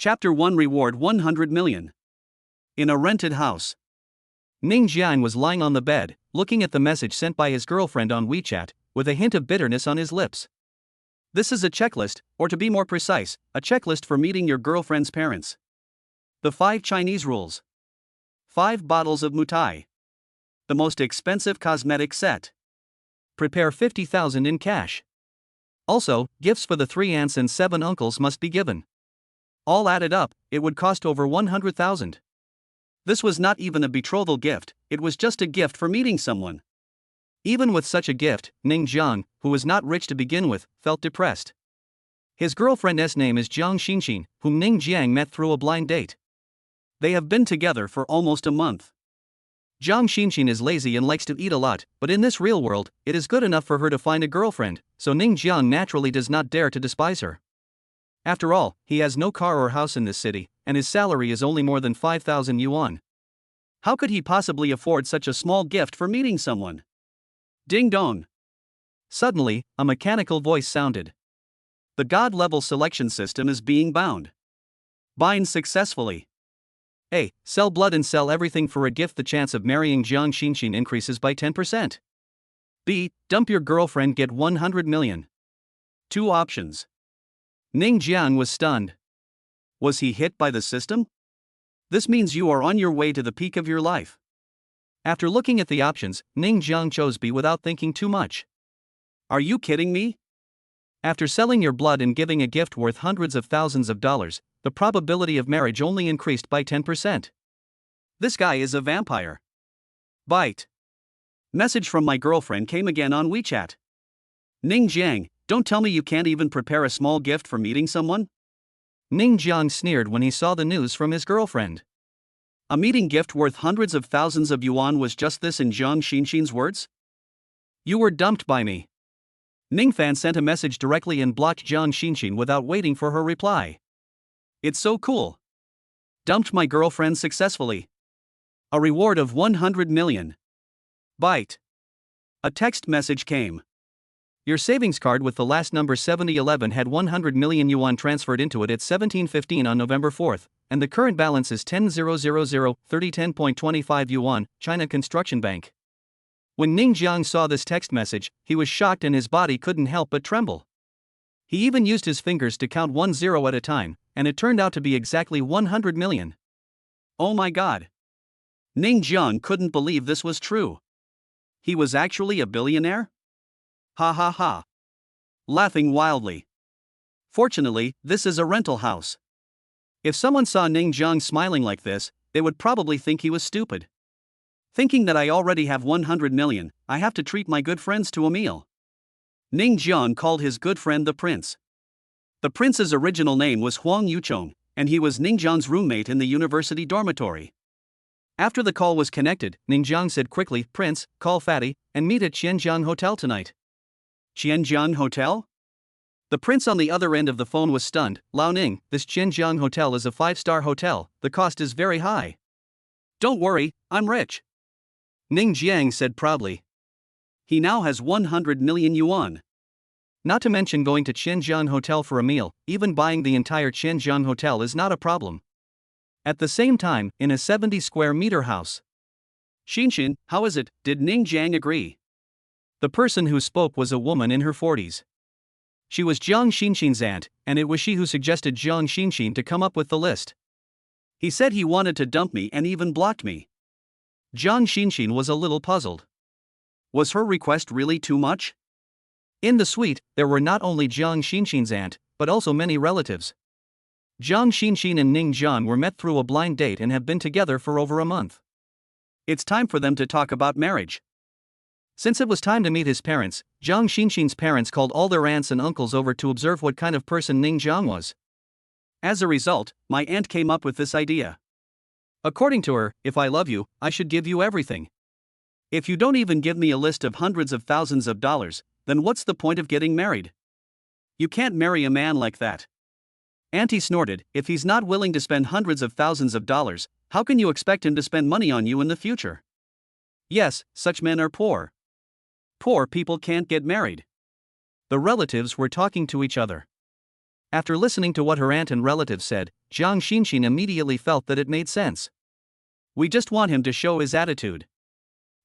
Chapter 1 Reward 100 million. In a rented house. Ning Jiang was lying on the bed, looking at the message sent by his girlfriend on WeChat, with a hint of bitterness on his lips. This is a checklist, or to be more precise, a checklist for meeting your girlfriend's parents. The 5 Chinese rules. 5 bottles of mutai. The most expensive cosmetic set. Prepare 50,000 in cash. Also, gifts for the 3 aunts and 7 uncles must be given. All added up, it would cost over 100,000. This was not even a betrothal gift, it was just a gift for meeting someone. Even with such a gift, Ning Jiang, who was not rich to begin with, felt depressed. His girlfriend's name is Jiang Xinxin, whom Ning Jiang met through a blind date. They have been together for almost a month. Jiang Xinxin is lazy and likes to eat a lot, but in this real world, it is good enough for her to find a girlfriend, so Ning Jiang naturally does not dare to despise her. After all, he has no car or house in this city, and his salary is only more than 5,000 yuan. How could he possibly afford such a small gift for meeting someone? Ding dong. Suddenly, a mechanical voice sounded. The God-level selection system is being bound. Bind successfully. A. Sell blood and sell everything for a gift. The chance of marrying Jiang Xinxin increases by 10%. B. Dump your girlfriend, get 100 million. 2 options. Ning Jiang was stunned. Was he hit by the system? This means you are on your way to the peak of your life. After looking at the options, Ning Jiang chose B without thinking too much. Are you kidding me? After selling your blood and giving a gift worth hundreds of thousands of dollars, the probability of marriage only increased by 10%. This guy is a vampire. Bite. Message from my girlfriend came again on WeChat. Ning Jiang, don't tell me you can't even prepare a small gift for meeting someone? Ning Jiang sneered when he saw the news from his girlfriend. A meeting gift worth hundreds of thousands of yuan was just this in Jiang Xinxin's words? You were dumped by me. Ning Fan sent a message directly and blocked Jiang Xinxin without waiting for her reply. It's so cool. Dumped my girlfriend successfully. A reward of 100 million. Bite. A text message came. Your savings card with the last number 7011 had 100 million yuan transferred into it at 17:15 on November 4th, and the current balance is 10,000 3010.25 yuan, China Construction Bank. When Ning Jiang saw this text message, he was shocked and his body couldn't help but tremble. He even used his fingers to count 10 at a time, and it turned out to be exactly 100 million. Oh my god. Ning Jiang couldn't believe this was true. He was actually a billionaire? Ha ha ha. Laughing wildly. Fortunately, this is a rental house. If someone saw Ning Jiang smiling like this, they would probably think he was stupid. Thinking that I already have 100 million, I have to treat my good friends to a meal. Ning Jiang called his good friend the prince. The prince's original name was Huang Yuchong, and he was Ning Jiang's roommate in the university dormitory. After the call was connected, Ning Jiang said quickly, Prince, call Fatty, and meet at Qianjiang Hotel tonight. Qianjiang Hotel? The prince on the other end of the phone was stunned. Lao Ning, this Qianjiang Hotel is a 5-star hotel, the cost is very high. Don't worry, I'm rich. Ning Jiang said proudly. He now has 100 million yuan. Not to mention going to Qianjiang Hotel for a meal, even buying the entire Qianjiang Hotel is not a problem. At the same time, in a 70 square meter house. Xinxin, how is it, did Ning Jiang agree? The person who spoke was a woman in her 40s. She was Jiang Xinxin's aunt, and it was she who suggested Jiang Xinxin to come up with the list. He said he wanted to dump me and even blocked me. Jiang Xinxin was a little puzzled. Was her request really too much? In the suite, there were not only Jiang Xinxin's aunt, but also many relatives. Jiang Xinxin and Ning Jiang were met through a blind date and have been together for over a month. It's time for them to talk about marriage. Since it was time to meet his parents, Jiang Xinxin's parents called all their aunts and uncles over to observe what kind of person Ning Jiang was. As a result, my aunt came up with this idea. According to her, if I love you, I should give you everything. If you don't even give me a list of hundreds of thousands of dollars, then what's the point of getting married? You can't marry a man like that. Auntie snorted, if he's not willing to spend hundreds of thousands of dollars, how can you expect him to spend money on you in the future? Yes, such men are poor. Poor people can't get married. The relatives were talking to each other. After listening to what her aunt and relatives said, Jiang Xinxin immediately felt that it made sense. We just want him to show his attitude.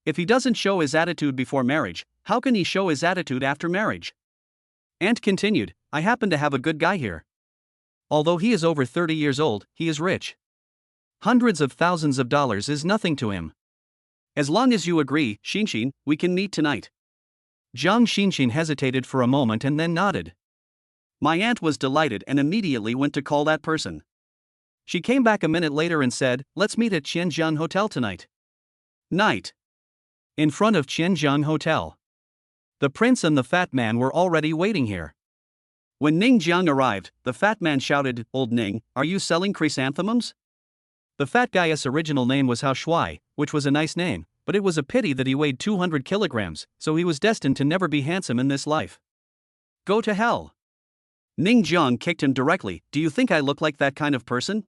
If he doesn't show his attitude before marriage, how can he show his attitude after marriage? Aunt continued, I happen to have a good guy here. Although he is over 30 years old, he is rich. Hundreds of thousands of dollars is nothing to him. As long as you agree, Xinxin, we can meet tonight. Jiang Xinxin hesitated for a moment and then nodded. My aunt was delighted and immediately went to call that person. She came back a minute later and said, let's meet at Qianjiang Hotel tonight. Night. In front of Qianjiang Hotel. The prince and the fat man were already waiting here. When Ning Jiang arrived, the fat man shouted, Old Ning, are you selling chrysanthemums? The fat guy's original name was Hao Shui, which was a nice name, but it was a pity that he weighed 200 kilograms, so he was destined to never be handsome in this life. Go to hell. Ning Jiang kicked him directly, do you think I look like that kind of person?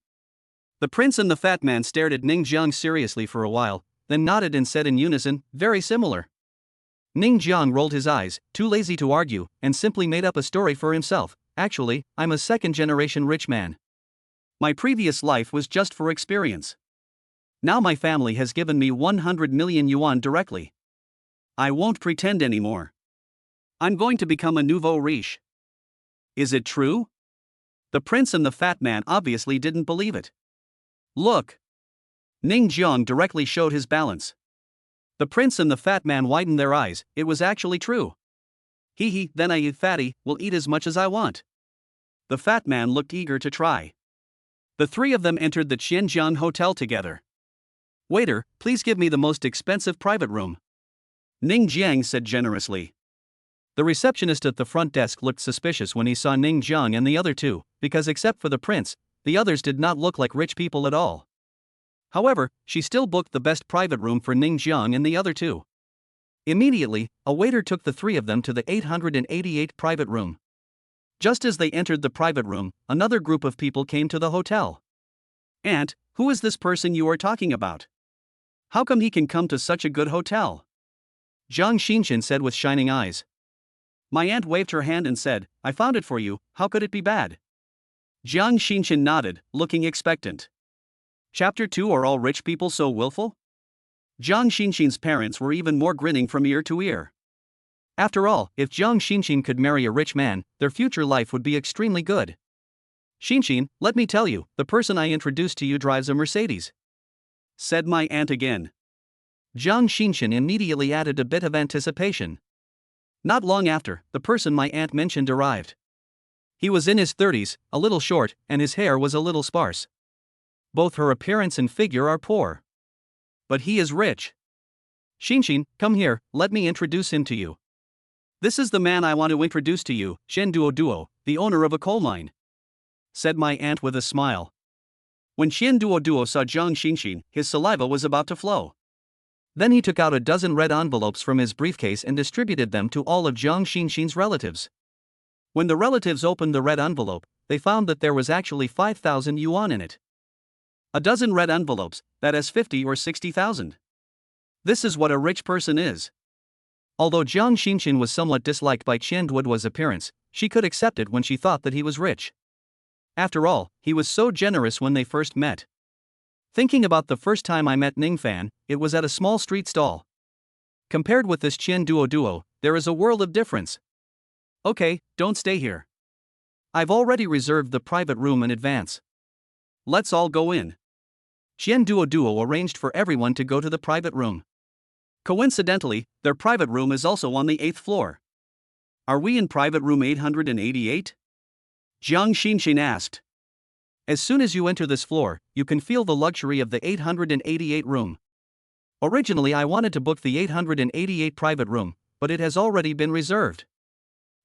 The prince and the fat man stared at Ning Jiang seriously for a while, then nodded and said in unison, very similar. Ning Jiang rolled his eyes, too lazy to argue, and simply made up a story for himself. Actually, I'm a second-generation rich man. My previous life was just for experience. Now my family has given me 100 million yuan directly. I won't pretend anymore. I'm going to become a nouveau riche. Is it true? The prince and the fat man obviously didn't believe it. Look. Ning Jiang directly showed his balance. The prince and the fat man widened their eyes, it was actually true. Hee, then I, fatty, will eat as much as I want. The fat man looked eager to try. The three of them entered the Qianjiang Hotel together. Waiter, please give me the most expensive private room. Ning Jiang said generously. The receptionist at the front desk looked suspicious when he saw Ning Jiang and the other two, because except for the prince, the others did not look like rich people at all. However, she still booked the best private room for Ning Jiang and the other two. Immediately, a waiter took the three of them to the 888 private room. Just as they entered the private room, another group of people came to the hotel. Aunt, who is this person you are talking about? How come he can come to such a good hotel? Jiang Xinxin said with shining eyes. My aunt waved her hand and said, I found it for you, how could it be bad? Jiang Xinxin nodded, looking expectant. Chapter 2 Are all rich people so willful? Jiang Xinxin's parents were even more grinning from ear to ear. After all, if Jiang Xinxin could marry a rich man, their future life would be extremely good. Xinxin, let me tell you, the person I introduced to you drives a Mercedes. Said my aunt again. Jiang Xinxin immediately added a bit of anticipation. Not long after, the person my aunt mentioned arrived. He was in his 30s, a little short, and his hair was a little sparse. Both her appearance and figure are poor. But he is rich. Xinxin, come here, let me introduce him to you. This is the man I want to introduce to you, Shen Duoduo, the owner of a coal mine. Said my aunt with a smile. When Shen Duoduo saw Jiang Xinxin, his saliva was about to flow. Then he took out a dozen red envelopes from his briefcase and distributed them to all of Jiang Xinxin's relatives. When the relatives opened the red envelope, they found that there was actually 5,000 yuan in it. A dozen red envelopes, that is 50 or 60,000. This is what a rich person is. Although Jiang Xinxin was somewhat disliked by Qian Duoduo's appearance, she could accept it when she thought that he was rich. After all, he was so generous when they first met. Thinking about the first time I met Ning Fan, it was at a small street stall. Compared with this Qian Duoduo, there is a world of difference. Okay, don't stay here. I've already reserved the private room in advance. Let's all go in. Qian Duoduo arranged for everyone to go to the private room. Coincidentally, their private room is also on the 8th floor. Are we in private room 888? Jiang Xinxin asked. As soon as you enter this floor, you can feel the luxury of the 888 room. Originally I wanted to book the 888 private room, but it has already been reserved.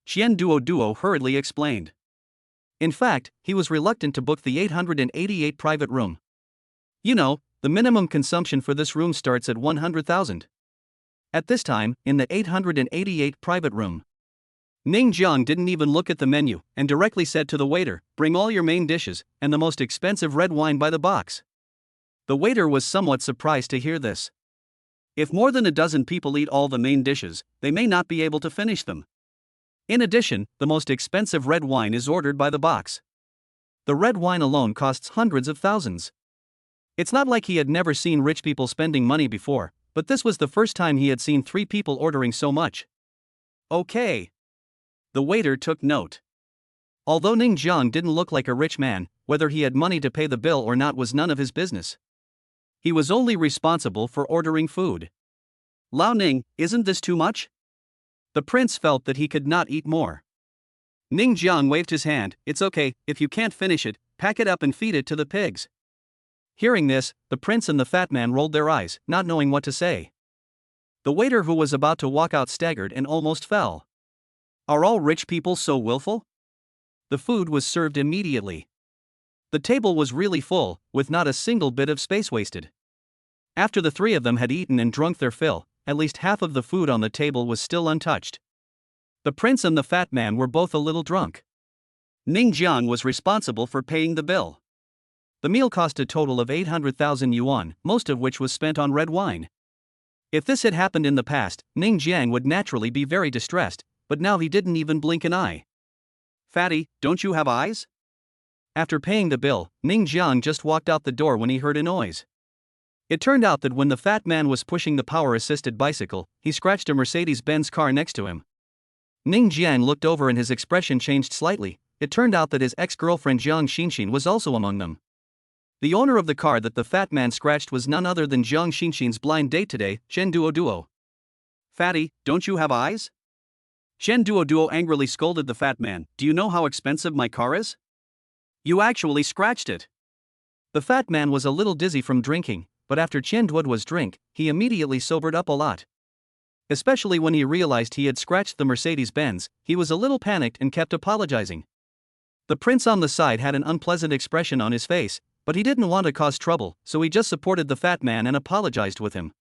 Qian Duoduo hurriedly explained. In fact, he was reluctant to book the 888 private room. You know, the minimum consumption for this room starts at 100,000. At this time, in the 888 private room, Ning Jiang didn't even look at the menu and directly said to the waiter, bring all your main dishes and the most expensive red wine by the box. The waiter was somewhat surprised to hear this. If more than a dozen people eat all the main dishes, they may not be able to finish them. In addition, the most expensive red wine is ordered by the box. The red wine alone costs hundreds of thousands. It's not like he had never seen rich people spending money before, but this was the first time he had seen 3 people ordering so much. Okay. The waiter took note. Although Ning Jiang didn't look like a rich man, whether he had money to pay the bill or not was none of his business. He was only responsible for ordering food. Lao Ning, isn't this too much? The prince felt that he could not eat more. Ning Jiang waved his hand. It's okay, if you can't finish it, pack it up and feed it to the pigs. Hearing this, the prince and the fat man rolled their eyes, not knowing what to say. The waiter who was about to walk out staggered and almost fell. Are all rich people so willful? The food was served immediately. The table was really full, with not a single bit of space wasted. After the 3 of them had eaten and drunk their fill, at least half of the food on the table was still untouched. The prince and the fat man were both a little drunk. Ning Jiang was responsible for paying the bill. The meal cost a total of 800,000 yuan, most of which was spent on red wine. If this had happened in the past, Ning Jiang would naturally be very distressed, but now he didn't even blink an eye. Fatty, don't you have eyes? After paying the bill, Ning Jiang just walked out the door when he heard a noise. It turned out that when the fat man was pushing the power-assisted bicycle, he scratched a Mercedes-Benz car next to him. Ning Jiang looked over and his expression changed slightly. It turned out that his ex-girlfriend Jiang Xinxin was also among them. The owner of the car that the fat man scratched was none other than Jiang Xinxin's blind date today, Shen Duo. Fatty, don't you have eyes? Shen Duo angrily scolded the fat man. Do you know how expensive my car is? You actually scratched it. The fat man was a little dizzy from drinking, but after Chen Duo's drink, he immediately sobered up a lot. Especially when he realized he had scratched the Mercedes-Benz, he was a little panicked and kept apologizing. The prince on the side had an unpleasant expression on his face, but he didn't want to cause trouble, so he just supported the fat man and apologized with him.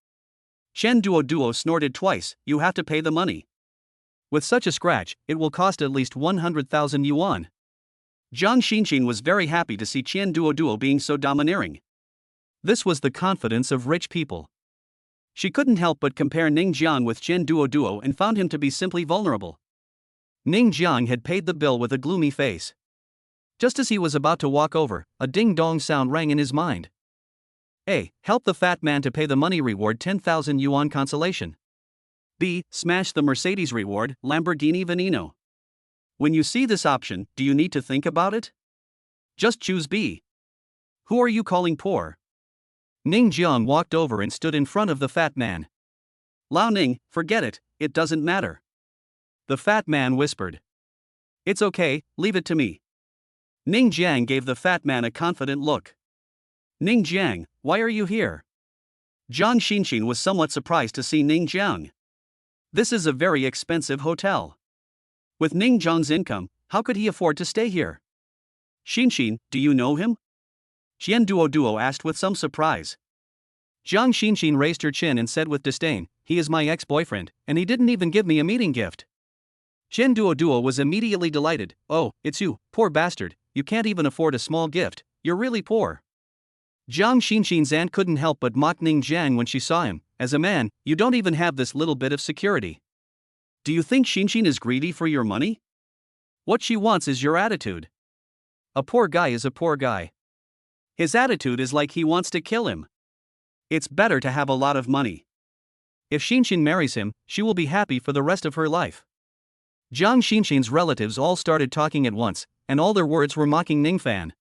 Shen Duo snorted twice. You have to pay the money. With such a scratch, it will cost at least 100,000 yuan. Jiang Xinxin was very happy to see Chen Duo being so domineering. This was the confidence of rich people. She couldn't help but compare Ning Jiang with Chen Duo and found him to be simply vulnerable. Ning Jiang had paid the bill with a gloomy face. Just as he was about to walk over, a ding-dong sound rang in his mind. A. Help the fat man to pay the money reward 10,000 yuan consolation. B. Smash the Mercedes reward, Lamborghini Veneno. When you see this option, do you need to think about it? Just choose B. Who are you calling poor? Ning Jiang walked over and stood in front of the fat man. Lao Ning, forget it, it doesn't matter. The fat man whispered. It's okay, leave it to me. Ning Jiang gave the fat man a confident look. Ning Jiang, why are you here? Jiang Xinxin was somewhat surprised to see Ning Jiang. This is a very expensive hotel. With Ning Jiang's income, how could he afford to stay here? Xinxin, do you know him? Chen Duo asked with some surprise. Jiang Xinxin raised her chin and said with disdain, he is my ex-boyfriend, and he didn't even give me a meeting gift. Chen Duo was immediately delighted. Oh, it's you, poor bastard, you can't even afford a small gift, you're really poor. Jiang Xinxin's aunt couldn't help but mock Ning Jiang when she saw him. As a man, you don't even have this little bit of security. Do you think Xinxin is greedy for your money? What she wants is your attitude. A poor guy is a poor guy. His attitude is like he wants to kill him. It's better to have a lot of money. If Xinxin marries him, she will be happy for the rest of her life. Jiang Xinxin's relatives all started talking at once, and all their words were mocking Ning Fan.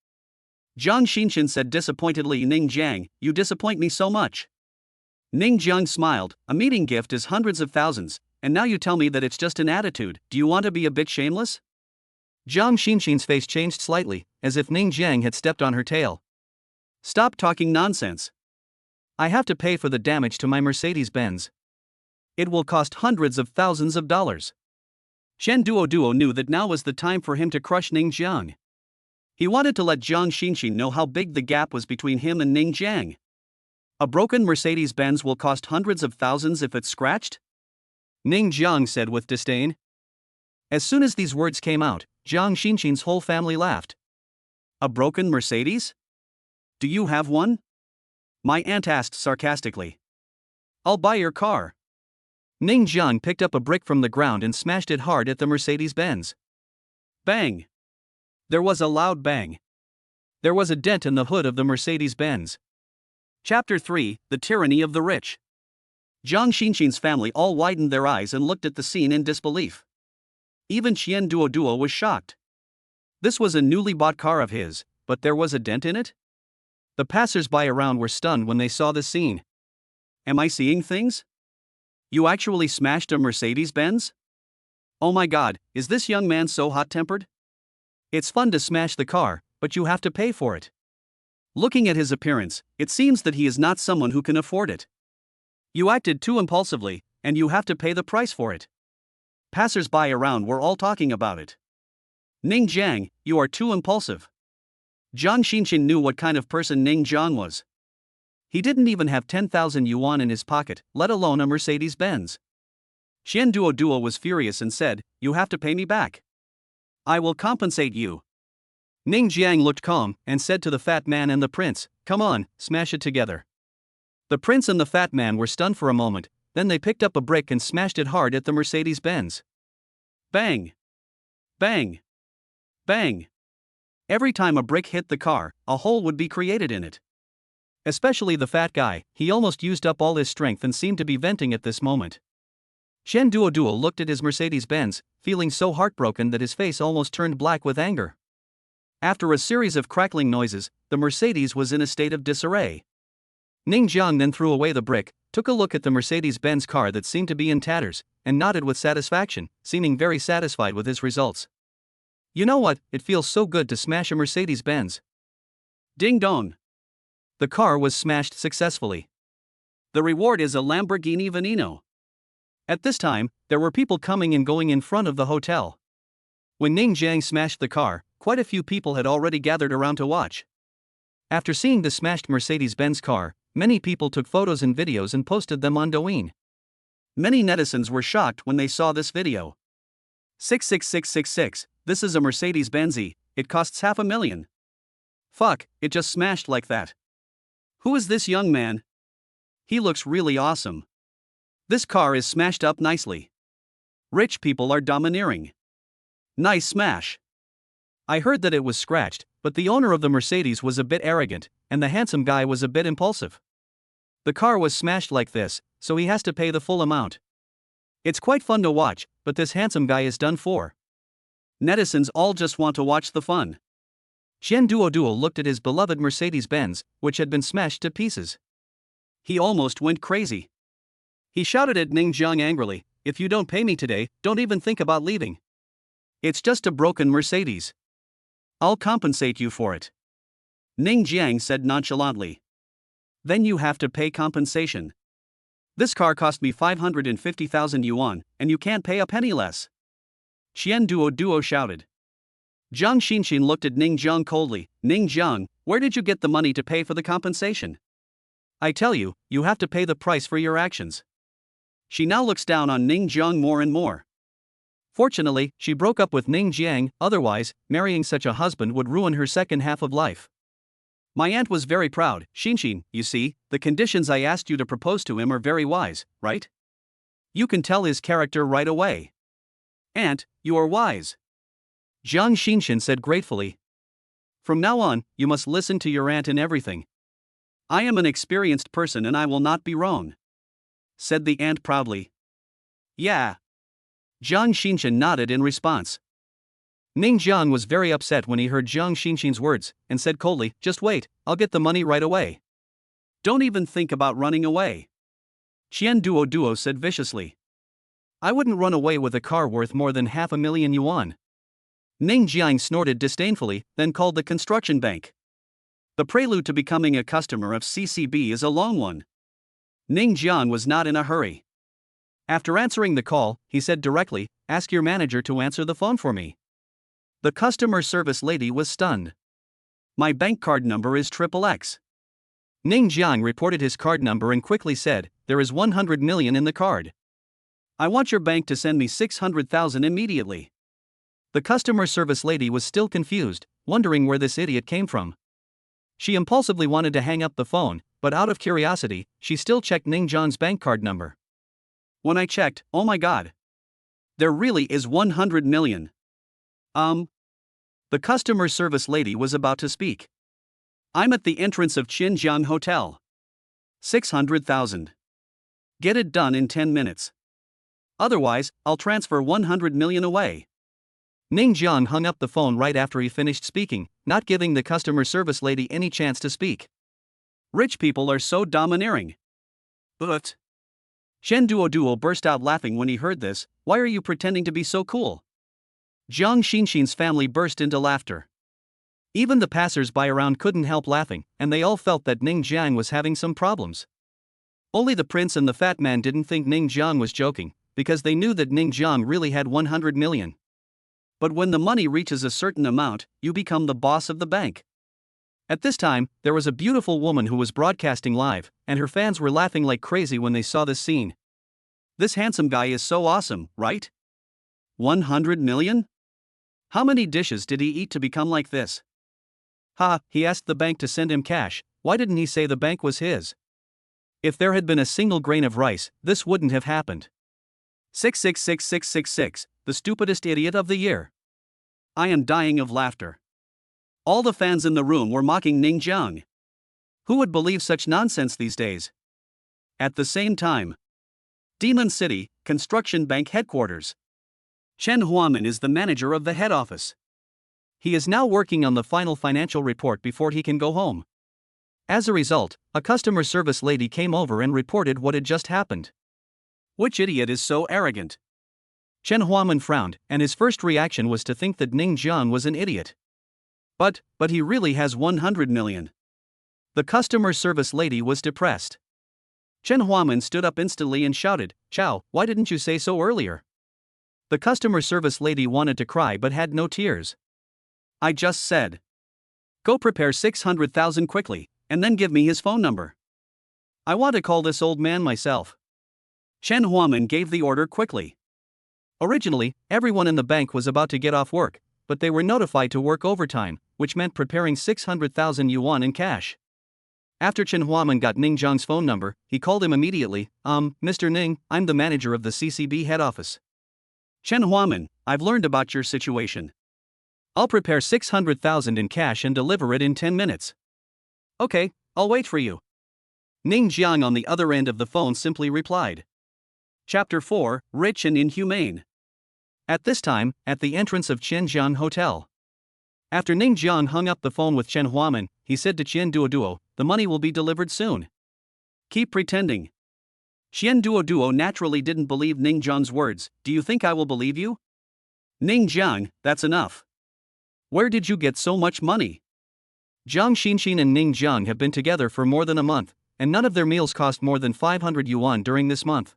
Jiang Xinxin said disappointedly, Ning Jiang, you disappoint me so much. Ning Jiang smiled, a meeting gift is hundreds of thousands, and now you tell me that it's just an attitude, do you want to be a bit shameless? Jiang Xinxin's face changed slightly, as if Ning Jiang had stepped on her tail. Stop talking nonsense. I have to pay for the damage to my Mercedes-Benz. It will cost hundreds of thousands of dollars. Shen Duo knew that now was the time for him to crush Ning Jiang. He wanted to let Jiang Xinxin know how big the gap was between him and Ning Jiang. A broken Mercedes-Benz will cost hundreds of thousands if it's scratched? Ning Jiang said with disdain. As soon as these words came out, Jiang Xinxin's whole family laughed. A broken Mercedes? Do you have one? My aunt asked sarcastically. I'll buy your car. Ning Jiang picked up a brick from the ground and smashed it hard at the Mercedes-Benz. Bang! There was a loud bang. There was a dent in the hood of the Mercedes-Benz. Chapter 3: The Tyranny of the Rich. Jiang Xinxin's family all widened their eyes and looked at the scene in disbelief. Even Qian Duoduo was shocked. This was a newly bought car of his, but there was a dent in it? The passers-by around were stunned when they saw the scene. Am I seeing things? You actually smashed a Mercedes-Benz? Oh my god, is this young man so hot-tempered? It's fun to smash the car, but you have to pay for it. Looking at his appearance, it seems that he is not someone who can afford it. You acted too impulsively, and you have to pay the price for it. Passers-by around were all talking about it. Ning Jiang, you are too impulsive. Jiang Xinxin knew what kind of person Ning Jiang was. He didn't even have 10,000 yuan in his pocket, let alone a Mercedes-Benz. Qian Duoduo was furious and said, "You have to pay me back. I will compensate you." Ning Jiang looked calm and said to the fat man and the prince, "Come on, smash it together." The prince and the fat man were stunned for a moment, then they picked up a brick and smashed it hard at the Mercedes-Benz. Bang! Bang! Bang! Every time a brick hit the car, a hole would be created in it. Especially the fat guy, he almost used up all his strength and seemed to be venting at this moment. Qian Duoduo looked at his Mercedes-Benz, feeling so heartbroken that his face almost turned black with anger. After a series of crackling noises, the Mercedes was in a state of disarray. Ning Jiang then threw away the brick, took a look at the Mercedes-Benz car that seemed to be in tatters, and nodded with satisfaction, seeming very satisfied with his results. You know what, it feels so good to smash a Mercedes-Benz. Ding dong! The car was smashed successfully. The reward is a Lamborghini Veneno. At this time, there were people coming and going in front of the hotel. When Ning Jiang smashed the car, quite a few people had already gathered around to watch. After seeing the smashed Mercedes-Benz car, many people took photos and videos and posted them on Douyin. Many netizens were shocked when they saw this video. 66666, this is a Mercedes-Benz E, it costs $500,000. Fuck, it just smashed like that. Who is this young man? He looks really awesome. This car is smashed up nicely. Rich people are domineering. Nice smash. I heard that it was scratched, but the owner of the Mercedes was a bit arrogant, and the handsome guy was a bit impulsive. The car was smashed like this, so he has to pay the full amount. It's quite fun to watch, but this handsome guy is done for. Netizens all just want to watch the fun. Qian Duoduo looked at his beloved Mercedes-Benz, which had been smashed to pieces. He almost went crazy. He shouted at Ning Jiang angrily, "If you don't pay me today, don't even think about leaving. It's just a broken Mercedes. I'll compensate you for it." Ning Jiang said nonchalantly. Then you have to pay compensation. This car cost me 550,000 yuan, and you can't pay a penny less. Qian Duoduo shouted. Jiang Xinxin looked at Ning Jiang coldly. Ning Jiang, where did you get the money to pay for the compensation? I tell you, you have to pay the price for your actions. She now looks down on Ning Jiang more and more. Fortunately, she broke up with Ning Jiang, otherwise, marrying such a husband would ruin her second half of life. My aunt was very proud. Xinxin, you see, the conditions I asked you to propose to him are very wise, right? You can tell his character right away. Aunt, you are wise. Jiang Xinxin said gratefully. From now on, you must listen to your aunt in everything. I am an experienced person and I will not be wrong, said the aunt proudly. Yeah. Jiang Xinxin nodded in response. Ning Jiang was very upset when he heard Jiang Xinxin's words, and said coldly, "Just wait, I'll get the money right away. Don't even think about running away." Qian Duoduo said viciously. I wouldn't run away with a car worth more than 500,000 yuan. Ning Jiang snorted disdainfully, then called the construction bank. The prelude to becoming a customer of CCB is a long one. Ning Jiang was not in a hurry. After answering the call, he said directly, "Ask your manager to answer the phone for me." The customer service lady was stunned. My bank card number is XXX. Ning Jiang reported his card number and quickly said, "There is 100 million in the card. I want your bank to send me 600,000 immediately." The customer service lady was still confused, wondering where this idiot came from. She impulsively wanted to hang up the phone, but out of curiosity, she still checked Ning Jiang's bank card number. When I checked, oh my god. There really is 100 million. The customer service lady was about to speak. I'm at the entrance of Xinjiang Hotel. 600,000. Get it done in 10 minutes. Otherwise, I'll transfer 100 million away. Ning Jiang hung up the phone right after he finished speaking, not giving the customer service lady any chance to speak. Rich people are so domineering. But Shen Duoduo burst out laughing when he heard this. Why are you pretending to be so cool? Jiang Xinxin's family burst into laughter. Even the passers-by around couldn't help laughing, and they all felt that Ning Jiang was having some problems. Only the prince and the fat man didn't think Ning Jiang was joking, because they knew that Ning Jiang really had 100 million. But when the money reaches a certain amount, you become the boss of the bank. At this time, there was a beautiful woman who was broadcasting live, and her fans were laughing like crazy when they saw this scene. This handsome guy is so awesome, right? 100 million? How many dishes did he eat to become like this? He asked the bank to send him cash. Why didn't he say the bank was his? If there had been a single grain of rice, this wouldn't have happened. 666666, the stupidest idiot of the year. I am dying of laughter. All the fans in the room were mocking Ning Jiang. Who would believe such nonsense these days? At the same time, Demon City, Construction Bank headquarters. Chen Huamin is the manager of the head office. He is now working on the final financial report before he can go home. As a result, a customer service lady came over and reported what had just happened. Which idiot is so arrogant? Chen Huamin frowned, and his first reaction was to think that Ning Jiang was an idiot. But he really has 100 million. The customer service lady was depressed. Chen Huamin stood up instantly and shouted, "Chow, why didn't you say so earlier?" The customer service lady wanted to cry but had no tears. I just said. Go prepare 600,000 quickly, and then give me his phone number. I want to call this old man myself. Chen Huamin gave the order quickly. Originally, everyone in the bank was about to get off work, but they were notified to work overtime, which meant preparing 600,000 yuan in cash. After Chen Huamin got Ning Jiang's phone number, he called him immediately. Mr. Ning, I'm the manager of the CCB head office. Chen Huamin, I've learned about your situation. I'll prepare 600,000 in cash and deliver it in 10 minutes. Okay, I'll wait for you. Ning Jiang on the other end of the phone simply replied. Chapter 4, Rich and Inhumane. At this time, at the entrance of Xinjiang Hotel. After Ning Jiang hung up the phone with Chen Huamin, he said to Qian Duoduo, the money will be delivered soon. Keep pretending. Qian Duoduo naturally didn't believe Ning Jiang's words. Do you think I will believe you? Ning Jiang, that's enough. Where did you get so much money? Jiang Xinxin and Ning Jiang have been together for more than a month, and none of their meals cost more than 500 yuan during this month.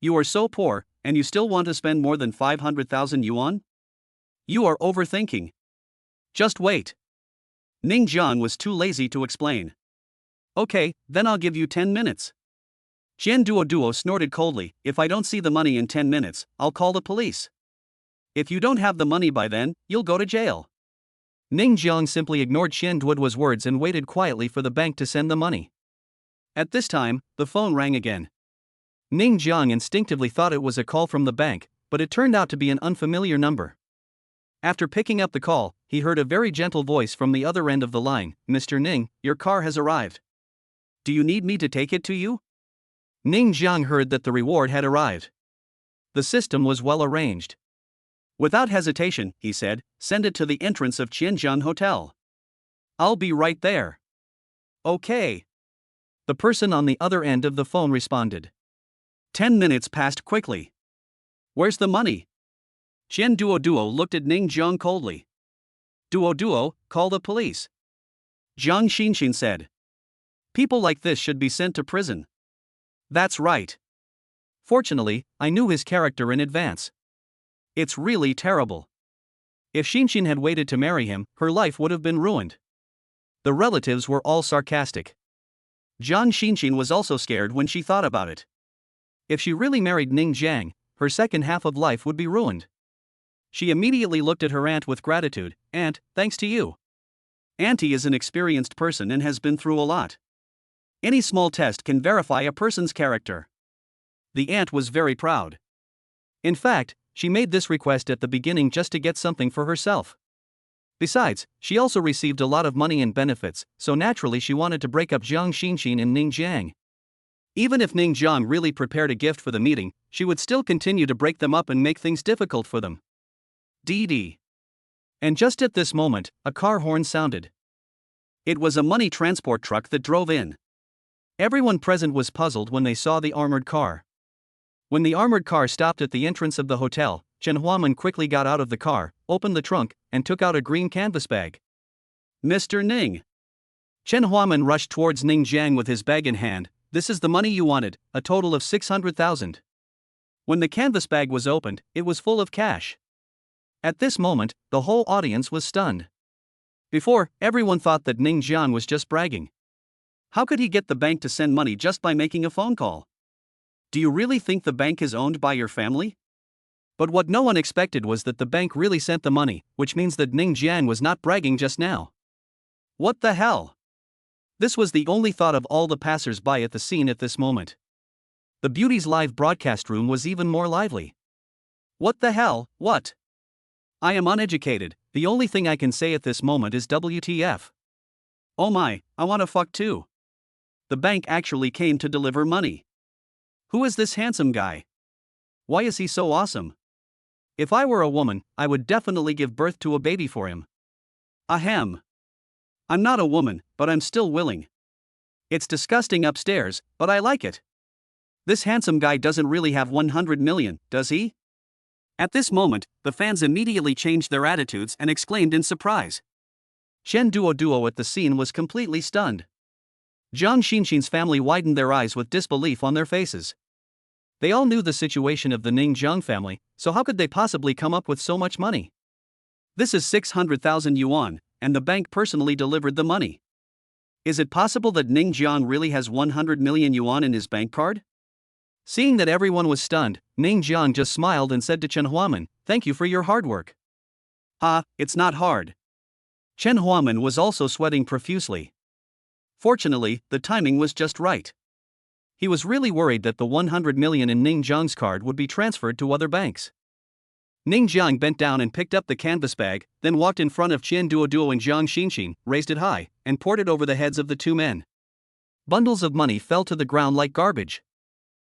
You are so poor, and you still want to spend more than 500,000 yuan? You are overthinking. Just wait. Ning Jiang was too lazy to explain. Okay, then I'll give you 10 minutes. Qian Duoduo snorted coldly, if I don't see the money in 10 minutes, I'll call the police. If you don't have the money by then, you'll go to jail. Ning Jiang simply ignored Qian Duoduo's words and waited quietly for the bank to send the money. At this time, the phone rang again. Ning Jiang instinctively thought it was a call from the bank, but it turned out to be an unfamiliar number. After picking up the call, he heard a very gentle voice from the other end of the line. Mr. Ning, your car has arrived. Do you need me to take it to you? Ning Jiang heard that the reward had arrived. The system was well arranged. Without hesitation, he said, send it to the entrance of Xinjiang Hotel. I'll be right there. Okay. The person on the other end of the phone responded. 10 minutes passed quickly. Where's the money? Qian Duoduo looked at Ning Jiang coldly. Duoduo, call the police. Jiang Xinxin said. People like this should be sent to prison. That's right. Fortunately, I knew his character in advance. It's really terrible. If Xinxin had waited to marry him, her life would have been ruined. The relatives were all sarcastic. Jiang Xinxin was also scared when she thought about it. If she really married Ning Jiang, her second half of life would be ruined. She immediately looked at her aunt with gratitude. Aunt, thanks to you. Auntie is an experienced person and has been through a lot. Any small test can verify a person's character. The aunt was very proud. In fact, she made this request at the beginning just to get something for herself. Besides, she also received a lot of money and benefits, so naturally she wanted to break up Jiang Xinxin and Ning Jiang. Even if Ning Jiang really prepared a gift for the meeting, she would still continue to break them up and make things difficult for them. DD. And just at this moment, a car horn sounded. It was a money transport truck that drove in. Everyone present was puzzled when they saw the armored car. When the armored car stopped at the entrance of the hotel, Chen Huaman quickly got out of the car, opened the trunk, and took out a green canvas bag. Mr. Ning. Chen Huaman rushed towards Ning Jiang with his bag in hand. This is the money you wanted, a total of 600,000. When the canvas bag was opened, it was full of cash. At this moment, the whole audience was stunned. Before, everyone thought that Ning Jiang was just bragging. How could he get the bank to send money just by making a phone call? Do you really think the bank is owned by your family? But what no one expected was that the bank really sent the money, which means that Ning Jiang was not bragging just now. What the hell? This was the only thought of all the passers-by at the scene at this moment. The beauty's live broadcast room was even more lively. What the hell, what? I am uneducated, the only thing I can say at this moment is WTF. Oh my, I wanna fuck too. The bank actually came to deliver money. Who is this handsome guy? Why is he so awesome? If I were a woman, I would definitely give birth to a baby for him. Ahem. I'm not a woman, but I'm still willing. It's disgusting upstairs, but I like it. This handsome guy doesn't really have 100 million, does he? At this moment, the fans immediately changed their attitudes and exclaimed in surprise. Shen Duo at the scene was completely stunned. Jiang Xinxin's family widened their eyes with disbelief on their faces. They all knew the situation of the Ning Jiang family, so how could they possibly come up with so much money? This is 600,000 yuan, and the bank personally delivered the money. Is it possible that Ning Jiang really has 100 million yuan in his bank card? Seeing that everyone was stunned, Ning Jiang just smiled and said to Chen Huaman, "Thank you for your hard work." It's not hard. Chen Huaman was also sweating profusely. Fortunately, the timing was just right. He was really worried that the 100 million in Ning Jiang's card would be transferred to other banks. Ning Jiang bent down and picked up the canvas bag, then walked in front of Chen Duo and Jiang Xinxin, raised it high, and poured it over the heads of the two men. Bundles of money fell to the ground like garbage.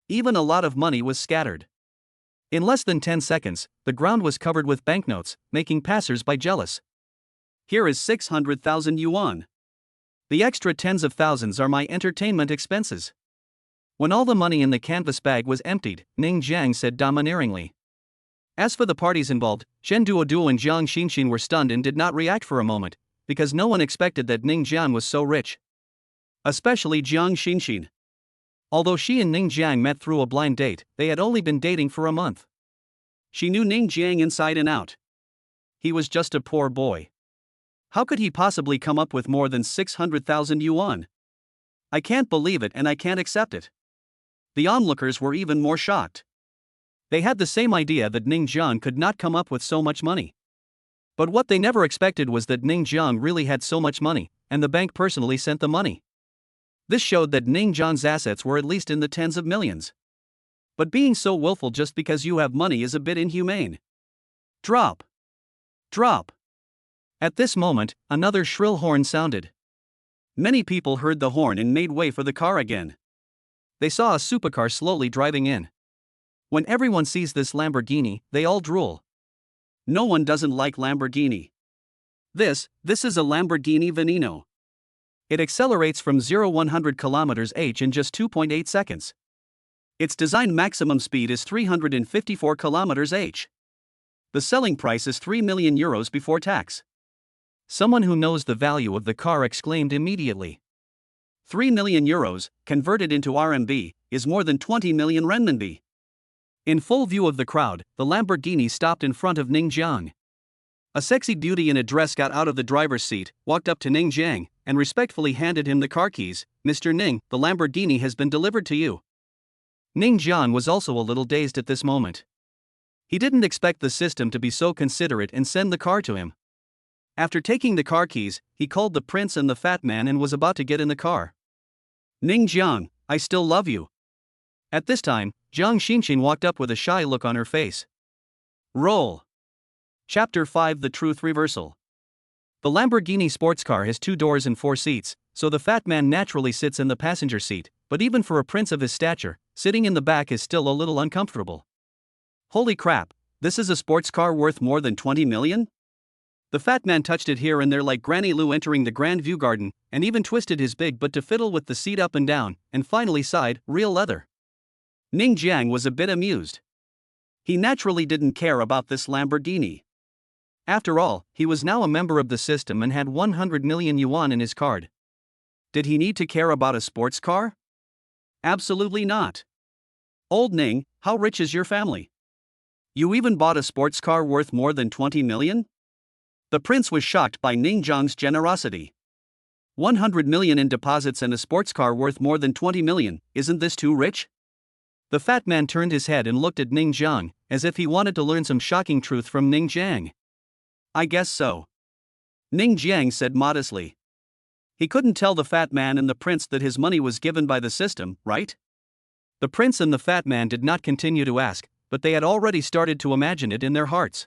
Even a lot of money was scattered. In less than 10 seconds, the ground was covered with banknotes, making passers-by jealous. Here is 600,000 yuan. The extra tens of thousands are my entertainment expenses. When all the money in the canvas bag was emptied, Ning Jiang said domineeringly. As for the parties involved, Shen Duo and Jiang Xinxin were stunned and did not react for a moment, because no one expected that Ning Jiang was so rich. Especially Jiang Xinxin. Although she and Ning Jiang met through a blind date, they had only been dating for a month. She knew Ning Jiang inside and out. He was just a poor boy. How could he possibly come up with more than 600,000 yuan? I can't believe it and I can't accept it. The onlookers were even more shocked. They had the same idea that Ning Jiang could not come up with so much money. But what they never expected was that Ning Jiang really had so much money, and the bank personally sent the money. This showed that Ning Jiang's assets were at least in the tens of millions. But being so willful just because you have money is a bit inhumane. Drop. Drop. At this moment, another shrill horn sounded. Many people heard the horn and made way for the car again. They saw a supercar slowly driving in. When everyone sees this Lamborghini, they all drool. No one doesn't like Lamborghini. This is a Lamborghini Veneno. It accelerates from 0-100 km/h in just 2.8 seconds. Its design maximum speed is 354 km/h. The selling price is 3 million euros before tax. Someone who knows the value of the car exclaimed immediately. 3 million euros, converted into RMB, is more than 20 million renminbi. In full view of the crowd, the Lamborghini stopped in front of Ning Jiang. A sexy beauty in a dress got out of the driver's seat, walked up to Ning Jiang, and respectfully handed him the car keys. "Mr. Ning, the Lamborghini has been delivered to you." Ning Jiang was also a little dazed at this moment. He didn't expect the system to be so considerate and send the car to him. After taking the car keys, he called the prince and the fat man and was about to get in the car. "Ning Jiang, I still love you." At this time, Jiang Xinxin walked up with a shy look on her face. Roll. Chapter 5: The Truth Reversal. The Lamborghini sports car has 2 doors and 4 seats, so the fat man naturally sits in the passenger seat, but even for a prince of his stature, sitting in the back is still a little uncomfortable. Holy crap, this is a sports car worth more than 20 million? The fat man touched it here and there like Granny Lou entering the Grand View Garden, and even twisted his big butt to fiddle with the seat up and down, and finally sighed, real leather. Ning Jiang was a bit amused. He naturally didn't care about this Lamborghini. After all, he was now a member of the system and had 100 million yuan in his card. Did he need to care about a sports car? Absolutely not. Old Ning, how rich is your family? You even bought a sports car worth more than 20 million? The prince was shocked by Ning Jiang's generosity. 100 million in deposits and a sports car worth more than 20 million, isn't this too rich? The fat man turned his head and looked at Ning Jiang, as if he wanted to learn some shocking truth from Ning Jiang. I guess so. Ning Jiang said modestly. He couldn't tell the fat man and the prince that his money was given by the system, right? The prince and the fat man did not continue to ask, but they had already started to imagine it in their hearts.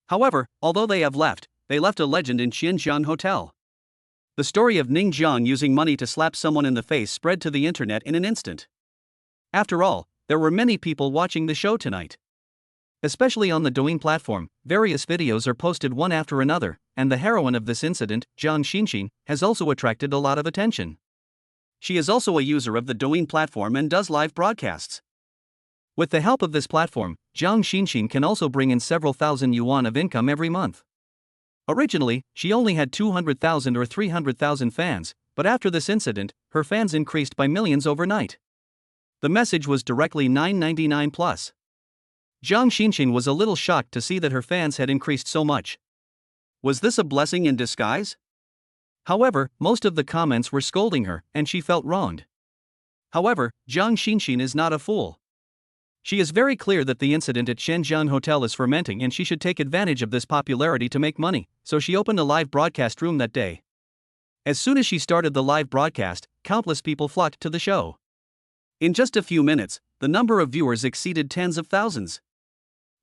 However, although they left a legend in Xinjiang Hotel. The story of Ning Jiang using money to slap someone in the face spread to the internet in an instant. After all, there were many people watching the show tonight. Especially on the Douyin platform, various videos are posted one after another, and the heroine of this incident, Jiang Xinxin, has also attracted a lot of attention. She is also a user of the Douyin platform and does live broadcasts. With the help of this platform, Jiang Xinxin can also bring in several thousand yuan of income every month. Originally, she only had 200,000 or 300,000 fans, but after this incident, her fans increased by millions overnight. The message was directly 999 plus. Jiang Xinxin was a little shocked to see that her fans had increased so much. Was this a blessing in disguise? However, most of the comments were scolding her, and she felt wronged. However, Jiang Xinxin is not a fool. She is very clear that the incident at Shenzhen Hotel is fermenting and she should take advantage of this popularity to make money, so she opened a live broadcast room that day. As soon as she started the live broadcast, countless people flocked to the show. In just a few minutes, the number of viewers exceeded tens of thousands.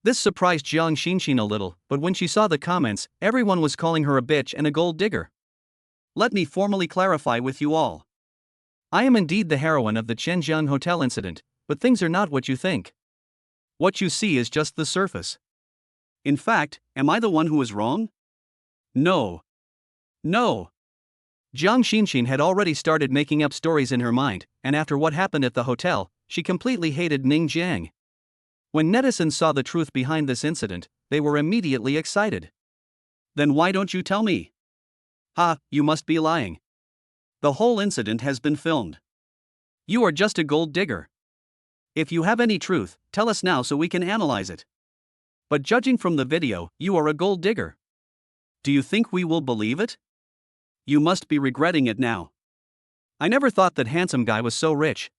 This surprised Jiang Xinxin a little, but when she saw the comments, everyone was calling her a bitch and a gold digger. Let me formally clarify with you all. I am indeed the heroine of the Shenzhen Hotel incident, but things are not what you think. What you see is just the surface. In fact, am I the one who is wrong? No. No. Jiang Xinxin had already started making up stories in her mind, and after what happened at the hotel, she completely hated Ning Jiang. When netizens saw the truth behind this incident, they were immediately excited. Then why don't you tell me? Ha, you must be lying. The whole incident has been filmed. You are just a gold digger. If you have any truth, tell us now so we can analyze it. But judging from the video, you are a gold digger. Do you think we will believe it? You must be regretting it now. I never thought that handsome guy was so rich.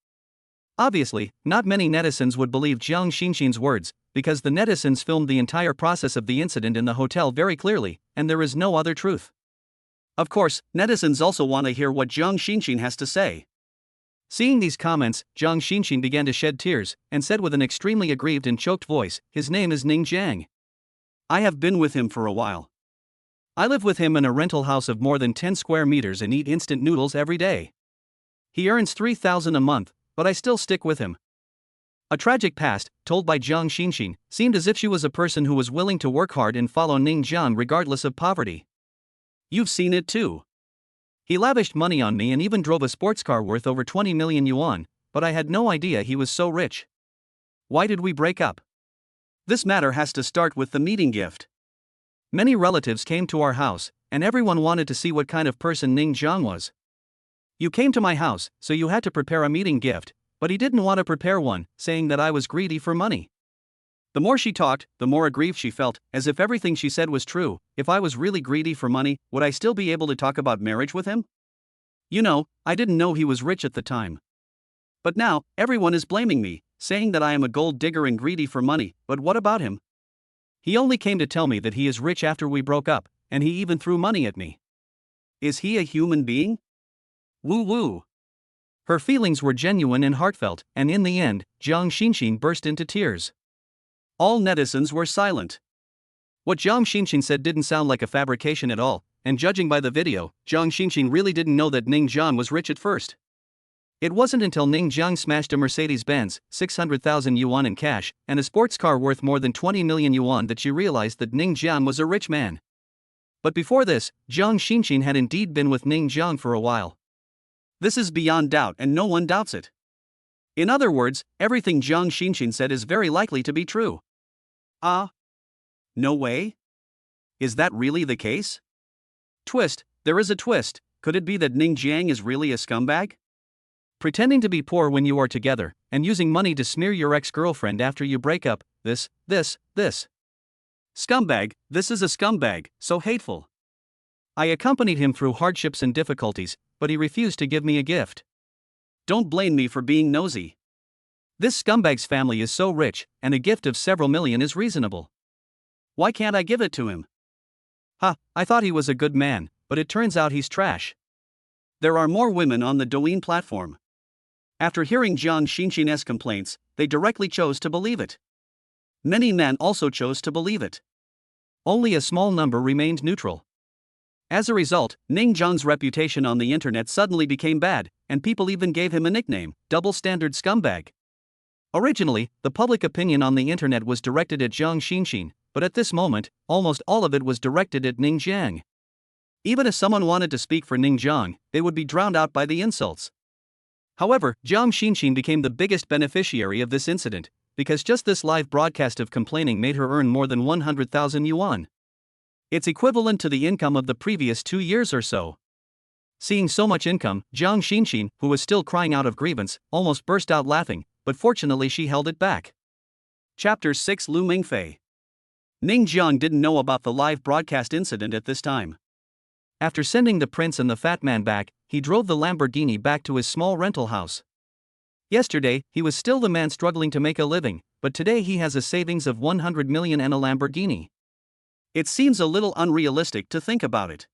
Obviously, not many netizens would believe Jiang Xinxin's words, because the netizens filmed the entire process of the incident in the hotel very clearly, and there is no other truth. Of course, netizens also want to hear what Jiang Xinxin has to say. Seeing these comments, Jiang Xinxin began to shed tears, and said with an extremely aggrieved and choked voice, his name is Ning Jiang. I have been with him for a while. I live with him in a rental house of more than 10 square meters and eat instant noodles every day. He earns 3,000 a month, but I still stick with him. A tragic past, told by Jiang Xinxin, seemed as if she was a person who was willing to work hard and follow Ning Jiang regardless of poverty. You've seen it too. He lavished money on me and even drove a sports car worth over 20 million yuan, but I had no idea he was so rich. Why did we break up? This matter has to start with the meeting gift. Many relatives came to our house, and everyone wanted to see what kind of person Ning Jiang was. You came to my house, so you had to prepare a meeting gift, but he didn't want to prepare one, saying that I was greedy for money. The more she talked, the more aggrieved she felt, as if everything she said was true. If I was really greedy for money, would I still be able to talk about marriage with him? You know, I didn't know he was rich at the time. But now, everyone is blaming me, saying that I am a gold digger and greedy for money, but what about him? He only came to tell me that he is rich after we broke up, and he even threw money at me. Is he a human being? Woo woo. Her feelings were genuine and heartfelt, and in the end, Jiang Xinxin burst into tears. All netizens were silent. What Jiang Xinxin said didn't sound like a fabrication at all, and judging by the video, Jiang Xinxin really didn't know that Ning Jiang was rich at first. It wasn't until Ning Jiang smashed a Mercedes-Benz, 600,000 yuan in cash, and a sports car worth more than 20 million yuan that she realized that Ning Jiang was a rich man. But before this, Jiang Xinxin had indeed been with Ning Jiang for a while. This is beyond doubt and no one doubts it. In other words, everything Jiang Xinxin said is very likely to be true. No way? Is that really the case? Twist, there is a twist. Could it be that Ning Jiang is really a scumbag? Pretending to be poor when you are together, and using money to smear your ex-girlfriend after you break up, this. Scumbag, this is a scumbag, so hateful. I accompanied him through hardships and difficulties, but he refused to give me a gift. Don't blame me for being nosy. This scumbag's family is so rich, and a gift of several million is reasonable. Why can't I give it to him? I thought he was a good man, but it turns out he's trash. There are more women on the Douyin platform. After hearing Jiang Xinxin's complaints, they directly chose to believe it. Many men also chose to believe it. Only a small number remained neutral. As a result, Ning Jiang's reputation on the internet suddenly became bad, and people even gave him a nickname, double standard scumbag. Originally, the public opinion on the internet was directed at Jiang Xinxin, but at this moment, almost all of it was directed at Ning Jiang. Even if someone wanted to speak for Ning Jiang, they would be drowned out by the insults. However, Jiang Xinxin became the biggest beneficiary of this incident, because just this live broadcast of complaining made her earn more than 100,000 yuan. It's equivalent to the income of the previous 2 years or so. Seeing so much income, Jiang Xinxin, who was still crying out of grievance, almost burst out laughing, but fortunately she held it back. Chapter 6 Lu Mingfei. Ning Jiang didn't know about the live broadcast incident at this time. After sending the prince and the fat man back, he drove the Lamborghini back to his small rental house. Yesterday, he was still the man struggling to make a living, but today he has a savings of 100 million and a Lamborghini. It seems a little unrealistic to think about it.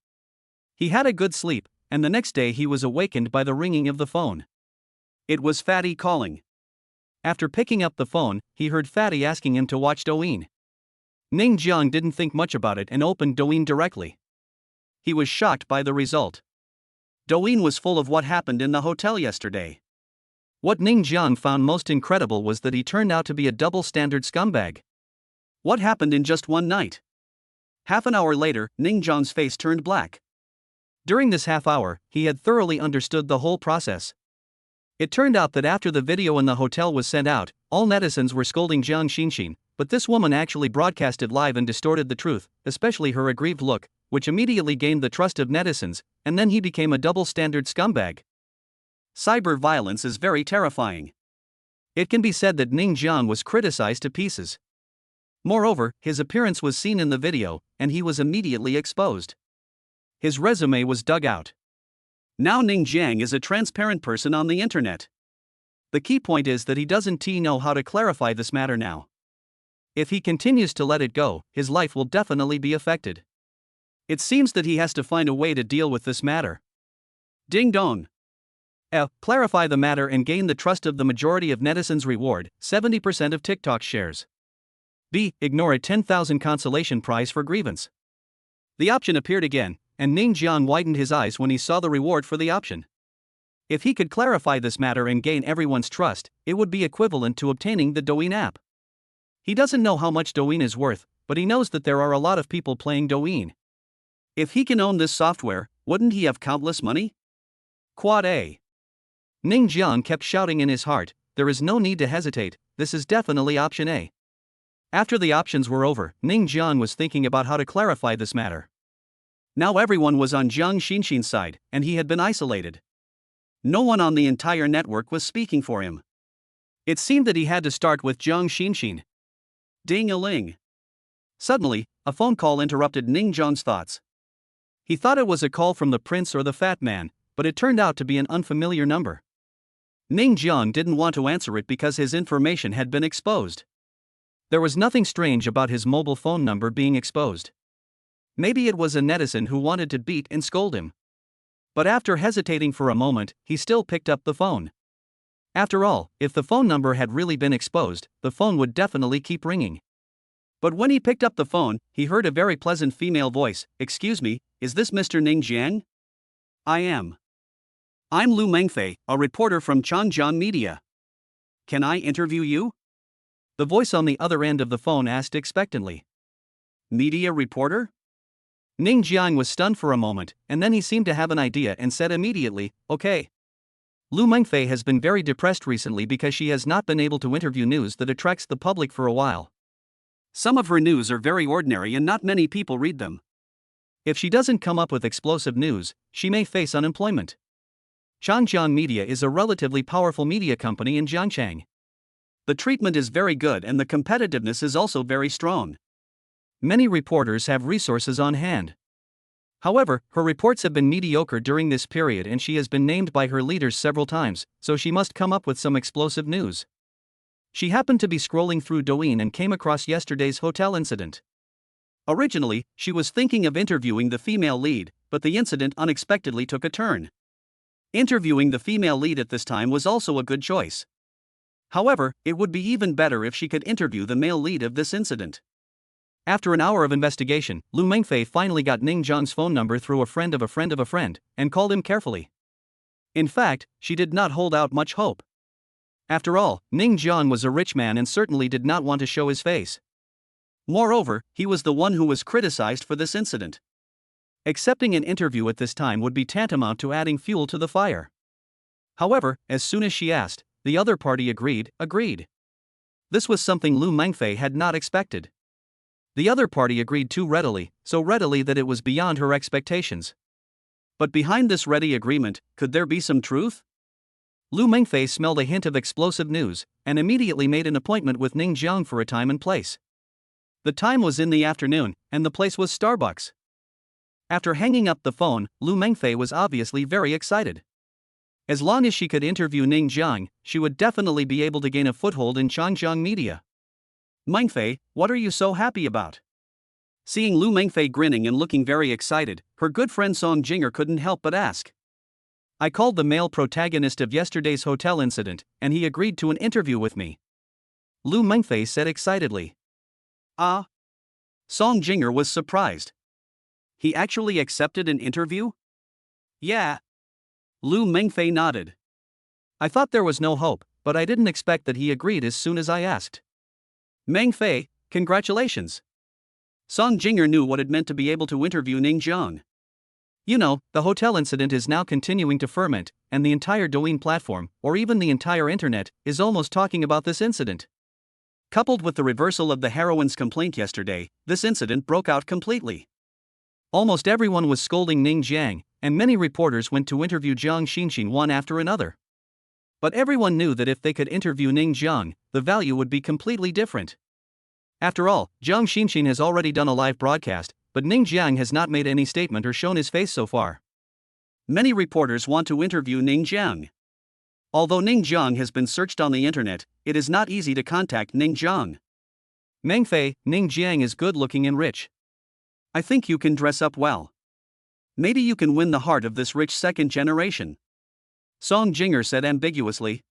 He had a good sleep, and the next day he was awakened by the ringing of the phone. It was Fatty calling. After picking up the phone, he heard Fatty asking him to watch Douyin. Ning Jiang didn't think much about it and opened Douyin directly. He was shocked by the result. Douyin was full of what happened in the hotel yesterday. What Ning Jiang found most incredible was that he turned out to be a double-standard scumbag. What happened in just one night? Half an hour later, Ning Jiang's face turned black. During this half hour, he had thoroughly understood the whole process. It turned out that after the video in the hotel was sent out, all netizens were scolding Jiang Xinxin, but this woman actually broadcasted live and distorted the truth, especially her aggrieved look, which immediately gained the trust of netizens, and then he became a double-standard scumbag. Cyber violence is very terrifying. It can be said that Ning Jiang was criticized to pieces. Moreover, his appearance was seen in the video, and he was immediately exposed. His resume was dug out. Now Ning Jiang is a transparent person on the internet. The key point is that he doesn't know how to clarify this matter now. If he continues to let it go, his life will definitely be affected. It seems that he has to find a way to deal with this matter. Ding dong. Clarify the matter and gain the trust of the majority of netizens. Reward, 70% of TikTok shares. B. Ignore a 10,000 consolation prize for grievance. The option appeared again, and Ning Jiang widened his eyes when he saw the reward for the option. If he could clarify this matter and gain everyone's trust, it would be equivalent to obtaining the Douyin app. He doesn't know how much Douyin is worth, but he knows that there are a lot of people playing Douyin. If he can own this software, wouldn't he have countless money? Quad A. Ning Jiang kept shouting in his heart, there is no need to hesitate, this is definitely option A. After the options were over, Ning Jiang was thinking about how to clarify this matter. Now everyone was on Jiang Xinxin's side, and he had been isolated. No one on the entire network was speaking for him. It seemed that he had to start with Jiang Xinxin. Ding-a-ling. Suddenly, a phone call interrupted Ning Jiang's thoughts. He thought it was a call from the prince or the fat man, but it turned out to be an unfamiliar number. Ning Jiang didn't want to answer it because his information had been exposed. There was nothing strange about his mobile phone number being exposed. Maybe it was a netizen who wanted to beat and scold him. But after hesitating for a moment, he still picked up the phone. After all, if the phone number had really been exposed, the phone would definitely keep ringing. But when he picked up the phone, he heard a very pleasant female voice. "Excuse me, is this Mr. Ning Jiang?" "I am. I'm Lu Mengfei, a reporter from Changjiang Media. Can I interview you?" The voice on the other end of the phone asked expectantly. "Media reporter?" Ning Jiang was stunned for a moment, and then he seemed to have an idea and said immediately, "Okay." Lu Mengfei has been very depressed recently because she has not been able to interview news that attracts the public for a while. Some of her news are very ordinary and not many people read them. If she doesn't come up with explosive news, she may face unemployment. Changjiang Media is a relatively powerful media company in Jiangchang. The treatment is very good and the competitiveness is also very strong. Many reporters have resources on hand. However, her reports have been mediocre during this period and she has been named by her leaders several times, so she must come up with some explosive news. She happened to be scrolling through Douyin and came across yesterday's hotel incident. Originally, she was thinking of interviewing the female lead, but the incident unexpectedly took a turn. Interviewing the female lead at this time was also a good choice. However, it would be even better if she could interview the male lead of this incident. After an hour of investigation, Lu Mengfei finally got Ning Jiang's phone number through a friend of a friend of a friend, and called him carefully. In fact, she did not hold out much hope. After all, Ning Jiang was a rich man and certainly did not want to show his face. Moreover, he was the one who was criticized for this incident. Accepting an interview at this time would be tantamount to adding fuel to the fire. However, as soon as she asked, the other party agreed. This was something Lu Mengfei had not expected. The other party agreed too readily, so readily that it was beyond her expectations. But behind this ready agreement, could there be some truth? Lu Mengfei smelled a hint of explosive news, and immediately made an appointment with Ning Jiang for a time and place. The time was in the afternoon, and the place was Starbucks. After hanging up the phone, Lu Mengfei was obviously very excited. As long as she could interview Ning Jiang, she would definitely be able to gain a foothold in Changjiang Media. "Mengfei, what are you so happy about?" Seeing Lu Mengfei grinning and looking very excited, her good friend Song Jinger couldn't help but ask. "I called the male protagonist of yesterday's hotel incident, and he agreed to an interview with me," Lu Mengfei said excitedly. "Ah?" Song Jinger was surprised. "He actually accepted an interview?" "Yeah." Lu Mengfei nodded. "I thought there was no hope, but I didn't expect that he agreed as soon as I asked." "Mengfei, congratulations." Song Jinger knew what it meant to be able to interview Ning Jiang. You know, the hotel incident is now continuing to ferment, and the entire Douyin platform, or even the entire internet, is almost talking about this incident. Coupled with the reversal of the heroine's complaint yesterday, this incident broke out completely. Almost everyone was scolding Ning Jiang, and many reporters went to interview Jiang Xinxin one after another. But everyone knew that if they could interview Ning Jiang, the value would be completely different. After all, Jiang Xinxin has already done a live broadcast, but Ning Jiang has not made any statement or shown his face so far. Many reporters want to interview Ning Jiang. Although Ning Jiang has been searched on the internet, it is not easy to contact Ning Jiang. "Mengfei, Ning Jiang is good-looking and rich. I think you can dress up well. Maybe you can win the heart of this rich second generation," Song Jinger said ambiguously.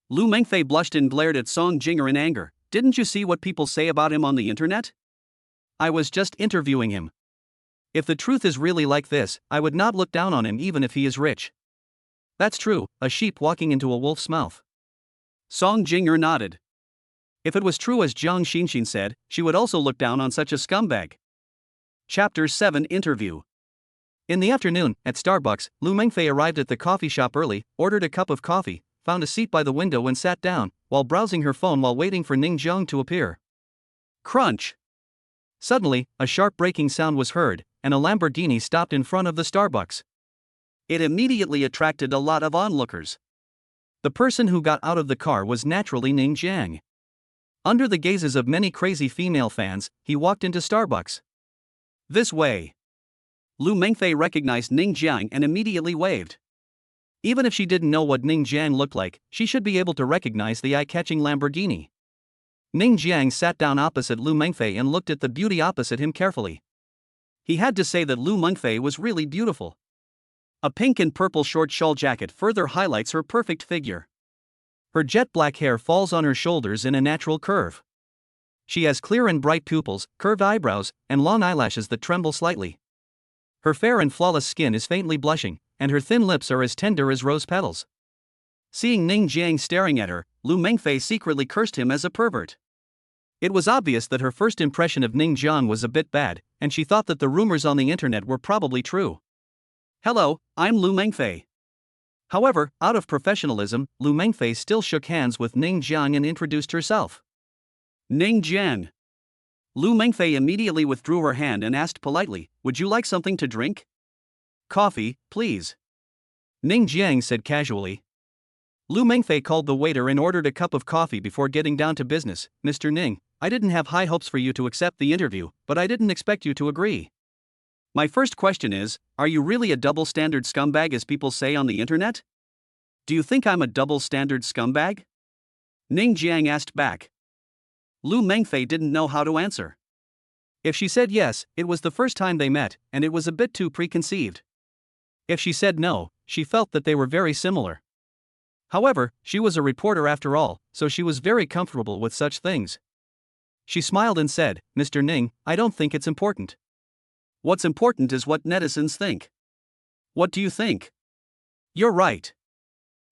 Lu Mengfei blushed and glared at Song Jinger in anger. "Didn't you see what people say about him on the internet? I was just interviewing him. If the truth is really like this, I would not look down on him even if he is rich." "That's true, a sheep walking into a wolf's mouth." Song Jinger nodded. If it was true as Jiang Xinxin said, she would also look down on such a scumbag. Chapter 7 Interview. In the afternoon, at Starbucks, Lu Mengfei arrived at the coffee shop early, ordered a cup of coffee, found a seat by the window and sat down, while browsing her phone while waiting for Ning Jiang to appear. Crunch! Suddenly, a sharp braking sound was heard, and a Lamborghini stopped in front of the Starbucks. It immediately attracted a lot of onlookers. The person who got out of the car was naturally Ning Jiang. Under the gazes of many crazy female fans, he walked into Starbucks. "This way." Lu Mengfei recognized Ning Jiang and immediately waved. Even if she didn't know what Ning Jiang looked like, she should be able to recognize the eye-catching Lamborghini. Ning Jiang sat down opposite Lu Mengfei and looked at the beauty opposite him carefully. He had to say that Lu Mengfei was really beautiful. A pink and purple short shawl jacket further highlights her perfect figure. Her jet black hair falls on her shoulders in a natural curve. She has clear and bright pupils, curved eyebrows, and long eyelashes that tremble slightly. Her fair and flawless skin is faintly blushing, and her thin lips are as tender as rose petals. Seeing Ning Jiang staring at her, Lu Mengfei secretly cursed him as a pervert. It was obvious that her first impression of Ning Jiang was a bit bad, and she thought that the rumors on the internet were probably true. "Hello, I'm Lu Mengfei." However, out of professionalism, Lu Mengfei still shook hands with Ning Jiang and introduced herself. "Ning Jiang." Lu Mengfei immediately withdrew her hand and asked politely, "Would you like something to drink?" "Coffee, please." Ning Jiang said casually. Lu Mengfei called the waiter and ordered a cup of coffee before getting down to business. "Mr. Ning, I didn't have high hopes for you to accept the interview, but I didn't expect you to agree. My first question is, are you really a double-standard scumbag as people say on the internet? Do you think I'm a double-standard scumbag?" Ning Jiang asked back. Lu Mengfei didn't know how to answer. If she said yes, it was the first time they met, and it was a bit too preconceived. If she said no, she felt that they were very similar. However, she was a reporter after all, so she was very comfortable with such things. She smiled and said, "Mr. Ning, I don't think it's important. What's important is what netizens think. What do you think?" "You're right."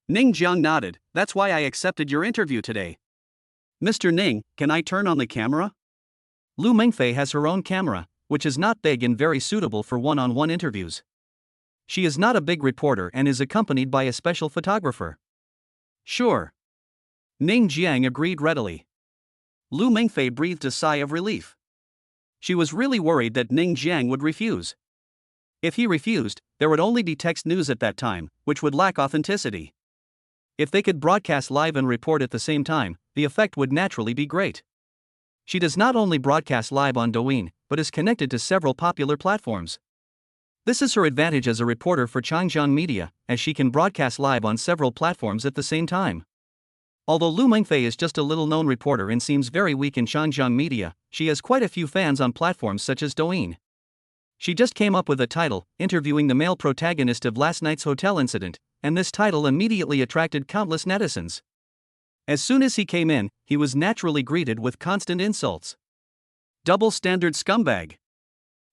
Ning Jiang nodded. "That's why I accepted your interview today." "Mr. Ning, can I turn on the camera?" Lu Mengfei has her own camera, which is not big and very suitable for one-on-one interviews. She is not a big reporter and is accompanied by a special photographer. "Sure." Ning Jiang agreed readily. Lu Mengfei breathed a sigh of relief. She was really worried that Ning Jiang would refuse. If he refused, there would only be text news at that time, which would lack authenticity. If they could broadcast live and report at the same time, the effect would naturally be great. She does not only broadcast live on Douyin, but is connected to several popular platforms. This is her advantage as a reporter for Changjiang Media, as she can broadcast live on several platforms at the same time. Although Lu Mengfei is just a little-known reporter and seems very weak in Changjiang Media, she has quite a few fans on platforms such as Douyin. She just came up with a title, interviewing the male protagonist of last night's hotel incident, and this title immediately attracted countless netizens. As soon as he came in, he was naturally greeted with constant insults. "Double-standard scumbag.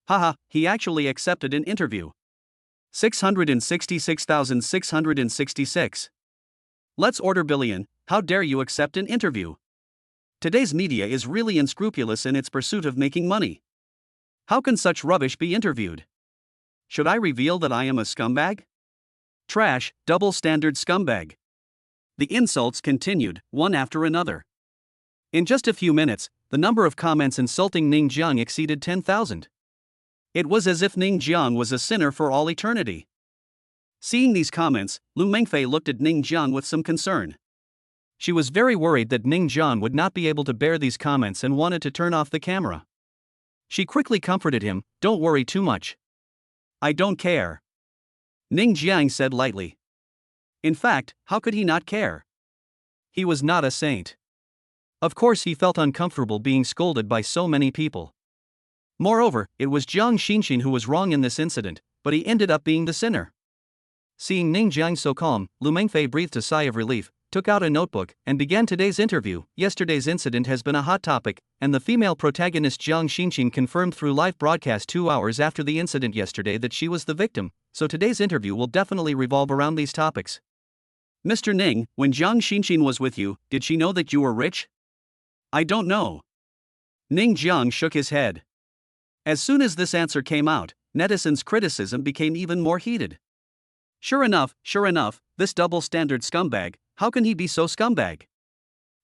Haha, he actually accepted an interview. 666,666. Let's order billion, how dare you accept an interview? Today's media is really unscrupulous in its pursuit of making money. How can such rubbish be interviewed? Should I reveal that I am a scumbag? Trash, double-standard scumbag." The insults continued, one after another. In just a few minutes, the number of comments insulting Ning Jiang exceeded 10,000. It was as if Ning Jiang was a sinner for all eternity. Seeing these comments, Lu Mengfei looked at Ning Jiang with some concern. She was very worried that Ning Jiang would not be able to bear these comments and wanted to turn off the camera. She quickly comforted him, "Don't worry too much. I don't care." Ning Jiang said lightly. In fact, how could he not care? He was not a saint. Of course he felt uncomfortable being scolded by so many people. Moreover, it was Jiang Xinxin who was wrong in this incident, but he ended up being the sinner. Seeing Ning Jiang so calm, Lu Mengfei breathed a sigh of relief, took out a notebook, and began today's interview. Yesterday's incident has been a hot topic, and the female protagonist Jiang Xinxin confirmed through live broadcast 2 hours after the incident yesterday that she was the victim, so today's interview will definitely revolve around these topics. "Mr. Ning, when Jiang Xinxin was with you, did she know that you were rich?" "I don't know." Ning Jiang shook his head. As soon as this answer came out, netizens' criticism became even more heated. Sure enough, this double-standard scumbag, how can he be so scumbag?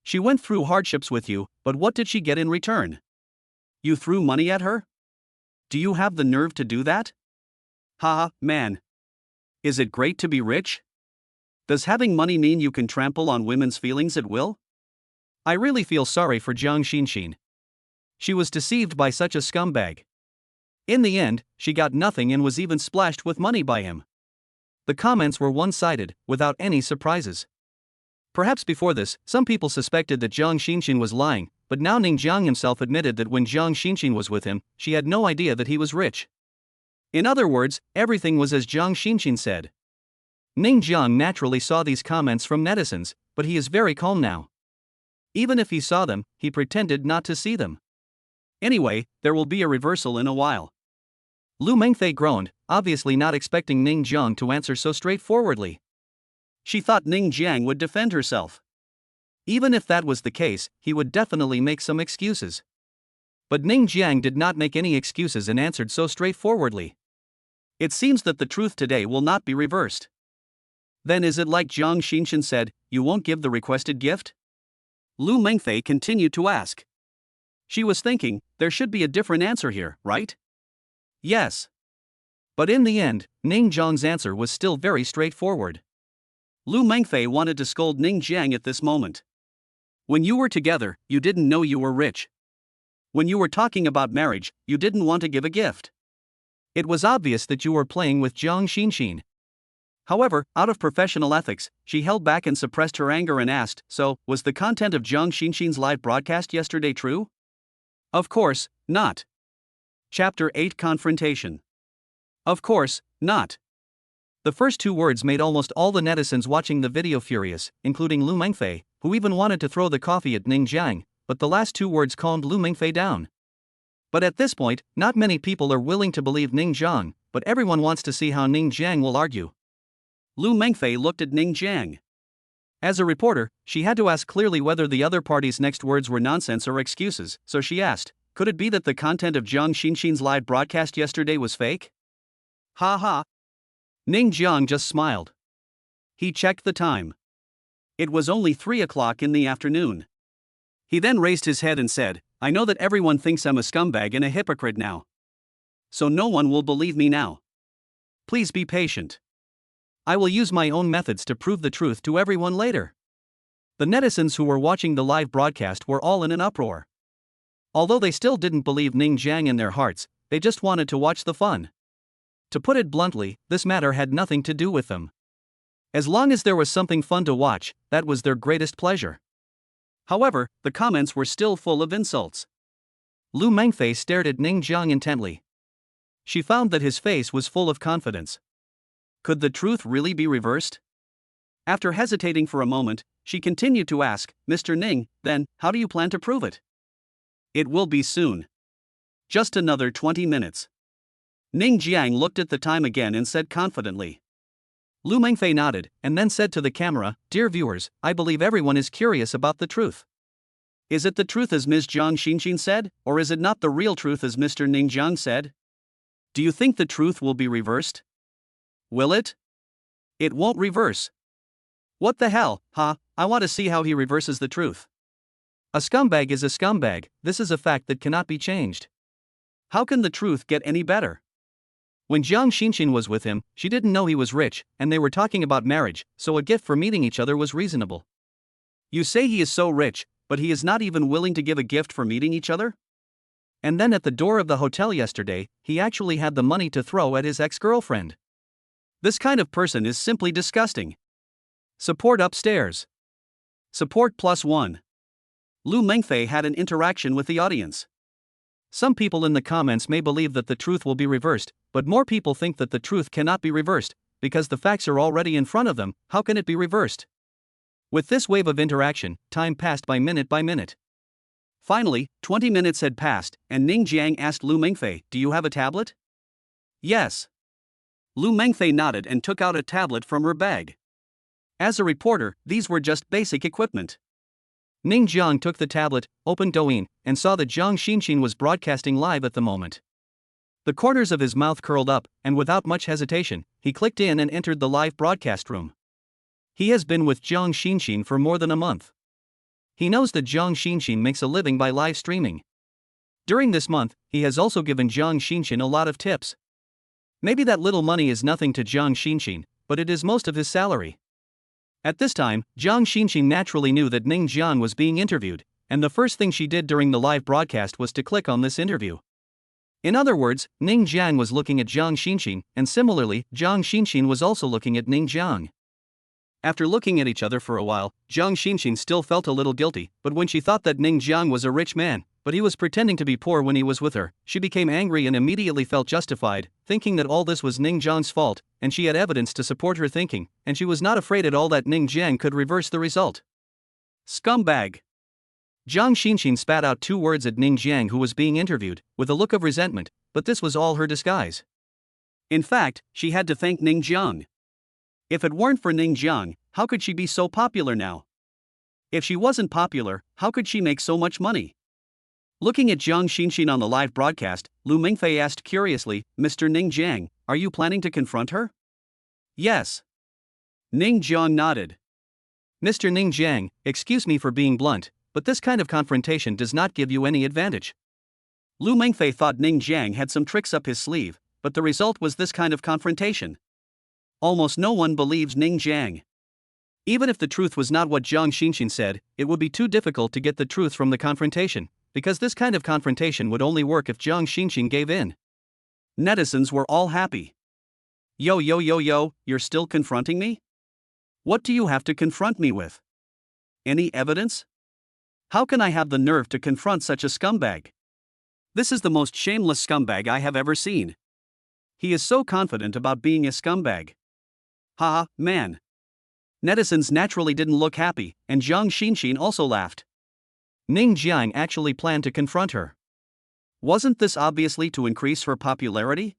She went through hardships with you, but what did she get in return? You threw money at her? Do you have the nerve to do that? Haha, man. Is it great to be rich? Does having money mean you can trample on women's feelings at will? I really feel sorry for Jiang Xinxin. She was deceived by such a scumbag. In the end, she got nothing and was even splashed with money by him. The comments were one-sided, without any surprises. Perhaps before this, some people suspected that Jiang Xinxin was lying, but now Ning Jiang himself admitted that when Jiang Xinxin was with him, she had no idea that he was rich. In other words, everything was as Jiang Xinxin said. Ning Jiang naturally saw these comments from netizens, but he is very calm now. Even if he saw them, he pretended not to see them. Anyway, there will be a reversal in a while. Lu Mengfei groaned, obviously not expecting Ning Jiang to answer so straightforwardly. She thought Ning Jiang would defend herself. Even if that was the case, he would definitely make some excuses. But Ning Jiang did not make any excuses and answered so straightforwardly. It seems that the truth today will not be reversed. Then is it like Jiang Xinxin said, you won't give the requested gift? Lu Mengfei continued to ask. She was thinking, there should be a different answer here, right? Yes. But in the end, Ning Jiang's answer was still very straightforward. Lu Mengfei wanted to scold Ning Jiang at this moment. When you were together, you didn't know you were rich. When you were talking about marriage, you didn't want to give a gift. It was obvious that you were playing with Jiang Xinxin. However, out of professional ethics, she held back and suppressed her anger and asked, so, was the content of Jiang Xinxin's live broadcast yesterday true? Of course, not. Chapter 8 Confrontation. Of course, not. The first two words made almost all the netizens watching the video furious, including Lu Mengfei, who even wanted to throw the coffee at Ning Jiang, but the last two words calmed Lu Mengfei down. But at this point, not many people are willing to believe Ning Jiang, but everyone wants to see how Ning Jiang will argue. Lu Mengfei looked at Ning Jiang. As a reporter, she had to ask clearly whether the other party's next words were nonsense or excuses, so she asked, could it be that the content of Jiang Xinxin's live broadcast yesterday was fake? Ha ha. Ning Jiang just smiled. He checked the time. It was only 3 o'clock in the afternoon. He then raised his head and said, I know that everyone thinks I'm a scumbag and a hypocrite now. So no one will believe me now. Please be patient. I will use my own methods to prove the truth to everyone later. The netizens who were watching the live broadcast were all in an uproar. Although they still didn't believe Ning Jiang in their hearts, they just wanted to watch the fun. To put it bluntly, this matter had nothing to do with them. As long as there was something fun to watch, that was their greatest pleasure. However, the comments were still full of insults. Lu Mengfei stared at Ning Jiang intently. She found that his face was full of confidence. Could the truth really be reversed? After hesitating for a moment, she continued to ask, Mr. Ning, then, how do you plan to prove it? It will be soon. Just another 20 minutes. Ning Jiang looked at the time again and said confidently. Lu Mengfei nodded, and then said to the camera, Dear viewers, I believe everyone is curious about the truth. Is it the truth as Ms. Jiang Xinxin said, or is it not the real truth as Mr. Ning Jiang said? Do you think the truth will be reversed? Will it? It won't reverse. What the hell, huh? I want to see how he reverses the truth. A scumbag is a scumbag, this is a fact that cannot be changed. How can the truth get any better? When Jiang Xinxin was with him, she didn't know he was rich, and they were talking about marriage, so a gift for meeting each other was reasonable. You say he is so rich, but he is not even willing to give a gift for meeting each other? And then at the door of the hotel yesterday, he actually had the money to throw at his ex-girlfriend. This kind of person is simply disgusting. Support upstairs. Support +1. Lu Mengfei had an interaction with the audience. Some people in the comments may believe that the truth will be reversed, but more people think that the truth cannot be reversed, because the facts are already in front of them. How can it be reversed? With this wave of interaction, time passed by minute. Finally, 20 minutes had passed, and Ning Jiang asked Lu Mengfei, do you have a tablet? Yes. Lu Mengfei nodded and took out a tablet from her bag. As a reporter, these were just basic equipment. Ning Jiang took the tablet, opened Douyin, and saw that Jiang Xinxin was broadcasting live at the moment. The corners of his mouth curled up, and without much hesitation, he clicked in and entered the live broadcast room. He has been with Jiang Xinxin for more than a month. He knows that Jiang Xinxin makes a living by live streaming. During this month, he has also given Jiang Xinxin a lot of tips. Maybe that little money is nothing to Jiang Xinxin, but it is most of his salary. At this time, Jiang Xinxin naturally knew that Ning Jiang was being interviewed, and the first thing she did during the live broadcast was to click on this interview. In other words, Ning Jiang was looking at Jiang Xinxin, and similarly, Jiang Xinxin was also looking at Ning Jiang. After looking at each other for a while, Jiang Xinxin still felt a little guilty, but when she thought that Ning Jiang was a rich man, but he was pretending to be poor when he was with her. She became angry and immediately felt justified, thinking that all this was Ning Jiang's fault, and she had evidence to support her thinking, and she was not afraid at all that Ning Jiang could reverse the result. Scumbag. Jiang Xinxin spat out 2 words at Ning Jiang, who was being interviewed, with a look of resentment, but this was all her disguise. In fact, she had to thank Ning Jiang. If it weren't for Ning Jiang, how could she be so popular now? If she wasn't popular, how could she make so much money? Looking at Jiang Xinxin on the live broadcast, Lu Mengfei asked curiously, "Mr. Ning Jiang, are you planning to confront her?" "Yes." Ning Jiang nodded. "Mr. Ning Jiang, excuse me for being blunt, but this kind of confrontation does not give you any advantage." Lu Mengfei thought Ning Jiang had some tricks up his sleeve, but the result was this kind of confrontation. Almost no one believes Ning Jiang. Even if the truth was not what Jiang Xinxin said, it would be too difficult to get the truth from the confrontation, because this kind of confrontation would only work if Jiang Xinxin gave in. Netizens were all happy. Yo, you're still confronting me? What do you have to confront me with? Any evidence? How can I have the nerve to confront such a scumbag? This is the most shameless scumbag I have ever seen. He is so confident about being a scumbag. Haha, man. Netizens naturally didn't look happy, and Jiang Xinxin also laughed. Ning Jiang actually planned to confront her. Wasn't this obviously to increase her popularity?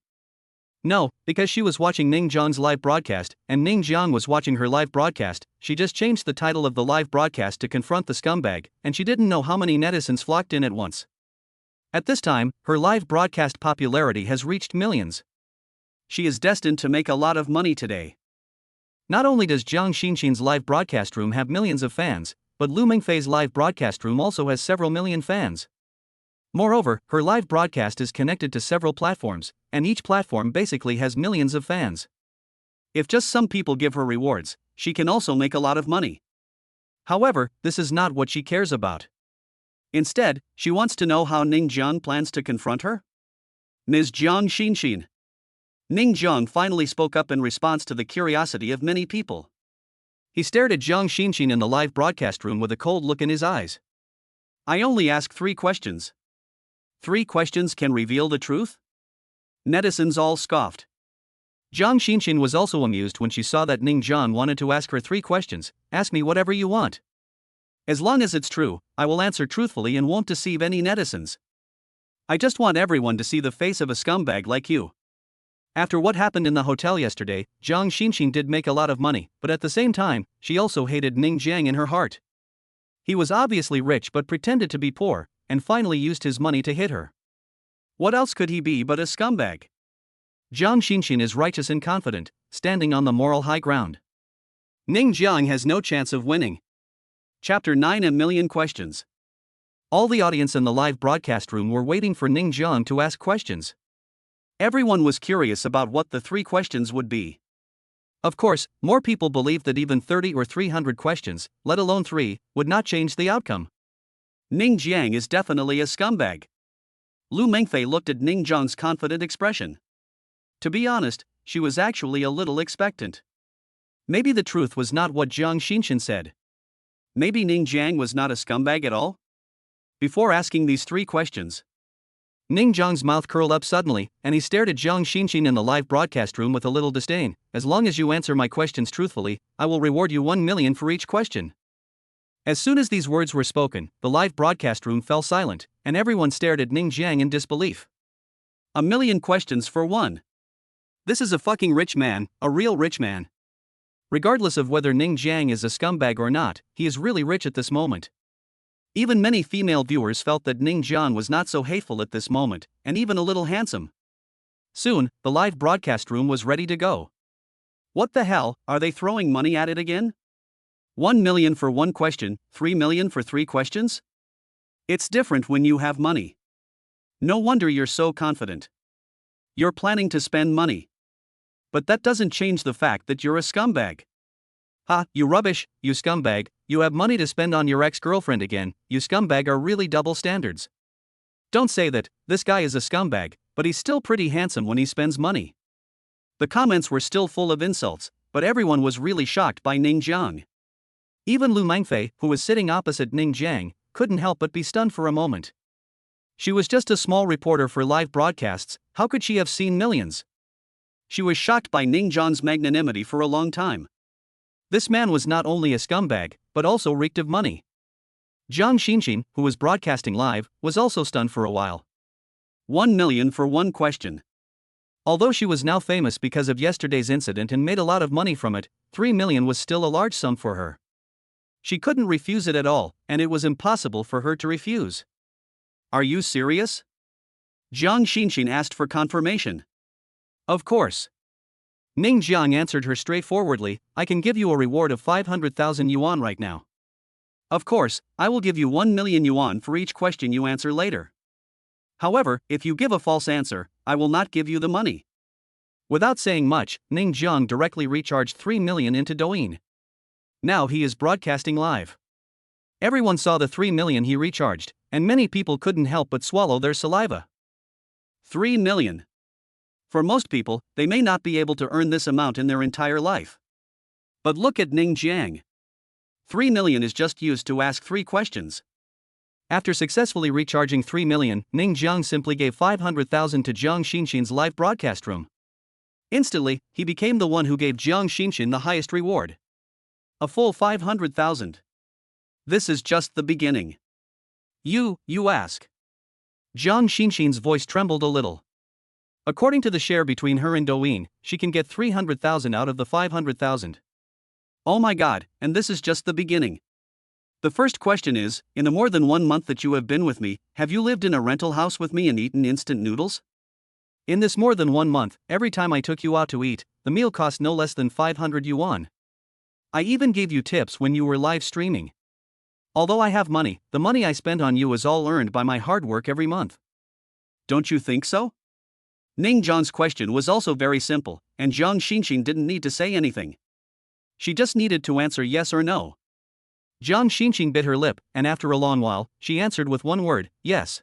No, because she was watching Ning Jiang's live broadcast, and Ning Jiang was watching her live broadcast. She just changed the title of the live broadcast to confront the scumbag, and she didn't know how many netizens flocked in at once. At this time, her live broadcast popularity has reached millions. She is destined to make a lot of money today. Not only does Jiang Xinxin's live broadcast room have millions of fans, but Lu Mengfei's live broadcast room also has several million fans. Moreover, her live broadcast is connected to several platforms, and each platform basically has millions of fans. If just some people give her rewards, she can also make a lot of money. However, this is not what she cares about. Instead, she wants to know how Ning Jiang plans to confront her. Ms. Jiang Xinxin. Ning Jiang finally spoke up in response to the curiosity of many people. He stared at Jiang Xinxin in the live broadcast room with a cold look in his eyes. "I only ask 3 questions. 3 questions can reveal the truth?" Netizens all scoffed. Jiang Xinxin was also amused when she saw that Ning Jiang wanted to ask her 3 questions. "Ask me whatever you want. As long as it's true, I will answer truthfully and won't deceive any netizens. I just want everyone to see the face of a scumbag like you." After what happened in the hotel yesterday, Jiang Xinxin did make a lot of money, but at the same time, she also hated Ning Jiang in her heart. He was obviously rich but pretended to be poor, and finally used his money to hit her. What else could he be but a scumbag? Jiang Xinxin is righteous and confident, standing on the moral high ground. Ning Jiang has no chance of winning. Chapter 9: A Million Questions. All the audience in the live broadcast room were waiting for Ning Jiang to ask questions. Everyone was curious about what the 3 questions would be. Of course, more people believed that even 30 or 300 questions, let alone 3, would not change the outcome. Ning Jiang is definitely a scumbag. Lu Mengfei looked at Ning Jiang's confident expression. To be honest, she was actually a little expectant. Maybe the truth was not what Jiang Xinxin said. Maybe Ning Jiang was not a scumbag at all? Before asking these 3 questions, Ning Jiang's mouth curled up suddenly, and he stared at Jiang Xinxin in the live broadcast room with a little disdain. "As long as you answer my questions truthfully, I will reward you 1 million for each question." As soon as these words were spoken, the live broadcast room fell silent, and everyone stared at Ning Jiang in disbelief. 1 million questions for 1. This is a fucking rich man, a real rich man. Regardless of whether Ning Jiang is a scumbag or not, he is really rich at this moment. Even many female viewers felt that Ning Jiang was not so hateful at this moment, and even a little handsome. Soon, the live broadcast room was ready to go. What the hell, are they throwing money at it again? 1 million for 1 question, 3 million for 3 questions? It's different when you have money. No wonder you're so confident. You're planning to spend money. But that doesn't change the fact that you're a scumbag. Ha, you rubbish, you scumbag, you have money to spend on your ex-girlfriend again, you scumbag are really double standards. Don't say that, this guy is a scumbag, but he's still pretty handsome when he spends money. The comments were still full of insults, but everyone was really shocked by Ning Jiang. Even Lu Mengfei, who was sitting opposite Ning Jiang, couldn't help but be stunned for a moment. She was just a small reporter for live broadcasts, how could she have seen millions? She was shocked by Ning Jiang's magnanimity for a long time. This man was not only a scumbag, but also reeked of money. Jiang Xinxin, who was broadcasting live, was also stunned for a while. 1 million for one question. Although she was now famous because of yesterday's incident and made a lot of money from it, 3 million was still a large sum for her. She couldn't refuse it at all, and it was impossible for her to refuse. Are you serious? Jiang Xinxin asked for confirmation. Of course. Ning Jiang answered her straightforwardly, I can give you a reward of 500,000 yuan right now. Of course, I will give you 1 million yuan for each question you answer later. However, if you give a false answer, I will not give you the money. Without saying much, Ning Jiang directly recharged 3 million into Douyin. Now he is broadcasting live. Everyone saw the 3 million he recharged, and many people couldn't help but swallow their saliva. 3 million. For most people, they may not be able to earn this amount in their entire life. But look at Ning Jiang. 3 million is just used to ask 3 questions. After successfully recharging 3 million, Ning Jiang simply gave 500,000 to Jiang Xinxin's live broadcast room. Instantly, he became the one who gave Jiang Xinxin the highest reward. A full 500,000. This is just the beginning. You ask. Jiang Xinxin's voice trembled a little. According to the share between her and Douyin, she can get 300,000 out of the 500,000. Oh my god, and this is just the beginning. The first question is, in the more than 1 month that you have been with me, have you lived in a rental house with me and eaten instant noodles? In this more than 1 month, every time I took you out to eat, the meal cost no less than 500 yuan. I even gave you tips when you were live streaming. Although I have money, the money I spend on you is all earned by my hard work every month. Don't you think so? Ning Jiang's question was also very simple, and Jiang Xinxin didn't need to say anything. She just needed to answer yes or no. Jiang Xinxin bit her lip, and after a long while, she answered with one word, yes.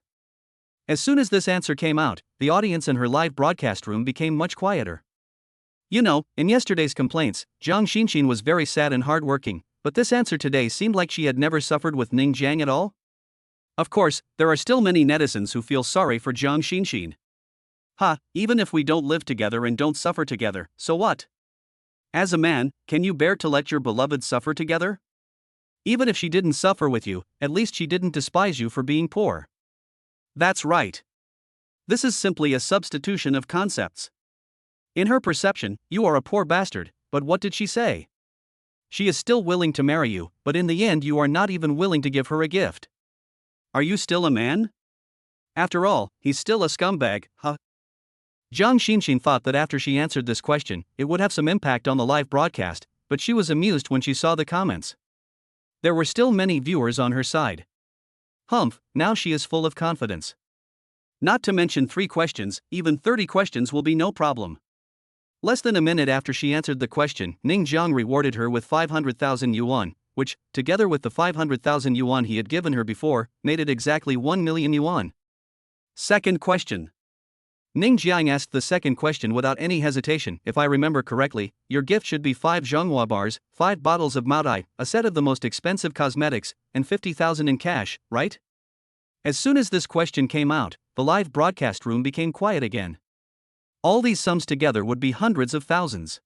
As soon as this answer came out, the audience in her live broadcast room became much quieter. You know, in yesterday's complaints, Jiang Xinxin was very sad and hardworking, but this answer today seemed like she had never suffered with Ning Jiang at all. Of course, there are still many netizens who feel sorry for Jiang Xinxin. Even if we don't live together and don't suffer together, so what? As a man, can you bear to let your beloved suffer together? Even if she didn't suffer with you, at least she didn't despise you for being poor. That's right. This is simply a substitution of concepts. In her perception, you are a poor bastard, but what did she say? She is still willing to marry you, but in the end you are not even willing to give her a gift. Are you still a man? After all, he's still a scumbag, huh? Jiang Xinxin thought that after she answered this question, it would have some impact on the live broadcast, but she was amused when she saw the comments. There were still many viewers on her side. Humph, now she is full of confidence. Not to mention 3 questions, even 30 questions will be no problem. Less than a minute after she answered the question, Ning Jiang rewarded her with 500,000 yuan, which, together with the 500,000 yuan he had given her before, made it exactly 1 million yuan. Second question. Ning Jiang asked the second question without any hesitation. If I remember correctly, your gift should be 5 Zhonghua bars, 5 bottles of Maodai, a set of the most expensive cosmetics, and 50,000 in cash, right? As soon as this question came out, the live broadcast room became quiet again. All these sums together would be hundreds of thousands.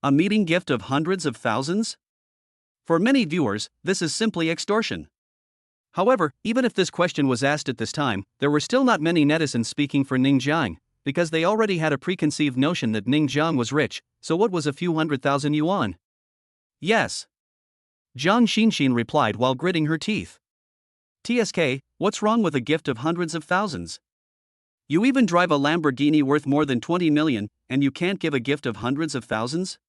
A meeting gift of hundreds of thousands? For many viewers, this is simply extortion. However, even if this question was asked at this time, there were still not many netizens speaking for Ning Jiang, because they already had a preconceived notion that Ning Jiang was rich, so what was a few 100,000 yuan? Yes. Jiang Xinxin replied while gritting her teeth. TSK, what's wrong with a gift of hundreds of thousands? You even drive a Lamborghini worth more than 20 million, and you can't give a gift of hundreds of thousands?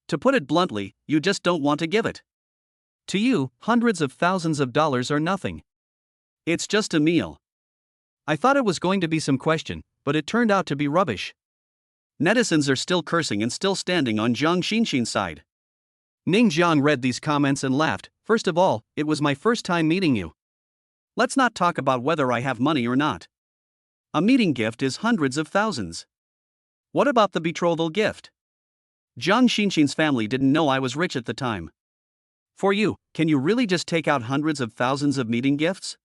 To put it bluntly, you just don't want to give it. To you, hundreds of thousands of dollars are nothing. It's just a meal. I thought it was going to be some question, but it turned out to be rubbish. Netizens are still cursing and still standing on Jiang Xinxin's side. Ning Jiang read these comments and laughed. First of all, it was my first time meeting you. Let's not talk about whether I have money or not. A meeting gift is hundreds of thousands. What about the betrothal gift? Jiang Xinxin's family didn't know I was rich at the time. For you, can you really just take out hundreds of thousands of meeting gifts?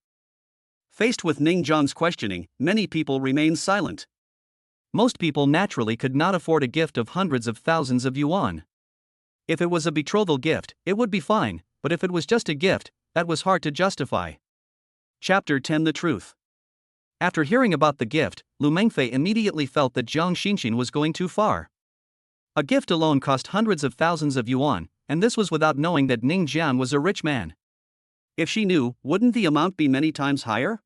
Faced with Ning Zhang's questioning, many people remained silent. Most people naturally could not afford a gift of hundreds of thousands of yuan. If it was a betrothal gift, it would be fine, but if it was just a gift, that was hard to justify. Chapter 10: The Truth. After hearing about the gift, Lu Mengfei immediately felt that Zhang Xinxin was going too far. A gift alone cost hundreds of thousands of yuan, and this was without knowing that Ning Jian was a rich man. If she knew, wouldn't the amount be many times higher?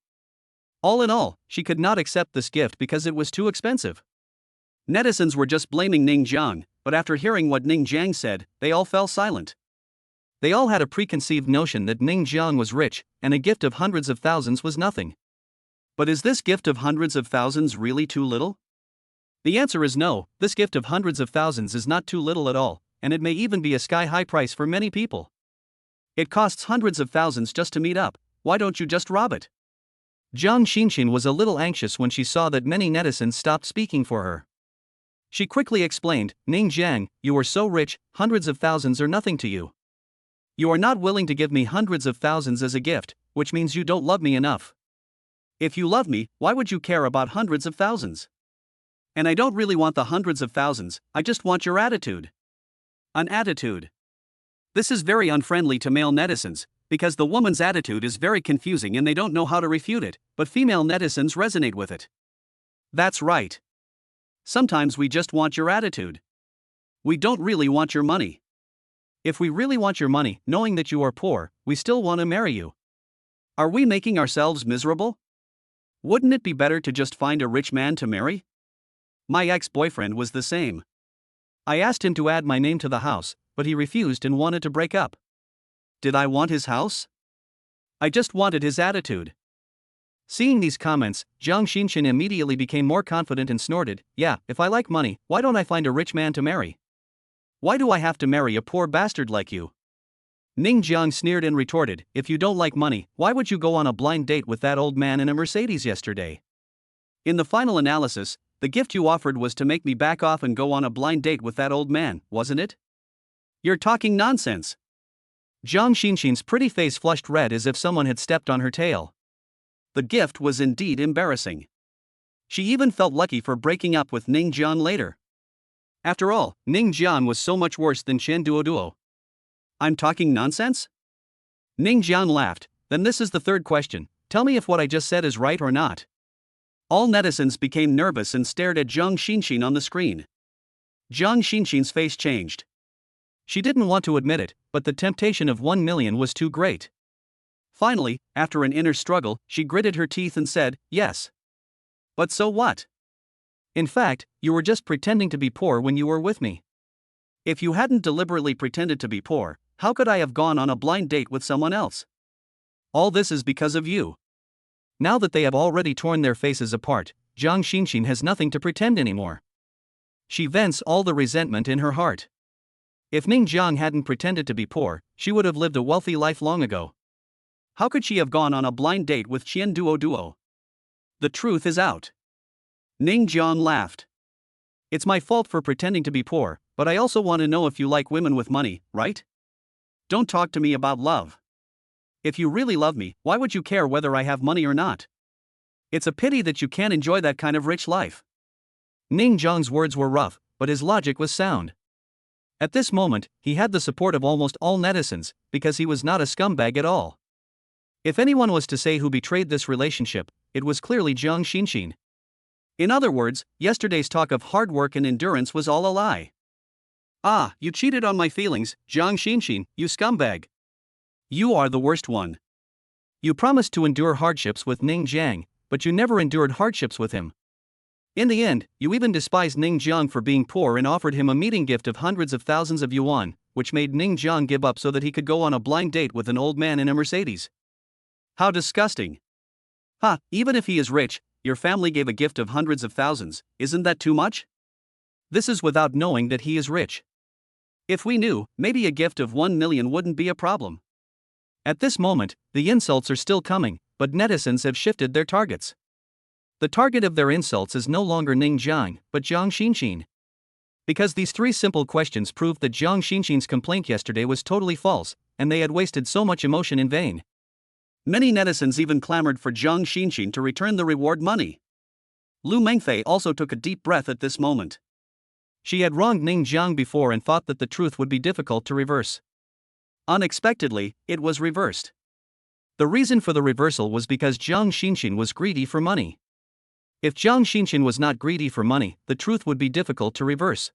All in all, she could not accept this gift because it was too expensive. Netizens were just blaming Ning Jiang, but after hearing what Ning Jiang said, they all fell silent. They all had a preconceived notion that Ning Jiang was rich, and a gift of hundreds of thousands was nothing. But is this gift of hundreds of thousands really too little? The answer is no, this gift of hundreds of thousands is not too little at all, and it may even be a sky-high price for many people. It costs hundreds of thousands just to meet up, why don't you just rob it? Zhang Xinxin was a little anxious when she saw that many netizens stopped speaking for her. She quickly explained, Ning Jiang, you are so rich, hundreds of thousands are nothing to you. You are not willing to give me hundreds of thousands as a gift, which means you don't love me enough. If you love me, why would you care about hundreds of thousands? And I don't really want the hundreds of thousands, I just want your attitude. An attitude. This is very unfriendly to male netizens, because the woman's attitude is very confusing and they don't know how to refute it, but female netizens resonate with it. That's right. Sometimes we just want your attitude. We don't really want your money. If we really want your money, knowing that you are poor, we still want to marry you. Are we making ourselves miserable? Wouldn't it be better to just find a rich man to marry? My ex-boyfriend was the same. I asked him to add my name to the house, but he refused and wanted to break up. Did I want his house? I just wanted his attitude. Seeing these comments, Zhang Xinxin immediately became more confident and snorted, yeah, if I like money, why don't I find a rich man to marry? Why do I have to marry a poor bastard like you? Ning Jiang sneered and retorted, if you don't like money, why would you go on a blind date with that old man in a Mercedes yesterday? In the final analysis, the gift you offered was to make me back off and go on a blind date with that old man, wasn't it? You're talking nonsense. Zhang Xinxin's pretty face flushed red as if someone had stepped on her tail. The gift was indeed embarrassing. She even felt lucky for breaking up with Ning Jian later. After all, Ning Jian was so much worse than Chen Duoduo. I'm talking nonsense? Ning Jian laughed, then this is the third question, tell me if what I just said is right or not. All netizens became nervous and stared at Zhang Xinxin on the screen. Zhang Xinxin's face changed. She didn't want to admit it, but the temptation of 1 million was too great. Finally, after an inner struggle, she gritted her teeth and said, yes. But so what? In fact, you were just pretending to be poor when you were with me. If you hadn't deliberately pretended to be poor, how could I have gone on a blind date with someone else? All this is because of you. Now that they have already torn their faces apart, Zhang Xinxin has nothing to pretend anymore. She vents all the resentment in her heart. If Ning Jiang hadn't pretended to be poor, she would have lived a wealthy life long ago. How could she have gone on a blind date with Qian Duoduo? The truth is out. Ning Jiang laughed. It's my fault for pretending to be poor, but I also want to know if you like women with money, right? Don't talk to me about love. If you really love me, why would you care whether I have money or not? It's a pity that you can't enjoy that kind of rich life. Ning Jiang's words were rough, but his logic was sound. At this moment, he had the support of almost all netizens, because he was not a scumbag at all. If anyone was to say who betrayed this relationship, it was clearly Zhang Xinxin. In other words, yesterday's talk of hard work and endurance was all a lie. Ah, you cheated on my feelings, Zhang Xinxin, you scumbag. You are the worst one. You promised to endure hardships with Ning Jiang, but you never endured hardships with him. In the end, you even despised Ning Jiang for being poor and offered him a meeting gift of hundreds of thousands of yuan, which made Ning Jiang give up so that he could go on a blind date with an old man in a Mercedes. How disgusting. Ha, even if he is rich, your family gave a gift of hundreds of thousands, isn't that too much? This is without knowing that he is rich. If we knew, maybe a gift of 1 million wouldn't be a problem. At this moment, the insults are still coming, but netizens have shifted their targets. The target of their insults is no longer Ning Jiang, but Zhang Xinxin. Because these three simple questions proved that Zhang Xinxin's complaint yesterday was totally false, and they had wasted so much emotion in vain. Many netizens even clamored for Jiang Xinxin to return the reward money. Lu Mengfei also took a deep breath at this moment. She had wronged Ning Jiang before and thought that the truth would be difficult to reverse. Unexpectedly, it was reversed. The reason for the reversal was because Jiang Xinxin was greedy for money. If Jiang Xinxin was not greedy for money, the truth would be difficult to reverse.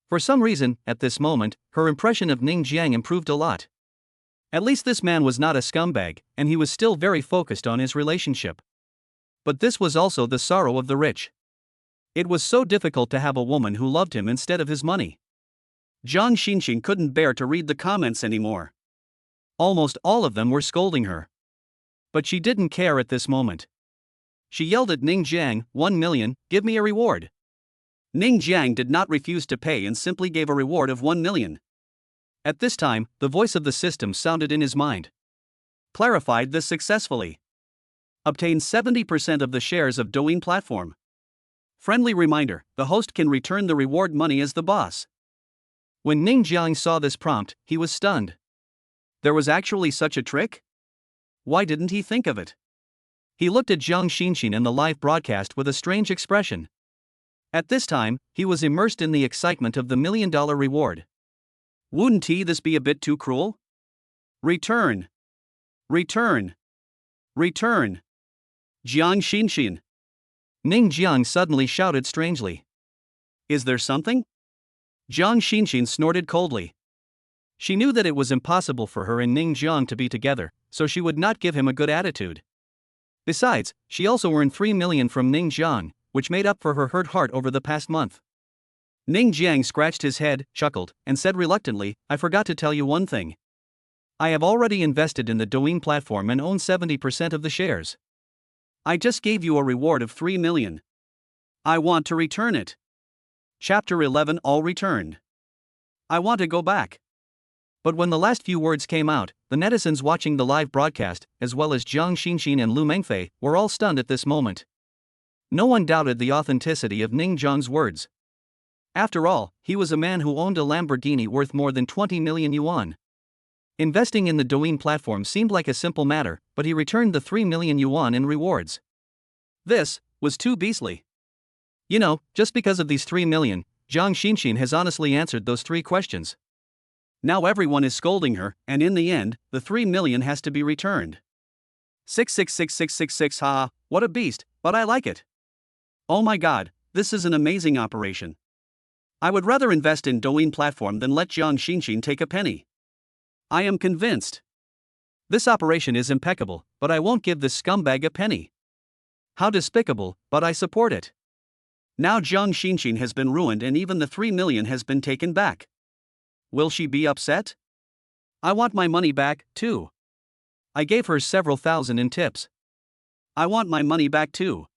For some reason, at this moment, her impression of Ning Jiang improved a lot. At least this man was not a scumbag, and he was still very focused on his relationship. But this was also the sorrow of the rich. It was so difficult to have a woman who loved him instead of his money. Jiang Xinxin couldn't bear to read the comments anymore. Almost all of them were scolding her. But she didn't care at this moment. She yelled at Ning Jiang, 1 million, give me a reward. Ning Jiang did not refuse to pay and simply gave a reward of 1 million. At this time, the voice of the system sounded in his mind. Clarified this successfully. Obtain 70% of the shares of Douyin platform. Friendly reminder, the host can return the reward money as the boss. When Ning Jiang saw this prompt, he was stunned. There was actually such a trick? Why didn't he think of it? He looked at Jiang Xinxin and the live broadcast with a strange expression. At this time, he was immersed in the excitement of the $1 million reward. Wouldn't this be a bit too cruel? Return. Return. Return. Jiang Xinxin. Ning Jiang suddenly shouted strangely. Is there something? Jiang Xinxin snorted coldly. She knew that it was impossible for her and Ning Jiang to be together, so she would not give him a good attitude. Besides, she also earned 3 million from Ning Jiang, which made up for her hurt heart over the past month. Ning Jiang scratched his head, chuckled, and said reluctantly, I forgot to tell you one thing. I have already invested in the Douyin platform and own 70% of the shares. I just gave you a reward of 3 million. I want to return it. Chapter 11 All returned. I want to go back. But when the last few words came out, the netizens watching the live broadcast, as well as Jiang Xinxin and Lu Mengfei, were all stunned at this moment. No one doubted the authenticity of Ning Jiang's words. After all, he was a man who owned a Lamborghini worth more than 20 million yuan. Investing in the Douyin platform seemed like a simple matter, but he returned the 3 million yuan in rewards. This was too beastly. You know, just because of these 3 million, Jiang Xinxin has honestly answered those 3 questions. Now everyone is scolding her, and in the end, the 3 million has to be returned. 666666 ha, what a beast, but I like it. Oh my god, this is an amazing operation. I would rather invest in Douyin platform than let Jiang Xinxin take a penny. I am convinced. This operation is impeccable, but I won't give this scumbag a penny. How despicable, but I support it. Now Jiang Xinxin has been ruined and even the 3 million has been taken back. Will she be upset? I want my money back, too. I gave her several thousand in tips. I want my money back too.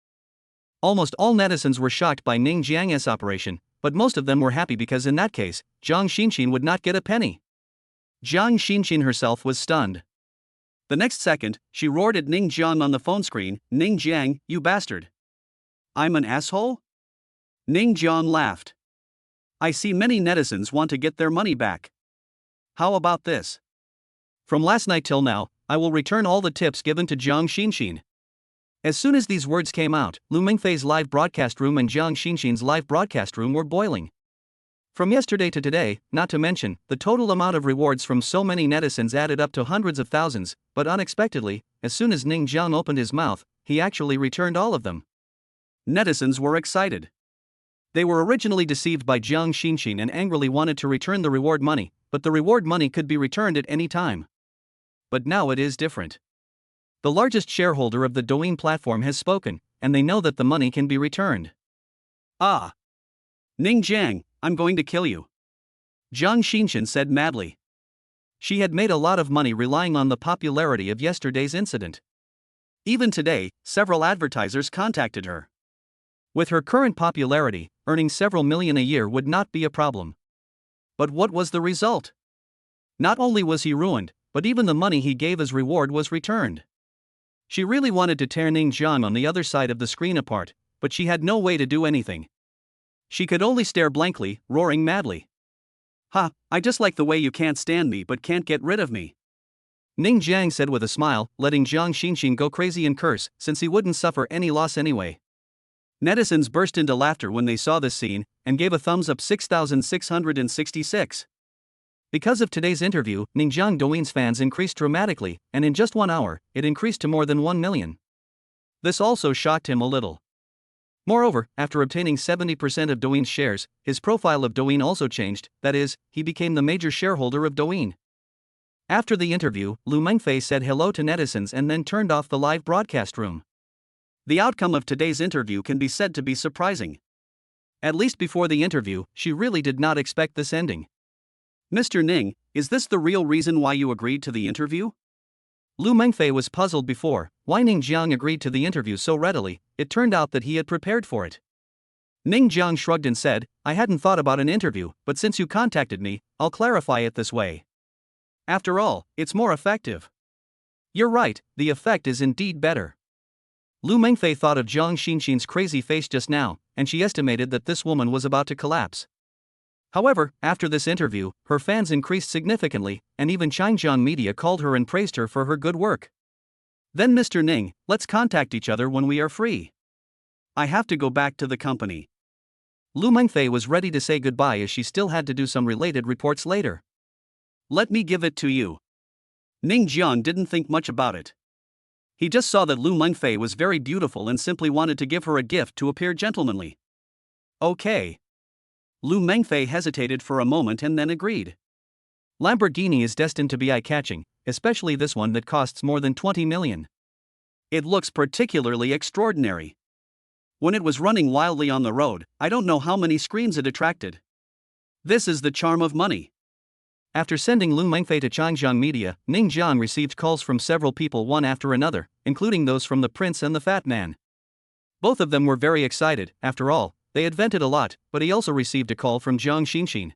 Almost all netizens were shocked by Ning Jiang's operation, but most of them were happy because in that case, Jiang Xinxin would not get a penny. Jiang Xinxin herself was stunned. The next second, she roared at Ning Jiang on the phone screen, Ning Jiang, you bastard. I'm an asshole? Ning Jiang laughed. I see many netizens want to get their money back. How about this? From last night till now, I will return all the tips given to Jiang Xinxin. As soon as these words came out, Lu Mengfei's live broadcast room and Jiang Xinxin's live broadcast room were boiling. From yesterday to today, not to mention, the total amount of rewards from so many netizens added up to hundreds of thousands, but unexpectedly, as soon as Ning Jiang opened his mouth, he actually returned all of them. Netizens were excited. They were originally deceived by Jiang Xinxin and angrily wanted to return the reward money, but the reward money could be returned at any time. But now it is different. The largest shareholder of the Douyin platform has spoken, and they know that the money can be returned. Ah! Ning Jiang, I'm going to kill you. Jiang Xinxin said madly. She had made a lot of money relying on the popularity of yesterday's incident. Even today, several advertisers contacted her. With her current popularity, earning several million a year would not be a problem. But what was the result? Not only was he ruined, but even the money he gave as reward was returned. She really wanted to tear Ning Jiang on the other side of the screen apart, but she had no way to do anything. She could only stare blankly, roaring madly. Ha, I just like the way you can't stand me but can't get rid of me. Ning Jiang said with a smile, letting Jiang Xinxin go crazy and curse, since he wouldn't suffer any loss anyway. Netizens burst into laughter when they saw this scene, and gave a thumbs up 6,666. Because of today's interview, Ningjiang Douyin's fans increased dramatically, and in just 1 hour, it increased to more than 1 million. This also shocked him a little. Moreover, after obtaining 70% of Douyin's shares, his profile of Douyin also changed, that is, he became the major shareholder of Douyin. After the interview, Lu Mengfei said hello to netizens and then turned off the live broadcast room. The outcome of today's interview can be said to be surprising. At least before the interview, she really did not expect this ending. Mr. Ning, is this the real reason why you agreed to the interview? Lu Mengfei was puzzled before, why Ning Jiang agreed to the interview so readily. It turned out that he had prepared for it. Ning Jiang shrugged and said, I hadn't thought about an interview, but since you contacted me, I'll clarify it this way. After all, it's more effective. You're right, the effect is indeed better. Lu Mengfei thought of Jiang Xinxin's crazy face just now, and she estimated that this woman was about to collapse. However, after this interview, her fans increased significantly, and even Xinjiang media called her and praised her for her good work. Then Mr. Ning, let's contact each other when we are free. I have to go back to the company. Lu Mengfei was ready to say goodbye as she still had to do some related reports later. Let me give it to you. Ning Jiang didn't think much about it. He just saw that Lu Mengfei was very beautiful and simply wanted to give her a gift to appear gentlemanly. Okay. Lu Mengfei hesitated for a moment and then agreed. Lamborghini is destined to be eye-catching, especially this one that costs more than 20 million. It looks particularly extraordinary. When it was running wildly on the road, I don't know how many screens it attracted. This is the charm of money. After sending Lu Mengfei to Xinjiang media, Ning Jiang received calls from several people one after another, including those from the prince and the fat man. Both of them were very excited. After all, they had vented a lot, but he also received a call from Jiang Xinxin.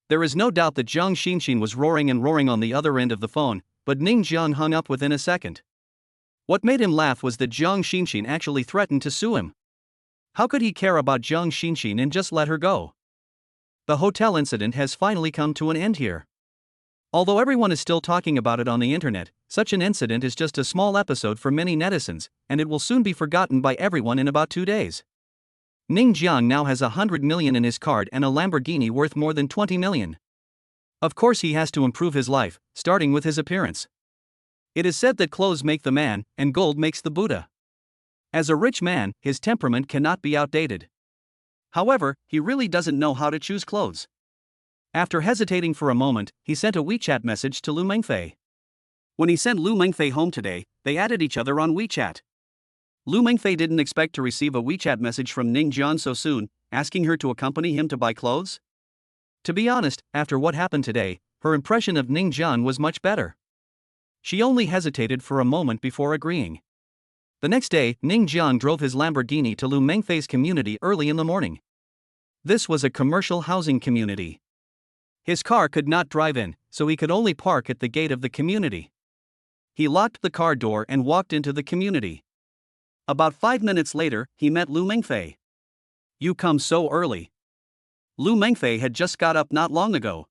There is no doubt that Jiang Xinxin was roaring and roaring on the other end of the phone, but Ning Jiang hung up within a second. What made him laugh was that Jiang Xinxin actually threatened to sue him. How could he care about Jiang Xinxin and just let her go? The hotel incident has finally come to an end here. Although everyone is still talking about it on the internet, such an incident is just a small episode for many netizens, and it will soon be forgotten by everyone in about 2 days. Ning Jiang now has 100 million in his card and a Lamborghini worth more than 20 million. Of course he has to improve his life, starting with his appearance. It is said that clothes make the man, and gold makes the Buddha. As a rich man, his temperament cannot be outdated. However, he really doesn't know how to choose clothes. After hesitating for a moment, he sent a WeChat message to Lu Mengfei. When he sent Lu Mengfei home today, they added each other on WeChat. Lu Mengfei didn't expect to receive a WeChat message from Ning Jiang so soon, asking her to accompany him to buy clothes. To be honest, after what happened today, her impression of Ning Jiang was much better. She only hesitated for a moment before agreeing. The next day, Ning Jiang drove his Lamborghini to Lu Mengfei's community early in the morning. This was a commercial housing community. His car could not drive in, so he could only park at the gate of the community. He locked the car door and walked into the community. About 5 minutes later, he met Lu Mengfei. You come so early. Lu Mengfei had just got up not long ago.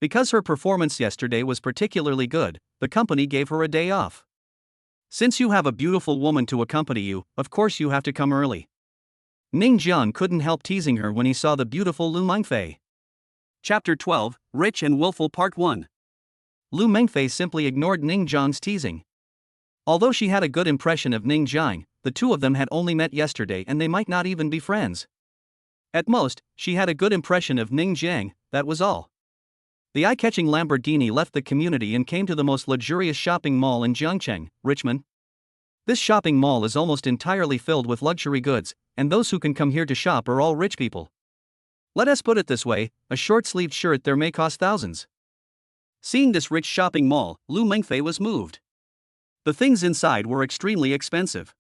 Because her performance yesterday was particularly good, the company gave her a day off. Since you have a beautiful woman to accompany you, of course you have to come early. Ning Jiang couldn't help teasing her when he saw the beautiful Lu Mengfei. Chapter 12, Rich and Willful Part 1. Lu Mengfei simply ignored Ning Jiang's teasing. Although she had a good impression of Ning Jiang, the two of them had only met yesterday and they might not even be friends. At most, she had a good impression of Ning Jiang, that was all. The eye-catching Lamborghini left the community and came to the most luxurious shopping mall in Jiangcheng, Richmond. This shopping mall is almost entirely filled with luxury goods, and those who can come here to shop are all rich people. Let us put it this way, a short-sleeved shirt there may cost thousands. Seeing this rich shopping mall, Lu Mengfei was moved. The things inside were extremely expensive.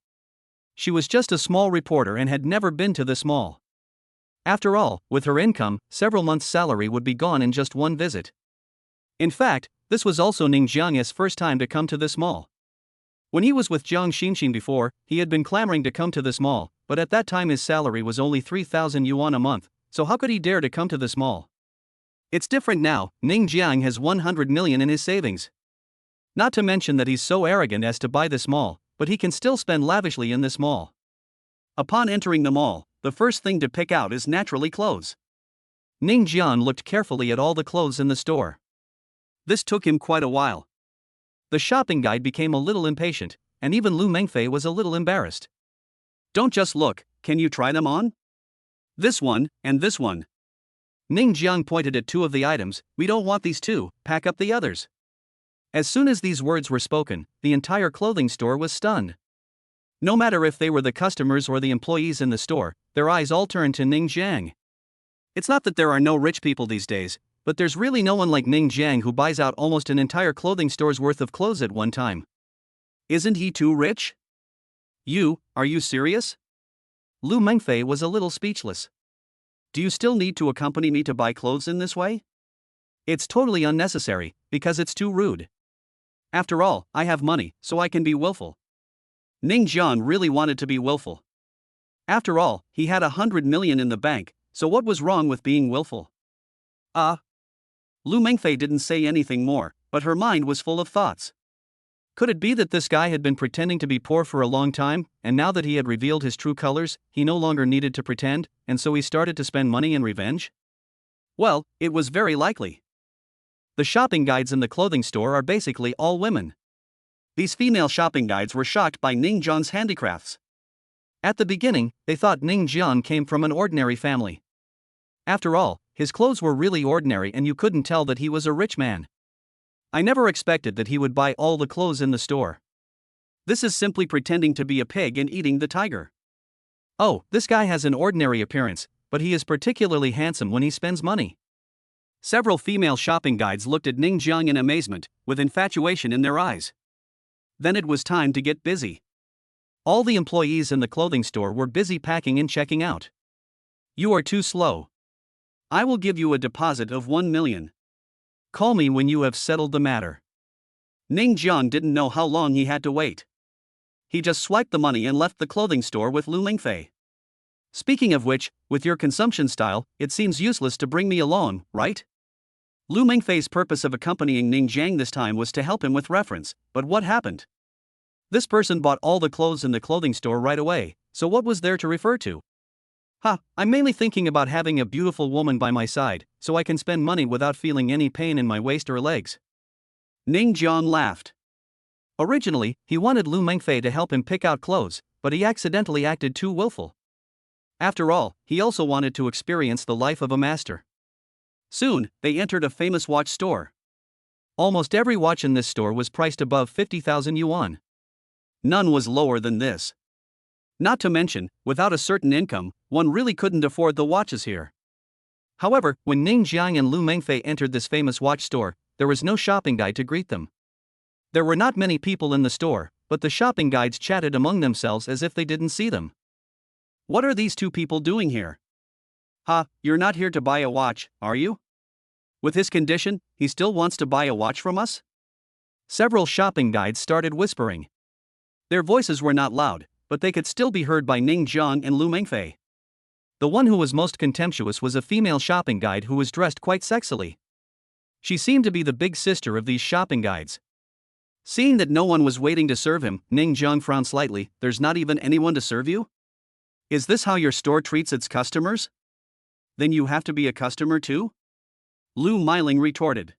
She was just a small reporter and had never been to this mall. After all, with her income, several months' salary would be gone in just one visit. In fact, this was also Ning Jiang's first time to come to this mall. When he was with Jiang Xinxin before, he had been clamoring to come to this mall, but at that time his salary was only 3,000 yuan a month, so how could he dare to come to this mall? It's different now. Ning Jiang has 100 million in his savings. Not to mention that he's so arrogant as to buy this mall, but he can still spend lavishly in this mall. Upon entering the mall, the first thing to pick out is naturally clothes. Ning Jian looked carefully at all the clothes in the store. This took him quite a while. The shopping guide became a little impatient, and even Lu Mengfei was a little embarrassed. Don't just look, can you try them on? This one, and this one. Ning Jiang pointed at two of the items. We don't want these two, pack up the others. As soon as these words were spoken, the entire clothing store was stunned. No matter if they were the customers or the employees in the store, their eyes all turned to Ning Jiang. It's not that there are no rich people these days, but there's really no one like Ning Jiang who buys out almost an entire clothing store's worth of clothes at one time. Isn't he too rich? Are you serious? Lu Mengfei was a little speechless. Do you still need to accompany me to buy clothes in this way? It's totally unnecessary, because it's too rude. After all, I have money, so I can be willful. Ning Jian really wanted to be willful. After all, he had 100 million in the bank, so what was wrong with being willful? Lu Mengfei didn't say anything more, but her mind was full of thoughts. Could it be that this guy had been pretending to be poor for a long time, and now that he had revealed his true colors, he no longer needed to pretend, and so he started to spend money in revenge? Well, it was very likely. The shopping guides in the clothing store are basically all women. These female shopping guides were shocked by Ning Jian's handicrafts. At the beginning, they thought Ning Jian came from an ordinary family. After all, his clothes were really ordinary and you couldn't tell that he was a rich man. I never expected that he would buy all the clothes in the store. This is simply pretending to be a pig and eating the tiger. Oh, this guy has an ordinary appearance, but he is particularly handsome when he spends money. Several female shopping guides looked at Ning Jiang in amazement, with infatuation in their eyes. Then it was time to get busy. All the employees in the clothing store were busy packing and checking out. You are too slow. I will give you a deposit of 1 million. Call me when you have settled the matter. Ning Jian didn't know how long he had to wait. He just swiped the money and left the clothing store with Lu Mengfei. Speaking of which, with your consumption style, it seems useless to bring me along, right? Lu Mengfei's purpose of accompanying Ning Jiang this time was to help him with reference, but what happened? This person bought all the clothes in the clothing store right away, so what was there to refer to? I'm mainly thinking about having a beautiful woman by my side, so I can spend money without feeling any pain in my waist or legs. Ning Jian laughed. Originally, he wanted Lu Mengfei to help him pick out clothes, but he accidentally acted too willful. After all, he also wanted to experience the life of a master. Soon, they entered a famous watch store. Almost every watch in this store was priced above 50,000 yuan. None was lower than this. Not to mention, without a certain income, one really couldn't afford the watches here. However, when Ning Jiang and Lu Mengfei entered this famous watch store, there was no shopping guide to greet them. There were not many people in the store, but the shopping guides chatted among themselves as if they didn't see them. What are these two people doing here? You're not here to buy a watch, are you? With his condition, he still wants to buy a watch from us? Several shopping guides started whispering. Their voices were not loud, but they could still be heard by Ning Jiang and Lu Mengfei. The one who was most contemptuous was a female shopping guide who was dressed quite sexily. She seemed to be the big sister of these shopping guides. Seeing that no one was waiting to serve him, Ning Jiang frowned slightly. There's not even anyone to serve you? Is this how your store treats its customers? Then you have to be a customer too? Lu Meiling retorted.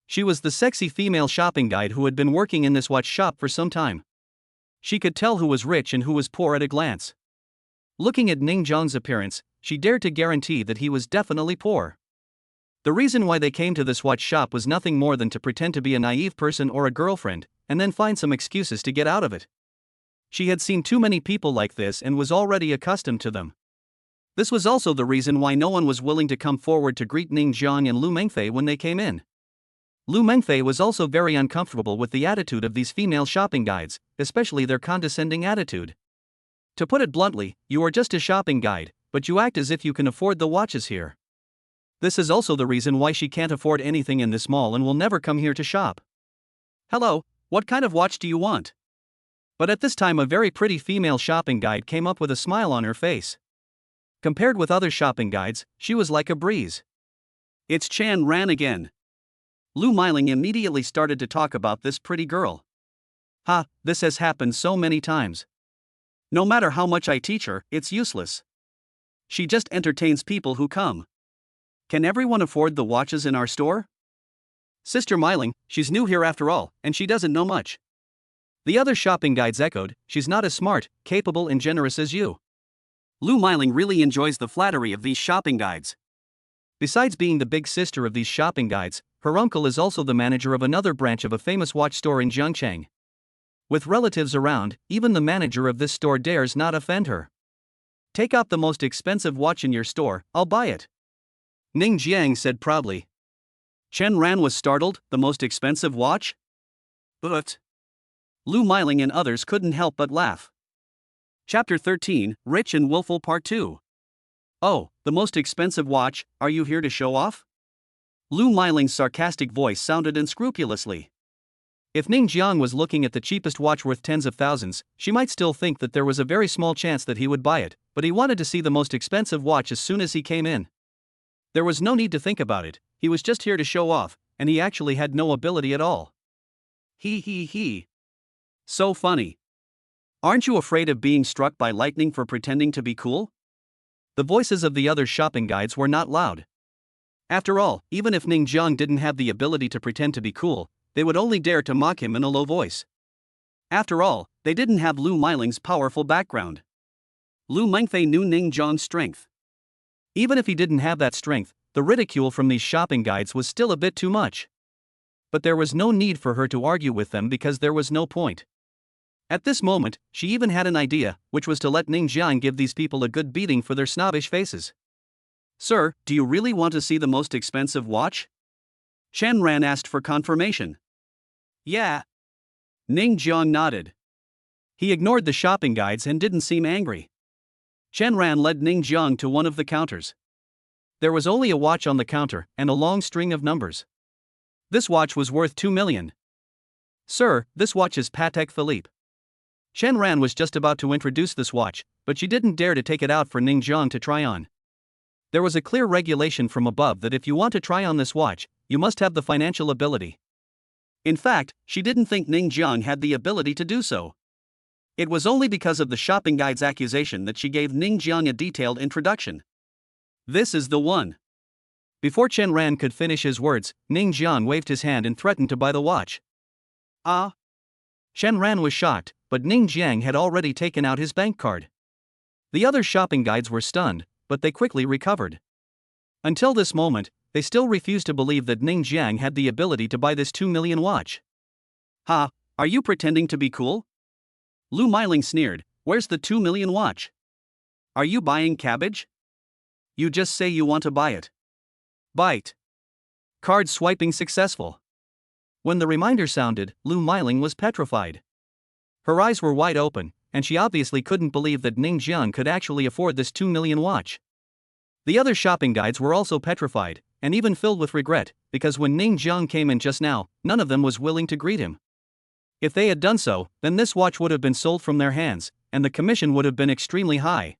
She was the sexy female shopping guide who had been working in this watch shop for some time. She could tell who was rich and who was poor at a glance. Looking at Ning Jiang's appearance, she dared to guarantee that he was definitely poor. The reason why they came to this watch shop was nothing more than to pretend to be a naive person or a girlfriend, and then find some excuses to get out of it. She had seen too many people like this and was already accustomed to them. This was also the reason why no one was willing to come forward to greet Ning Jiang and Lu Mengfei when they came in. Lu Mengfei was also very uncomfortable with the attitude of these female shopping guides, especially their condescending attitude. To put it bluntly, you are just a shopping guide, but you act as if you can afford the watches here. This is also the reason why she can't afford anything in this mall and will never come here to shop. Hello, what kind of watch do you want? But at this time a very pretty female shopping guide came up with a smile on her face. Compared with other shopping guides, she was like a breeze. It's Chan Ran again. Lu Miling immediately started to talk about this pretty girl. Ha, this has happened so many times. No matter how much I teach her, it's useless. She just entertains people who come. Can everyone afford the watches in our store? Sister Miling, she's new here after all, and she doesn't know much. The other shopping guides echoed, she's not as smart, capable and generous as you. Lu Miling really enjoys the flattery of these shopping guides. Besides being the big sister of these shopping guides, her uncle is also the manager of another branch of a famous watch store in Zhengcheng. With relatives around, even the manager of this store dares not offend her. Take out the most expensive watch in your store, I'll buy it. Ning Jiang said proudly. Chen Ran was startled, the most expensive watch? But Lu Miling and others couldn't help but laugh. Chapter 13, Rich and Willful Part 2. Oh, the most expensive watch, are you here to show off? Lu Miling's sarcastic voice sounded unscrupulously. If Ning Jiang was looking at the cheapest watch worth tens of thousands, she might still think that there was a very small chance that he would buy it, but he wanted to see the most expensive watch as soon as he came in. There was no need to think about it, he was just here to show off, and he actually had no ability at all. He. So funny. Aren't you afraid of being struck by lightning for pretending to be cool? The voices of the other shopping guides were not loud. After all, even if Ning Jiang didn't have the ability to pretend to be cool, they would only dare to mock him in a low voice. After all, they didn't have Lu Miling's powerful background. Lu Mengfei knew Ning Jiang's strength. Even if he didn't have that strength, the ridicule from these shopping guides was still a bit too much. But there was no need for her to argue with them because there was no point. At this moment, she even had an idea, which was to let Ning Jiang give these people a good beating for their snobbish faces. Sir, do you really want to see the most expensive watch? Chen Ran asked for confirmation. Yeah. Ning Jiang nodded. He ignored the shopping guides and didn't seem angry. Chen Ran led Ning Jiang to one of the counters. There was only a watch on the counter and a long string of numbers. This watch was worth 2 million. Sir, this watch is Patek Philippe. Chen Ran was just about to introduce this watch, but she didn't dare to take it out for Ning Jiang to try on. There was a clear regulation from above that if you want to try on this watch, you must have the financial ability. In fact, she didn't think Ning Jiang had the ability to do so. It was only because of the shopping guide's accusation that she gave Ning Jiang a detailed introduction. This is the one. Before Chen Ran could finish his words, Ning Jiang waved his hand and threatened to buy the watch. Ah? Chen Ran was shocked, but Ning Jiang had already taken out his bank card. The other shopping guides were stunned, but they quickly recovered. Until this moment, they still refused to believe that Ning Jiang had the ability to buy this 2 million watch. Ha, are you pretending to be cool? Lu Miling sneered, where's the 2 million watch? Are you buying cabbage? You just say you want to buy it. Bite. Card swiping successful. When the reminder sounded, Lu Miling was petrified. Her eyes were wide open, and she obviously couldn't believe that Ning Jiang could actually afford this 2 million watch. The other shopping guides were also petrified, and even filled with regret, because when Ning Jiang came in just now, none of them was willing to greet him. If they had done so, then this watch would have been sold from their hands, and the commission would have been extremely high.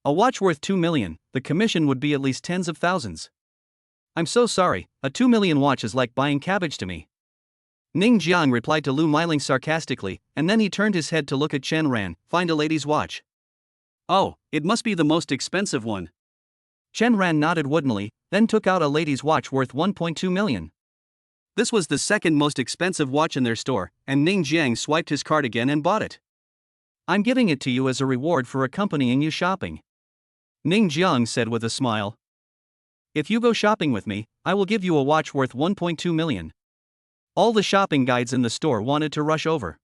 A watch worth 2 million, the commission would be at least tens of thousands. I'm so sorry, a 2 million watch is like buying cabbage to me. Ning Jiang replied to Lu Miling sarcastically, and then he turned his head to look at Chen Ran, find a lady's watch. Oh, it must be the most expensive one. Chen Ran nodded woodenly, then took out a lady's watch worth 1.2 million. This was the second most expensive watch in their store, and Ning Jiang swiped his card again and bought it. I'm giving it to you as a reward for accompanying you shopping. Ning Jiang said with a smile. If you go shopping with me, I will give you a watch worth 1.2 million. All the shopping guides in the store wanted to rush over.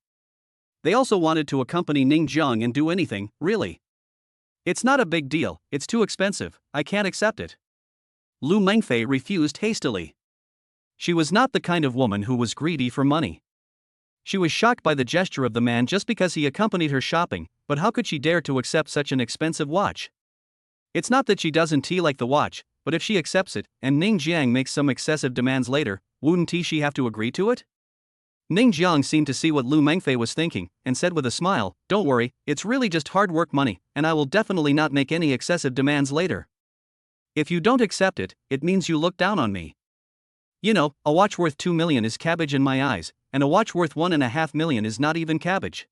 They also wanted to accompany Ning Jiang and do anything, really. It's not a big deal, it's too expensive, I can't accept it. Lu Mengfei refused hastily. She was not the kind of woman who was greedy for money. She was shocked by the gesture of the man just because he accompanied her shopping, but how could she dare to accept such an expensive watch? It's not that she doesn't like the watch, but if she accepts it, and Ning Jiang makes some excessive demands later, wouldn't she have to agree to it? Ning Jiang seemed to see what Lu Mengfei was thinking, and said with a smile, don't worry, it's really just hard work money, and I will definitely not make any excessive demands later. If you don't accept it, it means you look down on me. You know, a watch worth 2 million is cabbage in my eyes, and a watch worth 1.5 million is not even cabbage.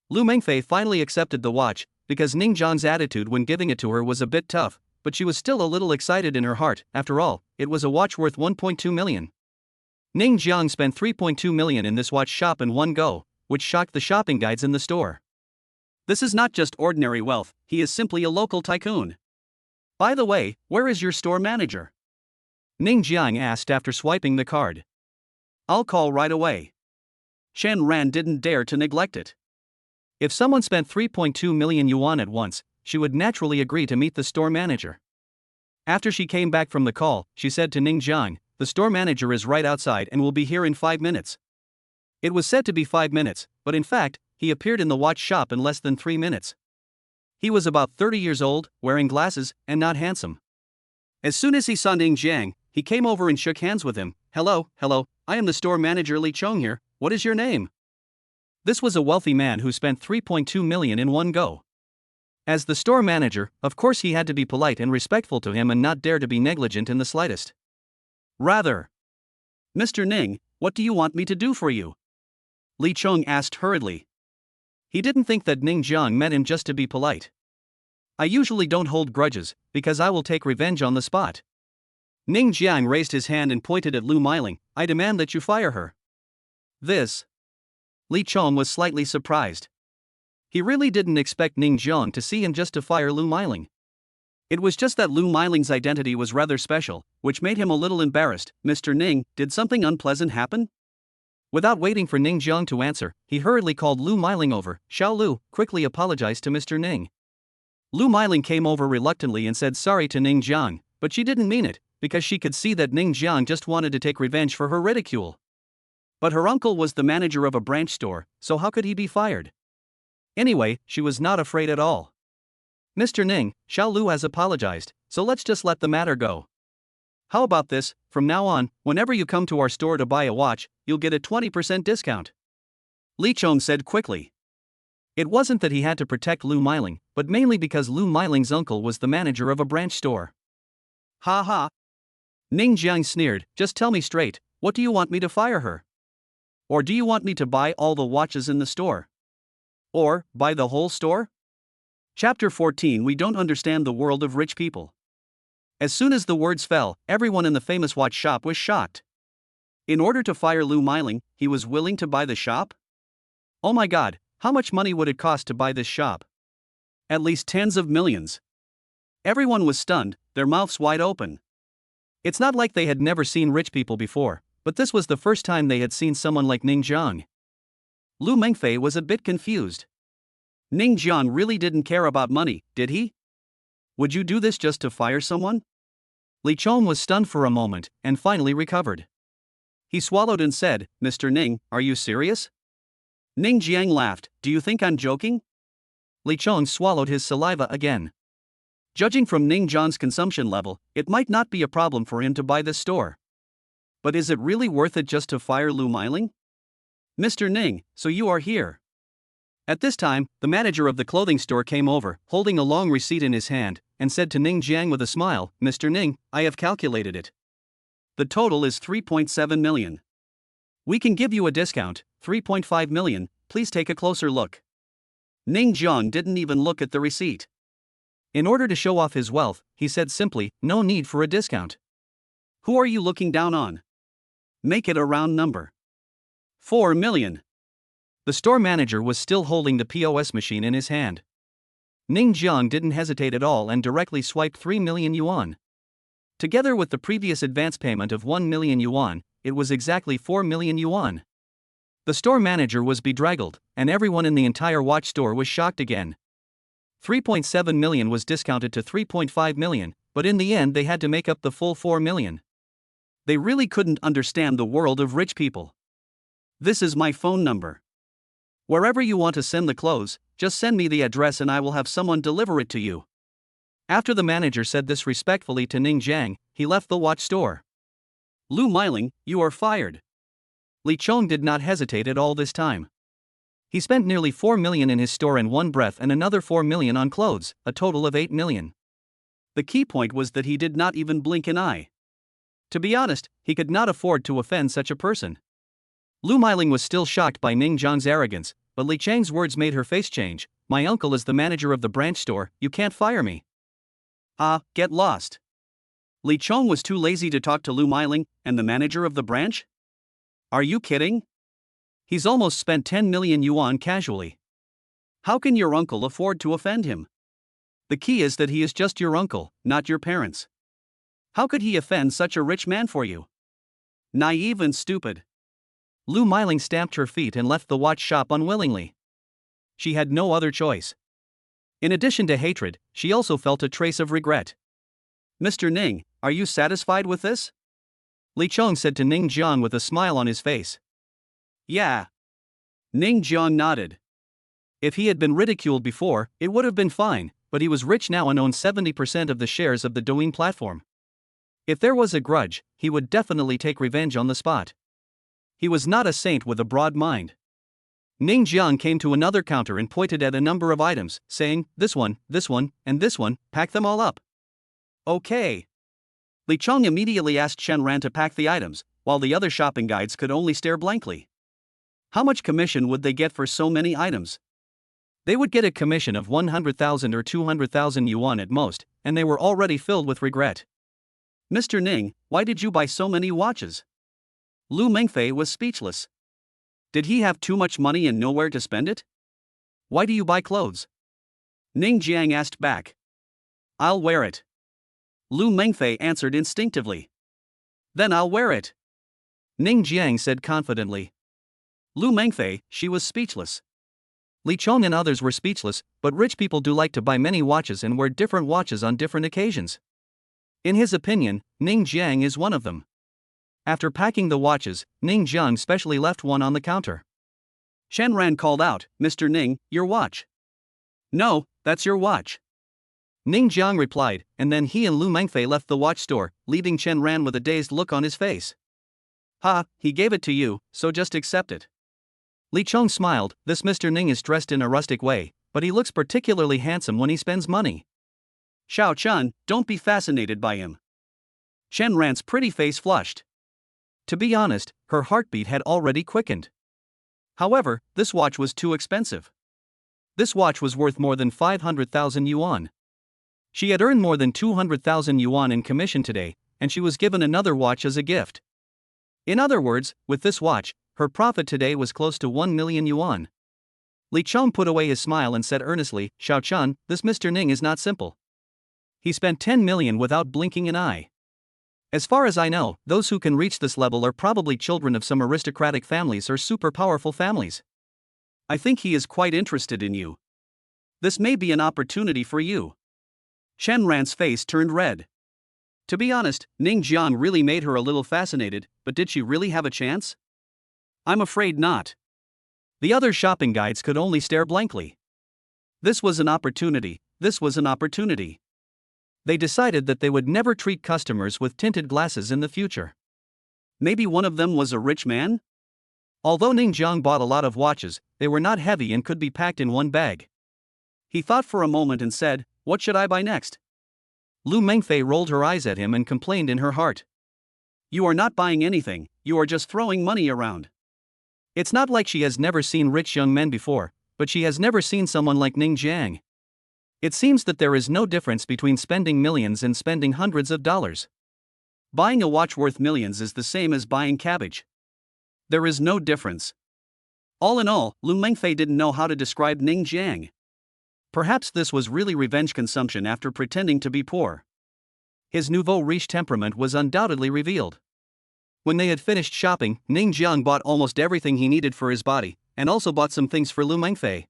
Lu Mengfei finally accepted the watch, because Ning Zhang's attitude when giving it to her was a bit tough, but she was still a little excited in her heart. After all, it was a watch worth 1.2 million. Ning Zhang spent 3.2 million in this watch shop in one go, which shocked the shopping guides in the store. This is not just ordinary wealth, he is simply a local tycoon. By the way, where is your store manager? Ning Jiang asked after swiping the card. I'll call right away. Shen Ran didn't dare to neglect it. If someone spent 3.2 million yuan at once, she would naturally agree to meet the store manager. After she came back from the call, she said to Ning Jiang, the store manager is right outside and will be here in 5 minutes. It was said to be 5 minutes, but in fact, he appeared in the watch shop in less than 3 minutes. He was about 30 years old, wearing glasses, and not handsome. As soon as he saw Ning Jiang, he came over and shook hands with him. Hello, I am the store manager Li Chong here, what is your name? This was a wealthy man who spent 3.2 million in one go. As the store manager, of course he had to be polite and respectful to him and not dare to be negligent in the slightest. Rather. Mr. Ning, what do you want me to do for you? Li Chong asked hurriedly. He didn't think that Ning Jiang meant him just to be polite. I usually don't hold grudges, because I will take revenge on the spot. Ning Jiang raised his hand and pointed at Lu Meiling. I demand that you fire her. This. Li Chong was slightly surprised. He really didn't expect Ning Jiang to see him just to fire Lu Meiling. It was just that Lu Meiling's identity was rather special, which made him a little embarrassed. Mr. Ning, did something unpleasant happen? Without waiting for Ning Jiang to answer, he hurriedly called Lu Meiling over. Xiao Lu, quickly apologized to Mr. Ning. Lu Meiling came over reluctantly and said sorry to Ning Jiang, but she didn't mean it, because she could see that Ning Jiang just wanted to take revenge for her ridicule. But her uncle was the manager of a branch store, so how could he be fired? Anyway, she was not afraid at all. Mr. Ning, Xiao Lu has apologized, so let's just let the matter go. How about this, from now on, whenever you come to our store to buy a watch, you'll get a 20% discount. Li Chong said quickly. It wasn't that he had to protect Lu Meiling, but mainly because Lu Meiling's uncle was the manager of a branch store. Ha ha. Ning Jiang sneered, just tell me straight, what do you want me to fire her? Or do you want me to buy all the watches in the store? Or, buy the whole store? Chapter 14. We don't understand the world of rich people. As soon as the words fell, everyone in the famous watch shop was shocked. In order to fire Lu Meiling, he was willing to buy the shop? Oh my god, how much money would it cost to buy this shop? At least tens of millions. Everyone was stunned, their mouths wide open. It's not like they had never seen rich people before, but this was the first time they had seen someone like Ning Jiang. Lu Mengfei was a bit confused. Ning Jiang really didn't care about money, did he? Would you do this just to fire someone? Li Chong was stunned for a moment, and finally recovered. He swallowed and said, Mr. Ning, are you serious? Ning Jiang laughed, do you think I'm joking? Li Chong swallowed his saliva again. Judging from Ning Jiang's consumption level, it might not be a problem for him to buy this store. But is it really worth it just to fire Lu Meiling? Mr. Ning, so you are here. At this time, the manager of the clothing store came over, holding a long receipt in his hand, and said to Ning Jiang with a smile, Mr. Ning, I have calculated it. The total is 3.7 million. We can give you a discount, 3.5 million, please take a closer look. Ning Jiang didn't even look at the receipt. In order to show off his wealth, he said simply, no need for a discount. Who are you looking down on? Make it a round number. 4 million. The store manager was still holding the POS machine in his hand. Ning Jiang didn't hesitate at all and directly swiped 3 million yuan. Together with the previous advance payment of 1 million yuan, it was exactly 4 million yuan. The store manager was bedraggled, and everyone in the entire watch store was shocked again. 3.7 million was discounted to 3.5 million, but in the end they had to make up the full 4 million. They really couldn't understand the world of rich people. This is my phone number. Wherever you want to send the clothes, just send me the address and I will have someone deliver it to you. After the manager said this respectfully to Ning Jiang, he left the watch store. Lu Meiling, you are fired. Li Chong did not hesitate at all this time. He spent nearly 4 million in his store in one breath and another 4 million on clothes, a total of 8 million. The key point was that he did not even blink an eye. To be honest, he could not afford to offend such a person. Lu Meiling was still shocked by Ning Jiang's arrogance, but Li Chang's words made her face change. My uncle is the manager of the branch store, you can't fire me. Ah, get lost. Li Chong was too lazy to talk to Lu Meiling, and the manager of the branch? Are you kidding? He's almost spent 10 million yuan casually. How can your uncle afford to offend him? The key is that he is just your uncle, not your parents. How could he offend such a rich man for you? Naive and stupid. Lu Meiling stamped her feet and left the watch shop unwillingly. She had no other choice. In addition to hatred, she also felt a trace of regret. Mr. Ning, are you satisfied with this? Li Chong said to Ning Jiang with a smile on his face. Yeah. Ning Jiang nodded. If he had been ridiculed before, it would have been fine, but he was rich now and owned 70% of the shares of the Douyin platform. If there was a grudge, he would definitely take revenge on the spot. He was not a saint with a broad mind. Ning Jiang came to another counter and pointed at a number of items, saying, this one, and this one, pack them all up. Okay. Li Chong immediately asked Chen Ran to pack the items, while the other shopping guides could only stare blankly. How much commission would they get for so many items? They would get a commission of 100,000 or 200,000 yuan at most, and they were already filled with regret. Mr. Ning, why did you buy so many watches? Lu Mengfei was speechless. Did he have too much money and nowhere to spend it? Why do you buy clothes? Ning Jiang asked back. I'll wear it. Lu Mengfei answered instinctively. Then I'll wear it. Ning Jiang said confidently. Lu Mengfei, she was speechless. Li Chong and others were speechless, but rich people do like to buy many watches and wear different watches on different occasions. In his opinion, Ning Jiang is one of them. After packing the watches, Ning Jiang specially left one on the counter. Chen Ran called out, Mr. Ning, your watch. No, that's your watch. Ning Jiang replied, and then he and Lu Mengfei left the watch store, leaving Chen Ran with a dazed look on his face. Ha, he gave it to you, so just accept it. Li Chong smiled, this Mr. Ning is dressed in a rustic way, but he looks particularly handsome when he spends money. Xiao Chun, don't be fascinated by him. Chen Ran's pretty face flushed. To be honest, her heartbeat had already quickened. However, this watch was too expensive. This watch was worth more than 500,000 yuan. She had earned more than 200,000 yuan in commission today, and she was given another watch as a gift. In other words, with this watch, her profit today was close to 1 million yuan. Li Chong put away his smile and said earnestly, Xiao Chun, this Mr. Ning is not simple. He spent 10 million without blinking an eye. As far as I know, those who can reach this level are probably children of some aristocratic families or super powerful families. I think he is quite interested in you. This may be an opportunity for you. Chen Ran's face turned red. To be honest, Ning Jiang really made her a little fascinated, but did she really have a chance? I'm afraid not. The other shopping guides could only stare blankly. This was an opportunity. They decided that they would never treat customers with tinted glasses in the future. Maybe one of them was a rich man? Although Ning Jiang bought a lot of watches, they were not heavy and could be packed in one bag. He thought for a moment and said, what should I buy next? Lu Mengfei rolled her eyes at him and complained in her heart. You are not buying anything, you are just throwing money around. It's not like she has never seen rich young men before, but she has never seen someone like Ning Jiang. It seems that there is no difference between spending millions and spending hundreds of dollars. Buying a watch worth millions is the same as buying cabbage. There is no difference. All in all, Lu Mengfei didn't know how to describe Ning Jiang. Perhaps this was really revenge consumption after pretending to be poor. His nouveau riche temperament was undoubtedly revealed. When they had finished shopping, Ning Jiang bought almost everything he needed for his body, and also bought some things for Lu Mengfei.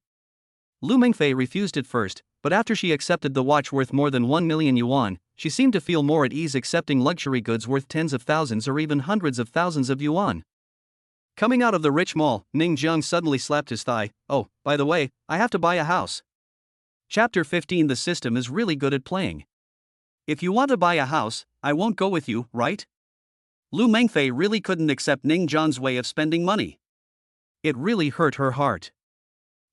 Lu Mengfei refused at first, but after she accepted the watch worth more than 1 million yuan, she seemed to feel more at ease accepting luxury goods worth tens of thousands or even hundreds of thousands of yuan. Coming out of the rich mall, Ning Jiang suddenly slapped his thigh. Oh, by the way, I have to buy a house. Chapter 15. The system is really good at playing. If you want to buy a house, I won't go with you, right? Lu Mengfei really couldn't accept Ning Jiang's way of spending money. It really hurt her heart.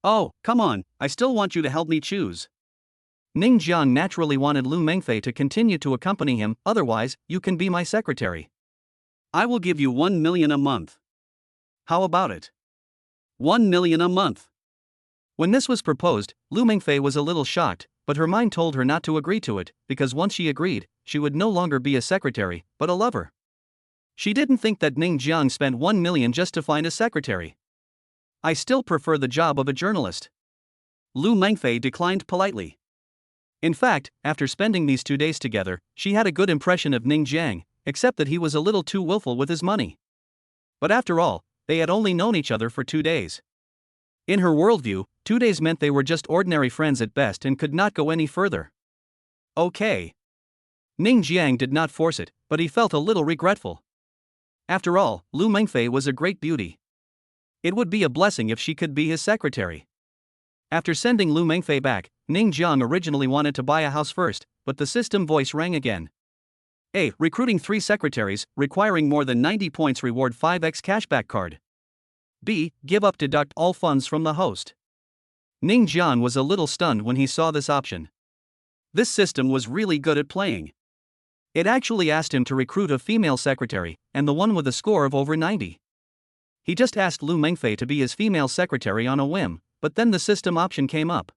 Oh, come on, I still want you to help me choose. Ning Jiang naturally wanted Lu Mengfei to continue to accompany him, otherwise, you can be my secretary. I will give you 1 million a month. How about it? 1 million a month. When this was proposed, Lu Mengfei was a little shocked, but her mind told her not to agree to it, because once she agreed, she would no longer be a secretary, but a lover. She didn't think that Ning Jiang spent 1 million just to find a secretary. I still prefer the job of a journalist. Lu Mengfei declined politely. In fact, after spending these 2 days together, she had a good impression of Ning Jiang, except that he was a little too willful with his money. But after all, they had only known each other for 2 days. In her worldview, 2 days meant they were just ordinary friends at best and could not go any further. Okay. Ning Jiang did not force it, but he felt a little regretful. After all, Lu Mengfei was a great beauty. It would be a blessing if she could be his secretary. After sending Lu Mengfei back, Ning Jiang originally wanted to buy a house first, but the system voice rang again. A. Recruiting 3 secretaries, requiring more than 90 points, reward 5x cashback card. B. Give up, deduct all funds from the host. Ning Jiang was a little stunned when he saw this option. This system was really good at playing. It actually asked him to recruit a female secretary, and the one with a score of over 90. He just asked Lu Mengfei to be his female secretary on a whim, but then the system option came up.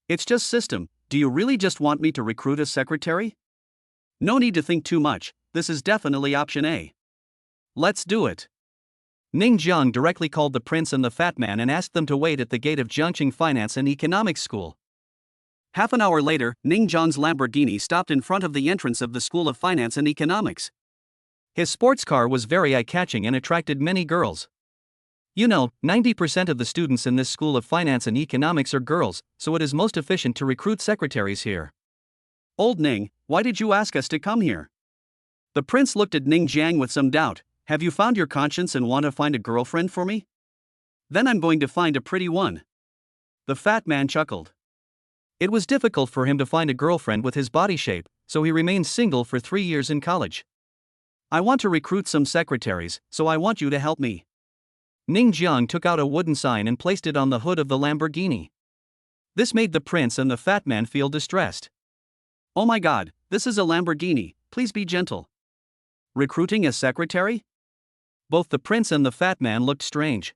It's just system, do you really just want me to recruit a secretary? No need to think too much, this is definitely option A. Let's do it. Ning Jiang directly called the prince and the fat man and asked them to wait at the gate of Jiangqing Finance and Economics School. Half an hour later, Ning Jiang's Lamborghini stopped in front of the entrance of the School of Finance and Economics. His sports car was very eye-catching and attracted many girls. 90% of the students in this School of Finance and Economics are girls, so it is most efficient to recruit secretaries here. Old Ning, why did you ask us to come here? The prince looked at Ning Jiang with some doubt. Have you found your conscience and want to find a girlfriend for me? Then I'm going to find a pretty one. The fat man chuckled. It was difficult for him to find a girlfriend with his body shape, so he remained single for 3 years in college. I want to recruit some secretaries, so I want you to help me. Ning Jiang took out a wooden sign and placed it on the hood of the Lamborghini. This made the prince and the fat man feel distressed. Oh my god, this is a Lamborghini, please be gentle. Recruiting a secretary? Both the prince and the fat man looked strange.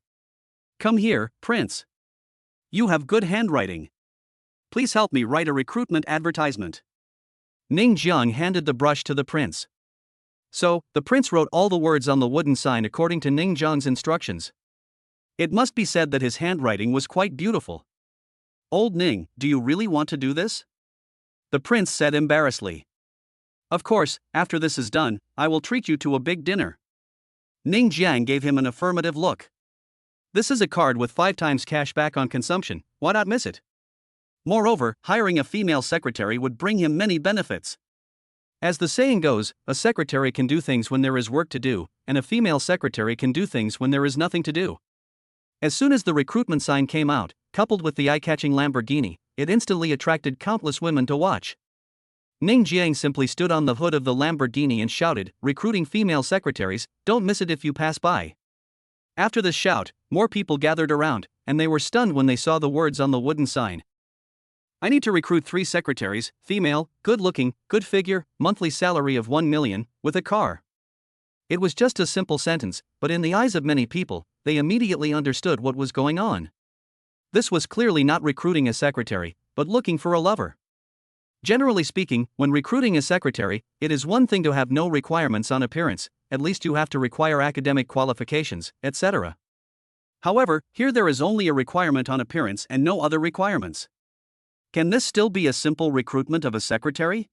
Come here, prince. You have good handwriting. Please help me write a recruitment advertisement. Ning Jiang handed the brush to the prince. So, the prince wrote all the words on the wooden sign according to Ning Jiang's instructions. It must be said that his handwriting was quite beautiful. Old Ning, do you really want to do this? The prince said embarrassedly. Of course, after this is done, I will treat you to a big dinner. Ning Jiang gave him an affirmative look. This is a card with 5 times cash back on consumption, why not miss it? Moreover, hiring a female secretary would bring him many benefits. As the saying goes, a secretary can do things when there is work to do, and a female secretary can do things when there is nothing to do. As soon as the recruitment sign came out, coupled with the eye-catching Lamborghini, it instantly attracted countless women to watch. Ning Jiang simply stood on the hood of the Lamborghini and shouted, recruiting female secretaries, don't miss it if you pass by. After this shout, more people gathered around, and they were stunned when they saw the words on the wooden sign. I need to recruit 3 secretaries, female, good-looking, good figure, monthly salary of 1 million, with a car. It was just a simple sentence, but in the eyes of many people, they immediately understood what was going on. This was clearly not recruiting a secretary, but looking for a lover. Generally speaking, when recruiting a secretary, it is one thing to have no requirements on appearance, at least you have to require academic qualifications, etc. However, here there is only a requirement on appearance and no other requirements. Can this still be a simple recruitment of a secretary?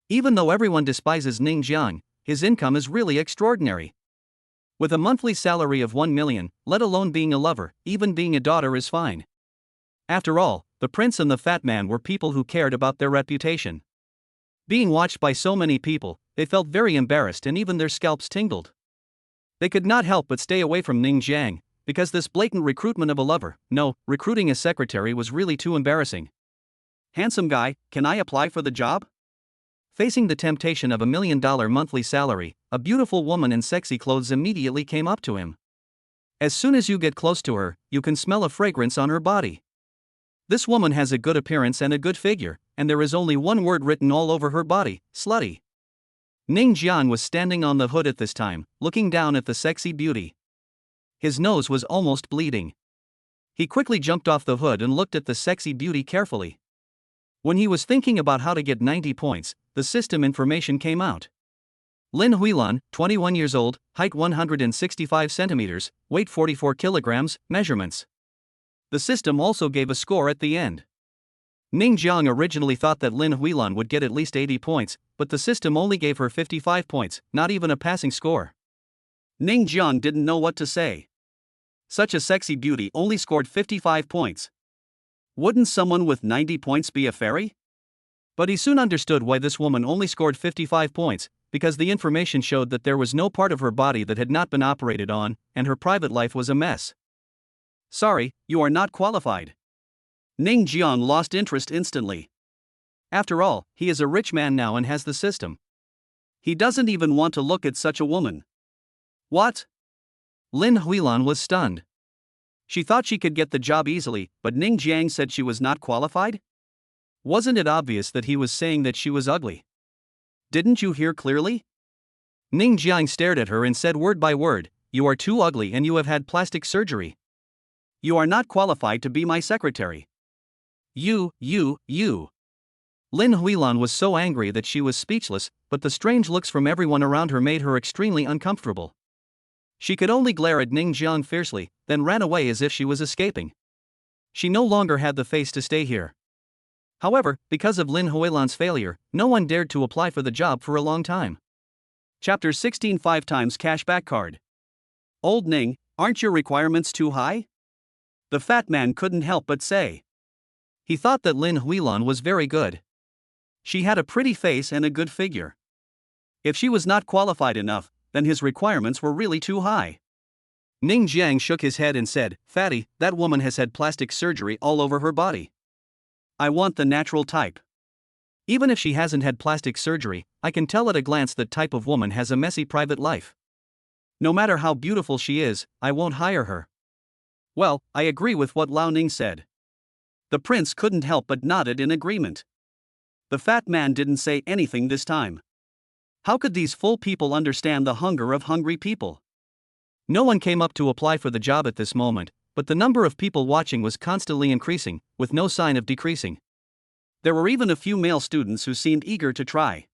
Even though everyone despises Ning Jiang, his income is really extraordinary. With a monthly salary of 1 million, let alone being a lover, even being a daughter is fine. After all, the prince and the fat man were people who cared about their reputation. Being watched by so many people, they felt very embarrassed and even their scalps tingled. They could not help but stay away from Ning Jiang, because this blatant recruitment of a lover, no, recruiting a secretary was really too embarrassing. Handsome guy, can I apply for the job? Facing the temptation of $1 million monthly salary, a beautiful woman in sexy clothes immediately came up to him. As soon as you get close to her, you can smell a fragrance on her body. This woman has a good appearance and a good figure, and there is only one word written all over her body, slutty. Ning Jiang was standing on the hood at this time, looking down at the sexy beauty. His nose was almost bleeding. He quickly jumped off the hood and looked at the sexy beauty carefully. When he was thinking about how to get 90 points, the system information came out. Lin Huilan, 21 years old, height 165 centimeters, weight 44 kilograms, measurements. The system also gave a score at the end. Ning Jiang originally thought that Lin Huilan would get at least 80 points, but the system only gave her 55 points, not even a passing score. Ning Jiang didn't know what to say. Such a sexy beauty only scored 55 points. Wouldn't someone with 90 points be a fairy? But he soon understood why this woman only scored 55 points, because the information showed that there was no part of her body that had not been operated on, and her private life was a mess. Sorry, you are not qualified. Ning Jiang lost interest instantly. After all, he is a rich man now and has the system. He doesn't even want to look at such a woman. What? Lin Huilan was stunned. She thought she could get the job easily, but Ning Jiang said she was not qualified? Wasn't it obvious that he was saying that she was ugly? Didn't you hear clearly? Ning Jiang stared at her and said word by word, "You are too ugly and you have had plastic surgery. You are not qualified to be my secretary." You. Lin Huilan was so angry that she was speechless, but the strange looks from everyone around her made her extremely uncomfortable. She could only glare at Ning Jiang fiercely, then ran away as if she was escaping. She no longer had the face to stay here. However, because of Lin Huilan's failure, no one dared to apply for the job for a long time. Chapter 16 5 times cashback card. Old Ning, aren't your requirements too high? The fat man couldn't help but say. He thought that Lin Huilan was very good. She had a pretty face and a good figure. If she was not qualified enough, then his requirements were really too high. Ning Jiang shook his head and said, "Fatty, that woman has had plastic surgery all over her body. I want the natural type. Even if she hasn't had plastic surgery, I can tell at a glance that type of woman has a messy private life. No matter how beautiful she is, I won't hire her." Well, I agree with what Lao Ning said. The prince couldn't help but nodded in agreement. The fat man didn't say anything this time. How could these full people understand the hunger of hungry people? No one came up to apply for the job at this moment, but the number of people watching was constantly increasing, with no sign of decreasing. There were even a few male students who seemed eager to try.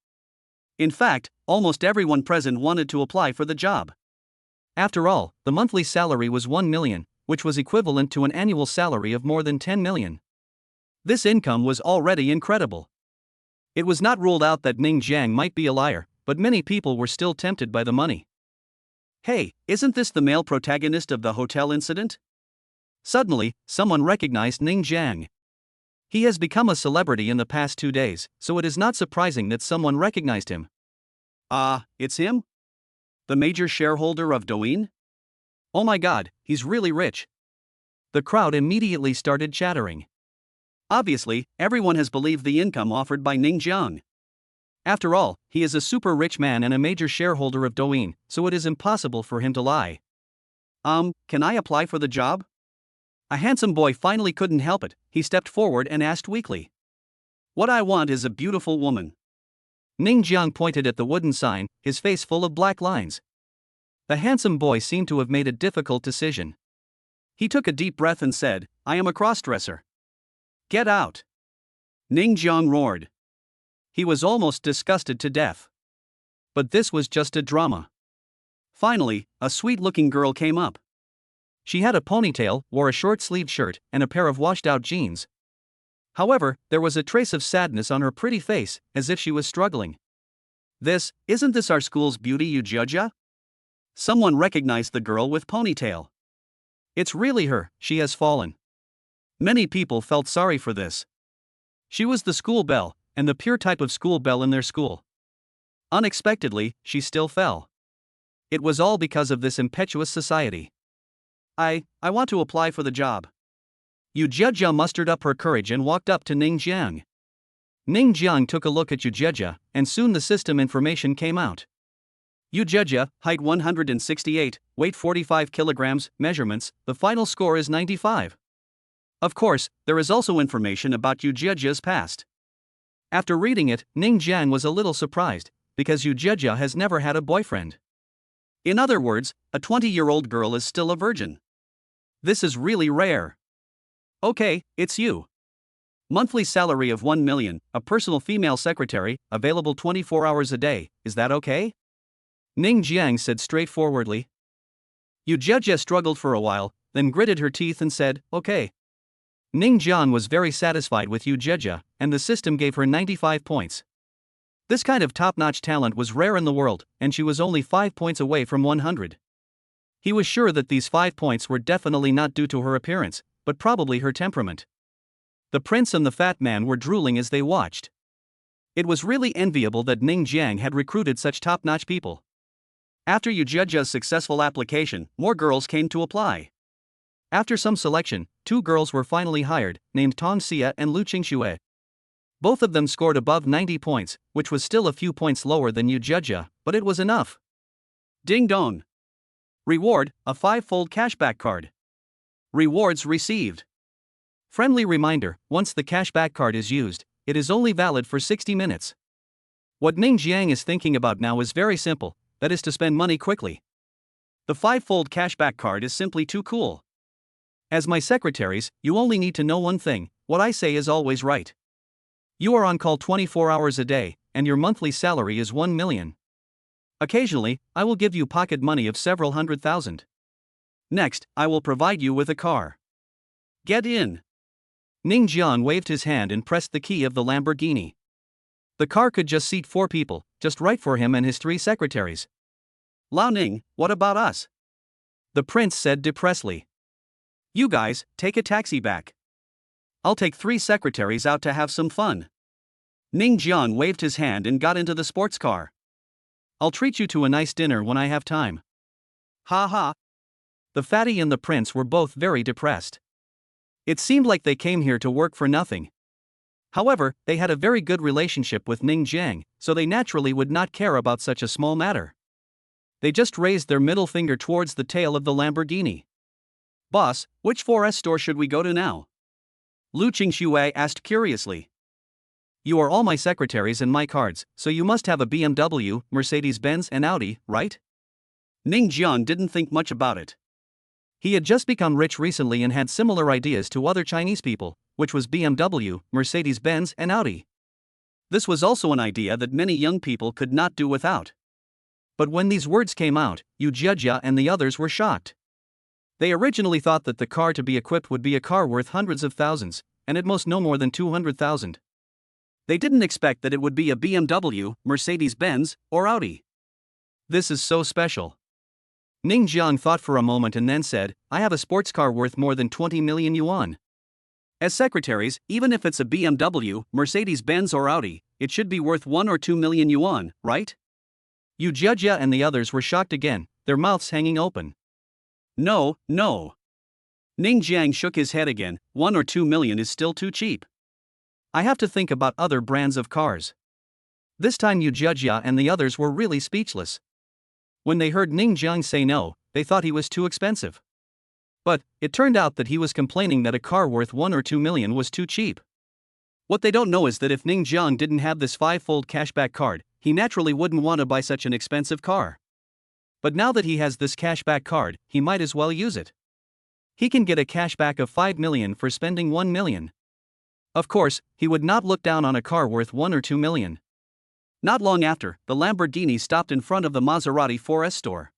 In fact, almost everyone present wanted to apply for the job. After all, the monthly salary was 1 million, which was equivalent to an annual salary of more than 10 million. This income was already incredible. It was not ruled out that Ning Jiang might be a liar, but many people were still tempted by the money. Hey, isn't this the male protagonist of the hotel incident? Suddenly, someone recognized Ning Jiang. He has become a celebrity in the past 2 days, so it is not surprising that someone recognized him. It's him? The major shareholder of Douyin? Oh my god, he's really rich. The crowd immediately started chattering. Obviously, everyone has believed the income offered by Ning Jiang. After all, he is a super rich man and a major shareholder of Douyin, so it is impossible for him to lie. Can I apply for the job? A handsome boy finally couldn't help it. He stepped forward and asked weakly. What I want is a beautiful woman. Ning Jiang pointed at the wooden sign, his face full of black lines. The handsome boy seemed to have made a difficult decision. He took a deep breath and said, I am a crossdresser. Get out! Ning Jiang roared. He was almost disgusted to death. But this was just a drama. Finally, a sweet-looking girl came up. She had a ponytail, wore a short-sleeved shirt, and a pair of washed-out jeans. However, there was a trace of sadness on her pretty face, as if she was struggling. Isn't this our school's beauty, Yujiaja? Someone recognized the girl with ponytail. It's really her, she has fallen. Many people felt sorry for this. She was the school belle, and the pure type of school belle in their school. Unexpectedly, she still fell. It was all because of this impetuous society. I want to apply for the job. Yujiaja mustered up her courage and walked up to Ning Jiang. Ning Jiang took a look at Yujiaja, and soon the system information came out. Yujiaja, height 168, weight 45 kilograms, measurements, the final score is 95. Of course, there is also information about Yujiaja's past. After reading it, Ning Jiang was a little surprised, because Yu Jia has never had a boyfriend. In other words, a 20-year-old girl is still a virgin. This is really rare. Okay, it's you. Monthly salary of 1 million, a personal female secretary, available 24 hours a day, is that okay? Ning Jiang said straightforwardly. Yu Jia struggled for a while, then gritted her teeth and said, okay. Ning Jian was very satisfied with Yu Jia, and the system gave her 95 points. This kind of top-notch talent was rare in the world, and she was only 5 points away from 100. He was sure that these 5 points were definitely not due to her appearance, but probably her temperament. The prince and the fat man were drooling as they watched. It was really enviable that Ning Jiang had recruited such top-notch people. After Yu Jia's successful application, more girls came to apply. After some selection, 2 girls were finally hired, named Tong Xia and Lu Qingxue. Both of them scored above 90 points, which was still a few points lower than Yu Jia, but it was enough. Ding dong. Reward, a 5-fold cashback card. Rewards received. Friendly reminder, once the cashback card is used, it is only valid for 60 minutes. What Ning Jiang is thinking about now is very simple, that is to spend money quickly. The 5-fold cashback card is simply too cool. As my secretaries, you only need to know one thing: what I say is always right. You are on call 24 hours a day, and your monthly salary is 1 million. Occasionally, I will give you pocket money of several 100,000. Next, I will provide you with a car. Get in. Ning Jian waved his hand and pressed the key of the Lamborghini. The car could just seat 4 people, just right for him and his 3 secretaries. Lao Ning, what about us? The prince said depressedly. You guys, take a taxi back. I'll take 3 secretaries out to have some fun. Ning Jian waved his hand and got into the sports car. I'll treat you to a nice dinner when I have time. Ha ha. The fatty and the prince were both very depressed. It seemed like they came here to work for nothing. However, they had a very good relationship with Ning Jiang, so they naturally would not care about such a small matter. They just raised their middle finger towards the tail of the Lamborghini. Boss, which 4S store should we go to now? Lu Qingxue asked curiously. You are all my secretaries and my cards, so you must have a BMW, Mercedes-Benz and Audi, right? Ning Jian didn't think much about it. He had just become rich recently and had similar ideas to other Chinese people, which was BMW, Mercedes-Benz and Audi. This was also an idea that many young people could not do without. But when these words came out, Yu Jia and the others were shocked. They originally thought that the car to be equipped would be a car worth hundreds of thousands, and at most no more than 200,000. They didn't expect that it would be a BMW, Mercedes-Benz, or Audi. This is so special. Ning Jiang thought for a moment and then said, I have a sports car worth more than 20 million yuan. As secretaries, even if it's a BMW, Mercedes-Benz or Audi, it should be worth 1 or 2 million yuan, right? Yu Jia and the others were shocked again, their mouths hanging open. No, no. Ning Jiang shook his head again, 1 or 2 million is still too cheap. I have to think about other brands of cars. This time Yu Jia and the others were really speechless. When they heard Ning Jiang say no, they thought he was too expensive. But it turned out that he was complaining that a car worth 1 or 2 million was too cheap. What they don't know is that if Ning Jiang didn't have this 5-fold cashback card, he naturally wouldn't want to buy such an expensive car. But now that he has this cashback card, he might as well use it. He can get a cashback of 5 million for spending 1 million. Of course, he would not look down on a car worth 1 or 2 million. Not long after, the Lamborghini stopped in front of the Maserati 4S store.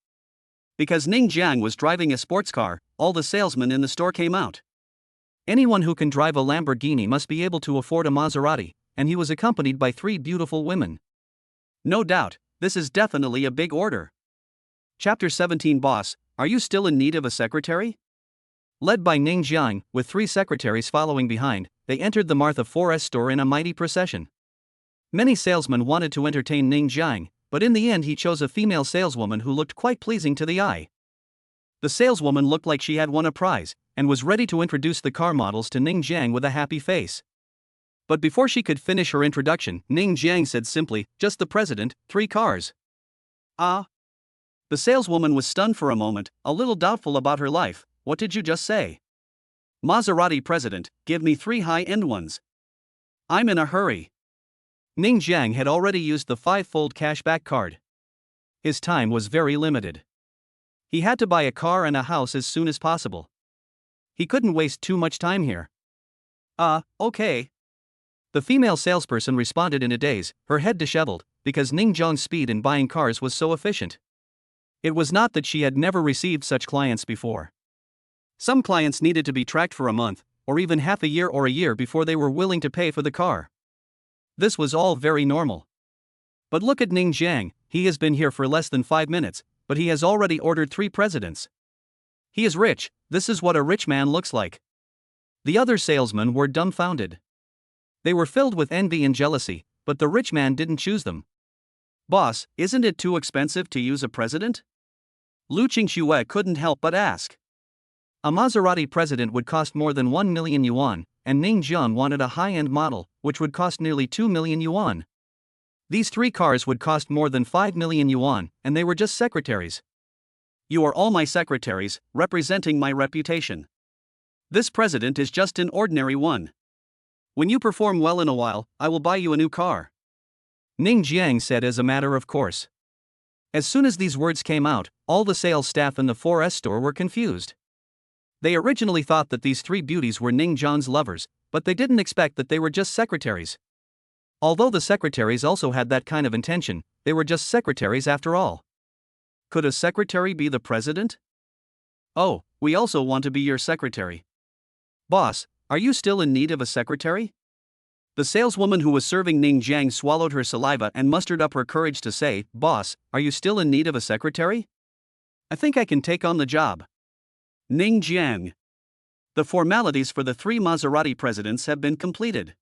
Because Ning Jiang was driving a sports car, all the salesmen in the store came out. Anyone who can drive a Lamborghini must be able to afford a Maserati, and he was accompanied by 3 beautiful women. No doubt, this is definitely a big order. Chapter 17 Boss, are you still in need of a secretary? Led by Ning Jiang, with 3 secretaries following behind, they entered the Martha 4S store in a mighty procession. Many salesmen wanted to entertain Ning Jiang, but in the end he chose a female saleswoman who looked quite pleasing to the eye. The saleswoman looked like she had won a prize, and was ready to introduce the car models to Ning Jiang with a happy face. But before she could finish her introduction, Ning Jiang said simply, just the president, 3 cars. Ah. The saleswoman was stunned for a moment, a little doubtful about her life. What did you just say? Maserati president, give me 3 high-end ones. I'm in a hurry. Ning Jiang had already used the 5-fold cashback card. His time was very limited. He had to buy a car and a house as soon as possible. He couldn't waste too much time here. Okay. The female salesperson responded in a daze, her head disheveled, because Ning Jiang's speed in buying cars was so efficient. It was not that she had never received such clients before. Some clients needed to be tracked for a month, or even half a year or a year before they were willing to pay for the car. This was all very normal. But look at Ning Jiang, he has been here for less than 5 minutes, but he has already ordered 3 presidents. He is rich, this is what a rich man looks like. The other salesmen were dumbfounded. They were filled with envy and jealousy, but the rich man didn't choose them. Boss, isn't it too expensive to use a president? Lu Qingxue couldn't help but ask. A Maserati president would cost more than 1 million yuan, and Ning Jiang wanted a high-end model, which would cost nearly 2 million yuan. These 3 cars would cost more than 5 million yuan, and they were just secretaries. You are all my secretaries, representing my reputation. This president is just an ordinary one. When you perform well in a while, I will buy you a new car. Ning Jiang said as a matter of course. As soon as these words came out, all the sales staff in the 4S store were confused. They originally thought that these 3 beauties were Ning Jiang's lovers, but they didn't expect that they were just secretaries. Although the secretaries also had that kind of intention, they were just secretaries after all. Could a secretary be the president? Oh, we also want to be your secretary. Boss, are you still in need of a secretary? The saleswoman who was serving Ning Jiang swallowed her saliva and mustered up her courage to say, Boss, are you still in need of a secretary? I think I can take on the job. Ning Jiang. The formalities for the 3 Maserati presidents have been completed.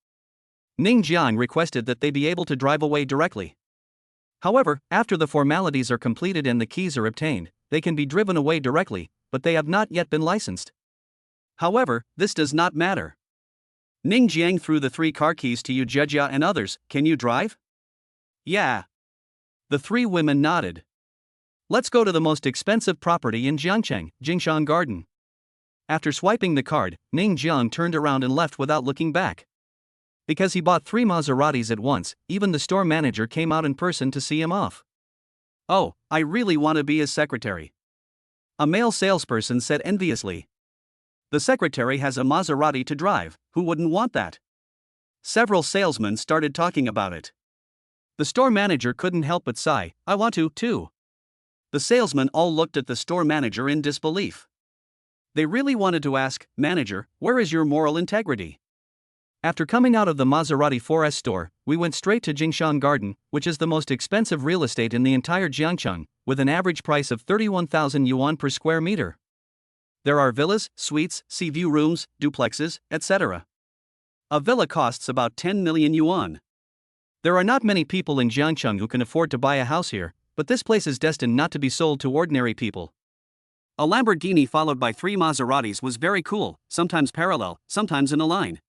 Ning Jiang requested that they be able to drive away directly. However, after the formalities are completed and the keys are obtained, they can be driven away directly, but they have not yet been licensed. However, this does not matter. Ning Jiang threw the 3 car keys to Yu Jejia and others. Can you drive? Yeah. The 3 women nodded. Let's go to the most expensive property in Jiangcheng, Jingshan Garden. After swiping the card, Ning Jiang turned around and left without looking back. Because he bought 3 Maseratis at once, even the store manager came out in person to see him off. Oh, I really want to be his secretary. A male salesperson said enviously. The secretary has a Maserati to drive, who wouldn't want that? Several salesmen started talking about it. The store manager couldn't help but sigh, I want to, too. The salesmen all looked at the store manager in disbelief. They really wanted to ask, Manager, where is your moral integrity? After coming out of the Maserati 4S store, we went straight to Jingshan Garden, which is the most expensive real estate in the entire Jiangcheng, with an average price of 31,000 yuan per square meter. There are villas, suites, sea view rooms, duplexes, etc. A villa costs about 10 million yuan. There are not many people in Jiangcheng who can afford to buy a house here, but this place is destined not to be sold to ordinary people. A Lamborghini followed by 3 Maseratis was very cool, sometimes parallel, sometimes in a line.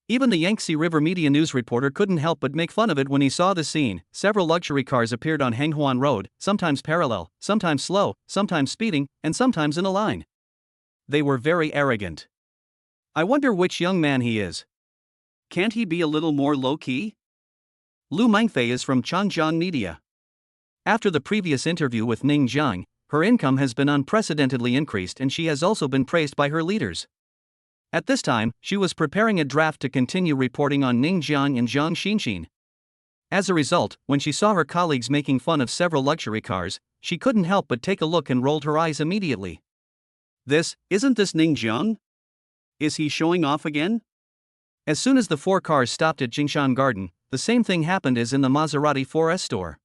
Even the Yangtze River media news reporter couldn't help but make fun of it when he saw the scene. Several luxury cars appeared on Henghuan Road, sometimes parallel, sometimes slow, sometimes speeding, and sometimes in a line. They were very arrogant. I wonder which young man he is. Can't he be a little more low-key? Lu Mingfei is from Changjiang Media. After the previous interview with Ning Jiang, her income has been unprecedentedly increased and she has also been praised by her leaders. At this time, she was preparing a draft to continue reporting on Ning Jiang and Zhang Xinxin. As a result, when she saw her colleagues making fun of several luxury cars, she couldn't help but take a look and rolled her eyes immediately. Isn't this Ning Jiang? Is he showing off again? As soon as the 4 cars stopped at Jingshan Garden, the same thing happened as in the Maserati 4S store.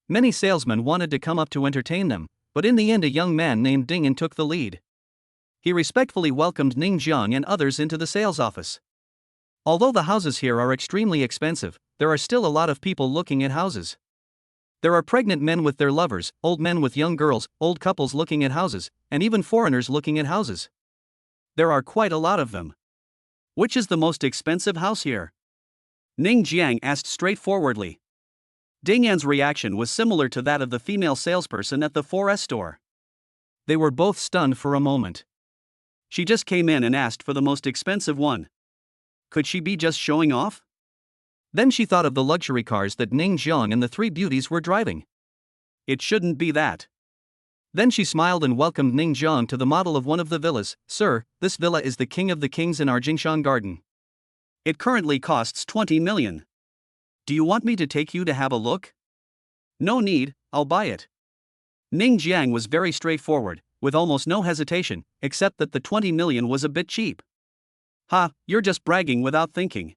Many salesmen wanted to come up to entertain them, but in the end a young man named Ding took the lead. He respectfully welcomed Ning Jiang and others into the sales office. Although the houses here are extremely expensive, there are still a lot of people looking at houses. There are pregnant men with their lovers, old men with young girls, old couples looking at houses, and even foreigners looking at houses. There are quite a lot of them. Which is the most expensive house here? Ning Jiang asked straightforwardly. Ding Yan's reaction was similar to that of the female salesperson at the 4S store. They were both stunned for a moment. She just came in and asked for the most expensive one. Could she be just showing off? Then she thought of the luxury cars that Ning Jiang and the three beauties were driving. It shouldn't be that. Then she smiled and welcomed Ning Jiang to the model of one of the villas. Sir, this villa is the king of the kings in our Jingshan garden. It currently costs 20 million. Do you want me to take you to have a look? No need, I'll buy it. Ning Jiang was very straightforward, with almost no hesitation, except that the 20 million was a bit cheap. Ha, you're just bragging without thinking.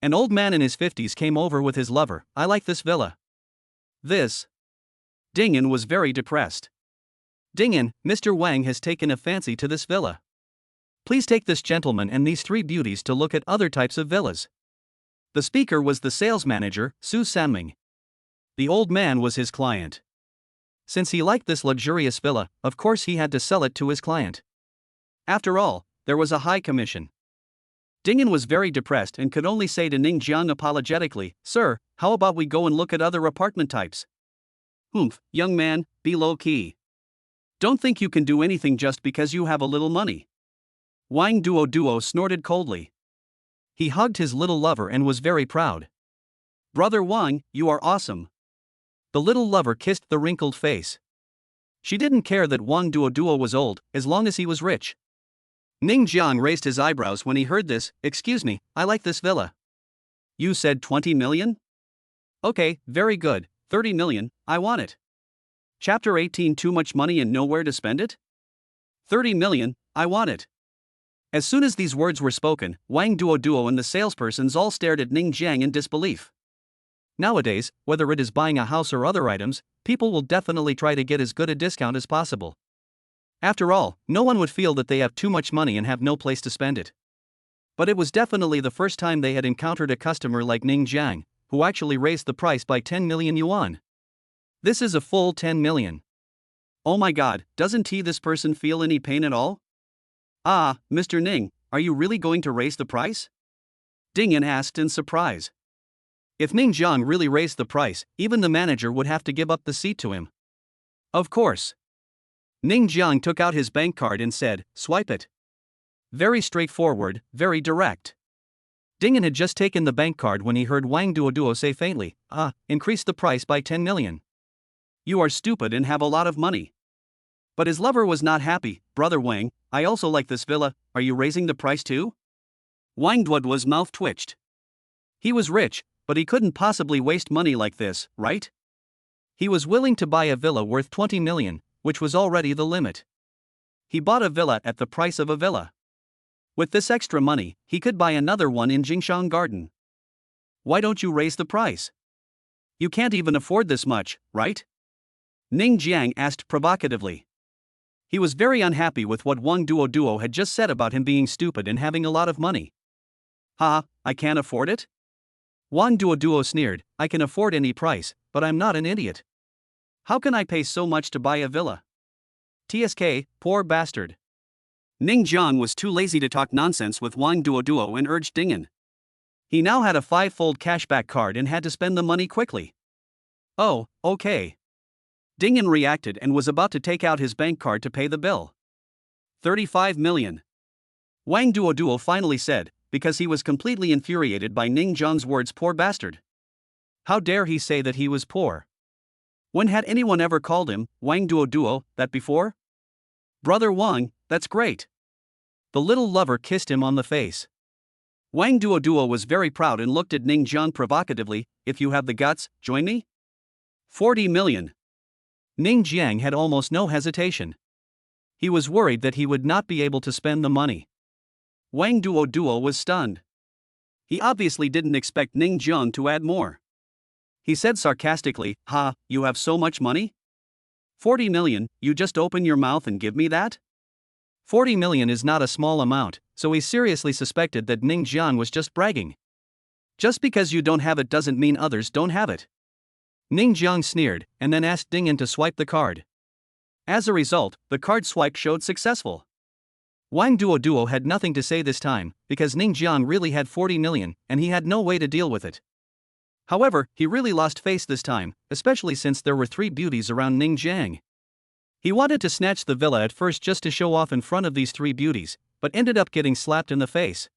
An old man in his 50s came over with his lover. I like this villa. This. Dingyan was very depressed. Dingyan, Mr. Wang has taken a fancy to this villa. Please take this gentleman and these three beauties to look at other types of villas. The speaker was the sales manager, Su Sanming. The old man was his client. Since he liked this luxurious villa, of course he had to sell it to his client. After all, there was a high commission. Dingyan was very depressed and could only say to Ning Jiang apologetically, Sir, how about we go and look at other apartment types? Humph, young man, be low-key. Don't think you can do anything just because you have a little money. Wang Duo snorted coldly. He hugged his little lover and was very proud. Brother Wang, you are awesome. The little lover kissed the wrinkled face. She didn't care that Wang Duo was old, as long as he was rich. Ning Jiang raised his eyebrows when he heard this. Excuse me, I like this villa. You said 20 million? Okay, very good, 30 million, I want it. Chapter 18 Too much money and nowhere to spend it? 30 million, I want it. As soon as these words were spoken, Wang Duo and the salespersons all stared at Ning Jiang in disbelief. Nowadays, whether it is buying a house or other items, people will definitely try to get as good a discount as possible. After all, no one would feel that they have too much money and have no place to spend it. But it was definitely the first time they had encountered a customer like Ning Jiang, who actually raised the price by 10 million yuan. This is a full 10 million. Oh my god, doesn't this person feel any pain at all? Ah, Mr. Ning, are you really going to raise the price? Dingyan asked in surprise. If Ning Jiang really raised the price, even the manager would have to give up the seat to him. Of course. Ning Jiang took out his bank card and said, swipe it. Very straightforward, very direct. Dingyan had just taken the bank card when he heard Wang Duo say faintly, increase the price by 10 million. You are stupid and have a lot of money. But his lover was not happy. Brother Wang, I also like this villa, are you raising the price too? Wang Duo's mouth twitched. He was rich, but he couldn't possibly waste money like this, right? He was willing to buy a villa worth 20 million, which was already the limit. He bought a villa at the price of a villa. With this extra money, he could buy another one in Jingshan Garden. Why don't you raise the price? You can't even afford this much, right? Ning Jiang asked provocatively. He was very unhappy with what Wang Duo had just said about him being stupid and having a lot of money. Ha, I can't afford it? Wang Duo sneered, I can afford any price, but I'm not an idiot. How can I pay so much to buy a villa? TSK, poor bastard. Ning Jiang was too lazy to talk nonsense with Wang Duo and urged Dingyan. He now had a 5-fold cashback card and had to spend the money quickly. Oh, okay. Dingyan reacted and was about to take out his bank card to pay the bill. 35 million. Wang Duo finally said, because he was completely infuriated by Ning Jiang's words, poor bastard. How dare he say that he was poor? When had anyone ever called him, Wang Duo, that before? Brother Wang, that's great. The little lover kissed him on the face. Wang Duo was very proud and looked at Ning Jiang provocatively, if you have the guts, join me? 40 million. Ning Jiang had almost no hesitation. He was worried that he would not be able to spend the money. Wang Duo was stunned. He obviously didn't expect Ning Jiang to add more. He said sarcastically, ha, you have so much money? 40 million, you just open your mouth and give me that? 40 million is not a small amount, so he seriously suspected that Ning Jiang was just bragging. Just because you don't have it doesn't mean others don't have it. Ning Jiang sneered, and then asked Dingyan to swipe the card. As a result, the card swipe showed successful. Wang Duo had nothing to say this time, because Ning Jiang really had 40 million, and he had no way to deal with it. However, he really lost face this time, especially since there were 3 beauties around Ning Jiang. He wanted to snatch the villa at first just to show off in front of these 3 beauties, but ended up getting slapped in the face.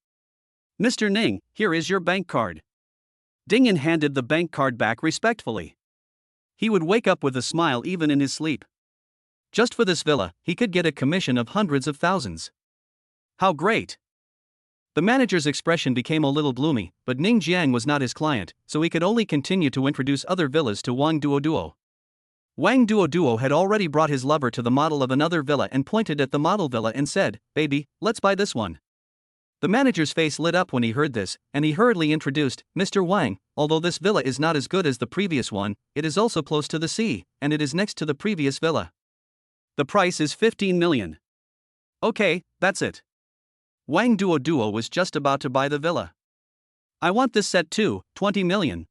Mr. Ning, here is your bank card. Ding handed the bank card back respectfully. He would wake up with a smile even in his sleep. Just for this villa, he could get a commission of hundreds of thousands. How great! The manager's expression became a little gloomy, but Ning Jiang was not his client, so he could only continue to introduce other villas to Wang Duoduo. Wang Duoduo had already brought his lover to the model of another villa and pointed at the model villa and said, "Baby, let's buy this one." The manager's face lit up when he heard this, and he hurriedly introduced, "Mr. Wang, although this villa is not as good as the previous one, it is also close to the sea, and it is next to the previous villa. The price is 15 million. Okay, that's it." Wang Duoduo was just about to buy the villa. "I want this set too, 20 million.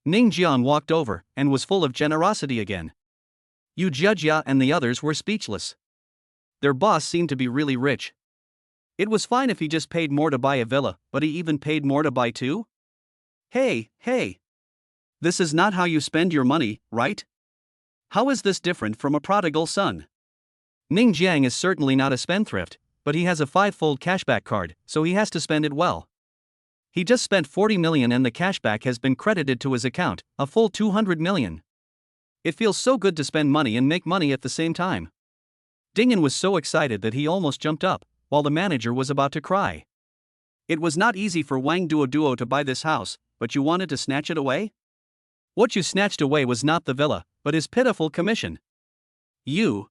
Ning Jiang walked over, and was full of generosity again. Yu Jiajia and the others were speechless. Their boss seemed to be really rich. It was fine if he just paid more to buy a villa, but he even paid more to buy two? Hey. This is not how you spend your money, right? How is this different from a prodigal son? Ning Jiang is certainly not a spendthrift, but he has a 5-fold cashback card, so he has to spend it well. He just spent 40 million and the cashback has been credited to his account, a full 200 million. It feels so good to spend money and make money at the same time. Dingen was so excited that he almost jumped up, while the manager was about to cry. It was not easy for Wang Duoduo to buy this house, but you wanted to snatch it away? What you snatched away was not the villa, but his pitiful commission. You.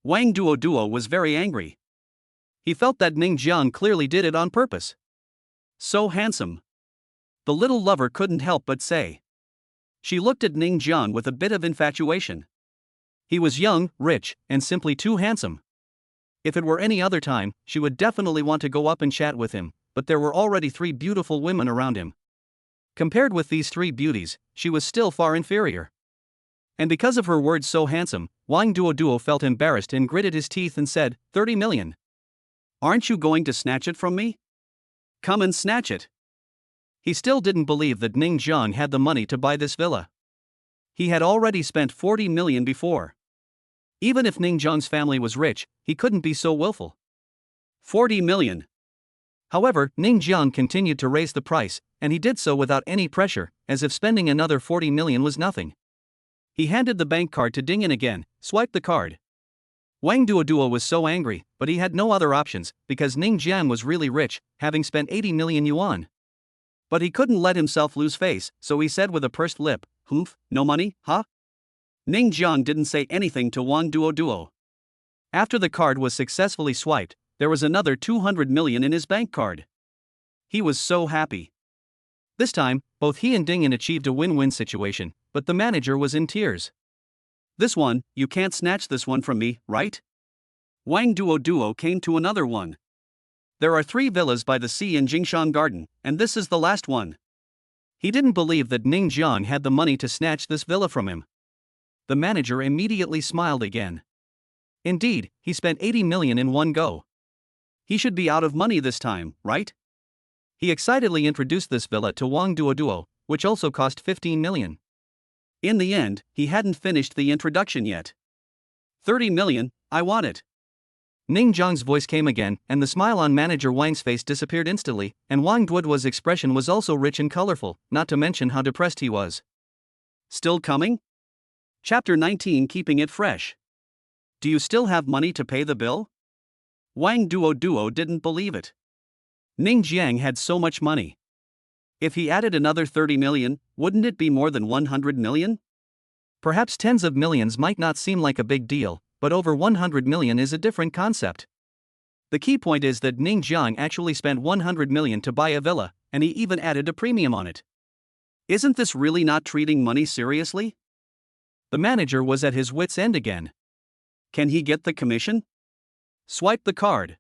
Wang Duoduo was very angry. He felt that Ning Jiang clearly did it on purpose. So handsome. The little lover couldn't help but say. She looked at Ning Jiang with a bit of infatuation. He was young, rich, and simply too handsome. If it were any other time, she would definitely want to go up and chat with him, but there were already 3 beautiful women around him. Compared with these 3 beauties, she was still far inferior. And because of her words so handsome, Wang Duoduo felt embarrassed and gritted his teeth and said, 30 million. Aren't you going to snatch it from me? Come and snatch it. He still didn't believe that Ning Jiang had the money to buy this villa. He had already spent 40 million before. Even if Ning Jiang's family was rich, he couldn't be so willful. 40 million. However, Ning Jiang continued to raise the price, and he did so without any pressure, as if spending another 40 million was nothing. He handed the bank card to Dingen again, swiped the card. Wang Duoduo was so angry, but he had no other options, because Ning Jiang was really rich, having spent 80 million yuan. But he couldn't let himself lose face, so he said with a pursed lip, "Humph, no money, huh?" Ning Jiang didn't say anything to Wang Duoduo. After the card was successfully swiped, there was another 200 million in his bank card. He was so happy. This time, both he and Dingen achieved a win-win situation, but the manager was in tears. "This one, you can't snatch this one from me, right?" Wang Duoduo came to another one. "There are 3 villas by the sea in Jingshan Garden, and this is the last one." He didn't believe that Ning Jiang had the money to snatch this villa from him. The manager immediately smiled again. Indeed, he spent 80 million in one go. He should be out of money this time, right? He excitedly introduced this villa to Wang Duoduo, which also cost 15 million. In the end, he hadn't finished the introduction yet. 30 million, I want it. Ning Jiang's voice came again, and the smile on manager Wang's face disappeared instantly, and Wang Duoduo's expression was also rich and colorful, not to mention how depressed he was. Still coming? Chapter 19, Keeping It Fresh. Do you still have money to pay the bill? Wang Duoduo didn't believe it. Ning Jiang had so much money. If he added another 30 million, wouldn't it be more than 100 million? Perhaps tens of millions might not seem like a big deal, but over 100 million is a different concept. The key point is that Ning Jiang actually spent 100 million to buy a villa, and he even added a premium on it. Isn't this really not treating money seriously? The manager was at his wit's end again. Can he get the commission? Swipe the card.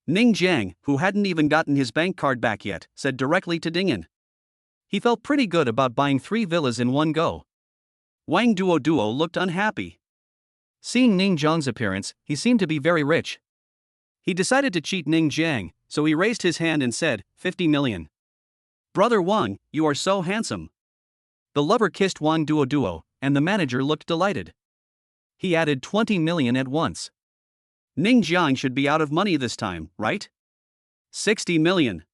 Ning Jiang, who hadn't even gotten his bank card back yet, said directly to Dingen. He felt pretty good about buying 3 villas in one go. Wang Duoduo looked unhappy. Seeing Ning Jiang's appearance, he seemed to be very rich. He decided to cheat Ning Jiang, so he raised his hand and said, 50 million. Brother Wang, you are so handsome. The lover kissed Wang Duoduo, and the manager looked delighted. He added 20 million at once. Ning Jiang should be out of money this time, right? 60 million.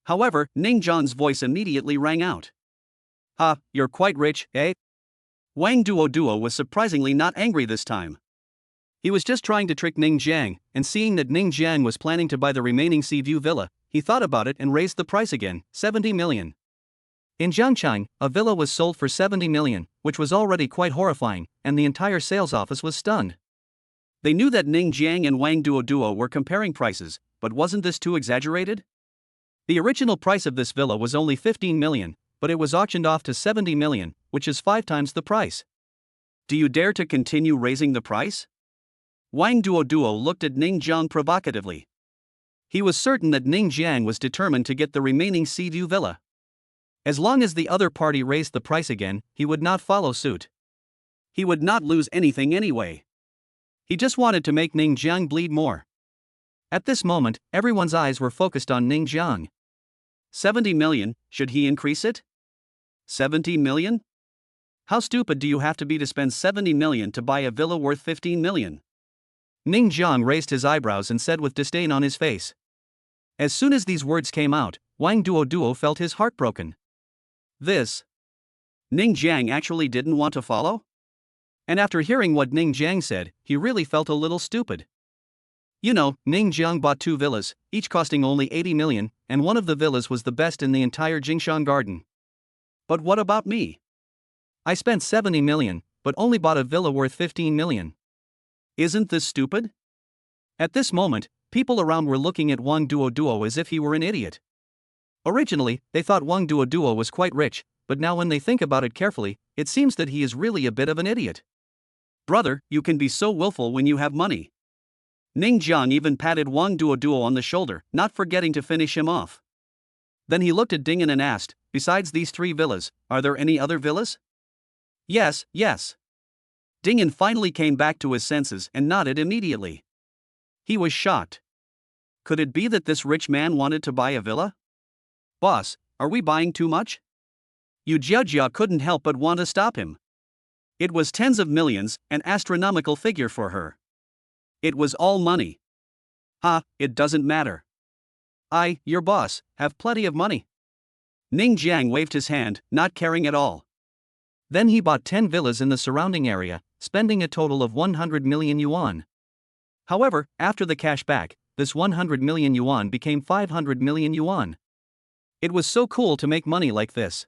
However, Ning Jiang's voice immediately rang out. "Ha, you're quite rich, eh?" Wang Duo was surprisingly not angry this time. He was just trying to trick Ning Jiang, and seeing that Ning Jiang was planning to buy the remaining Sea View villa, he thought about it and raised the price again, 70 million. In Jiangchang, a villa was sold for 70 million, which was already quite horrifying, and the entire sales office was stunned. They knew that Ning Jiang and Wang Duo were comparing prices, but wasn't this too exaggerated? The original price of this villa was only 15 million, but it was auctioned off to 70 million, which is 5 times the price. Do you dare to continue raising the price? Wang Duo looked at Ning Jiang provocatively. He was certain that Ning Jiang was determined to get the remaining Sea View villa. As long as the other party raised the price again, he would not follow suit. He would not lose anything anyway. He just wanted to make Ning Jiang bleed more. At this moment, everyone's eyes were focused on Ning Jiang. 70 million, should he increase it? 70 million? How stupid do you have to be to spend 70 million to buy a villa worth 15 million? Ning Jiang raised his eyebrows and said with disdain on his face. As soon as these words came out, Wang Duo felt his heart broken. This. Ning Jiang actually didn't want to follow? And after hearing what Ning Jiang said, he really felt a little stupid. You know, Ning Jiang bought 2 villas, each costing only 80 million, and one of the villas was the best in the entire Jingshan garden. But what about me? I spent 70 million, but only bought a villa worth 15 million. Isn't this stupid? At this moment, people around were looking at Wang Duo as if he were an idiot. Originally, they thought Wang Duo was quite rich, but now when they think about it carefully, it seems that he is really a bit of an idiot. Brother, you can be so willful when you have money. Ning Jiang even patted Wang Duo on the shoulder, not forgetting to finish him off. Then he looked at Dingen and asked, besides these 3 villas, are there any other villas? Yes. Dingen finally came back to his senses and nodded immediately. He was shocked. Could it be that this rich man wanted to buy a villa? Boss, are we buying too much? Yu Jiajia couldn't help but want to stop him. It was tens of millions, an astronomical figure for her. It was all money. It doesn't matter. I, your boss, have plenty of money. Ning Jiang waved his hand, not caring at all. Then he bought 10 villas in the surrounding area, spending a total of 100 million yuan. However, after the cash back, this 100 million yuan became 500 million yuan. It was so cool to make money like this.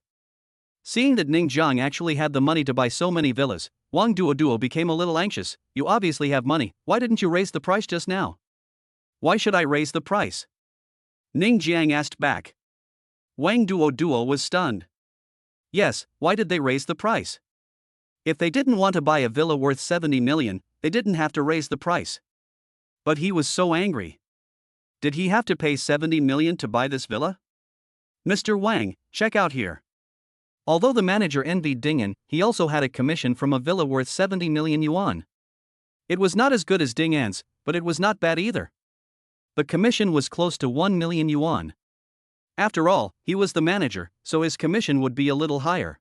Seeing that Ning Jiang actually had the money to buy so many villas, Wang Duo became a little anxious. You obviously have money, why didn't you raise the price just now? Why should I raise the price? Ning Jiang asked back. Wang Duo was stunned. Yes, why did they raise the price? If they didn't want to buy a villa worth 70 million, they didn't have to raise the price. But he was so angry. Did he have to pay 70 million to buy this villa? Mr. Wang, check out here. Although the manager envied Dingen, he also had a commission from a villa worth 70 million yuan. It was not as good as Ding An's, but it was not bad either. The commission was close to 1 million yuan. After all, he was the manager, so his commission would be a little higher.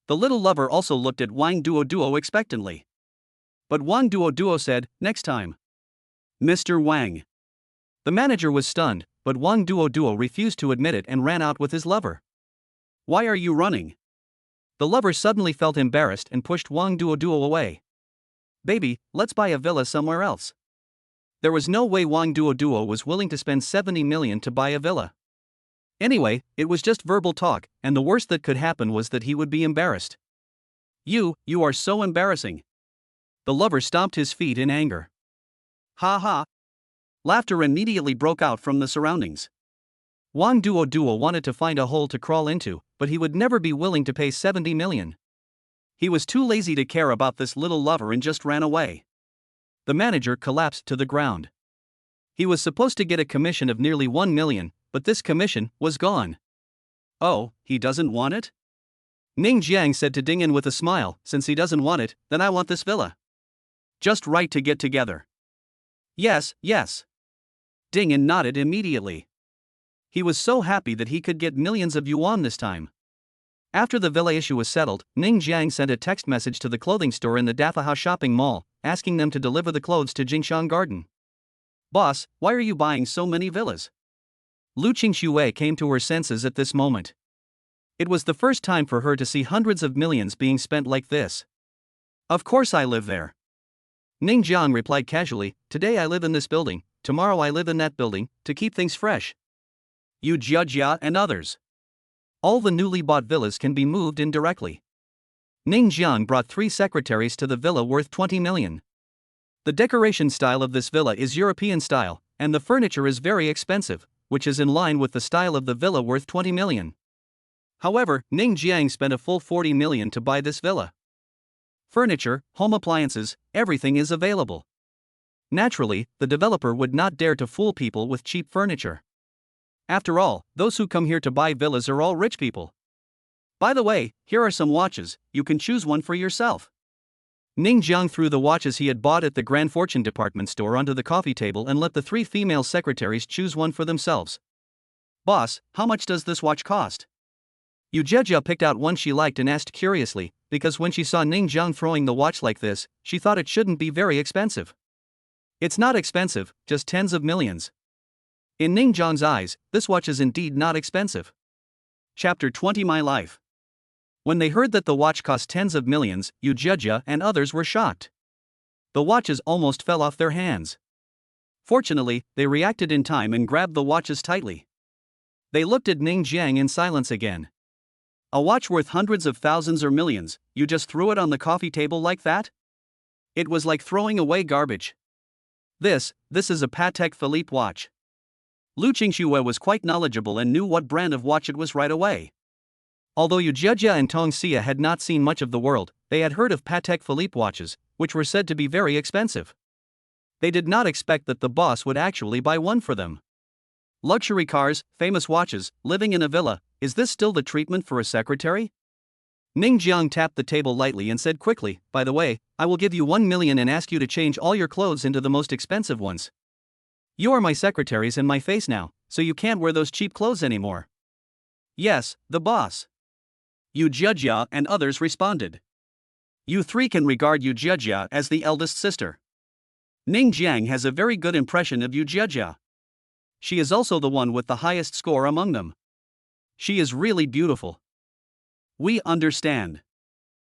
The little lover also looked at Wang Duo expectantly. But Wang Duo said, next time. Mr. Wang. The manager was stunned, but Wang Duo refused to admit it and ran out with his lover. Why are you running? The lover suddenly felt embarrassed and pushed Wang Duo away. Baby, let's buy a villa somewhere else. There was no way Wang Duo was willing to spend 70 million to buy a villa. Anyway, it was just verbal talk, and the worst that could happen was that he would be embarrassed. You are so embarrassing. The lover stomped his feet in anger. Ha ha. Laughter immediately broke out from the surroundings. Wang Duo wanted to find a hole to crawl into, but he would never be willing to pay 70 million. He was too lazy to care about this little lover and just ran away. The manager collapsed to the ground. He was supposed to get a commission of nearly 1 million, but this commission was gone. Oh, he doesn't want it? Ning Jiang said to Dingen with a smile, since he doesn't want it, then I want this villa. Just right to get together. Yes. Dingen nodded immediately. He was so happy that he could get millions of yuan this time. After the villa issue was settled, Ning Jiang sent a text message to the clothing store in the Dafaha shopping mall, asking them to deliver the clothes to Jingshan Garden. Boss, why are you buying so many villas? Lu Qingxue came to her senses at this moment. It was the first time for her to see hundreds of millions being spent like this. Of course I live there. Ning Jiang replied casually, today I live in this building, tomorrow I live in that building, to keep things fresh. Yu Jiajia and others. All the newly bought villas can be moved in directly. Ning Jiang brought 3 secretaries to the villa worth 20 million. The decoration style of this villa is European style, and the furniture is very expensive, which is in line with the style of the villa worth 20 million. However, Ning Jiang spent a full 40 million to buy this villa. Furniture, home appliances, everything is available. Naturally, the developer would not dare to fool people with cheap furniture. After all, those who come here to buy villas are all rich people. By the way, here are some watches, you can choose one for yourself. Ning Jiang threw the watches he had bought at the Grand Fortune department store onto the coffee table and let the 3 female secretaries choose one for themselves. Boss, how much does this watch cost? Yu Jiajia picked out one she liked and asked curiously, because when she saw Ning Jiang throwing the watch like this, she thought it shouldn't be very expensive. It's not expensive, just tens of millions. In Ning Jiang's eyes, this watch is indeed not expensive. Chapter 20 My Life. When they heard that the watch cost tens of millions, Yu Jiajia and others were shocked. The watches almost fell off their hands. Fortunately, they reacted in time and grabbed the watches tightly. They looked at Ning Jiang in silence again. A watch worth hundreds of thousands or millions, you just threw it on the coffee table like that? It was like throwing away garbage. This is a Patek Philippe watch. Lu Qingxue was quite knowledgeable and knew what brand of watch it was right away. Although Yu Jiajia and Tong Xia had not seen much of the world, they had heard of Patek Philippe watches, which were said to be very expensive. They did not expect that the boss would actually buy one for them. Luxury cars, famous watches, living in a villa, is this still the treatment for a secretary? Ning Jiang tapped the table lightly and said quickly, by the way, I will give you 1 million and ask you to change all your clothes into the most expensive ones. You are my secretaries and my face now, so you can't wear those cheap clothes anymore. Yes, the boss. Yu Jiajia and others responded. You 3 can regard Yu Jiajia as the eldest sister. Ning Jiang has a very good impression of Yu Jiajia. She is also the one with the highest score among them. She is really beautiful. We understand.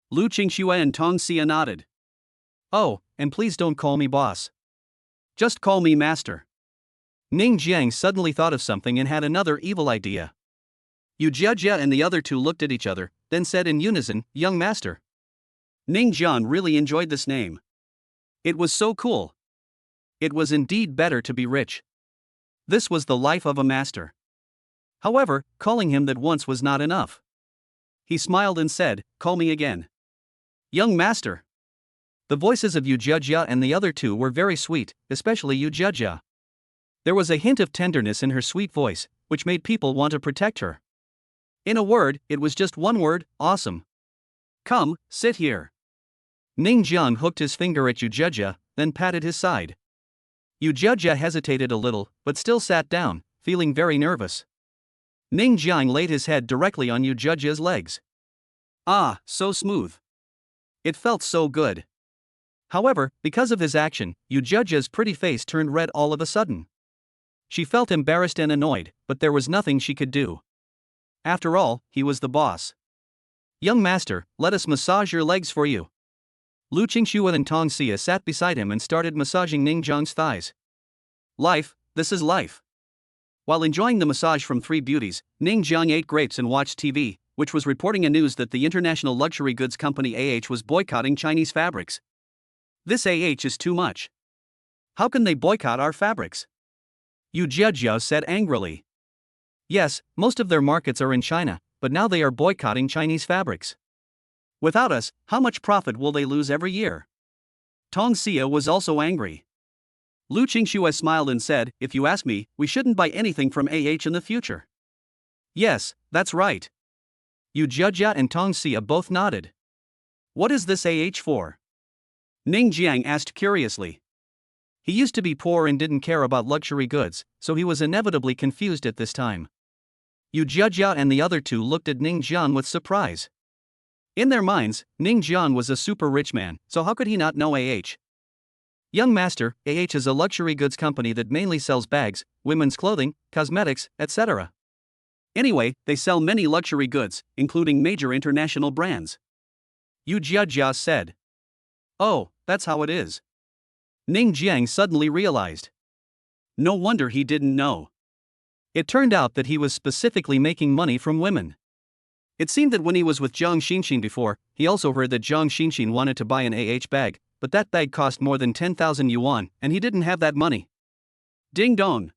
Lu Qingxue and Tong Xia nodded. Oh, and please don't call me boss. Just call me master. Ning Jiang suddenly thought of something and had another evil idea. Yu Jiajia and the other 2 looked at each other, then said in unison, young master. Ning Jiang really enjoyed this name. It was so cool. It was indeed better to be rich. This was the life of a master. However, calling him that once was not enough. He smiled and said, call me again. Young master. The voices of Yu Jiajia and the other 2 were very sweet, especially Yu Jiajia. There was a hint of tenderness in her sweet voice, which made people want to protect her. In a word, it was just one word, awesome. Come, sit here. Ning Jiang hooked his finger at Yu Jiajia, then patted his side. Yu Jiajia hesitated a little, but still sat down, feeling very nervous. Ning Jiang laid his head directly on Yu Jiajia's legs. Ah, so smooth. It felt so good. However, because of his action, Yu Jiajia's pretty face turned red all of a sudden. She felt embarrassed and annoyed, but there was nothing she could do. After all, he was the boss. Young master, let us massage your legs for you. Lu Qingxue and Tong Xia sat beside him and started massaging Ning Jiang's thighs. Life, this is life. While enjoying the massage from 3 beauties, Ning Jiang ate grapes and watched TV, which was reporting a news that the international luxury goods company was boycotting Chinese fabrics. This is too much. How can they boycott our fabrics? Yu Jiajia said angrily. Yes, most of their markets are in China, but now they are boycotting Chinese fabrics. Without us, how much profit will they lose every year? Tong Xia was also angry. Lu Qingxue smiled and said, if you ask me, we shouldn't buy anything from in the future. Yes, that's right. Yu Jiajia and Tong Xia both nodded. What is this for? Ning Jiang asked curiously. He used to be poor and didn't care about luxury goods, so he was inevitably confused at this time. Yu Jiajia and the other 2 looked at Ning Jiang with surprise. In their minds, Ning Jiang was a super rich man, so how could he not know Young Master, AH is a luxury goods company that mainly sells bags, women's clothing, cosmetics, etc. Anyway, they sell many luxury goods, including major international brands. Yu Jiajia said. Oh, that's how it is. Ning Jiang suddenly realized. No wonder he didn't know. It turned out that he was specifically making money from women. It seemed that when he was with Zhang Xinxin before, he also heard that Zhang Xinxin wanted to buy an AH bag, but that bag cost more than 10,000 yuan, and he didn't have that money. Ding dong.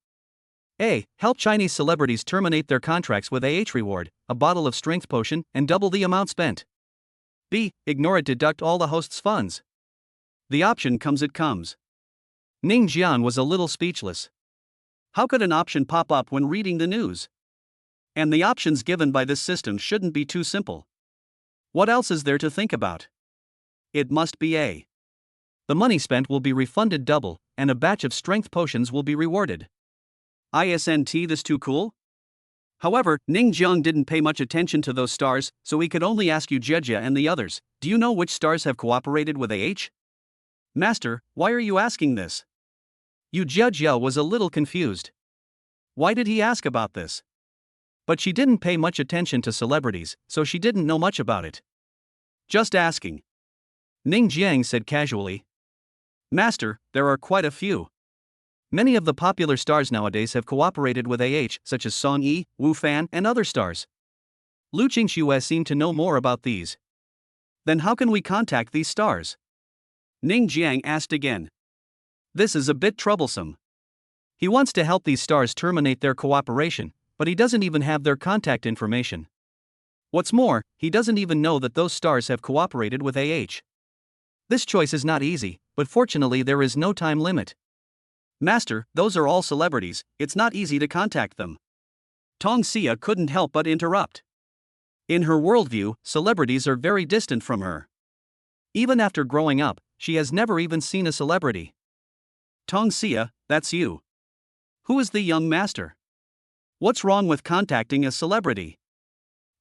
A. Help Chinese celebrities terminate their contracts with AH Reward, a bottle of strength potion, and double the amount spent. B. Ignore it, deduct all the host's funds. The option comes, it comes. Ning Jian was a little speechless. How could an option pop up when reading the news? And the options given by this system shouldn't be too simple. What else is there to think about? It must be A. The money spent will be refunded double, and a batch of strength potions will be rewarded. Isn't this too cool? However, Ning Jiang didn't pay much attention to those stars, so he could only ask Yu Jiajia and the others, do you know which stars have cooperated with AH? Master, why are you asking this? Yu Jiajia was a little confused. Why did he ask about this? But she didn't pay much attention to celebrities, so she didn't know much about it. Just asking. Ning Jiang said casually. Master, there are quite a few. Many of the popular stars nowadays have cooperated with AH, such as Song Yi, Wu Fan, and other stars. Lu Qingxue seemed to know more about these. Then how can we contact these stars? Ning Jiang asked again. This is a bit troublesome. He wants to help these stars terminate their cooperation, but he doesn't even have their contact information. What's more, he doesn't even know that those stars have cooperated with AH. This choice is not easy, but fortunately there is no time limit. Master, those are all celebrities, it's not easy to contact them. Tong Xia couldn't help but interrupt. In her worldview, celebrities are very distant from her. Even after growing up, she has never even seen a celebrity. Tong Xia, that's you. Who is the young master? What's wrong with contacting a celebrity?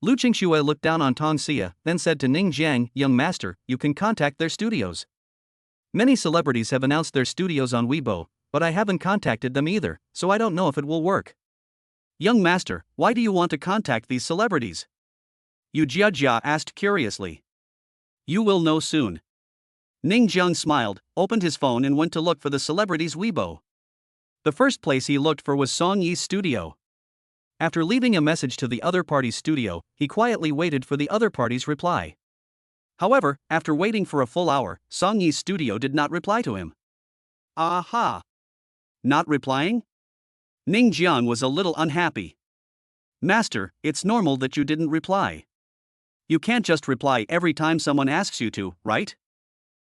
Lu Qingxue looked down on Tong Xia, then said to Ning Jiang, young master, you can contact their studios. Many celebrities have announced their studios on Weibo, but I haven't contacted them either, so I don't know if it will work. Young master, why do you want to contact these celebrities? Yu Jiajia asked curiously. You will know soon. Ning Jiang smiled, opened his phone and went to look for the celebrities' Weibo. The first place he looked for was Song Yi's studio. After leaving a message to the other party's studio, he quietly waited for the other party's reply. However, after waiting for a full hour, Song Yi's studio did not reply to him. Aha! Not replying? Ning Jiang was a little unhappy. Master, it's normal that you didn't reply. You can't just reply every time someone asks you to, right?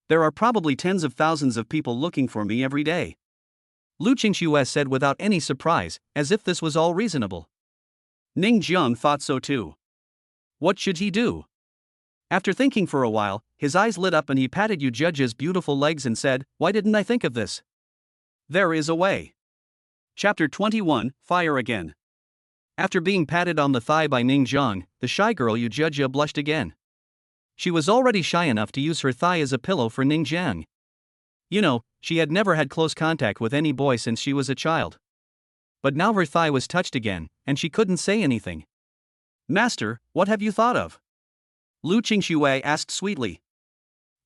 There are probably tens of thousands of people looking for me every day. Lu Qingxue said without any surprise, as if this was all reasonable. Ning Jiang thought so too. What should he do? After thinking for a while, his eyes lit up and he patted Yu Jiajia's beautiful legs and said, why didn't I think of this? There is a way. Chapter 21, Fire Again. After being patted on the thigh by Ning Jiang, the shy girl Yu Jiajia blushed again. She was already shy enough to use her thigh as a pillow for Ning Jiang. You know, she had never had close contact with any boy since she was a child. But now her thigh was touched again, and she couldn't say anything. Master, what have you thought of? Lu Qingxue asked sweetly.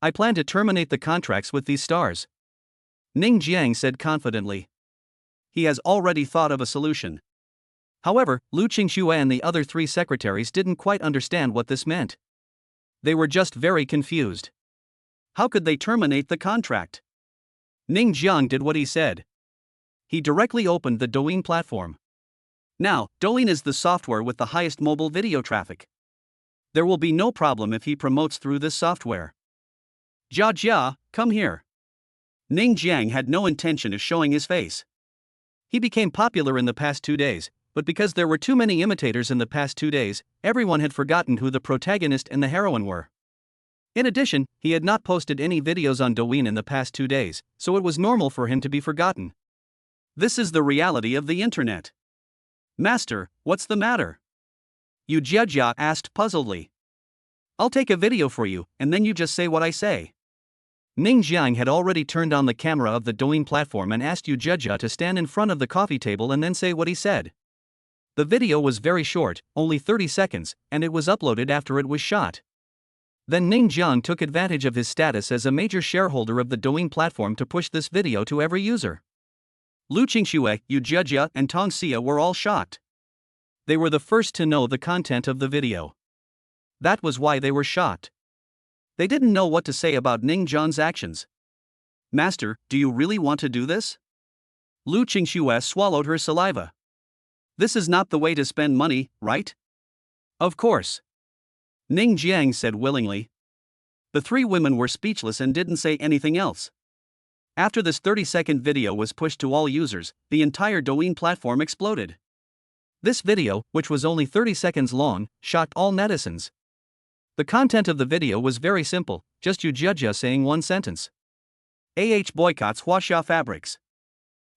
I plan to terminate the contracts with these stars. Ning Jiang said confidently. He has already thought of a solution. However, Lu Qingxue and the other three secretaries didn't quite understand what this meant. They were just very confused. How could they terminate the contract? Ning Jiang did what he said. He directly opened the Douyin platform. Now, Douyin is the software with the highest mobile video traffic. There will be no problem if he promotes through this software. Jia, come here. Ning Jiang had no intention of showing his face. He became popular in the past 2 days, but because there were too many imitators in the past 2 days, everyone had forgotten who the protagonist and the heroine were. In addition, he had not posted any videos on Douyin in the past 2 days, so it was normal for him to be forgotten. This is the reality of the internet. Master, what's the matter? Yu Jiajia asked puzzledly. I'll take a video for you, and then you just say what I say. Ning Jiang had already turned on the camera of the Douyin platform and asked Yu Jia to stand in front of the coffee table and then say what he said. The video was very short, only 30 seconds, and it was uploaded after it was shot. Then Ning Jiang took advantage of his status as a major shareholder of the Douyin platform to push this video to every user. Lu Qingxue, Yu Jia, and Tong Xia were all shocked. They were the first to know the content of the video. That was why they were shocked. They didn't know what to say about Ning Jiang's actions. Master, do you really want to do this? Lu Qingxue swallowed her saliva. This is not the way to spend money, right? Of course. Ning Jiang said willingly. The three women were speechless and didn't say anything else. After this 30-second video was pushed to all users, the entire Douyin platform exploded. This video, which was only 30 seconds long, shocked all netizens. The content of the video was very simple, just Yu Jia saying one sentence. boycotts Huaxia Fabrics.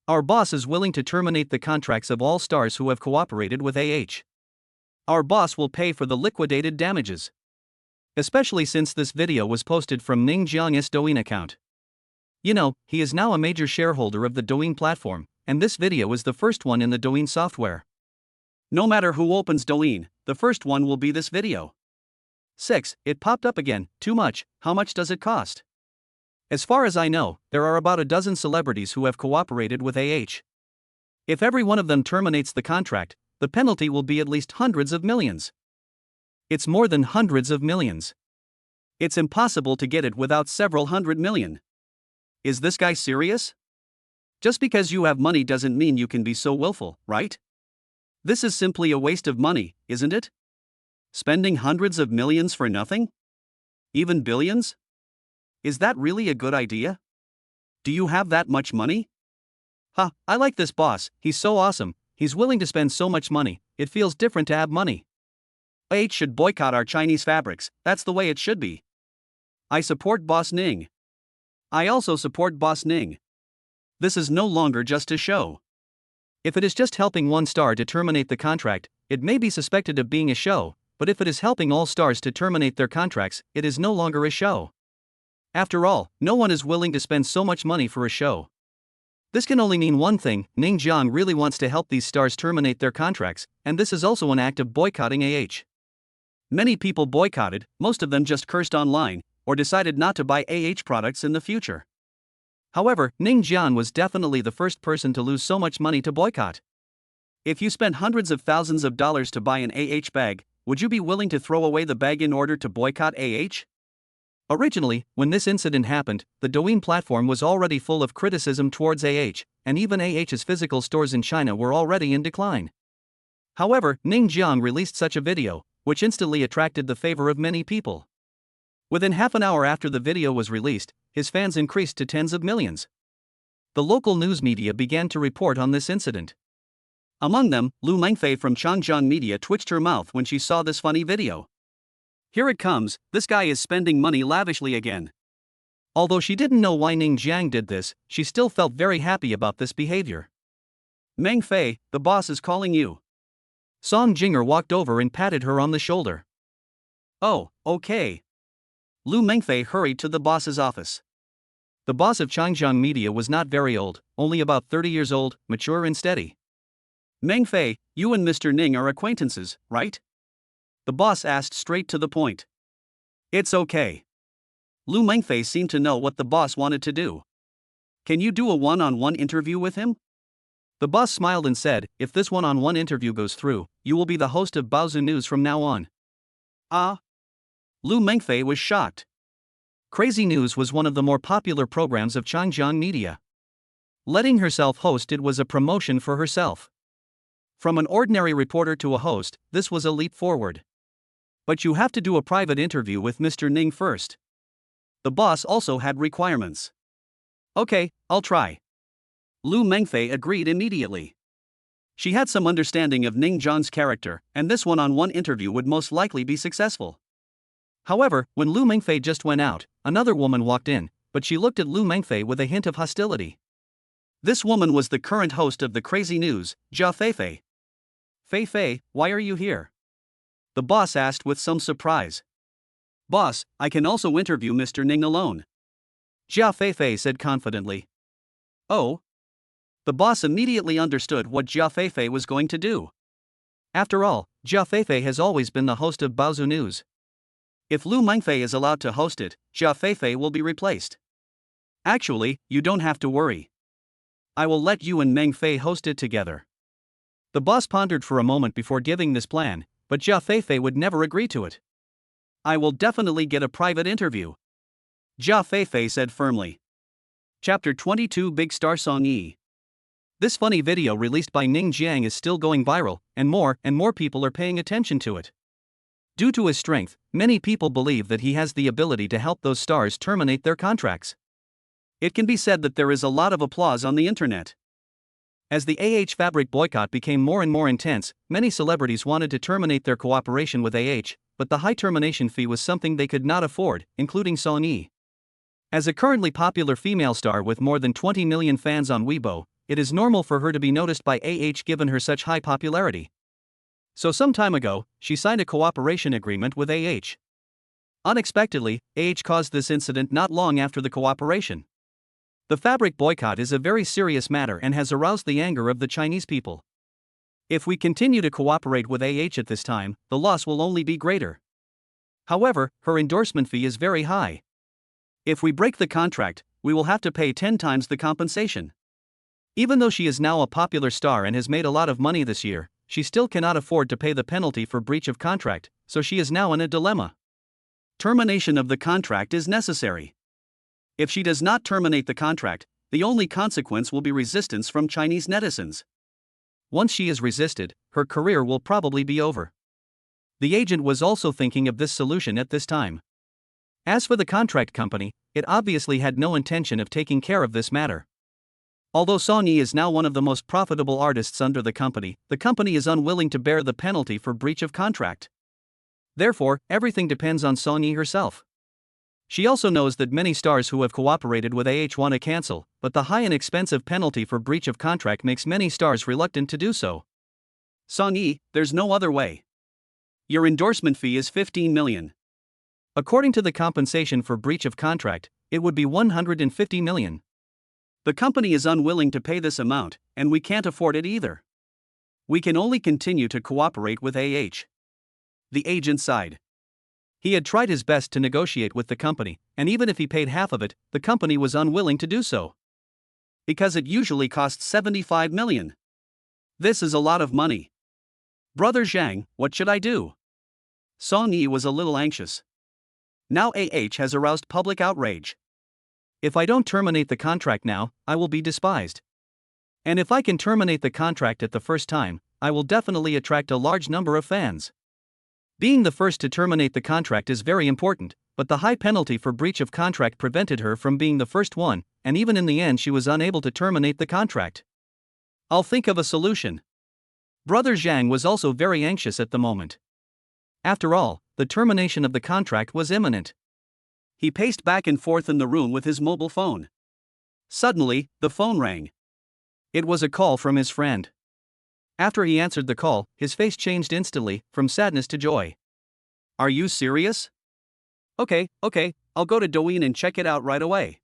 Our boss is willing to terminate the contracts of all stars who have cooperated with Our boss will pay for the liquidated damages. Especially since this video was posted from Ning Jiang's Douyin account. You know, he is now a major shareholder of the Douyin platform, and this video is the first one in the Douyin software. No matter who opens Douyin, the first one will be this video. 6. It popped up again. Too much. How much does it cost? As far as I know, there are about a dozen celebrities who have cooperated with If every one of them terminates the contract, the penalty will be at least hundreds of millions. It's more than hundreds of millions. It's impossible to get it without several hundred million. Is this guy serious? Just because you have money doesn't mean you can be so willful, right? This is simply a waste of money, isn't it? Spending hundreds of millions for nothing? Even billions? Is that really a good idea? Do you have that much money? I like this boss, he's so awesome, he's willing to spend so much money, it feels different to have money. Should boycott our Chinese fabrics, that's the way it should be. I support Boss Ning. I also support Boss Ning. This is no longer just a show. If it is just helping one star to terminate the contract, it may be suspected of being a show, but if it is helping all stars to terminate their contracts, it is no longer a show. After all, no one is willing to spend so much money for a show. This can only mean one thing: Ning Jiang really wants to help these stars terminate their contracts, and this is also an act of boycotting Many people boycotted, most of them just cursed online, or decided not to buy products in the future. However, Ning Jiang was definitely the first person to lose so much money to boycott. If you spend hundreds of thousands of dollars to buy an bag, would you be willing to throw away the bag in order to boycott Originally, when this incident happened, the Douyin platform was already full of criticism towards and even AH's physical stores in China were already in decline. However, Ning Jiang released such a video, which instantly attracted the favor of many people. Within half an hour after the video was released, his fans increased to tens of millions. The local news media began to report on this incident. Among them, Lu Mengfei from Changjiang Media twitched her mouth when she saw this funny video. Here it comes, this guy is spending money lavishly again. Although she didn't know why Ning Jiang did this, she still felt very happy about this behavior. Mengfei, the boss is calling you. Song Jinger walked over and patted her on the shoulder. Oh, okay. Lu Mengfei hurried to the boss's office. The boss of Changjiang Media was not very old, only about 30 years old, mature and steady. Mengfei, you and Mr. Ning are acquaintances, right? The boss asked straight to the point. It's okay. Lu Mengfei seemed to know what the boss wanted to do. Can you do a one-on-one interview with him? The boss smiled and said, if this one-on-one interview goes through, you will be the host of Baozu News from now on. Lu Mengfei was shocked. Crazy News was one of the more popular programs of Changjiang Media. Letting herself host it was a promotion for herself. From an ordinary reporter to a host, this was a leap forward. But you have to do a private interview with Mr. Ning first. The boss also had requirements. Okay, I'll try. Lu Mengfei agreed immediately. She had some understanding of Ning Jiang's character, and this one-on-one interview would most likely be successful. However, when Lu Mengfei just went out, another woman walked in, but she looked at Lu Mengfei with a hint of hostility. This woman was the current host of the Crazy News, Jia Feifei. Feifei, why are you here? The boss asked with some surprise. Boss, I can also interview Mr. Ning alone. Jia Feifei said confidently. Oh? The boss immediately understood what Jia Feifei was going to do. After all, Jia Feifei has always been the host of Baozu News. If Lu Mengfei is allowed to host it, Jia Feifei will be replaced. Actually, you don't have to worry. I will let you and Meng Fei host it together. The boss pondered for a moment before giving this plan, but Jia Feifei would never agree to it. I will definitely get a private interview, Jia Feifei said firmly. Chapter 22 Big Star Song Yi. This funny video released by Ning Jiang is still going viral, and more people are paying attention to it. Due to his strength, many people believe that he has the ability to help those stars terminate their contracts. It can be said that there is a lot of applause on the internet. As the fabric boycott became more and more intense, many celebrities wanted to terminate their cooperation with but the high termination fee was something they could not afford, including Song Yi. As a currently popular female star with more than 20 million fans on Weibo, it is normal for her to be noticed by given her such high popularity. So some time ago, she signed a cooperation agreement with Unexpectedly, caused this incident not long after the cooperation. The fabric boycott is a very serious matter and has aroused the anger of the Chinese people. If we continue to cooperate with at this time, the loss will only be greater. However, her endorsement fee is very high. If we break the contract, we will have to pay 10 times the compensation. Even though she is now a popular star and has made a lot of money this year, she still cannot afford to pay the penalty for breach of contract, so she is now in a dilemma. Termination of the contract is necessary. If she does not terminate the contract, the only consequence will be resistance from Chinese netizens. Once she is resisted, her career will probably be over. The agent was also thinking of this solution at this time. As for the contract company, it obviously had no intention of taking care of this matter. Although Song Yi is now one of the most profitable artists under the company is unwilling to bear the penalty for breach of contract. Therefore, everything depends on Song Yi herself. She also knows that many stars who have cooperated with want to cancel, but the high and expensive penalty for breach of contract makes many stars reluctant to do so. Song Yi, there's no other way. Your endorsement fee is 15 million. According to the compensation for breach of contract, it would be 150 million. The company is unwilling to pay this amount, and we can't afford it either. We can only continue to cooperate with The agent sighed. He had tried his best to negotiate with the company, and even if he paid half of it, the company was unwilling to do so. Because it usually costs 75 million. This is a lot of money. Brother Zhang, what should I do? Song Yi was a little anxious. Now has aroused public outrage. If I don't terminate the contract now, I will be despised. And if I can terminate the contract at the first time, I will definitely attract a large number of fans. Being the first to terminate the contract is very important, but the high penalty for breach of contract prevented her from being the first one, and even in the end she was unable to terminate the contract. I'll think of a solution. Brother Zhang was also very anxious at the moment. After all, the termination of the contract was imminent. He paced back and forth in the room with his mobile phone. Suddenly, the phone rang. It was a call from his friend. After he answered the call, his face changed instantly, from sadness to joy. Are you serious? Okay, I'll go to Douyin and check it out right away.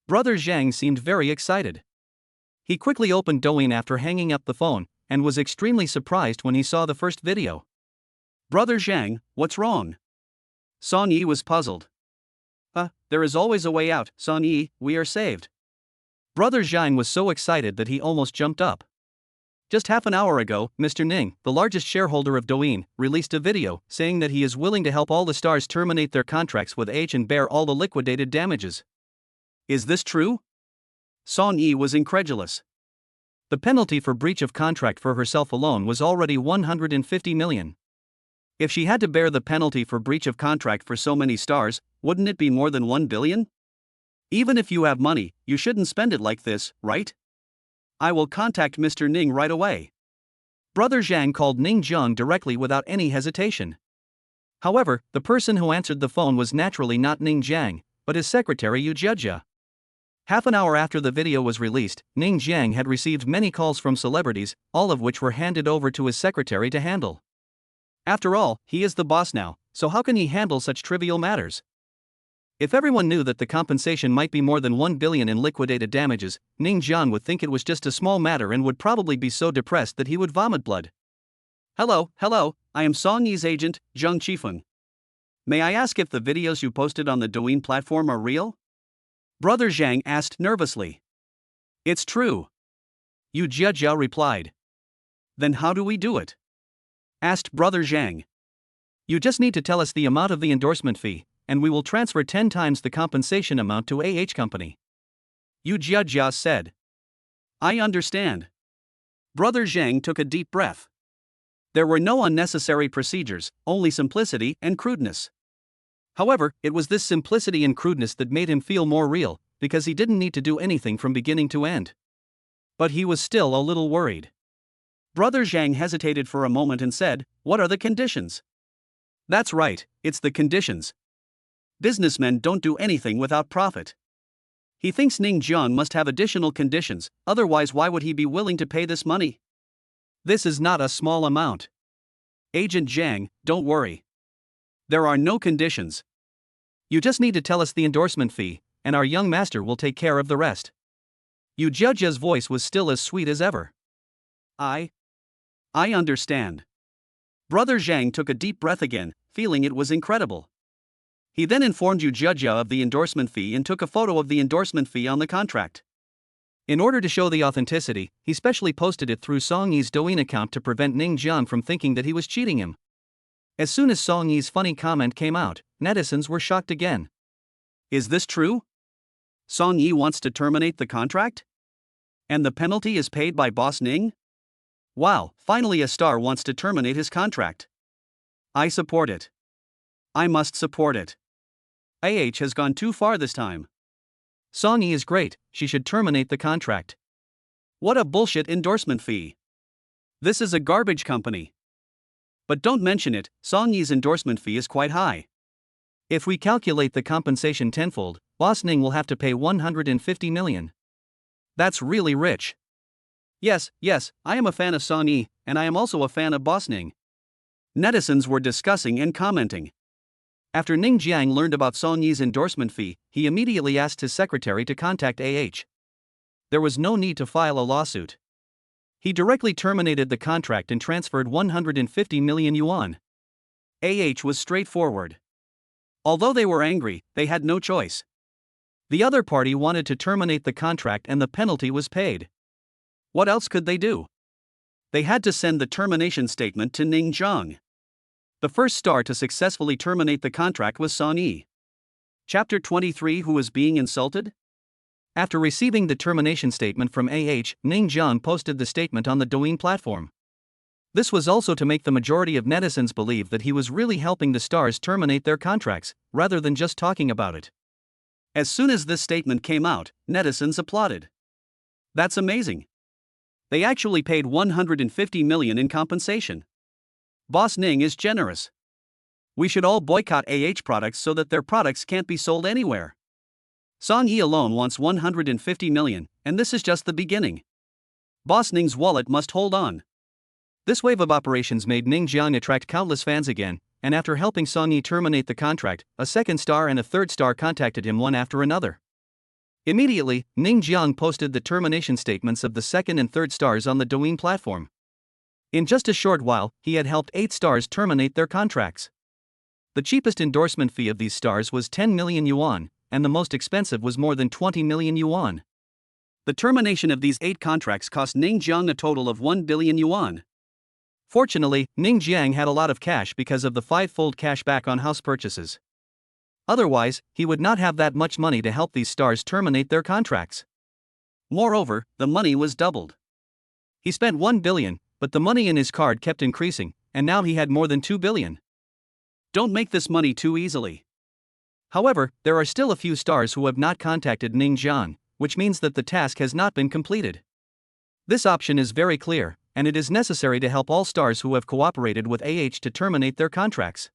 Brother Zhang seemed very excited. He quickly opened Douyin after hanging up the phone, and was extremely surprised when he saw the first video. Brother Zhang, what's wrong? Song Yi was puzzled. There is always a way out, Song Yi, we are saved. Brother Zhang was so excited that he almost jumped up. Just half an hour ago, Mr. Ning, the largest shareholder of Douyin, released a video saying that he is willing to help all the stars terminate their contracts with and bear all the liquidated damages. Is this true? Song Yi was incredulous. The penalty for breach of contract for herself alone was already 150 million. If she had to bear the penalty for breach of contract for so many stars, wouldn't it be more than 1 billion? Even if you have money, you shouldn't spend it like this, right? I will contact Mr. Ning right away. Brother Zhang called Ning Zheng directly without any hesitation. However, the person who answered the phone was naturally not Ning Zhang, but his secretary Yu Jia. Half an hour after the video was released, Ning Zhang had received many calls from celebrities, all of which were handed over to his secretary to handle. After all, he is the boss now, so how can he handle such trivial matters? If everyone knew that the compensation might be more than 1 billion in liquidated damages, Ning Jian would think it was just a small matter and would probably be so depressed that he would vomit blood. Hello, I am Song Yi's agent, Zheng Qifeng. May I ask if the videos you posted on the Douyin platform are real? Brother Zhang asked nervously. It's true. Yu Jiajiao replied. Then how do we do it? Asked Brother Zhang. You just need to tell us the amount of the endorsement fee, and we will transfer 10 times the compensation amount to company. Yu Jiajia said. I understand. Brother Zhang took a deep breath. There were no unnecessary procedures, only simplicity and crudeness. However, it was this simplicity and crudeness that made him feel more real, because he didn't need to do anything from beginning to end. But he was still a little worried. Brother Zhang hesitated for a moment and said, What are the conditions? That's right, it's the conditions. Businessmen don't do anything without profit. He thinks Ning Jian must have additional conditions, otherwise why would he be willing to pay this money? This is not a small amount. Agent Zhang, don't worry. There are no conditions. You just need to tell us the endorsement fee, and our young master will take care of the rest. Yu Jiajia's voice was still as sweet as ever. I understand. Brother Zhang took a deep breath again, feeling it was incredible. He then informed Yu Jiajia of the endorsement fee and took a photo of the endorsement fee on the contract. In order to show the authenticity, he specially posted it through Song Yi's Douyin account to prevent Ning Jian from thinking that he was cheating him. As soon as Song Yi's funny comment came out, netizens were shocked again. Is this true? Song Yi wants to terminate the contract? And the penalty is paid by Boss Ning? Wow, finally a star wants to terminate his contract. I support it. I must support it. Has gone too far this time. Song Yi is great, she should terminate the contract. What a bullshit endorsement fee. This is a garbage company. But don't mention it, Song Yi's endorsement fee is quite high. If we calculate the compensation tenfold, Boss Ning will have to pay 150 million. That's really rich. Yes, I am a fan of Song Yi, and I am also a fan of Boss Ning. Netizens were discussing and commenting. After Ning Jiang learned about Song Yi's endorsement fee, he immediately asked his secretary to contact There was no need to file a lawsuit. He directly terminated the contract and transferred 150 million yuan. Was straightforward. Although they were angry, they had no choice. The other party wanted to terminate the contract and the penalty was paid. What else could they do? They had to send the termination statement to Ning Jiang. The first star to successfully terminate the contract was Song Yi. Chapter 23 Who was being insulted? After receiving the termination statement from Ning Jiang posted the statement on the Douyin platform. This was also to make the majority of netizens believe that he was really helping the stars terminate their contracts, rather than just talking about it. As soon as this statement came out, netizens applauded. That's amazing. They actually paid 150 million in compensation. Boss Ning is generous. We should all boycott products so that their products can't be sold anywhere. Song Yi alone wants 150 million, and this is just the beginning. Boss Ning's wallet must hold on. This wave of operations made Ning Jiang attract countless fans again, and after helping Song Yi terminate the contract, a second star and a third star contacted him one after another. Immediately, Ning Jiang posted the termination statements of the second and third stars on the Douyin platform. In just a short while, he had helped 8 stars terminate their contracts. The cheapest endorsement fee of these stars was 10 million yuan, and the most expensive was more than 20 million yuan. The termination of these 8 contracts cost Ning Jiang a total of 1 billion yuan. Fortunately, Ning Jiang had a lot of cash because of the 5-fold cash back on house purchases. Otherwise, he would not have that much money to help these stars terminate their contracts. Moreover, the money was doubled. He spent 1 billion, but the money in his card kept increasing, and now he had more than 2 billion. Don't make this money too easily. However, there are still a few stars who have not contacted Ning Jiang, which means that the task has not been completed. This option is very clear, and it is necessary to help all stars who have cooperated with to terminate their contracts.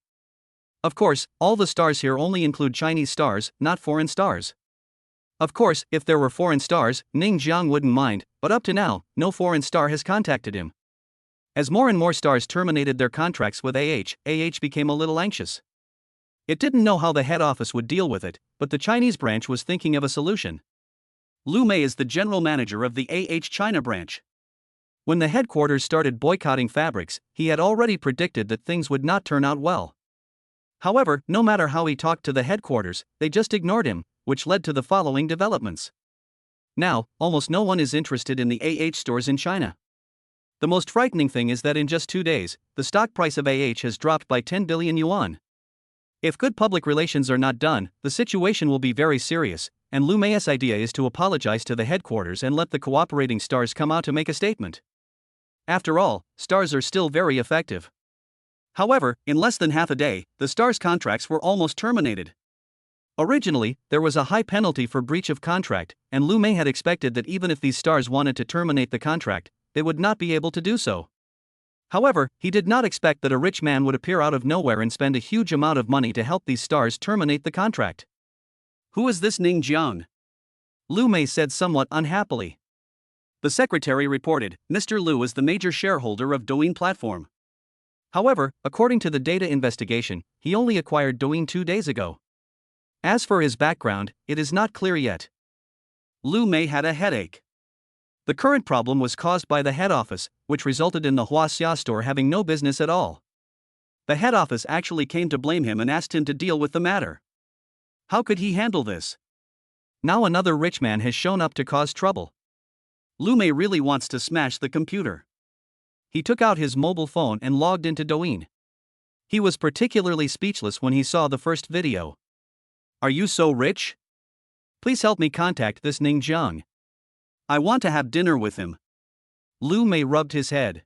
Of course, all the stars here only include Chinese stars, not foreign stars. Of course, if there were foreign stars, Ning Jiang wouldn't mind, but up to now, no foreign star has contacted him. As more and more stars terminated their contracts with became a little anxious. It didn't know how the head office would deal with it, but the Chinese branch was thinking of a solution. Lu Mei is the general manager of the China branch. When the headquarters started boycotting fabrics, he had already predicted that things would not turn out well. However, no matter how he talked to the headquarters, they just ignored him, which led to the following developments. Now, almost no one is interested in the stores in China. The most frightening thing is that in just 2 days, the stock price of has dropped by 10 billion yuan. If good public relations are not done, the situation will be very serious, and Lu Mei's idea is to apologize to the headquarters and let the cooperating stars come out to make a statement. After all, stars are still very effective. However, in less than half a day, the stars' contracts were almost terminated. Originally, there was a high penalty for breach of contract, and Lu Mei had expected that even if these stars wanted to terminate the contract, they would not be able to do so. However, he did not expect that a rich man would appear out of nowhere and spend a huge amount of money to help these stars terminate the contract. "Who is this Ning Jiang?" Lu Mei said somewhat unhappily. The secretary reported, "Mr. Lu is the major shareholder of Douyin platform. However, according to the data investigation, he only acquired Douyin 2 days ago. As for his background, it is not clear yet." Lu Mei had a headache. The current problem was caused by the head office, which resulted in the Huaxia store having no business at all. The head office actually came to blame him and asked him to deal with the matter. How could he handle this? Now another rich man has shown up to cause trouble. Lu Mei really wants to smash the computer. He took out his mobile phone and logged into Douyin. He was particularly speechless when he saw the first video. "Are you so rich? Please help me contact this Ning Jiang. I want to have dinner with him." Lu Mei rubbed his head.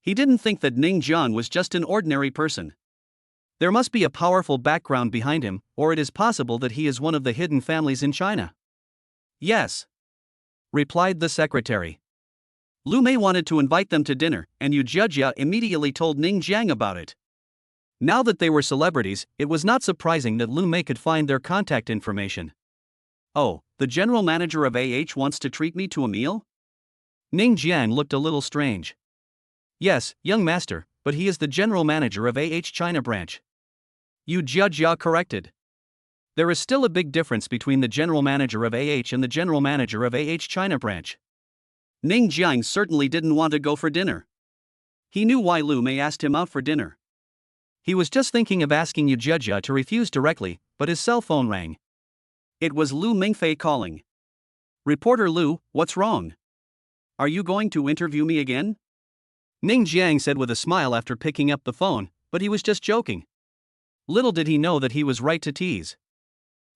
He didn't think that Ning Jiang was just an ordinary person. There must be a powerful background behind him, or it is possible that he is one of the hidden families in China. "Yes," replied the secretary. Lu Mei wanted to invite them to dinner, and Yu Jia immediately told Ning Jiang about it. Now that they were celebrities, it was not surprising that Lu Mei could find their contact information. "Oh, the general manager of wants to treat me to a meal?" Ning Jiang looked a little strange. "Yes, young master, but he is the general manager of China branch." Yu Jia corrected. There is still a big difference between the general manager of and the general manager of China branch. Ning Jiang certainly didn't want to go for dinner. He knew why Lu Mei asked him out for dinner. He was just thinking of asking Yu Jia to refuse directly, but his cell phone rang. It was Lu Mingfei calling. "Reporter Lu, what's wrong? Are you going to interview me again?" Ning Jiang said with a smile after picking up the phone, but he was just joking. Little did he know that he was right to tease.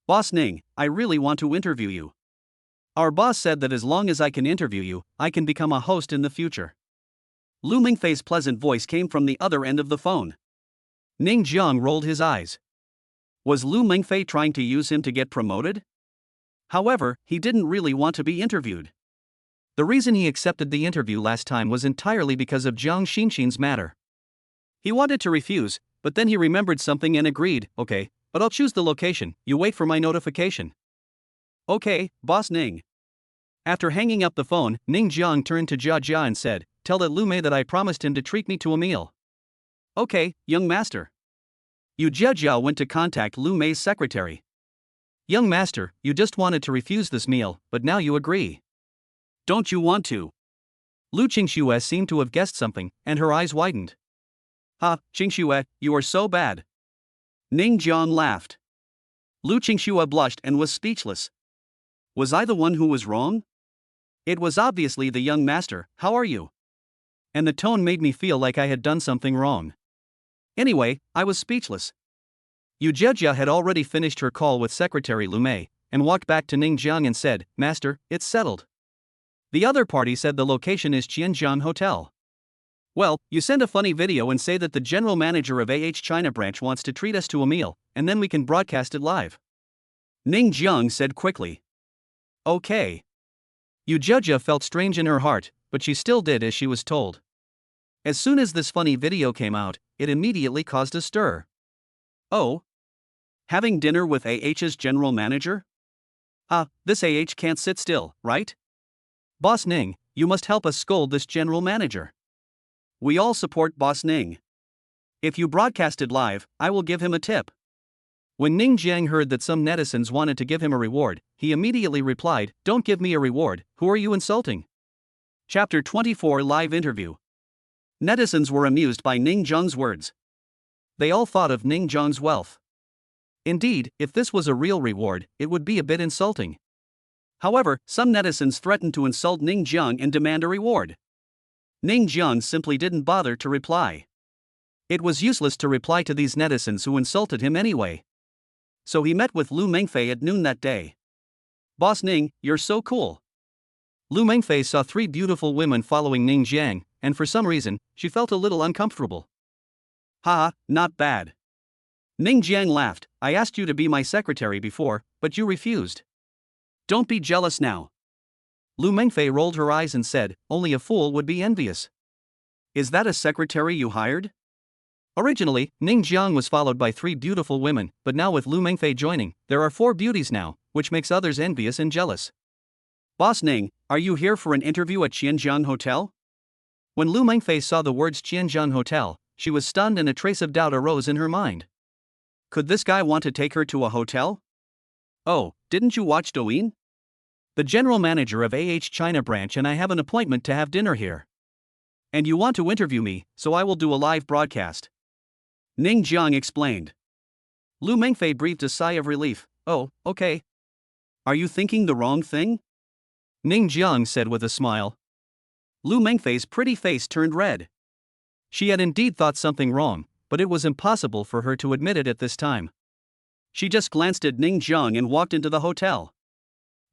"Boss Ning, I really want to interview you. Our boss said that as long as I can interview you, I can become a host in the future." Lu Mingfei's pleasant voice came from the other end of the phone. Ning Jiang rolled his eyes. Was Lu Mingfei trying to use him to get promoted? However, he didn't really want to be interviewed. The reason he accepted the interview last time was entirely because of Jiang Xinxin's matter. He wanted to refuse, but then he remembered something and agreed, "Okay, but I'll choose the location, you wait for my notification." "Okay, Boss Ning." After hanging up the phone, Ning Jiang turned to Jia and said, "Tell that Lu Mei that I promised him to treat me to a meal." "Okay, young master." Yu Jia went to contact Lu Mei's secretary. "Young master, you just wanted to refuse this meal, but now you agree. Don't you want to?" Lu Qingxue seemed to have guessed something, and her eyes widened. "Ha, Qingxue, you are so bad." Ning Jiang laughed. Lu Qingxue blushed and was speechless. Was I the one who was wrong? It was obviously the young master. "How are you?" And the tone made me feel like I had done something wrong. Anyway, I was speechless. Yu Jia had already finished her call with Secretary Lu Mei, and walked back to Ning Jiang and said, "Master, it's settled. The other party said the location is Qianjian Hotel. Well, you send a funny video and say that the general manager of China branch wants to treat us to a meal, and then we can broadcast it live." Ning Jiang said quickly. "Okay." Yu Jia felt strange in her heart, but she still did as she was told. As soon as this funny video came out, it immediately caused a stir. "Oh? Having dinner with AH's general manager? This AH can't sit still, right? Boss Ning, you must help us scold this general manager. We all support Boss Ning. If you broadcast it live, I will give him a tip." When Ning Jiang heard that some netizens wanted to give him a reward, he immediately replied, "Don't give me a reward, who are you insulting?" Chapter 24 Live Interview. Netizens were amused by Ning Jiang's words. They all thought of Ning Jiang's wealth. Indeed, if this was a real reward, it would be a bit insulting. However, some netizens threatened to insult Ning Jiang and demand a reward. Ning Jiang simply didn't bother to reply. It was useless to reply to these netizens who insulted him anyway. So he met with Lu Mengfei at noon that day. "Boss Ning, you're so cool." Lu Mengfei saw three beautiful women following Ning Jiang, and for some reason, she felt a little uncomfortable. "Haha, not bad." Ning Jiang laughed. "I asked you to be my secretary before, but you refused. Don't be jealous now." Lu Mengfei rolled her eyes and said, "Only a fool would be envious." "Is that a secretary you hired?" Originally, Ning Jiang was followed by three beautiful women, but now with Lu Mengfei joining, there are four beauties now, which makes others envious and jealous. "Boss Ning, are you here for an interview at Qianjiang Hotel?" When Lu Mengfei saw the words Qianjiang Hotel, she was stunned and a trace of doubt arose in her mind. Could this guy want to take her to a hotel? "Oh, didn't you watch Douyin? The general manager of China branch and I have an appointment to have dinner here. And you want to interview me, so I will do a live broadcast." Ning Jiang explained. Lu Mengfei breathed a sigh of relief. "Oh, okay. Are you thinking the wrong thing?" Ning Jiang said with a smile. Lu Mengfei's pretty face turned red. She had indeed thought something wrong, but it was impossible for her to admit it at this time. She just glanced at Ning Jiang and walked into the hotel.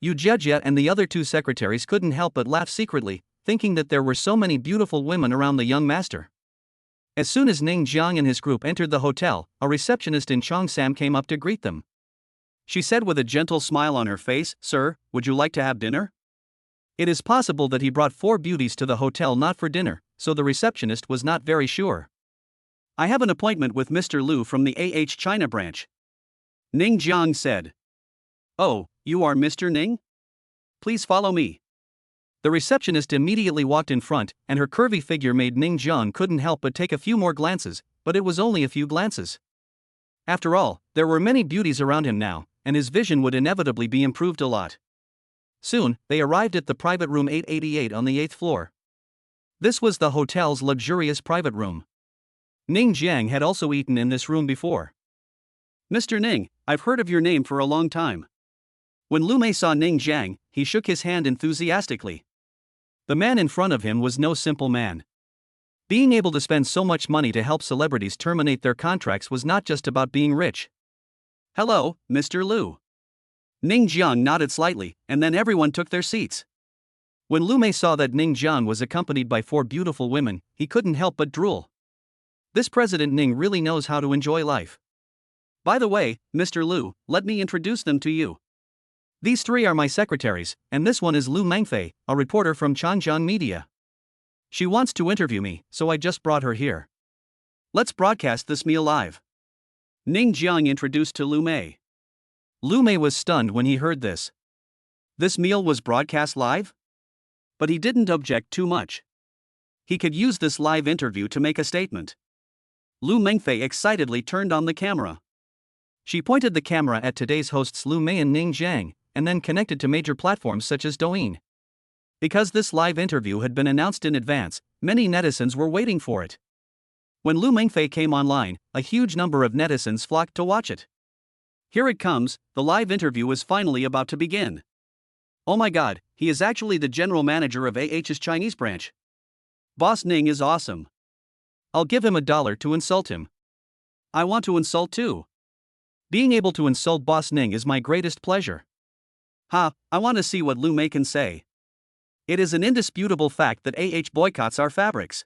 Yu Jejia and the other two secretaries couldn't help but laugh secretly, thinking that there were so many beautiful women around the young master. As soon as Ning Jiang and his group entered the hotel, a receptionist in Cheongsam came up to greet them. She said with a gentle smile on her face, "Sir, would you like to have dinner?" It is possible that he brought four beauties to the hotel not for dinner, so the receptionist was not very sure. "I have an appointment with Mr. Lu from the China branch," Ning Jiang said. "Oh, you are Mr. Ning? Please follow me." The receptionist immediately walked in front, and her curvy figure made Ning Jiang couldn't help but take a few more glances, but it was only a few glances. After all, there were many beauties around him now, and his vision would inevitably be improved a lot. Soon, they arrived at the private room 888 on the 8th floor. This was the hotel's luxurious private room. Ning Jiang had also eaten in this room before. "Mr. Ning, I've heard of your name for a long time." When Lu Mei saw Ning Jiang, he shook his hand enthusiastically. The man in front of him was no simple man. Being able to spend so much money to help celebrities terminate their contracts was not just about being rich. "Hello, Mr. Lu." Ning Jiang nodded slightly, and then everyone took their seats. When Lu Mei saw that Ning Jiang was accompanied by four beautiful women, he couldn't help but drool. This President Ning really knows how to enjoy life. "By the way, Mr. Lu, let me introduce them to you. These three are my secretaries, and this one is Lu Mengfei, a reporter from Changjiang Media. She wants to interview me, so I just brought her here. Let's broadcast this meal live." Ning Jiang introduced to Lu Mei. Lu Mei was stunned when he heard this. This meal was broadcast live? But he didn't object too much. He could use this live interview to make a statement. Lu Mengfei excitedly turned on the camera. She pointed the camera at today's hosts Lu Mei and Ning Jiang, and then connected to major platforms such as Douyin. Because this live interview had been announced in advance, many netizens were waiting for it. When Lu Mengfei came online, a huge number of netizens flocked to watch it. Here it comes, the live interview is finally about to begin. Oh my god, he is actually the general manager of AH's Chinese branch. Boss Ning is awesome. I'll give him $1 to insult him. I want to insult too. Being able to insult Boss Ning is my greatest pleasure. I want to see what Lu Mei can say. It is an indisputable fact that boycotts our fabrics.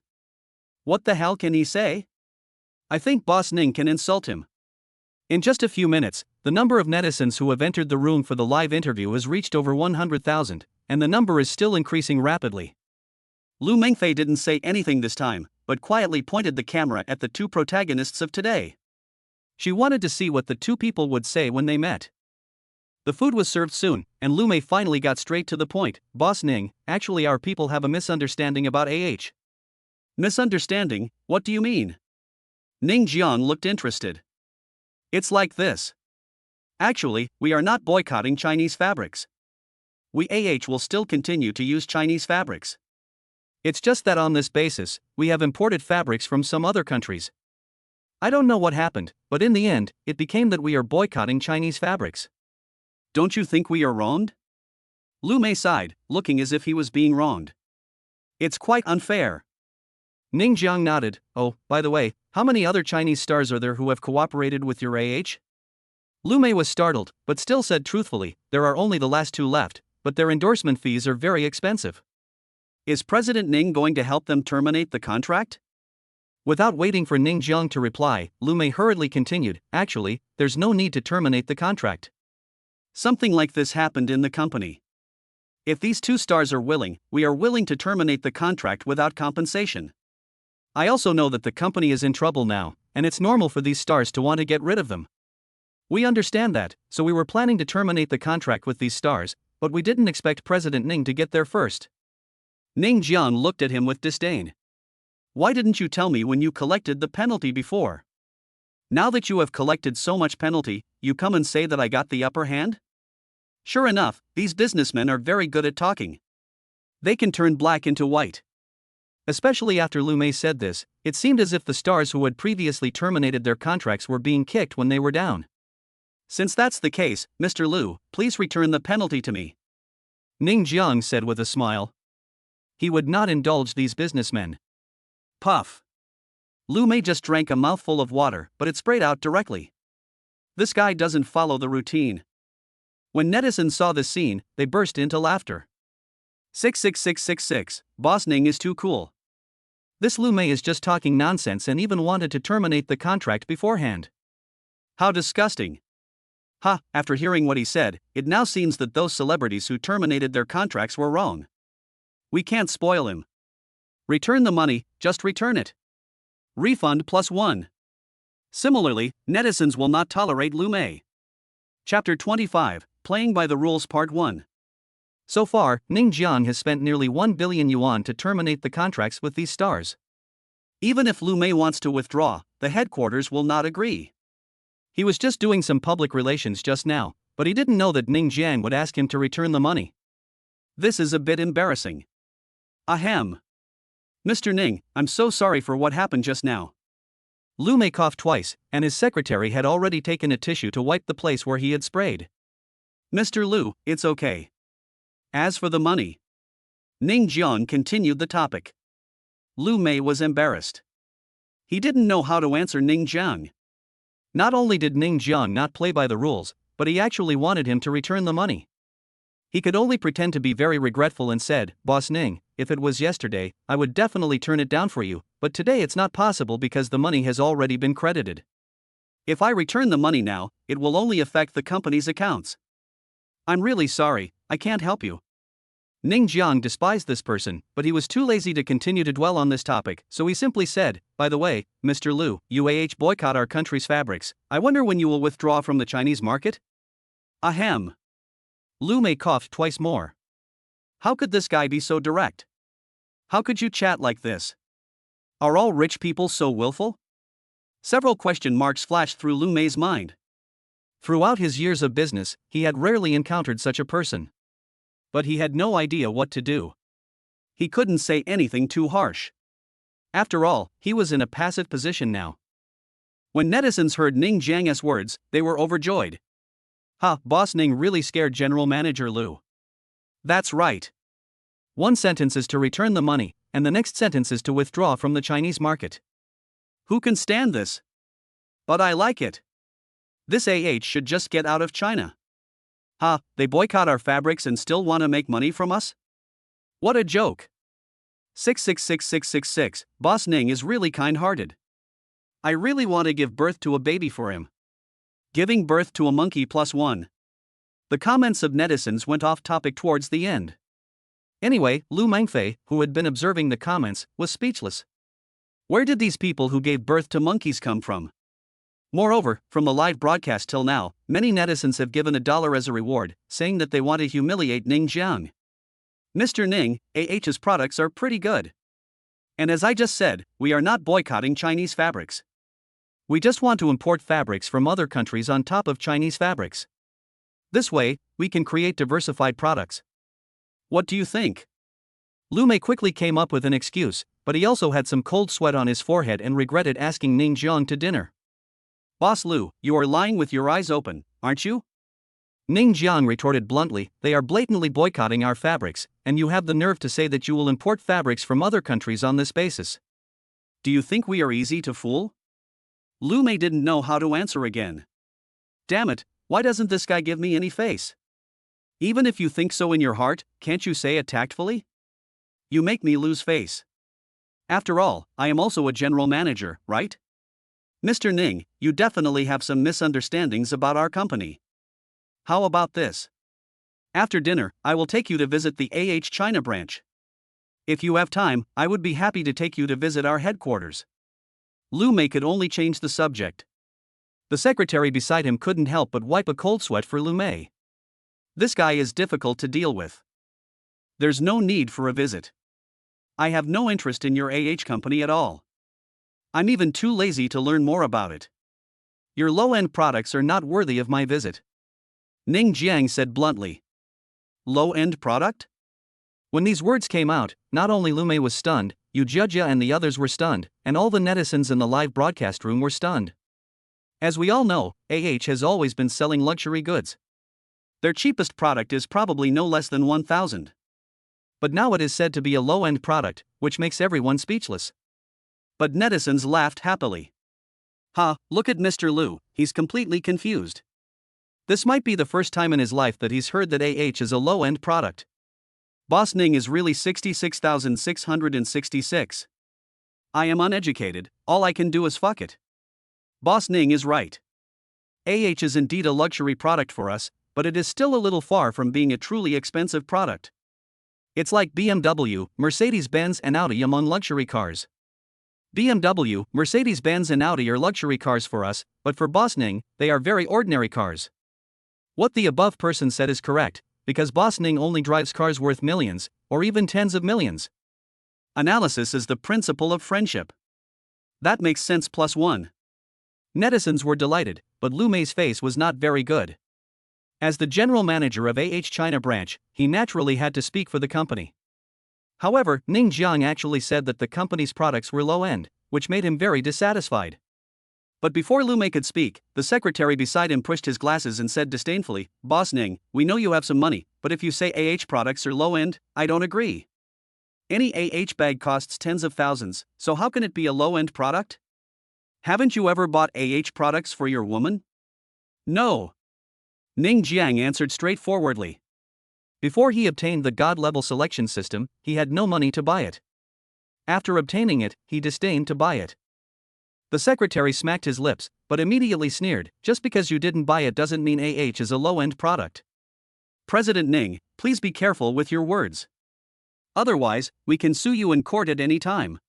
What the hell can he say? I think Boss Ning can insult him. In just a few minutes, the number of netizens who have entered the room for the live interview has reached over 100,000, and the number is still increasing rapidly. Lu Mengfei didn't say anything this time, but quietly pointed the camera at the two protagonists of today. She wanted to see what the two people would say when they met. The food was served soon, and Lu Mei finally got straight to the point. Boss Ning, actually our people have a misunderstanding about AH. Misunderstanding? What do you mean? Ning Jiang looked interested. It's like this. Actually, we are not boycotting Chinese fabrics. We will still continue to use Chinese fabrics. It's just that on this basis, we have imported fabrics from some other countries. I don't know what happened, but in the end, it became that we are boycotting Chinese fabrics. Don't you think we are wronged? Lu Mei sighed, looking as if he was being wronged. It's quite unfair. Ning Jiang nodded. Oh, by the way, how many other Chinese stars are there who have cooperated with your Lu Mei was startled, but still said truthfully, there are only the last two left, but their endorsement fees are very expensive. Is President Ning going to help them terminate the contract? Without waiting for Ning Jiang to reply, Lu Mei hurriedly continued, actually, there's no need to terminate the contract. Something like this happened in the company. If these two stars are willing, we are willing to terminate the contract without compensation. I also know that the company is in trouble now, and it's normal for these stars to want to get rid of them. We understand that, so we were planning to terminate the contract with these stars, but we didn't expect President Ning to get there first. Ning Jiang looked at him with disdain. Why didn't you tell me when you collected the penalty before? Now that you have collected so much penalty, you come and say that I got the upper hand? Sure enough, these businessmen are very good at talking. They can turn black into white. Especially after Lu Mei said this, it seemed as if the stars who had previously terminated their contracts were being kicked when they were down. Since that's the case, Mr. Lu, please return the penalty to me. Ning Jiang said with a smile. He would not indulge these businessmen. Puff. Lu Mei just drank a mouthful of water, but it sprayed out directly. This guy doesn't follow the routine. When netizens saw this scene, they burst into laughter. 66666, Boss Ning is too cool. This Lu Mei is just talking nonsense and even wanted to terminate the contract beforehand. How disgusting. Ha, after hearing what he said, it now seems that those celebrities who terminated their contracts were wrong. We can't spoil him. Return the money, just return it. Refund +1. Similarly, netizens will not tolerate Lu Mei. Chapter 25, Playing by the Rules Part 1. So far, Ning Jiang has spent nearly 1 billion yuan to terminate the contracts with these stars. Even if Lu Mei wants to withdraw, the headquarters will not agree. He was just doing some public relations just now, but he didn't know that Ning Jiang would ask him to return the money. This is a bit embarrassing. Ahem. Mr. Ning, I'm so sorry for what happened just now. Lu Mei coughed twice, and his secretary had already taken a tissue to wipe the place where he had sprayed. Mr. Lu, it's okay. As for the money. Ning Jiang continued the topic. Lu Mei was embarrassed. He didn't know how to answer Ning Jiang. Not only did Ning Jiang not play by the rules, but he actually wanted him to return the money. He could only pretend to be very regretful and said, Boss Ning, if it was yesterday, I would definitely turn it down for you, but today it's not possible because the money has already been credited. If I return the money now, it will only affect the company's accounts. I'm really sorry, I can't help you. Ning Jiang despised this person, but he was too lazy to continue to dwell on this topic, so he simply said, by the way, Mr. Lu, you boycott our country's fabrics. I wonder when you will withdraw from the Chinese market? Ahem. Lu Mei coughed twice more. How could this guy be so direct? How could you chat like this? Are all rich people so willful? Several question marks flashed through Lu Mei's mind. Throughout his years of business, he had rarely encountered such a person. But he had no idea what to do. He couldn't say anything too harsh. After all, he was in a passive position now. When netizens heard Ning Jiang's words, they were overjoyed. Ha, Boss Ning really scared General Manager Lu. That's right. One sentence is to return the money, and the next sentence is to withdraw from the Chinese market. Who can stand this? But I like it. This should just get out of China. Ha, they boycott our fabrics and still want to make money from us? What a joke. 666666, Boss Ning is really kind-hearted. I really want to give birth to a baby for him. Giving birth to a monkey +1. The comments of netizens went off topic towards the end. Anyway, Lu Mengfei, who had been observing the comments, was speechless. Where did these people who gave birth to monkeys come from? Moreover, from the live broadcast till now, many netizens have given $1 as a reward, saying that they want to humiliate Ning Jiang. Mr. Ning, AH's products are pretty good. And as I just said, we are not boycotting Chinese fabrics. We just want to import fabrics from other countries on top of Chinese fabrics. This way, we can create diversified products. What do you think? Lu Mei quickly came up with an excuse, but he also had some cold sweat on his forehead and regretted asking Ning Jiang to dinner. Boss Lu, you are lying with your eyes open, aren't you? Ning Jiang retorted bluntly, they are blatantly boycotting our fabrics, and you have the nerve to say that you will import fabrics from other countries on this basis. Do you think we are easy to fool? Lu Mei didn't know how to answer again. Damn it, why doesn't this guy give me any face? Even if you think so in your heart, can't you say it tactfully? You make me lose face. After all, I am also a general manager, right? Mr. Ning, you definitely have some misunderstandings about our company. How about this? After dinner, I will take you to visit the China branch. If you have time, I would be happy to take you to visit our headquarters. Lu Mei could only change the subject. The secretary beside him couldn't help but wipe a cold sweat for Lu Mei. This guy is difficult to deal with. There's no need for a visit. I have no interest in your company at all. I'm even too lazy to learn more about it. Your low-end products are not worthy of my visit. Ning Jiang said bluntly. Low-end product? When these words came out, not only Lu Mei was stunned, Yu Jia and the others were stunned, and all the netizens in the live broadcast room were stunned. As we all know, has always been selling luxury goods. Their cheapest product is probably no less than 1,000. But now it is said to be a low-end product, which makes everyone speechless. But netizens laughed happily. Ha, look at Mr. Lu, he's completely confused. This might be the first time in his life that he's heard that is a low-end product. Boss Ning is really 66,666. I am uneducated, all I can do is fuck it. Boss Ning is right. Is indeed a luxury product for us, but it is still a little far from being a truly expensive product. It's like BMW, Mercedes-Benz and Audi among luxury cars. BMW, Mercedes-Benz and Audi are luxury cars for us, but for Boss Ning, they are very ordinary cars. What the above person said is correct, because Boss Ning only drives cars worth millions, or even tens of millions. Analysis is the principle of friendship. That makes sense +1. Netizens were delighted, but Lu Mei's face was not very good. As the general manager of China branch, he naturally had to speak for the company. However, Ning Jiang actually said that the company's products were low-end, which made him very dissatisfied. But before Lu Mei could speak, the secretary beside him pushed his glasses and said disdainfully, Boss Ning, we know you have some money, but if you say products are low-end, I don't agree. Any bag costs tens of thousands, so how can it be a low-end product? Haven't you ever bought products for your woman? No. Ning Jiang answered straightforwardly. Before he obtained the God-level selection system, he had no money to buy it. After obtaining it, he disdained to buy it. The secretary smacked his lips, but immediately sneered, just because you didn't buy it doesn't mean is a low-end product. President Ning, please be careful with your words. Otherwise, we can sue you in court at any time.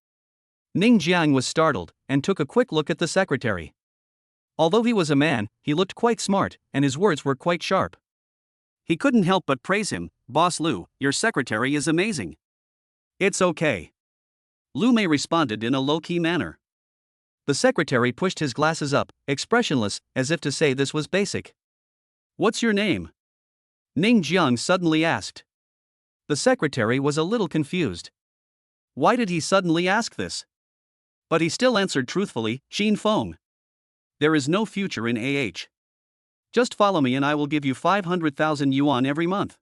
Ning Jiang was startled, and took a quick look at the secretary. Although he was a man, he looked quite smart, and his words were quite sharp. He couldn't help but praise him, Boss Lu, your secretary is amazing. It's okay. Lu Mei responded in a low-key manner. The secretary pushed his glasses up, expressionless, as if to say this was basic. What's your name? Ning Jiang suddenly asked. The secretary was a little confused. Why did he suddenly ask this? But he still answered truthfully, Xin Feng. There is no future in Just follow me and I will give you 500,000 yuan every month.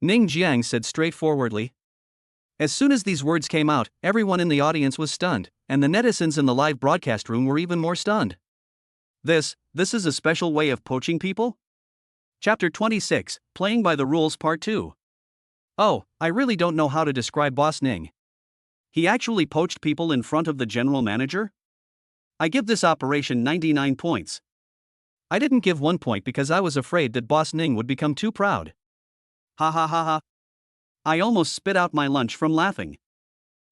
Ning Jiang said straightforwardly. As soon as these words came out, everyone in the audience was stunned, and the netizens in the live broadcast room were even more stunned. This is a special way of poaching people? Chapter 26, Playing by the Rules Part 2. Oh, I really don't know how to describe Boss Ning. He actually poached people in front of the general manager? I give this operation 99 points. I didn't give 1 point because I was afraid that Boss Ning would become too proud. Ha ha ha ha. I almost spit out my lunch from laughing.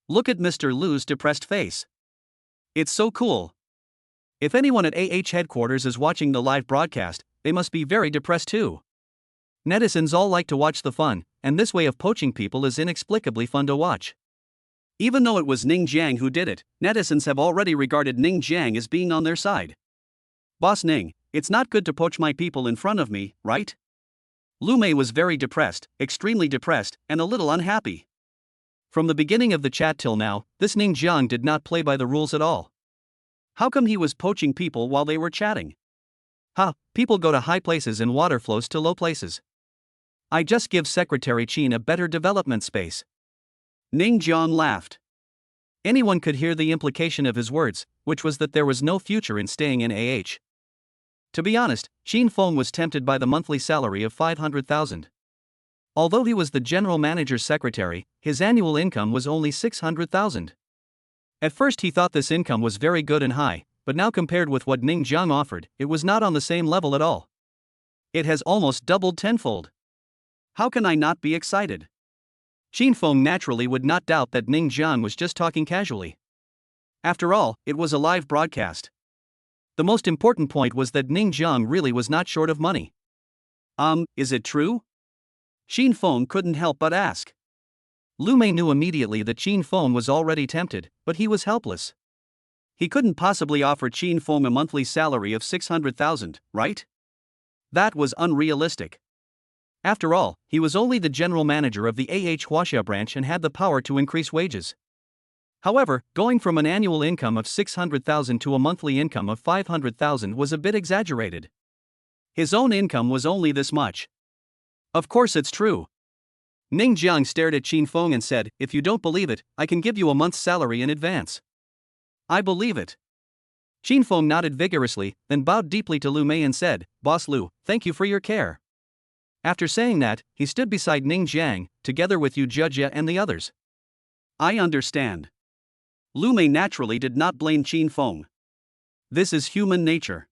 Look at Mr. Lu's depressed face. It's so cool. If anyone at headquarters is watching the live broadcast, they must be very depressed too. Netizens all like to watch the fun, and this way of poaching people is inexplicably fun to watch. Even though it was Ning Jiang who did it, netizens have already regarded Ning Jiang as being on their side. Boss Ning, it's not good to poach my people in front of me, right? Lu Mei was very depressed, extremely depressed, and a little unhappy. From the beginning of the chat till now, this Ning Jiang did not play by the rules at all. How come he was poaching people while they were chatting? People go to high places and water flows to low places. I just give Secretary Qin a better development space. Ning Jiang laughed. Anyone could hear the implication of his words, which was that there was no future in staying in AH. To be honest, Qin Feng was tempted by the monthly salary of 500,000. Although he was the general manager's secretary, his annual income was only 600,000. At first he thought this income was very good and high, but now compared with what Ning Jiang offered, it was not on the same level at all. It has almost doubled tenfold. How can I not be excited? Qin Feng naturally would not doubt that Ning Jiang was just talking casually. After all, it was a live broadcast. The most important point was that Ning Jiang really was not short of money. Is it true? Qin Feng couldn't help but ask. Lu Mei knew immediately that Qin Feng was already tempted, but he was helpless. He couldn't possibly offer Qin Feng a monthly salary of 600,000, right? That was unrealistic. After all, he was only the general manager of the AH Huaxia branch and had the power to increase wages. However, going from an annual income of 600,000 to a monthly income of 500,000 was a bit exaggerated. His own income was only this much. Of course it's true. Ning Jiang stared at Qin Feng and said, "If you don't believe it, I can give you a month's salary in advance." "I believe it." Qin Feng nodded vigorously, then bowed deeply to Lu Mei and said, "Boss Lu, thank you for your care." After saying that, he stood beside Ning Jiang, together with Yu Jia and the others. "I understand." Lu Mei naturally did not blame Qin Feng. This is human nature.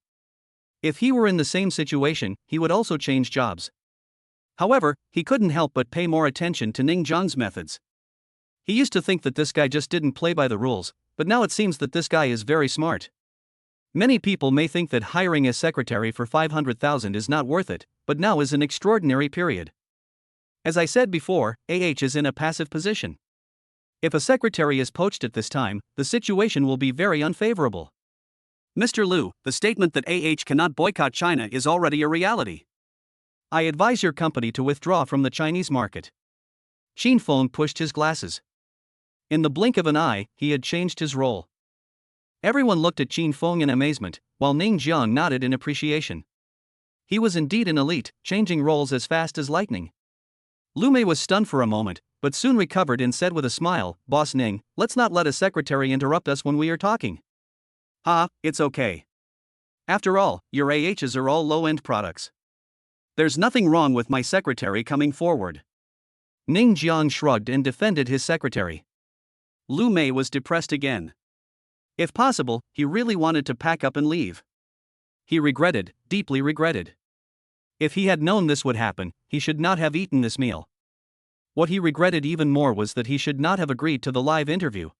If he were in the same situation, he would also change jobs. However, he couldn't help but pay more attention to Ning Jiang's methods. He used to think that this guy just didn't play by the rules, but now it seems that this guy is very smart. Many people may think that hiring a secretary for 500,000 is not worth it, but now is an extraordinary period. As I said before, AH is in a passive position. If a secretary is poached at this time, the situation will be very unfavorable. Mr. Lu, the statement that AH cannot boycott China is already a reality. I advise your company to withdraw from the Chinese market. Qin Feng pushed his glasses. In the blink of an eye, he had changed his role. Everyone looked at Qin Feng in amazement, while Ning Jiang nodded in appreciation. He was indeed an elite, changing roles as fast as lightning. Lu Mei was stunned for a moment, but soon recovered and said with a smile, "Boss Ning, let's not let a secretary interrupt us when we are talking." It's okay. After all, your AHs are all low-end products. There's nothing wrong with my secretary coming forward. Ning Jiang shrugged and defended his secretary. Lu Mei was depressed again. If possible, he really wanted to pack up and leave. He regretted, deeply regretted. If he had known this would happen, he should not have eaten this meal. What he regretted even more was that he should not have agreed to the live interview.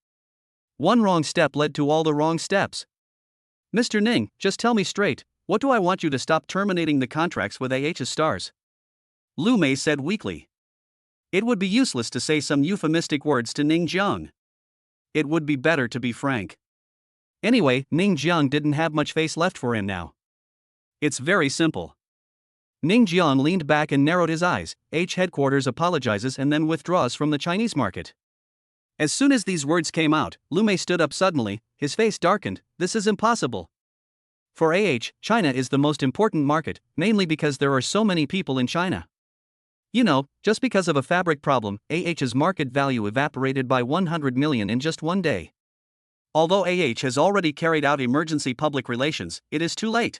One wrong step led to all the wrong steps. "Mr. Ning, just tell me straight, what do I want you to stop terminating the contracts with AH's stars?" Lu Mei said weakly. It would be useless to say some euphemistic words to Ning Jiang. It would be better to be frank. Anyway, Ning Jiang didn't have much face left for him now. It's very simple. Ning Jiang leaned back and narrowed his eyes. H headquarters apologizes and then withdraws from the Chinese market. As soon as these words came out, Lu Mei stood up suddenly, his face darkened. This is impossible. For AH, China is the most important market, mainly because there are so many people in China. You know, just because of a fabric problem, AH's market value evaporated by 100 million in just one day. Although AH has already carried out emergency public relations, it is too late.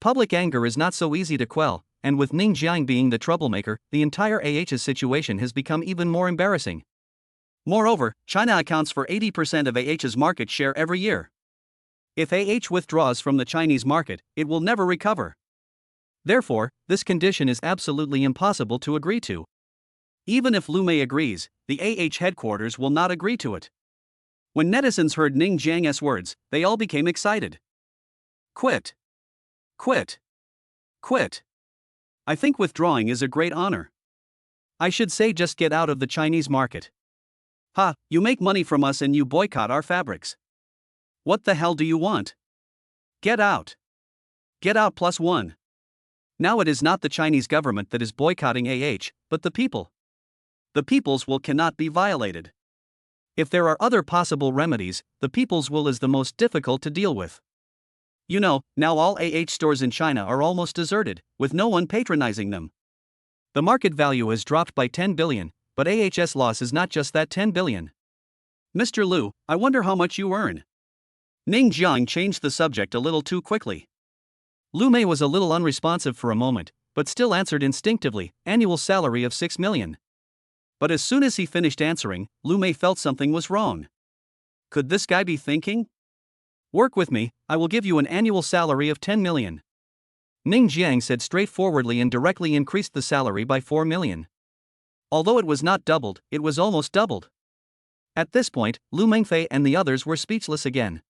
Public anger is not so easy to quell, and with Ning Jiang being the troublemaker, the entire AH's situation has become even more embarrassing. Moreover, China accounts for 80% of AH's market share every year. If AH withdraws from the Chinese market, it will never recover. Therefore, this condition is absolutely impossible to agree to. Even if Lu Mei agrees, the AH headquarters will not agree to it. When netizens heard Ning Jiang's words, they all became excited. Quit. Quit. Quit. I think withdrawing is a great honor. I should say just get out of the Chinese market. Ha, you make money from us and you boycott our fabrics. What the hell do you want? Get out. Get out +1. Now it is not the Chinese government that is boycotting but the people. The people's will cannot be violated. If there are other possible remedies, the people's will is the most difficult to deal with. You know, now all stores in China are almost deserted, with no one patronizing them. The market value has dropped by 10 billion, but AH's loss is not just that 10 billion. Mr. Liu, I wonder how much you earn. Ning Jiang changed the subject a little too quickly. Lu Mei was a little unresponsive for a moment, but still answered instinctively, annual salary of 6 million. But as soon as he finished answering, Lu Mei felt something was wrong. Could this guy be thinking? Work with me, I will give you an annual salary of 10 million. Ning Jiang said straightforwardly and directly increased the salary by 4 million. Although it was not doubled, it was almost doubled. At this point, Lu Mengfei and the others were speechless again.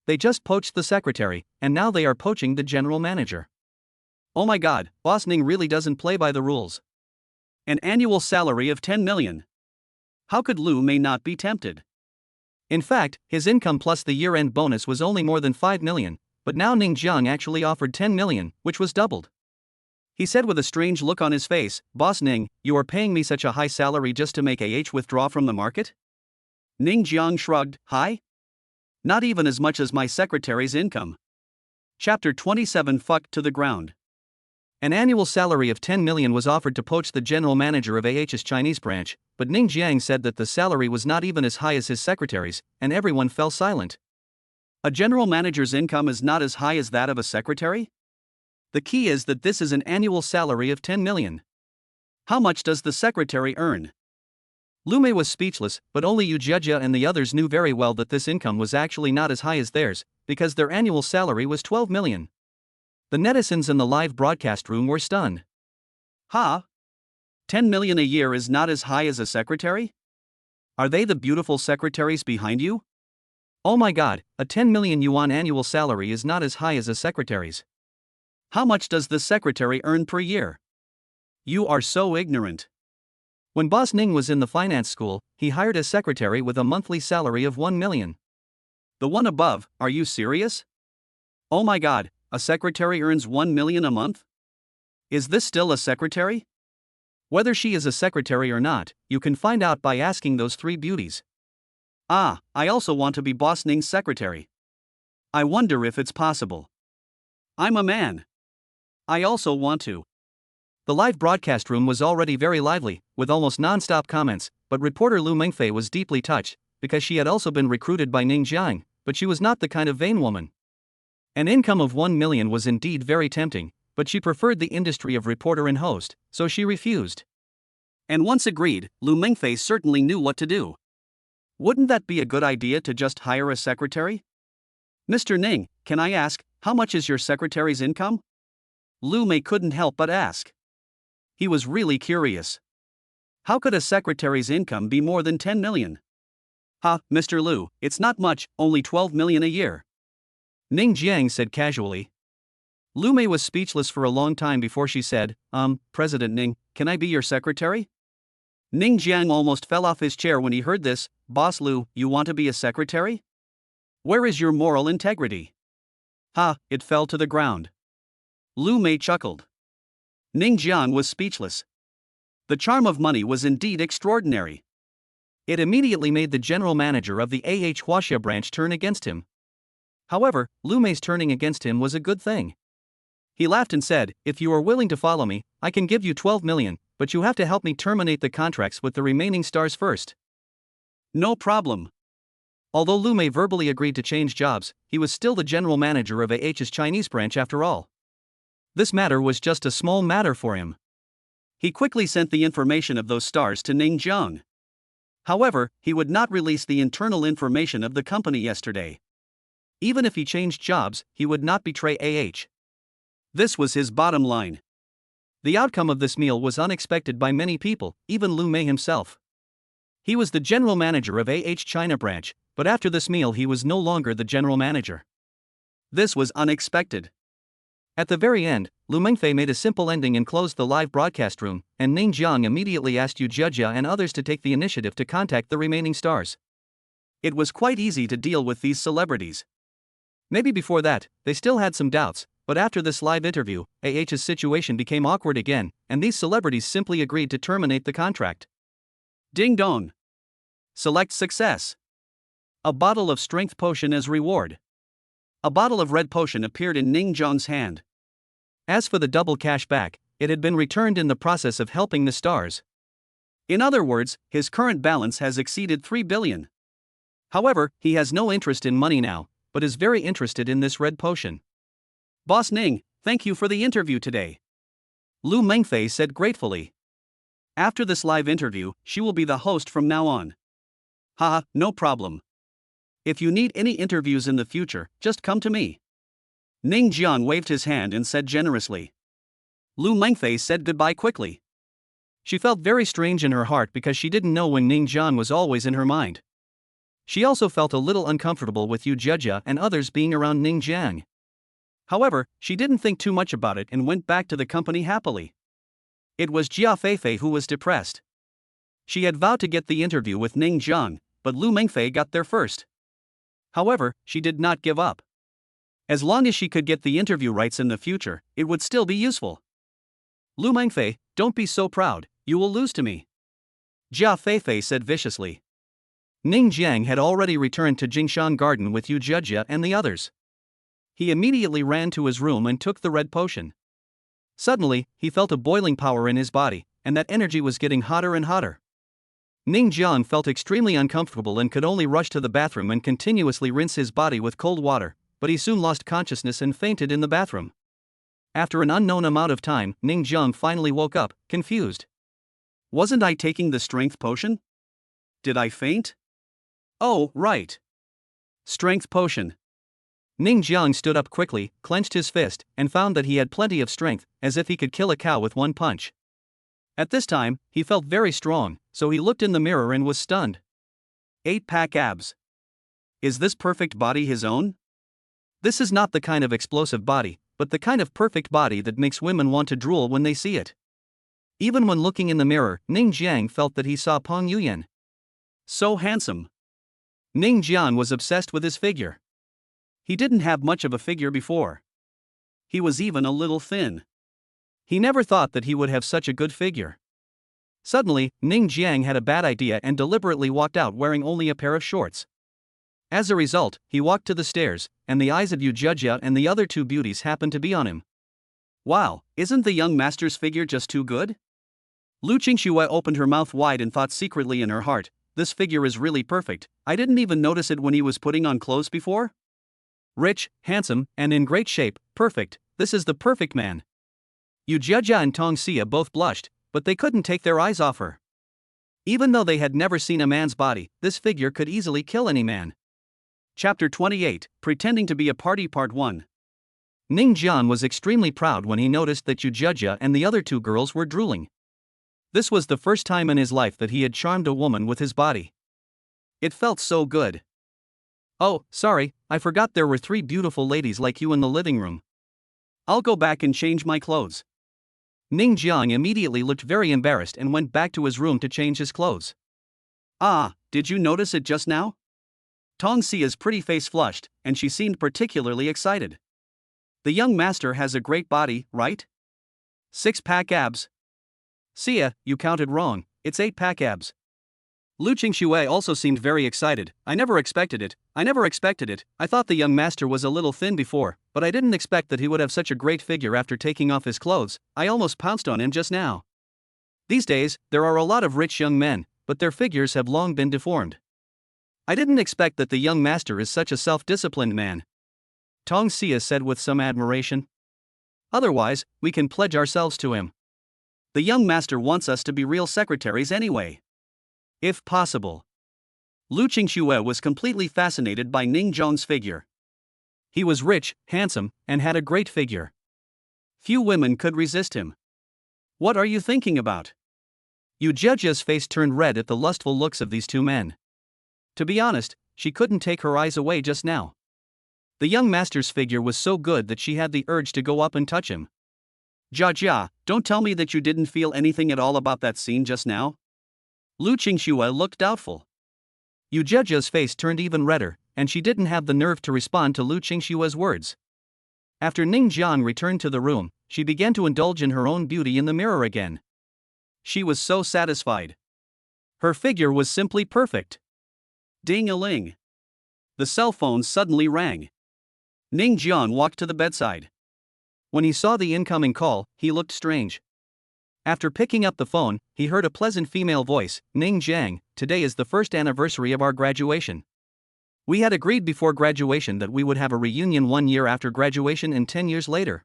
They just poached the secretary, and now they are poaching the general manager. Oh my god, Boss Ning really doesn't play by the rules. An annual salary of 10 million. How could Lu Mei not be tempted? In fact, his income plus the year-end bonus was only more than 5 million, but now Ning Jiang actually offered 10 million, which was doubled. He said with a strange look on his face, Boss Ning, you are paying me such a high salary just to make withdraw from the market? Ning Jiang shrugged, high? Not even as much as my secretary's income. Chapter 27 Fucked to the ground. An annual salary of 10 million was offered to poach the general manager of AH's Chinese branch, but Ning Jiang said that the salary was not even as high as his secretary's, and everyone fell silent. A general manager's income is not as high as that of a secretary? The key is that this is an annual salary of 10 million. How much does the secretary earn? Lu Mei was speechless, but only Yu Jejia and the others knew very well that this income was actually not as high as theirs, because their annual salary was 12 million. The netizens in the live broadcast room were stunned. Ha? 10 million a year is not as high as a secretary? Are they the beautiful secretaries behind you? Oh my god, a 10 million yuan annual salary is not as high as a secretary's. How much does the secretary earn per year? You are so ignorant. When Boss Ning was in the finance school, he hired a secretary with a monthly salary of 1 million. The one above, are you serious? Oh my god, a secretary earns 1 million a month? Is this still a secretary? Whether she is a secretary or not, you can find out by asking those three beauties. Ah, I also want to be Boss Ning's secretary. I wonder if it's possible. I'm a man. I also want to. The live broadcast room was already very lively, with almost non-stop comments, but reporter Lu Mengfei was deeply touched, because she had also been recruited by Ning Jiang, but she was not the kind of vain woman. An income of 1 million was indeed very tempting, but she preferred the industry of reporter and host, so she refused. And once agreed, Lu Mengfei certainly knew what to do. Wouldn't that be a good idea to just hire a secretary? Mr. Ning, can I ask, how much is your secretary's income? Lu Mei couldn't help but ask. He was really curious. How could a secretary's income be more than 10 million? Ha, Mr. Liu, it's not much, only 12 million a year. Ning Jiang said casually. Lu Mei was speechless for a long time before she said, President Ning, can I be your secretary? Ning Jiang almost fell off his chair when he heard this. Boss Liu, you want to be a secretary? Where is your moral integrity? Ha, it fell to the ground. Lu Mei chuckled. Ning Jiang was speechless. The charm of money was indeed extraordinary. It immediately made the general manager of the Huaxia branch turn against him. However, Lu Mei's turning against him was a good thing. He laughed and said, if you are willing to follow me, I can give you 12 million, but you have to help me terminate the contracts with the remaining stars first. No problem. Although Lu Mei verbally agreed to change jobs, he was still the general manager of AH's Chinese branch after all. This matter was just a small matter for him. He quickly sent the information of those stars to Ning Jiang. However, he would not release the internal information of the company yesterday. Even if he changed jobs, he would not betray AH. This was his bottom line. The outcome of this meal was unexpected by many people, even Lu Mei himself. He was the general manager of AH China branch, but after this meal he was no longer the general manager. This was unexpected. At the very end, Lu Mengfei made a simple ending and closed the live broadcast room, and Ning Jiang immediately asked Yu Jejia and others to take the initiative to contact the remaining stars. It was quite easy to deal with these celebrities. Maybe before that, they still had some doubts, but after this live interview, AH's situation became awkward again, and these celebrities simply agreed to terminate the contract. Ding dong. Select success. A bottle of strength potion as reward. A bottle of red potion appeared in Ning Jiang's hand. As for the double cash back, it had been returned in the process of helping the stars. In other words, his current balance has exceeded 3 billion. However, he has no interest in money now, but is very interested in this red potion. Boss Ning, thank you for the interview today. Lu Mengfei said gratefully. After this live interview, she will be the host from now on. Haha, no problem. If you need any interviews in the future, just come to me. Ning Jiang waved his hand and said generously. Lu Mengfei said goodbye quickly. She felt very strange in her heart because she didn't know when Ning Jiang was always in her mind. She also felt a little uncomfortable with Yu Jejia and others being around Ning Jiang. However, she didn't think too much about it and went back to the company happily. It was Jia Feifei who was depressed. She had vowed to get the interview with Ning Jiang, but Lu Mengfei got there first. However, she did not give up. As long as she could get the interview rights in the future, it would still be useful. Lu Mengfei, don't be so proud, you will lose to me. Jia Feifei said viciously. Ning Jiang had already returned to Jingshan Garden with Yu Jejia and the others. He immediately ran to his room and took the red potion. Suddenly, he felt a boiling power in his body, and that energy was getting hotter and hotter. Ning Jiang felt extremely uncomfortable and could only rush to the bathroom and continuously rinse his body with cold water, but he soon lost consciousness and fainted in the bathroom. After an unknown amount of time, Ning Jiang finally woke up, confused. Wasn't I taking the strength potion? Did I faint? Oh, right. Strength potion. Ning Jiang stood up quickly, clenched his fist, and found that he had plenty of strength, as if he could kill a cow with one punch. At this time, he felt very strong, so he looked in the mirror and was stunned. 8-pack abs. Is this perfect body his own? This is not the kind of explosive body, but the kind of perfect body that makes women want to drool when they see it. Even when looking in the mirror, Ning Jiang felt that he saw Peng Yuyan. So handsome. Ning Jiang was obsessed with his figure. He didn't have much of a figure before. He was even a little thin. He never thought that he would have such a good figure. Suddenly, Ning Jiang had a bad idea and deliberately walked out wearing only a pair of shorts. As a result, he walked to the stairs, and the eyes of Yu Jejia and the other two beauties happened to be on him. Wow, isn't the young master's figure just too good? Lu Qingxue opened her mouth wide and thought secretly in her heart, this figure is really perfect, I didn't even notice it when he was putting on clothes before? Rich, handsome, and in great shape, perfect, this is the perfect man. Yu Jejia and Tong Xia both blushed, but they couldn't take their eyes off her. Even though they had never seen a man's body, this figure could easily kill any man. Chapter 28, Pretending to be a Party Part 1. Ning Jiang was extremely proud when he noticed that Yu Jejia and the other two girls were drooling. This was the first time in his life that he had charmed a woman with his body. It felt so good. Oh, sorry, I forgot there were 3 beautiful ladies like you in the living room. I'll go back and change my clothes. Ning Jiang immediately looked very embarrassed and went back to his room to change his clothes. Ah, did you notice it just now? Tong Xia's pretty face flushed, and she seemed particularly excited. The young master has a great body, right? 6-pack abs. Xia, you counted wrong, it's 8-pack abs. Lu Qingxue also seemed very excited. I never expected it, I thought the young master was a little thin before, but I didn't expect that he would have such a great figure after taking off his clothes, I almost pounced on him just now. These days, there are a lot of rich young men, but their figures have long been deformed. I didn't expect that the young master is such a self-disciplined man. Tong Xia said with some admiration. Otherwise, we can pledge ourselves to him. The young master wants us to be real secretaries anyway. If possible. Lu Qingxue was completely fascinated by Ning Jiang's figure. He was rich, handsome, and had a great figure. Few women could resist him. What are you thinking about? Yu Jejia's face turned red at the lustful looks of these two men. To be honest, she couldn't take her eyes away just now. The young master's figure was so good that she had the urge to go up and touch him. Jia, don't tell me that you didn't feel anything at all about that scene just now? Lu Qingxue looked doubtful. Yu Jiajia's face turned even redder, and she didn't have the nerve to respond to Lu Qingxue's words. After Ning Jiang returned to the room, she began to indulge in her own beauty in the mirror again. She was so satisfied. Her figure was simply perfect. Ding-a-ling. The cell phone suddenly rang. Ning Jiang walked to the bedside. When he saw the incoming call, he looked strange. After picking up the phone, he heard a pleasant female voice, "Ning Jiang, today is the first anniversary of our graduation. We had agreed before graduation that we would have a reunion 1 year after graduation and 10 years later.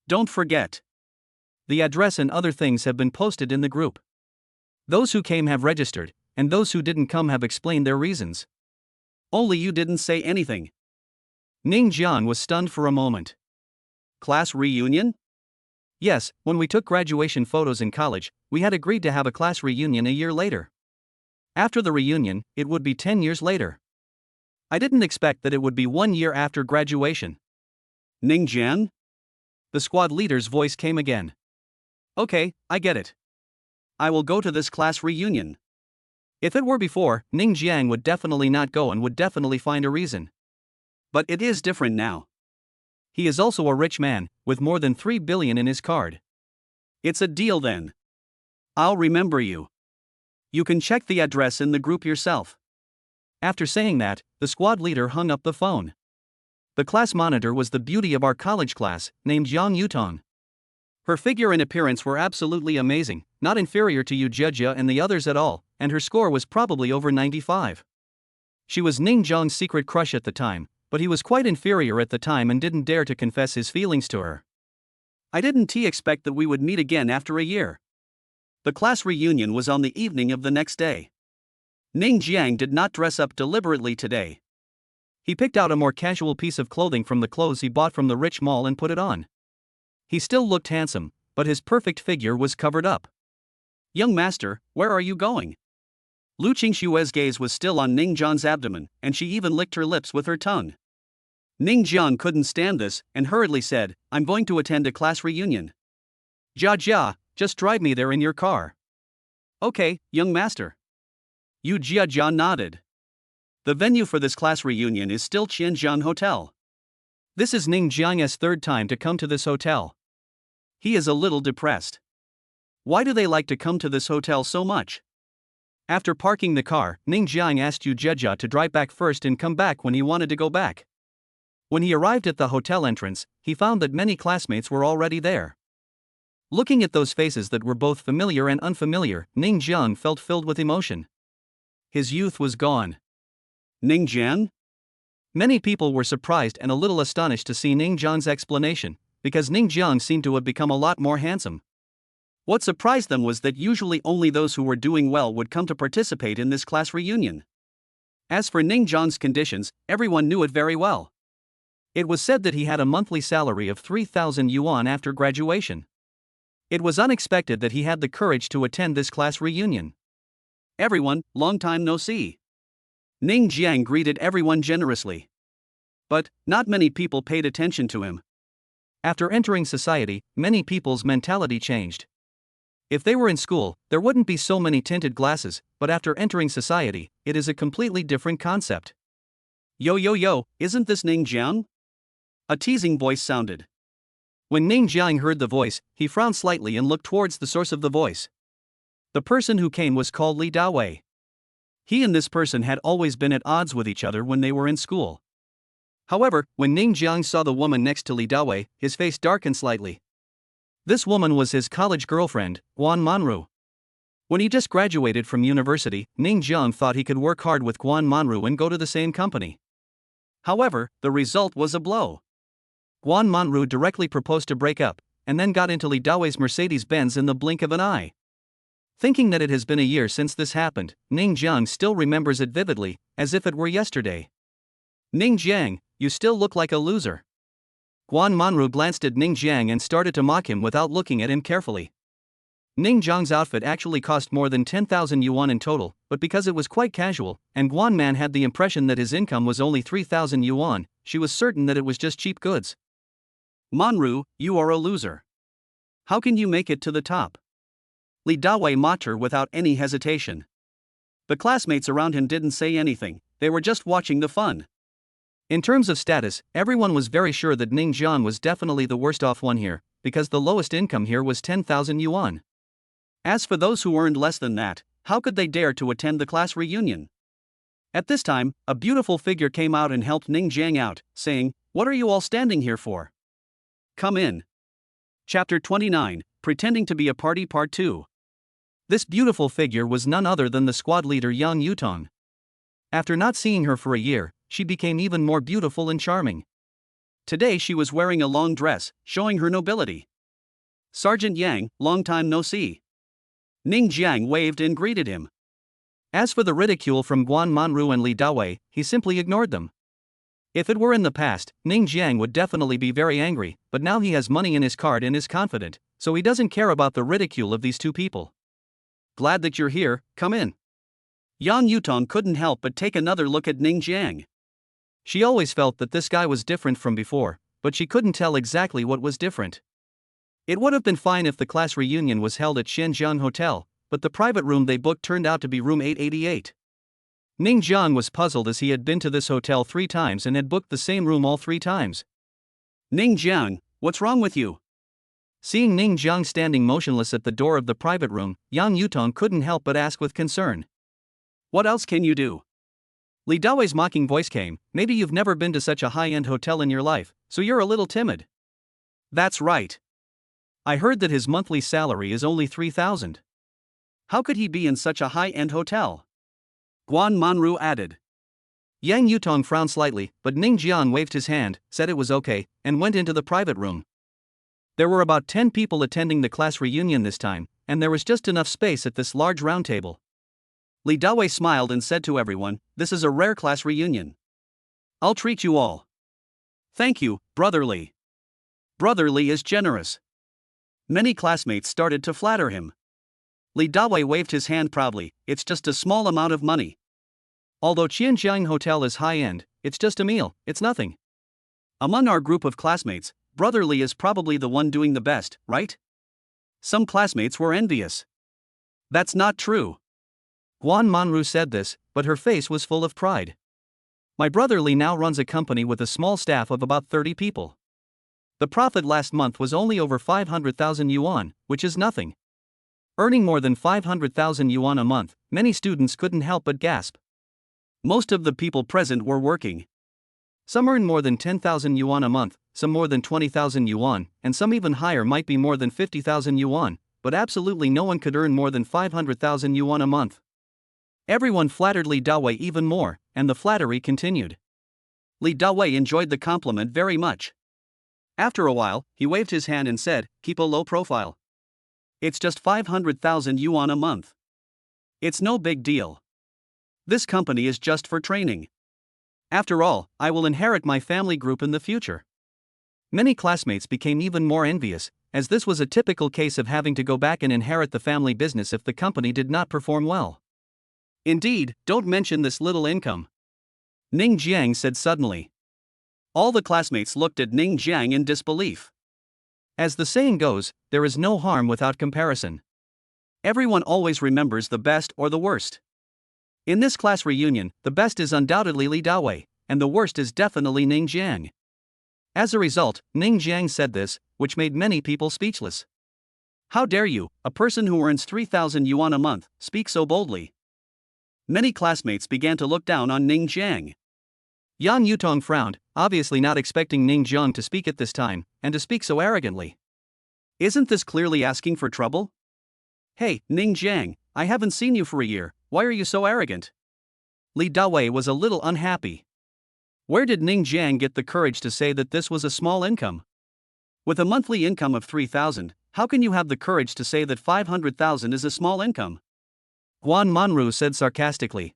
Don't forget. The address and other things have been posted in the group. Those who came have registered, and those who didn't come have explained their reasons. Only you didn't say anything." Ning Jiang was stunned for a moment. Class reunion? Yes, when we took graduation photos in college, we had agreed to have a class reunion a year later. After the reunion, it would be 10 years later. I didn't expect that it would be 1 year after graduation. Ning Jian? The squad leader's voice came again. Okay, I get it. I will go to this class reunion. If it were before, Ning Jiang would definitely not go and would definitely find a reason. But it is different now. He is also a rich man, with more than 3 billion in his card. It's a deal then. I'll remember you. You can check the address in the group yourself. After saying that, the squad leader hung up the phone. The class monitor was the beauty of our college class, named Yang Yutong. Her figure and appearance were absolutely amazing, not inferior to Yu Jiajia and the others at all, and her score was probably over 95. She was Ning Jiang's secret crush at the time, but he was quite inferior at the time and didn't dare to confess his feelings to her. I didn't expect that we would meet again after a year. The class reunion was on the evening of the next day. Ning Jiang did not dress up deliberately today. He picked out a more casual piece of clothing from the clothes he bought from the rich mall and put it on. He still looked handsome, but his perfect figure was covered up. Young master, where are you going? Lu Qingxue's gaze was still on Ning Jiang's abdomen, and she even licked her lips with her tongue. Ning Jiang couldn't stand this, and hurriedly said, I'm going to attend a class reunion. Jia, just drive me there in your car. Okay, young master. Yu Jia nodded. The venue for this class reunion is still Qianjian Hotel. This is Ning Jiang's third time to come to this hotel. He is a little depressed. Why do they like to come to this hotel so much? After parking the car, Ning Jiang asked Yu Jiajia to drive back first and come back when he wanted to go back. When he arrived at the hotel entrance, he found that many classmates were already there. Looking at those faces that were both familiar and unfamiliar, Ning Jiang felt filled with emotion. His youth was gone. Ning Jiang? Many people were surprised and a little astonished to see Ning Jiang's explanation, because Ning Jiang seemed to have become a lot more handsome. What surprised them was that usually only those who were doing well would come to participate in this class reunion. As for Ning Jiang's conditions, everyone knew it very well. It was said that he had a monthly salary of 3,000 yuan after graduation. It was unexpected that he had the courage to attend this class reunion. Everyone, long time no see. Ning Jiang greeted everyone generously. But, not many people paid attention to him. After entering society, many people's mentality changed. If they were in school, there wouldn't be so many tinted glasses, but after entering society, it is a completely different concept. Yo, isn't this Ning Jiang? A teasing voice sounded. When Ning Jiang heard the voice, he frowned slightly and looked towards the source of the voice. The person who came was called Li Dawei. He and this person had always been at odds with each other when they were in school. However, when Ning Jiang saw the woman next to Li Dawei, his face darkened slightly. This woman was his college girlfriend, Guan Manru. When he just graduated from university, Ning Jiang thought he could work hard with Guan Manru and go to the same company. However, the result was a blow. Guan Manru directly proposed to break up, and then got into Li Dawei's Mercedes-Benz in the blink of an eye. Thinking that it has been a year since this happened, Ning Jiang still remembers it vividly, as if it were yesterday. Ning Jiang, you still look like a loser. Guan Manru glanced at Ning Jiang and started to mock him without looking at him carefully. Ning Jiang's outfit actually cost more than 10,000 yuan in total, but because it was quite casual, and Guan Man had the impression that his income was only 3,000 yuan, she was certain that it was just cheap goods. Manru, you are a loser. How can you make it to the top? Li Dawei mocked her without any hesitation. The classmates around him didn't say anything, they were just watching the fun. In terms of status, everyone was very sure that Ning Jian was definitely the worst off one here, because the lowest income here was 10,000 yuan. As for those who earned less than that, how could they dare to attend the class reunion? At this time, a beautiful figure came out and helped Ning Jiang out, saying, "What are you all standing here for? Come in." Chapter 29, Pretending to be a Party Part 2. This beautiful figure was none other than the squad leader Yang Yutong. After not seeing her for a year, she became even more beautiful and charming. Today she was wearing a long dress, showing her nobility. "Sergeant Yang, long time no see." Ning Jiang waved and greeted him. As for the ridicule from Guan Manru and Li Dawei, he simply ignored them. If it were in the past, Ning Jiang would definitely be very angry, but now he has money in his card and is confident, so he doesn't care about the ridicule of these two people. "Glad that you're here, come in." Yang Yutong couldn't help but take another look at Ning Jiang. She always felt that this guy was different from before, but she couldn't tell exactly what was different. It would have been fine if the class reunion was held at Shenzhen Hotel, but the private room they booked turned out to be room 888. Ning Jiang was puzzled as he had been to this hotel 3 times and had booked the same room all 3 times. "Ning Jiang, what's wrong with you?" Seeing Ning Jiang standing motionless at the door of the private room, Yang Yutong couldn't help but ask with concern. "What else can you do?" Li Dawei's mocking voice came, "Maybe you've never been to such a high-end hotel in your life, so you're a little timid." "That's right. I heard that his monthly salary is only 3,000. How could he be in such a high-end hotel?" Guan Manru added. Yang Yutong frowned slightly, but Ning Jiang waved his hand, said it was okay, and went into the private room. There were about 10 people attending the class reunion this time, and there was just enough space at this large round table. Li Dawei smiled and said to everyone, "This is a rare class reunion. I'll treat you all." "Thank you, Brother Li. Brother Li is generous." Many classmates started to flatter him. Li Dawei waved his hand proudly, "It's just a small amount of money. Although Qianjiang Hotel is high-end, it's just a meal, it's nothing. Among our group of classmates, Brother Li is probably the one doing the best, right?" Some classmates were envious. "That's not true." Guan Manru said this, but her face was full of pride. "My brother Li now runs a company with a small staff of about 30 people. The profit last month was only over 500,000 yuan, which is nothing." Earning more than 500,000 yuan a month, many students couldn't help but gasp. Most of the people present were working. Some earn more than 10,000 yuan a month, some more than 20,000 yuan, and some even higher might be more than 50,000 yuan, but absolutely no one could earn more than 500,000 yuan a month. Everyone flattered Li Dawei even more, and the flattery continued. Li Dawei enjoyed the compliment very much. After a while, he waved his hand and said, "Keep a low profile. It's just 500,000 yuan a month. It's no big deal. This company is just for training. After all, I will inherit my family group in the future." Many classmates became even more envious, as this was a typical case of having to go back and inherit the family business if the company did not perform well. "Indeed, don't mention this little income," Ning Jiang said suddenly. All the classmates looked at Ning Jiang in disbelief. As the saying goes, there is no harm without comparison. Everyone always remembers the best or the worst. In this class reunion, the best is undoubtedly Li Dawei, and the worst is definitely Ning Jiang. As a result, Ning Jiang said this, which made many people speechless. "How dare you, a person who earns 3,000 yuan a month, speak so boldly?" Many classmates began to look down on Ning Jiang. Yang Yutong frowned, obviously not expecting Ning Jiang to speak at this time, and to speak so arrogantly. "Isn't this clearly asking for trouble? Hey, Ning Jiang, I haven't seen you for a year, why are you so arrogant?" Li Dawei was a little unhappy. Where did Ning Jiang get the courage to say that this was a small income? With a monthly income of 3,000, how can you have the courage to say that 500,000 is a small income? Guan Manru said sarcastically.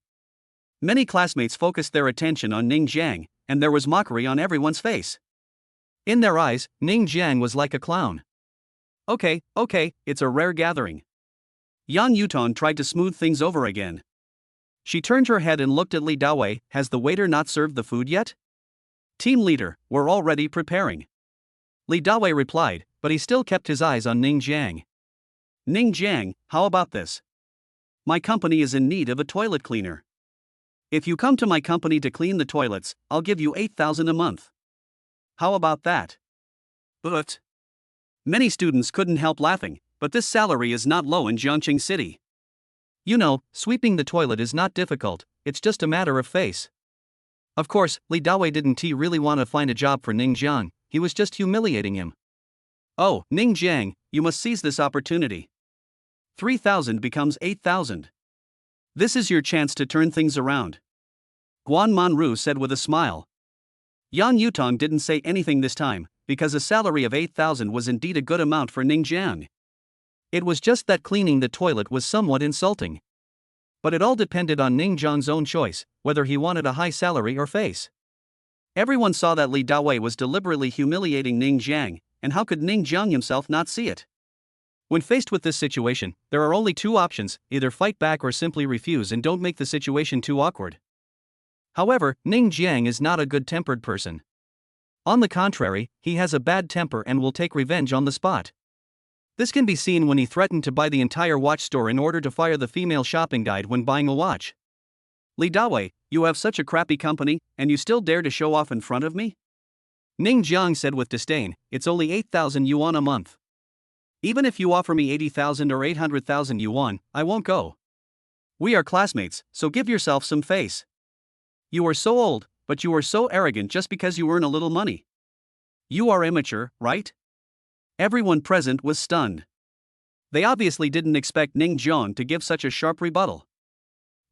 Many classmates focused their attention on Ning Jiang, and there was mockery on everyone's face. In their eyes, Ning Jiang was like a clown. Okay, it's a rare gathering." Yang Yutong tried to smooth things over again. She turned her head and looked at Li Dawei. "Has the waiter not served the food yet?" "Team leader, we're already preparing." Li Dawei replied, but he still kept his eyes on Ning Jiang. Ning Jiang, how about this? My company is in need of a toilet cleaner. If you come to my company to clean the toilets, I'll give you 8,000 a month. How about that? But many students couldn't help laughing, but this salary is not low in Jiangqing City. You know, sweeping the toilet is not difficult, it's just a matter of face. Of course, Li Dawei didn't really want to find a job for Ning Jiang, he was just humiliating him. Oh, Ning Jiang, you must seize this opportunity. 3,000 becomes 8,000. This is your chance to turn things around. Guan Manru said with a smile. Yan Yutong didn't say anything this time, because a salary of 8,000 was indeed a good amount for Ning Jiang. It was just that cleaning the toilet was somewhat insulting. But it all depended on Ning Jiang's own choice, whether he wanted a high salary or face. Everyone saw that Li Dawei was deliberately humiliating Ning Jiang, and how could Ning Jiang himself not see it? When faced with this situation, there are only two options, either fight back or simply refuse and don't make the situation too awkward. However, Ning Jiang is not a good-tempered person. On the contrary, he has a bad temper and will take revenge on the spot. This can be seen when he threatened to buy the entire watch store in order to fire the female shopping guide when buying a watch. Li Dawei, you have such a crappy company, and you still dare to show off in front of me? Ning Jiang said with disdain, it's only 8,000 yuan a month. Even if you offer me 80,000 or 800,000 yuan, I won't go. We are classmates, so give yourself some face. You are so old, but you are so arrogant just because you earn a little money. You are immature, right? Everyone present was stunned. They obviously didn't expect Ning Jiang to give such a sharp rebuttal.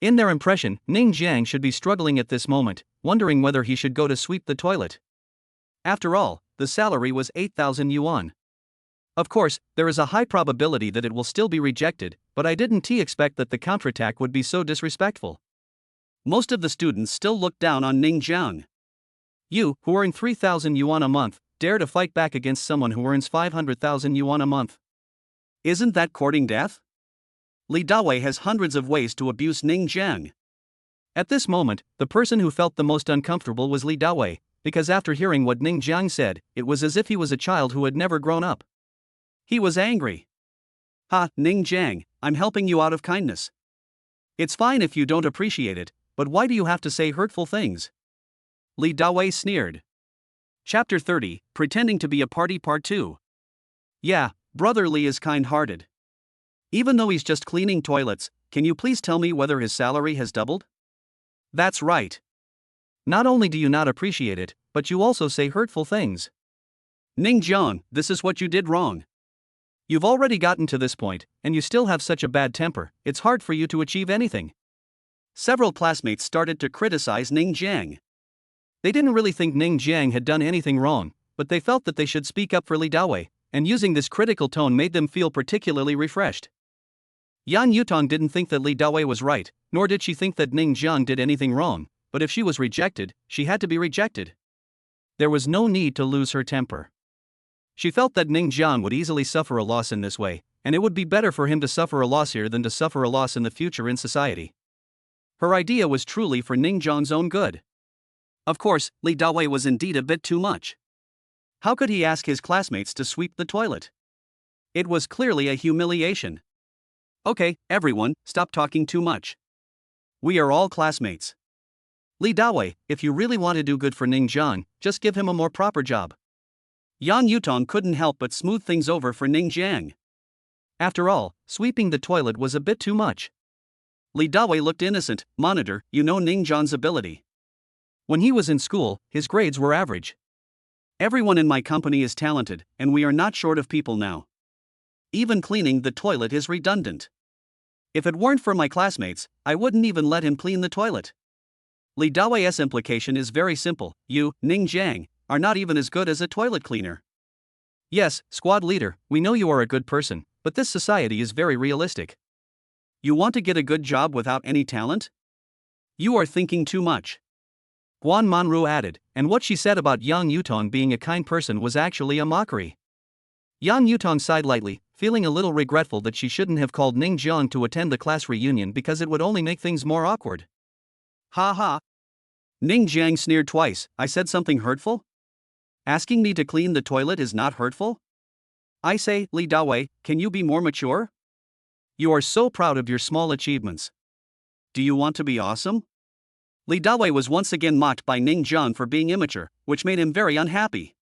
In their impression, Ning Jiang should be struggling at this moment, wondering whether he should go to sweep the toilet. After all, the salary was 8,000 yuan. Of course, there is a high probability that it will still be rejected, but I didn't expect that the counterattack would be so disrespectful. Most of the students still looked down on Ning Jiang. You, who earn 3,000 yuan a month, dare to fight back against someone who earns 500,000 yuan a month. Isn't that courting death? Li Dawei has hundreds of ways to abuse Ning Jiang. At this moment, the person who felt the most uncomfortable was Li Dawei, because after hearing what Ning Jiang said, it was as if he was a child who had never grown up. He was angry. Ha, Ning Jiang, I'm helping you out of kindness. It's fine if you don't appreciate it, but why do you have to say hurtful things? Li Dawei sneered. Chapter 30, Pretending to be a Party Part 2. Yeah, Brother Li is kind-hearted. Even though he's just cleaning toilets, can you please tell me whether his salary has doubled? That's right. Not only do you not appreciate it, but you also say hurtful things. Ning Jiang, this is what you did wrong. You've already gotten to this point, and you still have such a bad temper, it's hard for you to achieve anything. Several classmates started to criticize Ning Jiang. They didn't really think Ning Jiang had done anything wrong, but they felt that they should speak up for Li Dawei, and using this critical tone made them feel particularly refreshed. Yan Yutong didn't think that Li Dawei was right, nor did she think that Ning Jiang did anything wrong, but if she was rejected, she had to be rejected. There was no need to lose her temper. She felt that Ning Jiang would easily suffer a loss in this way, and it would be better for him to suffer a loss here than to suffer a loss in the future in society. Her idea was truly for Ning Jiang's own good. Of course, Li Dawei was indeed a bit too much. How could he ask his classmates to sweep the toilet? It was clearly a humiliation. Okay, everyone, stop talking too much. We are all classmates. Li Dawei, if you really want to do good for Ning Jiang, just give him a more proper job. Yan Yutong couldn't help but smooth things over for Ning Jiang. After all, sweeping the toilet was a bit too much. Li Dawei looked innocent. Monitor, you know Ning Jiang's ability. When he was in school, his grades were average. Everyone in my company is talented, and we are not short of people now. Even cleaning the toilet is redundant. If it weren't for my classmates, I wouldn't even let him clean the toilet. Li Dawei's implication is very simple. You, Ning Jiang, are not even as good as a toilet cleaner. Yes, squad leader, we know you are a good person, but this society is very realistic. You want to get a good job without any talent? You are thinking too much. Guan Manru added, and what she said about Yang Yutong being a kind person was actually a mockery. Yang Yutong sighed lightly, feeling a little regretful that she shouldn't have called Ning Jiang to attend the class reunion because it would only make things more awkward. Ha ha. Ning Jiang sneered twice. I said something hurtful? Asking me to clean the toilet is not hurtful? I say, Li Dawei, can you be more mature? You are so proud of your small achievements. Do you want to be awesome? Li Dawei was once again mocked by Ning Jiang for being immature, which made him very unhappy.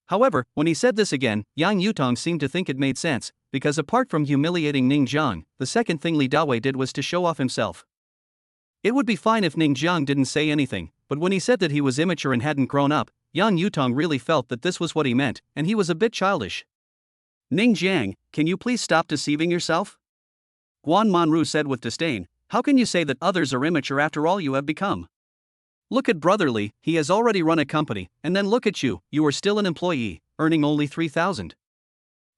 However, when he said this again, Yang Yutong seemed to think it made sense, because apart from humiliating Ning Jiang, the second thing Li Dawei did was to show off himself. It would be fine if Ning Jiang didn't say anything, but when he said that he was immature and hadn't grown up, Yang Yutong really felt that this was what he meant, and he was a bit childish. Ning Jiang, can you please stop deceiving yourself? Guan Manru said with disdain, how can you say that others are immature after all you have become? Look at Brother Li, he has already run a company, and then look at you, you are still an employee, earning only 3,000.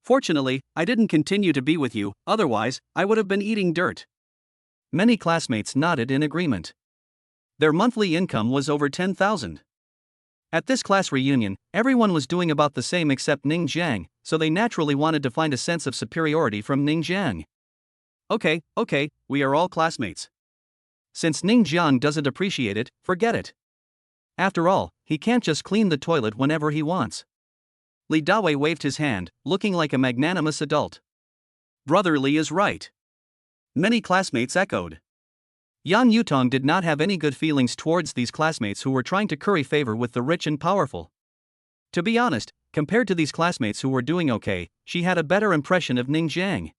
Fortunately, I didn't continue to be with you, otherwise, I would have been eating dirt. Many classmates nodded in agreement. Their monthly income was over 10,000. At this class reunion, everyone was doing about the same except Ning Jiang, so they naturally wanted to find a sense of superiority from Ning Jiang. Okay, we are all classmates. Since Ning Jiang doesn't appreciate it, forget it. After all, he can't just clean the toilet whenever he wants. Li Dawei waved his hand, looking like a magnanimous adult. Brother Li is right. Many classmates echoed. Yang Yutong did not have any good feelings towards these classmates who were trying to curry favor with the rich and powerful. To be honest, compared to these classmates who were doing okay, she had a better impression of Ning Jiang.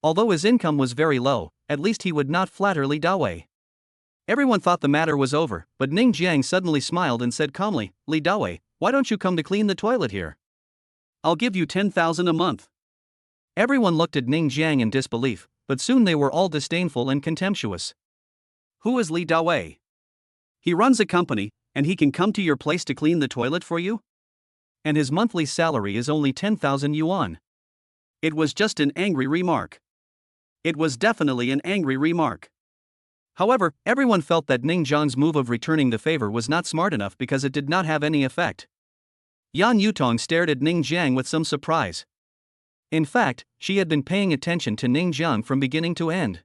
Although his income was very low, at least he would not flatter Li Dawei. Everyone thought the matter was over, but Ning Jiang suddenly smiled and said calmly, Li Dawei, why don't you come to clean the toilet here? I'll give you 10,000 a month. Everyone looked at Ning Jiang in disbelief, but soon they were all disdainful and contemptuous. Who is Li Dawei? He runs a company, and he can come to your place to clean the toilet for you? And his monthly salary is only 10,000 yuan. It was just an angry remark. It was definitely an angry remark. However, everyone felt that Ning Jiang's move of returning the favor was not smart enough because it did not have any effect. Yang Yutong stared at Ning Jiang with some surprise. In fact, she had been paying attention to Ning Jiang from beginning to end.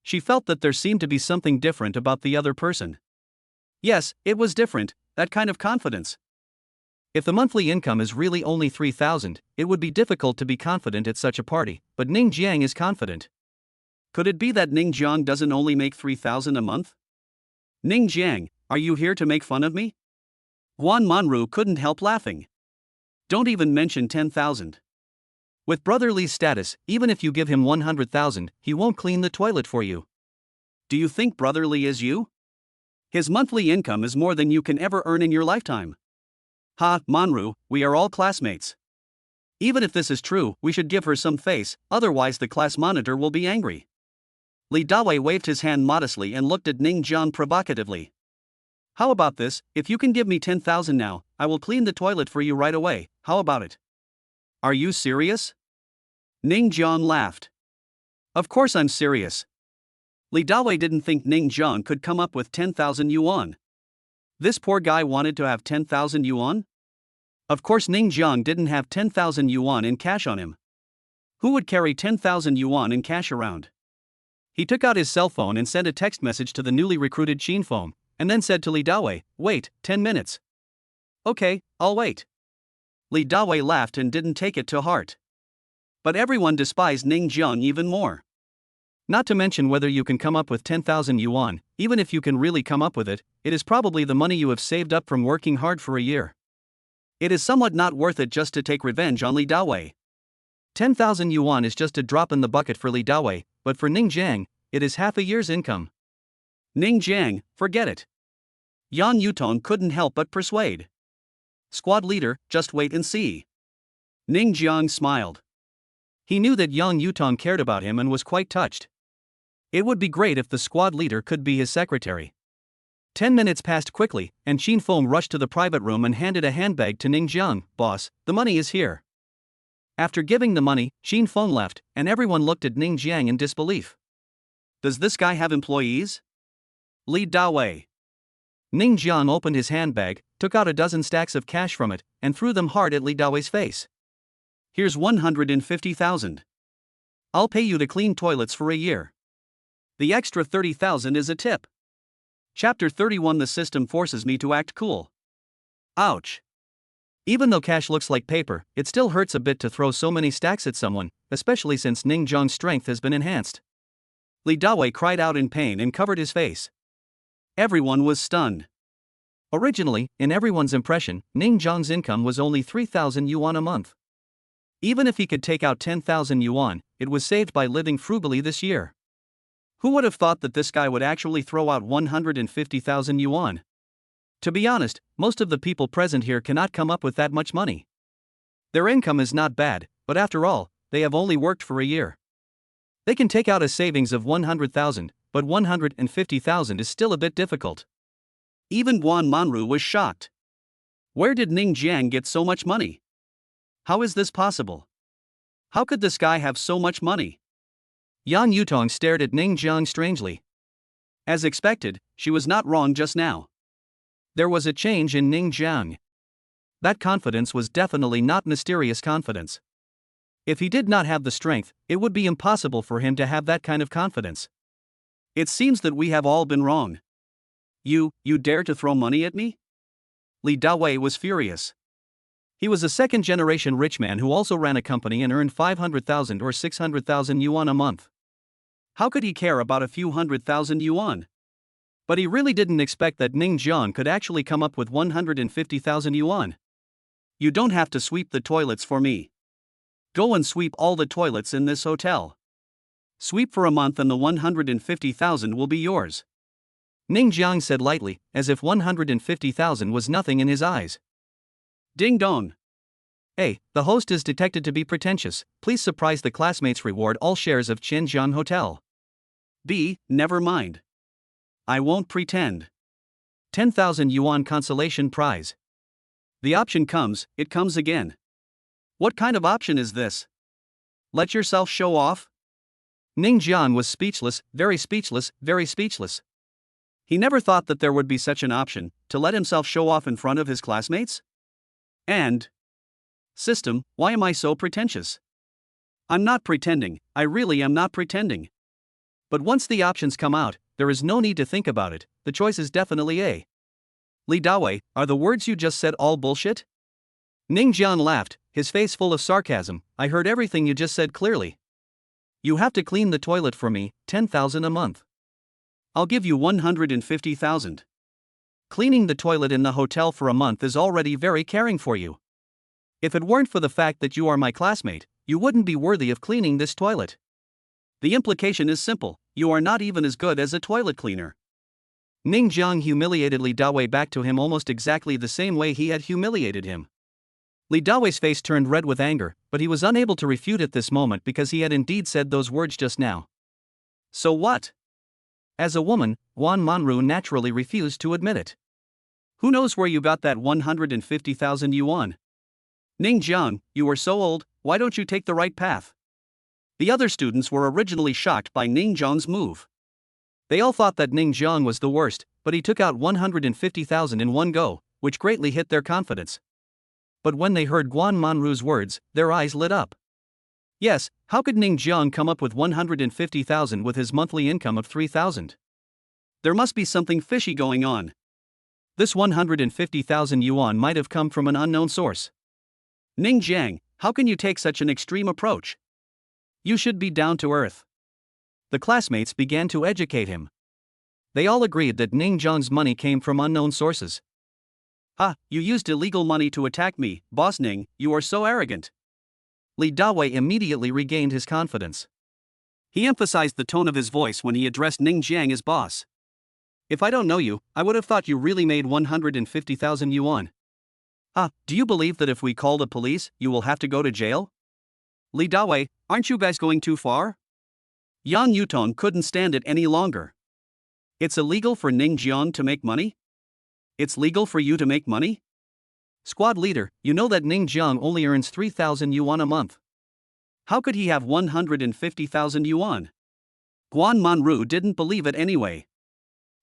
She felt that there seemed to be something different about the other person. Yes, it was different, that kind of confidence. If the monthly income is really only 3,000, it would be difficult to be confident at such a party, but Ning Jiang is confident. Could it be that Ning Jiang doesn't only make 3,000 a month? Ning Jiang, are you here to make fun of me? Guan Manru couldn't help laughing. Don't even mention 10,000. With Brother Li's status, even if you give him 100,000, he won't clean the toilet for you. Do you think Brother Li is you? His monthly income is more than you can ever earn in your lifetime. Ha, Manru, we are all classmates. Even if this is true, we should give her some face, otherwise the class monitor will be angry. Li Dawei waved his hand modestly and looked at Ning Jiang provocatively. How about this, if you can give me 10,000 now, I will clean the toilet for you right away, how about it? Are you serious? Ning Jiang laughed. Of course I'm serious. Li Dawei didn't think Ning Jiang could come up with 10,000 yuan. This poor guy wanted to have 10,000 yuan? Of course Ning Jiang didn't have 10,000 yuan in cash on him. Who would carry 10,000 yuan in cash around? He took out his cell phone and sent a text message to the newly recruited Xinfeng, and then said to Li Dawei, wait, 10 minutes. Okay, I'll wait. Li Dawei laughed and didn't take it to heart. But everyone despised Ning Jiang even more. Not to mention whether you can come up with 10,000 yuan, even if you can really come up with it, it is probably the money you have saved up from working hard for a year. It is somewhat not worth it just to take revenge on Li Dawei. 10,000 yuan is just a drop in the bucket for Li Dawei, but for Ning Jiang, it is half a year's income. Ning Jiang, forget it. Yang Yutong couldn't help but persuade. Squad leader, just wait and see. Ning Jiang smiled. He knew that Yang Yutong cared about him and was quite touched. It would be great if the squad leader could be his secretary. 10 minutes passed quickly, and Xinfeng rushed to the private room and handed a handbag to Ning Jiang. Boss, the money is here. After giving the money, Xinfeng left, and everyone looked at Ning Jiang in disbelief. Does this guy have employees? Li Dawei. Ning Jiang opened his handbag, took out a dozen stacks of cash from it, and threw them hard at Li Dawei's face. Here's 150,000. I'll pay you to clean toilets for a year. The extra 30,000 is a tip. Chapter 31. The system forces me to act cool. Ouch. Even though cash looks like paper, it still hurts a bit to throw so many stacks at someone, especially since Ning Zhang's strength has been enhanced. Li Dawei cried out in pain and covered his face. Everyone was stunned. Originally, in everyone's impression, Ning Zhang's income was only 3,000 yuan a month. Even if he could take out 10,000 yuan, it was saved by living frugally this year. Who would have thought that this guy would actually throw out 150,000 yuan? To be honest, most of the people present here cannot come up with that much money. Their income is not bad, but after all, they have only worked for a year. They can take out a savings of 100,000, but 150,000 is still a bit difficult. Even Guan Manru was shocked. Where did Ning Jiang get so much money? How is this possible? How could this guy have so much money? Yang Yutong stared at Ning Jiang strangely. As expected, she was not wrong just now. There was a change in Ning Jiang. That confidence was definitely not mysterious confidence. If he did not have the strength, it would be impossible for him to have that kind of confidence. It seems that we have all been wrong. You dare to throw money at me? Li Dawei was furious. He was a second-generation rich man who also ran a company and earned 500,000 or 600,000 yuan a month. How could he care about a few 100,000 yuan? But he really didn't expect that Ning Jiang could actually come up with 150,000 yuan. You don't have to sweep the toilets for me. Go and sweep all the toilets in this hotel. Sweep for a month and the 150,000 will be yours. Ning Jiang said lightly, as if 150,000 was nothing in his eyes. Ding dong. A. The host is detected to be pretentious. Please surprise the classmates. Reward all shares of Qinjiang Hotel. B. Never mind. I won't pretend. 10,000 yuan consolation prize. The option comes, it comes again. What kind of option is this? Let yourself show off? Ning Jiang was speechless, very speechless, very speechless. He never thought that there would be such an option, to let himself show off in front of his classmates? And system, why am I so pretentious? I'm not pretending, I really am not pretending. But once the options come out, there is no need to think about it, the choice is definitely A. Li Dawei, are the words you just said all bullshit? Ning Jiang laughed, his face full of sarcasm. I heard everything you just said clearly. You have to clean the toilet for me, 10,000 a month. I'll give you 150,000. Cleaning the toilet in the hotel for a month is already very caring for you. If it weren't for the fact that you are my classmate, you wouldn't be worthy of cleaning this toilet. The implication is simple, you are not even as good as a toilet cleaner. Ning Jiang humiliated Li Dawei back to him almost exactly the same way he had humiliated him. Li Dawei's face turned red with anger, but he was unable to refute at this moment because he had indeed said those words just now. So what? As a woman, Guan Manru naturally refused to admit it. Who knows where you got that 150,000 yuan? Ning Jiang, you are so old, why don't you take the right path? The other students were originally shocked by Ning Jiang's move. They all thought that Ning Jiang was the worst, but he took out 150,000 in one go, which greatly hit their confidence. But when they heard Guan Manru's words, their eyes lit up. Yes, how could Ning Jiang come up with 150,000 with his monthly income of 3,000? There must be something fishy going on. This 150,000 yuan might have come from an unknown source. Ning Jiang, how can you take such an extreme approach? You should be down to earth. The classmates began to educate him. They all agreed that Ning Jiang's money came from unknown sources. You used illegal money to attack me, Boss Ning, you are so arrogant. Li Dawei immediately regained his confidence. He emphasized the tone of his voice when he addressed Ning Jiang as boss. If I don't know you, I would have thought you really made 150,000 yuan. Do you believe that if we call the police, you will have to go to jail? Li Dawei, aren't you guys going too far? Yang Yutong couldn't stand it any longer. It's illegal for Ning Jiang to make money? It's legal for you to make money? Squad leader, you know that Ning Jiang only earns 3,000 yuan a month. How could he have 150,000 yuan? Guan Manru didn't believe it anyway.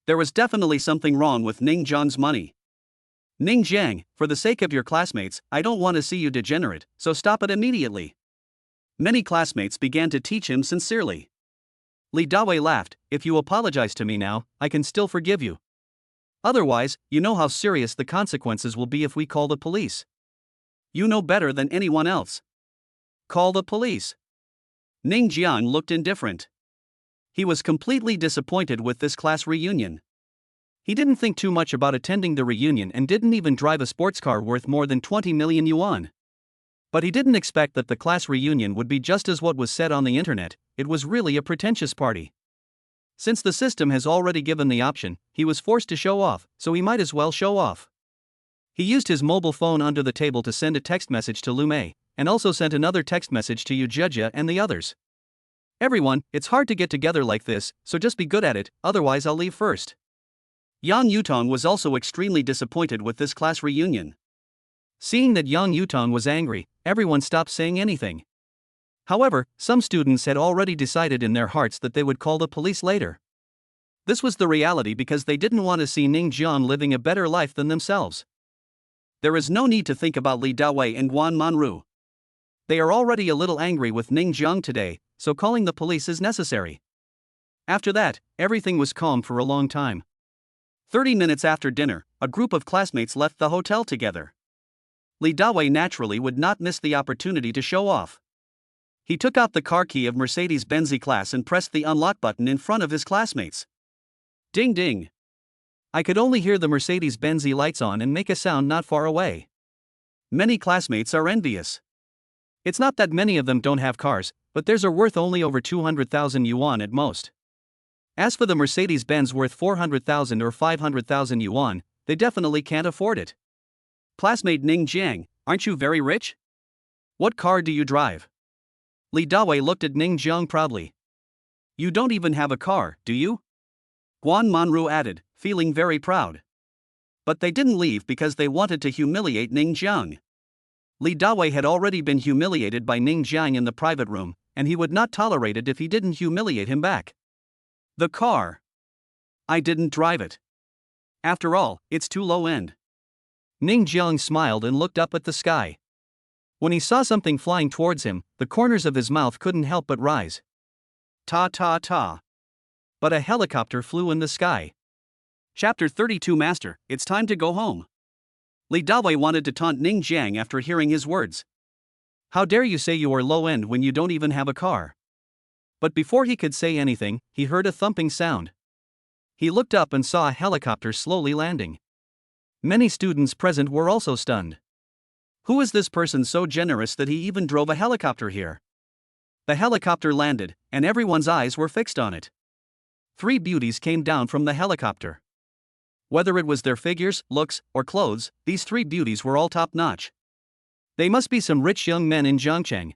There was definitely something wrong with Ning Jiang's money. Ning Jiang, for the sake of your classmates, I don't want to see you degenerate, so stop it immediately. Many classmates began to teach him sincerely. Li Dawei laughed, if you apologize to me now, I can still forgive you. Otherwise, you know how serious the consequences will be if we call the police. You know better than anyone else. Call the police. Ning Jiang looked indifferent. He was completely disappointed with this class reunion. He didn't think too much about attending the reunion and didn't even drive a sports car worth more than 20 million yuan. But he didn't expect that the class reunion would be just as what was said on the internet. It was really a pretentious party. Since the system has already given the option, he was forced to show off, so he might as well show off. He used his mobile phone under the table to send a text message to Lu Mei, and also sent another text message to Yu Jejia and the others. Everyone, it's hard to get together like this, so just be good at it, otherwise I'll leave first. Yang Yutong was also extremely disappointed with this class reunion. Seeing that Yang Yutong was angry, everyone stopped saying anything. However, some students had already decided in their hearts that they would call the police later. This was the reality because they didn't want to see Ning Jiang living a better life than themselves. There is no need to think about Li Dawei and Guan Manru. They are already a little angry with Ning Jiang today, so calling the police is necessary. After that, everything was calm for a long time. 30 minutes after dinner, a group of classmates left the hotel together. Li Dawei naturally would not miss the opportunity to show off. He took out the car key of Mercedes-Benz class and pressed the unlock button in front of his classmates. Ding ding. I could only hear the Mercedes-Benz lights on and make a sound not far away. Many classmates are envious. It's not that many of them don't have cars, but theirs are worth only over 200,000 yuan at most. As for the Mercedes-Benz worth 400,000 or 500,000 yuan, they definitely can't afford it. Classmate Ning Jiang, aren't you very rich? What car do you drive? Li Dawei looked at Ning Jiang proudly. You don't even have a car, do you? Guan Manru added, feeling very proud. But they didn't leave because they wanted to humiliate Ning Jiang. Li Dawei had already been humiliated by Ning Jiang in the private room, and he would not tolerate it if he didn't humiliate him back. The car. I didn't drive it. After all, it's too low end. Ning Jiang smiled and looked up at the sky. When he saw something flying towards him, the corners of his mouth couldn't help but rise. Ta ta ta. But a helicopter flew in the sky. Chapter 32 Master, it's time to go home. Li Dawei wanted to taunt Ning Jiang after hearing his words. How dare you say you are low end when you don't even have a car? But before he could say anything, he heard a thumping sound. He looked up and saw a helicopter slowly landing. Many students present were also stunned. Who is this person so generous that he even drove a helicopter here? The helicopter landed, and everyone's eyes were fixed on it. 3 beauties came down from the helicopter. Whether it was their figures, looks, or clothes, these 3 beauties were all top-notch. They must be some rich young men in Zhangcheng.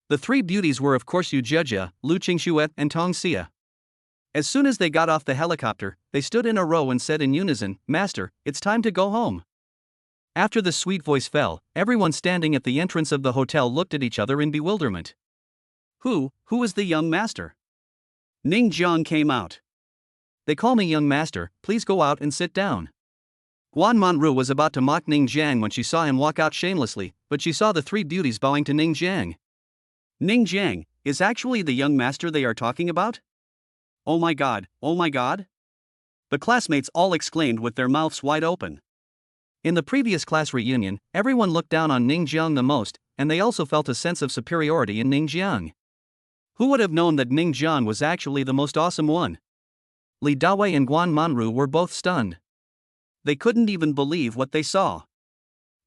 The 3 beauties were of course Yu Jejia, Lu Qingxue, and Tong Xia. As soon as they got off the helicopter, they stood in a row and said in unison, Master, it's time to go home. After the sweet voice fell, everyone standing at the entrance of the hotel looked at each other in bewilderment. Who is the young master? Ning Jiang came out. They call me young master, please go out and sit down. Guan Manru was about to mock Ning Jiang when she saw him walk out shamelessly, but she saw the 3 beauties bowing to Ning Jiang. Ning Jiang, is actually the young master they are talking about? Oh my god, oh my god? The classmates all exclaimed with their mouths wide open. In the previous class reunion, everyone looked down on Ning Jiang the most, and they also felt a sense of superiority in Ning Jiang. Who would have known that Ning Jiang was actually the most awesome one? Li Dawei and Guan Manru were both stunned. They couldn't even believe what they saw.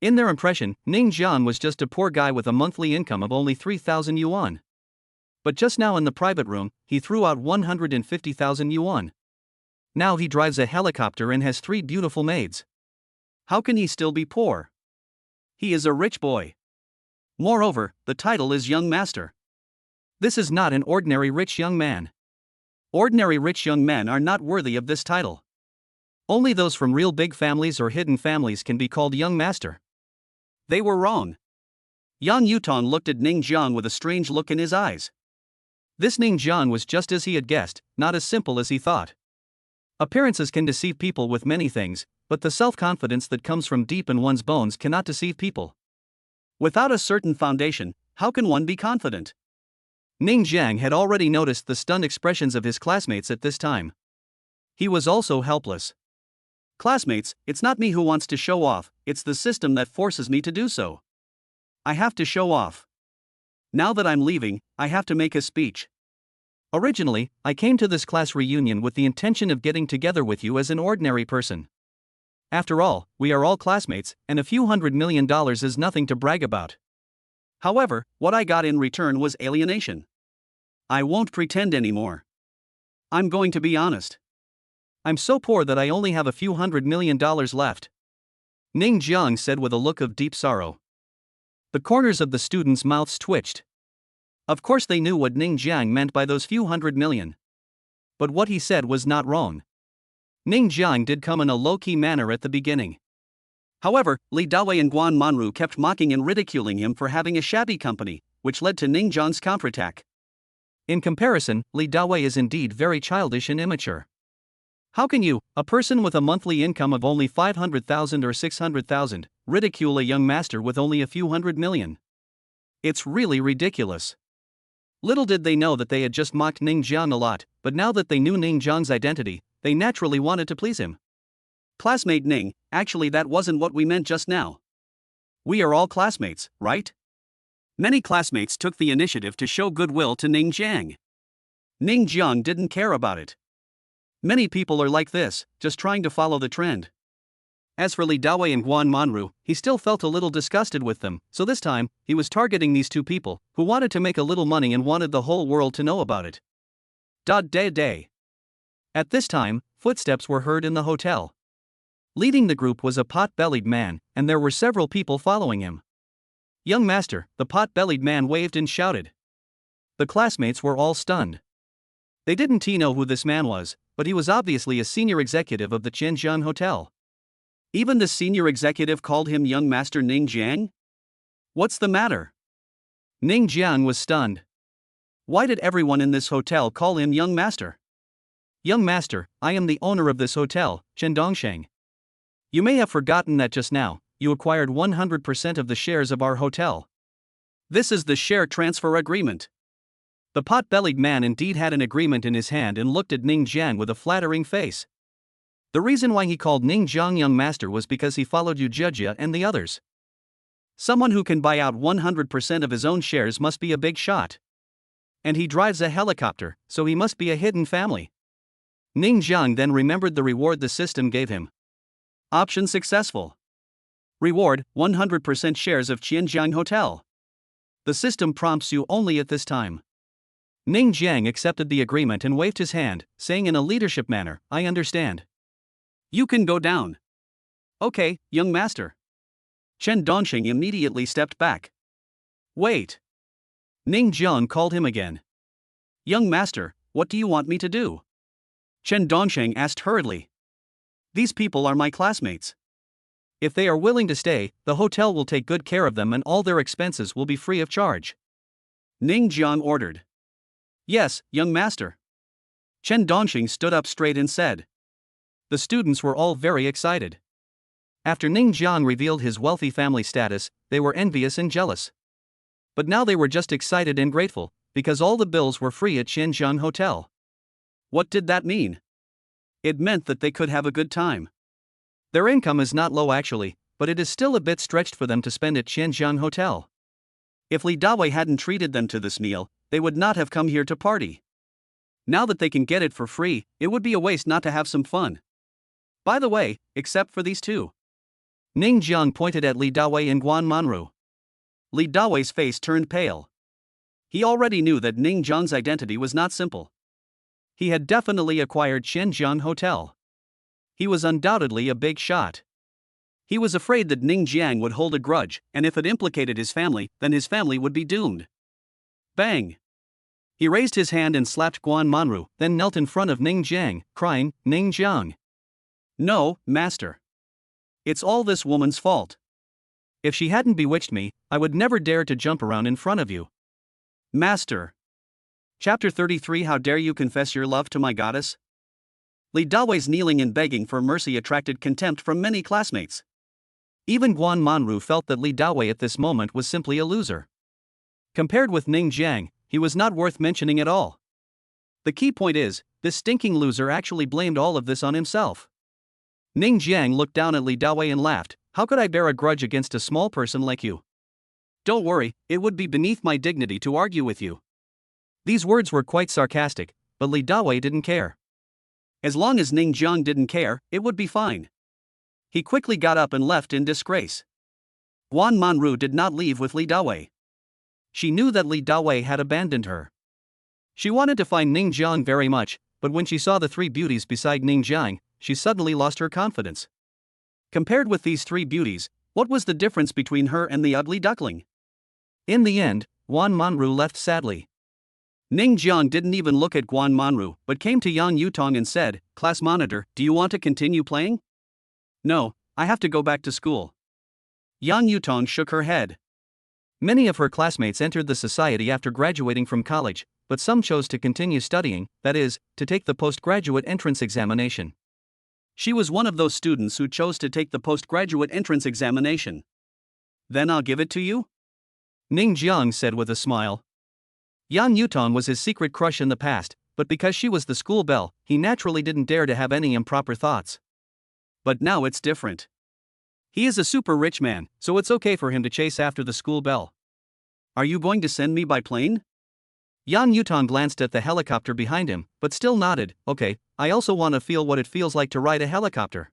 In their impression, Ning Jiang was just a poor guy with a monthly income of only 3,000 yuan. But just now in the private room, he threw out 150,000 yuan. Now he drives a helicopter and has 3 beautiful maids. How can he still be poor? He is a rich boy. Moreover, the title is Young Master. This is not an ordinary rich young man. Ordinary rich young men are not worthy of this title. Only those from real big families or hidden families can be called Young Master. They were wrong. Yang Yutong looked at Ning Jiang with a strange look in his eyes. This Ning Jiang was just as he had guessed, not as simple as he thought. Appearances can deceive people with many things, but the self-confidence that comes from deep in one's bones cannot deceive people. Without a certain foundation, how can one be confident? Ning Jiang had already noticed the stunned expressions of his classmates at this time. He was also helpless. Classmates, it's not me who wants to show off, it's the system that forces me to do so. I have to show off. Now that I'm leaving, I have to make a speech. Originally, I came to this class reunion with the intention of getting together with you as an ordinary person. After all, we are all classmates, and a few $100 million is nothing to brag about. However, what I got in return was alienation. I won't pretend anymore. I'm going to be honest. I'm so poor that I only have a few $100 million left. Ning Jiang said with a look of deep sorrow. The corners of the students' mouths twitched. Of course they knew what Ning Jiang meant by those few $100 million. But what he said was not wrong. Ning Jiang did come in a low-key manner at the beginning. However, Li Dawei and Guan Manru kept mocking and ridiculing him for having a shabby company, which led to Ning Jiang's counterattack. In comparison, Li Dawei is indeed very childish and immature. How can you, a person with a monthly income of only 500,000 or 600,000, ridicule a young master with only a few $100 million? It's really ridiculous. Little did they know that they had just mocked Ning Jiang a lot, but now that they knew Ning Jiang's identity, they naturally wanted to please him. Classmate Ning, actually that wasn't what we meant just now. We are all classmates, right? Many classmates took the initiative to show goodwill to Ning Jiang. Ning Jiang didn't care about it. Many people are like this, just trying to follow the trend. As for Li Dawei and Guan Manru, he still felt a little disgusted with them, so this time, he was targeting these two people, who wanted to make a little money and wanted the whole world to know about it. Day. At this time, footsteps were heard in the hotel. Leading the group was a pot-bellied man, and there were several people following him. Young master, the pot-bellied man waved and shouted. The classmates were all stunned. They didn't know who this man was, but he was obviously a senior executive of the Qianjian Hotel. Even the senior executive called him young master Ning Jiang? What's the matter? Ning Jiang was stunned. Why did everyone in this hotel call him young master? Young master, I am the owner of this hotel, Chen Dongsheng. You may have forgotten that just now, you acquired 100% of the shares of our hotel. This is the share transfer agreement. The pot-bellied man indeed had an agreement in his hand and looked at Ning Jiang with a flattering face. The reason why he called Ning Jiang young master was because he followed Yu Jia and the others. Someone who can buy out 100% of his own shares must be a big shot. And he drives a helicopter, so he must be a hidden family. Ning Jiang then remembered the reward the system gave him. Option successful. Reward, 100% shares of Qianjiang Hotel. The system prompts you only at this time. Ning Jiang accepted the agreement and waved his hand, saying in a leadership manner, I understand. You can go down. Okay, young master. Chen Dongsheng immediately stepped back. Wait. Ning Jiang called him again. Young master, what do you want me to do? Chen Dongsheng asked hurriedly. These people are my classmates. If they are willing to stay, the hotel will take good care of them and all their expenses will be free of charge. Ning Jiang ordered. Yes, young master. Chen Dongsheng stood up straight and said. The students were all very excited. After Ning Jiang revealed his wealthy family status, they were envious and jealous. But now they were just excited and grateful, because all the bills were free at Qianjiang Hotel. What did that mean? It meant that they could have a good time. Their income is not low actually, but it is still a bit stretched for them to spend at Qianjiang Hotel. If Li Dawei hadn't treated them to this meal, they would not have come here to party. Now that they can get it for free, it would be a waste not to have some fun. By the way, except for these two. Ning Jiang pointed at Li Dawei and Guan Manru. Li Dawei's face turned pale. He already knew that Ning Jiang's identity was not simple. He had definitely acquired Qianjiang Hotel. He was undoubtedly a big shot. He was afraid that Ning Jiang would hold a grudge, and if it implicated his family, then his family would be doomed. Bang! He raised his hand and slapped Guan Manru, then knelt in front of Ning Jiang, crying, Ning Jiang. No, master. It's all this woman's fault. If she hadn't bewitched me, I would never dare to jump around in front of you. Master. Chapter 33 How dare you confess your love to my goddess? Li Dawei's kneeling and begging for mercy attracted contempt from many classmates. Even Guan Manru felt that Li Dawei at this moment was simply a loser. Compared with Ning Jiang, he was not worth mentioning at all. The key point is, this stinking loser actually blamed all of this on himself. Ning Jiang looked down at Li Dawei and laughed, how could I bear a grudge against a small person like you? Don't worry, it would be beneath my dignity to argue with you. These words were quite sarcastic, but Li Dawei didn't care. As long as Ning Jiang didn't care, it would be fine. He quickly got up and left in disgrace. Guan Manru did not leave with Li Dawei. She knew that Li Dawei had abandoned her. She wanted to find Ning Jiang very much, but when she saw the three beauties beside Ning Jiang, she suddenly lost her confidence. Compared with these three beauties, what was the difference between her and the ugly duckling? In the end, Guan Manru left sadly. Ning Jiang didn't even look at Guan Manru, but came to Yang Yutong and said, "Class monitor, do you want to continue playing?" "No, I have to go back to school." Yang Yutong shook her head. Many of her classmates entered the society after graduating from college, but some chose to continue studying, that is, to take the postgraduate entrance examination. She was one of those students who chose to take the postgraduate entrance examination. "Then I'll give it to you?" Ning Jiang said with a smile. Yang Yutong was his secret crush in the past, but because she was the school belle, he naturally didn't dare to have any improper thoughts. But now it's different. He is a super rich man, so it's okay for him to chase after the school belle. "Are you going to send me by plane?" Yang Yutong glanced at the helicopter behind him, but still nodded. "Okay, I also want to feel what it feels like to ride a helicopter."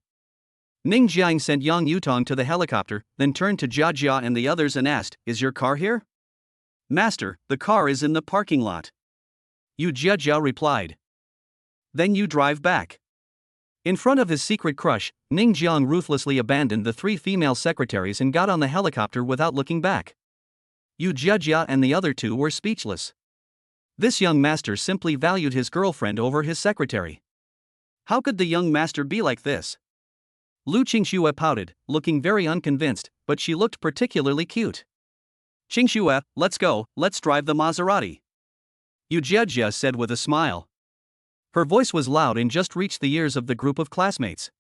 Ning Jiang sent Yang Yutong to the helicopter, then turned to Jia Jia and the others and asked, "Is your car here?" "Master, the car is in the parking lot." Yu Jia Jia replied. "Then you drive back." In front of his secret crush, Ning Jiang ruthlessly abandoned the three female secretaries and got on the helicopter without looking back. Yu Jia Jia and the other two were speechless. This young master simply valued his girlfriend over his secretary. How could the young master be like this? Lu Qingxue pouted, looking very unconvinced, but she looked particularly cute. "Qingxue, let's go, let's drive the Maserati," Yu Jiajia said with a smile. Her voice was loud and just reached the ears of the group of classmates.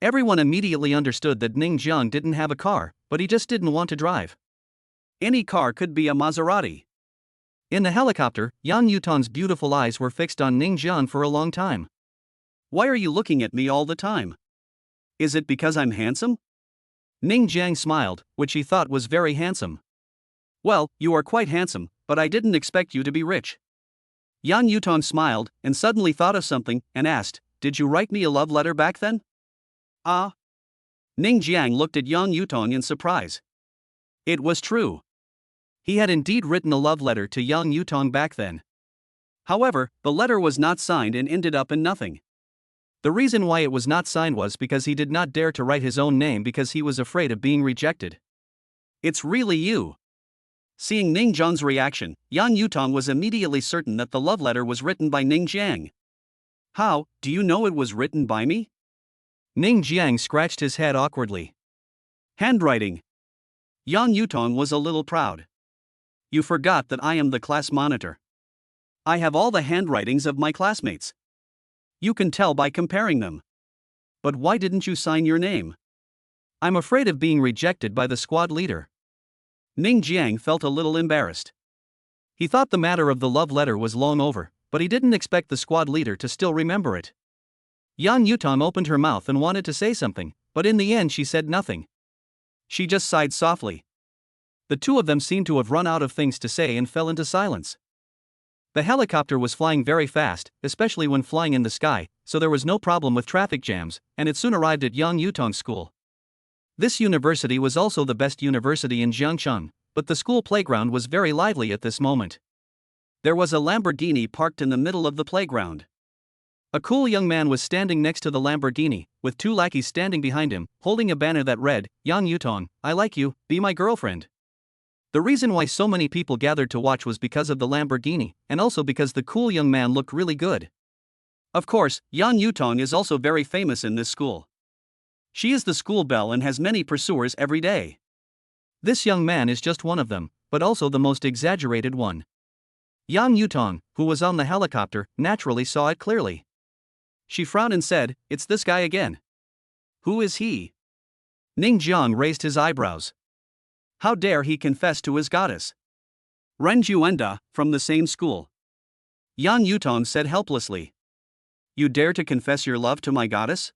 Everyone immediately understood that Ning Jiang didn't have a car, but he just didn't want to drive. Any car could be a Maserati. In the helicopter, Yang Yutong's beautiful eyes were fixed on Ning Jiang for a long time. "Why are you looking at me all the time? Is it because I'm handsome?" Ning Jiang smiled, which he thought was very handsome. "Well, you are quite handsome, but I didn't expect you to be rich." Yang Yutong smiled, and suddenly thought of something, and asked, "Did you write me a love letter back then?" "Ah." Ning Jiang looked at Yang Yutong in surprise. It was true. He had indeed written a love letter to Yang Yutong back then. However, the letter was not signed and ended up in nothing. The reason why it was not signed was because he did not dare to write his own name because he was afraid of being rejected. "It's really you." Seeing Ning Jiang's reaction, Yang Yutong was immediately certain that the love letter was written by Ning Jiang. "How, do you know it was written by me?" Ning Jiang scratched his head awkwardly. "Handwriting." Yang Yutong was a little proud. "You forgot that I am the class monitor. I have all the handwritings of my classmates. You can tell by comparing them. But why didn't you sign your name?" "I'm afraid of being rejected by the squad leader." Ning Jiang felt a little embarrassed. He thought the matter of the love letter was long over, but he didn't expect the squad leader to still remember it. Yang Yutong opened her mouth and wanted to say something, but in the end she said nothing. She just sighed softly. The two of them seemed to have run out of things to say and fell into silence. The helicopter was flying very fast, especially when flying in the sky, so there was no problem with traffic jams, and it soon arrived at Yang Yutong's school. This university was also the best university in Jiangcheng, but the school playground was very lively at this moment. There was a Lamborghini parked in the middle of the playground. A cool young man was standing next to the Lamborghini, with two lackeys standing behind him, holding a banner that read, "Yang Yutong, I like you, be my girlfriend." The reason why so many people gathered to watch was because of the Lamborghini, and also because the cool young man looked really good. Of course, Yang Yutong is also very famous in this school. She is the school belle and has many pursuers every day. This young man is just one of them, but also the most exaggerated one. Yang Yutong, who was on the helicopter, naturally saw it clearly. She frowned and said, "It's this guy again." "Who is he?" Ning Jiang raised his eyebrows. How dare he confess to his goddess? "Ren Juenda, from the same school." Yang Yutong said helplessly. "You dare to confess your love to my goddess?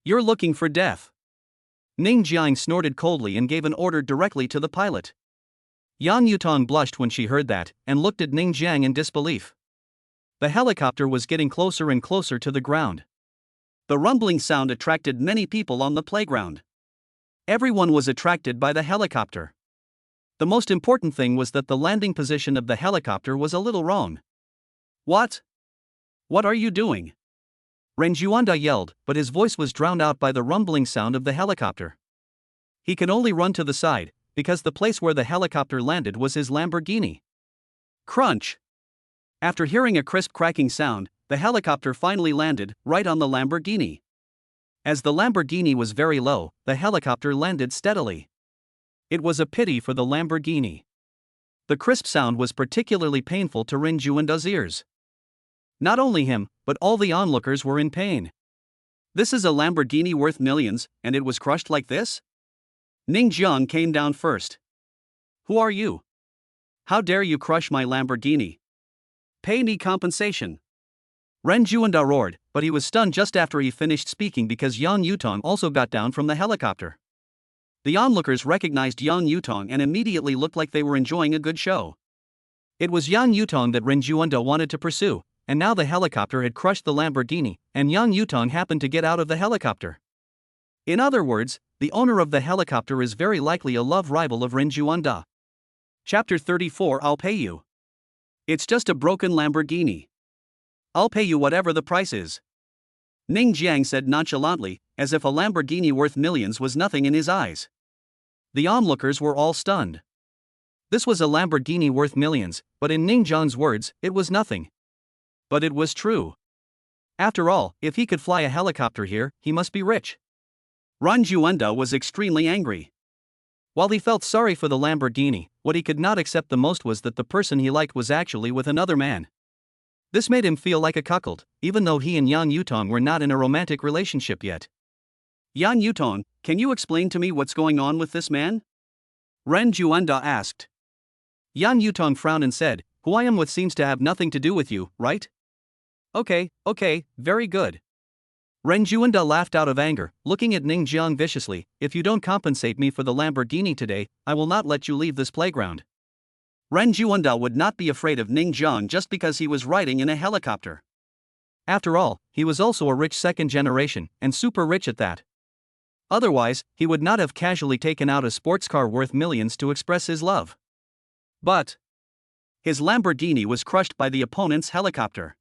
You're looking for death." Ning Jiang snorted coldly and gave an order directly to the pilot. Yang Yutong blushed when she heard that, and looked at Ning Jiang in disbelief. The helicopter was getting closer and closer to the ground. The rumbling sound attracted many people on the playground. Everyone was attracted by the helicopter. The most important thing was that the landing position of the helicopter was a little wrong. What? What are you doing? Ren Juanda yelled, but his voice was drowned out by the rumbling sound of the helicopter. He could only run to the side, because the place where the helicopter landed was his Lamborghini. Crunch! After hearing a crisp cracking sound, the helicopter finally landed, right on the Lamborghini. As the Lamborghini was very low, the helicopter landed steadily. It was a pity for the Lamborghini. The crisp sound was particularly painful to Ren Juanda's ears. Not only him, but all the onlookers were in pain. This is a Lamborghini worth millions, and it was crushed like this? Ning Jiang came down first. Who are you? How dare you crush my Lamborghini? Pay me compensation. Ren Juanda roared, but he was stunned just after he finished speaking because Yang Yutong also got down from the helicopter. The onlookers recognized Yang Yutong and immediately looked like they were enjoying a good show. It was Yang Yutong that Ren Juanda wanted to pursue, and now the helicopter had crushed the Lamborghini, and Yang Yutong happened to get out of the helicopter. In other words, the owner of the helicopter is very likely a love rival of Ren Juanda. Chapter 34 I'll pay you. It's just a broken Lamborghini. I'll pay you whatever the price is. Ning Jiang said nonchalantly, as if a Lamborghini worth millions was nothing in his eyes. The onlookers were all stunned. This was a Lamborghini worth millions, but in Ning Jiang's words, it was nothing. But it was true. After all, if he could fly a helicopter here, he must be rich. Ren Juanda was extremely angry. While he felt sorry for the Lamborghini, what he could not accept the most was that the person he liked was actually with another man. This made him feel like a cuckold, even though he and Yang Yutong were not in a romantic relationship yet. Yang Yutong, can you explain to me what's going on with this man? Ren Juanda asked. Yang Yutong frowned and said, who I am with seems to have nothing to do with you, right? Okay, very good. Ren Juanda laughed out of anger, looking at Ning Jiang viciously, if you don't compensate me for the Lamborghini today, I will not let you leave this playground. Ren Juanda would not be afraid of Ning Jiang just because he was riding in a helicopter. After all, he was also a rich second generation, and super rich at that. Otherwise, he would not have casually taken out a sports car worth millions to express his love. But his Lamborghini was crushed by the opponent's helicopter.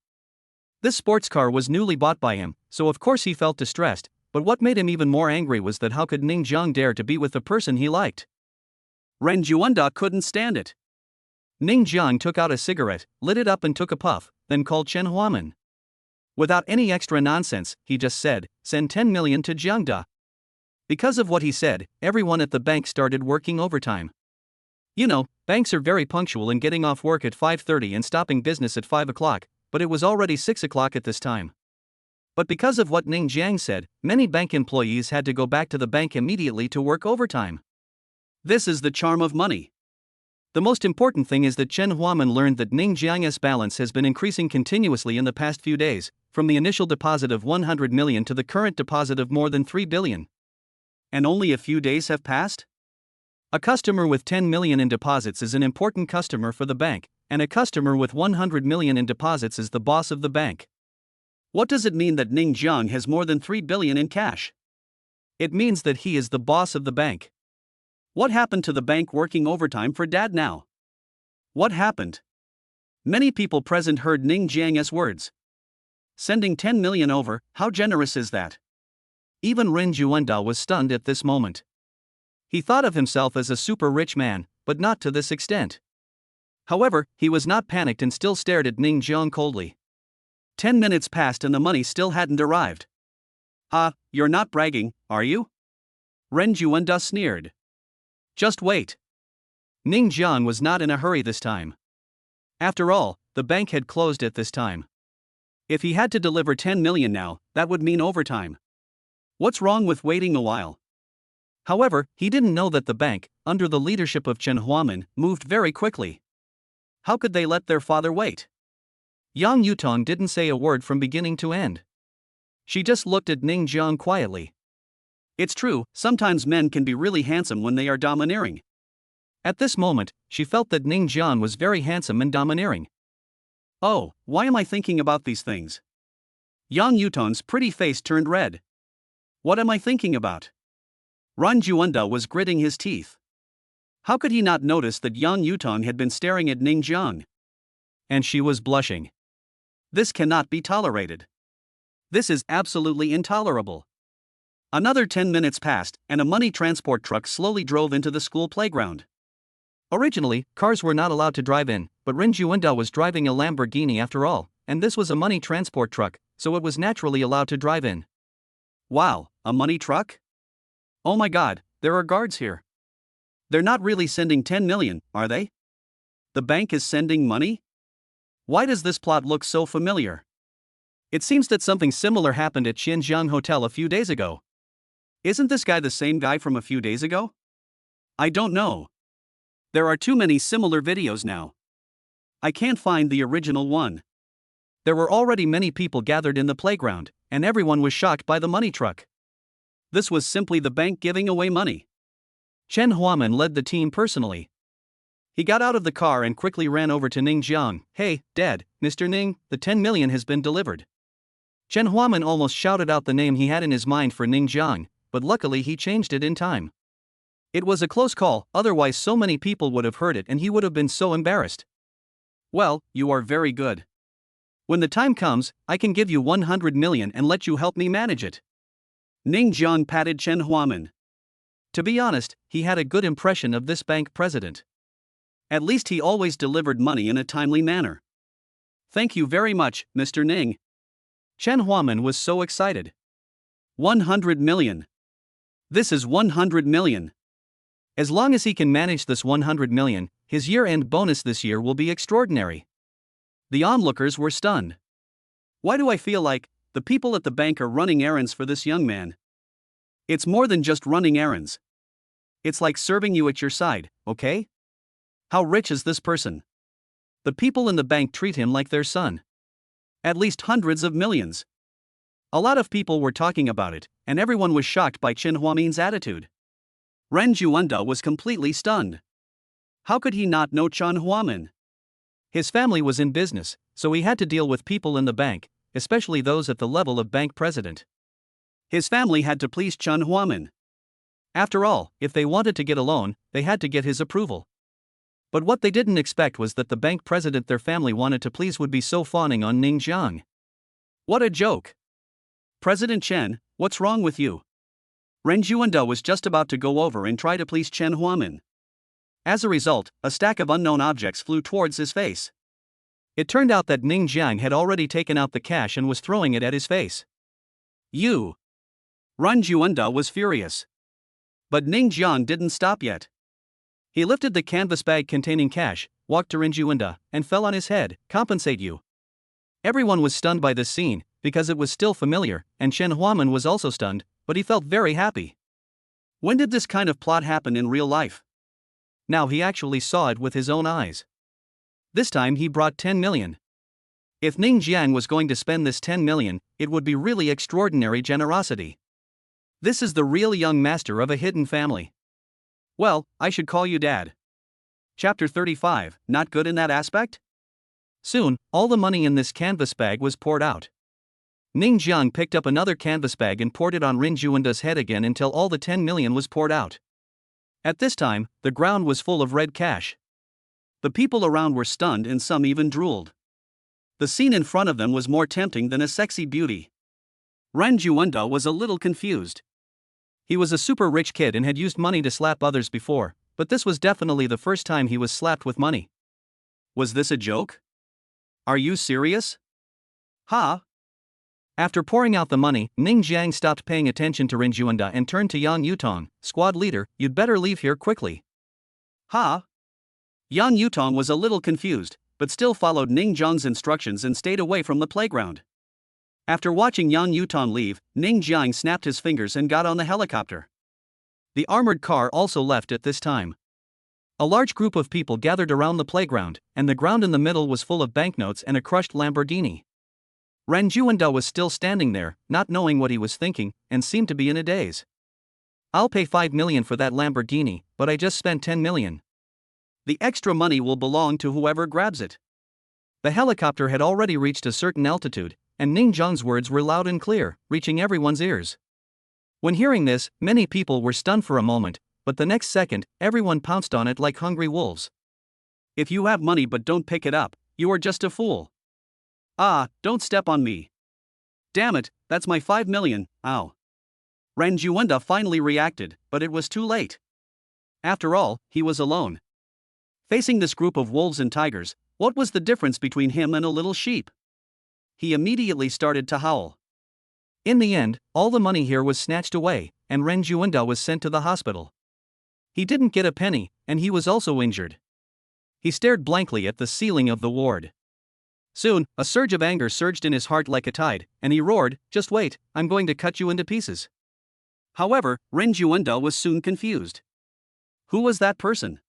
This sports car was newly bought by him, so of course he felt distressed, but what made him even more angry was that how could Ning Jiang dare to be with the person he liked? Ren Juanda couldn't stand it. Ning Jiang took out a cigarette, lit it up and took a puff, then called Chen Huaman. Without any extra nonsense, he just said, send 10 million to Jiangda. Because of what he said, everyone at the bank started working overtime. You know, banks are very punctual in getting off work at 5:30 and stopping business at 5 o'clock, but it was already 6 o'clock at this time. But because of what Ning Jiang said, many bank employees had to go back to the bank immediately to work overtime. This is the charm of money. The most important thing is that Chen Huaman learned that Ning Jiang's balance has been increasing continuously in the past few days, from the initial deposit of 100 million to the current deposit of more than 3 billion. And only a few days have passed? A customer with 10 million in deposits is an important customer for the bank, and a customer with 100 million in deposits is the boss of the bank. What does it mean that Ning Jiang has more than 3 billion in cash? It means that he is the boss of the bank. What happened to the bank working overtime for Dad now? What happened? Many people present heard Ning Jiang's words. Sending 10 million over, how generous is that? Even Ren Juanda was stunned at this moment. He thought of himself as a super rich man, but not to this extent. However, he was not panicked and still stared at Ning Jiang coldly. 10 minutes passed and the money still hadn't arrived. You're not bragging, are you? Ren Juanda sneered. Just wait. Ning Jiang was not in a hurry this time. After all, the bank had closed at this time. If he had to deliver 10 million now, that would mean overtime. What's wrong with waiting a while? However, he didn't know that the bank, under the leadership of Chen Huaman, moved very quickly. How could they let their father wait? Yang Yutong didn't say a word from beginning to end. She just looked at Ning Jiang quietly. It's true, sometimes men can be really handsome when they are domineering. At this moment, she felt that Ning Jian was very handsome and domineering. Oh, why am I thinking about these things? Yang Yuton's pretty face turned red. What am I thinking about? Ran Juanda was gritting his teeth. How could he not notice that Yang Yuton had been staring at Ning Jiang? And she was blushing. This cannot be tolerated. This is absolutely intolerable. Another 10 minutes passed, and a money transport truck slowly drove into the school playground. Originally, cars were not allowed to drive in, but Ren Juanda was driving a Lamborghini after all, and this was a money transport truck, so it was naturally allowed to drive in. Wow, a money truck? Oh my god, there are guards here. They're not really sending 10 million, are they? The bank is sending money? Why does this plot look so familiar? It seems that something similar happened at Xinjiang Hotel a few days ago. Isn't this guy the same guy from a few days ago? I don't know. There are too many similar videos now. I can't find the original one. There were already many people gathered in the playground, and everyone was shocked by the money truck. This was simply the bank giving away money. Chen Huaman led the team personally. He got out of the car and quickly ran over to Ning Jiang. Hey, Dad, Mr. Ning, the 10 million has been delivered. Chen Huaman almost shouted out the name he had in his mind for Ning Jiang, but luckily he changed it in time. It was a close call, otherwise so many people would have heard it and he would have been so embarrassed. Well, you are very good. When the time comes, I can give you 100 million and let you help me manage it. Ning Jiang patted Chen Huaman. To be honest, he had a good impression of this bank president. At least he always delivered money in a timely manner. Thank you very much, Mr. Ning. Chen Huaman was so excited. 100 million. This is 100 million. As long as he can manage this 100 million, his year-end bonus this year will be extraordinary. The onlookers were stunned. Why do I feel like the people at the bank are running errands for this young man? It's more than just running errands. It's like serving you at your side, okay? How rich is this person? The people in the bank treat him like their son. At least hundreds of millions. A lot of people were talking about it, and everyone was shocked by Chen Huamin's attitude. Ren Juanda was completely stunned. How could he not know Chen Huamin? His family was in business, so he had to deal with people in the bank, especially those at the level of bank president. His family had to please Chen Huamin. After all, if they wanted to get a loan, they had to get his approval. But what they didn't expect was that the bank president their family wanted to please would be so fawning on Ning Jiang. What a joke! President Chen, what's wrong with you? Ren Juanda was just about to go over and try to please Chen Huamin. As a result, a stack of unknown objects flew towards his face. It turned out that Ning Jiang had already taken out the cash and was throwing it at his face. You! Ren Juanda was furious. But Ning Jiang didn't stop yet. He lifted the canvas bag containing cash, walked to Ren Juanda, and fell on his head. Compensate you. Everyone was stunned by this scene, because it was still familiar, and Chen Huaman was also stunned, but he felt very happy. When did this kind of plot happen in real life? Now he actually saw it with his own eyes. This time he brought 10 million. If Ning Jiang was going to spend this 10 million, it would be really extraordinary generosity. This is the real young master of a hidden family. Well, I should call you Dad. Chapter 35, not good in that aspect? Soon, all the money in this canvas bag was poured out. Ning Jiang picked up another canvas bag and poured it on Ren Juanda's head again until all the 10 million was poured out. At this time, the ground was full of red cash. The people around were stunned and some even drooled. The scene in front of them was more tempting than a sexy beauty. Ren Juanda was a little confused. He was a super rich kid and had used money to slap others before, but this was definitely the first time he was slapped with money. Was this a joke? Are you serious? Ha! After pouring out the money, Ning Jiang stopped paying attention to Ren Juanda and turned to Yang Yutong. Squad leader, you'd better leave here quickly. Ha! Yang Yutong was a little confused, but still followed Ning Jiang's instructions and stayed away from the playground. After watching Yang Yutong leave, Ning Jiang snapped his fingers and got on the helicopter. The armored car also left at this time. A large group of people gathered around the playground, and the ground in the middle was full of banknotes and a crushed Lamborghini. Ren Juanda was still standing there, not knowing what he was thinking, and seemed to be in a daze. I'll pay 5 million for that Lamborghini, but I just spent 10 million. The extra money will belong to whoever grabs it. The helicopter had already reached a certain altitude, and Ning Zhang's words were loud and clear, reaching everyone's ears. When hearing this, many people were stunned for a moment, but the next second, everyone pounced on it like hungry wolves. If you have money but don't pick it up, you are just a fool. Ah, don't step on me. Damn it, that's my 5 million, ow. Ren Juenda finally reacted, but it was too late. After all, he was alone. Facing this group of wolves and tigers, what was the difference between him and a little sheep? He immediately started to howl. In the end, all the money here was snatched away, and Ren Juenda was sent to the hospital. He didn't get a penny, and he was also injured. He stared blankly at the ceiling of the ward. Soon, a surge of anger surged in his heart like a tide, and he roared, "Just wait, I'm going to cut you into pieces." However, Ren Juenda was soon confused. Who was that person?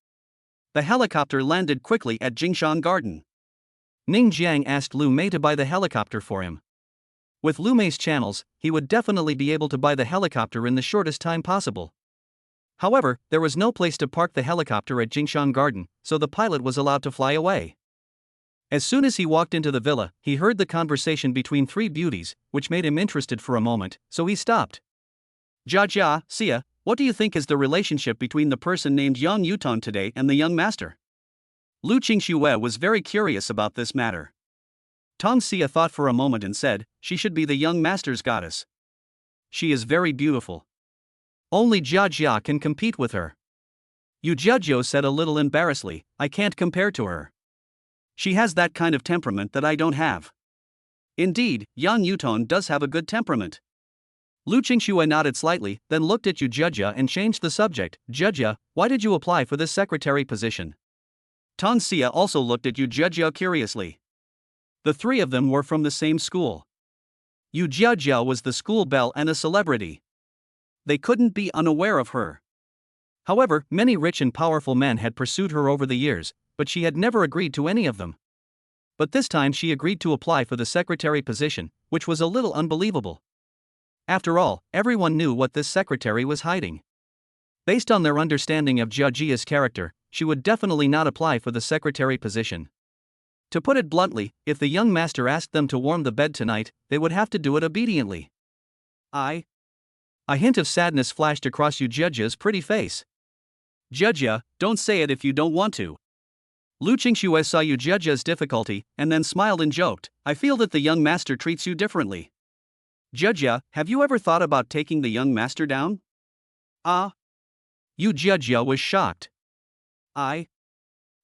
The helicopter landed quickly at Jingshan Garden. Ning Jiang asked Lu Mei to buy the helicopter for him. With Lu Mei's channels, he would definitely be able to buy the helicopter in the shortest time possible. However, there was no place to park the helicopter at Jingshan Garden, so the pilot was allowed to fly away. As soon as he walked into the villa, he heard the conversation between three beauties, which made him interested for a moment, so he stopped. Jia, Xia, what do you think is the relationship between the person named Yang Yuton today and the young master? Lu Qingxue was very curious about this matter. Tong Xia thought for a moment and said, she should be the young master's goddess. She is very beautiful. Only Jia can compete with her. Yu Jiao said a little embarrassedly, I can't compare to her. She has that kind of temperament that I don't have. Indeed, Yang Yuton does have a good temperament. Lu Qingxue nodded slightly, then looked at Yu Jiao and changed the subject. Jiao, why did you apply for this secretary position? Tong Xia also looked at Yu Jiao curiously. The three of them were from the same school. Yu Jiao was the school belle and a celebrity. They couldn't be unaware of her. However, many rich and powerful men had pursued her over the years, but she had never agreed to any of them. But this time she agreed to apply for the secretary position, which was a little unbelievable. After all, everyone knew what this secretary was hiding. Based on their understanding of Jia's character, she would definitely not apply for the secretary position. To put it bluntly, if the young master asked them to warm the bed tonight, they would have to do it obediently. A hint of sadness flashed across Yu Jia's pretty face. Jia, don't say it if you don't want to. Lu Qingxue saw Yu Jia's difficulty, and then smiled and joked, I feel that the young master treats you differently. Jia, have you ever thought about taking the young master down? Yu Jia was shocked. I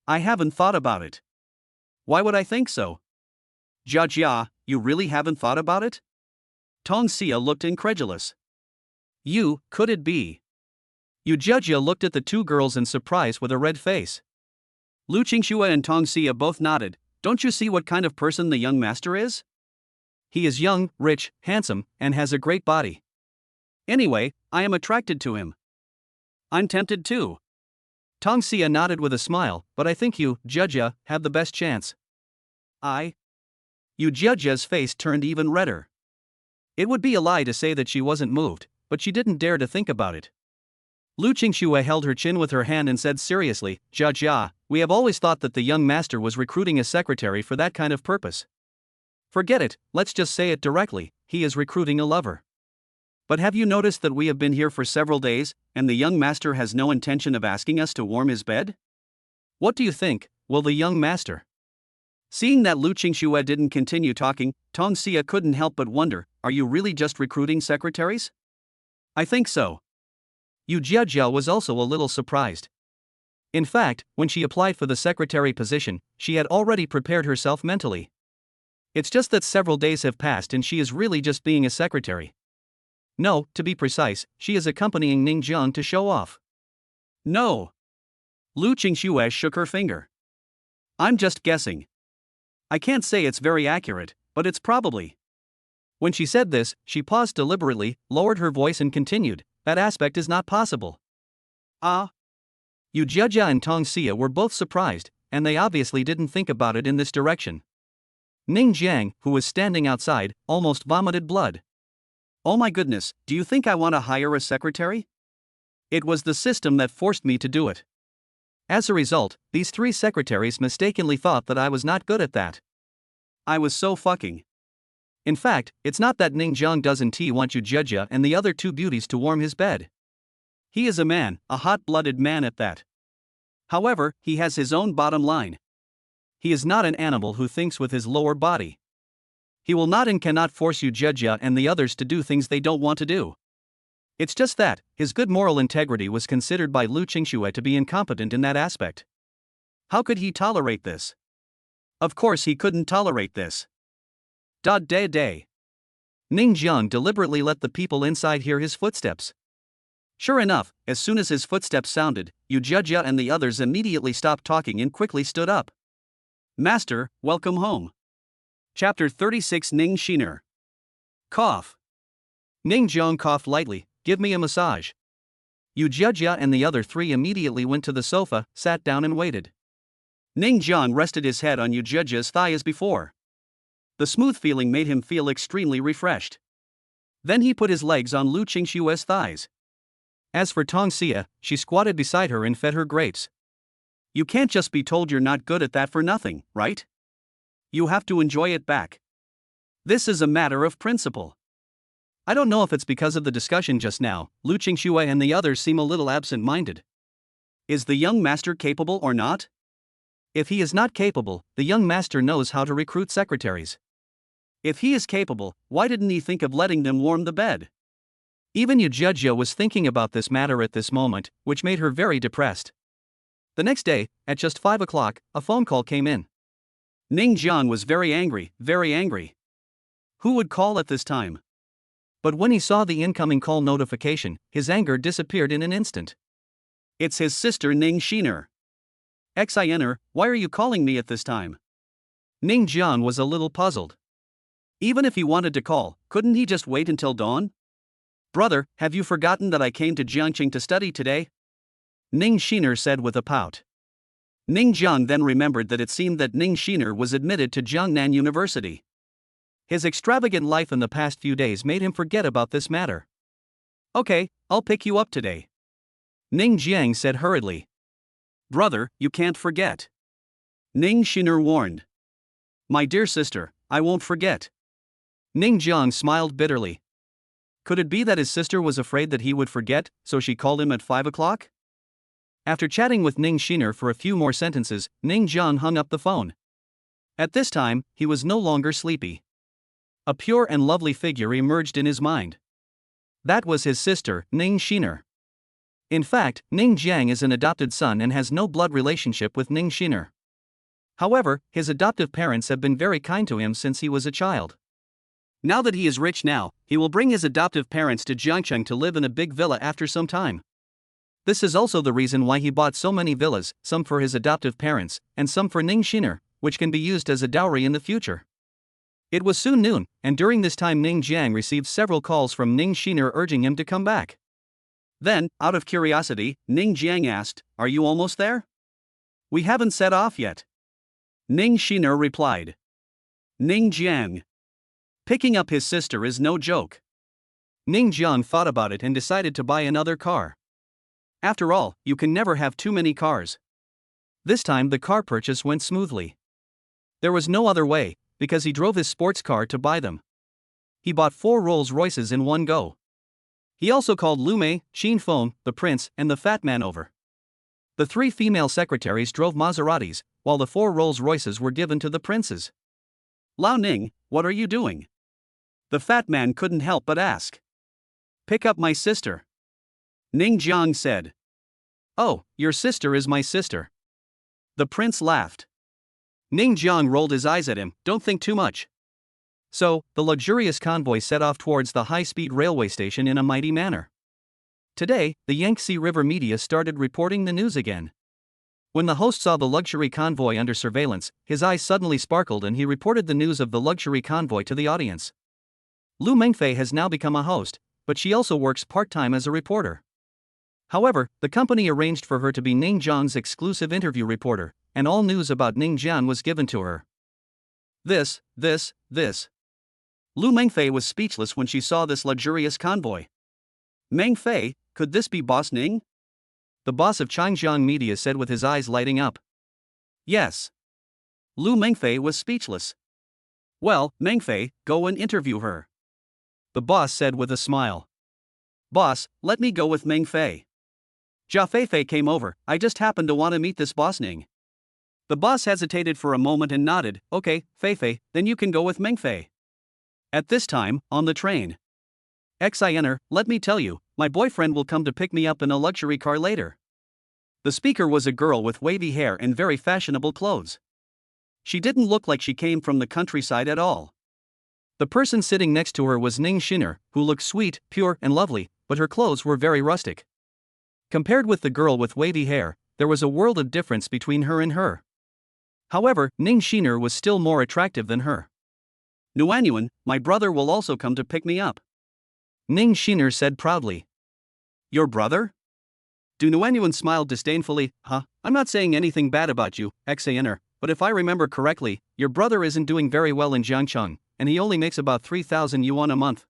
haven't thought about it. Why would I think so? Jia, you really haven't thought about it? Tong Xia looked incredulous. Could it be? Yu Jia looked at the two girls in surprise with a red face. Lu Qingxue and Tong Xia both nodded. Don't you see what kind of person the young master is? He is young, rich, handsome, and has a great body. Anyway, I am attracted to him. I'm tempted too. Tong Xia nodded with a smile, but I think you, Jia, have the best chance. Yu Jia's face turned even redder. It would be a lie to say that she wasn't moved, but she didn't dare to think about it. Lu Qingxue held her chin with her hand and said seriously, Jia, we have always thought that the young master was recruiting a secretary for that kind of purpose. Forget it, let's just say it directly, he is recruiting a lover. But have you noticed that we have been here for several days, and the young master has no intention of asking us to warm his bed? What do you think, will the young master? Seeing that Lu Qingxue didn't continue talking, Tong Xia couldn't help but wonder, are you really just recruiting secretaries? I think so. Yu Jia was also a little surprised. In fact, when she applied for the secretary position, she had already prepared herself mentally. It's just that several days have passed and she is really just being a secretary. No, to be precise, she is accompanying Ning Jiang to show off. No. Lu Qingxue shook her finger. I'm just guessing. I can't say it's very accurate, but it's probably. When she said this, she paused deliberately, lowered her voice and continued, that aspect is not possible. Yu Jia and Tong Xia were both surprised, and they obviously didn't think about it in this direction. Ning Jiang, who was standing outside, almost vomited blood. Oh my goodness, do you think I want to hire a secretary? It was the system that forced me to do it. As a result, these 3 secretaries mistakenly thought that I was not good at that. I was so fucking. In fact, it's not that Ning Jiang doesn't want you Judja and the other 2 beauties to warm his bed. He is a man, a hot-blooded man at that. However, he has his own bottom line. He is not an animal who thinks with his lower body. He will not and cannot force you Judja and the others to do things they don't want to do. It's just that, his good moral integrity was considered by Lu Qingxue to be incompetent in that aspect. How could he tolerate this? Of course he couldn't tolerate this. Day. Ning Jiang deliberately let the people inside hear his footsteps. Sure enough, as soon as his footsteps sounded, Yu Jia and the others immediately stopped talking and quickly stood up. Master, welcome home. Chapter 36 Ning Shiner. Cough. Ning Jiang coughed lightly. Give me a massage. Yu Jia and the other 3 immediately went to the sofa, sat down and waited. Ning Jiang rested his head on Yu Jia's thigh as before. The smooth feeling made him feel extremely refreshed. Then he put his legs on Lu Qingxue's thighs. As for Tong Xia, she squatted beside her and fed her grapes. You can't just be told you're not good at that for nothing, right? You have to enjoy it back. This is a matter of principle. I don't know if it's because of the discussion just now, Lu Qingxue and the others seem a little absent-minded. Is the young master capable or not? If he is not capable, the young master knows how to recruit secretaries. If he is capable, why didn't he think of letting them warm the bed? Even Yu Jia was thinking about this matter at this moment, which made her very depressed. The next day, at just 5 o'clock, a phone call came in. Ning Jiang was very angry, very angry. Who would call at this time? But when he saw the incoming call notification, his anger disappeared in an instant. It's his sister Ning Shiner. Xiner, why are you calling me at this time? Ning Jiang was a little puzzled. Even if he wanted to call, couldn't he just wait until dawn? Brother, have you forgotten that I came to Jiangqing to study today? Ning Shiner said with a pout. Ning Jiang then remembered that it seemed that Ning Shiner was admitted to Jiangnan University. His extravagant life in the past few days made him forget about this matter. Okay, I'll pick you up today. Ning Jiang said hurriedly. Brother, you can't forget. Ning Shiner warned. My dear sister, I won't forget. Ning Jiang smiled bitterly. Could it be that his sister was afraid that he would forget, so she called him at 5 o'clock? After chatting with Ning Shiner for a few more sentences, Ning Jiang hung up the phone. At this time, he was no longer sleepy. A pure and lovely figure emerged in his mind. That was his sister, Ning Shiner. In fact, Ning Jiang is an adopted son and has no blood relationship with Ning Shiner. However, his adoptive parents have been very kind to him since he was a child. Now that he is rich now, he will bring his adoptive parents to Jiangcheng to live in a big villa after some time. This is also the reason why he bought so many villas, some for his adoptive parents, and some for Ning Shiner, which can be used as a dowry in the future. It was soon noon, and during this time Ning Jiang received several calls from Ning Shiner urging him to come back. Then, out of curiosity, Ning Jiang asked, Are you almost there? We haven't set off yet. Ning Shiner replied. Ning Jiang. Picking up his sister is no joke. Ning Jiang thought about it and decided to buy another car. After all, you can never have too many cars. This time the car purchase went smoothly. There was no other way, because he drove his sports car to buy them. He bought 4 Rolls-Royces in one go. He also called Lu Mei, Xin Feng, the prince, and the fat man over. The 3 female secretaries drove Maseratis, while the 4 Rolls-Royces were given to the princes. Lao Ning, what are you doing? The fat man couldn't help but ask. Pick up my sister. Ning Jiang said. Oh, your sister is my sister. The prince laughed. Ning Jiang rolled his eyes at him, don't think too much. So, the luxurious convoy set off towards the high-speed railway station in a mighty manner. Today, the Yangtze River media started reporting the news again. When the host saw the luxury convoy under surveillance, his eyes suddenly sparkled and he reported the news of the luxury convoy to the audience. Lu Mengfei has now become a host, but she also works part-time as a reporter. However, the company arranged for her to be Ning Jiang's exclusive interview reporter, and all news about Ning Jiang was given to her. This. Lu Mengfei was speechless when she saw this luxurious convoy. Mengfei, could this be Boss Ning? the boss of Changjiang Media said with his eyes lighting up. Yes. Lu Mengfei was speechless. Well, Mengfei, go and interview her. The boss said with a smile. Boss, let me go with Mengfei. Jia Feifei came over, I just happened to want to meet this boss Ning. The boss hesitated for a moment and nodded, okay, Feifei, then you can go with Mengfei. At this time, on the train. Xiner, let me tell you, my boyfriend will come to pick me up in a luxury car later. The speaker was a girl with wavy hair and very fashionable clothes. She didn't look like she came from the countryside at all. The person sitting next to her was Ning Xiner, who looked sweet, pure, and lovely, but her clothes were very rustic. Compared with the girl with wavy hair, there was a world of difference between her and her. However, Ning Xiner was still more attractive than her. Nuanyuan, my brother will also come to pick me up. Ning Xiner said proudly. Your brother? Du Nuanyuan smiled disdainfully, huh? I'm not saying anything bad about you, Xiner, but if I remember correctly, your brother isn't doing very well in Jiangcheng, and he only makes about 3,000 yuan a month.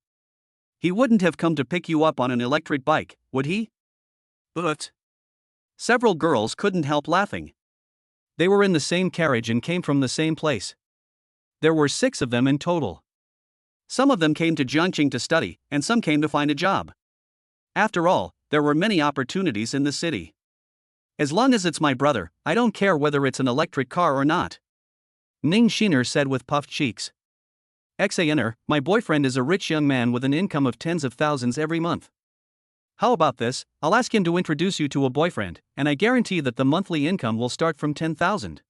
He wouldn't have come to pick you up on an electric bike, would he? But several girls couldn't help laughing. They were in the same carriage and came from the same place. There were 6 of them in total. Some of them came to Jiangcheng to study, and some came to find a job. After all, there were many opportunities in the city. As long as it's my brother, I don't care whether it's an electric car or not. Ning Xiner said with puffed cheeks. Xiner, my boyfriend is a rich young man with an income of tens of thousands every month. How about this? I'll ask him to introduce you to a boyfriend, and I guarantee that the monthly income will start from 10,000.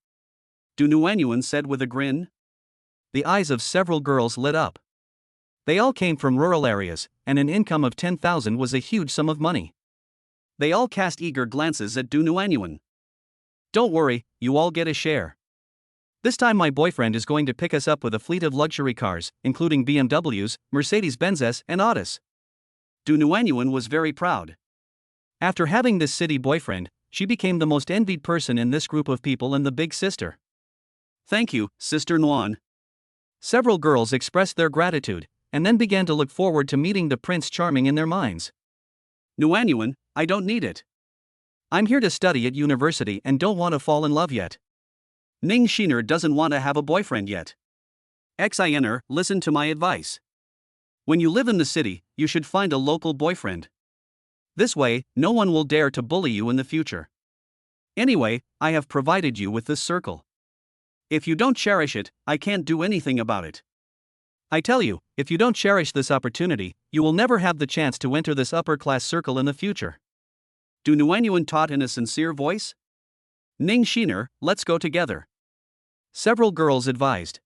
Du Nuanyuan said with a grin. The eyes of several girls lit up. They all came from rural areas, and an income of 10,000 was a huge sum of money. They all cast eager glances at Du Nuanyuan. Don't worry, you all get a share. This time my boyfriend is going to pick us up with a fleet of luxury cars, including BMWs, Mercedes-Benzes, and Audis. Du Nuanyuan was very proud. After having this city boyfriend, she became the most envied person in this group of people and the big sister. Thank you, Sister Nuan. Several girls expressed their gratitude, and then began to look forward to meeting the Prince Charming in their minds. Nuanyuan, I don't need it. I'm here to study at university and don't want to fall in love yet. Ning Xiner doesn't want to have a boyfriend yet. Xiner, listen to my advice. When you live in the city, you should find a local boyfriend. This way, no one will dare to bully you in the future. Anyway, I have provided you with this circle. If you don't cherish it, I can't do anything about it. I tell you, if you don't cherish this opportunity, you will never have the chance to enter this upper-class circle in the future. Du Nuanyuan taught in a sincere voice. Ning Xiner, let's go together. Several girls advised.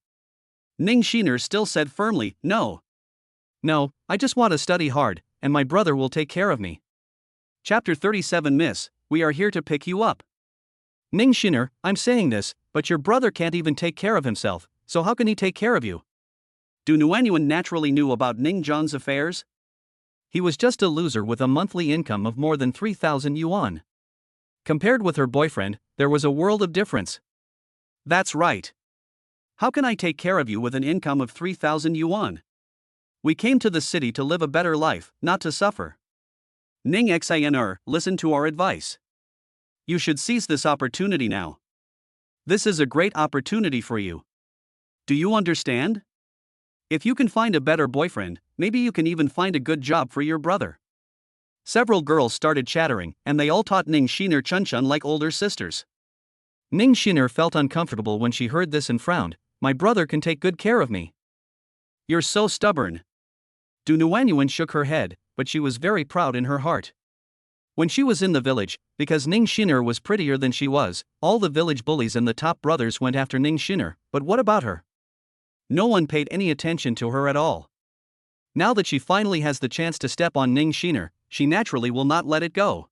Ning Xiner still said firmly, no. No, I just want to study hard, and my brother will take care of me. Chapter 37 Miss, we are here to pick you up. Ning Xiner, I'm saying this, but your brother can't even take care of himself, so how can he take care of you? Du Nuanyuan naturally knew about Ning Zhang's affairs. He was just a loser with a monthly income of more than 3,000 yuan. Compared with her boyfriend, there was a world of difference. That's right. How can I take care of you with an income of 3,000 yuan? We came to the city to live a better life, not to suffer. Ning Xiner, listen to our advice. You should seize this opportunity now. This is a great opportunity for you. Do you understand? If you can find a better boyfriend, maybe you can even find a good job for your brother. Several girls started chattering, and they all taught Ning Xiner Chunchun like older sisters. Ning Xiner felt uncomfortable when she heard this and frowned. My brother can take good care of me. You're so stubborn. Du Nuanyuan shook her head, but she was very proud in her heart. When she was in the village, because Ning Xiner was prettier than she was, all the village bullies and the top brothers went after Ning Xiner, but what about her? No one paid any attention to her at all. Now that she finally has the chance to step on Ning Xiner, she naturally will not let it go.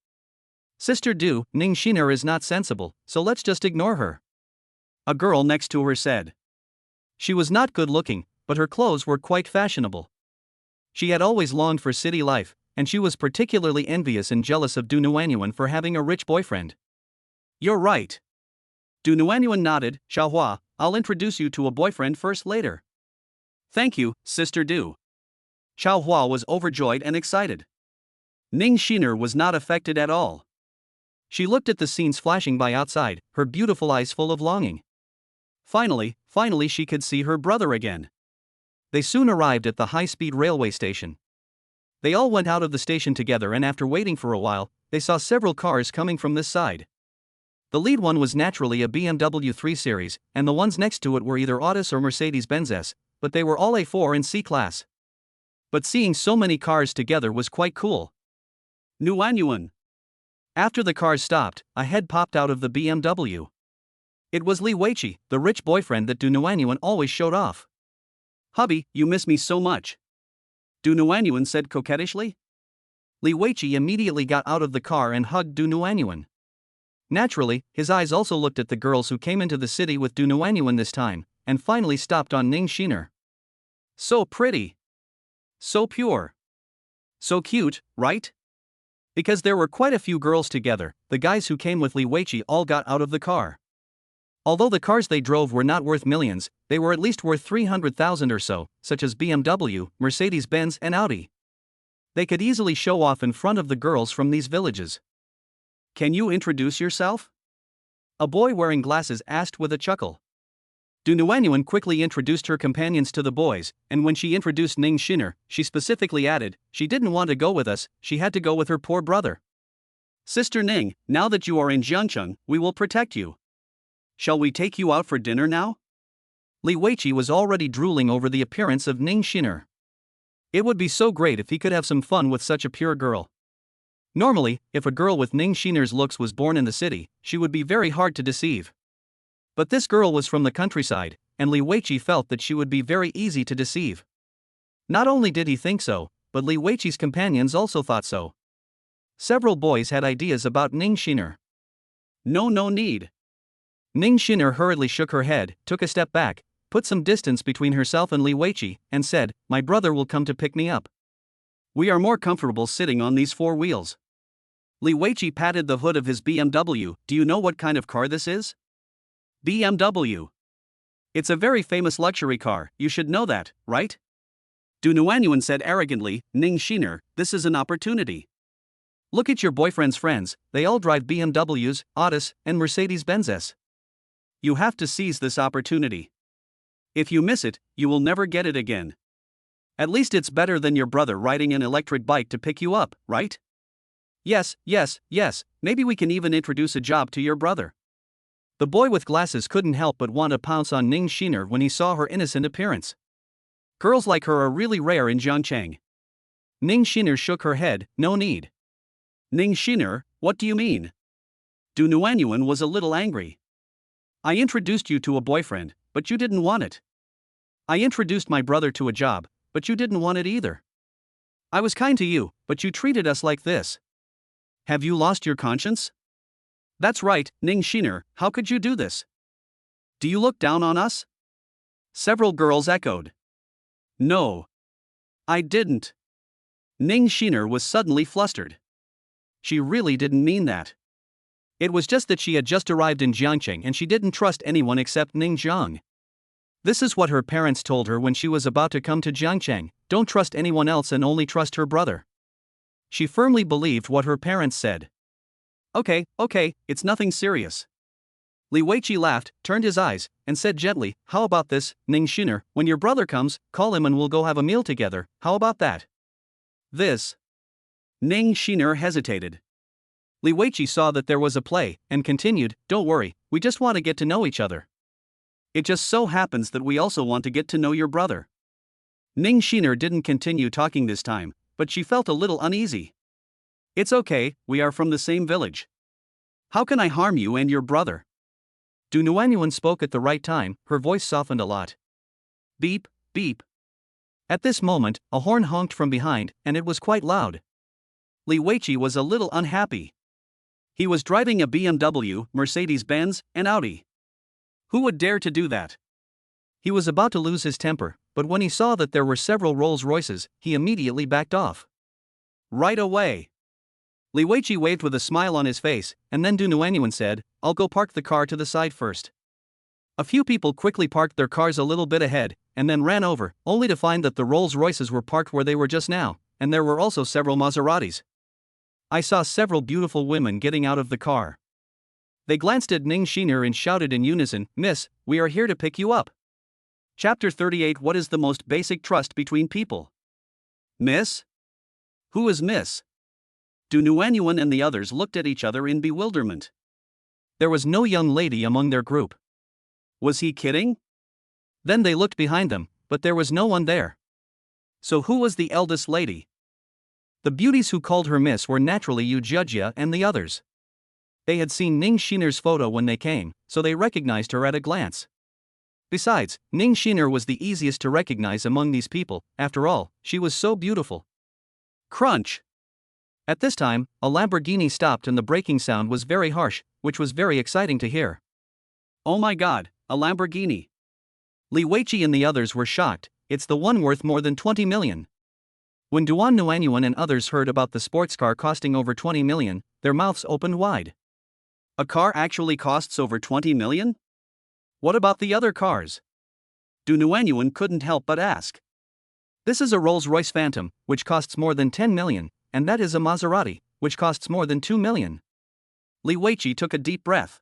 Sister Du, Ning Xiner is not sensible, so let's just ignore her. A girl next to her said. She was not good looking, but her clothes were quite fashionable. She had always longed for city life, and she was particularly envious and jealous of Du Nuanyuan for having a rich boyfriend. You're right. Du Nuanyuan nodded. Xiaohua, I'll introduce you to a boyfriend first later. Thank you, Sister Du. Xiaohua was overjoyed and excited. Ning Xiner was not affected at all. She looked at the scenes flashing by outside, her beautiful eyes full of longing. Finally she could see her brother again. They soon arrived at the high-speed railway station. They all went out of the station together, and after waiting for a while, they saw several cars coming from this side. The lead one was naturally a BMW 3 Series, and the ones next to it were either Audis or Mercedes-Benz S, but they were all A4 and C class. But seeing so many cars together was quite cool. Nuanyuan. After the cars stopped, a head popped out of the BMW. It was Li Weiqi, the rich boyfriend that Du Nuanyuan always showed off. "Hubby, you miss me so much," Du Nuanyuan said coquettishly. Li Weiqi immediately got out of the car and hugged Du Nuanyuan. Naturally, his eyes also looked at the girls who came into the city with Du Nuanyuan this time, and finally stopped on Ning Xiner. So pretty. So pure. So cute, right? Because there were quite a few girls together, the guys who came with Li Weiqi all got out of the car. Although the cars they drove were not worth millions, they were at least worth 300,000 or so, such as BMW, Mercedes-Benz and Audi. They could easily show off in front of the girls from these villages. "Can you introduce yourself?" a boy wearing glasses asked with a chuckle. Du Nuanyuan quickly introduced her companions to the boys, and when she introduced Ning Xiner, she specifically added, she didn't want to go with us, she had to go with her poor brother. "Sister Ning, now that you are in Jiangcheng, we will protect you. Shall we take you out for dinner now?" Li Weiqi was already drooling over the appearance of Ning Xiner. It would be so great if he could have some fun with such a pure girl. Normally, if a girl with Ning Xiner's looks was born in the city, she would be very hard to deceive. But this girl was from the countryside, and Li Weiqi felt that she would be very easy to deceive. Not only did he think so, but Li Weiqi's companions also thought so. Several boys had ideas about Ning Xiner. No need. Ning Xiner hurriedly shook her head, took a step back, put some distance between herself and Li Weiqi, and said, "My brother will come to pick me up. We are more comfortable sitting on these four wheels." Li Weiqi patted the hood of his BMW. "Do you know what kind of car this is?" "BMW. It's a very famous luxury car, you should know that, right?" Du Nuanyuan said arrogantly. "Ning Xiner, this is an opportunity. Look at your boyfriend's friends, they all drive BMWs, Audis, and Mercedes-Benz S. You have to seize this opportunity. If you miss it, you will never get it again. At least it's better than your brother riding an electric bike to pick you up, right? Yes, maybe we can even introduce a job to your brother." The boy with glasses couldn't help but want to pounce on Ning Xiner when he saw her innocent appearance. Girls like her are really rare in Jiangcheng. Ning Xiner shook her head. "No need." "Ning Xiner, what do you mean?" Du Nuanyuan was a little angry. "I introduced you to a boyfriend, but you didn't want it. I introduced my brother to a job, but you didn't want it either. I was kind to you, but you treated us like this. Have you lost your conscience?" "That's right, Ning Xiner, how could you do this? Do you look down on us?" Several girls echoed. "No. I didn't." Ning Xiner was suddenly flustered. She really didn't mean that. It was just that she had just arrived in Jiangcheng and she didn't trust anyone except Ning Zhang. This is what her parents told her when she was about to come to Jiangcheng: don't trust anyone else and only trust her brother. She firmly believed what her parents said. Okay, it's nothing serious." Li Weiqi laughed, turned his eyes, and said gently, "How about this, Ning Xiner, when your brother comes, call him and we'll go have a meal together, how about that?" "This." Ning Xiner hesitated. Li Weiqi saw that there was a play, and continued, "Don't worry, we just want to get to know each other. It just so happens that we also want to get to know your brother." Ning Xiner didn't continue talking this time, but she felt a little uneasy. "It's okay, we are from the same village. How can I harm you and your brother?" Du Nuanyuan spoke at the right time, her voice softened a lot. Beep, beep. At this moment, a horn honked from behind, and it was quite loud. Li Weiqi was a little unhappy. He was driving a BMW, Mercedes-Benz, and Audi. Who would dare to do that? He was about to lose his temper, but when he saw that there were several Rolls-Royces, he immediately backed off. "Right away." Li Weiqi waved with a smile on his face, and then Du Nuanyuan said, "I'll go park the car to the side first." A few people quickly parked their cars a little bit ahead, and then ran over, only to find that the Rolls-Royces were parked where they were just now, and there were also several Maseratis. I saw several beautiful women getting out of the car. They glanced at Ning Shiner and shouted in unison, "Miss, we are here to pick you up." Chapter 38. What is the most basic trust between people? Miss? Who is Miss? Du Nuanyuan and the others looked at each other in bewilderment. There was no young lady among their group. Was he kidding? Then they looked behind them, but there was no one there. So who was the eldest lady? The beauties who called her Miss were naturally Yu Jujia and the others. They had seen Ning Shiner's photo when they came, so they recognized her at a glance. Besides, Ning Shiner was the easiest to recognize among these people. After all, she was so beautiful. Crunch! At this time, a Lamborghini stopped and the braking sound was very harsh, which was very exciting to hear. Oh my god, a Lamborghini! Li Weiqi and the others were shocked. It's the one worth more than 20 million. When Duan Nuanyuan and others heard about the sports car costing over 20 million, their mouths opened wide. A car actually costs over 20 million? What about the other cars? Du Nuanyuan couldn't help but ask. This is a Rolls-Royce Phantom, which costs more than 10 million, and that is a Maserati, which costs more than 2 million. Li Weiqi took a deep breath.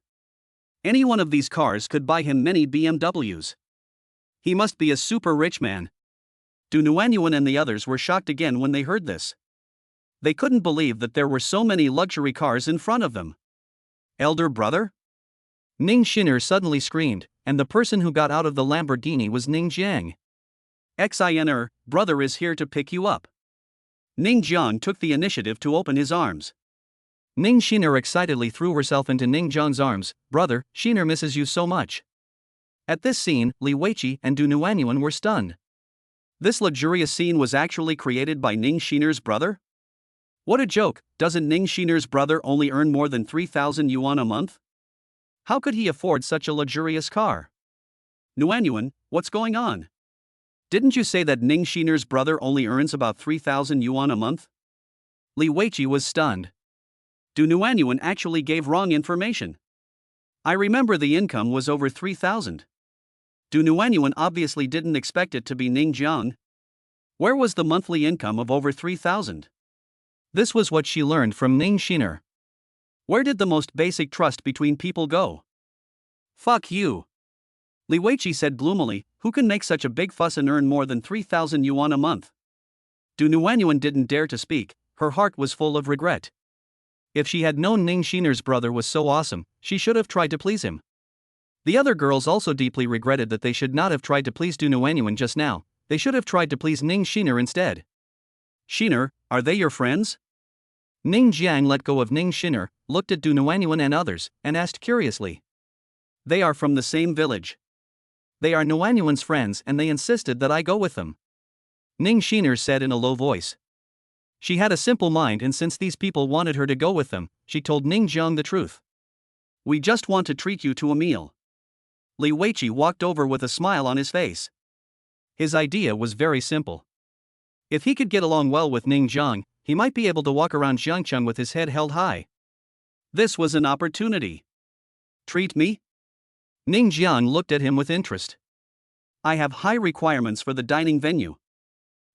Any one of these cars could buy him many BMWs. He must be a super rich man. Du Nuanyuan and the others were shocked again when they heard this. They couldn't believe that there were so many luxury cars in front of them. Elder brother? Ning Shiner suddenly screamed, and the person who got out of the Lamborghini was Ning Jiang. Xiner, brother is here to pick you up. Ning Jiang took the initiative to open his arms. Ning Shiner excitedly threw herself into Ning Jiang's arms. Brother, Shiner misses you so much. At this scene, Li Weiqi and Du Nuanyuan were stunned. This luxurious scene was actually created by Ning Shiner's brother? What a joke, doesn't Ning Shiner's brother only earn more than 3,000 yuan a month? How could he afford such a luxurious car? Nuanyuan, what's going on? Didn't you say that Ning Shiner's brother only earns about 3,000 yuan a month? Li Weiqi was stunned. Du Nuanyuan actually gave wrong information. I remember the income was over 3,000. Du Nuanyuan obviously didn't expect it to be Ning Jiang. Where was the monthly income of over 3,000? This was what she learned from Ning Shiner. Where did the most basic trust between people go? Fuck you. Li Weiqi said gloomily, who can make such a big fuss and earn more than 3,000 yuan a month? Du Nuanyuan didn't dare to speak, her heart was full of regret. If she had known Ning Shiner's brother was so awesome, she should have tried to please him. The other girls also deeply regretted that they should not have tried to please Du Nuanyuan just now. They should have tried to please Ning Shiner instead. Shiner, are they your friends? Ning Jiang let go of Ning Shiner, looked at Du Nuanyuan and others, and asked curiously. They are from the same village. They are Nuanyuan's friends and they insisted that I go with them. Ning Shiner said in a low voice. She had a simple mind and since these people wanted her to go with them, she told Ning Jiang the truth. We just want to treat you to a meal. Li Weiqi walked over with a smile on his face. His idea was very simple. If he could get along well with Ning Jiang, he might be able to walk around Jiangcheng with his head held high. This was an opportunity. Treat me? Ning Jiang looked at him with interest. I have high requirements for the dining venue.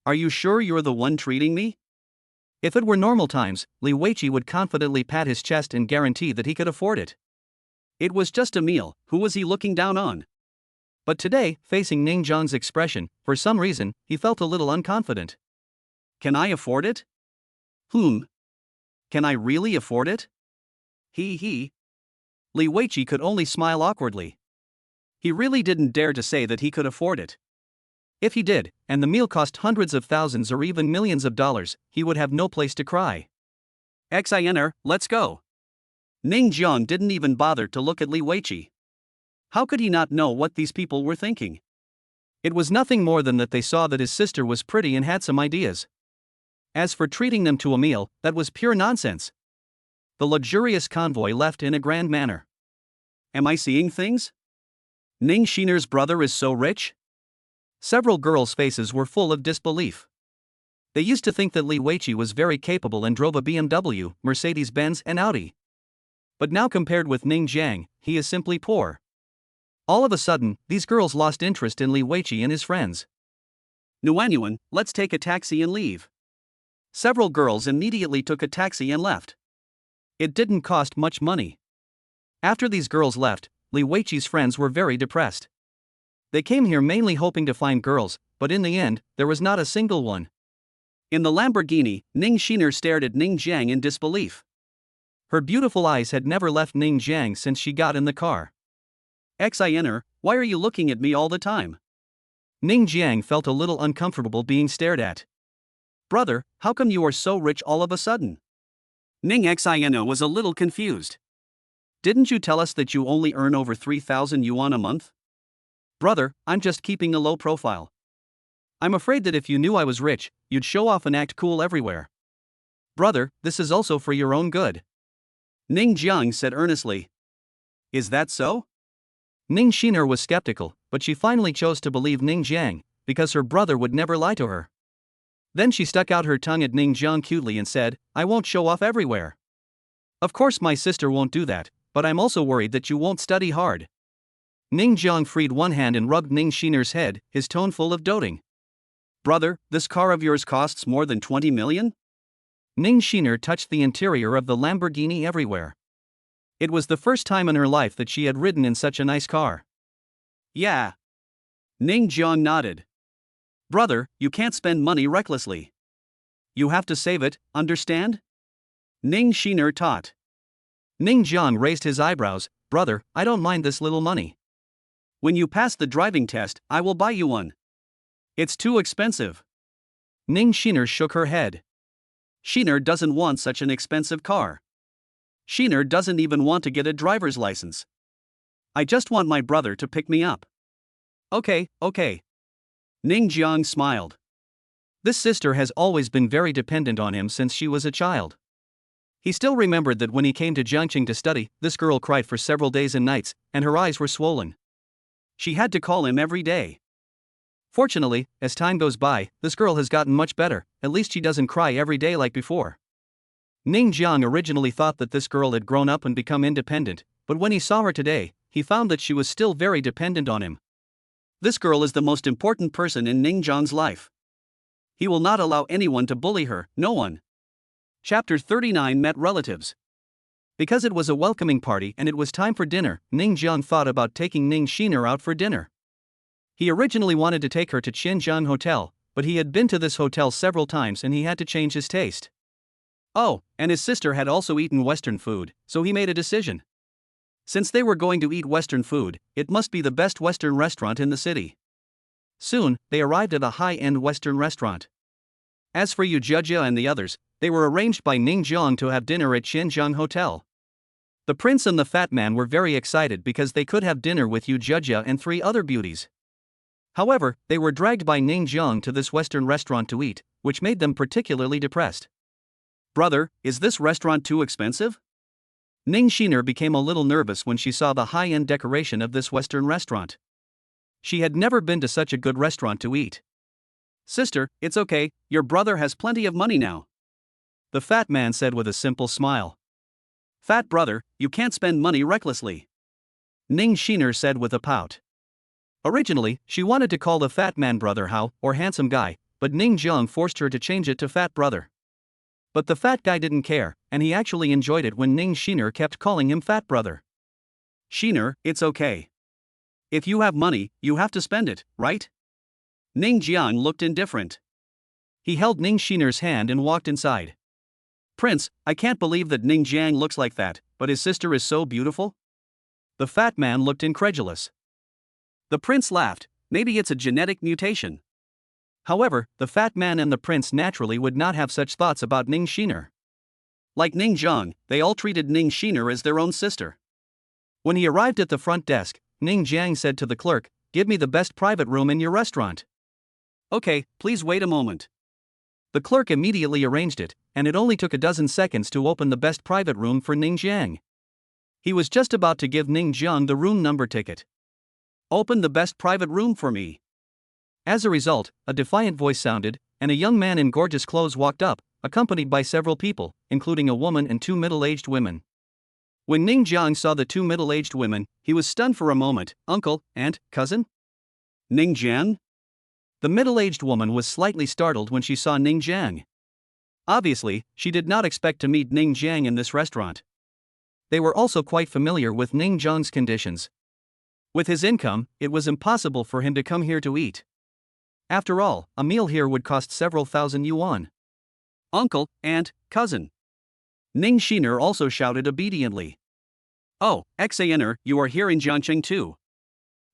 Are you sure you're the one treating me? If it were normal times, Li Weiqi would confidently pat his chest and guarantee that he could afford it. It was just a meal, who was he looking down on? But today, facing Ning Jiang's expression, for some reason, he felt a little unconfident. Can I afford it? Can I really afford it? He. Li Weiqi could only smile awkwardly. He really didn't dare to say that he could afford it. If he did, and the meal cost hundreds of thousands or even millions of dollars, he would have no place to cry. Xiner, let's go. Ning Jiang didn't even bother to look at Li Weiqi. How could he not know what these people were thinking? It was nothing more than that they saw that his sister was pretty and had some ideas. As for treating them to a meal, that was pure nonsense. The luxurious convoy left in a grand manner. Am I seeing things? Ning Shiner's brother is so rich? Several girls' faces were full of disbelief. They used to think that Li Weiqi was very capable and drove a BMW, Mercedes-Benz and Audi. But now compared with Ning Jiang, he is simply poor. All of a sudden, these girls lost interest in Li Weiqi and his friends. Nuanyuan, let's take a taxi and leave. Several girls immediately took a taxi and left. It didn't cost much money. After these girls left, Li Weiqi's friends were very depressed. They came here mainly hoping to find girls, but in the end, there was not a single one. In the Lamborghini, Ning Shiner stared at Ning Jiang in disbelief. Her beautiful eyes had never left Ning Jiang since she got in the car. "Xiner, why are you looking at me all the time?" Ning Jiang felt a little uncomfortable being stared at. "Brother, how come you are so rich all of a sudden?" Ning Xiner was a little confused. "Didn't you tell us that you only earn over 3,000 yuan a month?" "Brother, I'm just keeping a low profile. I'm afraid that if you knew I was rich, you'd show off and act cool everywhere." "Brother, this is also for your own good," Ning Jiang said earnestly. "Is that so?" Ning Shiner was skeptical, but she finally chose to believe Ning Jiang, because her brother would never lie to her. Then she stuck out her tongue at Ning Jiang cutely and said, "I won't show off everywhere. Of course my sister won't do that, but I'm also worried that you won't study hard." Ning Jiang freed one hand and rubbed Ning Shiner's head, his tone full of doting. "Brother, this car of yours costs more than 20 million? Ning Shiner touched the interior of the Lamborghini everywhere. It was the first time in her life that she had ridden in such a nice car. "Yeah." Ning Jiang nodded. "Brother, you can't spend money recklessly. You have to save it, understand?" Ning Shiner taught. Ning Jiang raised his eyebrows. "Brother, I don't mind this little money. When you pass the driving test, I will buy you one. It's too expensive." Ning Shiner shook her head. "Shiner doesn't want such an expensive car. Shiner doesn't even want to get a driver's license. I just want my brother to pick me up." Okay. Ning Jiang smiled. This sister has always been very dependent on him since she was a child. He still remembered that when he came to Jiangqing to study, this girl cried for several days and nights, and her eyes were swollen. She had to call him every day. Fortunately, as time goes by, this girl has gotten much better, at least she doesn't cry every day like before. Ning Jiang originally thought that this girl had grown up and become independent, but when he saw her today, he found that she was still very dependent on him. This girl is the most important person in Ning Jiang's life. He will not allow anyone to bully her, no one. Chapter 39 Met relatives. Because it was a welcoming party and it was time for dinner, Ning Jiang thought about taking Ning Shiner out for dinner. He originally wanted to take her to Qianjiang Hotel, but he had been to this hotel several times and he had to change his taste. Oh, and his sister had also eaten Western food, so he made a decision. Since they were going to eat Western food, it must be the best Western restaurant in the city. Soon, they arrived at a high-end Western restaurant. As for Yu Jia and the others, they were arranged by Ning Jiang to have dinner at Qianjiang Hotel. The prince and the fat man were very excited because they could have dinner with Yu Jia and 3 other beauties. However, they were dragged by Ning Jiang to this Western restaurant to eat, which made them particularly depressed. "Brother, is this restaurant too expensive?" Ning Shiner became a little nervous when she saw the high-end decoration of this Western restaurant. She had never been to such a good restaurant to eat. "Sister, it's okay, your brother has plenty of money now," the fat man said with a simple smile. "Fat brother, you can't spend money recklessly," Ning Shiner said with a pout. Originally, she wanted to call the fat man brother Hao, or handsome guy, but Ning Jiang forced her to change it to fat brother. But the fat guy didn't care, and he actually enjoyed it when Ning Shiner kept calling him fat brother. "Shiner, it's okay. If you have money, you have to spend it, right?" Ning Jiang looked indifferent. He held Ning Shiner's hand and walked inside. "Prince, I can't believe that Ning Jiang looks like that, but his sister is so beautiful?" The fat man looked incredulous. The prince laughed. "Maybe it's a genetic mutation." However, the fat man and the prince naturally would not have such thoughts about Ning Shiner. Like Ning Jiang, they all treated Ning Shiner as their own sister. When he arrived at the front desk, Ning Jiang said to the clerk, "Give me the best private room in your restaurant." "Okay, please wait a moment." The clerk immediately arranged it, and it only took a dozen seconds to open the best private room for Ning Jiang. He was just about to give Ning Jiang the room number ticket. "Open the best private room for me." As a result, a defiant voice sounded, and a young man in gorgeous clothes walked up, accompanied by several people, including a woman and 2 middle-aged women. When Ning Jiang saw the 2 middle-aged women, he was stunned for a moment. "Uncle, aunt, cousin? Ning Jiang?" The middle-aged woman was slightly startled when she saw Ning Jiang. Obviously, she did not expect to meet Ning Jiang in this restaurant. They were also quite familiar with Ning Jiang's conditions. With his income, it was impossible for him to come here to eat. After all, a meal here would cost several thousand yuan. Uncle, aunt, cousin. Ning Shiner also shouted obediently. Oh, Xaner, you are here in Jiangcheng too.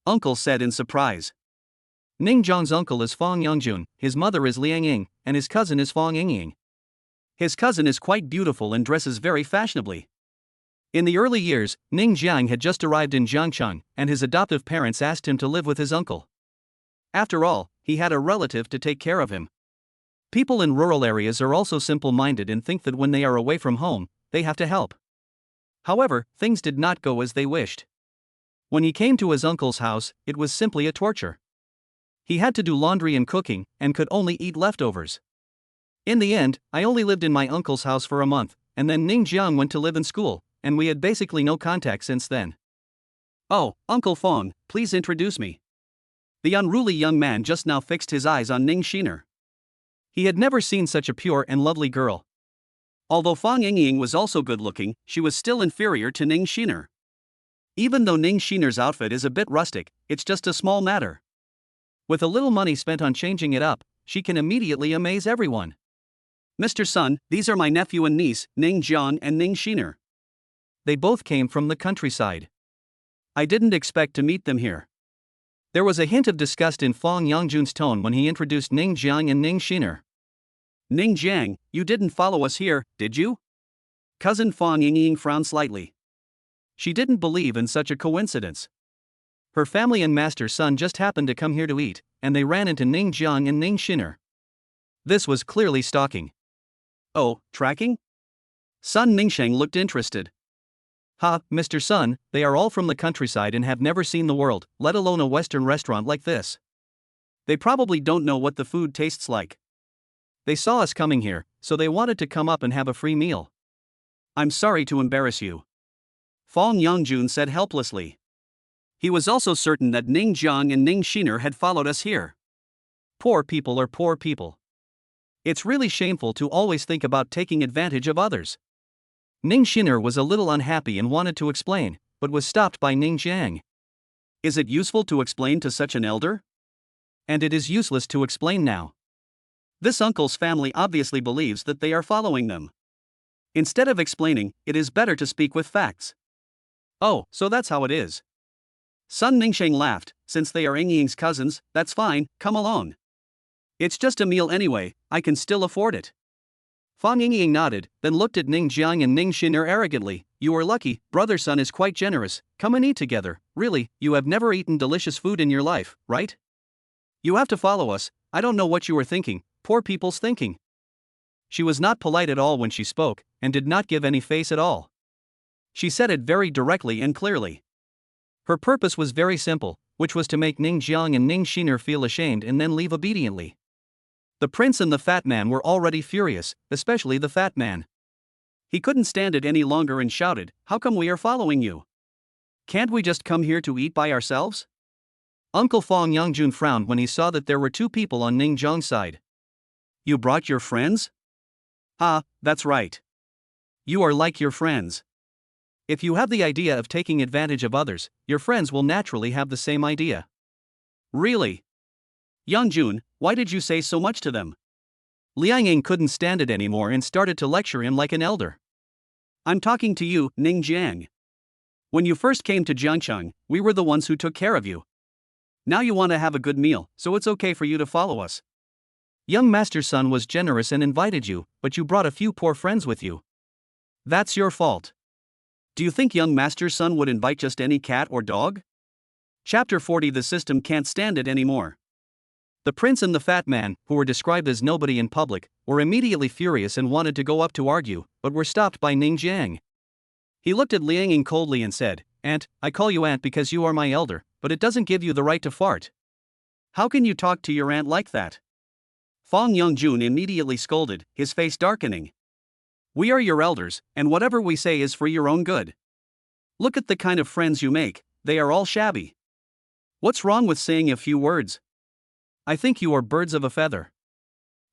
Uncle said in surprise. Ning Jiang's uncle is Fang Yangjun, his mother is Liang Ying, and his cousin is Fang Yingying. His cousin is quite beautiful and dresses very fashionably. In the early years, Ning Jiang had just arrived in Jiangcheng, and his adoptive parents asked him to live with his uncle. After all, he had a relative to take care of him. People in rural areas are also simple-minded and think that when they are away from home, they have to help. However, things did not go as they wished. When he came to his uncle's house, it was simply a torture. He had to do laundry and cooking, and could only eat leftovers. In the end, I only lived in my uncle's house for a month, and then Ning Jiang went to live in school, and we had basically no contact since then. Oh, Uncle Fang, please introduce me. The unruly young man just now fixed his eyes on Ning Shiner. He had never seen such a pure and lovely girl. Although Fang Yingying was also good-looking, she was still inferior to Ning Shiner. Even though Ning Shiner's outfit is a bit rustic, it's just a small matter. With a little money spent on changing it up, she can immediately amaze everyone. Mr. Sun, these are my nephew and niece, Ning Jiang and Ning Shiner. They both came from the countryside. I didn't expect to meet them here. There was a hint of disgust in Fang Yangjun's tone when he introduced Ning Jiang and Ning Shiner. Ning Jiang, you didn't follow us here, did you? Cousin Fang Yingying frowned slightly. She didn't believe in such a coincidence. Her family and master son just happened to come here to eat, and they ran into Ning Jiang and Ning Shiner. This was clearly stalking. Oh, tracking? Son Ningsheng looked interested. Ha, Mr. Sun, they are all from the countryside and have never seen the world, let alone a Western restaurant like this. They probably don't know what the food tastes like. They saw us coming here, so they wanted to come up and have a free meal. I'm sorry to embarrass you. Fang Yangjun said helplessly. He was also certain that Ning Jiang and Ning Shiner had followed us here. Poor people are poor people. It's really shameful to always think about taking advantage of others. Ning Shiner was a little unhappy and wanted to explain, but was stopped by Ning Jiang. Is it useful to explain to such an elder? And it is useless to explain now. This uncle's family obviously believes that they are following them. Instead of explaining, it is better to speak with facts. Oh, so that's how it is. Sun Ningsheng laughed, since they are Yingying's cousins, that's fine, come along. It's just a meal anyway, I can still afford it. Fang Yingying nodded, then looked at Ning Jiang and Ning Shiner arrogantly. You are lucky, brother Sun is quite generous, come and eat together. Really, you have never eaten delicious food in your life, right? You have to follow us, I don't know what you were thinking, poor people's thinking. She was not polite at all when she spoke, and did not give any face at all. She said it very directly and clearly. Her purpose was very simple, which was to make Ning Jiang and Ning Shiner feel ashamed and then leave obediently. The prince and the fat man were already furious, especially the fat man. He couldn't stand it any longer and shouted, how come we are following you? Can't we just come here to eat by ourselves? Uncle Fang Yangjun frowned when he saw that there were two people on Ning Jiang's side. You brought your friends? Ah, that's right. You are like your friends. If you have the idea of taking advantage of others, your friends will naturally have the same idea. Really? Yangjun, why did you say so much to them? Liang Ying couldn't stand it anymore and started to lecture him like an elder. I'm talking to you, Ning Jiang. When you first came to Jiangcheng, we were the ones who took care of you. Now you want to have a good meal, so it's okay for you to follow us. Young Master Sun was generous and invited you, but you brought a few poor friends with you. That's your fault. Do you think young Master Sun would invite just any cat or dog? Chapter 40. The system can't stand it anymore. The prince and the fat man, who were described as nobody in public, were immediately furious and wanted to go up to argue, but were stopped by Ning Jiang. He looked at Liang Ying coldly and said, Aunt, I call you aunt because you are my elder, but it doesn't give you the right to fart. How can you talk to your aunt like that? Fang Yangjun immediately scolded, his face darkening. We are your elders, and whatever we say is for your own good. Look at the kind of friends you make, they are all shabby. What's wrong with saying a few words? I think you are birds of a feather.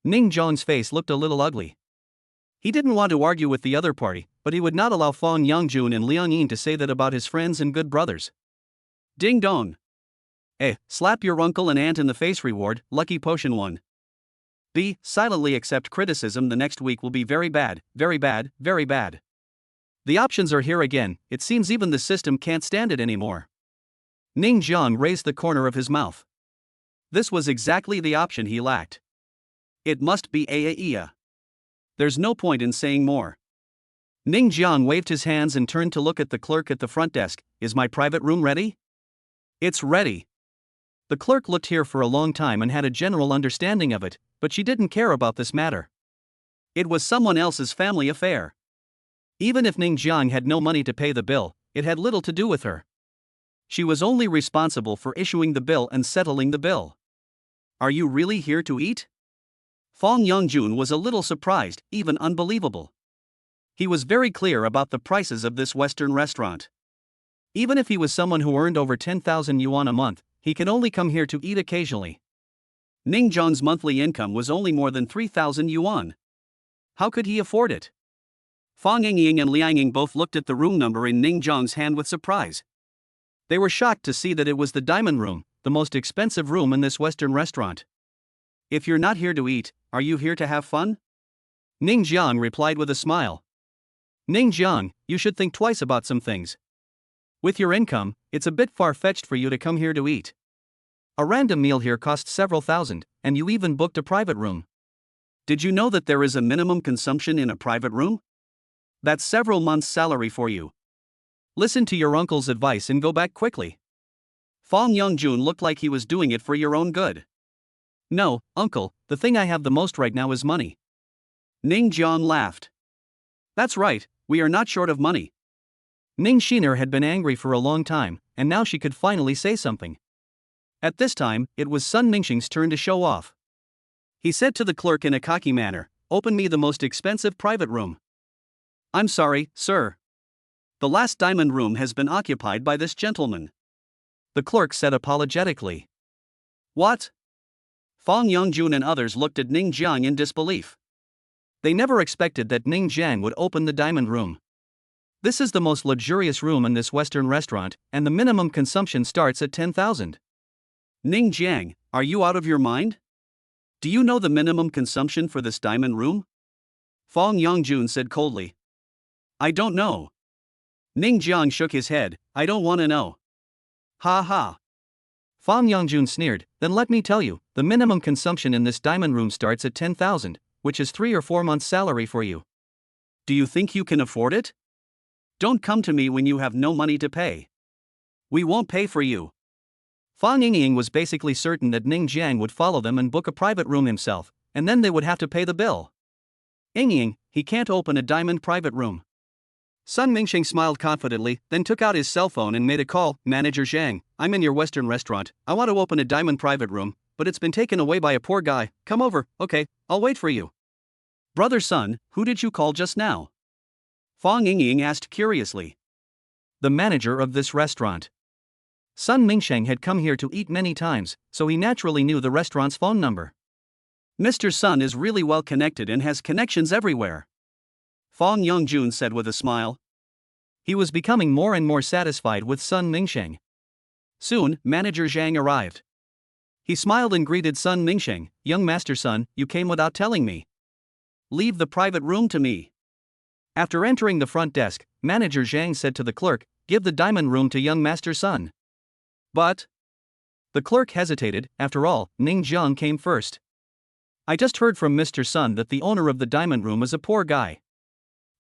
Ning Jiang's face looked a little ugly. He didn't want to argue with the other party, but he would not allow Fong Yangjun and Liang Yin to say that about his friends and good brothers. Ding dong. A. Slap your uncle and aunt in the face reward, lucky potion 1. B. Silently accept criticism the next week will be very bad, very bad, very bad. The options are here again, it seems even the system can't stand it anymore. Ning Jiang raised the corner of his mouth. This was exactly the option he lacked. It must be Aaea. There's no point in saying more. Ning Jiang waved his hands and turned to look at the clerk at the front desk. Is my private room ready? It's ready. The clerk looked here for a long time and had a general understanding of it, but she didn't care about this matter. It was someone else's family affair. Even if Ning Jiang had no money to pay the bill, it had little to do with her. She was only responsible for issuing the bill and settling the bill. Are you really here to eat? Fong Yangjun was a little surprised, even unbelievable. He was very clear about the prices of this Western restaurant. Even if he was someone who earned over 10,000 yuan a month, he can only come here to eat occasionally. Ning Jiang's monthly income was only more than 3,000 yuan. How could he afford it? Fong Yingying and Liang Ying both looked at the room number in Ning Jiang's hand with surprise. They were shocked to see that it was the diamond room, the most expensive room in this Western restaurant. If you're not here to eat, are you here to have fun? Ning Jiang replied with a smile. Ning Jiang, you should think twice about some things. With your income, it's a bit far-fetched for you to come here to eat. A random meal here costs several thousand, and you even booked a private room. Did you know that there is a minimum consumption in a private room? That's several months' salary for you. Listen to your uncle's advice and go back quickly. Fong Yangjun looked like he was doing it for your own good. No, uncle, the thing I have the most right now is money. Ning Jiang laughed. That's right, we are not short of money. Ning Shiner had been angry for a long time, and now she could finally say something. At this time, it was Sun Mingxing's turn to show off. He said to the clerk in a cocky manner, "Open me the most expensive private room." I'm sorry, sir. The last diamond room has been occupied by this gentleman. The clerk said apologetically. What? Fong Yangjun and others looked at Ning Jiang in disbelief. They never expected that Ning Jiang would open the diamond room. This is the most luxurious room in this Western restaurant, and the minimum consumption starts at 10,000. Ning Jiang, are you out of your mind? Do you know the minimum consumption for this diamond room? Fong Yangjun said coldly. I don't know. Ning Jiang shook his head. I don't want to know. Ha ha. Fong Yangjun sneered. Then let me tell you, the minimum consumption in this diamond room starts at 10,000, which is 3 or 4 months' salary for you. Do you think you can afford it? Don't come to me when you have no money to pay. We won't pay for you. Fong Yingying was basically certain that Ning Jiang would follow them and book a private room himself, and then they would have to pay the bill. Yingying, he can't open a diamond private room. Sun Mingxing smiled confidently, then took out his cell phone and made a call. Manager Zhang, I'm in your Western restaurant. I want to open a diamond private room, but it's been taken away by a poor guy. Come over, okay, I'll wait for you. Brother Sun, who did you call just now? Fong Yingying asked curiously. The manager of this restaurant. Sun Mingsheng had come here to eat many times, so he naturally knew the restaurant's phone number. Mr. Sun is really well connected and has connections everywhere. Fong Yangjun said with a smile. He was becoming more and more satisfied with Sun Mingsheng. Soon, Manager Zhang arrived. He smiled and greeted Sun Mingsheng. Young Master Sun, you came without telling me. Leave the private room to me. After entering the front desk, Manager Zhang said to the clerk, give the diamond room to young Master Sun. But the clerk hesitated. After all, Ning Jiang came first. I just heard from Mr. Sun that the owner of the diamond room is a poor guy.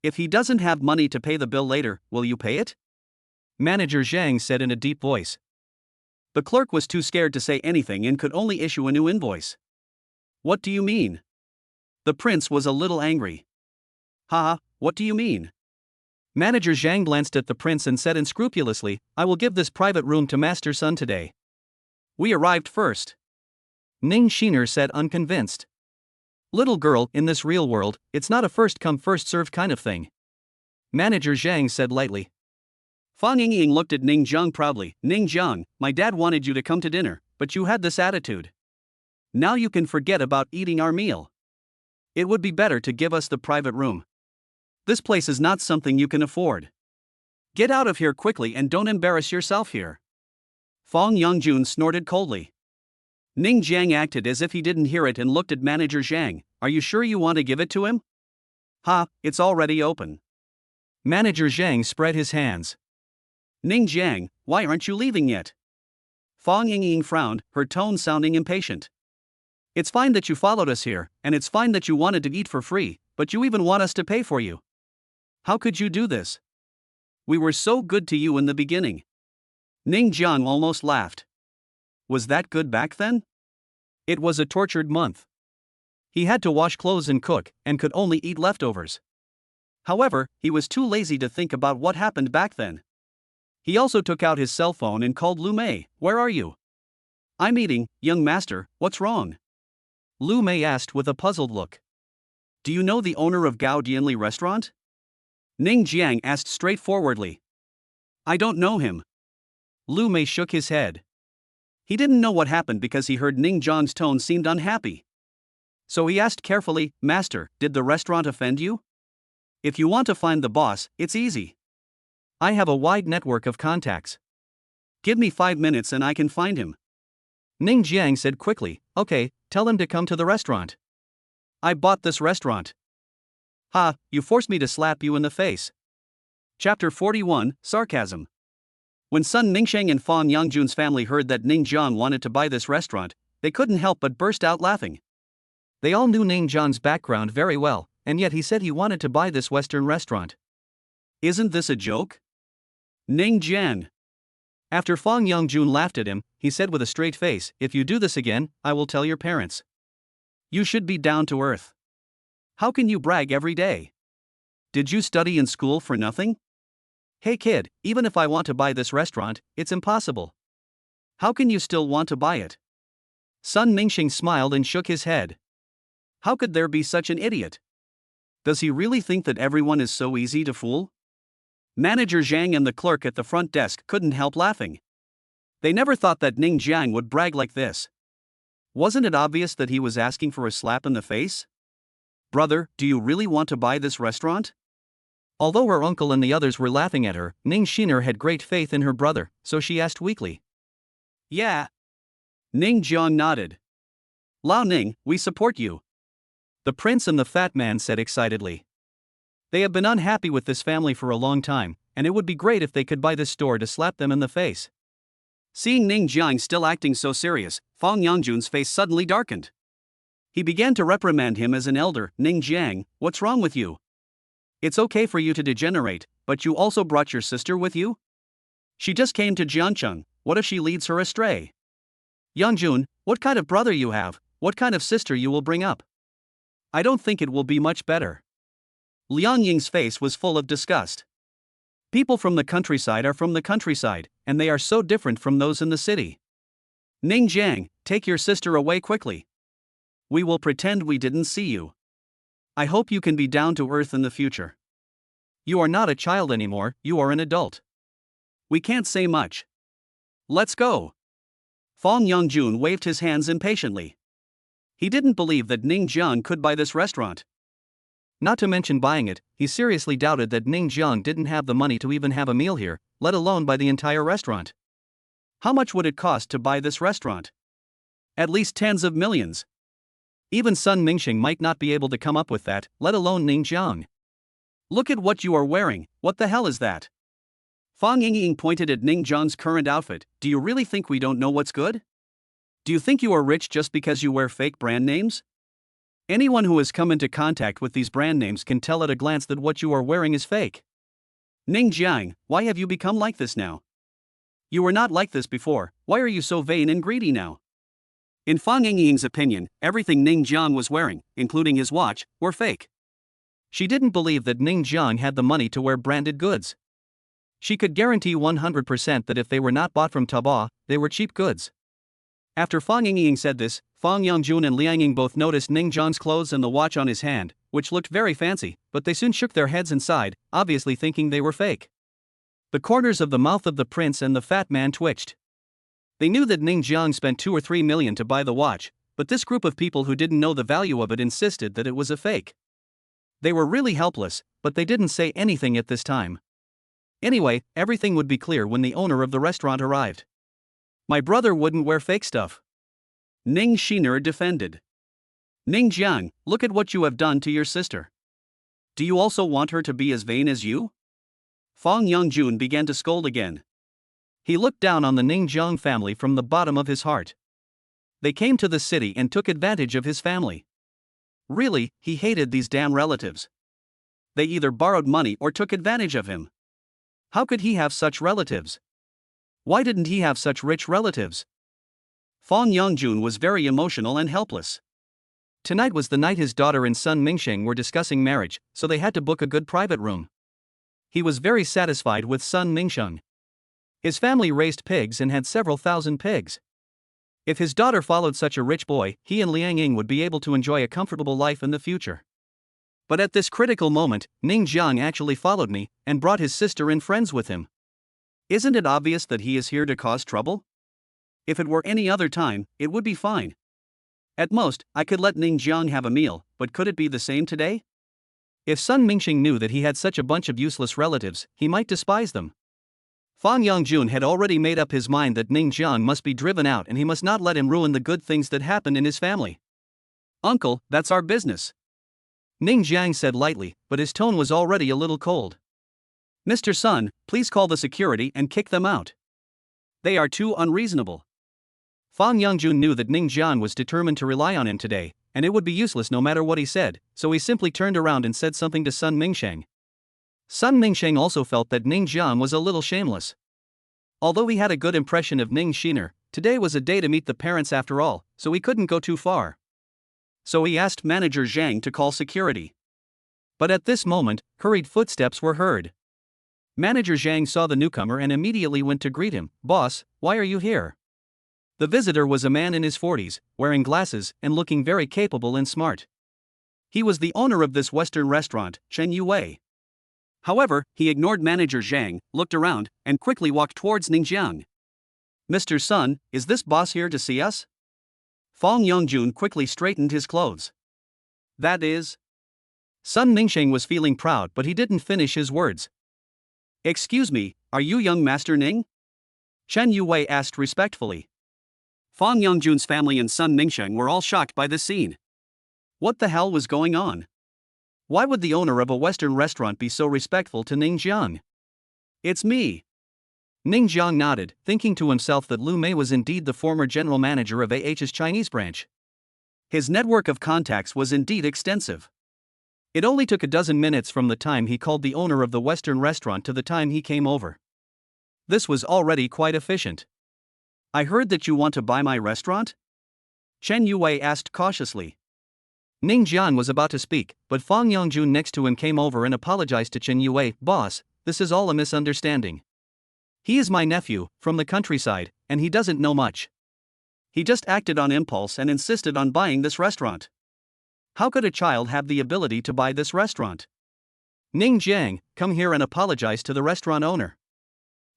If he doesn't have money to pay the bill later, will you pay it? Manager Zhang said in a deep voice. The clerk was too scared to say anything and could only issue a new invoice. What do you mean? The prince was a little angry. Haha, what do you mean? Manager Zhang glanced at the prince and said unscrupulously, I will give this private room to Master Sun today. We arrived first. Ning Shiner said unconvinced. Little girl, in this real world, it's not a first-come first-served kind of thing. Manager Zhang said lightly. Fong Yingying looked at Ning Jiang proudly. Ning Jiang, my dad wanted you to come to dinner, but you had this attitude. Now you can forget about eating our meal. It would be better to give us the private room. This place is not something you can afford. Get out of here quickly and don't embarrass yourself here. Fong Yongjun snorted coldly. Ning Jiang acted as if he didn't hear it and looked at manager Zhang. Are you sure you want to give it to him? Ha, it's already open. Manager Zhang spread his hands. Ning Jiang, why aren't you leaving yet? Fong Yingying frowned, her tone sounding impatient. It's fine that you followed us here, and it's fine that you wanted to eat for free, but you even want us to pay for you. How could you do this? We were so good to you in the beginning. Ning Jiang almost laughed. Was that good back then? It was a tortured month. He had to wash clothes and cook, and could only eat leftovers. However, he was too lazy to think about what happened back then. He also took out his cell phone and called Lu Mei. Where are you? I'm eating, young master, what's wrong? Lu Mei asked with a puzzled look. Do you know the owner of Gao Dianli restaurant? Ning Jiang asked straightforwardly. I don't know him. Lu Mei shook his head. He didn't know what happened because he heard Ning Jiang's tone seemed unhappy. So he asked carefully, Master, did the restaurant offend you? If you want to find the boss, it's easy. I have a wide network of contacts. Give me 5 minutes and I can find him. Ning Jiang said quickly, okay, tell him to come to the restaurant. I bought this restaurant. Ha, you forced me to slap you in the face. Chapter 41, Sarcasm. When Sun Mingsheng and Fong Yongjun's family heard that Ning Jiang wanted to buy this restaurant, they couldn't help but burst out laughing. They all knew Ning Jiang's background very well, and yet he said he wanted to buy this Western restaurant. Isn't this a joke? Ning Jiang. After Fong Yongjun laughed at him, he said with a straight face, if you do this again, I will tell your parents. You should be down to earth. How can you brag every day? Did you study in school for nothing? Hey kid, even if I want to buy this restaurant, it's impossible. How can you still want to buy it? Sun Mingxing smiled and shook his head. How could there be such an idiot? Does he really think that everyone is so easy to fool? Manager Zhang and the clerk at the front desk couldn't help laughing. They never thought that Ning Jiang would brag like this. Wasn't it obvious that he was asking for a slap in the face? Brother, do you really want to buy this restaurant? Although her uncle and the others were laughing at her, Ning Xiner had great faith in her brother, so she asked weakly. Yeah. Ning Jiang nodded. Lao Ning, we support you. The prince and the fat man said excitedly. They have been unhappy with this family for a long time, and it would be great if they could buy this store to slap them in the face. Seeing Ning Jiang still acting so serious, Fong Yongjun's face suddenly darkened. He began to reprimand him as an elder. Ning Jiang, what's wrong with you? It's okay for you to degenerate, but you also brought your sister with you? She just came to Jiancheng, what if she leads her astray? Yongjun, what kind of brother you have, what kind of sister you will bring up? I don't think it will be much better. Liang Ying's face was full of disgust. People from the countryside are from the countryside, and they are so different from those in the city. Ning Jiang, take your sister away quickly. We will pretend we didn't see you. I hope you can be down to earth in the future. You are not a child anymore, you are an adult. We can't say much. Let's go. Fong Yongjun waved his hands impatiently. He didn't believe that Ning Jiang could buy this restaurant. Not to mention buying it, he seriously doubted that Ning Jiang didn't have the money to even have a meal here, let alone buy the entire restaurant. How much would it cost to buy this restaurant? At least tens of millions. Even Sun Mingxing might not be able to come up with that, let alone Ning Jiang. Look at what you are wearing, what the hell is that? Fong Yingying pointed at Ning Jiang's current outfit. Do you really think we don't know what's good? Do you think you are rich just because you wear fake brand names? Anyone who has come into contact with these brand names can tell at a glance that what you are wearing is fake. Ning Jiang, why have you become like this now? You were not like this before, why are you so vain and greedy now? In Fong Yingying's opinion, everything Ning Jiang was wearing, including his watch, were fake. She didn't believe that Ning Jiang had the money to wear branded goods. She could guarantee 100% that if they were not bought from Taobao, they were cheap goods. After Fong Yingying said this, Fong Yongjun and Liang Ying both noticed Ning Jiang's clothes and the watch on his hand, which looked very fancy, but they soon shook their heads and sighed, obviously thinking they were fake. The corners of the mouth of the prince and the fat man twitched. They knew that Ning Jiang spent 2 or 3 million to buy the watch, but this group of people who didn't know the value of it insisted that it was a fake. They were really helpless, but they didn't say anything at this time. Anyway, everything would be clear when the owner of the restaurant arrived. My brother wouldn't wear fake stuff, Ning Shiner defended. Ning Jiang, look at what you have done to your sister. Do you also want her to be as vain as you? Fang Yongjun began to scold again. He looked down on the Ning Jiang family from the bottom of his heart. They came to the city and took advantage of his family. Really, he hated these damn relatives. They either borrowed money or took advantage of him. How could he have such relatives? Why didn't he have such rich relatives? Fang Yongjun was very emotional and helpless. Tonight was the night his daughter and son Mingsheng were discussing marriage, so they had to book a good private room. He was very satisfied with son Mingsheng. His family raised pigs and had several thousand pigs. If his daughter followed such a rich boy, he and Liang Ying would be able to enjoy a comfortable life in the future. But at this critical moment, Ning Jiang actually followed me and brought his sister and friends with him. Isn't it obvious that he is here to cause trouble? If it were any other time, it would be fine. At most, I could let Ning Jiang have a meal, but could it be the same today? If Sun Mingxing knew that he had such a bunch of useless relatives, he might despise them. Fang Yongjun had already made up his mind that Ning Jiang must be driven out and he must not let him ruin the good things that happened in his family. Uncle, that's our business, Ning Jiang said lightly, but his tone was already a little cold. Mr. Sun, please call the security and kick them out. They are too unreasonable. Fang Yongjun knew that Ning Jiang was determined to rely on him today, and it would be useless no matter what he said, so he simply turned around and said something to Sun Mingsheng. Sun Mingsheng also felt that Ning Jiang was a little shameless. Although he had a good impression of Ning Shiner, today was a day to meet the parents after all, so he couldn't go too far. So he asked manager Zhang to call security. But at this moment, hurried footsteps were heard. Manager Zhang saw the newcomer and immediately went to greet him. Boss, why are you here? The visitor was a man in his 40s, wearing glasses and looking very capable and smart. He was the owner of this Western restaurant, Chen Yue. However, he ignored manager Zhang, looked around, and quickly walked towards Ningjiang. Mr. Sun, is this boss here to see us? Fang Yongjun quickly straightened his clothes. That is. Sun Mingsheng was feeling proud, but he didn't finish his words. Excuse me, are you young Master Ning? Chen Yue asked respectfully. Fang Yongjun's family and Sun Mingsheng were all shocked by this scene. What the hell was going on? Why would the owner of a Western restaurant be so respectful to Ning Jiang? It's me. Ning Jiang nodded, thinking to himself that Lu Mei was indeed the former general manager of AH's Chinese branch. His network of contacts was indeed extensive. It only took a dozen minutes from the time he called the owner of the Western restaurant to the time he came over. This was already quite efficient. I heard that you want to buy my restaurant? Chen Yue asked cautiously. Ning Jian was about to speak, but Fang Yongjun next to him came over and apologized to Chen Yue. Boss, this is all a misunderstanding. He is my nephew, from the countryside, and he doesn't know much. He just acted on impulse and insisted on buying this restaurant. How could a child have the ability to buy this restaurant? Ning Jiang, come here and apologize to the restaurant owner.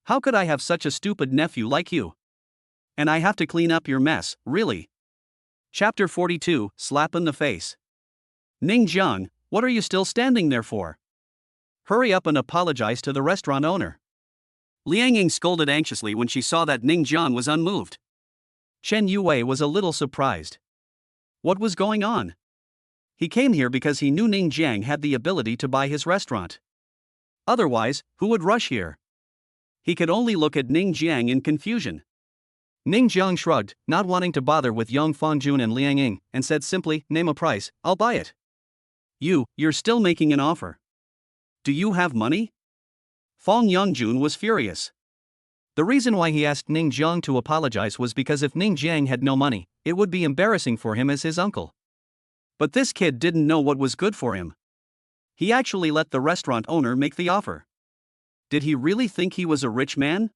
How could I have such a stupid nephew like you? And I have to clean up your mess, really? Chapter 42, Slap in the Face. Ning Jiang, what are you still standing there for? Hurry up and apologize to the restaurant owner. Liang Ying scolded anxiously when she saw that Ning Jiang was unmoved. Chen Yue was a little surprised. What was going on? He came here because he knew Ning Jiang had the ability to buy his restaurant. Otherwise, who would rush here? He could only look at Ning Jiang in confusion. Ning Jiang shrugged, not wanting to bother with Yang Fangjun and Liang Ying, and said simply, name a price, I'll buy it. You're still making an offer. Do you have money? Fang Yongjun was furious. The reason why he asked Ning Jiang to apologize was because if Ning Jiang had no money, it would be embarrassing for him as his uncle. But this kid didn't know what was good for him. He actually let the restaurant owner make the offer. Did he really think he was a rich man?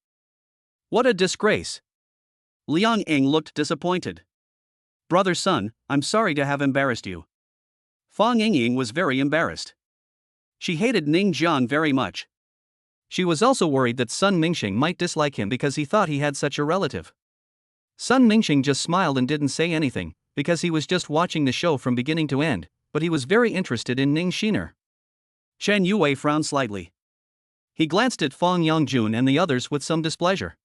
What a disgrace. Liang Ying looked disappointed. Brother Sun, I'm sorry to have embarrassed you. Fang Ying was very embarrassed. She hated Ning Jiang very much. She was also worried that Sun Mingxing might dislike him because he thought he had such a relative. Sun Mingxing just smiled and didn't say anything, because he was just watching the show from beginning to end, but he was very interested in Ning Shiner. Chen Yue frowned slightly. He glanced at Fong Yongjun and the others with some displeasure.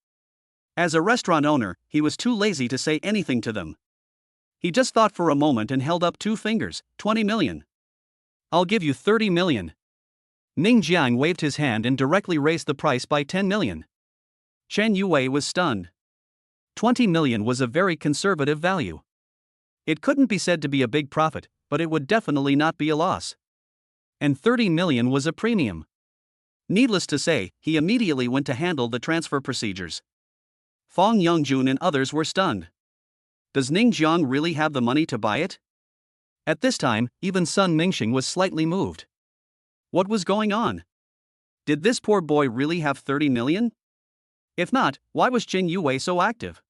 As a restaurant owner, he was too lazy to say anything to them. He just thought for a moment and held up 2 fingers. 20 million. I'll give you 30 million. Ning Jiang waved his hand and directly raised the price by 10 million. Chen Yue was stunned. 20 million was a very conservative value. It couldn't be said to be a big profit, but it would definitely not be a loss. And 30 million was a premium. Needless to say, he immediately went to handle the transfer procedures. Fong Yongjun and others were stunned. Does Ning Jiang really have the money to buy it? At this time, even Sun Mingxing was slightly moved. What was going on? Did this poor boy really have 30 million? If not, why was Chen Yue so active?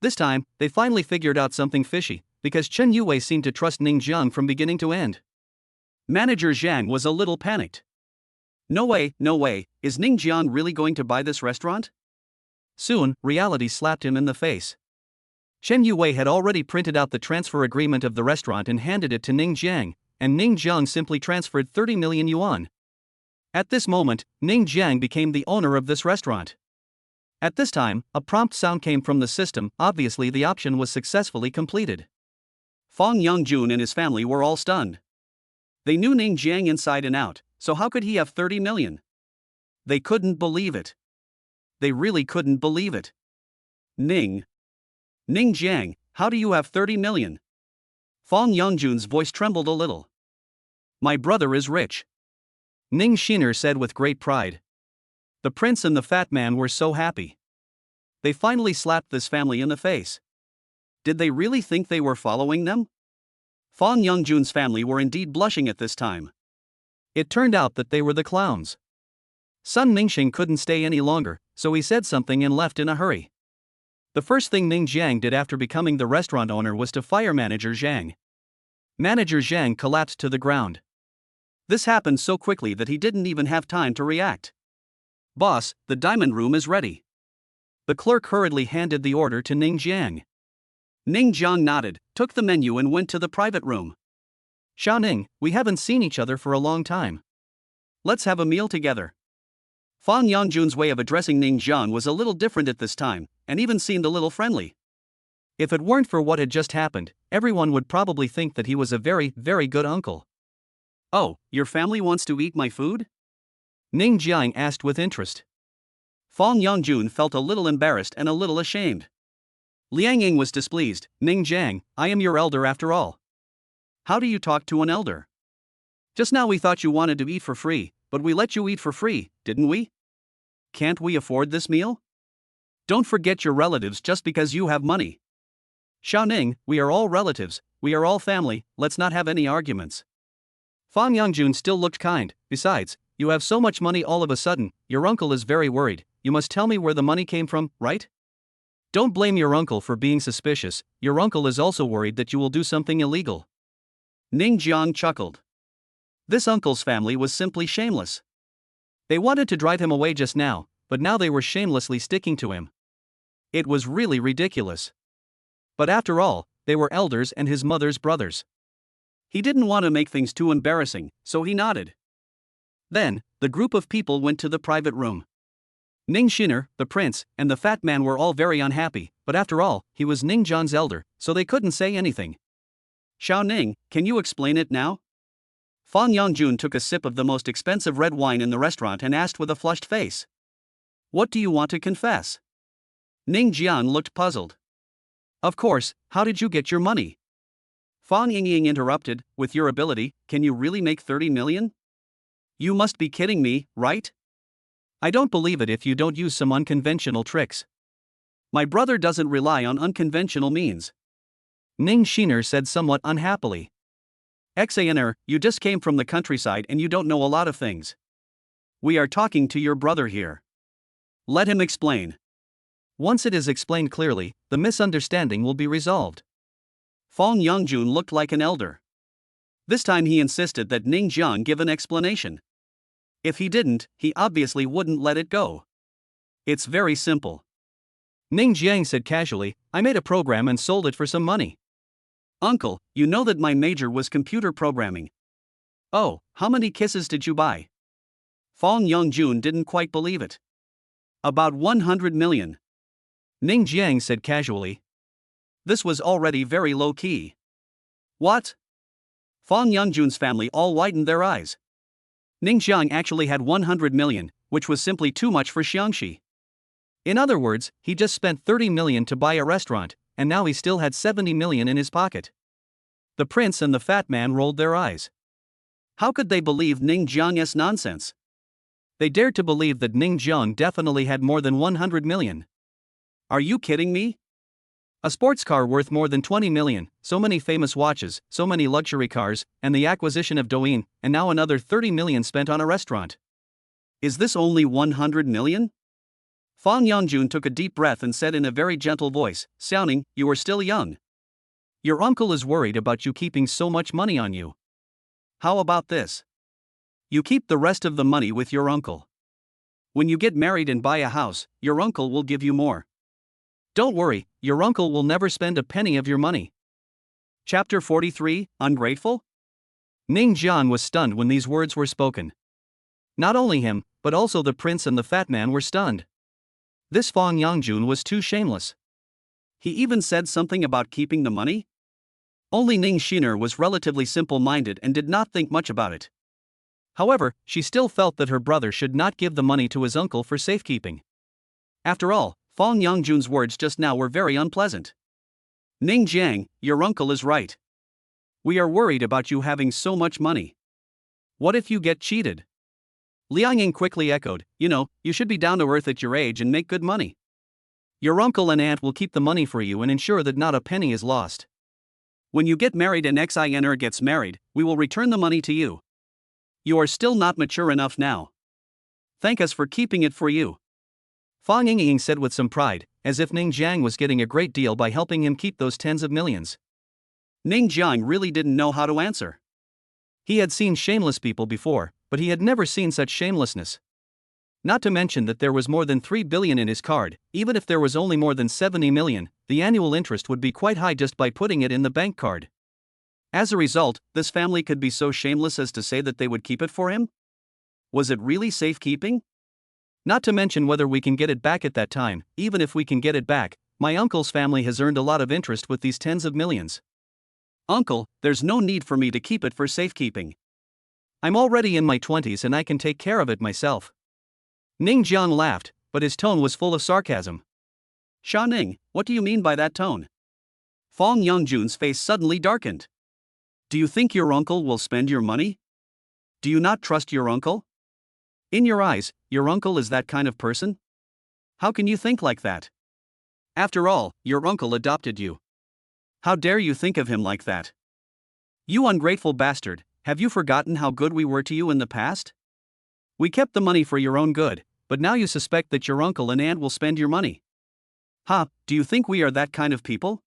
This time, they finally figured out something fishy, because Chen Yue seemed to trust Ning Jiang from beginning to end. Manager Zhang was a little panicked. No way, is Ning Jiang really going to buy this restaurant? Soon, reality slapped him in the face. Chen Yue had already printed out the transfer agreement of the restaurant and handed it to Ning Jiang, and Ning Jiang simply transferred 30 million yuan. At this moment, Ning Jiang became the owner of this restaurant. At this time, a prompt sound came from the system. Obviously the option was successfully completed. Fong Yongjun and his family were all stunned. They knew Ning Jiang inside and out, so how could he have 30 million? They couldn't believe it. They really couldn't believe it. Ning Jiang, how do you have 30 million? Fong Yongjun's voice trembled a little. My brother is rich. Ning Shiner said with great pride. The prince and the fat man were so happy. They finally slapped this family in the face. Did they really think they were following them? Fong Yongjun's family were indeed blushing at this time. It turned out that they were the clowns. Sun Mingxing couldn't stay any longer, so he said something and left in a hurry. The first thing Ning Jiang did after becoming the restaurant owner was to fire Manager Zhang. Manager Zhang collapsed to the ground. This happened so quickly that he didn't even have time to react. Boss, the diamond room is ready. The clerk hurriedly handed the order to Ning Jiang. Ning Jiang nodded, took the menu and went to the private room. Xiaoning, we haven't seen each other for a long time. Let's have a meal together. Fong Yongjun's way of addressing Ning Jiang was a little different at this time, and even seemed a little friendly. If it weren't for what had just happened, everyone would probably think that he was a very, very good uncle. Oh, your family wants to eat my food? Ning Jiang asked with interest. Fong Yongjun felt a little embarrassed and a little ashamed. Liang Ying was displeased. Ning Jiang, I am your elder after all. How do you talk to an elder? Just now we thought you wanted to eat for free, but we let you eat for free, didn't we? Can't we afford this meal? Don't forget your relatives just because you have money. Xiaoning, we are all relatives, we are all family, let's not have any arguments. Fong Yongjun still looked kind. Besides, you have so much money all of a sudden, your uncle is very worried. You must tell me where the money came from, right? Don't blame your uncle for being suspicious, your uncle is also worried that you will do something illegal. Ning Jiang chuckled. This uncle's family was simply shameless. They wanted to drive him away just now, but now they were shamelessly sticking to him. It was really ridiculous. But after all, they were elders and his mother's brothers. He didn't want to make things too embarrassing, so he nodded. Then, the group of people went to the private room. Ning Shiner, the prince, and the fat man were all very unhappy, but after all, he was Ning Jiang's elder, so they couldn't say anything. Xiaoning, can you explain it now? Fong Yongjun took a sip of the most expensive red wine in the restaurant and asked with a flushed face. What do you want to confess? Ning Jiang looked puzzled. Of course, how did you get your money? Fong Yingying interrupted, with your ability, can you really make 30 million? You must be kidding me, right? I don't believe it if you don't use some unconventional tricks. My brother doesn't rely on unconventional means. Ning Shiner said somewhat unhappily. Xaner, you just came from the countryside and you don't know a lot of things. We are talking to your brother here. Let him explain. Once it is explained clearly, the misunderstanding will be resolved. Fong Yongjun looked like an elder. This time he insisted that Ning Jiang give an explanation. If he didn't, he obviously wouldn't let it go. It's very simple. Ning Jiang said casually, I made a program and sold it for some money. Uncle, you know that my major was computer programming. Oh, how many kisses did you buy? Fong Yongjun didn't quite believe it. About 100 million. Ning Jiang said casually. This was already very low-key. What? Fong Yongjun's family all widened their eyes. Ning Jiang actually had 100 million, which was simply too much for Xiangxi. In other words, he just spent 30 million to buy a restaurant, and now he still had 70 million in his pocket. The prince and the fat man rolled their eyes. How could they believe Ning Jiang's nonsense? They dared to believe that Ning Jiang definitely had more than 100 million. Are you kidding me? A sports car worth more than 20 million, so many famous watches, so many luxury cars, and the acquisition of Douyin, and now another 30 million spent on a restaurant. Is this only 100 million? Fong Yongjun took a deep breath and said in a very gentle voice, "Xiaoning, you are still young. Your uncle is worried about you keeping so much money on you. How about this? You keep the rest of the money with your uncle. When you get married and buy a house, your uncle will give you more. Don't worry, your uncle will never spend a penny of your money." Chapter 43, Ungrateful? Ning Jiang was stunned when these words were spoken. Not only him, but also the prince and the fat man were stunned. This Fong Yongjun was too shameless. He even said something about keeping the money? Only Ning Shiner was relatively simple-minded and did not think much about it. However, she still felt that her brother should not give the money to his uncle for safekeeping. After all, Fong Yongjun's words just now were very unpleasant. Ning Jiang, your uncle is right. We are worried about you having so much money. What if you get cheated? Liang Ying quickly echoed, you should be down to earth at your age and make good money. Your uncle and aunt will keep the money for you and ensure that not a penny is lost. When you get married and Xiner gets married, we will return the money to you. You are still not mature enough now. Thank us for keeping it for you. Fong Yingying said with some pride, as if Ning Jiang was getting a great deal by helping him keep those tens of millions. Ning Jiang really didn't know how to answer. He had seen shameless people before, but he had never seen such shamelessness. Not to mention that there was more than 3 billion in his card. Even if there was only more than 70 million, the annual interest would be quite high just by putting it in the bank card. As a result, this family could be so shameless as to say that they would keep it for him? Was it really safekeeping? Not to mention whether we can get it back at that time. Even if we can get it back, my uncle's family has earned a lot of interest with these tens of millions. Uncle, there's no need for me to keep it for safekeeping. I'm already in my 20s and I can take care of it myself. Ning Jiang laughed, but his tone was full of sarcasm. Sha Ning, what do you mean by that tone? Fong Yongjun's face suddenly darkened. Do you think your uncle will spend your money? Do you not trust your uncle? In your eyes, your uncle is that kind of person? How can you think like that? After all, your uncle adopted you. How dare you think of him like that? You ungrateful bastard, have you forgotten how good we were to you in the past? We kept the money for your own good, but now you suspect that your uncle and aunt will spend your money. Do you think we are that kind of people?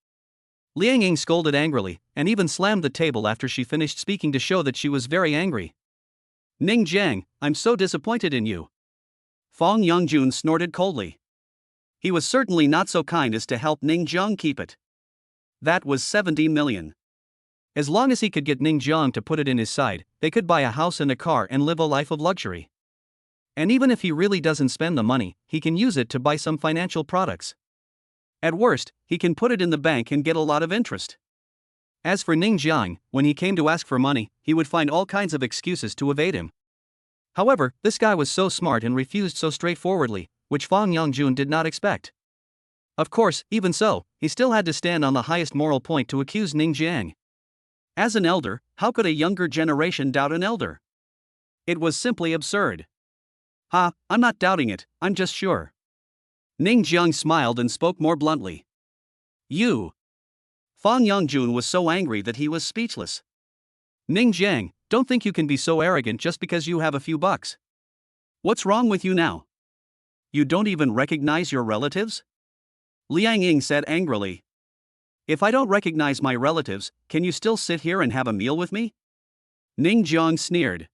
Liang Ying scolded angrily, and even slammed the table after she finished speaking to show that she was very angry. Ning Jiang, I'm so disappointed in you. Fong Yongjun snorted coldly. He was certainly not so kind as to help Ning Jiang keep it. That was 70 million. As long as he could get Ning Jiang to put it in his side, they could buy a house and a car and live a life of luxury. And even if he really doesn't spend the money, he can use it to buy some financial products. At worst, he can put it in the bank and get a lot of interest. As for Ning Jiang, when he came to ask for money, he would find all kinds of excuses to evade him. However, this guy was so smart and refused so straightforwardly, which Fong Yongjun did not expect. Of course, even so, he still had to stand on the highest moral point to accuse Ning Jiang. As an elder, how could a younger generation doubt an elder? It was simply absurd. I'm not doubting it, I'm just sure. Ning Jiang smiled and spoke more bluntly. You. Fong Yongjun was so angry that he was speechless. Ning Jiang, don't think you can be so arrogant just because you have a few bucks. What's wrong with you now? You don't even recognize your relatives? Liang Ying said angrily. If I don't recognize my relatives, can you still sit here and have a meal with me? Ning Jiang sneered.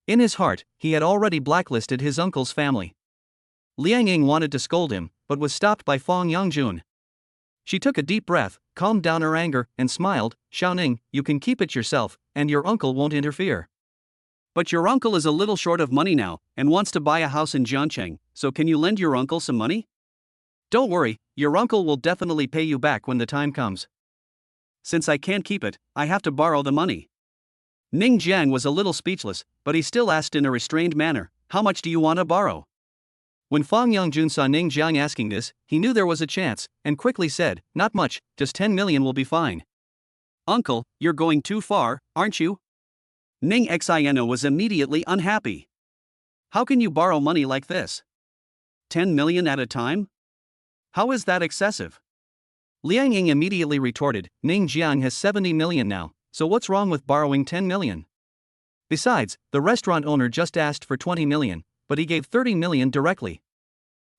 In his heart, he had already blacklisted his uncle's family. Liang Ying wanted to scold him, but was stopped by Fong Yongjun. She took a deep breath, calmed down her anger, and smiled. Xiaoning, you can keep it yourself, and your uncle won't interfere. But your uncle is a little short of money now and wants to buy a house in Jiangcheng, so can you lend your uncle some money? Don't worry, your uncle will definitely pay you back when the time comes. Since I can't keep it, I have to borrow the money. Ning Jiang was a little speechless, but he still asked in a restrained manner, how much do you want to borrow? When Fang Yongjun saw Ning Jiang asking this, he knew there was a chance, and quickly said, not much, just 10 million will be fine. Uncle, you're going too far, aren't you? Ning Xiano was immediately unhappy. How can you borrow money like this? 10 million at a time? How is that excessive? Liang Ying immediately retorted, Ning Jiang has 70 million now, so what's wrong with borrowing 10 million? Besides, the restaurant owner just asked for 20 million, but he gave 30 million directly.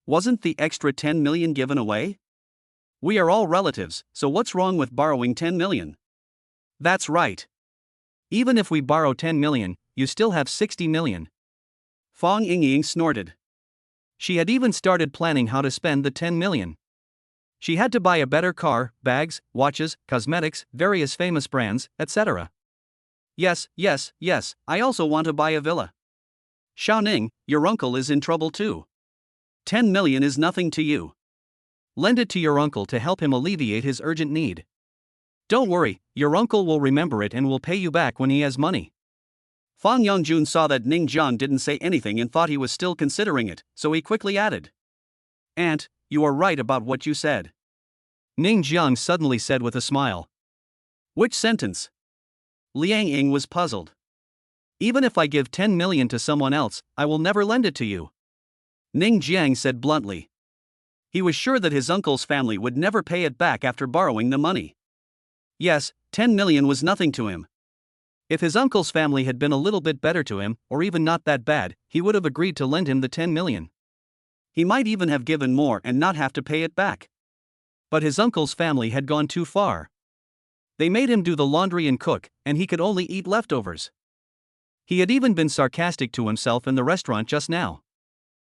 Wasn't the extra 10 million given away? We are all relatives, so what's wrong with borrowing 10 million? That's right. Even if we borrow 10 million, you still have 60 million. Fang Yingying snorted. She had even started planning how to spend the 10 million. She had to buy a better car, bags, watches, cosmetics, various famous brands, etc. Yes, I also want to buy a villa. Xiaoning, your uncle is in trouble too. 10 million is nothing to you. Lend it to your uncle to help him alleviate his urgent need. Don't worry, your uncle will remember it and will pay you back when he has money. Fang Yongjun saw that Ning Jiang didn't say anything and thought he was still considering it, so he quickly added. Aunt, you are right about what you said. Ning Jiang suddenly said with a smile. Which sentence? Liang Ying was puzzled. Even if I give 10 million to someone else, I will never lend it to you. Ning Jiang said bluntly. He was sure that his uncle's family would never pay it back after borrowing the money. Yes, 10 million was nothing to him. If his uncle's family had been a little bit better to him, or even not that bad, he would have agreed to lend him the 10 million. He might even have given more and not have to pay it back. But his uncle's family had gone too far. They made him do the laundry and cook, and he could only eat leftovers. He had even been sarcastic to himself in the restaurant just now.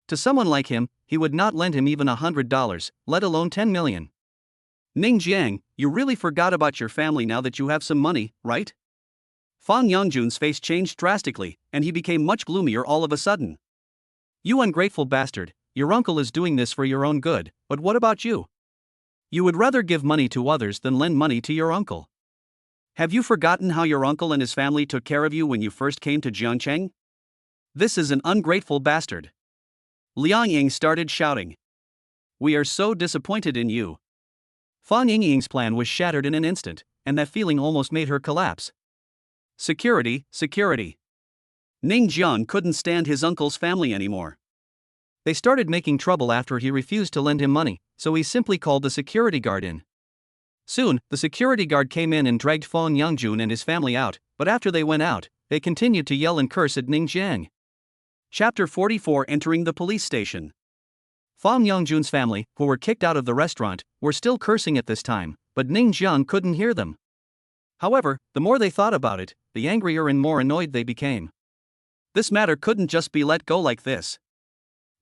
To someone like him, he would not lend him even $100, let alone 10 million. Ning Jiang, you really forgot about your family now that you have some money, right? Fang Yongjun's face changed drastically, and he became much gloomier all of a sudden. You ungrateful bastard, your uncle is doing this for your own good, but what about you? You would rather give money to others than lend money to your uncle. Have you forgotten how your uncle and his family took care of you when you first came to Jiangcheng? This is an ungrateful bastard. Liang Ying started shouting. We are so disappointed in you. Fang Yingying's plan was shattered in an instant, and that feeling almost made her collapse. Security. Ning Jiang couldn't stand his uncle's family anymore. They started making trouble after he refused to lend him money, so he simply called the security guard in. Soon, the security guard came in and dragged Fang Yongjun and his family out, but after they went out, they continued to yell and curse at Ning Jiang. Chapter 44 Entering the police station. Fang Yongjun's family, who were kicked out of the restaurant, were still cursing at this time, but Ning Jiang couldn't hear them. However, the more they thought about it, the angrier and more annoyed they became. This matter couldn't just be let go like this.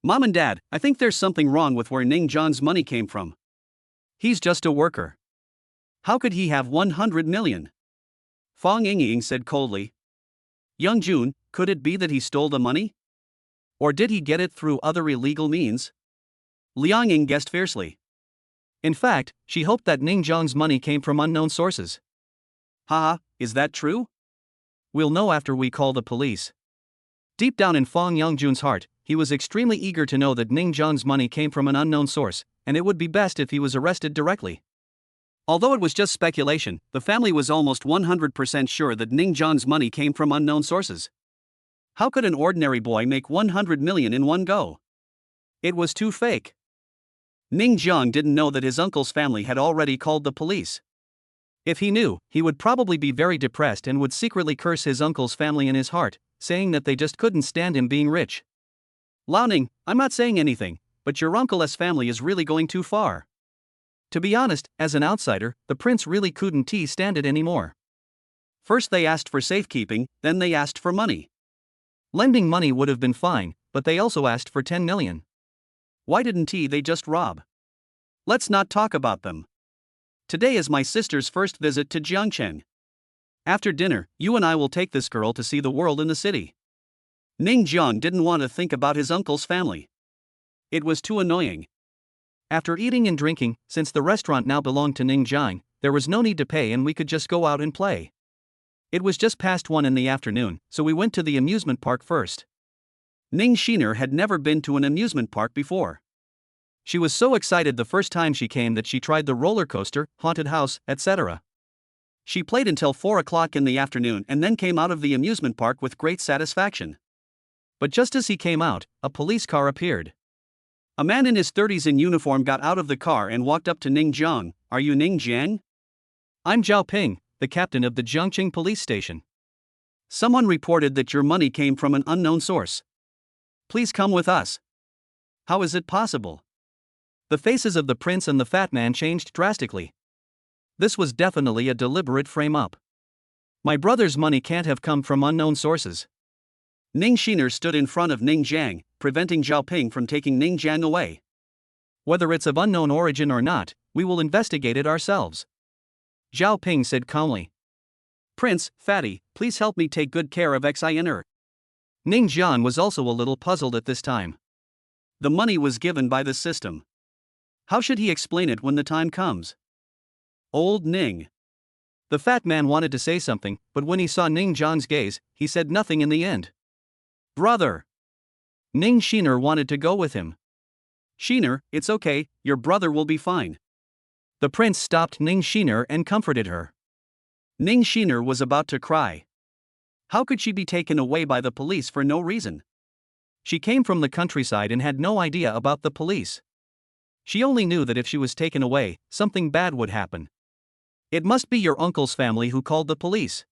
Mom and Dad, I think there's something wrong with where Ning Jiang's money came from. He's just a worker. How could he have 100 million? Fang Yingying said coldly. Yongjun, could it be that he stole the money? Or did he get it through other illegal means? Liang Ying guessed fiercely. In fact, she hoped that Ning Jiang's money came from unknown sources. Haha, is that true? We'll know after we call the police. Deep down in Fang Yongjun's heart, he was extremely eager to know that Ning Jiang's money came from an unknown source, and it would be best if he was arrested directly. Although it was just speculation, the family was almost 100% sure that Ning Jiang's money came from unknown sources. How could an ordinary boy make 100 million in one go? It was too fake. Ning Jiang didn't know that his uncle's family had already called the police. If he knew, he would probably be very depressed and would secretly curse his uncle's family in his heart, saying that they just couldn't stand him being rich. Liaoning, I'm not saying anything, but your uncle's family is really going too far. To be honest, as an outsider, the prince really couldn't stand it anymore. First they asked for safekeeping, then they asked for money. Lending money would have been fine, but they also asked for 10 million. Why didn't they just rob? Let's not talk about them. Today is my sister's first visit to Jiangcheng. After dinner, you and I will take this girl to see the world in the city. Ning Jiang didn't want to think about his uncle's family. It was too annoying. After eating and drinking, since the restaurant now belonged to Ning Jiang, there was no need to pay and we could just go out and play. It was just past 1 in the afternoon, so we went to the amusement park first. Ning Shiner had never been to an amusement park before. She was so excited the first time she came that she tried the roller coaster, haunted house, etc. She played until 4 o'clock in the afternoon and then came out of the amusement park with great satisfaction. But just as he came out, a police car appeared. A man in his 30s in uniform got out of the car and walked up to Ning Jiang. "Are you Ning Jiang?" "I'm Zhao Ping, the captain of the Jiangqing police station. Someone reported that your money came from an unknown source. Please come with us." "How is it possible?" The faces of the prince and the fat man changed drastically. This was definitely a deliberate frame-up. My brother's money can't have come from unknown sources. Ning Shiner stood in front of Ning Jiang, preventing Zhao Ping from taking Ning Jiang away. "Whether it's of unknown origin or not, we will investigate it ourselves," Zhao Ping said calmly. "Prince, Fatty, please help me take good care of Xiner." Ning Jiang was also a little puzzled at this time. The money was given by the system. How should he explain it when the time comes? Old Ning. The fat man wanted to say something, but when he saw Ning Jiang's gaze, he said nothing in the end. "Brother." Ning Shiner wanted to go with him. "Shiner, it's okay, your brother will be fine." The prince stopped Ning Shiner and comforted her. Ning Shiner was about to cry. How could she be taken away by the police for no reason? She came from the countryside and had no idea about the police. She only knew that if she was taken away, something bad would happen. "It must be your uncle's family who called the police."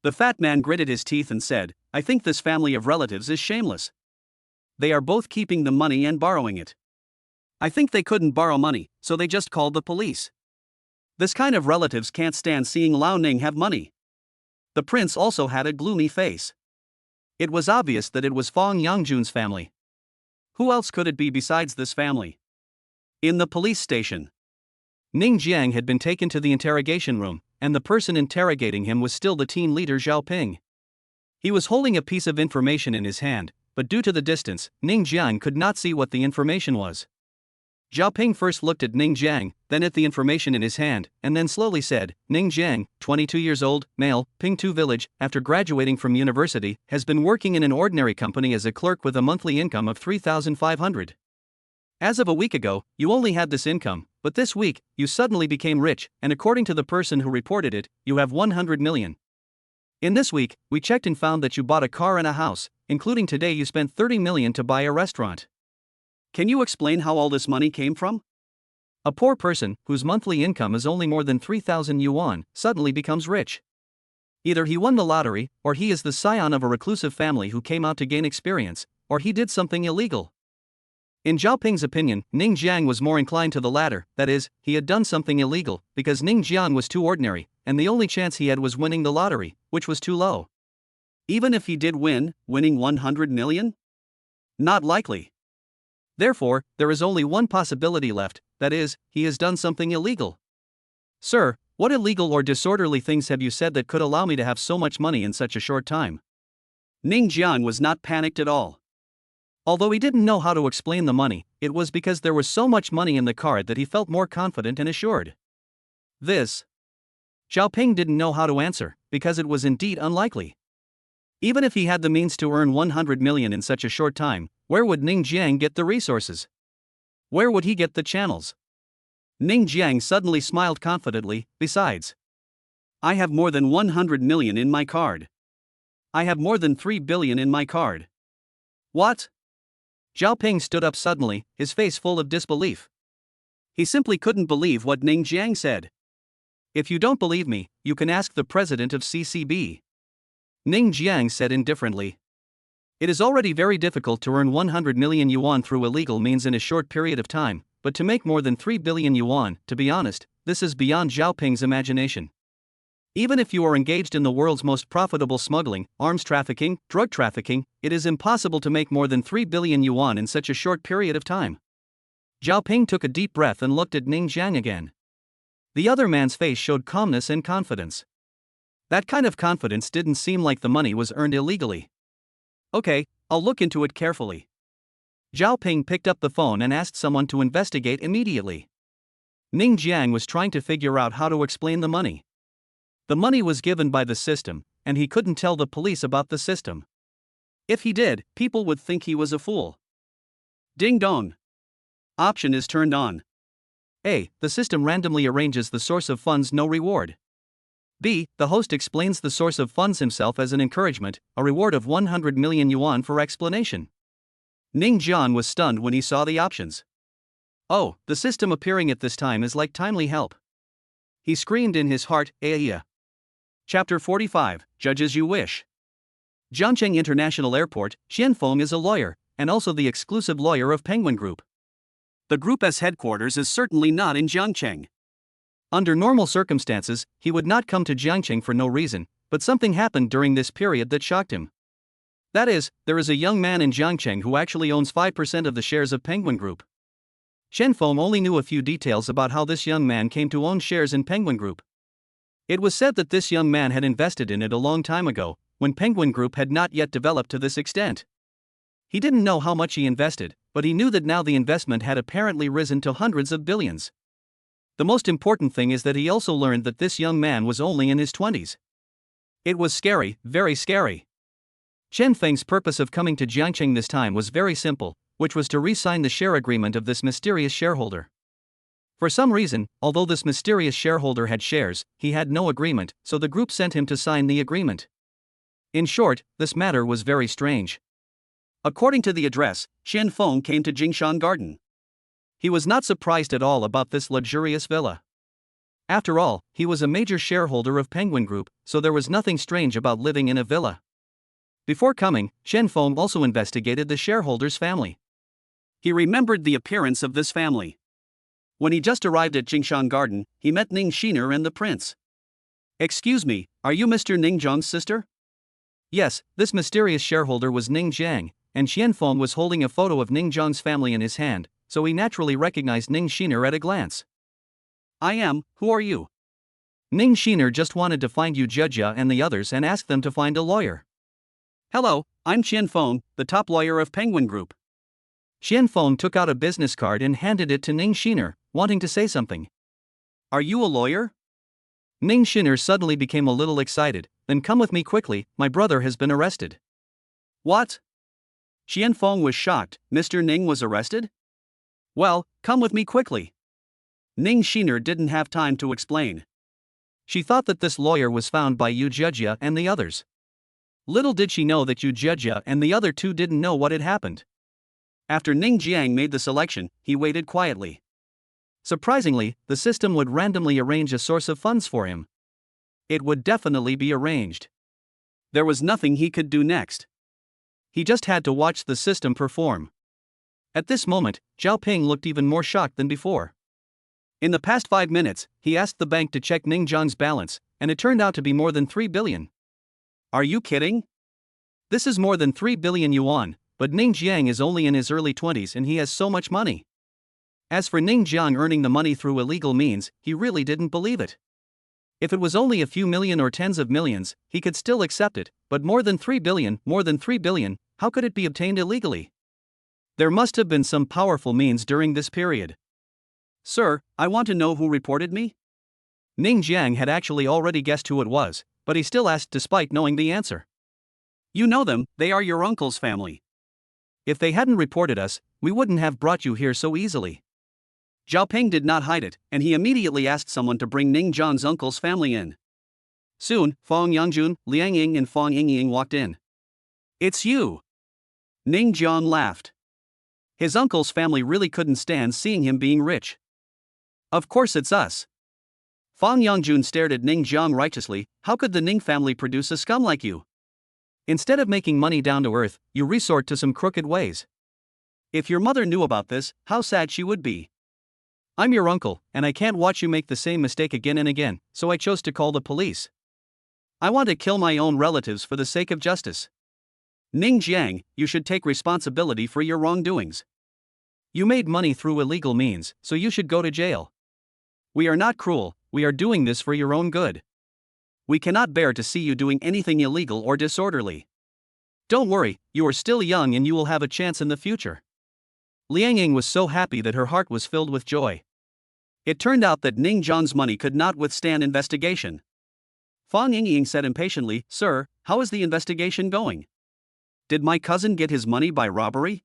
The fat man gritted his teeth and said, "I think this family of relatives is shameless. They are both keeping the money and borrowing it. I think they couldn't borrow money, so they just called the police. This kind of relatives can't stand seeing Lao Ning have money." The prince also had a gloomy face. It was obvious that it was Fong Yangjun's family. Who else could it be besides this family? In the police station, Ning Jiang had been taken to the interrogation room, and the person interrogating him was still the team leader Zhao Ping. He was holding a piece of information in his hand, but due to the distance, Ning Jiang could not see what the information was. Zhao Ping first looked at Ning Jiang, then at the information in his hand, and then slowly said, "Ning Jiang, 22 years old, male, Pingtu village, after graduating from university, has been working in an ordinary company as a clerk with a monthly income of 3,500. As of a week ago, you only had this income, but this week, you suddenly became rich, and according to the person who reported it, you have 100 million. In this week, we checked and found that you bought a car and a house, including today you spent 30 million to buy a restaurant. Can you explain how all this money came from?" A poor person, whose monthly income is only more than 3,000 yuan, suddenly becomes rich. Either he won the lottery, or he is the scion of a reclusive family who came out to gain experience, or he did something illegal. In Zhao Ping's opinion, Ning Jiang was more inclined to the latter, that is, he had done something illegal, because Ning Jiang was too ordinary, and the only chance he had was winning the lottery, which was too low. Even if he did win, winning 100 million? Not likely. Therefore, there is only one possibility left, that is, he has done something illegal. "Sir, what illegal or disorderly things have you said that could allow me to have so much money in such a short time?" Ning Jiang was not panicked at all. Although he didn't know how to explain the money, it was because there was so much money in the card that he felt more confident and assured. This. Zhao Ping didn't know how to answer, because it was indeed unlikely. Even if he had the means to earn 100 million in such a short time, where would Ning Jiang get the resources? Where would he get the channels? Ning Jiang suddenly smiled confidently. "Besides, I have more than 100 million in my card. I have more than 3 billion in my card." "What?" Zhao Ping stood up suddenly, his face full of disbelief. He simply couldn't believe what Ning Jiang said. "If you don't believe me, you can ask the president of CCB," Ning Jiang said indifferently. It is already very difficult to earn 100 million yuan through illegal means in a short period of time, but to make more than 3 billion yuan, to be honest, this is beyond Zhao Ping's imagination. Even if you are engaged in the world's most profitable smuggling, arms trafficking, drug trafficking, it is impossible to make more than 3 billion yuan in such a short period of time. Zhao Ping took a deep breath and looked at Ning Jiang again. The other man's face showed calmness and confidence. That kind of confidence didn't seem like the money was earned illegally. Okay, I'll look into it carefully. Zhao Ping picked up the phone and asked someone to investigate immediately. Ning Jiang was trying to figure out how to explain the money. The money was given by the system, and he couldn't tell the police about the system. If he did, people would think he was a fool. Ding dong. Option is turned on. A. The system randomly arranges the source of funds, no reward. B. The host explains the source of funds himself as an encouragement, a reward of 100 million yuan for explanation. Ning Jian was stunned when he saw the options. Oh, the system appearing at this time is like timely help. He screamed in his heart, Aya. Chapter 45, Judge as You Wish. Jiangcheng International Airport, Xianfeng is a lawyer, and also the exclusive lawyer of Penguin Group. The group's headquarters is certainly not in Jiangcheng. Under normal circumstances, he would not come to Jiangcheng for no reason, but something happened during this period that shocked him. That is, there is a young man in Jiangcheng who actually owns 5% of the shares of Penguin Group. Xianfeng only knew a few details about how this young man came to own shares in Penguin Group. It was said that this young man had invested in it a long time ago, when Penguin Group had not yet developed to this extent. He didn't know how much he invested, but he knew that now the investment had apparently risen to hundreds of billions. The most important thing is that he also learned that this young man was only in his 20s. It was scary, very scary. Chen Feng's purpose of coming to Jiangcheng this time was very simple, which was to re-sign the share agreement of this mysterious shareholder. For some reason, although this mysterious shareholder had shares, he had no agreement, so the group sent him to sign the agreement. In short, this matter was very strange. According to the address, Xianfeng came to Jingshan Garden. He was not surprised at all about this luxurious villa. After all, he was a major shareholder of Penguin Group, so there was nothing strange about living in a villa. Before coming, Xianfeng also investigated the shareholder's family. He remembered the appearance of this family. When he just arrived at Jingshan Garden, he met Ning Shiner and the prince. Excuse me, are you Mr. Ning Zhang's sister? Yes, this mysterious shareholder was Ning Jiang, and Xianfeng was holding a photo of Ning Zhang's family in his hand, so he naturally recognized Ning Shiner at a glance. I am, who are you? Ning Shiner just wanted to find you Judja and the others and ask them to find a lawyer. Hello, I'm Xianfeng, the top lawyer of Penguin Group. Xianfeng took out a business card and handed it to Ning Shiner, wanting to say something. Are you a lawyer? Ning Shiner suddenly became a little excited. Then come with me quickly, my brother has been arrested. What? Xianfeng was shocked. Mr. Ning was arrested? Well, come with me quickly. Ning Shiner didn't have time to explain. She thought that this lawyer was found by Yu Jejia and the others. Little did she know that Yu Jejia and the other two didn't know what had happened. After Ning Jiang made the selection, he waited quietly. Surprisingly, the system would randomly arrange a source of funds for him. It would definitely be arranged. There was nothing he could do next. He just had to watch the system perform. At this moment, Zhao Ping looked even more shocked than before. In the past 5 minutes, he asked the bank to check Ning Zhang's balance, and it turned out to be more than 3 billion. Are you kidding? This is more than 3 billion yuan, but Ning Jiang is only in his early 20s and he has so much money. As for Ning Jiang earning the money through illegal means, he really didn't believe it. If it was only a few million or tens of millions, he could still accept it, but more than 3 billion, how could it be obtained illegally? There must have been some powerful means during this period. Sir, I want to know who reported me? Ning Jiang had actually already guessed who it was, but he still asked despite knowing the answer. You know them, they are your uncle's family. If they hadn't reported us, we wouldn't have brought you here so easily. Zhao Ping did not hide it, and he immediately asked someone to bring Ning Zhang's uncle's family in. Soon, Fang Yangjun, Liang Ying and Fang Yingying walked in. It's you! Ning Jiang laughed. His uncle's family really couldn't stand seeing him being rich. Of course it's us. Fang Yangjun stared at Ning Jiang righteously. How could the Ning family produce a scum like you? Instead of making money down to earth, you resort to some crooked ways. If your mother knew about this, how sad she would be. I'm your uncle, and I can't watch you make the same mistake again and again, so I chose to call the police. I want to kill my own relatives for the sake of justice. Ning Jiang, you should take responsibility for your wrongdoings. You made money through illegal means, so you should go to jail. We are not cruel, we are doing this for your own good. We cannot bear to see you doing anything illegal or disorderly. Don't worry, you are still young and you will have a chance in the future. Liang Ying was so happy that her heart was filled with joy. It turned out that Ning Zhang's money could not withstand investigation. Fang Yingying said impatiently, "Sir, how is the investigation going? Did my cousin get his money by robbery?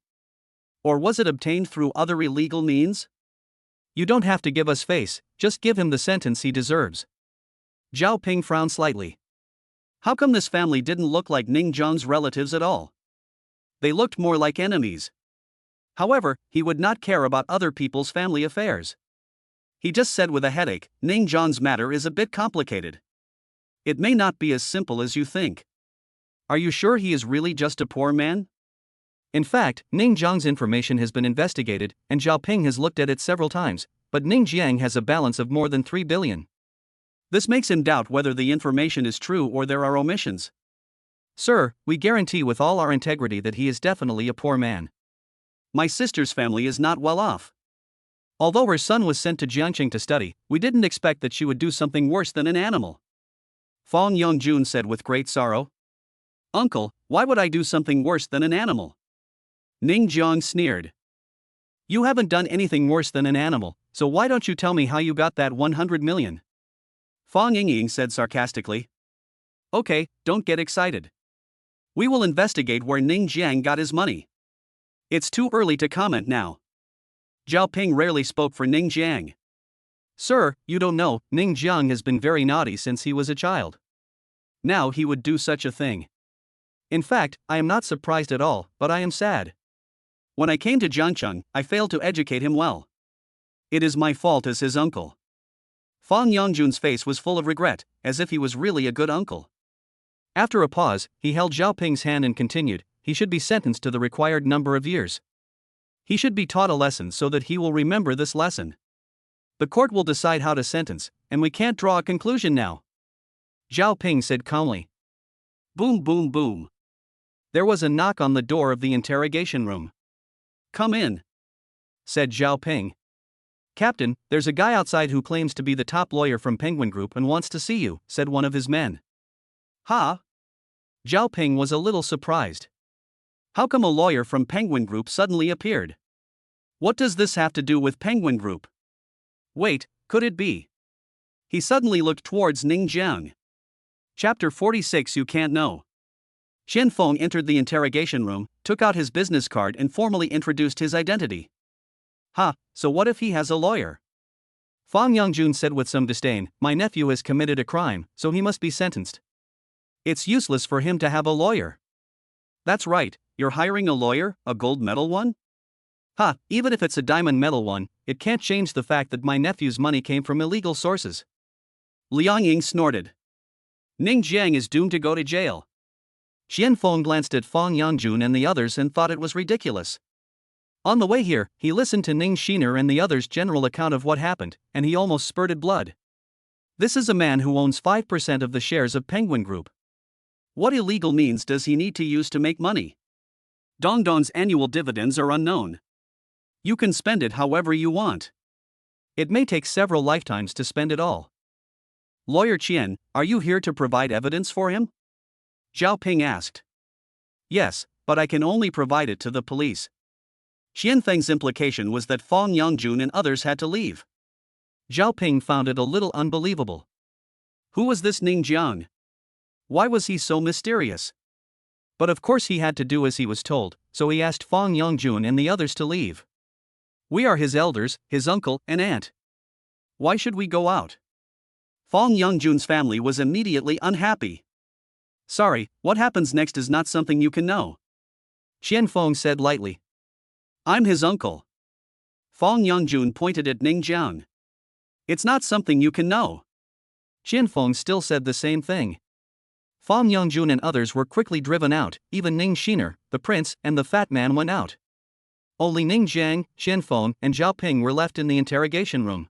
Or was it obtained through other illegal means?" "You don't have to give us face, just give him the sentence he deserves." Zhao Ping frowned slightly. How come this family didn't look like Ning Zhang's relatives at all? They looked more like enemies. However, he would not care about other people's family affairs. He just said with a headache, "Ning Zhang's matter is a bit complicated. It may not be as simple as you think. Are you sure he is really just a poor man?" In fact, Ning Zhang's information has been investigated, and Zhao Ping has looked at it several times, but Ning Jiang has a balance of more than 3 billion. This makes him doubt whether the information is true or there are omissions. "Sir, we guarantee with all our integrity that he is definitely a poor man. My sister's family is not well off. Although her son was sent to Jiangqing to study, we didn't expect that she would do something worse than an animal." Fang Yongjun said with great sorrow. "Uncle, why would I do something worse than an animal?" Ning Jiang sneered. "You haven't done anything worse than an animal, so why don't you tell me how you got that 100 million? Fang Yingying said sarcastically. "Okay, don't get excited. We will investigate where Ning Jiang got his money. It's too early to comment now." Zhao Ping rarely spoke for Ning Jiang. "Sir, you don't know, Ning Jiang has been very naughty since he was a child. Now he would do such a thing. In fact, I am not surprised at all, but I am sad. When I came to Jiangcheng, I failed to educate him well. It is my fault as his uncle." Fang Yongjun's face was full of regret, as if he was really a good uncle. After a pause, he held Zhao Ping's hand and continued, "He should be sentenced to the required number of years. He should be taught a lesson so that he will remember this lesson. The court will decide how to sentence, and we can't draw a conclusion now." Zhao Ping said calmly. Boom boom boom. There was a knock on the door of the interrogation room. "Come in," said Zhao Ping. "Captain, there's a guy outside who claims to be the top lawyer from Penguin Group and wants to see you," said one of his men. "Ha?" Zhao Ping was a little surprised. How come a lawyer from Penguin Group suddenly appeared? What does this have to do with Penguin Group? Wait, could it be? He suddenly looked towards Ning Jiang. Chapter 46. You Can't Know. Qian Feng entered the interrogation room, took out his business card and formally introduced his identity. "Ha, so what if he has a lawyer?" Fang Yongjun said with some disdain, "My nephew has committed a crime, so he must be sentenced. It's useless for him to have a lawyer." "That's right, you're hiring a lawyer, a gold medal one?" "Ha, even if it's a diamond medal one, it can't change the fact that my nephew's money came from illegal sources." Liang Ying snorted. "Ning Jiang is doomed to go to jail." Qian Feng glanced at Fang Yongjun and the others and thought it was ridiculous. On the way here, he listened to Ning Shiner and the others' general account of what happened, and he almost spurted blood. This is a man who owns 5% of the shares of Penguin Group. What illegal means does he need to use to make money? Dongdong's annual dividends are unknown. You can spend it however you want. It may take several lifetimes to spend it all. "Lawyer Qian, are you here to provide evidence for him?" Zhao Ping asked. "Yes, but I can only provide it to the police." Qian Feng's implication was that Fang Yongjun and others had to leave. Zhao Ping found it a little unbelievable. Who was this Ning Jiang? Why was he so mysterious? But of course he had to do as he was told, so he asked Fang Yongjun and the others to leave. "We are his elders, his uncle and aunt. Why should we go out?" Fang Yongjun's family was immediately unhappy. "Sorry, what happens next is not something you can know," Qian Feng said lightly. "I'm his uncle." Fang Yongjun pointed at Ning Jiang. "It's not something you can know." Qian Feng still said the same thing. Fang Yongjun and others were quickly driven out, even Ning Shiner, the prince, and the fat man went out. Only Ning Jiang, Qian Feng, and Zhao Ping were left in the interrogation room.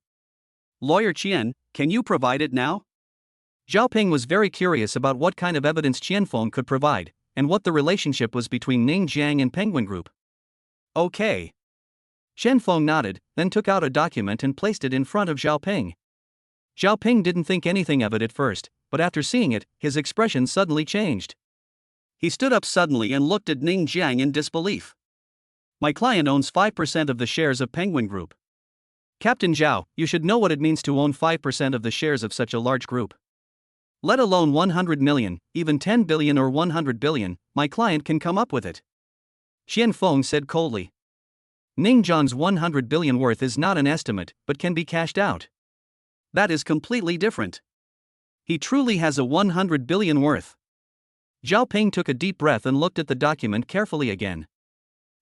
"Lawyer Qian, can you provide it now?" Zhao Ping was very curious about what kind of evidence Qian Feng could provide, and what the relationship was between Ning Jiang and Penguin Group. "Okay." Qian Feng nodded, then took out a document and placed it in front of Zhao Ping. Zhao Ping didn't think anything of it at first, but after seeing it, his expression suddenly changed. He stood up suddenly and looked at Ning Jiang in disbelief. My client owns 5% of the shares of Penguin Group. Captain Zhao, you should know what it means to own 5% of the shares of such a large group. Let alone 100 million, even 10 billion or 100 billion, my client can come up with it. Qian Feng said coldly. Ning Jiang's 100 billion worth is not an estimate, but can be cashed out. That is completely different. He truly has a 100 billion worth. Zhao Ping took a deep breath and looked at the document carefully again.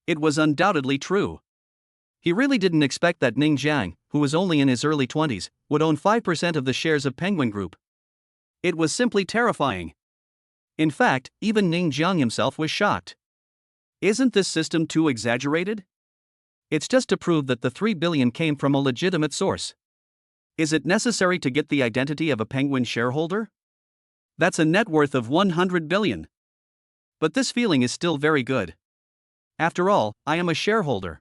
It was undoubtedly true. He really didn't expect that Ning Jiang, who was only in his early 20s, would own 5% of the shares of Penguin Group. It was simply terrifying. In fact, even Ning Jiang himself was shocked. Isn't this system too exaggerated? It's just to prove that the 3 billion came from a legitimate source. Is it necessary to get the identity of a Penguin shareholder? That's a net worth of 100 billion. But this feeling is still very good. After all, I am a shareholder.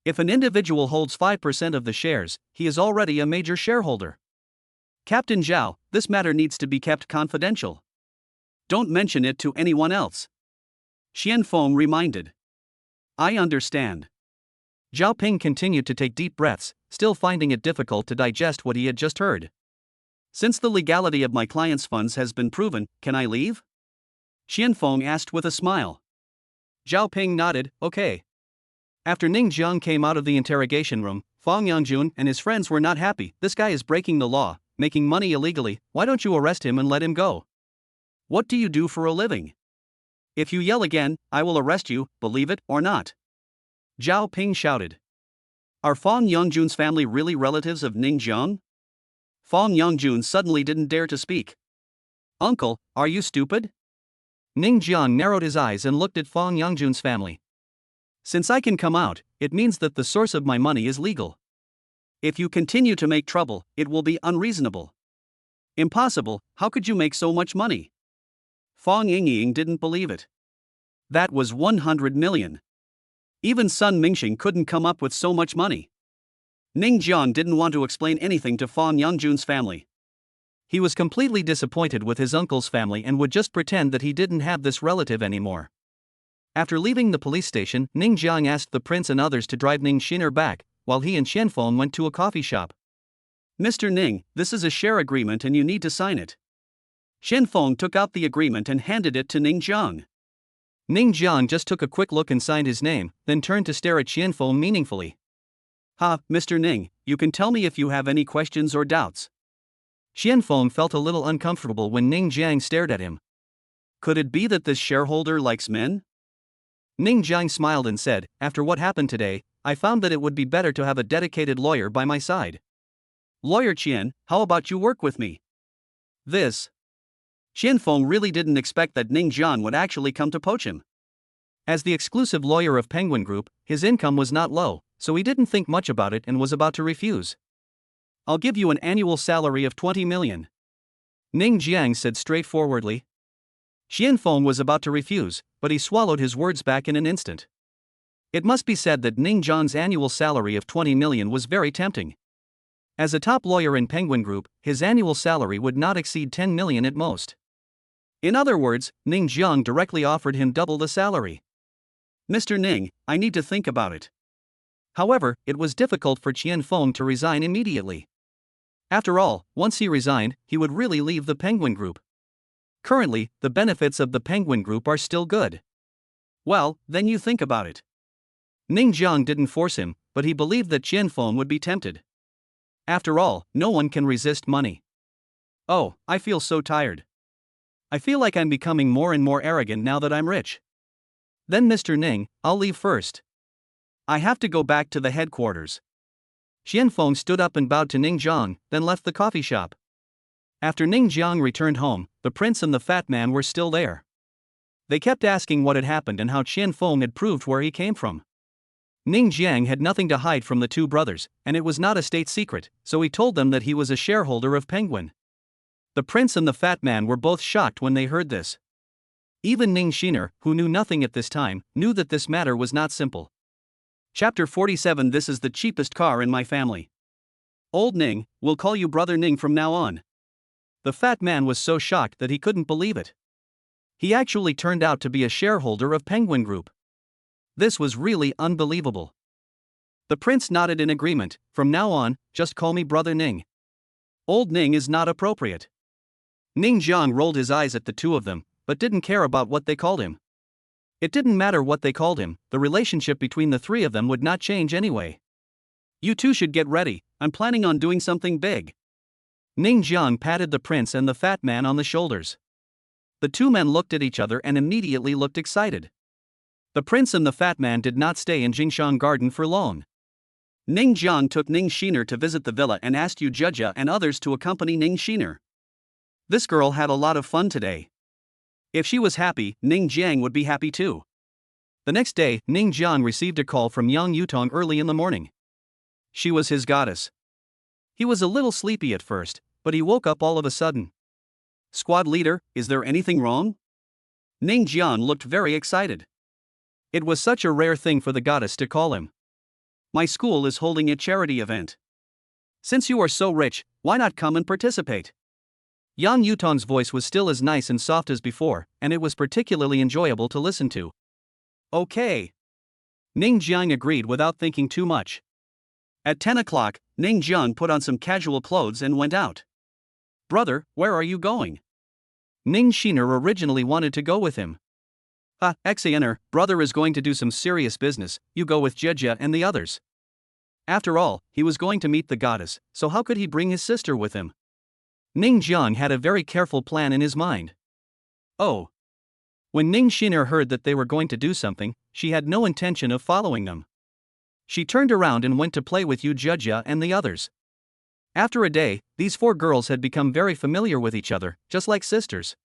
If an individual holds 5% of the shares, he is already a major shareholder. Captain Zhao, this matter needs to be kept confidential. Don't mention it to anyone else. Qian Feng reminded. I understand. Zhao Ping continued to take deep breaths, still finding it difficult to digest what he had just heard. Since the legality of my client's funds has been proven, can I leave? Qian Feng asked with a smile. Zhao Ping nodded, okay. After Ning Jiang came out of the interrogation room, Fang Yangjun and his friends were not happy. This guy is breaking the law, making money illegally. Why don't you arrest him and let him go? What do you do for a living? If you yell again, I will arrest you, believe it or not. Zhao Ping shouted. Are Fang Yangjun's family really relatives of Ning Jiang? Fang Yangjun suddenly didn't dare to speak. Uncle, are you stupid? Ning Jiang narrowed his eyes and looked at Fang Yangjun's family. Since I can come out, it means that the source of my money is legal. If you continue to make trouble, it will be unreasonable. Impossible, how could you make so much money? Fang Yingying didn't believe it. That was 100 million. Even Sun Mingxing couldn't come up with so much money. Ning Jiang didn't want to explain anything to Fang Yangjun's family. He was completely disappointed with his uncle's family and would just pretend that he didn't have this relative anymore. After leaving the police station, Ning Jiang asked the prince and others to drive Ning Xiner back, while he and Qian Feng went to a coffee shop. Mr. Ning, this is a share agreement and you need to sign it. Qian Feng took out the agreement and handed it to Ning Jiang. Ning Jiang just took a quick look and signed his name, then turned to stare at Qian Feng meaningfully. Mr. Ning, you can tell me if you have any questions or doubts. Qian Feng felt a little uncomfortable when Ning Jiang stared at him. Could it be that this shareholder likes men? Ning Jiang smiled and said, after what happened today, I found that it would be better to have a dedicated lawyer by my side. Lawyer Qian, how about you work with me? This. Qian Feng really didn't expect that Ning Jiang would actually come to poach him. As the exclusive lawyer of Penguin Group, his income was not low, so he didn't think much about it and was about to refuse. I'll give you an annual salary of 20 million. Ning Jiang said straightforwardly. Qian Feng was about to refuse, but he swallowed his words back in an instant. It must be said that Ning Jiang's annual salary of 20 million was very tempting. As a top lawyer in Penguin Group, his annual salary would not exceed 10 million at most. In other words, Ning Jiang directly offered him double the salary. Mr. Ning, I need to think about it. However, it was difficult for Qian Feng to resign immediately. After all, once he resigned, he would really leave the Penguin Group. Currently, the benefits of the Penguin Group are still good. Well, then you think about it. Ning Jiang didn't force him, but he believed that Qian Feng would be tempted. After all, no one can resist money. Oh, I feel so tired. I feel like I'm becoming more and more arrogant now that I'm rich. Then Mr. Ning, I'll leave first. I have to go back to the headquarters. Qian Feng stood up and bowed to Ning Jiang, then left the coffee shop. After Ning Jiang returned home, the prince and the fat man were still there. They kept asking what had happened and how Qian Feng had proved where he came from. Ning Jiang had nothing to hide from the two brothers, and it was not a state secret, so he told them that he was a shareholder of Penguin. The prince and the fat man were both shocked when they heard this. Even Ning Xiner, who knew nothing at this time, knew that this matter was not simple. Chapter 47. This is the cheapest car in my family. Old Ning, we'll call you Brother Ning from now on. The fat man was so shocked that he couldn't believe it. He actually turned out to be a shareholder of Penguin Group. This was really unbelievable. The prince nodded in agreement. From now on, just call me Brother Ning. Old Ning is not appropriate. Ning Jiang rolled his eyes at the two of them, but didn't care about what they called him. It didn't matter what they called him, the relationship between the three of them would not change anyway. You two should get ready, I'm planning on doing something big. Ning Jiang patted the prince and the fat man on the shoulders. The two men looked at each other and immediately looked excited. The prince and the fat man did not stay in Jingshan Garden for long. Ning Jiang took Ning Shiner to visit the villa and asked Yu Jia and others to accompany Ning Shiner. This girl had a lot of fun today. If she was happy, Ning Jiang would be happy too. The next day, Ning Jiang received a call from Yang Yutong early in the morning. She was his goddess. He was a little sleepy at first, but he woke up all of a sudden. Squad leader, is there anything wrong? Ning Jiang looked very excited. It was such a rare thing for the goddess to call him. My school is holding a charity event. Since you are so rich, why not come and participate? Yang Yutong's voice was still as nice and soft as before, and it was particularly enjoyable to listen to. Okay. Ning Jiang agreed without thinking too much. At 10 o'clock, Ning Jiang put on some casual clothes and went out. Brother, where are you going? Ning Shiner originally wanted to go with him. Xaner, brother is going to do some serious business, you go with Jia and the others. After all, he was going to meet the goddess, so how could he bring his sister with him? Ning Jiang had a very careful plan in his mind. Oh. When Ning Shiner heard that they were going to do something, she had no intention of following them. She turned around and went to play with Yu Jia and the others. After a day, these four girls had become very familiar with each other, just like sisters.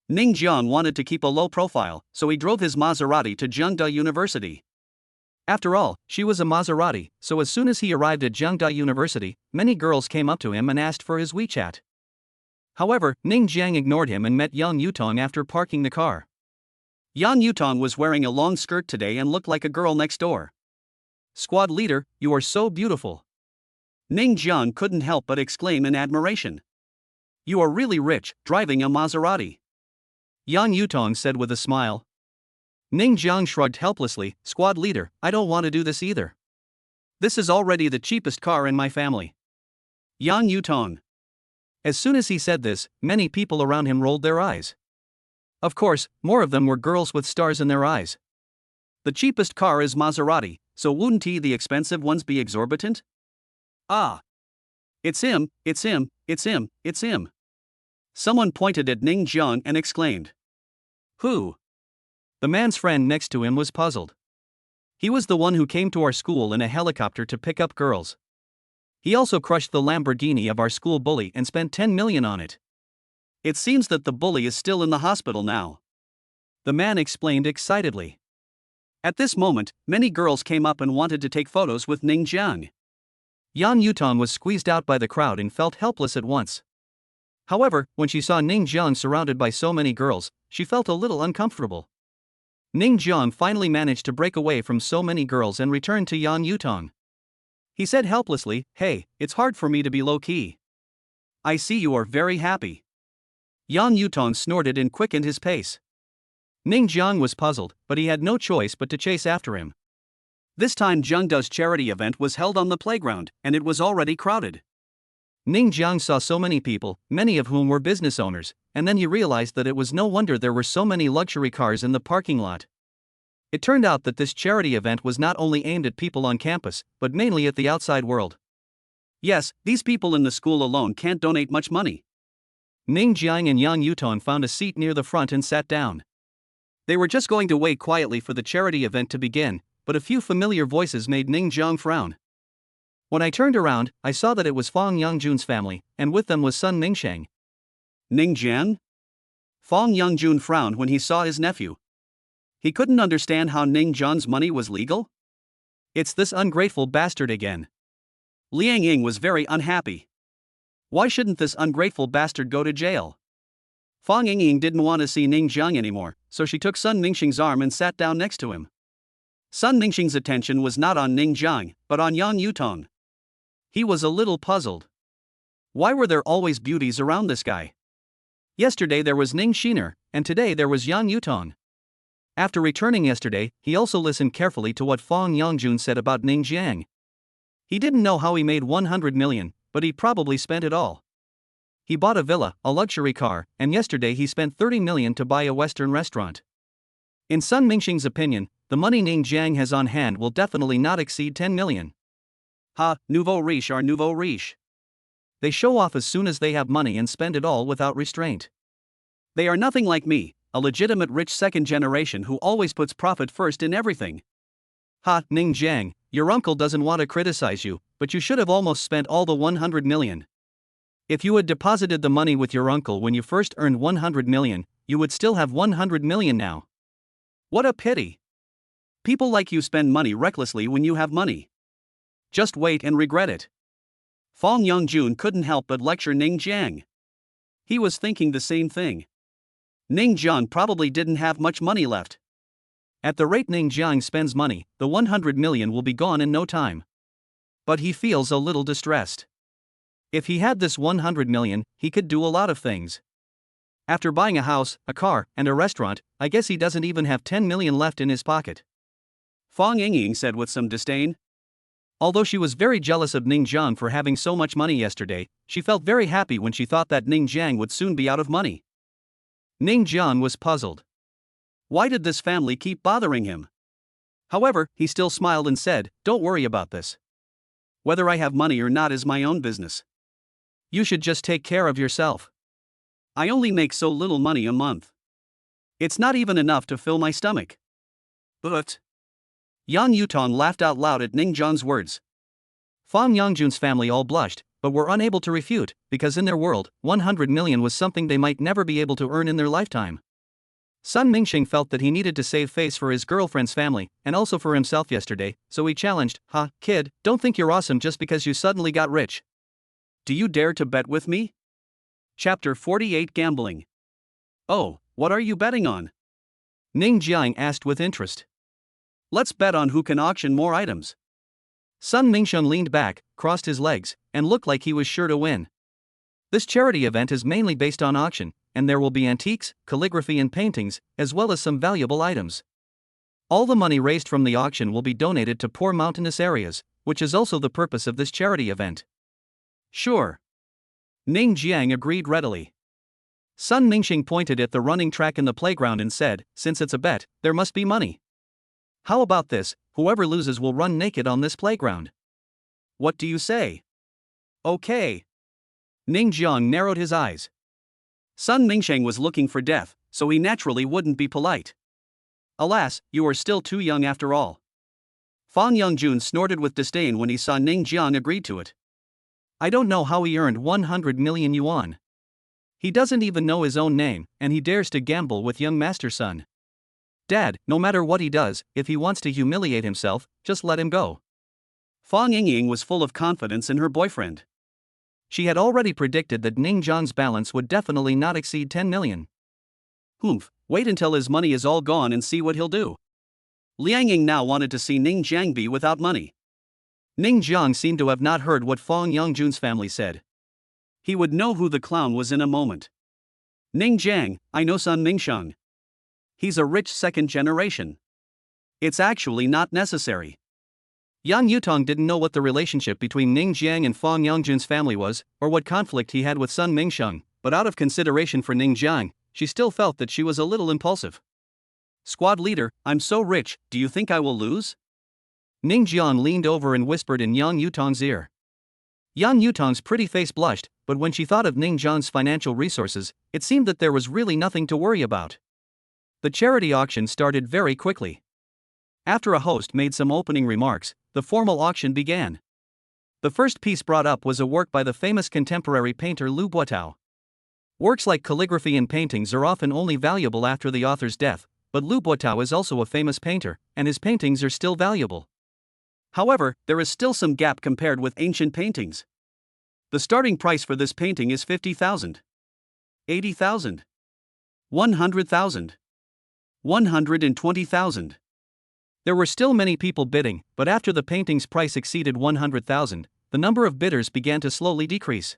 Ning Jiang wanted to keep a low profile, so he drove his Maserati to Jiangda University. After all, she was a Maserati, so as soon as he arrived at Jiangda University, many girls came up to him and asked for his WeChat. However, Ning Jiang ignored him and met Yang Yutong after parking the car. Yang Yutong was wearing a long skirt today and looked like a girl next door. Squad leader, you are so beautiful. Ning Jiang couldn't help but exclaim in admiration. You are really rich, driving a Maserati. Yang Yutong said with a smile. Ning Jiang shrugged helplessly, squad leader, I don't want to do this either. This is already the cheapest car in my family. Yang Yutong. As soon as he said this, many people around him rolled their eyes. Of course, more of them were girls with stars in their eyes. The cheapest car is Maserati, so wouldn't the expensive ones be exorbitant? Ah. It's him, it's him, it's him, it's him. Someone pointed at Ning Jiang and exclaimed. Who? The man's friend next to him was puzzled. He was the one who came to our school in a helicopter to pick up girls. He also crushed the Lamborghini of our school bully and spent 10 million on it. It seems that the bully is still in the hospital now. The man explained excitedly. At this moment, many girls came up and wanted to take photos with Ning Jiang. Yang Yutong was squeezed out by the crowd and felt helpless at once. However, when she saw Ning Jiang surrounded by so many girls, she felt a little uncomfortable. Ning Jiang finally managed to break away from so many girls and returned to Yang Yutong. He said helplessly, hey, it's hard for me to be low-key. I see you are very happy. Yang Yutong snorted and quickened his pace. Ning Jiang was puzzled, but he had no choice but to chase after him. This time Jiangda's charity event was held on the playground, and it was already crowded. Ning Jiang saw so many people, many of whom were business owners, and then he realized that it was no wonder there were so many luxury cars in the parking lot. It turned out that this charity event was not only aimed at people on campus, but mainly at the outside world. Yes, these people in the school alone can't donate much money. Ning Jiang and Yang Yutong found a seat near the front and sat down. They were just going to wait quietly for the charity event to begin, but a few familiar voices made Ning Jiang frown. When I turned around, I saw that it was Fang Yangjun's family, and with them was son Ningsheng. Ning Jian? Fang Yangjun frowned when he saw his nephew. He couldn't understand how Ning Jian's money was legal. It's this ungrateful bastard again. Liang Ying was very unhappy. Why shouldn't this ungrateful bastard go to jail? Fang Yingying didn't want to see Ning Jiang anymore, so she took Sun Ningxing's arm and sat down next to him. Sun Ningxing's attention was not on Ning Jiang, but on Yang Yutong. He was a little puzzled. Why were there always beauties around this guy? Yesterday there was Ning Shiner, and today there was Yang Yutong. After returning yesterday, he also listened carefully to what Fong Yongjun said about Ning Jiang. He didn't know how he made 100 million, but he probably spent it all. He bought a villa, a luxury car, and yesterday he spent 30 million to buy a Western restaurant. In Sun Mingxing's opinion, the money Ning Jiang has on hand will definitely not exceed 10 million. Ha, nouveau riche are nouveau riche. They show off as soon as they have money and spend it all without restraint. They are nothing like me, a legitimate rich second generation who always puts profit first in everything. Ha, Ning Jiang, your uncle doesn't want to criticize you, but you should have almost spent all the 100 million. If you had deposited the money with your uncle when you first earned 100 million, you would still have 100 million now. What a pity. People like you spend money recklessly when you have money. Just wait and regret it. Fong Yongjun couldn't help but lecture Ning Jiang. He was thinking the same thing. Ning Jiang probably didn't have much money left. At the rate Ning Jiang spends money, the 100 million will be gone in no time. But he feels a little distressed. If he had this 100 million, he could do a lot of things. After buying a house, a car, and a restaurant, I guess he doesn't even have 10 million left in his pocket. Fong Yingying said with some disdain. Although she was very jealous of Ning Jiang for having so much money yesterday, she felt very happy when she thought that Ning Jiang would soon be out of money. Ning Jiang was puzzled. Why did this family keep bothering him? However, he still smiled and said, "Don't worry about this. Whether I have money or not is my own business. You should just take care of yourself. I only make so little money a month. It's not even enough to fill my stomach." But Yang Yutong laughed out loud at Ning Jiang's words. Fong Yongjun's family all blushed, but were unable to refute, because in their world, 100 million was something they might never be able to earn in their lifetime. Sun Mingxing felt that he needed to save face for his girlfriend's family, and also for himself yesterday, so he challenged, "Ha, kid, don't think you're awesome just because you suddenly got rich. Do you dare to bet with me?" Chapter 48 Gambling. "Oh, what are you betting on?" Ning Jiang asked with interest. "Let's bet on who can auction more items." Sun Mingxing leaned back, crossed his legs, and looked like he was sure to win. This charity event is mainly based on auction, and there will be antiques, calligraphy and paintings, as well as some valuable items. All the money raised from the auction will be donated to poor mountainous areas, which is also the purpose of this charity event. Sure. Ning Jiang agreed readily. Sun Mingxing pointed at the running track in the playground and said, "Since it's a bet, there must be money. How about this, whoever loses will run naked on this playground. What do you say?" "Okay." Ning Jiang narrowed his eyes. Sun Mingxing was looking for death, so he naturally wouldn't be polite. "Alas, you are still too young after all." Fong Yongjun snorted with disdain when he saw Ning Jiang agreed to it. I don't know how he earned 100 million yuan. He doesn't even know his own name, and he dares to gamble with young master son. Dad, no matter what he does, if he wants to humiliate himself, just let him go. Fong Yingying was full of confidence in her boyfriend. She had already predicted that Ning Jiang's balance would definitely not exceed 10 million. Humph, wait until his money is all gone and see what he'll do. Liang Ying now wanted to see Ning Jiang be without money. Ning Jiang seemed to have not heard what Fong Yongjun's family said. He would know who the clown was in a moment. "Ning Jiang, I know Sun Mingxing. He's a rich second generation. It's actually not necessary." Yang Yutong didn't know what the relationship between Ning Jiang and Fong Yongjun's family was, or what conflict he had with Sun Mingxing, but out of consideration for Ning Jiang, she still felt that she was a little impulsive. "Squad leader, I'm so rich, do you think I will lose?" Ning Jiang leaned over and whispered in Yang Yutong's ear. Yang Yutong's pretty face blushed, but when she thought of Ning Jiang's financial resources, it seemed that there was really nothing to worry about. The charity auction started very quickly. After a host made some opening remarks, the formal auction began. The first piece brought up was a work by the famous contemporary painter Lu Buotao. Works like calligraphy and paintings are often only valuable after the author's death, but Lu Buotao is also a famous painter, and his paintings are still valuable. However, there is still some gap compared with ancient paintings. The starting price for this painting is 50,000, 80,000, 100,000, 120,000. There were still many people bidding, but after the painting's price exceeded 100,000, the number of bidders began to slowly decrease.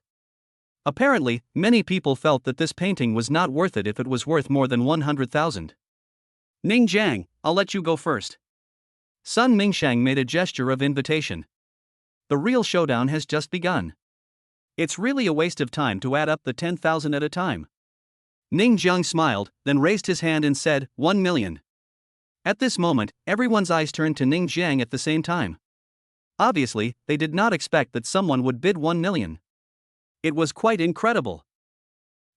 Apparently, many people felt that this painting was not worth it if it was worth more than 100,000. Ning Jiang, I'll let you go first. Sun Mingshang made a gesture of invitation. The real showdown has just begun. It's really a waste of time to add up the 10,000 at a time. Ning Jiang smiled, then raised his hand and said, 1 million. At this moment, everyone's eyes turned to Ning Jiang at the same time. Obviously, they did not expect that someone would bid 1 million. It was quite incredible.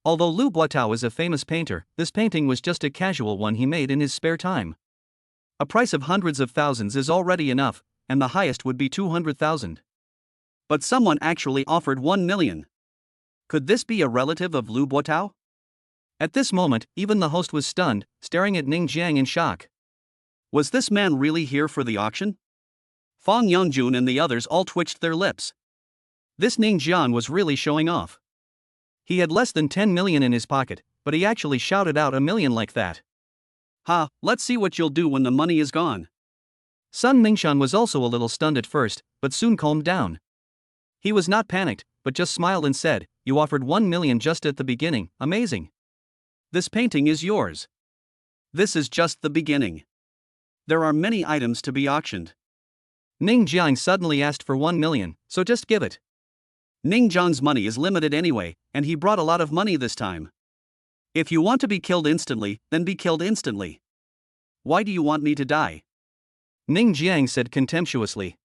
Although Lu Boitao is a famous painter, this painting was just a casual one he made in his spare time. A price of hundreds of thousands is already enough, and the highest would be 200,000. But someone actually offered 1 million. Could this be a relative of Lu Boitao? At this moment, even the host was stunned, staring at Ning Jiang in shock. Was this man really here for the auction? Fang Yongjun and the others all twitched their lips. This Ning Jiang was really showing off. He had less than 10 million in his pocket, but he actually shouted out 1 million like that. Ha, let's see what you'll do when the money is gone. Sun Mingshan was also a little stunned at first, but soon calmed down. He was not panicked, but just smiled and said, you offered 1 million just at the beginning, amazing. This painting is yours. This is just the beginning. There are many items to be auctioned. Ning Jiang suddenly asked for 1 million, so just give it. Ning Jiang's money is limited anyway, and he brought a lot of money this time. If you want to be killed instantly, then be killed instantly. Why do you want me to die? Ning Jiang said contemptuously.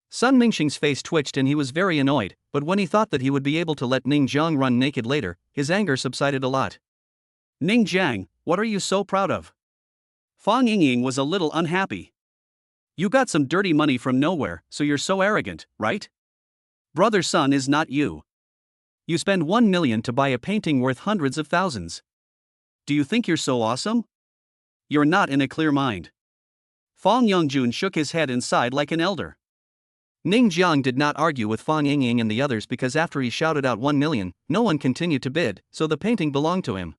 Sun Mingxing's face twitched and he was very annoyed, but when he thought that he would be able to let Ning Jiang run naked later, his anger subsided a lot. Ning Jiang, what are you so proud of? Fang Yingying was a little unhappy. You got some dirty money from nowhere, so you're so arrogant, right? Brother Sun is not you. You spend 1 million to buy a painting worth hundreds of thousands. Do you think you're so awesome? You're not in a clear mind. Fang Yongjun shook his head and sighed like an elder. Ning Jiang did not argue with Fang Yingying and the others because after he shouted out 1 million, no one continued to bid, so the painting belonged to him.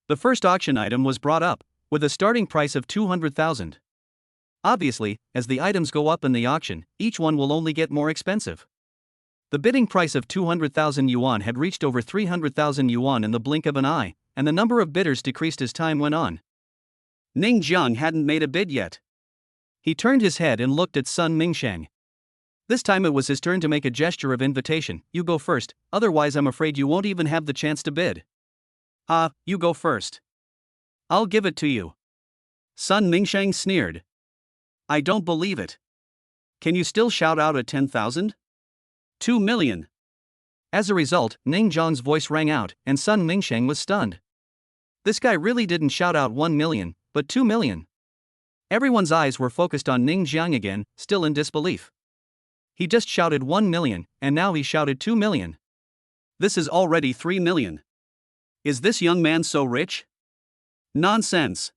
The first auction item was brought up, with a starting price of 200,000. Obviously, as the items go up in the auction, each one will only get more expensive. The bidding price of 200,000 yuan had reached over 300,000 yuan in the blink of an eye, and the number of bidders decreased as time went on. Ning Jiang hadn't made a bid yet. He turned his head and looked at Sun Mingshang. This time it was his turn to make a gesture of invitation. You go first, otherwise I'm afraid you won't even have the chance to bid. Ah, you go first. I'll give it to you. Sun Mingshang sneered. I don't believe it. Can you still shout out at 10,000? 2 million. As a result, Ning Jiang's voice rang out, and Sun Mingshang was stunned. This guy really didn't shout out 1 million, but 2 million. Everyone's eyes were focused on Ning Jiang again, still in disbelief. He just shouted 1 million, and now he shouted 2 million. This is already 3 million. Is this young man so rich? Nonsense.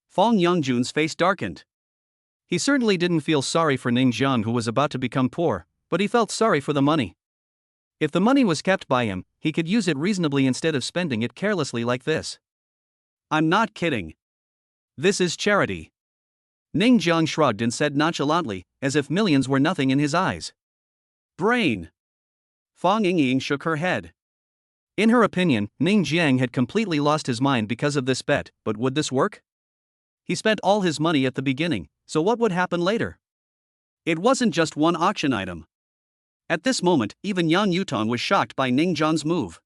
Fang Yongjun's face darkened. He certainly didn't feel sorry for Ning Jiang who was about to become poor, but he felt sorry for the money. If the money was kept by him, he could use it reasonably instead of spending it carelessly like this. I'm not kidding. This is charity. Ning Jiang shrugged and said nonchalantly, as if millions were nothing in his eyes. Brain. Fang Yingying shook her head. In her opinion, Ning Jiang had completely lost his mind because of this bet, but would this work? He spent all his money at the beginning, so what would happen later? It wasn't just one auction item. At this moment, even Yang Yutong was shocked by Ning Jiang's move.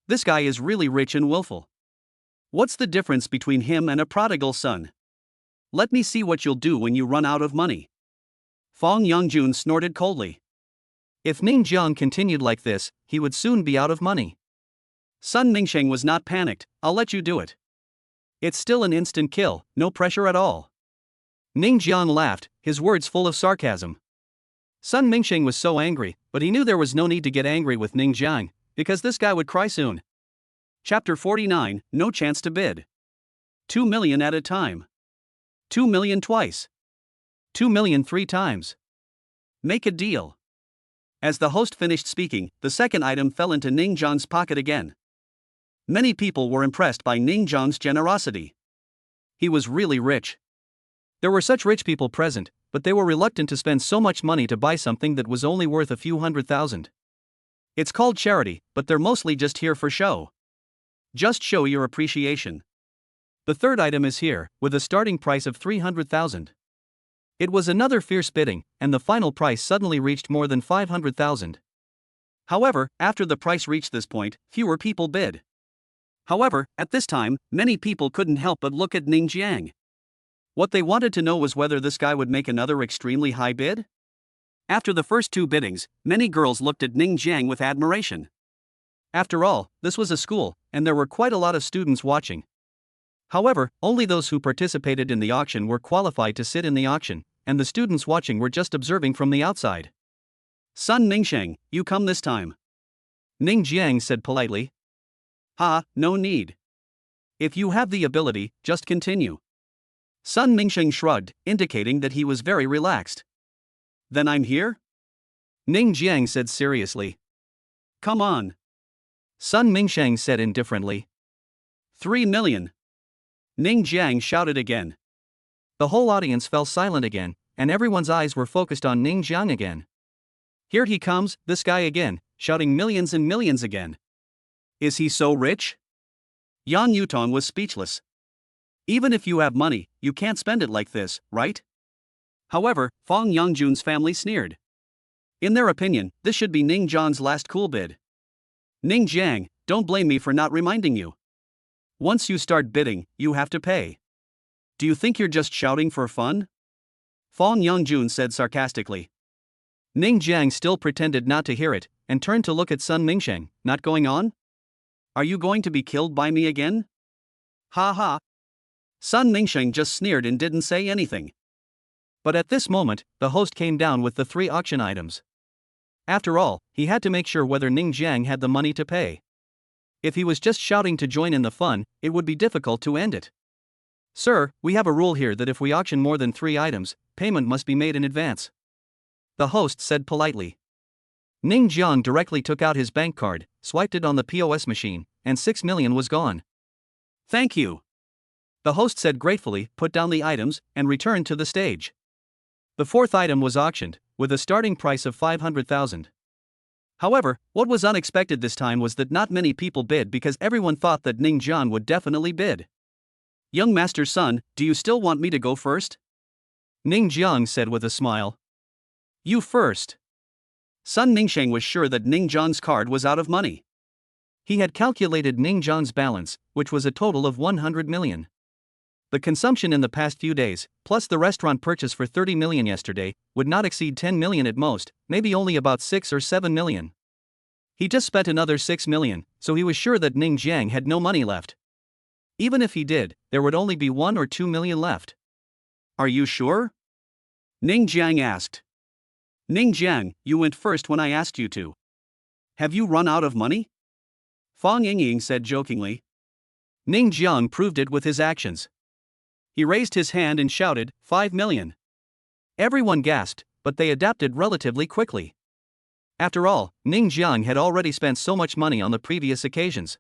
This guy is really rich and willful. What's the difference between him and a prodigal son? Let me see what you'll do when you run out of money. Fang Yongjun snorted coldly. If Ning Jiang continued like this, he would soon be out of money. Sun Mingsheng was not panicked. I'll let you do it. It's still an instant kill, no pressure at all. Ning Jiang laughed, his words full of sarcasm. Sun Mingsheng was so angry, but he knew there was no need to get angry with Ning Jiang, because this guy would cry soon. Chapter 49, No Chance to Bid. 2 million at a time. 2 million twice. 2 million 3 times. Make a deal. As the host finished speaking, the second item fell into Ning Jiang's pocket again. Many people were impressed by Ning Jiang's generosity. He was really rich. There were such rich people present, but they were reluctant to spend so much money to buy something that was only worth a few 100,000. It's called charity, but they're mostly just here for show. Just show your appreciation. The third item is here, with a starting price of 300,000. It was another fierce bidding, and the final price suddenly reached more than 500,000. However, after the price reached this point, fewer people bid. However, at this time, many people couldn't help but look at Ning Jiang. What they wanted to know was whether this guy would make another extremely high bid. After the first two biddings, many girls looked at Ning Jiang with admiration. After all, this was a school, and there were quite a lot of students watching. However, only those who participated in the auction were qualified to sit in the auction, and the students watching were just observing from the outside. Sun Mingsheng, you come this time. Ning Jiang said politely. Ha, no need. If you have the ability, just continue. Sun Mingsheng shrugged, indicating that he was very relaxed. Then I'm here? Ning Jiang said seriously. Come on. Sun Mingsheng said indifferently. 3 million. Ning Jiang shouted again. The whole audience fell silent again, and everyone's eyes were focused on Ning Jiang again. Here he comes, this guy again, shouting millions and millions again. Is he so rich? Yang Yutong was speechless. Even if you have money, you can't spend it like this, right? However, Fong Yangjun's family sneered. In their opinion, this should be Ning Jiang's last cool bid. Ning Jiang, don't blame me for not reminding you. Once you start bidding, you have to pay. Do you think you're just shouting for fun? Fong Yangjun said sarcastically. Ning Jiang still pretended not to hear it, and turned to look at Sun Mingsheng. Not going on? Are you going to be killed by me again? Ha ha. Sun Mingsheng just sneered and didn't say anything. But at this moment, the host came down with the 3 auction items. After all, he had to make sure whether Ning Jiang had the money to pay. If he was just shouting to join in the fun, it would be difficult to end it. Sir, we have a rule here that if we auction more than 3 items, payment must be made in advance. The host said politely. Ning Jiang directly took out his bank card, swiped it on the POS machine, and 6 million was gone. Thank you. The host said gratefully, put down the items, and returned to the stage. The 4th item was auctioned, with a starting price of 500,000. However, what was unexpected this time was that not many people bid because everyone thought that Ning Jiang would definitely bid. Young master's son, do you still want me to go first? Ning Jiang said with a smile. You first. Sun Mingsheng was sure that Ning Jiang's card was out of money. He had calculated Ning Jiang's balance, which was a total of 100 million. The consumption in the past few days, plus the restaurant purchase for 30 million yesterday, would not exceed 10 million at most, maybe only about 6 or 7 million. He just spent another 6 million, so he was sure that Ning Jiang had no money left. Even if he did, there would only be 1 or 2 million left. Are you sure? Ning Jiang asked. Ning Jiang, you went first when I asked you to. Have you run out of money? Fong Yingying said jokingly. Ning Jiang proved it with his actions. He raised his hand and shouted, 5 million. Everyone gasped, but they adapted relatively quickly. After all, Ning Jiang had already spent so much money on the previous occasions.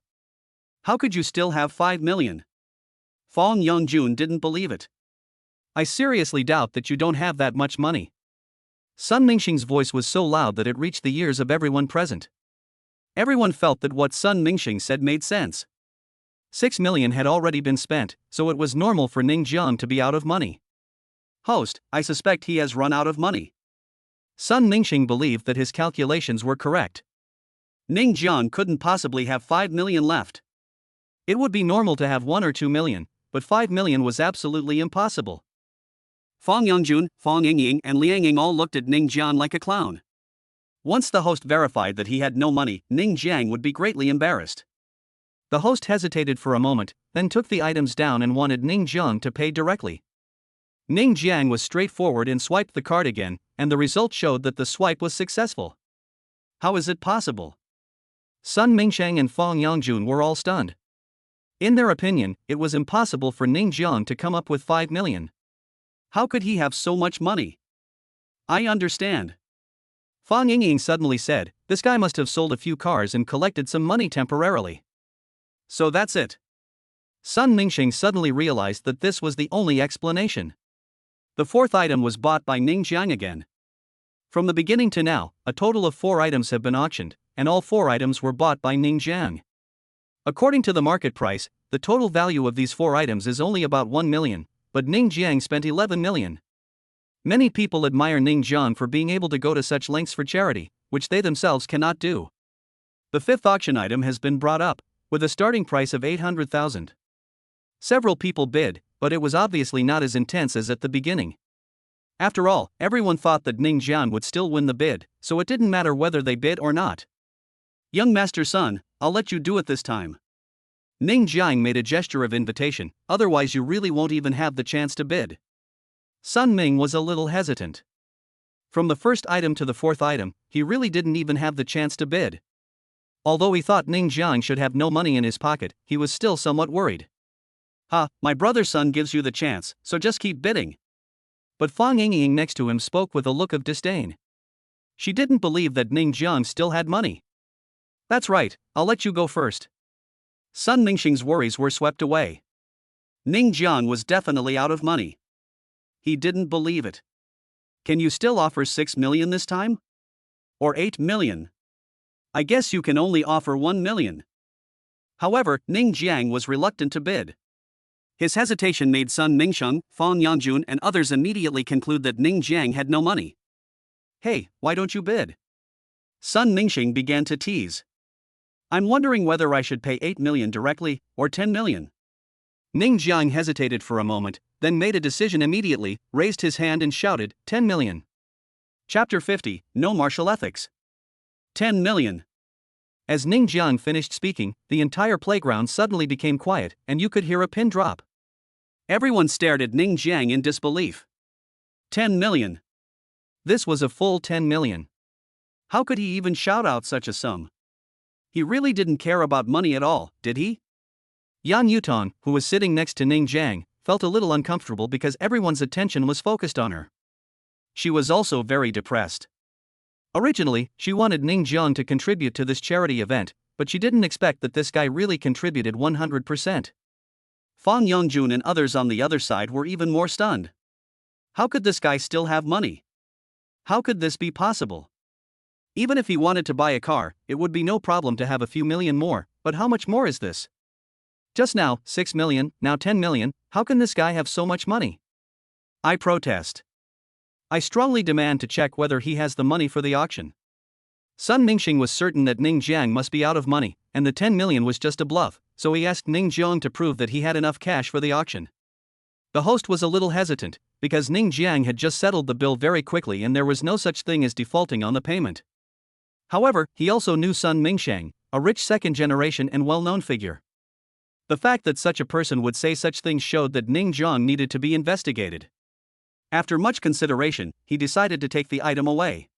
How could you still have 5 million? Fong Yangjun didn't believe it. I seriously doubt that you don't have that much money. Sun Mingsheng's voice was so loud that it reached the ears of everyone present. Everyone felt that what Sun Mingsheng said made sense. 6 million had already been spent, so it was normal for Ning Jiang to be out of money. Host, I suspect he has run out of money. Sun Mingsheng believed that his calculations were correct. Ning Jiang couldn't possibly have 5 million left. It would be normal to have 1 or 2 million, but 5 million was absolutely impossible. Fong Yangjun, Fong Yingying, and Liang Ying all looked at Ning Jiang like a clown. Once the host verified that he had no money, Ning Jiang would be greatly embarrassed. The host hesitated for a moment, then took the items down and wanted Ning Jiang to pay directly. Ning Jiang was straightforward and swiped the card again, and the result showed that the swipe was successful. How is it possible? Sun Mingsheng and Fong Yangjun were all stunned. In their opinion, it was impossible for Ning Jiang to come up with 5 million. How could he have so much money? I understand. Fong Yingying suddenly said, this guy must have sold a few cars and collected some money temporarily. So that's it. Sun Mingsheng suddenly realized that this was the only explanation. The 4th item was bought by Ning Jiang again. From the beginning to now, a total of 4 items have been auctioned, and all 4 items were bought by Ning Jiang. According to the market price, the total value of these 4 items is only about 1 million, but Ning Jiang spent 11 million. Many people admire Ning Jiang for being able to go to such lengths for charity, which they themselves cannot do. The 5th auction item has been brought up, with a starting price of 800,000. Several people bid, but it was obviously not as intense as at the beginning. After all, everyone thought that Ning Jiang would still win the bid, so it didn't matter whether they bid or not. Young Master Sun, I'll let you do it this time. Ning Jiang made a gesture of invitation, otherwise you really won't even have the chance to bid. Sun Ming was a little hesitant. From the 1st item to the 4th item, he really didn't even have the chance to bid. Although he thought Ning Jiang should have no money in his pocket, he was still somewhat worried. My brother Sun gives you the chance, so just keep bidding. But Fang Yingying next to him spoke with a look of disdain. She didn't believe that Ning Jiang still had money. That's right, I'll let you go first. Sun Mingxing's worries were swept away. Ning Jiang was definitely out of money. He didn't believe it. Can you still offer 6 million this time? Or 8 million? I guess you can only offer 1 million. However, Ning Jiang was reluctant to bid. His hesitation made Sun Mingsheng, Fang Yangjun and others immediately conclude that Ning Jiang had no money. Hey, why don't you bid? Sun Mingxing began to tease. I'm wondering whether I should pay 8 million directly, or 10 million. Ning Jiang hesitated for a moment, then made a decision immediately, raised his hand and shouted, 10 million. Chapter 50, No Martial Ethics. 10 million. As Ning Jiang finished speaking, the entire playground suddenly became quiet, and you could hear a pin drop. Everyone stared at Ning Jiang in disbelief. 10 million. This was a full 10 million. How could he even shout out such a sum? He really didn't care about money at all, did he? Yan Yutong, who was sitting next to Ning Jiang, felt a little uncomfortable because everyone's attention was focused on her. She was also very depressed. Originally, she wanted Ning Jiang to contribute to this charity event, but she didn't expect that this guy really contributed 100%. Fang Yongjun and others on the other side were even more stunned. How could this guy still have money? How could this be possible? Even if he wanted to buy a car, it would be no problem to have a few million more, but how much more is this? Just now, 6 million, now 10 million, how can this guy have so much money? I protest. I strongly demand to check whether he has the money for the auction. Sun Mingxing was certain that Ning Jiang must be out of money, and the 10 million was just a bluff, so he asked Ning Jiang to prove that he had enough cash for the auction. The host was a little hesitant, because Ning Jiang had just settled the bill very quickly and there was no such thing as defaulting on the payment. However, he also knew Sun Mingsheng, a rich second-generation and well-known figure. The fact that such a person would say such things showed that Ning Jiang needed to be investigated. After much consideration, he decided to take the item away.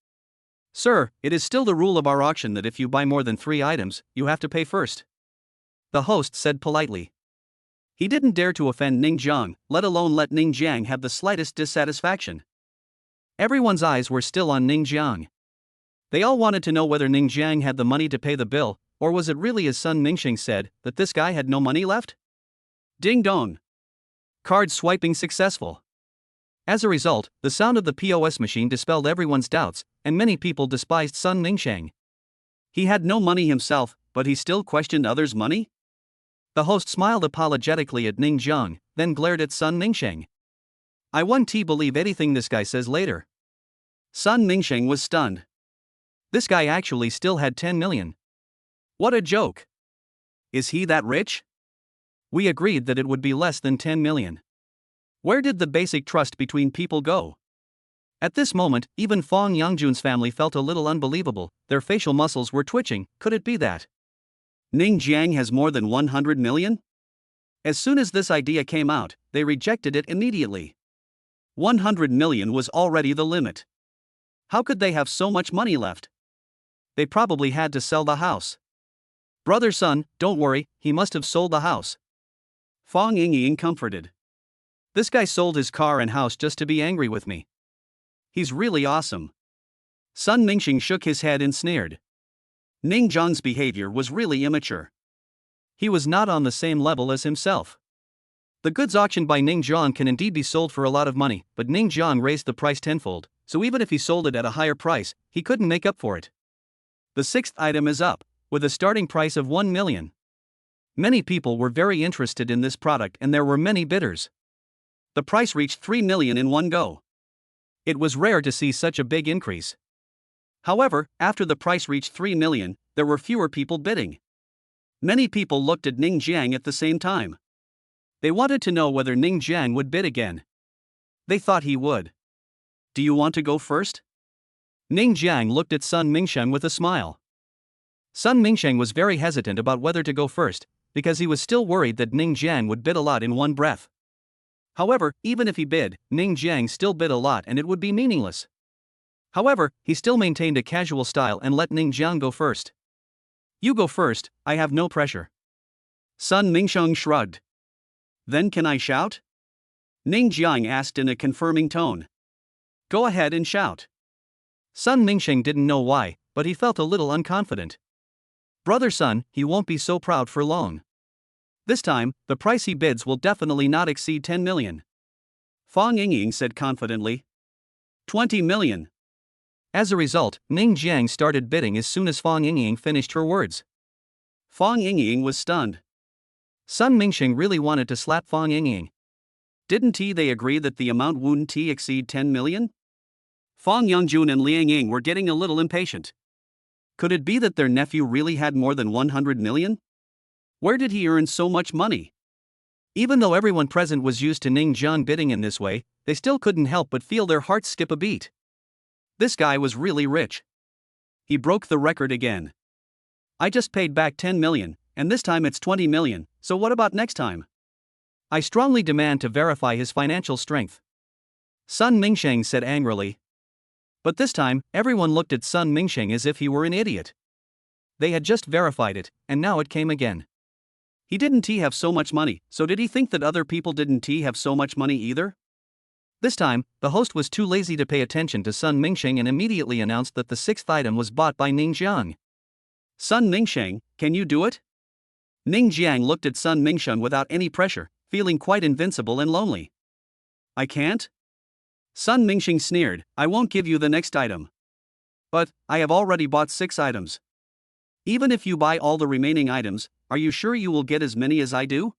Sir, it is still the rule of our auction that if you buy more than 3 items, you have to pay first. The host said politely. He didn't dare to offend Ning Jiang, let alone let Ning Jiang have the slightest dissatisfaction. Everyone's eyes were still on Ning Jiang. They all wanted to know whether Ning Jiang had the money to pay the bill, or was it really as Sun Mingxing said, that this guy had no money left? Ding dong. Card swiping successful. As a result, the sound of the POS machine dispelled everyone's doubts, and many people despised Sun Mingsheng. He had no money himself, but he still questioned others' money? The host smiled apologetically at Ning Jiang, then glared at Sun Mingsheng. I won't believe anything this guy says later. Sun Mingsheng was stunned. This guy actually still had 10 million. What a joke. Is he that rich? We agreed that it would be less than 10 million. Where did the basic trust between people go? At this moment, even Fang Yangjun's family felt a little unbelievable, their facial muscles were twitching. Could it be that Ning Jiang has more than 100 million? As soon as this idea came out, they rejected it immediately. 100 million was already the limit. How could they have so much money left? They probably had to sell the house. Brother Sun, don't worry, he must have sold the house. Fang Yingying comforted. This guy sold his car and house just to be angry with me. He's really awesome. Sun Mingxing shook his head and sneered. Ning Jiang's behavior was really immature. He was not on the same level as himself. The goods auctioned by Ning Jiang can indeed be sold for a lot of money, but Ning Jiang raised the price tenfold, so even if he sold it at a higher price, he couldn't make up for it. The sixth item is up, with a starting price of 1 million. Many people were very interested in this product and there were many bidders. The price reached 3 million in one go. It was rare to see such a big increase. However, after the price reached 3 million, there were fewer people bidding. Many people looked at Ning Jiang at the same time. They wanted to know whether Ning Jiang would bid again. They thought he would. Do you want to go first? Ning Jiang looked at Sun Mingsheng with a smile. Sun Mingsheng was very hesitant about whether to go first, because he was still worried that Ning Jiang would bid a lot in one breath. However, even if he bid, Ning Jiang still bid a lot and it would be meaningless. However, he still maintained a casual style and let Ning Jiang go first. You go first, I have no pressure. Sun Mingsheng shrugged. Then can I shout? Ning Jiang asked in a confirming tone. Go ahead and shout. Sun Mingsheng didn't know why, but he felt a little unconfident. Brother Sun, he won't be so proud for long. This time, the price he bids will definitely not exceed 10 million. Fang Yingying said confidently. 20 million. As a result, Ning Jiang started bidding as soon as Fang Yingying finished her words. Fang Yingying was stunned. Sun Mingsheng really wanted to slap Fang Yingying. Didn't they agree that the amount wouldn't exceed 10 million? Fang Yongjun and Liang Ying were getting a little impatient. Could it be that their nephew really had more than 100 million? Where did he earn so much money? Even though everyone present was used to Ning Jiang bidding in this way, they still couldn't help but feel their hearts skip a beat. This guy was really rich. He broke the record again. I just paid back 10 million, and this time it's 20 million, so what about next time? I strongly demand to verify his financial strength. Sun Mingsheng said angrily. But this time, everyone looked at Sun Mingsheng as if he were an idiot. They had just verified it, and now it came again. He didn't have so much money, so did he think that other people didn't have so much money either? This time, the host was too lazy to pay attention to Sun Mingsheng and immediately announced that the sixth item was bought by Ning Jiang. Sun Mingsheng, can you do it? Ning Jiang looked at Sun Mingsheng without any pressure, feeling quite invincible and lonely. I can't? Sun Mingsheng sneered, I won't give you the next item. But, I have already bought 6 items. Even if you buy all the remaining items, are you sure you will get as many as I do?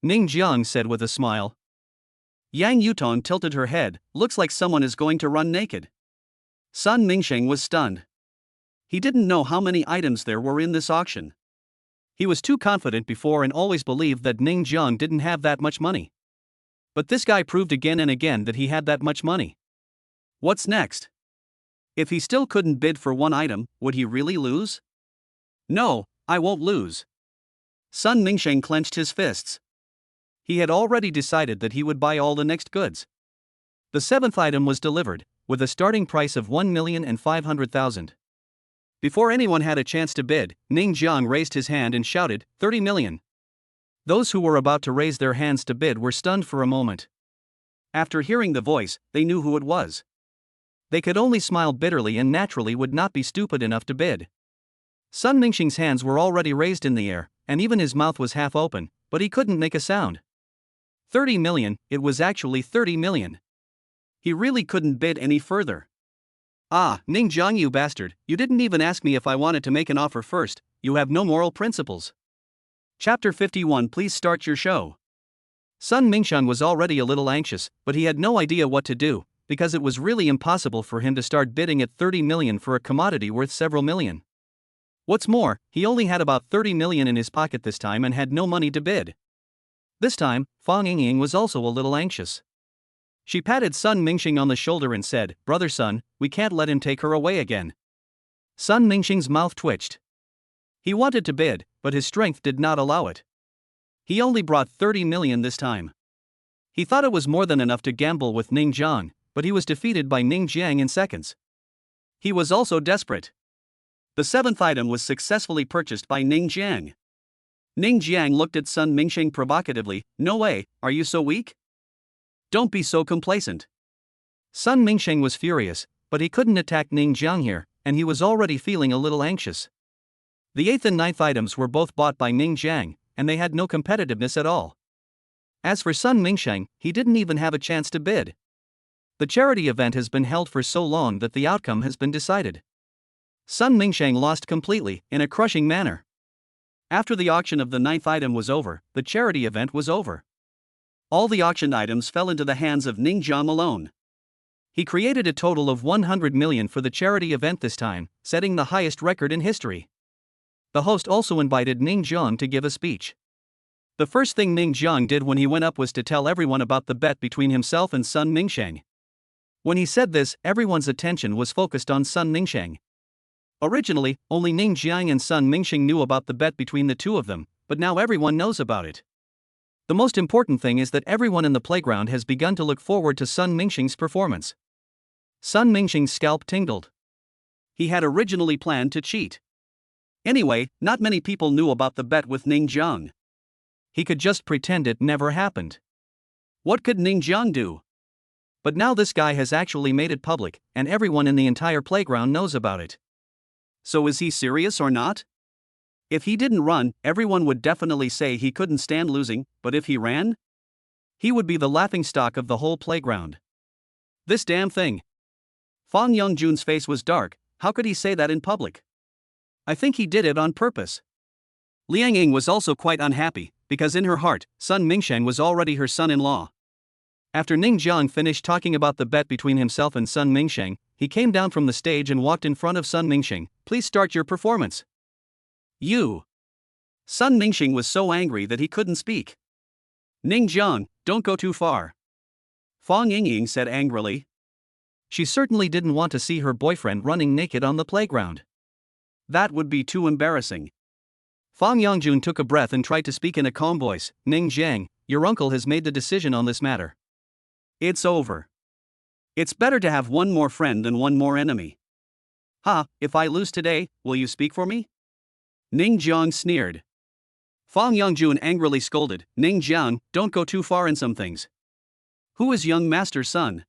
Ning Jiang said with a smile. Yang Yutong tilted her head, looks like someone is going to run naked. Sun Mingsheng was stunned. He didn't know how many items there were in this auction. He was too confident before and always believed that Ning Jiang didn't have that much money. But this guy proved again and again that he had that much money. What's next? If he still couldn't bid for one item, would he really lose? No, I won't lose. Sun Mingsheng clenched his fists. He had already decided that he would buy all the next goods. The 7th item was delivered, with a starting price of 1,500,000. Before anyone had a chance to bid, Ning Jiang raised his hand and shouted, 30 million. Those who were about to raise their hands to bid were stunned for a moment. After hearing the voice, they knew who it was. They could only smile bitterly and naturally would not be stupid enough to bid. Sun Mingsheng's hands were already raised in the air, and even his mouth was half open, but he couldn't make a sound. 30 million, it was actually 30 million. He really couldn't bid any further. Ah, Ning Jiang, you bastard, you didn't even ask me if I wanted to make an offer first, you have no moral principles. Chapter 51. Please start your show. Sun Mingsheng was already a little anxious, but he had no idea what to do, because it was really impossible for him to start bidding at 30 million for a commodity worth several million. What's more, he only had about 30 million in his pocket this time and had no money to bid. This time, Fang Yingying was also a little anxious. She patted Sun Mingsheng on the shoulder and said, Brother Sun, we can't let him take her away again. Sun Mingsheng's mouth twitched. He wanted to bid, but his strength did not allow it. He only brought 30 million this time. He thought it was more than enough to gamble with Ning Jiang, but he was defeated by Ning Jiang in seconds. He was also desperate. The 7th item was successfully purchased by Ning Jiang. Ning Jiang looked at Sun Mingsheng provocatively, no way, are you so weak? Don't be so complacent. Sun Mingsheng was furious, but he couldn't attack Ning Jiang here, and he was already feeling a little anxious. The 8th and 9th items were both bought by Ning Jiang, and they had no competitiveness at all. As for Sun Mingsheng, he didn't even have a chance to bid. The charity event has been held for so long that the outcome has been decided. Sun Mingsheng lost completely, in a crushing manner. After the auction of the 9th item was over, the charity event was over. All the auctioned items fell into the hands of Ning Jiang alone. He created a total of 100 million for the charity event this time, setting the highest record in history. The host also invited Ning Jiang to give a speech. The first thing Ning Jiang did when he went up was to tell everyone about the bet between himself and Sun Mingsheng. When he said this, everyone's attention was focused on Sun Mingsheng. Originally, only Ning Jiang and Sun Mingsheng knew about the bet between the two of them, but now everyone knows about it. The most important thing is that everyone in the playground has begun to look forward to Sun Mingsheng's performance. Sun Mingsheng's scalp tingled. He had originally planned to cheat. Anyway, not many people knew about the bet with Ning Jiang. He could just pretend it never happened. What could Ning Jiang do? But now this guy has actually made it public, and everyone in the entire playground knows about it. So is he serious or not? If he didn't run, everyone would definitely say he couldn't stand losing, but if he ran, he would be the laughingstock of the whole playground. This damn thing. Fang Yongjun's face was dark. How could he say that in public? I think he did it on purpose. Liang Ying was also quite unhappy, because in her heart, Sun Mingsheng was already her son-in-law. After Ning Jiang finished talking about the bet between himself and Sun Mingsheng, he came down from the stage and walked in front of Sun Mingsheng. Please start your performance. You. Sun Mingsheng was so angry that he couldn't speak. Ning Jiang, don't go too far. Fang Yingying said angrily. She certainly didn't want to see her boyfriend running naked on the playground. That would be too embarrassing. Fang Yongjun took a breath and tried to speak in a calm voice. Ning Jiang, your uncle has made the decision on this matter. It's over. It's better to have one more friend than one more enemy. If I lose today, will you speak for me? Ning Jiang sneered. Fang Yongjun angrily scolded, Ning Jiang, don't go too far in some things. Who is young master's son?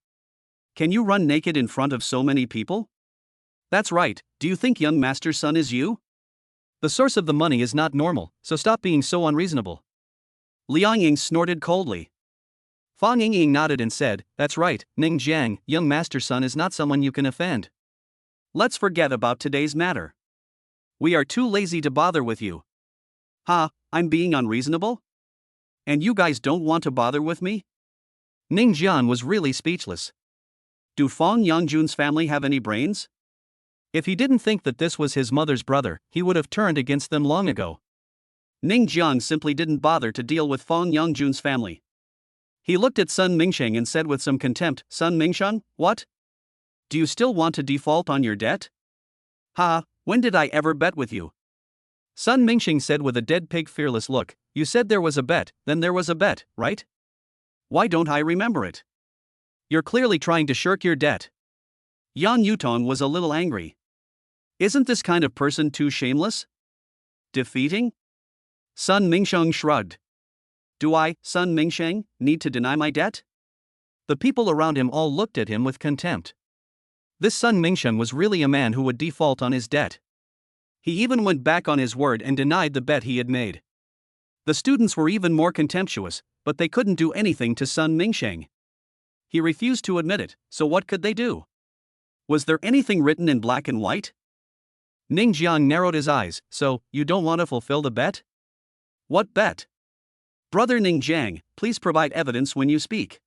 Can you run naked in front of so many people? That's right, do you think young master's son is you? The source of the money is not normal, so stop being so unreasonable. Liang Ying snorted coldly. Fang Yingying nodded and said, that's right, Ning Jiang, young master's son is not someone you can offend. Let's forget about today's matter. We are too lazy to bother with you. I'm being unreasonable? And you guys don't want to bother with me? Ning Jian was really speechless. Do Fang Yongjun's family have any brains? If he didn't think that this was his mother's brother, he would have turned against them long ago. Ning Jiang simply didn't bother to deal with Fang Yongjun's family. He looked at Sun Mingsheng and said with some contempt, Sun Mingsheng, what? Do you still want to default on your debt? When did I ever bet with you? Sun Mingsheng said with a dead pig fearless look, you said there was a bet, then there was a bet, right? Why don't I remember it? You're clearly trying to shirk your debt. Yan Yutong was a little angry. Isn't this kind of person too shameless? Defeating? Sun Mingsheng shrugged. Do I, Sun Mingsheng, need to deny my debt? The people around him all looked at him with contempt. This Sun Mingsheng was really a man who would default on his debt. He even went back on his word and denied the bet he had made. The students were even more contemptuous, but they couldn't do anything to Sun Mingsheng. He refused to admit it, so what could they do? Was there anything written in black and white? Ning Jiang narrowed his eyes, so, you don't want to fulfill the bet? What bet? Brother Ning Jiang, please provide evidence when you speak.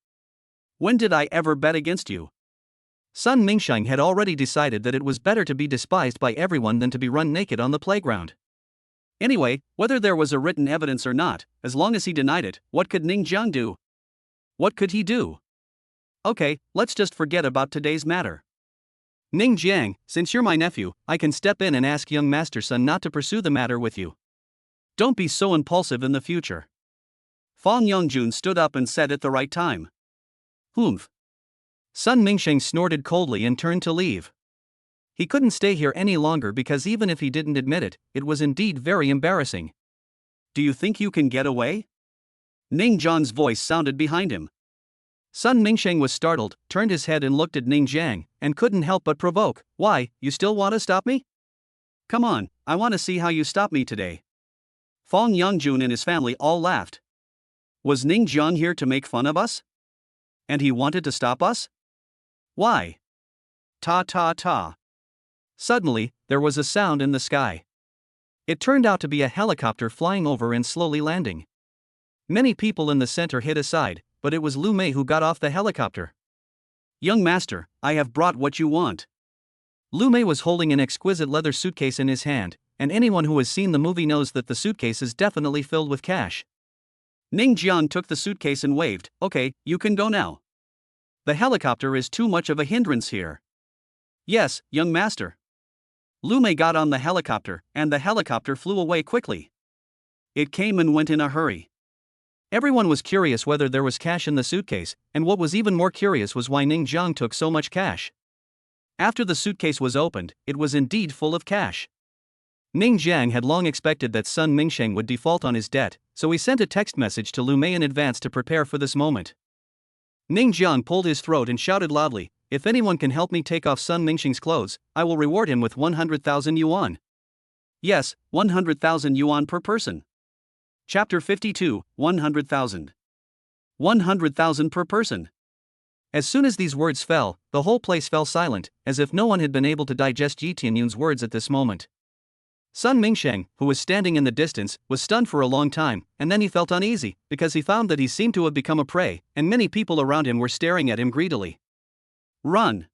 When did I ever bet against you? Sun Mingsheng had already decided that it was better to be despised by everyone than to be run naked on the playground. Anyway, whether there was a written evidence or not, as long as he denied it, what could Ning Jiang do? What could he do? Okay, let's just forget about today's matter. Ning Jiang, since you're my nephew, I can step in and ask young master's son not to pursue the matter with you. Don't be so impulsive in the future. Fang Yongjun stood up and said at the right time. Humph. Sun Mingsheng snorted coldly and turned to leave. He couldn't stay here any longer because even if he didn't admit it, it was indeed very embarrassing. Do you think you can get away? Ning Jiang's voice sounded behind him. Sun Mingsheng was startled, turned his head and looked at Ning Jiang, and couldn't help but provoke, why, you still want to stop me? Come on, I want to see how you stop me today. Fang Yongjun and his family all laughed. Was Ning Jiang here to make fun of us? And he wanted to stop us? Why? Ta. Suddenly, there was a sound in the sky. It turned out to be a helicopter flying over and slowly landing. Many people in the center hid aside, but it was Lu Mei who got off the helicopter. "Young master, I have brought what you want." Lu Mei was holding an exquisite leather suitcase in his hand, and anyone who has seen the movie knows that the suitcase is definitely filled with cash. Ning Jiang took the suitcase and waved, "Okay, you can go now. The helicopter is too much of a hindrance here." "Yes, young master." Lu Mei got on the helicopter, and the helicopter flew away quickly. It came and went in a hurry. Everyone was curious whether there was cash in the suitcase, and what was even more curious was why Ning Jiang took so much cash. After the suitcase was opened, it was indeed full of cash. Ning Jiang had long expected that Sun Mingsheng would default on his debt, so he sent a text message to Lu Mei in advance to prepare for this moment. Ning Jiang pulled his throat and shouted loudly, "If anyone can help me take off Sun Mingsheng's clothes, I will reward him with 100,000 yuan. Yes, 100,000 yuan per person. Chapter 52, 100,000. 100,000 per person. As soon as these words fell, the whole place fell silent, as if no one had been able to digest Yi Tianyun's words at this moment. Sun Mingsheng, who was standing in the distance, was stunned for a long time, and then he felt uneasy, because he found that he seemed to have become a prey, and many people around him were staring at him greedily. Run!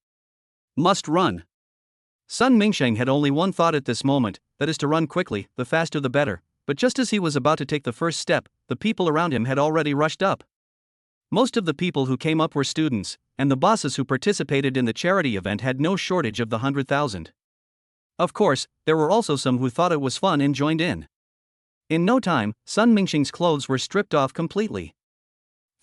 Must run! Sun Mingsheng had only one thought at this moment, that is to run quickly, the faster the better, but just as he was about to take the first step, the people around him had already rushed up. Most of the people who came up were students, and the bosses who participated in the charity event had no shortage of the 100,000. Of course, there were also some who thought it was fun and joined in. In no time, Sun Mingsheng's clothes were stripped off completely.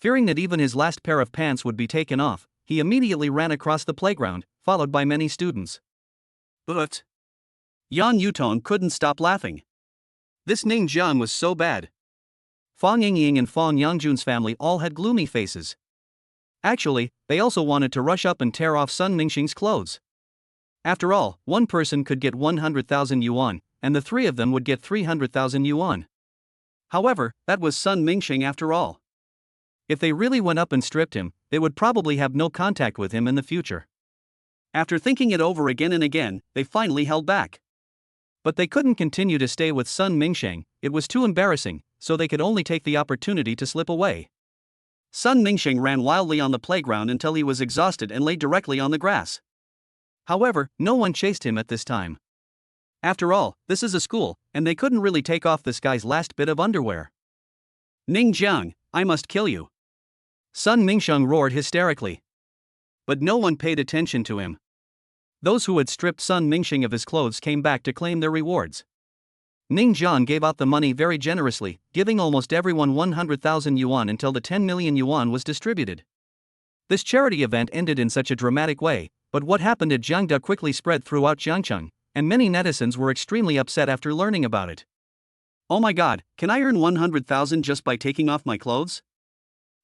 Fearing that even his last pair of pants would be taken off, he immediately ran across the playground, followed by many students. But Yan Yutong couldn't stop laughing. This Ning Jiang was so bad. Fang Yingying and Fang Yangjun's family all had gloomy faces. Actually, they also wanted to rush up and tear off Sun Mingsheng's clothes. After all, one person could get 100,000 yuan, and the three of them would get 300,000 yuan. However, that was Sun Mingsheng after all. If they really went up and stripped him, they would probably have no contact with him in the future. After thinking it over again and again, they finally held back. But they couldn't continue to stay with Sun Mingsheng, it was too embarrassing, so they could only take the opportunity to slip away. Sun Mingsheng ran wildly on the playground until he was exhausted and lay directly on the grass. However, no one chased him at this time. After all, this is a school, and they couldn't really take off this guy's last bit of underwear. "Ning Jiang, I must kill you!" Sun Mingsheng roared hysterically. But no one paid attention to him. Those who had stripped Sun Mingsheng of his clothes came back to claim their rewards. Ning Jiang gave out the money very generously, giving almost everyone 100,000 yuan until the 10 million yuan was distributed. This charity event ended in such a dramatic way, but what happened at Jiangda quickly spread throughout Jiangcheng, and many netizens were extremely upset after learning about it. "Oh my god, can I earn 100,000 just by taking off my clothes?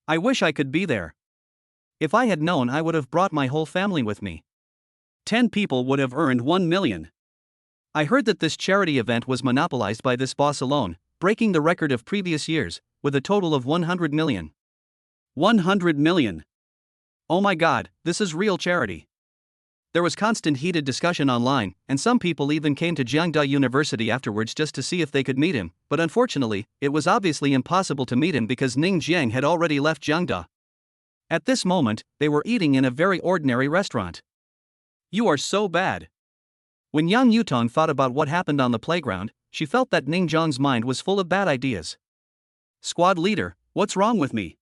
I wish I could be there. If I had known, I would have brought my whole family with me. 10 people would have earned 1 million. I heard that this charity event was monopolized by this boss alone, breaking the record of previous years, with a total of 100 million. 100 million! Oh my god, this is real charity." There was constant heated discussion online, and some people even came to Jiangda University afterwards just to see if they could meet him, but unfortunately, it was obviously impossible to meet him because Ning Jiang had already left Jiangda. At this moment, they were eating in a very ordinary restaurant. "You are so bad." When Yang Yutong thought about what happened on the playground, she felt that Ning Jiang's mind was full of bad ideas. "Squad leader, what's wrong with me?"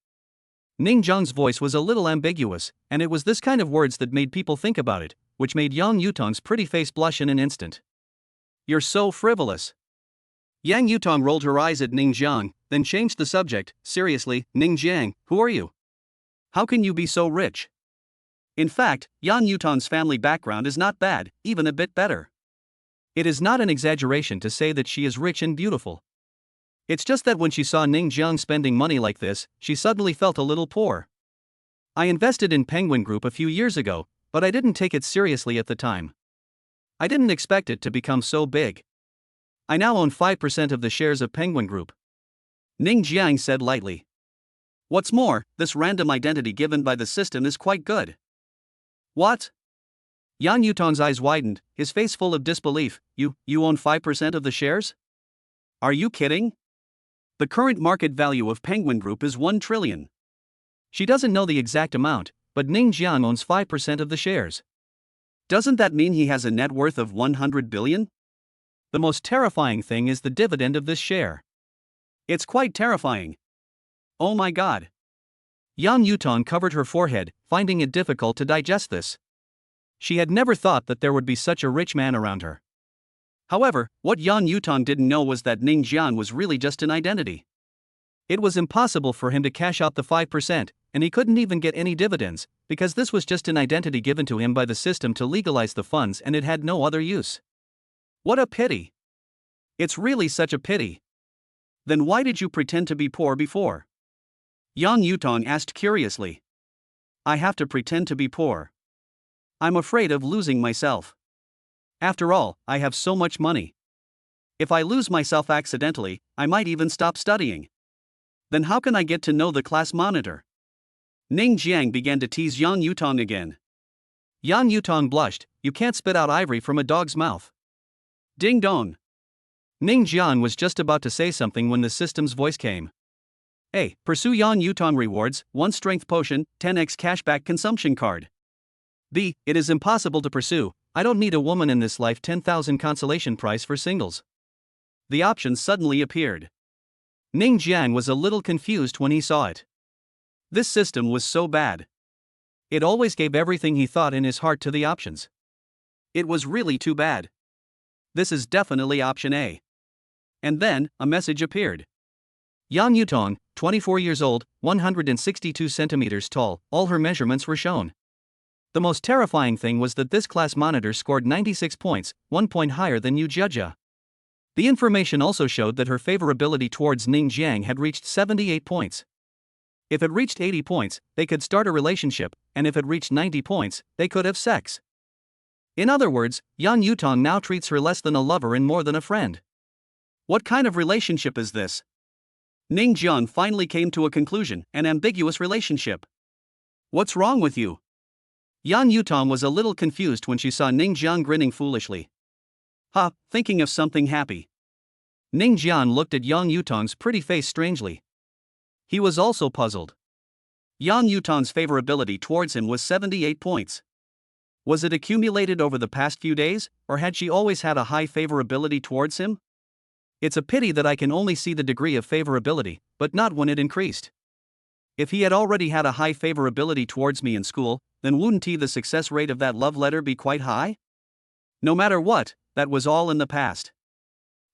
Ning Jiang's voice was a little ambiguous, and it was this kind of words that made people think about it, which made Yang Yutong's pretty face blush in an instant. "You're so frivolous." Yang Yutong rolled her eyes at Ning Jiang, then changed the subject. "Seriously, Ning Jiang, who are you? How can you be so rich?" In fact, Yan Yutong's family background is not bad, even a bit better. It is not an exaggeration to say that she is rich and beautiful. It's just that when she saw Ning Jiang spending money like this, she suddenly felt a little poor. "I invested in Penguin Group a few years ago, but I didn't take it seriously at the time. I didn't expect it to become so big. I now own 5% of the shares of Penguin Group," Ning Jiang said lightly. "What's more, this random identity given by the system is quite good." "What?" Yang Yutong's eyes widened, his face full of disbelief. You own 5% of the shares? Are you kidding? The current market value of Penguin Group is 1 trillion. She doesn't know the exact amount, but Ning Jiang owns 5% of the shares. Doesn't that mean he has a net worth of 100 billion? The most terrifying thing is the dividend of this share. It's quite terrifying. Oh my god. Yang Yutong covered her forehead, finding it difficult to digest this. She had never thought that there would be such a rich man around her. However, what Yang Yutong didn't know was that Ning Jian was really just an identity. It was impossible for him to cash out the 5%, and he couldn't even get any dividends, because this was just an identity given to him by the system to legalize the funds and it had no other use. What a pity. It's really such a pity. Then why did you pretend to be poor before? Yang Yutong asked curiously. I have to pretend to be poor. I'm afraid of losing myself. After all, I have so much money. If I lose myself accidentally, I might even stop studying. Then how can I get to know the class monitor? Ning Jiang began to tease Yang Yutong again. Yang Yutong blushed. You can't spit out ivory from a dog's mouth. Ding dong. Ning Jiang was just about to say something when the system's voice came. Hey, pursue Yang Yutong rewards, 1 strength potion, 10x cashback consumption card. B. It is impossible to pursue. I don't need a woman in this life. 10,000 consolation price for singles. The option suddenly appeared. Ning Jiang was a little confused when he saw it. This system was so bad. It always gave everything he thought in his heart to the options. It was really too bad. This is definitely option A. And then, a message appeared. Yang Yutong, 24 years old, 162 centimeters tall, all her measurements were shown. The most terrifying thing was that this class monitor scored 96 points, 1 point higher than Yu Jia. The information also showed that her favorability towards Ning Jiang had reached 78 points. If it reached 80 points, they could start a relationship, and if it reached 90 points, they could have sex. In other words, Yang Yutong now treats her less than a lover and more than a friend. What kind of relationship is this? Ning Jiang finally came to a conclusion, an ambiguous relationship. What's wrong with you? Yang Yutong was a little confused when she saw Ning Jiang grinning foolishly. Thinking of something happy. Ning Jiang looked at Yang Yutong's pretty face strangely. He was also puzzled. Yang Yutong's favorability towards him was 78 points. Was it accumulated over the past few days, or had she always had a high favorability towards him? It's a pity that I can only see the degree of favorability, but not when it increased. If he had already had a high favorability towards me in school, then wouldn't the success rate of that love letter be quite high? No matter what, that was all in the past.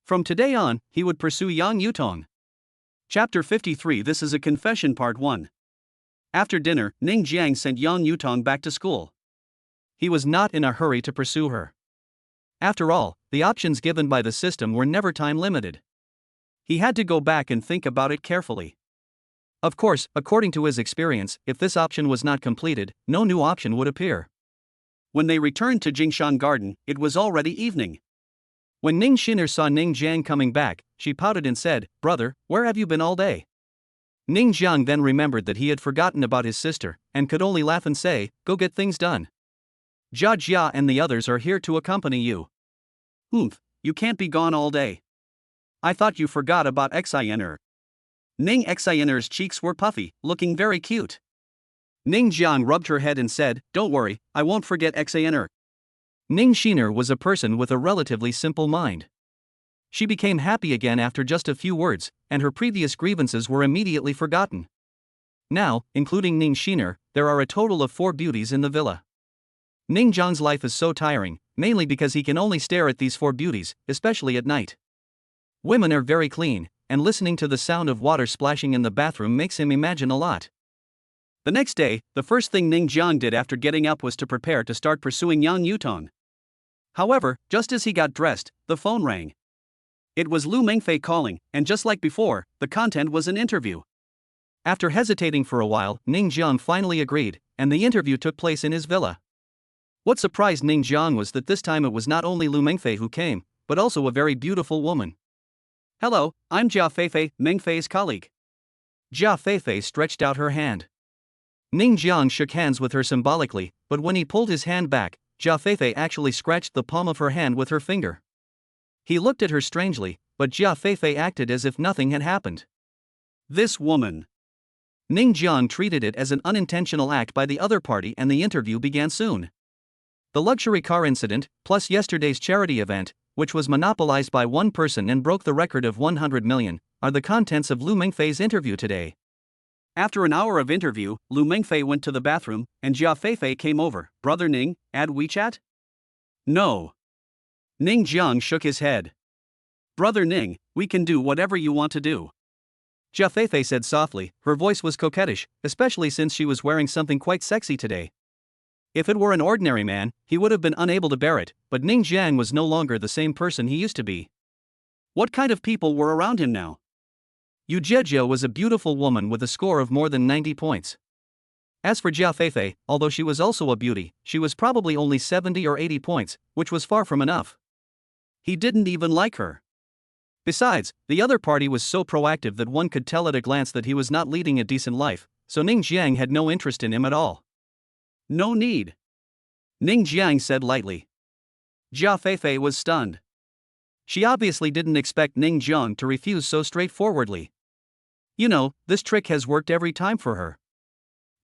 From today on, he would pursue Yang Yutong. Chapter 53. This is a confession. Part 1. After dinner, Ning Jiang sent Yang Yutong back to school. He was not in a hurry to pursue her. After all, the options given by the system were never time limited. He had to go back and think about it carefully. Of course, according to his experience, if this option was not completed, no new option would appear. When they returned to Jingshan Garden, it was already evening. When Ning Xiner saw Ning Jiang coming back, she pouted and said, "Brother, where have you been all day?" Ning Jiang then remembered that he had forgotten about his sister, and could only laugh and say, "Go get things done. Jia Jia and the others are here to accompany you." You can't be gone all day. I thought you forgot about Xiner. Ning Xiner's cheeks were puffy, looking very cute. Ning Jiang rubbed her head and said, "Don't worry, I won't forget Xiner." Ning Xiner was a person with a relatively simple mind. She became happy again after just a few words, and her previous grievances were immediately forgotten. Now, including Ning Xiner, there are a total of 4 beauties in the villa. Ning Jiang's life is so tiring, mainly because he can only stare at these 4 beauties, especially at night. Women are very clean, and listening to the sound of water splashing in the bathroom makes him imagine a lot. The next day, the first thing Ning Jiang did after getting up was to prepare to start pursuing Yang Yutong. However, just as he got dressed, the phone rang. It was Lu Mengfei calling, and just like before, the content was an interview. After hesitating for a while, Ning Jiang finally agreed, and the interview took place in his villa. What surprised Ning Jiang was that this time it was not only Lu Mengfei who came, but also a very beautiful woman. "Hello, I'm Jia Feifei, Mengfei's colleague." Jia Feifei stretched out her hand. Ning Jiang shook hands with her symbolically, but when he pulled his hand back, Jia Feifei actually scratched the palm of her hand with her finger. He looked at her strangely, but Jia Feifei acted as if nothing had happened. This woman. Ning Jian treated it as an unintentional act by the other party, and the interview began soon. The luxury car incident, plus yesterday's charity event, which was monopolized by one person and broke the record of 100 million, are the contents of Lu Mengfei's interview today. After an hour of interview, Lu Mengfei went to the bathroom, and Jia Feifei came over. Brother Ning, add WeChat? No. Ning Jiang shook his head. Brother Ning, we can do whatever you want to do. Jia Feifei said softly. Her voice was coquettish, especially since she was wearing something quite sexy today. If it were an ordinary man, he would have been unable to bear it, but Ning Jiang was no longer the same person he used to be. What kind of people were around him now? Yu Jejia was a beautiful woman with a score of more than 90 points. As for Jia Feifei, although she was also a beauty, she was probably only 70 or 80 points, which was far from enough. He didn't even like her. Besides, the other party was so proactive that one could tell at a glance that he was not leading a decent life, so Ning Jiang had no interest in him at all. No need. Ning Jiang said lightly. Jia Feifei was stunned. She obviously didn't expect Ning Jiang to refuse so straightforwardly. You know, this trick has worked every time for her.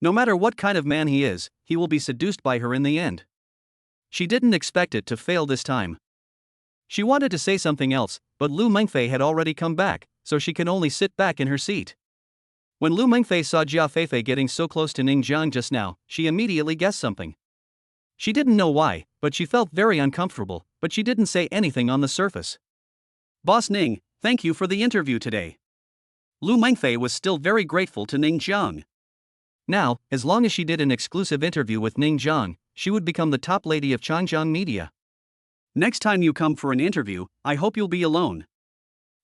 No matter what kind of man he is, he will be seduced by her in the end. She didn't expect it to fail this time. She wanted to say something else, but Lu Mengfei had already come back, so she could only sit back in her seat. When Lu Mengfei saw Jia Feifei getting so close to Ning Jiang just now, she immediately guessed something. She didn't know why, but she felt very uncomfortable, but she didn't say anything on the surface. Boss Ning, thank you for the interview today. Lu Mengfei was still very grateful to Ning Jiang. Now, as long as she did an exclusive interview with Ning Jiang, she would become the top lady of Changjiang media. Next time you come for an interview, I hope you'll be alone.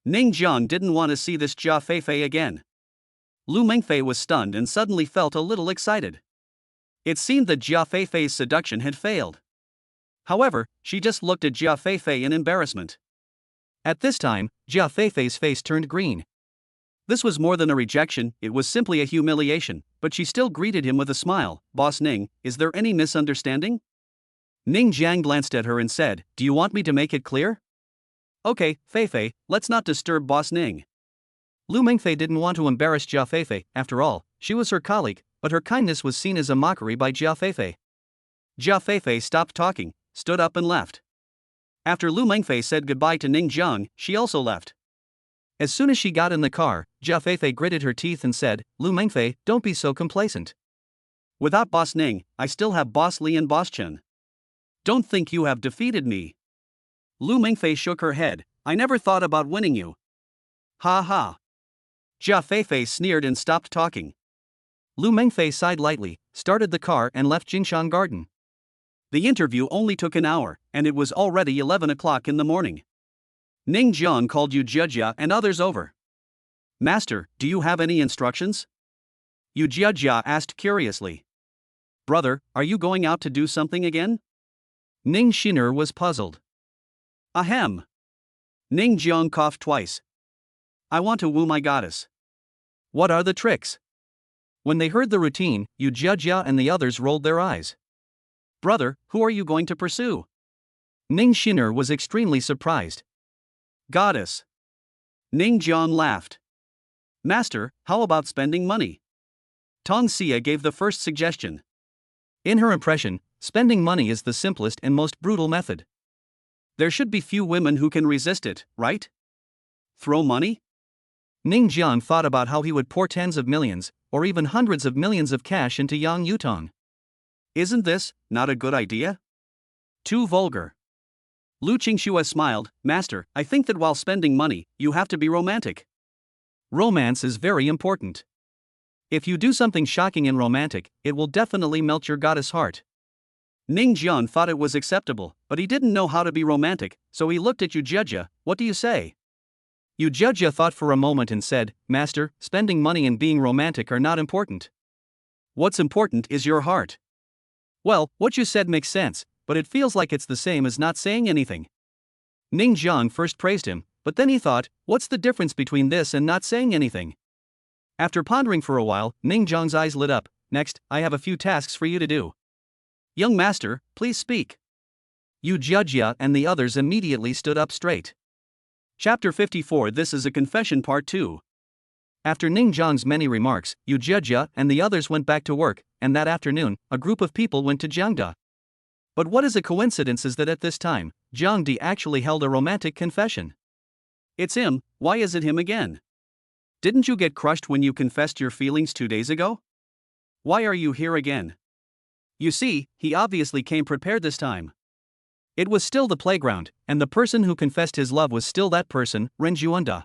Ning Jiang didn't want to see this Jia Feifei again. Lu Mengfei was stunned and suddenly felt a little excited. It seemed that Jia Feifei's seduction had failed. However, she just looked at Jia Feifei in embarrassment. At this time, Jia Feifei's face turned green. This was more than a rejection, it was simply a humiliation, but she still greeted him with a smile. Boss Ning, is there any misunderstanding? Ning Jiang glanced at her and said, do you want me to make it clear? Okay, Feifei, let's not disturb Boss Ning. Lu Mengfei didn't want to embarrass Jia Feifei, after all, she was her colleague, but her kindness was seen as a mockery by Jia Feifei. Jia Feifei stopped talking, stood up and left. After Lu Mengfei said goodbye to Ning Jiang, she also left. As soon as she got in the car, Jia Feifei gritted her teeth and said, Lu Mengfei, don't be so complacent. Without Boss Ning, I still have Boss Li and Boss Chen. Don't think you have defeated me. Lu Mengfei shook her head, I never thought about winning you. Ha ha. Jia Feifei sneered and stopped talking. Lu Mengfei sighed lightly, started the car and left Jingshan Garden. The interview only took an hour, and it was already 11 o'clock in the morning. Ning Jiang called Yu Jejia and others over. Master, do you have any instructions? Yu Jejia asked curiously. Brother, are you going out to do something again? Ning Xin'er was puzzled. Ahem. Ning Jiang coughed twice. I want to woo my goddess. What are the tricks? When they heard the routine, Yu Jejia and the others rolled their eyes. Brother, who are you going to pursue? Ning Xin'er was extremely surprised. Goddess. Ning Jiang laughed. Master, how about spending money? Tong Xia gave the first suggestion. In her impression, spending money is the simplest and most brutal method. There should be few women who can resist it, right? Throw money? Ning Jiang thought about how he would pour tens of millions, or even hundreds of millions of cash into Yang Yutong. Isn't this not a good idea? Too vulgar. Lu Qingxue smiled, Master, I think that while spending money, you have to be romantic. Romance is very important. If you do something shocking and romantic, it will definitely melt your goddess heart. Ning Jian thought it was acceptable, but he didn't know how to be romantic, so he looked at Yu Jejia. What do you say? Yu Jejia thought for a moment and said, Master, spending money and being romantic are not important. What's important is your heart. Well, what you said makes sense, but it feels like it's the same as not saying anything. Ning Jiang first praised him, but then he thought, what's the difference between this and not saying anything? After pondering for a while, Ning Jiang's eyes lit up. Next, I have a few tasks for you to do. Young master, please speak. Yu Jia and the others immediately stood up straight. Chapter 54. This is a confession part 2. After Ning Jiang's many remarks, Yu Jia and the others went back to work, and that afternoon, a group of people went to Jiangda. But what is a coincidence is that at this time, Jiang Di actually held a romantic confession. It's him. Why is it him again? Didn't you get crushed when you confessed your feelings 2 days ago? Why are you here again? You see, he obviously came prepared this time. It was still the playground, and the person who confessed his love was still that person, Ren Juanda.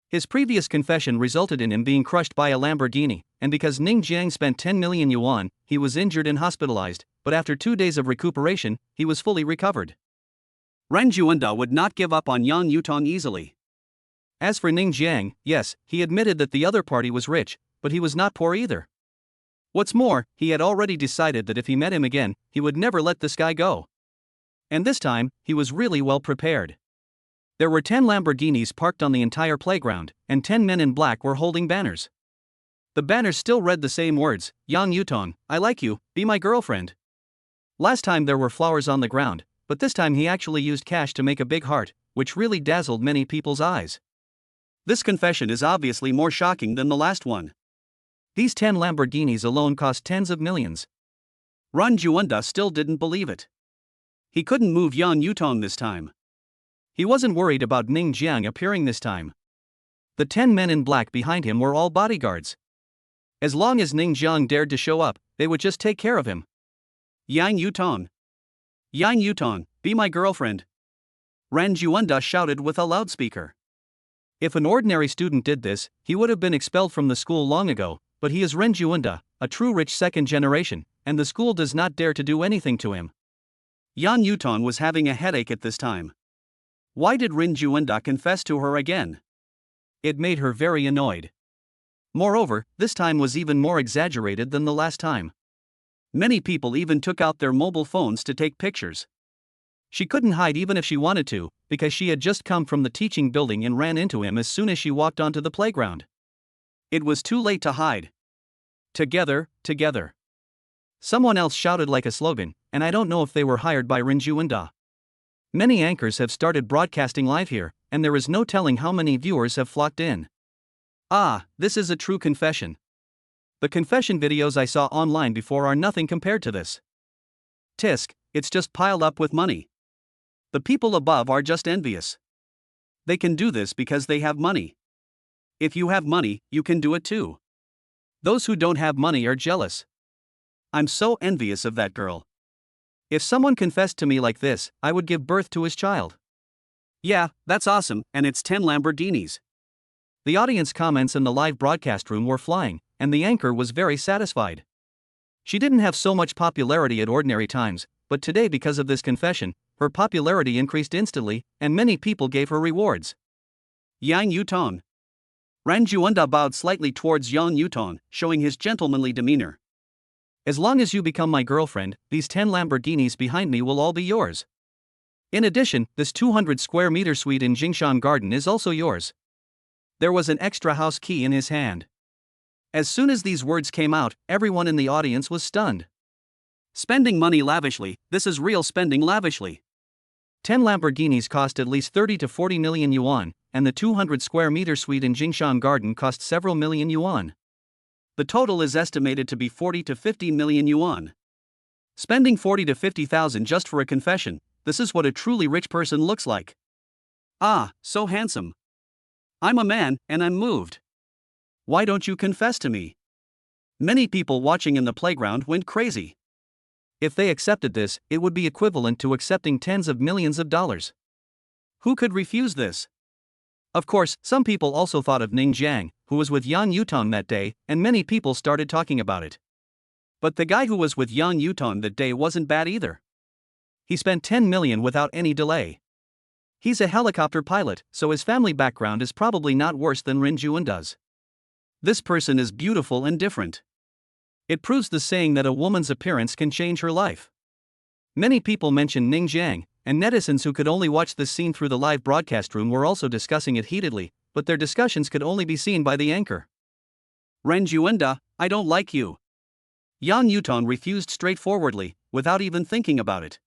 His previous confession resulted in him being crushed by a Lamborghini, and because Ning Jiang spent 10 million yuan, he was injured and hospitalized, but after 2 days of recuperation, he was fully recovered. Ren Juanda would not give up on Yang Yutong easily. As for Ning Jiang, yes, he admitted that the other party was rich, but he was not poor either. What's more, he had already decided that if he met him again, he would never let this guy go. And this time, he was really well prepared. There were 10 Lamborghinis parked on the entire playground, and 10 men in black were holding banners. The banners still read the same words, Yang Yutong, I like you, be my girlfriend. Last time there were flowers on the ground, but this time he actually used cash to make a big heart, which really dazzled many people's eyes. This confession is obviously more shocking than the last one. These 10 Lamborghinis alone cost tens of millions. Ren Juanda still didn't believe it. He couldn't move Yang Yutong this time. He wasn't worried about Ning Jiang appearing this time. The 10 men in black behind him were all bodyguards. As long as Ning Jiang dared to show up, they would just take care of him. Yang Yutong. Yang Yutong, be my girlfriend. Ren Juanda shouted with a loudspeaker. If an ordinary student did this, he would have been expelled from the school long ago, but he is Ren Juanda, a true rich second generation, and the school does not dare to do anything to him. Yang Yutong was having a headache at this time. Why did Ren Juanda confess to her again? It made her very annoyed. Moreover, this time was even more exaggerated than the last time. Many people even took out their mobile phones to take pictures. She couldn't hide even if she wanted to, because she had just come from the teaching building and ran into him as soon as she walked onto the playground. It was too late to hide. Together, together. Someone else shouted like a slogan, and I don't know if they were hired by Ren Juanda. Many anchors have started broadcasting live here, and there is no telling how many viewers have flocked in. Ah, this is a true confession. The confession videos I saw online before are nothing compared to this. Tisk, it's just piled up with money. The people above are just envious. They can do this because they have money. If you have money, you can do it too. Those who don't have money are jealous. I'm so envious of that girl. If someone confessed to me like this, I would give birth to his child. Yeah, that's awesome, and it's 10 Lamborghinis. The audience comments in the live broadcast room were flying, and the anchor was very satisfied. She didn't have so much popularity at ordinary times, but today because of this confession, her popularity increased instantly, and many people gave her rewards. Yang Yutong. Ren Juanda bowed slightly towards Yang Yutong, showing his gentlemanly demeanor. As long as you become my girlfriend, these 10 Lamborghinis behind me will all be yours. In addition, this 200 square meter suite in Jingshan Garden is also yours. There was an extra house key in his hand. As soon as these words came out, everyone in the audience was stunned. Spending money lavishly, this is real spending lavishly. 10 Lamborghinis cost at least 30 to 40 million yuan, and the 200 square meter suite in Jingshan Garden cost several million yuan. The total is estimated to be 40 to 50 million yuan. Spending 40 to 50,000 just for a confession, this is what a truly rich person looks like. Ah, so handsome. I'm a man, and I'm moved. Why don't you confess to me? Many people watching in the playground went crazy. If they accepted this, it would be equivalent to accepting tens of millions of dollars. Who could refuse this? Of course, some people also thought of Ning Jiang, who was with Yang Yutong that day, and many people started talking about it. But the guy who was with Yang Yutong that day wasn't bad either. He spent 10 million without any delay. He's a helicopter pilot, so his family background is probably not worse than Ren Juanda's. This person is beautiful and different. It proves the saying that a woman's appearance can change her life. Many people mentioned Ning Jiang, and netizens who could only watch this scene through the live broadcast room were also discussing it heatedly, but their discussions could only be seen by the anchor. Ren Juanda, I don't like you. Yang Yutong refused straightforwardly, without even thinking about it.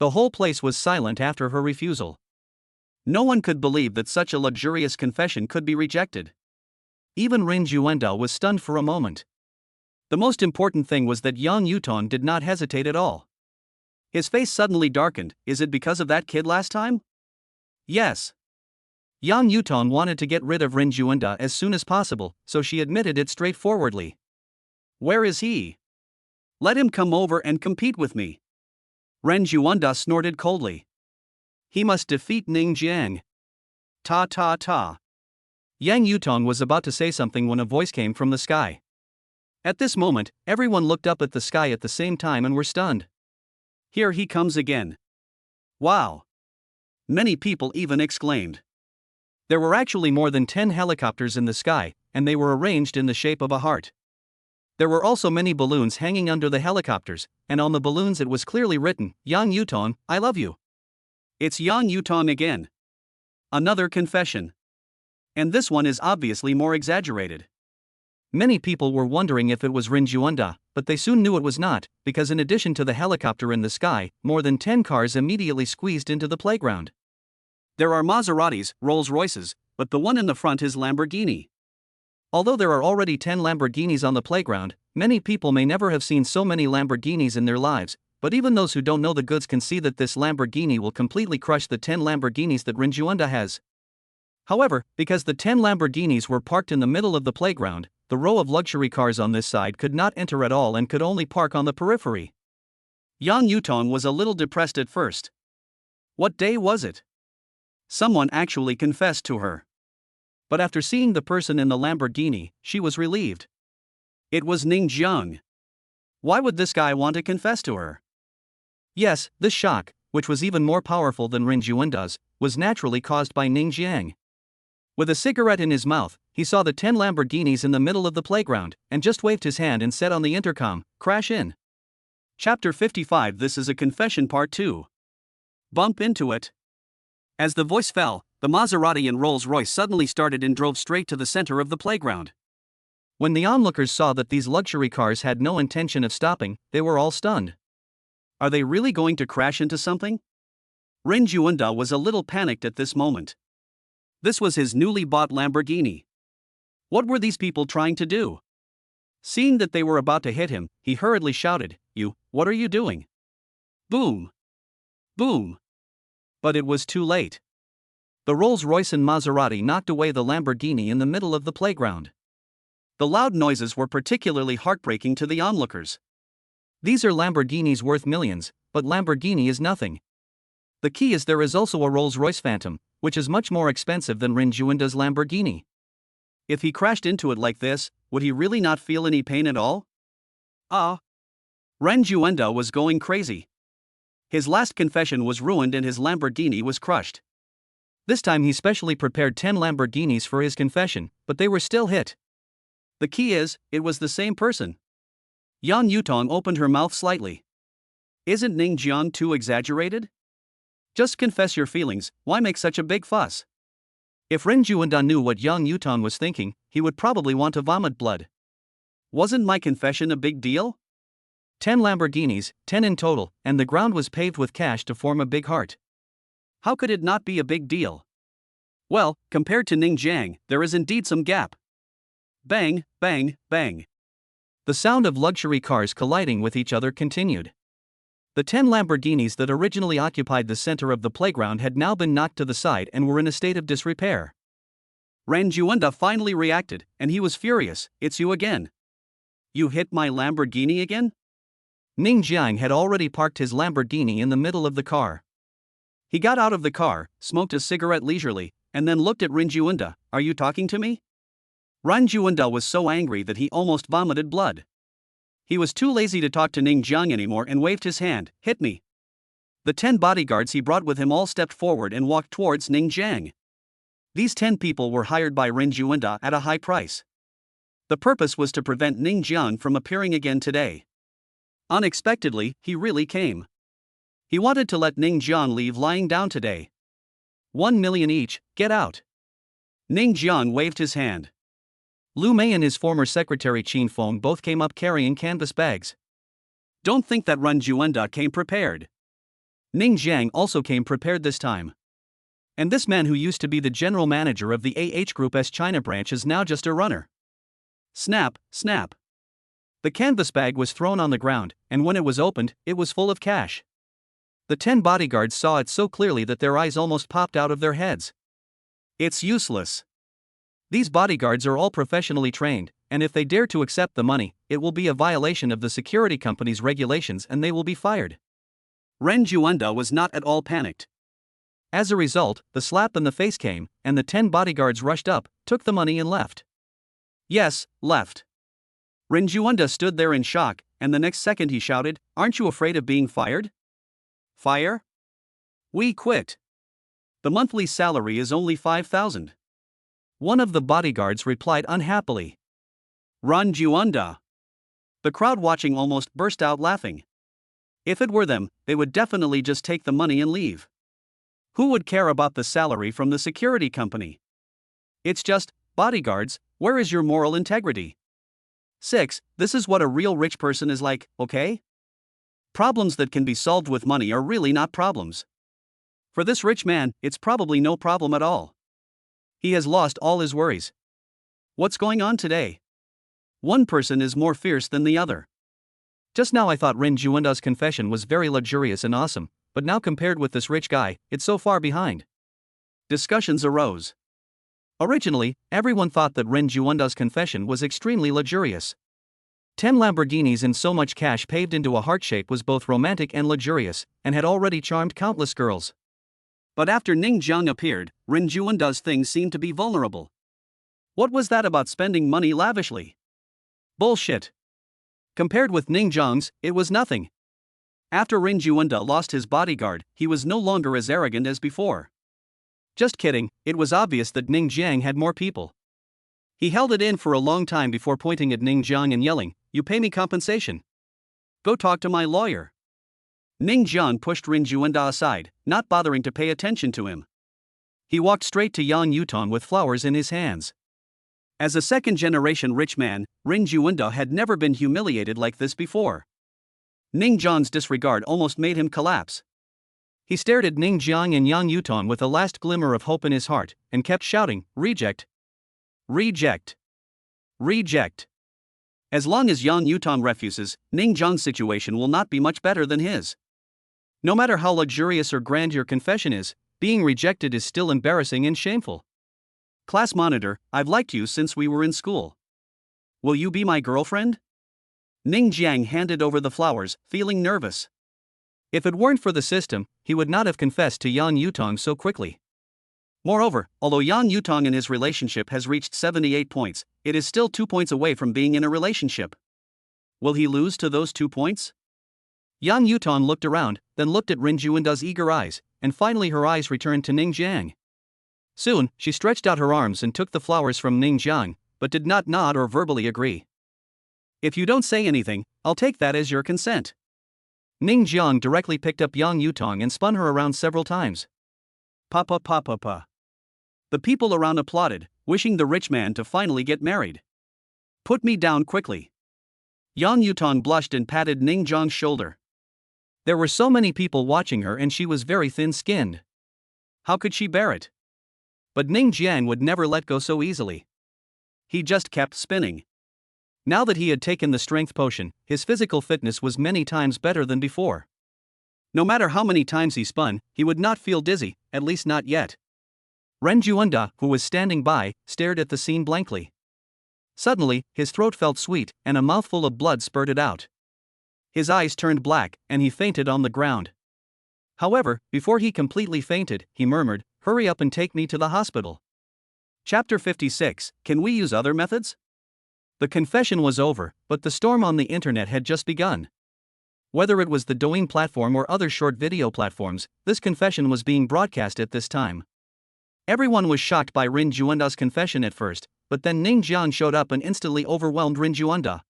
The whole place was silent after her refusal. No one could believe that such a luxurious confession could be rejected. Even Rin Juenda was stunned for a moment. The most important thing was that Yang Yutong did not hesitate at all. His face suddenly darkened. Is it because of that kid last time? Yes. Yang Yutong wanted to get rid of Rin Juenda as soon as possible, so she admitted it straightforwardly. Where is he? Let him come over and compete with me. Ren Juenda snorted coldly. He must defeat Ning Jiang. Ta ta ta. Yang Yutong was about to say something when a voice came from the sky. At this moment, everyone looked up at the sky at the same time and were stunned. Here he comes again. Wow! Many people even exclaimed. There were actually more than 10 helicopters in the sky, and they were arranged in the shape of a heart. There were also many balloons hanging under the helicopters, and on the balloons it was clearly written, Yang Yutong, I love you. It's Yang Yutong again. Another confession. And this one is obviously more exaggerated. Many people were wondering if it was Rin Juenda, but they soon knew it was not, because in addition to the helicopter in the sky, more than 10 cars immediately squeezed into the playground. There are Maseratis, Rolls-Royces, but the one in the front is Lamborghini. Although there are already 10 Lamborghinis on the playground, many people may never have seen so many Lamborghinis in their lives, but even those who don't know the goods can see that this Lamborghini will completely crush the 10 Lamborghinis that Rin Juenda has. However, because the 10 Lamborghinis were parked in the middle of the playground, the row of luxury cars on this side could not enter at all and could only park on the periphery. Yang Yutong was a little depressed at first. What day was it? Someone actually confessed to her. But after seeing the person in the Lamborghini, she was relieved. It was Ning Jiang. Why would this guy want to confess to her? Yes, this shock, which was even more powerful than Rin Juenda's, was naturally caused by Ning Jiang. With a cigarette in his mouth, he saw the 10 Lamborghinis in the middle of the playground, and just waved his hand and said on the intercom, crash in. Chapter 55. This is a confession part 2. Bump into it. As the voice fell, the Maserati and Rolls-Royce suddenly started and drove straight to the center of the playground. When the onlookers saw that these luxury cars had no intention of stopping, they were all stunned. Are they really going to crash into something? Rin Juenda was a little panicked at this moment. This was his newly bought Lamborghini. What were these people trying to do? Seeing that they were about to hit him, he hurriedly shouted, what are you doing? Boom! Boom! But it was too late. The Rolls-Royce and Maserati knocked away the Lamborghini in the middle of the playground. The loud noises were particularly heartbreaking to the onlookers. These are Lamborghinis worth millions, but Lamborghini is nothing. The key is there is also a Rolls-Royce Phantom, which is much more expensive than Rin Juenda's Lamborghini. If he crashed into it like this, would he really not feel any pain at all? Rin Juenda was going crazy. His last confession was ruined and his Lamborghini was crushed. This time he specially prepared 10 Lamborghinis for his confession, but they were still hit. The key is, it was the same person. Yang Yutong opened her mouth slightly. Isn't Ning Jiang too exaggerated? Just confess your feelings, why make such a big fuss? If Rin Juenda knew what Yang Yutong was thinking, he would probably want to vomit blood. Wasn't my confession a big deal? 10 Lamborghinis, 10 in total, and the ground was paved with cash to form a big heart. How could it not be a big deal? Well, compared to Ning Jiang, there is indeed some gap. Bang, bang, bang. The sound of luxury cars colliding with each other continued. The 10 Lamborghinis that originally occupied the center of the playground had now been knocked to the side and were in a state of disrepair. Rin Juenda finally reacted, and he was furious. It's you again. You hit my Lamborghini again? Ning Jiang had already parked his Lamborghini in the middle of the car. He got out of the car, smoked a cigarette leisurely, and then looked at Rin Juenda. Are you talking to me? Rin Juenda was so angry that he almost vomited blood. He was too lazy to talk to Ning Jiang anymore and waved his hand, hit me. The 10 bodyguards he brought with him all stepped forward and walked towards Ning Jiang. These 10 people were hired by Rin Juenda at a high price. The purpose was to prevent Ning Jiang from appearing again today. Unexpectedly, he really came. He wanted to let Ning Jiang leave lying down today. 1 million each, get out. Ning Jiang waved his hand. Lu Mei and his former secretary Qin Feng both came up carrying canvas bags. Don't think that Ren Juanda came prepared. Ning Jiang also came prepared this time. And this man who used to be the general manager of the AH Group's China branch is now just a runner. Snap, snap. The canvas bag was thrown on the ground, and when it was opened, it was full of cash. The 10 bodyguards saw it so clearly that their eyes almost popped out of their heads. It's useless. These bodyguards are all professionally trained, and if they dare to accept the money, it will be a violation of the security company's regulations and they will be fired. Ren Juanda was not at all panicked. As a result, the slap in the face came, and the 10 bodyguards rushed up, took the money and left. Yes, left. Ren Juanda stood there in shock, and the next second he shouted, "Aren't you afraid of being fired?" Fire? We quit. The monthly salary is only 5,000. One of the bodyguards replied unhappily. Ren Juanda. The crowd watching almost burst out laughing. If it were them, they would definitely just take the money and leave. Who would care about the salary from the security company? It's just, bodyguards, where is your moral integrity? 6. This is what a real rich person is like, okay? Problems that can be solved with money are really not problems. For this rich man, it's probably no problem at all. He has lost all his worries. What's going on today? One person is more fierce than the other. Just now I thought Ren Juanda's confession was very luxurious and awesome, but now compared with this rich guy, it's so far behind. Discussions arose. Originally, everyone thought that Ren Juanda's confession was extremely luxurious. 10 Lamborghinis and so much cash paved into a heart shape was both romantic and luxurious, and had already charmed countless girls. But after Ning Jiang appeared, Ren Juanda's things seemed to be vulnerable. What was that about spending money lavishly? Bullshit. Compared with Ning Jiang's, it was nothing. After Ren Juanda lost his bodyguard, he was no longer as arrogant as before. Just kidding, it was obvious that Ning Jiang had more people. He held it in for a long time before pointing at Ning Jiang and yelling, "You pay me compensation. Go talk to my lawyer." Ning Jiang pushed Ren Juanda aside, not bothering to pay attention to him. He walked straight to Yang Yutong with flowers in his hands. As a second-generation rich man, Ren Juanda had never been humiliated like this before. Ning Jiang's disregard almost made him collapse. He stared at Ning Jiang and Yang Yutong with a last glimmer of hope in his heart, and kept shouting, "Reject! Reject! Reject!" As long as Yang Yutong refuses, Ning Jiang's situation will not be much better than his. No matter how luxurious or grand your confession is, being rejected is still embarrassing and shameful. Class monitor, I've liked you since we were in school. Will you be my girlfriend? Ning Jiang handed over the flowers, feeling nervous. If it weren't for the system, he would not have confessed to Yang Yutong so quickly. Moreover, although Yang Yutong in his relationship has reached 78 points, it is still 2 points away from being in a relationship. Will he lose to those 2 points? Yang Yutong looked around, then looked at Ren Juanda's eager eyes, and finally her eyes returned to Ning Jiang. Soon, she stretched out her arms and took the flowers from Ning Jiang, but did not nod or verbally agree. If you don't say anything, I'll take that as your consent. Ning Jiang directly picked up Yang Yutong and spun her around several times. Papa papa pa. The people around applauded, wishing the rich man to finally get married. Put me down quickly. Yang Yutong blushed and patted Ning Jiang's shoulder. There were so many people watching her and she was very thin-skinned. How could she bear it? But Ning Jiang would never let go so easily. He just kept spinning. Now that he had taken the strength potion, his physical fitness was many times better than before. No matter how many times he spun, he would not feel dizzy, at least not yet. Ren Juanda, who was standing by, stared at the scene blankly. Suddenly, his throat felt sweet, and a mouthful of blood spurted out. His eyes turned black, and he fainted on the ground. However, before he completely fainted, he murmured, "Hurry up and take me to the hospital." Chapter 56, Can we use other methods? The confession was over, but the storm on the internet had just begun. Whether it was the Douyin platform or other short video platforms, this confession was being broadcast at this time. Everyone was shocked by Ren Juanda's confession at first, but then Ning Jiang showed up and instantly overwhelmed Ren Juanda.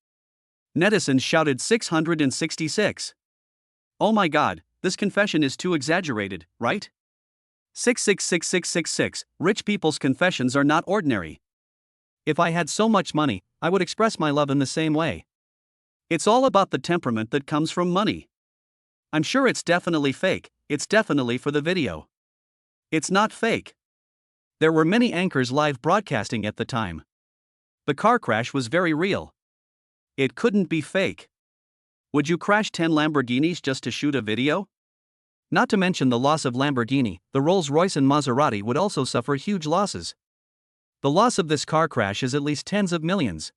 Netizens shouted 666. Oh my god, this confession is too exaggerated, right? 6666666, rich people's confessions are not ordinary. If I had so much money, I would express my love in the same way. It's all about the temperament that comes from money. I'm sure it's definitely fake, it's definitely for the video. It's not fake. There were many anchors live broadcasting at the time. The car crash was very real. It couldn't be fake. Would you crash 10 Lamborghinis just to shoot a video? Not to mention the loss of Lamborghini, the Rolls-Royce and Maserati would also suffer huge losses. The loss of this car crash is at least tens of millions.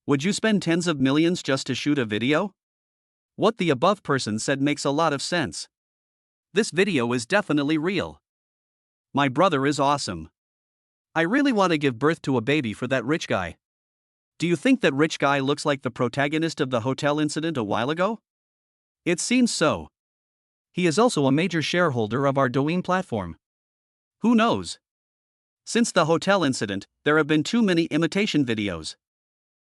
Would you spend tens of millions just to shoot a video? What the above person said makes a lot of sense. This video is definitely real. My brother is awesome. I really want to give birth to a baby for that rich guy. Do you think that rich guy looks like the protagonist of the hotel incident a while ago? It seems so. He is also a major shareholder of our Douyin platform. Who knows? Since the hotel incident, there have been too many imitation videos.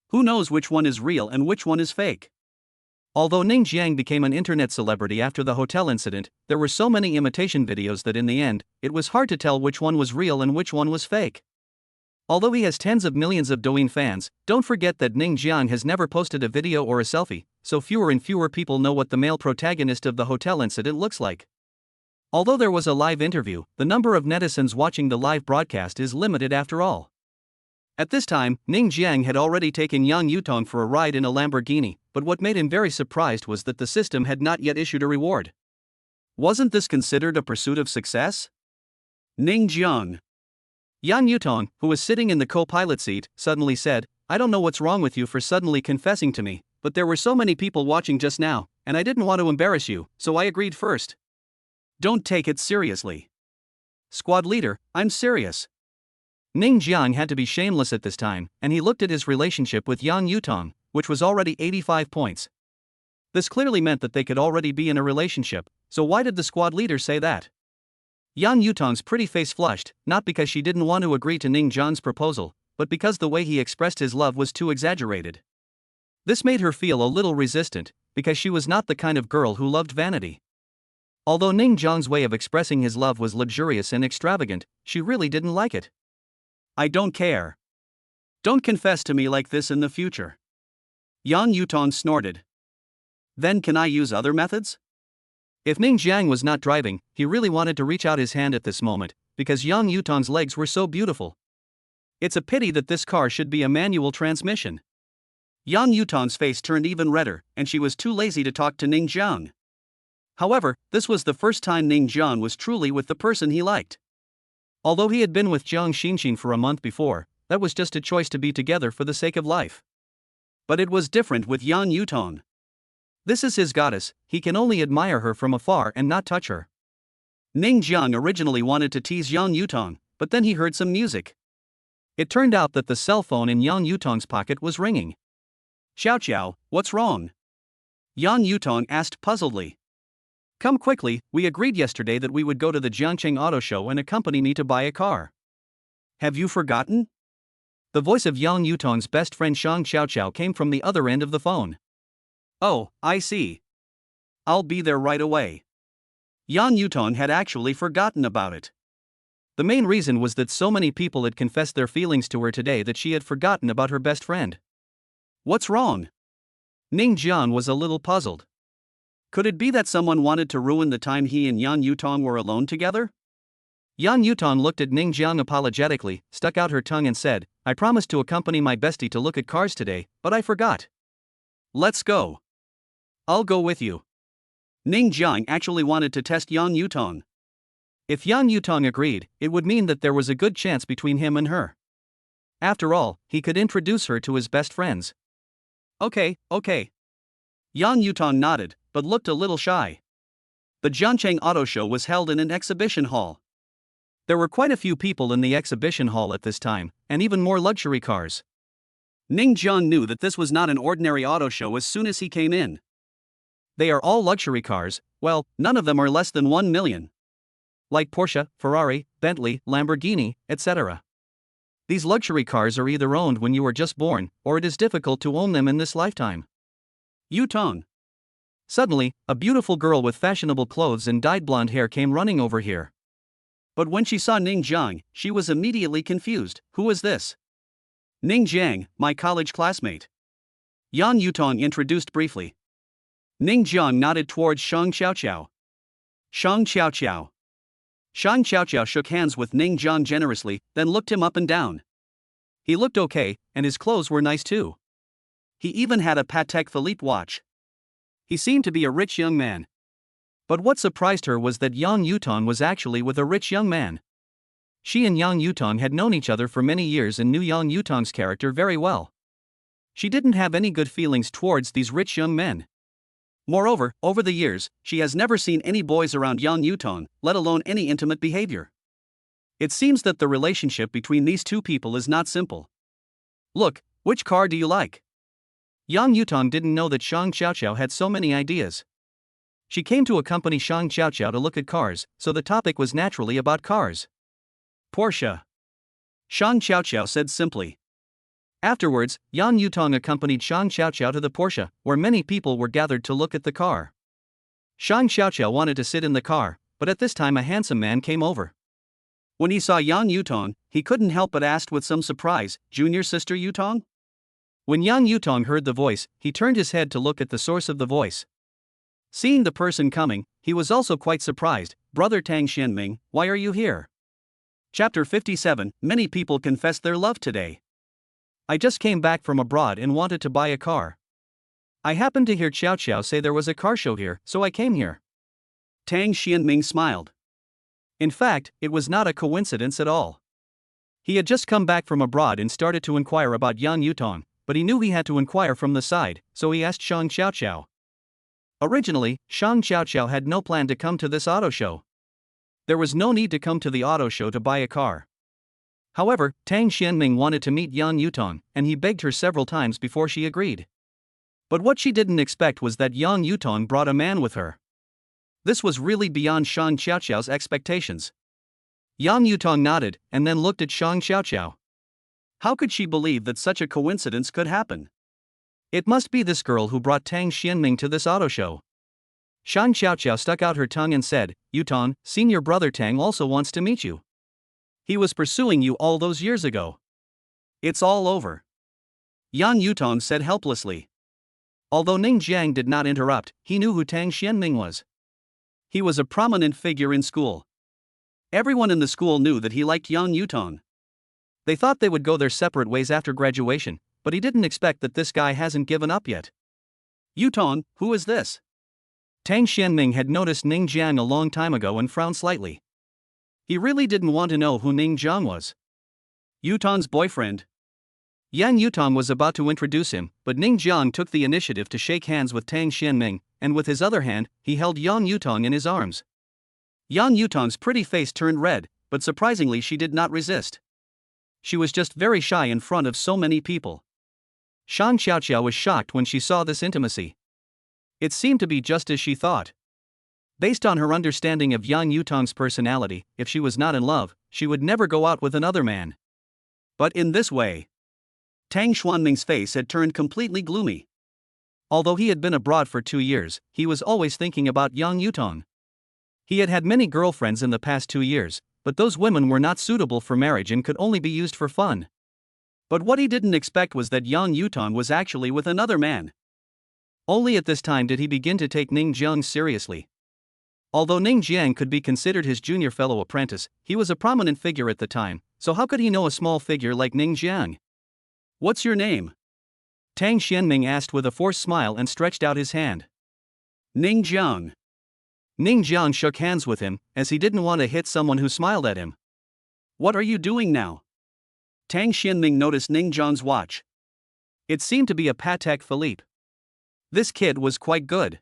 Who knows which one is real and which one is fake? Although Ning Jiang became an internet celebrity after the hotel incident, there were so many imitation videos that in the end, it was hard to tell which one was real and which one was fake. Although he has tens of millions of Douyin fans, don't forget that Ning Jiang has never posted a video or a selfie, so fewer and fewer people know what the male protagonist of the hotel incident looks like. Although there was a live interview, the number of netizens watching the live broadcast is limited after all. At this time, Ning Jiang had already taken Yang Yutong for a ride in a Lamborghini, but what made him very surprised was that the system had not yet issued a reward. Wasn't this considered a pursuit of success? Ning Jiang. Yang Yutong, who was sitting in the co-pilot seat, suddenly said, "I don't know what's wrong with you for suddenly confessing to me, but there were so many people watching just now, and I didn't want to embarrass you, so I agreed first." Don't take it seriously. Squad leader, I'm serious. Ning Jiang had to be shameless at this time, and he looked at his relationship with Yang Yutong, which was already 85 points. This clearly meant that they could already be in a relationship, so why did the squad leader say that? Yang Yutong's pretty face flushed, not because she didn't want to agree to Ning Jiang's proposal, but because the way he expressed his love was too exaggerated. This made her feel a little resistant, because she was not the kind of girl who loved vanity. Although Ning Jiang's way of expressing his love was luxurious and extravagant, she really didn't like it. I don't care. Don't confess to me like this in the future. Yang Yutong snorted. Then can I use other methods? If Ning Jiang was not driving, he really wanted to reach out his hand at this moment, because Yang Yutong's legs were so beautiful. It's a pity that this car should be a manual transmission. Yang Yutong's face turned even redder, and she was too lazy to talk to Ning Jiang. However, this was the first time Ning Jiang was truly with the person he liked. Although he had been with Jiang Xinxin for a month before, that was just a choice to be together for the sake of life. But it was different with Yang Yutong. This is his goddess, he can only admire her from afar and not touch her. Ning Jiang originally wanted to tease Yang Yutong, but then he heard some music. It turned out that the cell phone in Yang Yutong's pocket was ringing. "Xiao Xiao, what's wrong?" Yang Yutong asked puzzledly. "Come quickly, we agreed yesterday that we would go to the Jiangcheng Auto Show and accompany me to buy a car. Have you forgotten?" The voice of Yang Yutong's best friend Shang Xiaoqiao came from the other end of the phone. "Oh, I see. I'll be there right away." Yang Yutong had actually forgotten about it. The main reason was that so many people had confessed their feelings to her today that she had forgotten about her best friend. What's wrong? Ning Jiang was a little puzzled. Could it be that someone wanted to ruin the time he and Yang Yutong were alone together? Yang Yutong looked at Ning Jiang apologetically, stuck out her tongue and said, "I promised to accompany my bestie to look at cars today, but I forgot." "Let's go." "I'll go with you." Ning Jiang actually wanted to test Yang Yutong. If Yang Yutong agreed, it would mean that there was a good chance between him and her. After all, he could introduce her to his best friends. Okay. Yang Yutong nodded, but looked a little shy. The Jiangcheng Auto Show was held in an exhibition hall. There were quite a few people in the exhibition hall at this time, and even more luxury cars. Ning Jiang knew that this was not an ordinary auto show as soon as he came in. They are all luxury cars, well, none of them are less than 1 million. Like Porsche, Ferrari, Bentley, Lamborghini, etc. These luxury cars are either owned when you are just born, or it is difficult to own them in this lifetime. Yutong. Suddenly, a beautiful girl with fashionable clothes and dyed blonde hair came running over here. But when she saw Ning Jiang, she was immediately confused. Who is this? Ning Jiang, my college classmate. Yan Yutong introduced briefly. Ning Jiang nodded towards Shang Xiaoqiao. Shang Xiaoqiao. Shang Xiaoqiao shook hands with Ning Jiang generously, then looked him up and down. He looked okay, and his clothes were nice too. He even had a Patek Philippe watch. He seemed to be a rich young man. But what surprised her was that Yang Yutong was actually with a rich young man. She and Yang Yutong had known each other for many years and knew Yang Yutong's character very well. She didn't have any good feelings towards these rich young men. Moreover, over the years, she has never seen any boys around Yang Yutong, let alone any intimate behavior. It seems that the relationship between these two people is not simple. Look, which car do you like? Yang Yutong didn't know that Shang Xiaoqiao had so many ideas. She came to accompany Shang Xiaoqiao to look at cars, so the topic was naturally about cars. Porsche. Shang Xiaoqiao said simply. Afterwards, Yang Yutong accompanied Shang Xiaoqiao to the Porsche, where many people were gathered to look at the car. Shang Xiaoqiao wanted to sit in the car, but at this time a handsome man came over. When he saw Yang Yutong, he couldn't help but asked with some surprise, "Junior sister Yutong?" When Yang Yutong heard the voice, he turned his head to look at the source of the voice. Seeing the person coming, he was also quite surprised. "Brother Tang Xianming, why are you here?" Chapter 57, Many people confessed their love today. I just came back from abroad and wanted to buy a car. I happened to hear Xiao Xiao say there was a car show here, so I came here. Tang Xianming smiled. In fact, it was not a coincidence at all. He had just come back from abroad and started to inquire about Yang Yutong, but he knew he had to inquire from the side, so he asked Shang Xiaoqiao. Originally, Shang Xiaoqiao had no plan to come to this auto show. There was no need to come to the auto show to buy a car. However, Tang Xianming wanted to meet Yang Yutong, and he begged her several times before she agreed. But what she didn't expect was that Yang Yutong brought a man with her. This was really beyond Shang Xiaoqiao's expectations. Yang Yutong nodded, and then looked at Shang Xiaoqiao. How could she believe that such a coincidence could happen? It must be this girl who brought Tang Xianming to this auto show. Shang Xiaoqiao stuck out her tongue and said, "Yutong, senior brother Tang also wants to meet you. He was pursuing you all those years ago. It's all over." Yang Yutong said helplessly. Although Ning Jiang did not interrupt, he knew who Tang Xianming was. He was a prominent figure in school. Everyone in the school knew that he liked Yang Yutong. They thought they would go their separate ways after graduation, but he didn't expect that this guy hasn't given up yet. "Yutong, who is this?" Tang Xianming had noticed Ning Jiang a long time ago and frowned slightly. He really didn't want to know who Ning Jiang was. Yutong's boyfriend. Yang Yutong was about to introduce him, but Ning Jiang took the initiative to shake hands with Tang Xianming, and with his other hand, he held Yang Yutong in his arms. Yang Yutong's pretty face turned red, but surprisingly she did not resist. She was just very shy in front of so many people. Shang Xiaoqiao was shocked when she saw this intimacy. It seemed to be just as she thought. Based on her understanding of Yang Yutong's personality, if she was not in love, she would never go out with another man. But in this way, Tang Xianming's face had turned completely gloomy. Although he had been abroad for 2 years, he was always thinking about Yang Yutong. He had had many girlfriends in the past 2 years, but those women were not suitable for marriage and could only be used for fun. But what he didn't expect was that Yang Yutong was actually with another man. Only at this time did he begin to take Ning Jiang seriously. Although Ning Jiang could be considered his junior fellow apprentice, he was a prominent figure at the time, so how could he know a small figure like Ning Jiang? "What's your name?" Tang Xianming asked with a forced smile and stretched out his hand. "Ning Jiang." Ning Jiang shook hands with him, as he didn't want to hit someone who smiled at him. "What are you doing now?" Tang Xianming noticed Ning Jiang's watch. It seemed to be a Patek Philippe. This kid was quite good.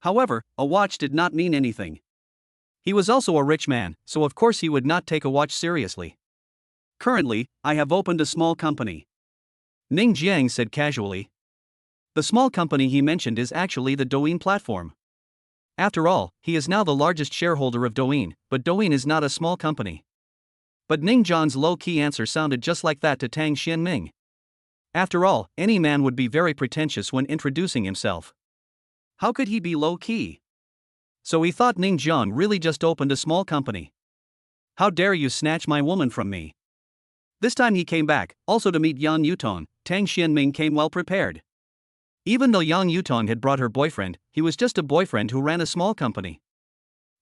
However, a watch did not mean anything. He was also a rich man, so of course he would not take a watch seriously. "Currently, I have opened a small company," Ning Jiang said casually. The small company he mentioned is actually the Douyin platform. After all, he is now the largest shareholder of Douyin, but Douyin is not a small company. But Ning Jiang's low-key answer sounded just like that to Tang Xianming. After all, any man would be very pretentious when introducing himself. How could he be low-key? So he thought Ning Jiang really just opened a small company. "How dare you snatch my woman from me?" This time he came back, also to meet Yang Yutong. Tang Xianming came well prepared. Even though Yang Yutong had brought her boyfriend, he was just a boyfriend who ran a small company.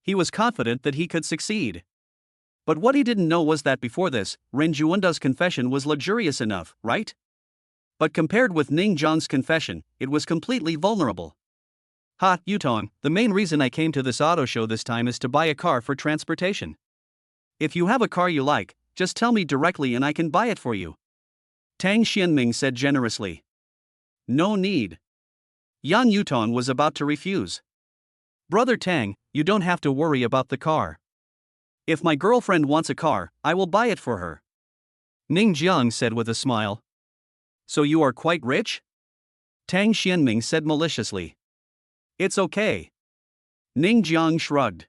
He was confident that he could succeed. But what he didn't know was that before this, Ren Juwenda's confession was luxurious enough, right? But compared with Ning Jiang's confession, it was completely vulnerable. Ha, Yutong, the main reason I came to this auto show this time is to buy a car for transportation. If you have a car you like, just tell me directly and I can buy it for you. Tang Xianming said generously. No need. Yang Yutong was about to refuse. Brother Tang, you don't have to worry about the car. If my girlfriend wants a car, I will buy it for her. Ning Jiang said with a smile. So you are quite rich? Tang Xianming said maliciously. It's okay. Ning Jiang shrugged.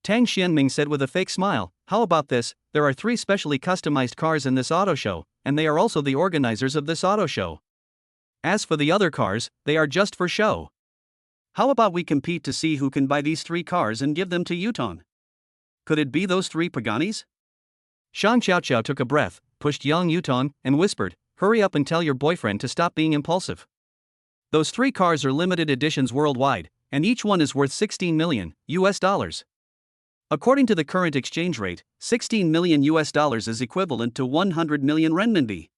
Tang Xianming said with a fake smile, how about this, there are 3 specially customized cars in this auto show, and they are also the organizers of this auto show. As for the other cars, they are just for show. How about we compete to see who can buy these 3 cars and give them to Yutong? Could it be those 3 Paganis? Shang Xiaoqiao took a breath, pushed Yang Yutong, and whispered, hurry up and tell your boyfriend to stop being impulsive. Those 3 cars are limited editions worldwide, and each one is worth $16 million. According to the current exchange rate, $16 million is equivalent to 100 million renminbi.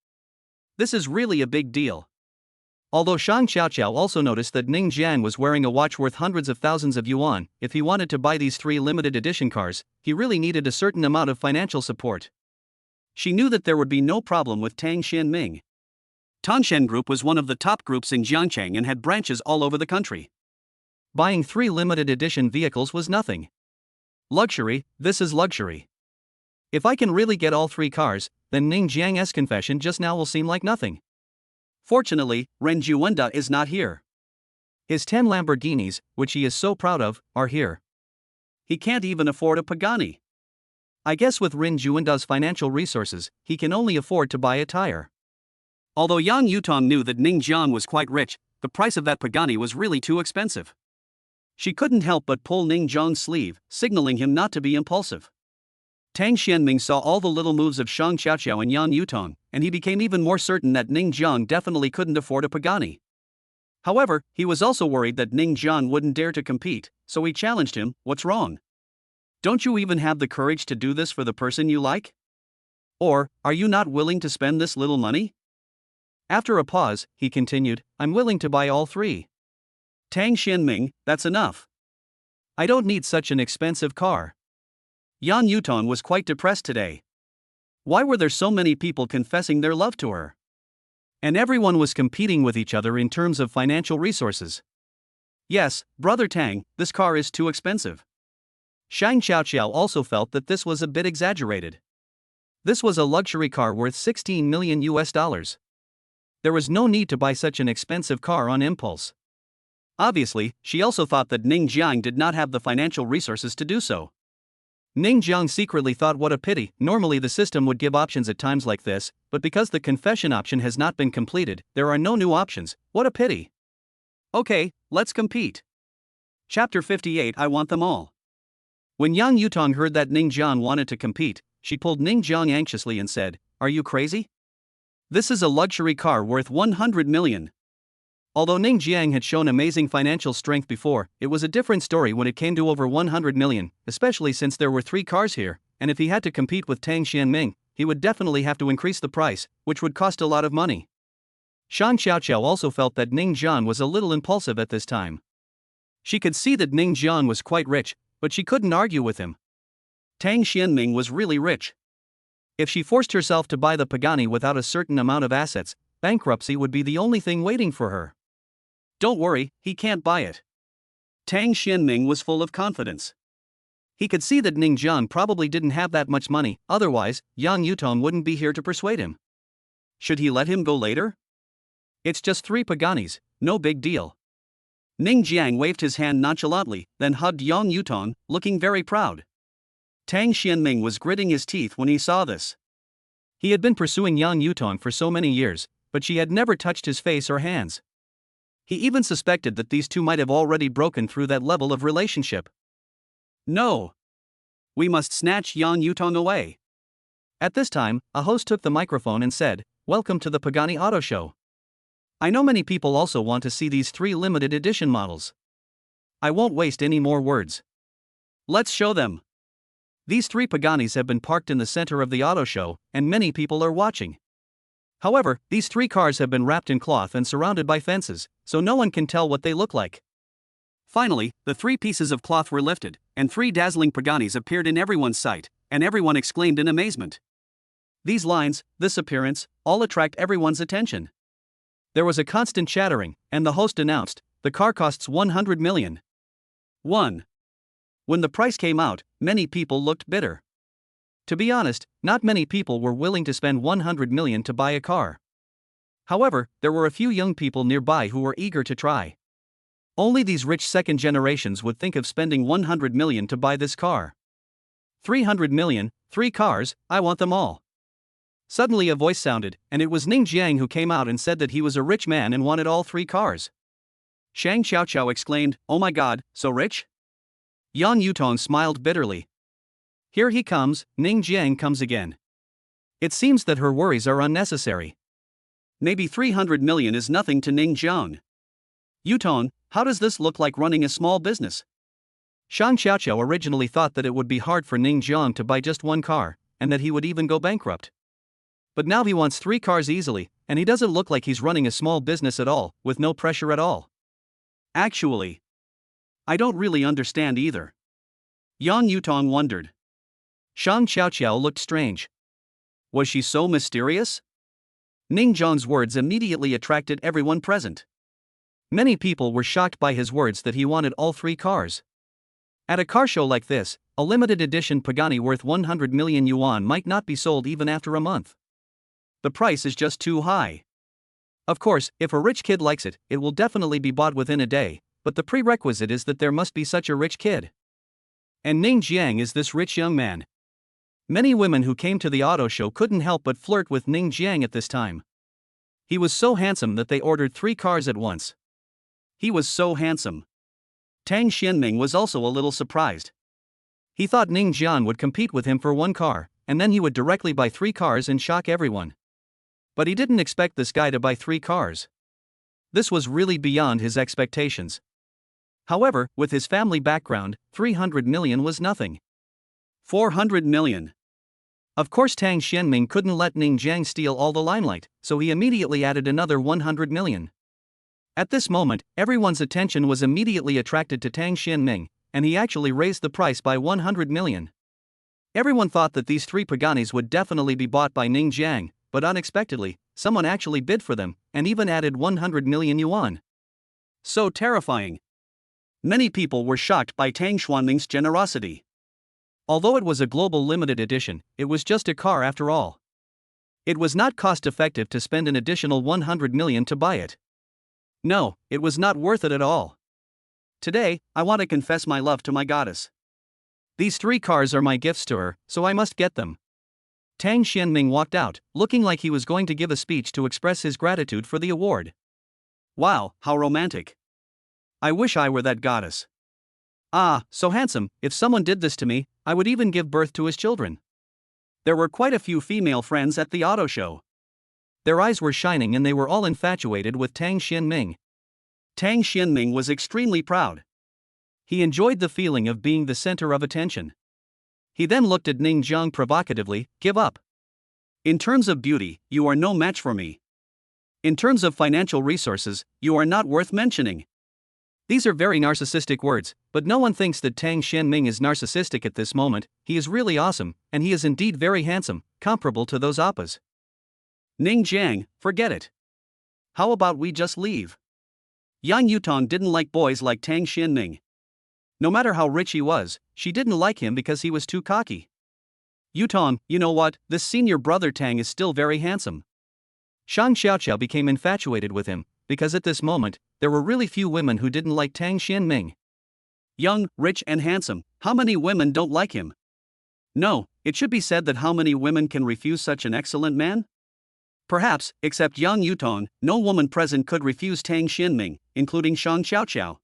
This is really a big deal. Although Shang Xiaoqiao also noticed that Ning Jiang was wearing a watch worth hundreds of thousands of yuan, if he wanted to buy these 3 limited edition cars, he really needed a certain amount of financial support. She knew that there would be no problem with Tang Xianming. Tangshan Group was one of the top groups in Jiangcheng and had branches all over the country. Buying 3 limited edition vehicles was nothing. Luxury, this is luxury. If I can really get all 3 cars, then Ning Jiang's confession just now will seem like nothing. Fortunately, Ren Juwenda is not here. His 10 Lamborghinis, which he is so proud of, are here. He can't even afford a Pagani. I guess with Ren Juwenda's financial resources, he can only afford to buy a tire. Although Yang Yutong knew that Ning Jiang was quite rich, the price of that Pagani was really too expensive. She couldn't help but pull Ning Jiang's sleeve, signaling him not to be impulsive. Tang Xianming saw all the little moves of Shang Xiaoqiao and Yang Yutong, and he became even more certain that Ning Jiang definitely couldn't afford a Pagani. However, he was also worried that Ning Jiang wouldn't dare to compete, so he challenged him, what's wrong? Don't you even have the courage to do this for the person you like? Or, are you not willing to spend this little money? After a pause, he continued, I'm willing to buy all 3. Tang Xianming, that's enough. I don't need such an expensive car. Yang Yutong was quite depressed today. Why were there so many people confessing their love to her? And everyone was competing with each other in terms of financial resources. Yes, Brother Tang, this car is too expensive. Shang Xiaoqiao also felt that this was a bit exaggerated. This was a luxury car worth $16 million. There was no need to buy such an expensive car on impulse. Obviously, she also thought that Ning Jiang did not have the financial resources to do so. Ning Jiang secretly thought what a pity, normally the system would give options at times like this, but because the confession option has not been completed, there are no new options, what a pity. Okay, let's compete. Chapter 58 I want them all. When Yang Yutong heard that Ning Jiang wanted to compete, she pulled Ning Jiang anxiously and said, are you crazy? This is a luxury car worth 100 million. Although Ning Jiang had shown amazing financial strength before, it was a different story when it came to over 100 million, especially since there were 3 cars here, and if he had to compete with Tang Xianming, he would definitely have to increase the price, which would cost a lot of money. Shang Xiaoqiao also felt that Ning Jiang was a little impulsive at this time. She could see that Ning Jiang was quite rich, but she couldn't argue with him. Tang Xianming was really rich. If she forced herself to buy the Pagani without a certain amount of assets, bankruptcy would be the only thing waiting for her. Don't worry, he can't buy it. Tang Xianming was full of confidence. He could see that Ning Jiang probably didn't have that much money, otherwise, Yang Yutong wouldn't be here to persuade him. Should he let him go later? It's just 3 Paganis, no big deal. Ning Jiang waved his hand nonchalantly, then hugged Yang Yutong, looking very proud. Tang Xianming was gritting his teeth when he saw this. He had been pursuing Yang Yutong for so many years, but she had never touched his face or hands. He even suspected that these 2 might have already broken through that level of relationship. No. We must snatch Yang Yutong away. At this time, a host took the microphone and said, "Welcome to the Pagani Auto Show. I know many people also want to see these 3 limited edition models. I won't waste any more words. Let's show them." These 3 Paganis have been parked in the center of the auto show, and many people are watching. However, these 3 cars have been wrapped in cloth and surrounded by fences, so no one can tell what they look like. Finally, the 3 pieces of cloth were lifted, and 3 dazzling Paganis appeared in everyone's sight, and everyone exclaimed in amazement. These lines, this appearance, all attract everyone's attention. There was a constant chattering, and the host announced, "The car costs 100 million. 1. When the price came out, many people looked bitter. To be honest, not many people were willing to spend 100 million to buy a car. However, there were a few young people nearby who were eager to try. Only these rich second generations would think of spending 100 million to buy this car. 300 million, 3 cars, I want them all. Suddenly a voice sounded, and it was Ning Jiang who came out and said that he was a rich man and wanted all 3 cars. Shang Xiaoqiao exclaimed, "Oh my god, so rich?" Yang Yutong smiled bitterly. Here he comes, Ning Jiang comes again. It seems that her worries are unnecessary. Maybe 300 million is nothing to Ning Jiang. Yutong, how does this look like running a small business? Shang Xiaoqiao originally thought that it would be hard for Ning Jiang to buy just 1 car, and that he would even go bankrupt. But now he wants 3 cars easily, and he doesn't look like he's running a small business at all, with no pressure at all. Actually, I don't really understand either. Yang Yutong wondered. Shang Xiaoqiao looked strange. Was she so mysterious? Ning Jiang's words immediately attracted everyone present. Many people were shocked by his words that he wanted all 3 cars. At a car show like this, a limited edition Pagani worth 100 million yuan might not be sold even after a month. The price is just too high. Of course, if a rich kid likes it, it will definitely be bought within a day, but the prerequisite is that there must be such a rich kid. And Ning Jiang is this rich young man. Many women who came to the auto show couldn't help but flirt with Ning Jiang at this time. He was so handsome that they ordered 3 cars at once. He was so handsome. Tang Xianming was also a little surprised. He thought Ning Jiang would compete with him for 1 car, and then he would directly buy 3 cars and shock everyone. But he didn't expect this guy to buy 3 cars. This was really beyond his expectations. However, with his family background, 300 million was nothing. 400 million. Of course, Tang Xianming couldn't let Ning Jiang steal all the limelight, so he immediately added another 100 million. At this moment, everyone's attention was immediately attracted to Tang Xianming, and he actually raised the price by 100 million. Everyone thought that these 3 Paganis would definitely be bought by Ning Jiang, but unexpectedly, someone actually bid for them, and even added 100 million yuan. So terrifying. Many people were shocked by Tang Xuanming's generosity. Although it was a global limited edition, it was just a car after all. It was not cost-effective to spend an additional 100 million to buy it. No, it was not worth it at all. Today, I want to confess my love to my goddess. These 3 cars are my gifts to her, so I must get them. Tang Xianming walked out, looking like he was going to give a speech to express his gratitude for the award. Wow, how romantic. I wish I were that goddess. Ah, so handsome, if someone did this to me, I would even give birth to his children. There were quite a few female friends at the auto show. Their eyes were shining and they were all infatuated with Tang Xianming. Tang Xianming was extremely proud. He enjoyed the feeling of being the center of attention. He then looked at Ning Jiang provocatively, "Give up. In terms of beauty, you are no match for me. In terms of financial resources, you are not worth mentioning." These are very narcissistic words, but no one thinks that Tang Xianming is narcissistic at this moment. He is really awesome, and he is indeed very handsome, comparable to those oppas. Ning Jiang, forget it. How about we just leave? Yang Yutong didn't like boys like Tang Xianming. No matter how rich he was, she didn't like him because he was too cocky. Yutong, you know what, this senior brother Tang is still very handsome. Shang Xiaoqiao became infatuated with him, because at this moment, there were really few women who didn't like Tang Xianming. Young, rich and handsome, how many women don't like him? No, it should be said that how many women can refuse such an excellent man? Perhaps, except Yang Yutong, no woman present could refuse Tang Xianming, including Shang Xiaoqiao.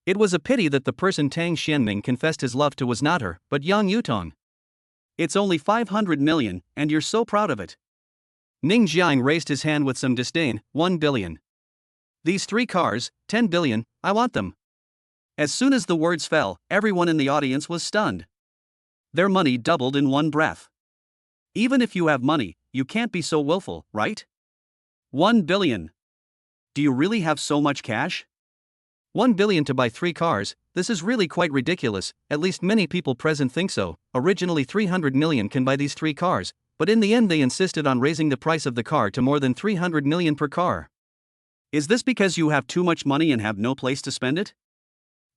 It was a pity that the person Tang Xianming confessed his love to was not her, but Yang Yutong. It's only 500 million, and you're so proud of it. Ning Jiang raised his hand with some disdain. 1 billion. These 3 cars, 10 billion, I want them. As soon as the words fell, everyone in the audience was stunned. Their money doubled in one breath. Even if you have money, you can't be so willful, right? 1 billion. Do you really have so much cash? 1 billion to buy 3 cars, this is really quite ridiculous, at least many people present think so. Originally 300 million can buy these 3 cars, but in the end they insisted on raising the price of the car to more than 300 million per car. Is this because you have too much money and have no place to spend it?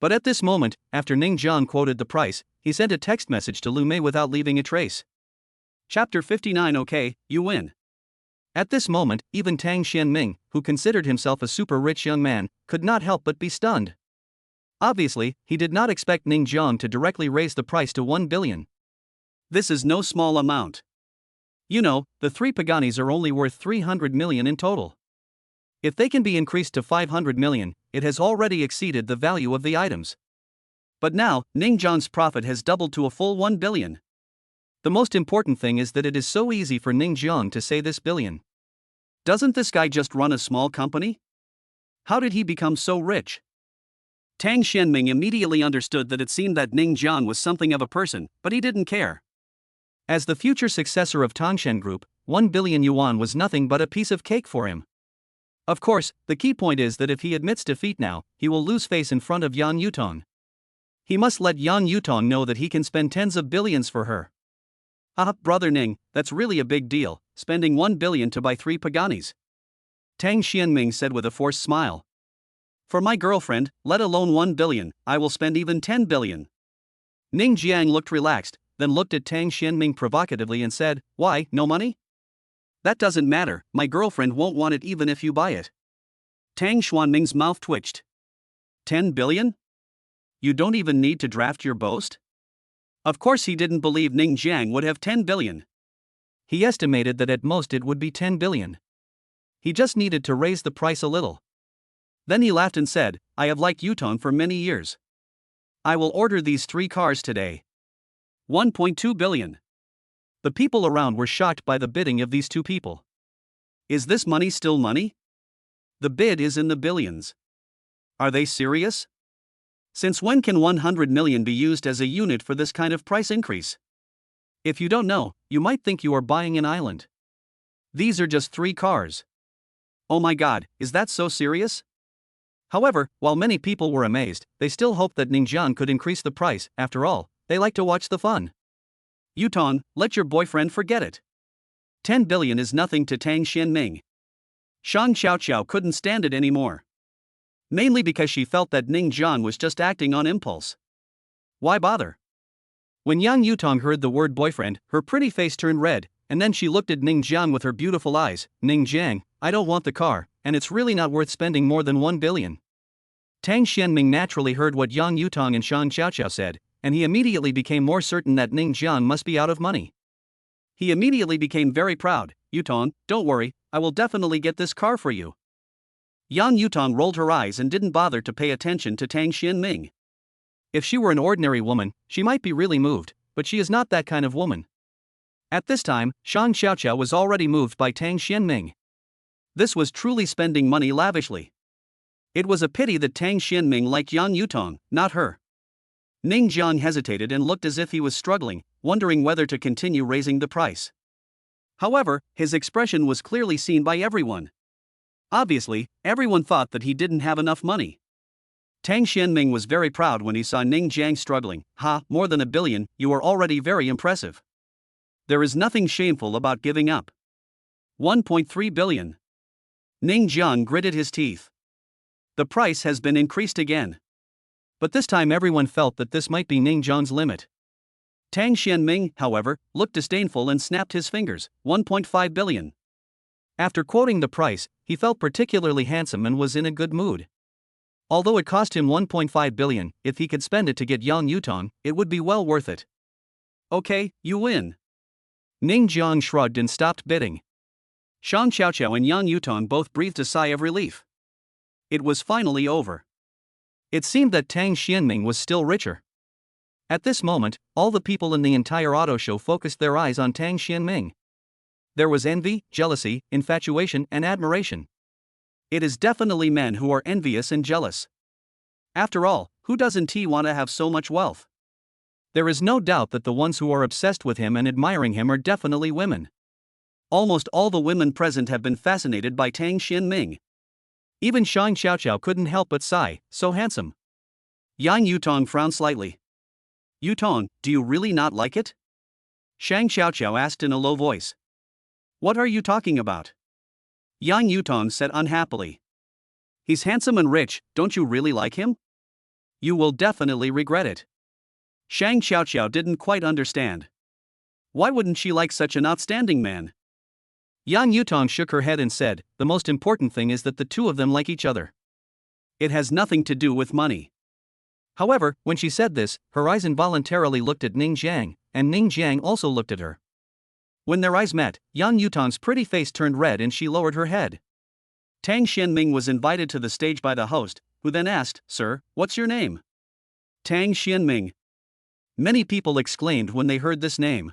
But at this moment, after Ning Jiang quoted the price, he sent a text message to Lu Mei without leaving a trace. Chapter 59. Okay, you win. At this moment, even Tang Xianming, who considered himself a super rich young man, could not help but be stunned. Obviously, he did not expect Ning Jiang to directly raise the price to 1 billion. This is no small amount. You know, the 3 Paganis are only worth 300 million in total. If they can be increased to 500 million, it has already exceeded the value of the items. But now, Ning Jiang's profit has doubled to a full 1 billion. The most important thing is that it is so easy for Ning Jiang to say this billion. Doesn't this guy just run a small company? How did he become so rich? Tang Xianming immediately understood that it seemed that Ning Jiang was something of a person, but he didn't care. As the future successor of Tangshan Group, 1 billion yuan was nothing but a piece of cake for him. Of course, the key point is that if he admits defeat now, he will lose face in front of Yang Yutong. He must let Yang Yutong know that he can spend tens of billions for her. Ah, brother Ning, that's really a big deal, spending 1 billion to buy 3 Paganis. Tang Xianming said with a forced smile. For my girlfriend, let alone 1 billion, I will spend even 10 billion. Ning Jiang looked relaxed, then looked at Tang Xianming provocatively and said, Why, no money? That doesn't matter, my girlfriend won't want it even if you buy it. Tang Xuanming's mouth twitched. 10 billion? You don't even need to draft your boast? Of course he didn't believe Ning Jiang would have 10 billion. He estimated that at most it would be 10 billion. He just needed to raise the price a little. Then he laughed and said, I have liked Yutong for many years. I will order these 3 cars today. 1.2 billion. The people around were shocked by the bidding of these 2 people. Is this money still money? The bid is in the billions. Are they serious? Since when can 100 million be used as a unit for this kind of price increase? If you don't know, you might think you are buying an island. These are just 3 cars. Oh my god, is that so serious? However, while many people were amazed, they still hoped that Ning Jiang could increase the price. After all, they like to watch the fun. Yutong, let your boyfriend forget it. 10 billion is nothing to Tang Xianming. Shang Xiaoqiao couldn't stand it anymore. Mainly because she felt that Ning Jiang was just acting on impulse. Why bother? When Yang Yutong heard the word boyfriend, her pretty face turned red, and then she looked at Ning Jiang with her beautiful eyes. Ning Jiang, I don't want the car, and it's really not worth spending more than 1 billion. Tang Xianming naturally heard what Yang Yutong and Shang Xiaoqiao said, and he immediately became more certain that Ning Jiang must be out of money. He immediately became very proud. Yutong, don't worry, I will definitely get this car for you. Yang Yutong rolled her eyes and didn't bother to pay attention to Tang Xianming. If she were an ordinary woman, she might be really moved, but she is not that kind of woman. At this time, Shang Xiaoqiao was already moved by Tang Xianming. This was truly spending money lavishly. It was a pity that Tang Xianming liked Yang Yutong, not her. Ning Jiang hesitated and looked as if he was struggling, wondering whether to continue raising the price. However, his expression was clearly seen by everyone. Obviously, everyone thought that he didn't have enough money. Tang Xianming was very proud when he saw Ning Jiang struggling. Ha, more than 1 billion, you are already very impressive. There is nothing shameful about giving up. 1.3 billion. Ning Jiang gritted his teeth. The price has been increased again. But this time everyone felt that this might be Ning Jiang's limit. Tang Xianming, however, looked disdainful and snapped his fingers. 1.5 billion. After quoting the price, he felt particularly handsome and was in a good mood. Although it cost him 1.5 billion, if he could spend it to get Yang Yutong, it would be well worth it. Okay, you win. Ning Jiang shrugged and stopped bidding. Shang Xiaoqiao and Yang Yutong both breathed a sigh of relief. It was finally over. It seemed that Tang Xianming was still richer. At this moment, all the people in the entire auto show focused their eyes on Tang Xianming. There was envy, jealousy, infatuation, and admiration. It is definitely men who are envious and jealous. After all, who doesn't want to have so much wealth? There is no doubt that the ones who are obsessed with him and admiring him are definitely women. Almost all the women present have been fascinated by Tang Xianming. Even Shang Xiaoqiao couldn't help but sigh, so handsome. Yang Yutong frowned slightly. Yutong, do you really not like it? Shang Xiaoqiao asked in a low voice. What are you talking about? Yang Yutong said unhappily. He's handsome and rich, don't you really like him? You will definitely regret it. Shang Xiaoqiao didn't quite understand. Why wouldn't she like such an outstanding man? Yang Yutong shook her head and said, the most important thing is that the two of them like each other. It has nothing to do with money. However, when she said this, her eyes involuntarily looked at Ning Jiang, and Ning Jiang also looked at her. When their eyes met, Yang Yutong's pretty face turned red and she lowered her head. Tang Xianming was invited to the stage by the host, who then asked, Sir, what's your name? Tang Xianming. Many people exclaimed when they heard this name.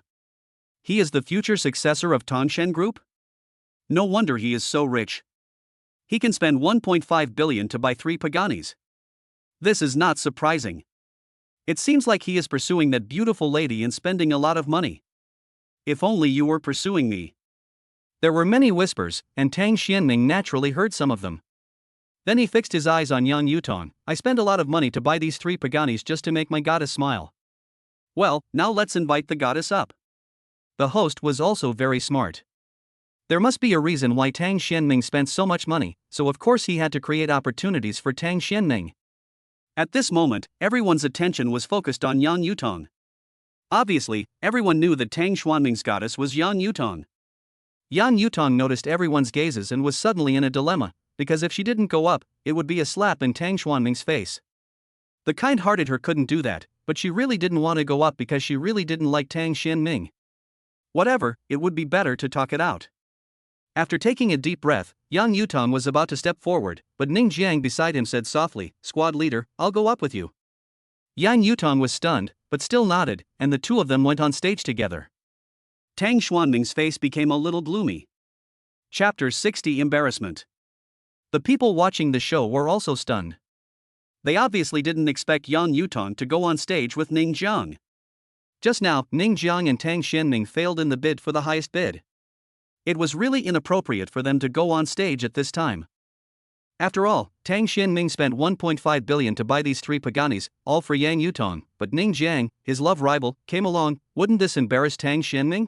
He is the future successor of Tongshen Group? No wonder he is so rich. He can spend 1.5 billion to buy 3 Paganis. This is not surprising. It seems like he is pursuing that beautiful lady and spending a lot of money. If only you were pursuing me. There were many whispers, and Tang Xianming naturally heard some of them. Then he fixed his eyes on Yang Yutong. I spend a lot of money to buy these 3 Paganis just to make my goddess smile. Well, now let's invite the goddess up. The host was also very smart. There must be a reason why Tang Xianming spent so much money, so of course he had to create opportunities for Tang Xianming. At this moment, everyone's attention was focused on Yang Yutong. Obviously, everyone knew that Tang Xianming's goddess was Yang Yutong. Yang Yutong noticed everyone's gazes and was suddenly in a dilemma, because if she didn't go up, it would be a slap in Tang Xianming's face. The kind-hearted her couldn't do that, but she really didn't want to go up because she really didn't like Tang Xianming. Whatever, it would be better to talk it out. After taking a deep breath, Yang Yutong was about to step forward, but Ning Jiang beside him said softly, Squad leader, I'll go up with you. Yang Yutong was stunned, but still nodded, and the two of them went on stage together. Tang Xianming's face became a little gloomy. Chapter 60 Embarrassment. The people watching the show were also stunned. They obviously didn't expect Yang Yutong to go on stage with Ning Jiang. Just now, Ning Jiang and Tang Xianming failed in the bid for the highest bid. It was really inappropriate for them to go on stage at this time. After all, Tang Xianming spent 1.5 billion to buy these 3 Paganis, all for Yang Yutong, but Ning Jiang, his love rival, came along. Wouldn't this embarrass Tang Xianming?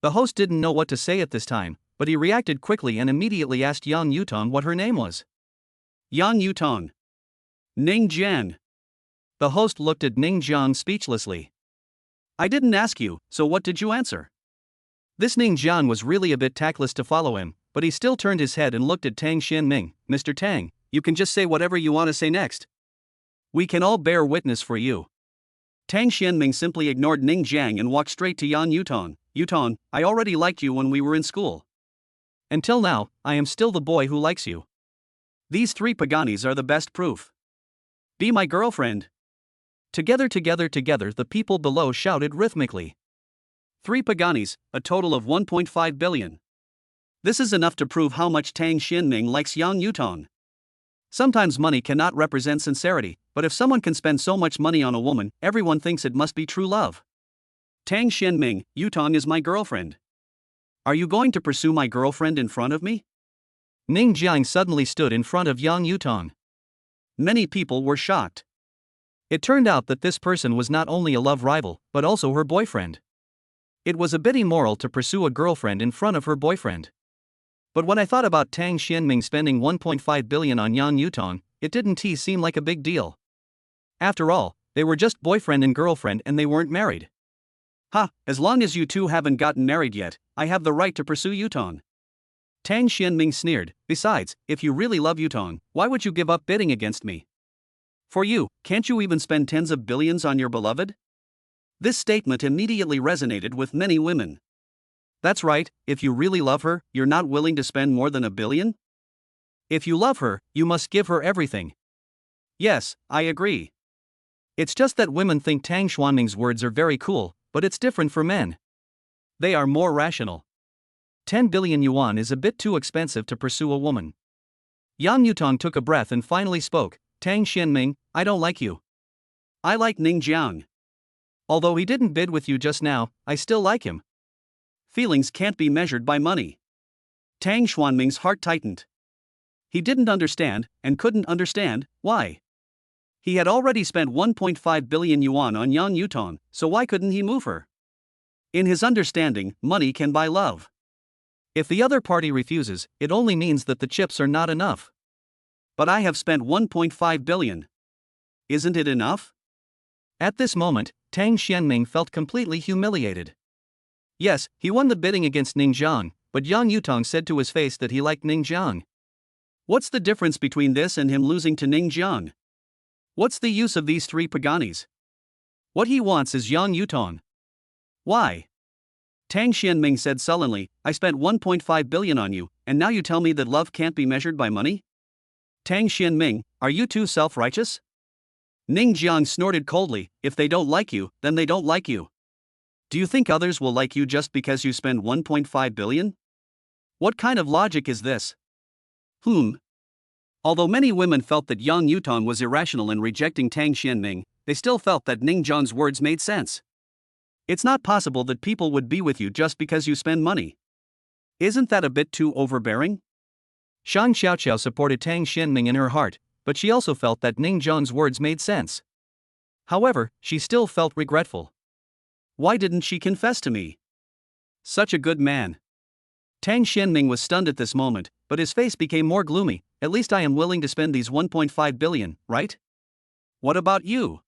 The host didn't know what to say at this time, but he reacted quickly and immediately asked Yang Yutong what her name was. Yang Yutong. Ning Jiang. The host looked at Ning Jiang speechlessly. I didn't ask you, so what did you answer? This Ning Jiang was really a bit tactless to follow him, but he still turned his head and looked at Tang Xianming. Mr. Tang, you can just say whatever you want to say next. We can all bear witness for you. Tang Xianming simply ignored Ning Jiang and walked straight to Yang Yutong. Yutong, I already liked you when we were in school. Until now, I am still the boy who likes you. These 3 Paganis are the best proof. Be my girlfriend. Together, the people below shouted rhythmically. 3 Paganis, a total of 1.5 billion. This is enough to prove how much Tang Xianming likes Yang Yutong. Sometimes money cannot represent sincerity, but if someone can spend so much money on a woman, everyone thinks it must be true love. Tang Xianming, Yutong is my girlfriend. Are you going to pursue my girlfriend in front of me? Ning Jiang suddenly stood in front of Yang Yutong. Many people were shocked. It turned out that this person was not only a love rival, but also her boyfriend. It was a bit immoral to pursue a girlfriend in front of her boyfriend. But when I thought about Tang Xianming spending 1.5 billion on Yang Yutong, it didn't seem like a big deal. After all, they were just boyfriend and girlfriend and they weren't married. Ha, as long as you two haven't gotten married yet, I have the right to pursue Yutong. Tang Xianming sneered. Besides, if you really love Yutong, why would you give up bidding against me? For you, can't you even spend tens of billions on your beloved? This statement immediately resonated with many women. That's right, if you really love her, you're not willing to spend more than 1 billion? If you love her, you must give her everything. Yes, I agree. It's just that women think Tang Xuanming's words are very cool, but it's different for men. They are more rational. 10 billion yuan is a bit too expensive to pursue a woman. Yang Yutong took a breath and finally spoke. Tang Xianming, I don't like you. I like Ning Jiang. Although he didn't bid with you just now, I still like him. Feelings can't be measured by money. Tang Xuanming's heart tightened. He didn't understand, and couldn't understand, why. He had already spent 1.5 billion yuan on Yang Yutong, so why couldn't he move her? In his understanding, money can buy love. If the other party refuses, it only means that the chips are not enough. But I have spent 1.5 billion. Isn't it enough? At this moment, Tang Xianming felt completely humiliated. Yes, he won the bidding against Ning Jiang, but Yang Yutong said to his face that he liked Ning Jiang. What's the difference between this and him losing to Ning Jiang? What's the use of these 3 Paganis? What he wants is Yang Yutong. Why? Tang Xianming said sullenly, I spent 1.5 billion on you, and now you tell me that love can't be measured by money? Tang Xianming, are you too self-righteous? Ning Jiang snorted coldly, if they don't like you, then they don't like you. Do you think others will like you just because you spend 1.5 billion? What kind of logic is this? Although many women felt that Yang Yutong was irrational in rejecting Tang Xianming, they still felt that Ning Jiang's words made sense. It's not possible that people would be with you just because you spend money. Isn't that a bit too overbearing? Shang Xiaoqiao supported Tang Xianming in her heart, but she also felt that Ning Jiang's words made sense. However, she still felt regretful. Why didn't she confess to me? Such a good man. Tang Xianming was stunned at this moment, but his face became more gloomy. At least I am willing to spend these 1.5 billion, right? What about you?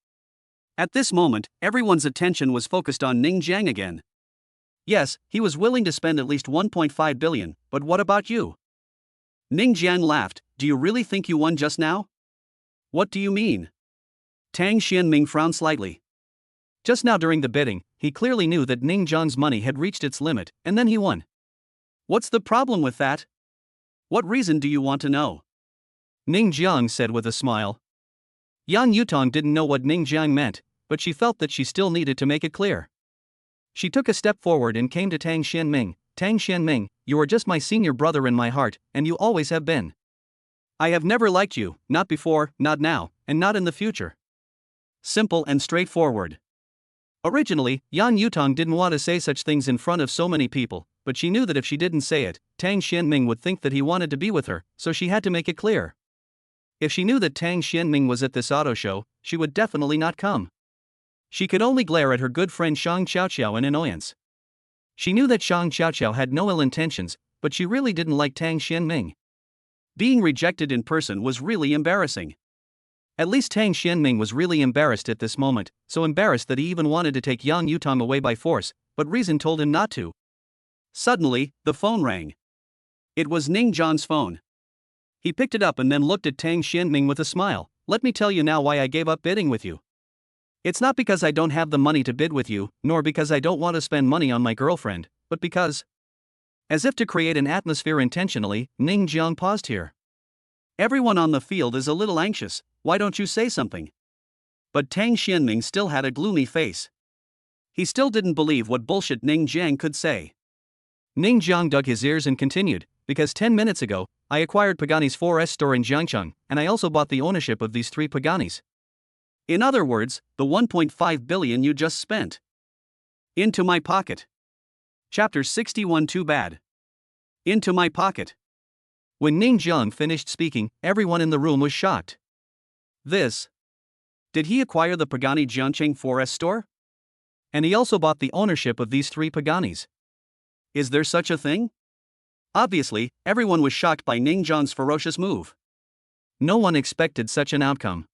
At this moment, everyone's attention was focused on Ning Jiang again. Yes, he was willing to spend at least 1.5 billion, but what about you? Ning Jiang laughed. Do you really think you won just now? What do you mean? Tang Xianming frowned slightly. Just now during the bidding, he clearly knew that Ning Jiang's money had reached its limit, and then he won. What's the problem with that? What reason do you want to know? Ning Jiang said with a smile. Yang Yutong didn't know what Ning Jiang meant, but she felt that she still needed to make it clear. She took a step forward and came to Tang Xianming. Tang Xianming, you are just my senior brother in my heart, and you always have been. I have never liked you, not before, not now, and not in the future. Simple and straightforward. Originally, Yang Yutong didn't want to say such things in front of so many people, but she knew that if she didn't say it, Tang Xianming would think that he wanted to be with her, so she had to make it clear. If she knew that Tang Xianming was at this auto show, she would definitely not come. She could only glare at her good friend Shang Xiaoqiao in annoyance. She knew that Shang Xiaoqiao had no ill intentions, but she really didn't like Tang Xianming. Being rejected in person was really embarrassing. At least Tang Xianming was really embarrassed at this moment, so embarrassed that he even wanted to take Yang Yutong away by force, but reason told him not to. Suddenly, the phone rang. It was Ning Jiang's phone. He picked it up and then looked at Tang Xianming with a smile. Let me tell you now why I gave up bidding with you. It's not because I don't have the money to bid with you, nor because I don't want to spend money on my girlfriend, but because... As if to create an atmosphere intentionally, Ning Jiang paused here. Everyone on the field is a little anxious, why don't you say something? But Tang Xianming still had a gloomy face. He still didn't believe what bullshit Ning Jiang could say. Ning Jiang dug his ears and continued, because 10 minutes ago, I acquired Pagani's 4S store in Jiangcheng, and I also bought the ownership of these 3 Paganis. In other words, the 1.5 billion you just spent. Into my pocket. Chapter 61 Too bad. Into my pocket. When Ning Jiang finished speaking, everyone in the room was shocked. This. Did he acquire the Pagani Jiangcheng 4S store? And he also bought the ownership of these 3 Paganis. Is there such a thing? Obviously, everyone was shocked by Ning Jiang's ferocious move. No one expected such an outcome.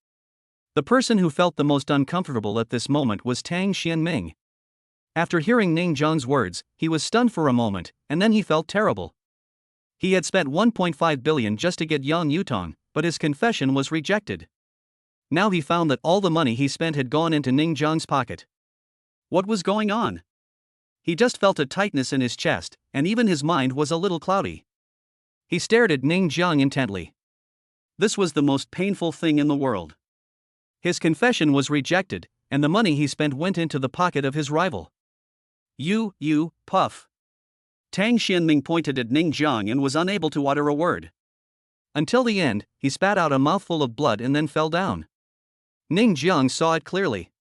The person who felt the most uncomfortable at this moment was Tang Xianming. After hearing Ning Jiang's words, he was stunned for a moment, and then he felt terrible. He had spent 1.5 billion just to get Yang Yutong, but his confession was rejected. Now he found that all the money he spent had gone into Ning Jiang's pocket. What was going on? He just felt a tightness in his chest, and even his mind was a little cloudy. He stared at Ning Jiang intently. This was the most painful thing in the world. His confession was rejected, and the money he spent went into the pocket of his rival. You, puff. Tang Xianming pointed at Ning Jiang and was unable to utter a word. Until the end, he spat out a mouthful of blood and then fell down. Ning Jiang saw it clearly.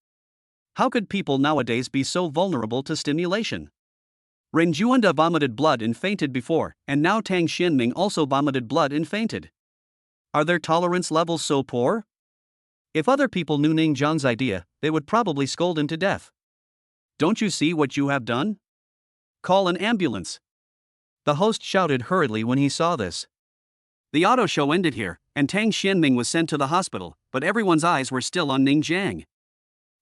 How could people nowadays be so vulnerable to stimulation? Ren Juanda vomited blood and fainted before, and now Tang Xianming also vomited blood and fainted. Are their tolerance levels so poor? If other people knew Ning Jiang's idea, they would probably scold him to death. Don't you see what you have done? Call an ambulance. The host shouted hurriedly when he saw this. The auto show ended here, and Tang Xianming was sent to the hospital, but everyone's eyes were still on Ning Jiang.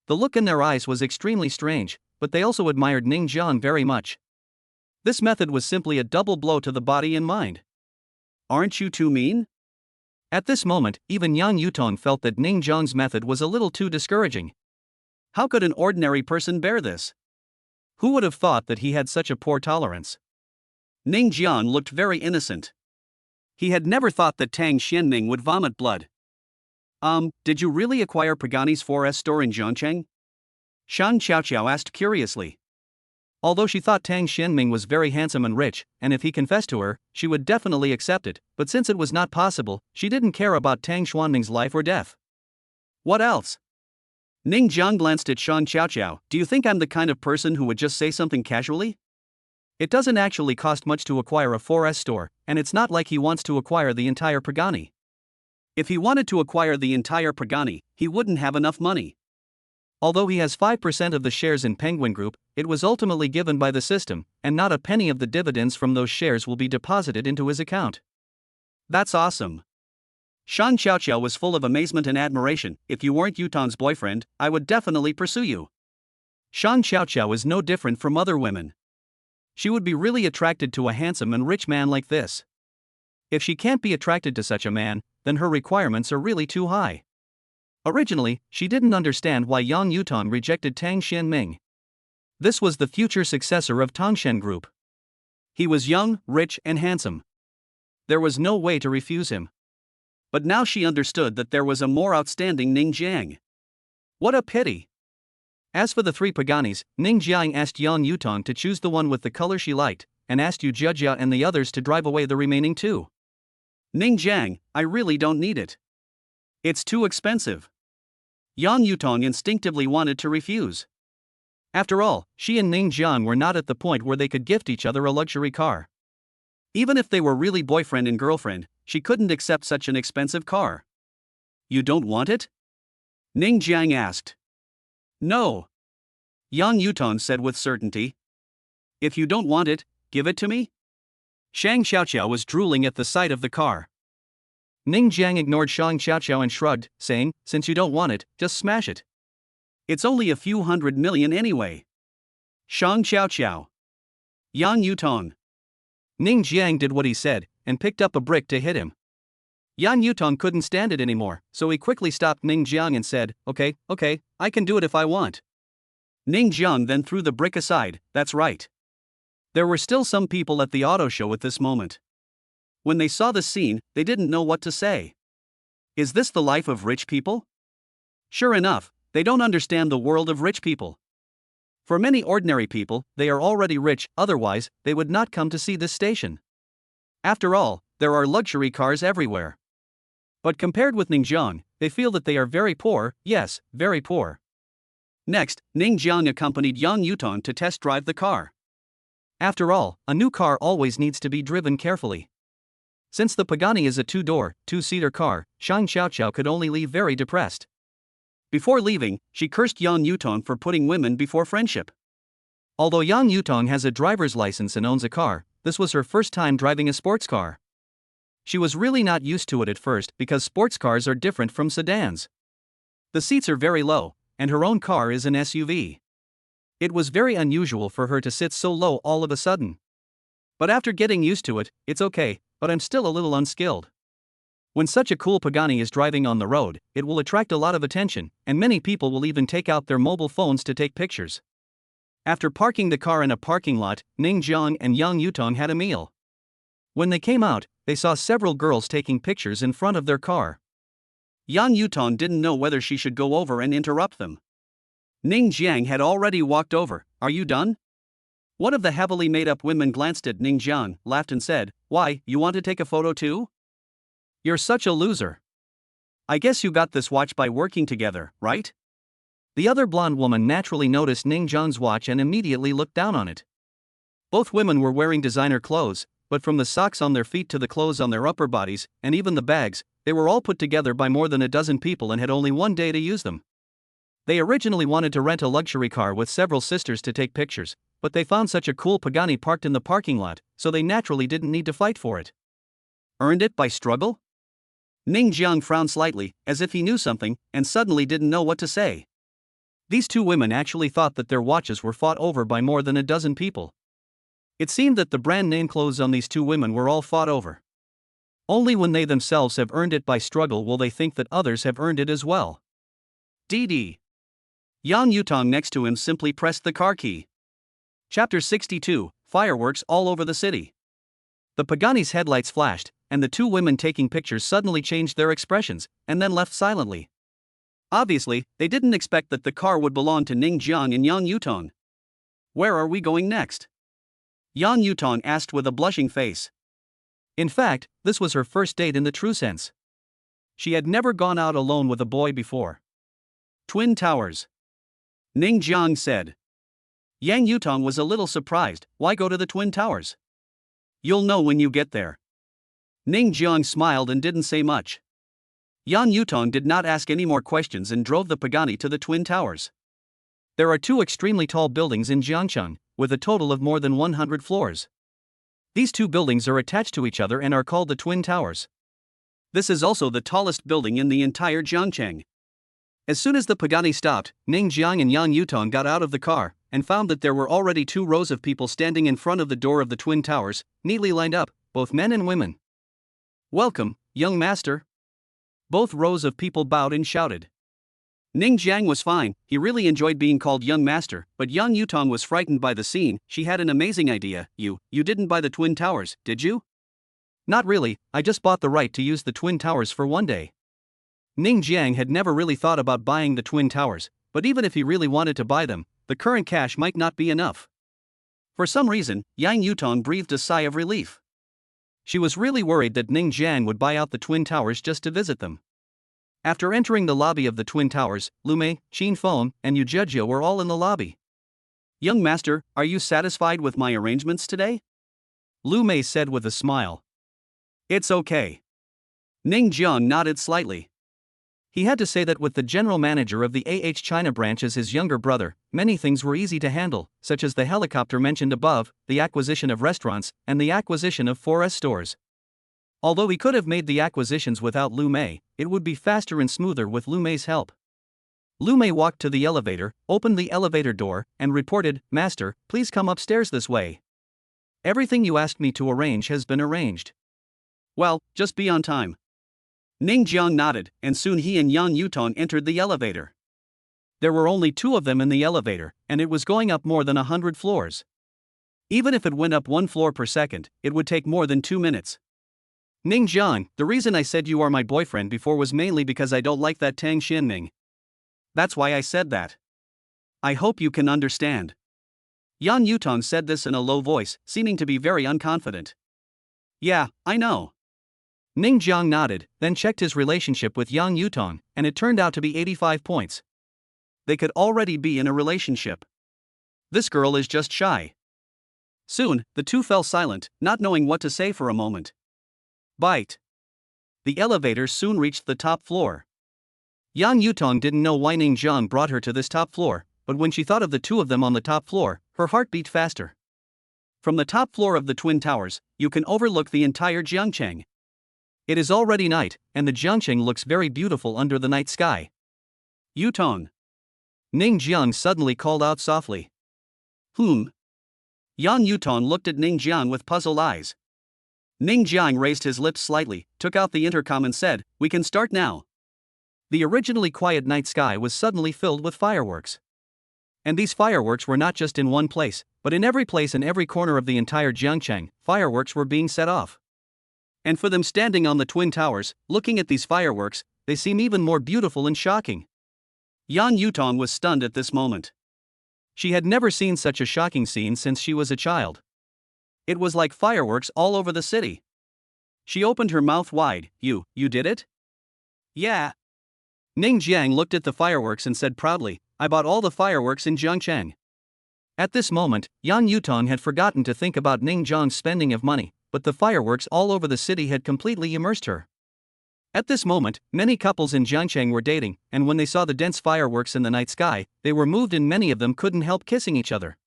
The look in their eyes was extremely strange, but they also admired Ning Jiang very much. This method was simply a double blow to the body and mind. Aren't you too mean? At this moment, even Yang Yutong felt that Ning Jiang's method was a little too discouraging. How could an ordinary person bear this? Who would have thought that he had such a poor tolerance? Ning Jiang looked very innocent. He had never thought that Tang Xianming would vomit blood. Did you really acquire Pagani's 4S store in Zhangcheng? Shang Xiaoqiao asked curiously. Although she thought Tang Xianming was very handsome and rich, and if he confessed to her, she would definitely accept it, but since it was not possible, she didn't care about Tang Xuanming's life or death. What else? Ning Jiang glanced at Shang Xiaoqiao. Do you think I'm the kind of person who would just say something casually? It doesn't actually cost much to acquire a 4S store, and it's not like he wants to acquire the entire Pagani. If he wanted to acquire the entire Pagani, he wouldn't have enough money. Although he has 5% of the shares in Penguin Group, it was ultimately given by the system, and not a penny of the dividends from those shares will be deposited into his account. That's awesome. Shang Xiaoqiao was full of amazement and admiration. If you weren't Yutong's boyfriend, I would definitely pursue you. Shang Xiaoqiao is no different from other women. She would be really attracted to a handsome and rich man like this. If she can't be attracted to such a man, then her requirements are really too high. Originally, she didn't understand why Yang Yutong rejected Tang Xianming. This was the future successor of Tangshen Group. He was young, rich, and handsome. There was no way to refuse him. But now she understood that there was a more outstanding Ning Jiang. What a pity! As for the 3 Paganis, Ning Jiang asked Yang Yutong to choose the one with the color she liked, and asked Yu Jiajia and the others to drive away the remaining 2. Ning Jiang, I really don't need it. It's too expensive. Yang Yutong instinctively wanted to refuse. After all, she and Ning Jiang were not at the point where they could gift each other a luxury car. Even if they were really boyfriend and girlfriend, she couldn't accept such an expensive car. You don't want it? Ning Jiang asked. No. Yang Yutong said with certainty. If you don't want it, give it to me? Shang Xiaoqiao was drooling at the sight of the car. Ning Jiang ignored Shang Xiaoqiao and shrugged, saying, since you don't want it, just smash it. It's only a few $100 million anyway. Shang Xiaoqiao. Yang Yutong. Ning Jiang did what he said, and picked up a brick to hit him. Yang Yutong couldn't stand it anymore, so he quickly stopped Ning Jiang and said, okay, I can do it if I want. Ning Jiang then threw the brick aside. That's right. There were still some people at the auto show at this moment. When they saw the scene, they didn't know what to say. Is this the life of rich people? Sure enough, they don't understand the world of rich people. For many ordinary people, they are already rich, otherwise, they would not come to see this station. After all, there are luxury cars everywhere. But compared with Ning Jiang, they feel that they are very poor, yes, very poor. Next, Ning Jiang accompanied Yang Yutong to test drive the car. After all, a new car always needs to be driven carefully. Since the Pagani is a 2-door, 2-seater car, Shang Xiaoqiao could only leave very depressed. Before leaving, she cursed Yang Yutong for putting women before friendship. Although Yang Yutong has a driver's license and owns a car, this was her first time driving a sports car. She was really not used to it at first because sports cars are different from sedans. The seats are very low, and her own car is an SUV. It was very unusual for her to sit so low all of a sudden. But after getting used to it, it's okay, but I'm still a little unskilled. When such a cool Pagani is driving on the road, it will attract a lot of attention, and many people will even take out their mobile phones to take pictures. After parking the car in a parking lot, Ning Jiang and Yang Yutong had a meal. When they came out, they saw several girls taking pictures in front of their car. Yang Yutong didn't know whether she should go over and interrupt them. Ning Jiang had already walked over. Are you done? One of the heavily made-up women glanced at Ning Jiang, laughed and said, Why, you want to take a photo too? You're such a loser. I guess you got this watch by working together, right? The other blonde woman naturally noticed Ning Jiang's watch and immediately looked down on it. Both women were wearing designer clothes, but from the socks on their feet to the clothes on their upper bodies, and even the bags, they were all put together by more than a dozen people and had only one day to use them. They originally wanted to rent a luxury car with several sisters to take pictures, but they found such a cool Pagani parked in the parking lot, so they naturally didn't need to fight for it. Earned it by struggle? Ning Jiang frowned slightly, as if he knew something, and suddenly didn't know what to say. These two women actually thought that their watches were fought over by more than a dozen people. It seemed that the brand name clothes on these two women were all fought over. Only when they themselves have earned it by struggle will they think that others have earned it as well. DD. Yang Yutong next to him simply pressed the car key. Chapter 62, Fireworks all over the city. The Pagani's headlights flashed, and the two women taking pictures suddenly changed their expressions, and then left silently. Obviously, they didn't expect that the car would belong to Ning Jiang and Yang Yutong. Where are we going next? Yang Yutong asked with a blushing face. In fact, this was her first date in the true sense. She had never gone out alone with a boy before. Twin Towers. Ning Jiang said. Yang Yutong was a little surprised. Why go to the Twin Towers? You'll know when you get there. Ning Jiang smiled and didn't say much. Yang Yutong did not ask any more questions and drove the Pagani to the Twin Towers. There are two extremely tall buildings in Jiangcheng, with a total of more than 100 floors. These two buildings are attached to each other and are called the Twin Towers. This is also the tallest building in the entire Jiangcheng. As soon as the Pagani stopped, Ning Jiang and Yang Yutong got out of the car, and found that there were already 2 rows of people standing in front of the door of the Twin Towers, neatly lined up, both men and women. Welcome, young master. Both rows of people bowed and shouted. Ning Jiang was fine, he really enjoyed being called young master, but Yang Yutong was frightened by the scene. She had an amazing idea. You didn't buy the Twin Towers, did you? Not really, I just bought the right to use the Twin Towers for one day. Ning Jiang had never really thought about buying the Twin Towers, but even if he really wanted to buy them, the current cash might not be enough. For some reason, Yang Yutong breathed a sigh of relief. She was really worried that Ning Jiang would buy out the Twin Towers just to visit them. After entering the lobby of the Twin Towers, Lu Mei, Qin Feng, and Yu Zhezhou were all in the lobby. Young master, are you satisfied with my arrangements today? Lu Mei said with a smile. It's okay. Ning Jiang nodded slightly. He had to say that with the general manager of the China branch as his younger brother, many things were easy to handle, such as the helicopter mentioned above, the acquisition of restaurants, and the acquisition of 4S stores. Although he could have made the acquisitions without Lu Mei, it would be faster and smoother with Lu Mei's help. Lu Mei walked to the elevator, opened the elevator door, and reported, Master, please come upstairs this way. Everything you asked me to arrange has been arranged. Well, just be on time. Ning Jiang nodded, and soon he and Yang Yutong entered the elevator. There were only 2 of them in the elevator, and it was going up more than 100 floors. Even if it went up 1 floor per second, it would take more than 2 minutes. Ning Jiang, the reason I said you are my boyfriend before was mainly because I don't like that Tang Xianming. That's why I said that. I hope you can understand. Yang Yutong said this in a low voice, seeming to be very unconfident. Yeah, I know. Ning Jiang nodded, then checked his relationship with Yang Yutong, and it turned out to be 85 points. They could already be in a relationship. This girl is just shy. Soon, the two fell silent, not knowing what to say for a moment. Bite. The elevator soon reached the top floor. Yang Yutong didn't know why Ning Jiang brought her to this top floor, but when she thought of the 2 of them on the top floor, her heart beat faster. From the top floor of the Twin Towers, you can overlook the entire Jiangcheng. It is already night, and the Jiangcheng looks very beautiful under the night sky. Yutong. Ning Jiang suddenly called out softly. Yang Yutong looked at Ning Jiang with puzzled eyes. Ning Jiang raised his lips slightly, took out the intercom and said, We can start now. The originally quiet night sky was suddenly filled with fireworks. And these fireworks were not just in one place, but in every place in every corner of the entire Jiangcheng, fireworks were being set off. And for them standing on the Twin Towers, looking at these fireworks, they seem even more beautiful and shocking. Yan Yutong was stunned at this moment. She had never seen such a shocking scene since she was a child. It was like fireworks all over the city. She opened her mouth wide. You did it? Yeah. Ning Jiang looked at the fireworks and said proudly, I bought all the fireworks in Jiangcheng. At this moment, Yan Yutong had forgotten to think about Ning Jiang's spending of money, but the fireworks all over the city had completely immersed her. At this moment, many couples in Jiangcheng were dating, and when they saw the dense fireworks in the night sky, they were moved and many of them couldn't help kissing each other.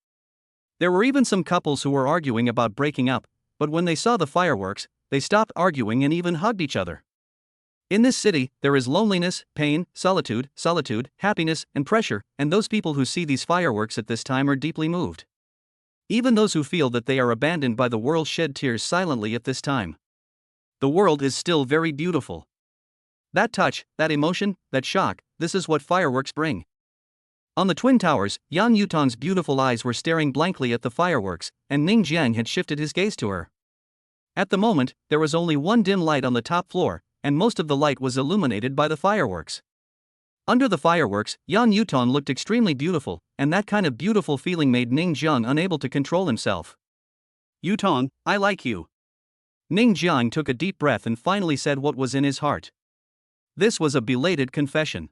There were even some couples who were arguing about breaking up, but when they saw the fireworks, they stopped arguing and even hugged each other. In this city, there is loneliness, pain, solitude, happiness, and pressure, and those people who see these fireworks at this time are deeply moved. Even those who feel that they are abandoned by the world shed tears silently at this time. The world is still very beautiful. That touch, that emotion, that shock, this is what fireworks bring. On the Twin Towers, Yan Yutong's beautiful eyes were staring blankly at the fireworks, and Ning Jiang had shifted his gaze to her. At the moment, there was only one dim light on the top floor, and most of the light was illuminated by the fireworks. Under the fireworks, Yan Yutong looked extremely beautiful, and that kind of beautiful feeling made Ning Jiang unable to control himself. Yutong, I like you. Ning Jiang took a deep breath and finally said what was in his heart. This was a belated confession.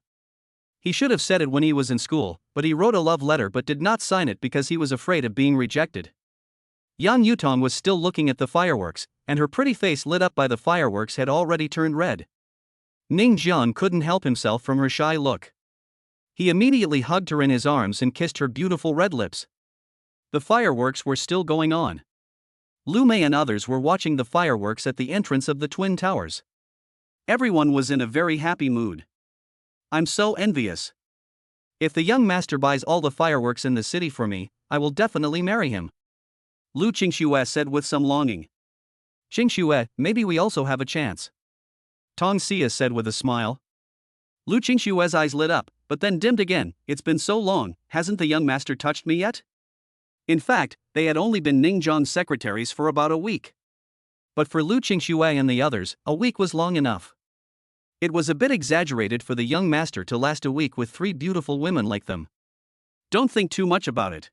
He should have said it when he was in school, but he wrote a love letter but did not sign it because he was afraid of being rejected. Yan Yutong was still looking at the fireworks, and her pretty face lit up by the fireworks had already turned red. Ning Jiang couldn't help himself from her shy look. He immediately hugged her in his arms and kissed her beautiful red lips. The fireworks were still going on. Lu Mei and others were watching the fireworks at the entrance of the Twin Towers. Everyone was in a very happy mood. I'm so envious. If the young master buys all the fireworks in the city for me, I will definitely marry him. Lu Qingxue said with some longing. Qingxue, maybe we also have a chance. Tong Xia said with a smile. Lu Qingxue's eyes lit up, but then dimmed again. It's been so long, hasn't the young master touched me yet? In fact, they had only been Ning Jiang's secretaries for about a week. But for Lu Qingxue and the others, a week was long enough. It was a bit exaggerated for the young master to last a week with 3 beautiful women like them. Don't think too much about it.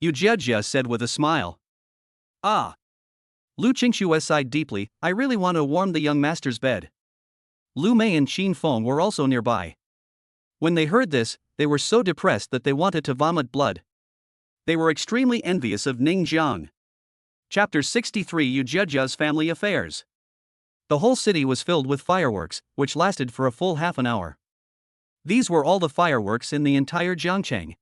Yu Jiejia said with a smile. Ah. Lu Qingxue sighed deeply, I really want to warm the young master's bed. Lu Mei and Qin Feng were also nearby. When they heard this, they were so depressed that they wanted to vomit blood. They were extremely envious of Ning Jiang. Chapter 63 Yu Jiejia's Family Affairs. The whole city was filled with fireworks, which lasted for a full half an hour. These were all the fireworks in the entire Jiangcheng.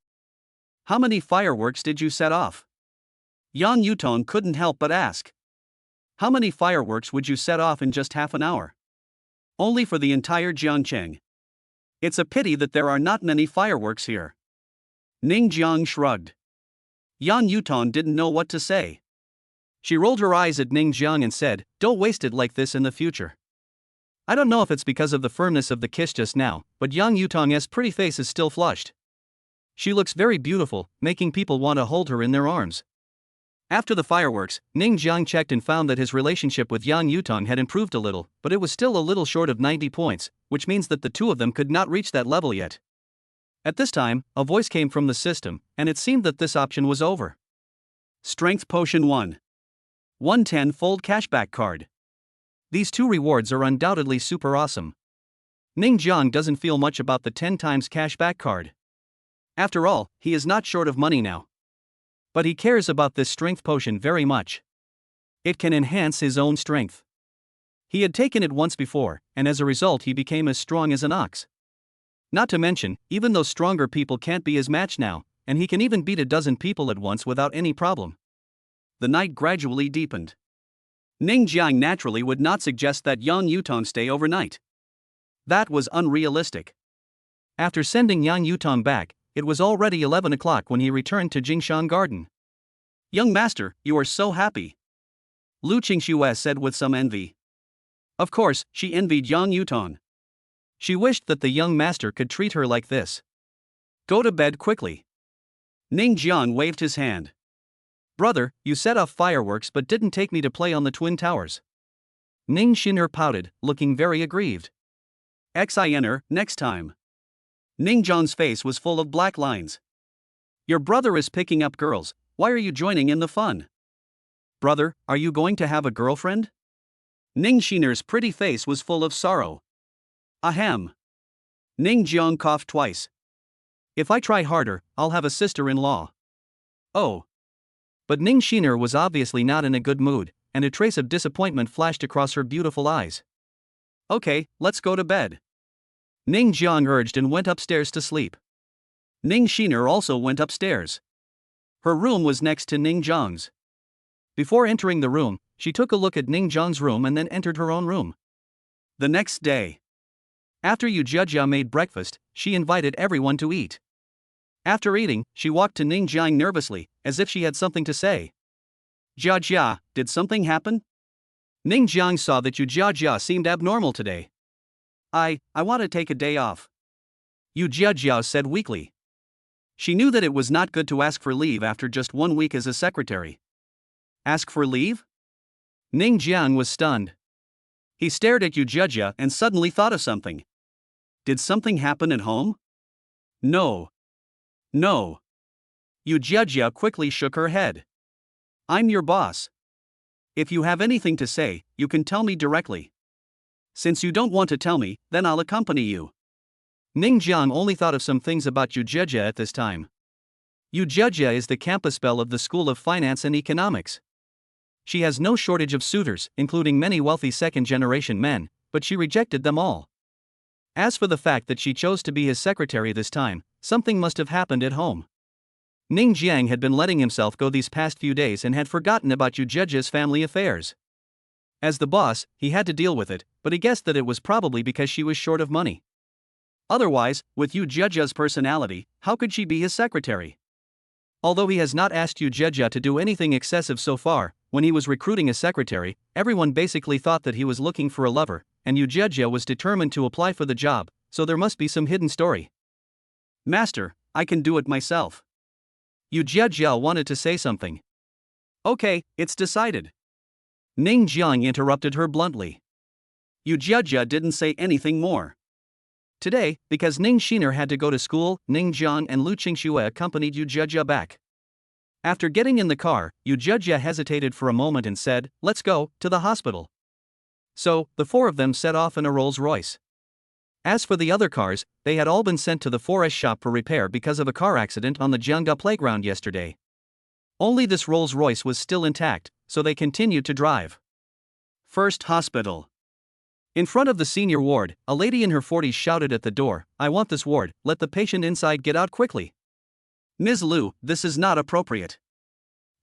How many fireworks did you set off? Yan Yutong couldn't help but ask. How many fireworks would you set off in just half an hour? Only for the entire Jiangcheng. It's a pity that there are not many fireworks here. Ning Jiang shrugged. Yan Yutong didn't know what to say. She rolled her eyes at Ning Jiang and said, don't waste it like this in the future. I don't know if it's because of the firmness of the kiss just now, but Yan Yutong's pretty face is still flushed. She looks very beautiful, making people want to hold her in their arms. After the fireworks, Ning Jiang checked and found that his relationship with Yan Yutong had improved a little, but it was still a little short of 90 points, which means that the two of them could not reach that level yet. At this time, a voice came from the system, and it seemed that this option was over. Strength Potion 1. 110-fold cashback card. These 2 rewards are undoubtedly super awesome. Ning Jiang doesn't feel much about the 10 times cashback card. After all, he is not short of money now. But he cares about this strength potion very much. It can enhance his own strength. He had taken it once before, and as a result he became as strong as an ox. Not to mention, even though stronger people can't be his match now, and he can even beat a dozen people at once without any problem. The night gradually deepened. Ning Jiang naturally would not suggest that Yan Yutong stay overnight. That was unrealistic. After sending Yan Yutong back, it was already 11 o'clock when he returned to Jingshan Garden. Young master, you are so happy. Lu Qingxue said with some envy. Of course, she envied Yan Yutong. She wished that the young master could treat her like this. Go to bed quickly. Ning Jiang waved his hand. Brother, you set off fireworks but didn't take me to play on the Twin Towers. Ning Xin'er pouted, looking very aggrieved. XINR, next time. Ning Zhang's face was full of black lines. Your brother is picking up girls, why are you joining in the fun? Brother, are you going to have a girlfriend? Ning Xiner's pretty face was full of sorrow. Ahem. Ning Jiang coughed twice. If I try harder, I'll have a sister-in-law. Oh. But Ning Xiner was obviously not in a good mood, and a trace of disappointment flashed across her beautiful eyes. Okay, let's go to bed. Ning Jiang urged and went upstairs to sleep. Ning Xiner also went upstairs. Her room was next to Ning Jiang's. Before entering the room, she took a look at Ning Jiang's room and then entered her own room. The next day, after Yu Jiajia made breakfast, she invited everyone to eat. After eating, she walked to Ning Jiang nervously, as if she had something to say. Jiajia, did something happen? Ning Jiang saw that Yu Jiajia seemed abnormal today. I want to take a day off. Yu Jiajia said weakly. She knew that it was not good to ask for leave after just 1 week as a secretary. Ask for leave? Ning Jiang was stunned. He stared at Yu Jiajia and suddenly thought of something. Did something happen at home? No. No. Yu Jiajia quickly shook her head. I'm your boss. If you have anything to say, you can tell me directly. Since you don't want to tell me, then I'll accompany you. Ning Jiang only thought of some things about Yu Jiajia at this time. Yu Jiajia is the campus belle of the School of Finance and Economics. She has no shortage of suitors, including many wealthy second-generation men, but she rejected them all. As for the fact that she chose to be his secretary this time, something must have happened at home. Ning Jiang had been letting himself go these past few days and had forgotten about Yu Jiajia's family affairs. As the boss, he had to deal with it, but he guessed that it was probably because she was short of money. Otherwise, with Yu Jiajia's personality, how could she be his secretary? Although he has not asked Yu Jiajia to do anything excessive so far, when he was recruiting a secretary, everyone basically thought that he was looking for a lover, and Yu Jiajia was determined to apply for the job, so there must be some hidden story. Master, I can do it myself. Yu Jiajia wanted to say something. Okay, it's decided. Ning Jiang interrupted her bluntly. Yu Jiajia didn't say anything more. Today, because Ning Xiner had to go to school, Ning Jiang and Lu Qingxue accompanied Yu Jiajia back. After getting in the car, Yu Jiajia hesitated for a moment and said, "Let's go to the hospital." So, the four of them set off in a Rolls-Royce. As for the other cars, they had all been sent to the 4S shop for repair because of a car accident on the Jiangda playground yesterday. Only this Rolls-Royce was still intact, so they continued to drive. First hospital. In front of the senior ward, a lady in her 40s shouted at the door, "I want this ward, let the patient inside get out quickly." Ms. Liu, this is not appropriate.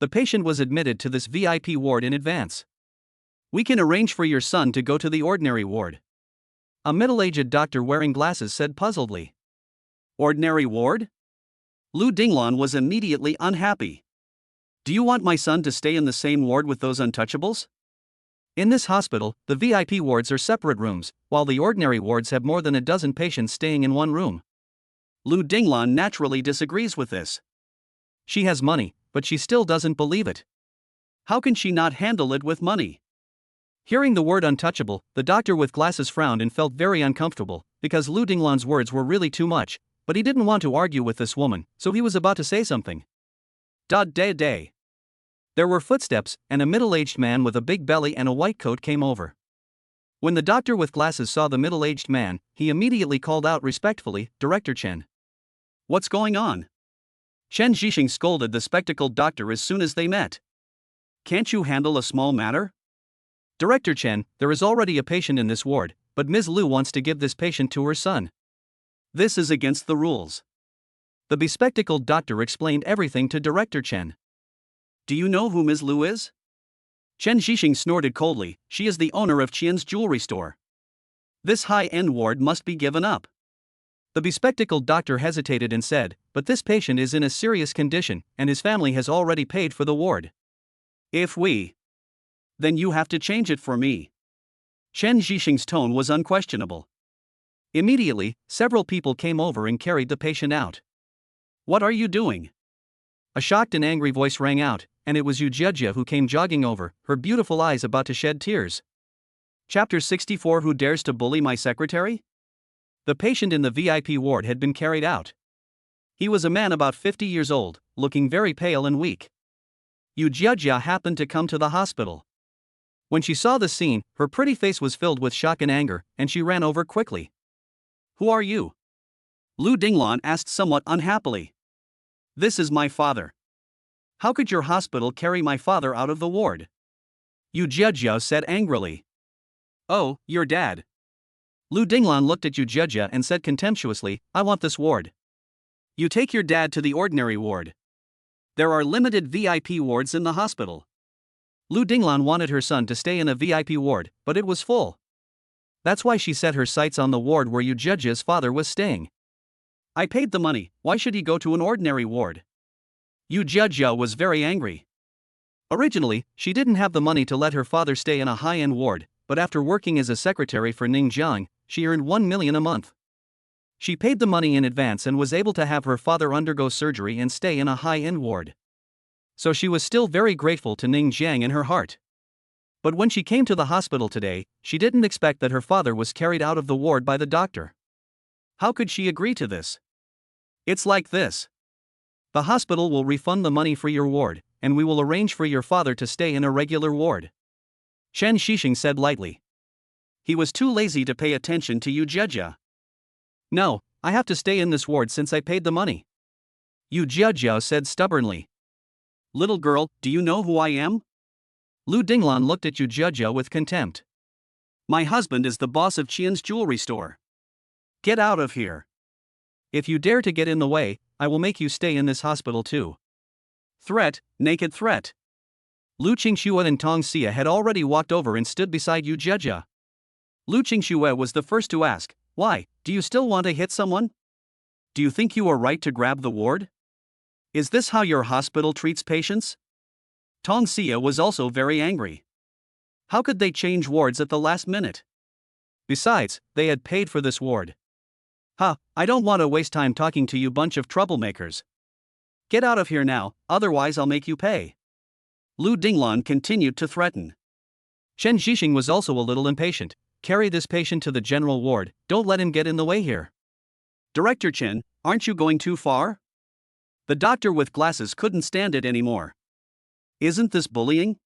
The patient was admitted to this VIP ward in advance. We can arrange for your son to go to the ordinary ward. A middle-aged doctor wearing glasses said puzzledly. Ordinary ward? Lu Dinglan was immediately unhappy. Do you want my son to stay in the same ward with those untouchables? In this hospital, the VIP wards are separate rooms, while the ordinary wards have more than a dozen patients staying in one room. Lu Dinglan naturally disagrees with this. She has money, but she still doesn't believe it. How can she not handle it with money? Hearing the word untouchable, the doctor with glasses frowned and felt very uncomfortable, because Lu Dinglan's words were really too much, but he didn't want to argue with this woman, so he was about to say something. Day. There were footsteps, and a middle-aged man with a big belly and a white coat came over. When the doctor with glasses saw the middle-aged man, he immediately called out respectfully, "Director Chen." What's going on? Chen Zhixing scolded the spectacled doctor as soon as they met. Can't you handle a small matter? Director Chen, there is already a patient in this ward, but Ms. Liu wants to give this patient to her son. This is against the rules. The bespectacled doctor explained everything to Director Chen. Do you know who Ms. Liu is? Chen Zhixing snorted coldly, she is the owner of Qian's jewelry store. This high-end ward must be given up. The bespectacled doctor hesitated and said, but this patient is in a serious condition, and his family has already paid for the ward. Then you have to change it for me. Chen Zhixing's tone was unquestionable. Immediately, several people came over and carried the patient out. What are you doing? A shocked and angry voice rang out, and it was Yu Jiajia who came jogging over, her beautiful eyes about to shed tears. Chapter 64. Who dares to bully my secretary? The patient in the VIP ward had been carried out. He was a man about 50 years old, looking very pale and weak. Yu Jiajia happened to come to the hospital. When she saw the scene, her pretty face was filled with shock and anger, and she ran over quickly. "Who are you?" Lu Dinglan asked somewhat unhappily. "This is my father." "How could your hospital carry my father out of the ward?" Yu Jiajia said angrily. "Oh, your dad." Lu Dinglan looked at Yu Jiajia and said contemptuously, "I want this ward." "You take your dad to the ordinary ward. There are limited VIP wards in the hospital." Lu Dinglan wanted her son to stay in a VIP ward, but it was full. That's why she set her sights on the ward where Yu Jiajia's father was staying. "I paid the money, why should he go to an ordinary ward?" Yu Jiajia was very angry. Originally, she didn't have the money to let her father stay in a high-end ward, but after working as a secretary for Ning Jiang, she earned 1 million a month. She paid the money in advance and was able to have her father undergo surgery and stay in a high-end ward. So she was still very grateful to Ning Jiang in her heart. But when she came to the hospital today, she didn't expect that her father was carried out of the ward by the doctor. How could she agree to this? "It's like this. The hospital will refund the money for your ward, and we will arrange for your father to stay in a regular ward," Chen Shixing said lightly. He was too lazy to pay attention to Yu Jiajia. "No, I have to stay in this ward since I paid the money," Yu Jiajia said stubbornly. "Little girl, do you know who I am?" Lu Dinglan looked at Yu Jiajia with contempt. "My husband is the boss of Qian's jewelry store. Get out of here. If you dare to get in the way, I will make you stay in this hospital too." Threat, naked threat. Lu Qingxue and Tong Xia had already walked over and stood beside Yu Jiajia. Lu Qingxue was the first to ask, "Why, do you still want to hit someone? Do you think you are right to grab the ward? Is this how your hospital treats patients?" Tong Xia was also very angry. How could they change wards at the last minute? Besides, they had paid for this ward. I don't want to waste time talking to you bunch of troublemakers. Get out of here now, otherwise I'll make you pay. Lu Dinglan continued to threaten. Chen Xixing was also a little impatient. "Carry this patient to the general ward, don't let him get in the way here." "Director Chen, aren't you going too far?" The doctor with glasses couldn't stand it anymore. "Isn't this bullying?"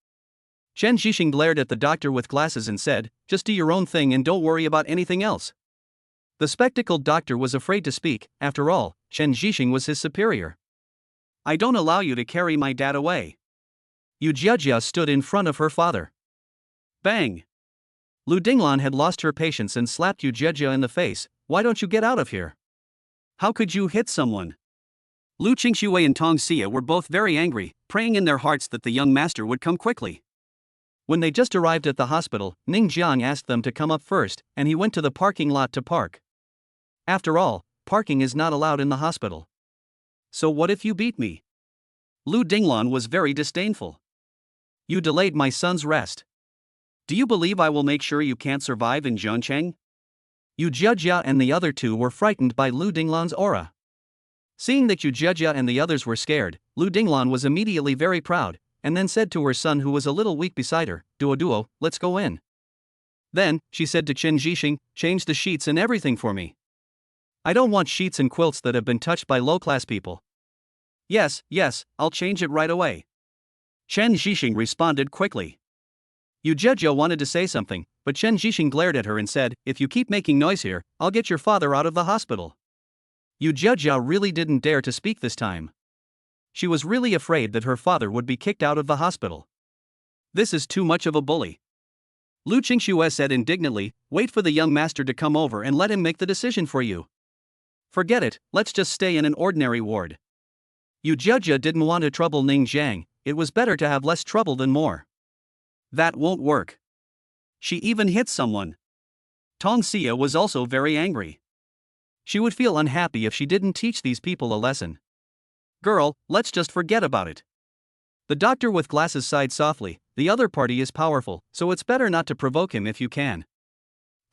Chen Xixing glared at the doctor with glasses and said, "Just do your own thing and don't worry about anything else." The spectacled doctor was afraid to speak. After all, Chen Xixing was his superior. "I don't allow you to carry my dad away." Yu Jiajia stood in front of her father. Bang! Lu Dinglan had lost her patience and slapped Yu Jiajia in the face. "Why don't you get out of here? How could you hit someone?" Lu Qingxue and Tong Xia were both very angry, praying in their hearts that the young master would come quickly. When they just arrived at the hospital, Ning Jiang asked them to come up first, and he went to the parking lot to park. After all, parking is not allowed in the hospital. "So what if you beat me?" Lu Dinglan was very disdainful. "You delayed my son's rest. Do you believe I will make sure you can't survive in Zhongcheng?" Yu Jiajia and the other two were frightened by Lu Dinglan's aura. Seeing that Yu Jiajia and the others were scared, Lu Dinglan was immediately very proud, and then said to her son who was a little weak beside her, Duo, let's go in." Then, she said to Chen Xixing, "Change the sheets and everything for me. I don't want sheets and quilts that have been touched by low-class people." Yes, I'll change it right away." Chen Xixing responded quickly. Yu Jiajia wanted to say something, but Chen Xixing glared at her and said, "If you keep making noise here, I'll get your father out of the hospital." Yu Jiajia really didn't dare to speak this time. She was really afraid that her father would be kicked out of the hospital. "This is too much of a bully." Lu Qingxue said indignantly, "Wait for the young master to come over and let him make the decision for you. Forget it, let's just stay in an ordinary ward." Yu Jiajia didn't want to trouble Ning Jiang. It was better to have less trouble than more. "That won't work. She even hit someone." Tong Xia was also very angry. She would feel unhappy if she didn't teach these people a lesson. "Girl, let's just forget about it." The doctor with glasses sighed softly. "The other party is powerful, so it's better not to provoke him if you can.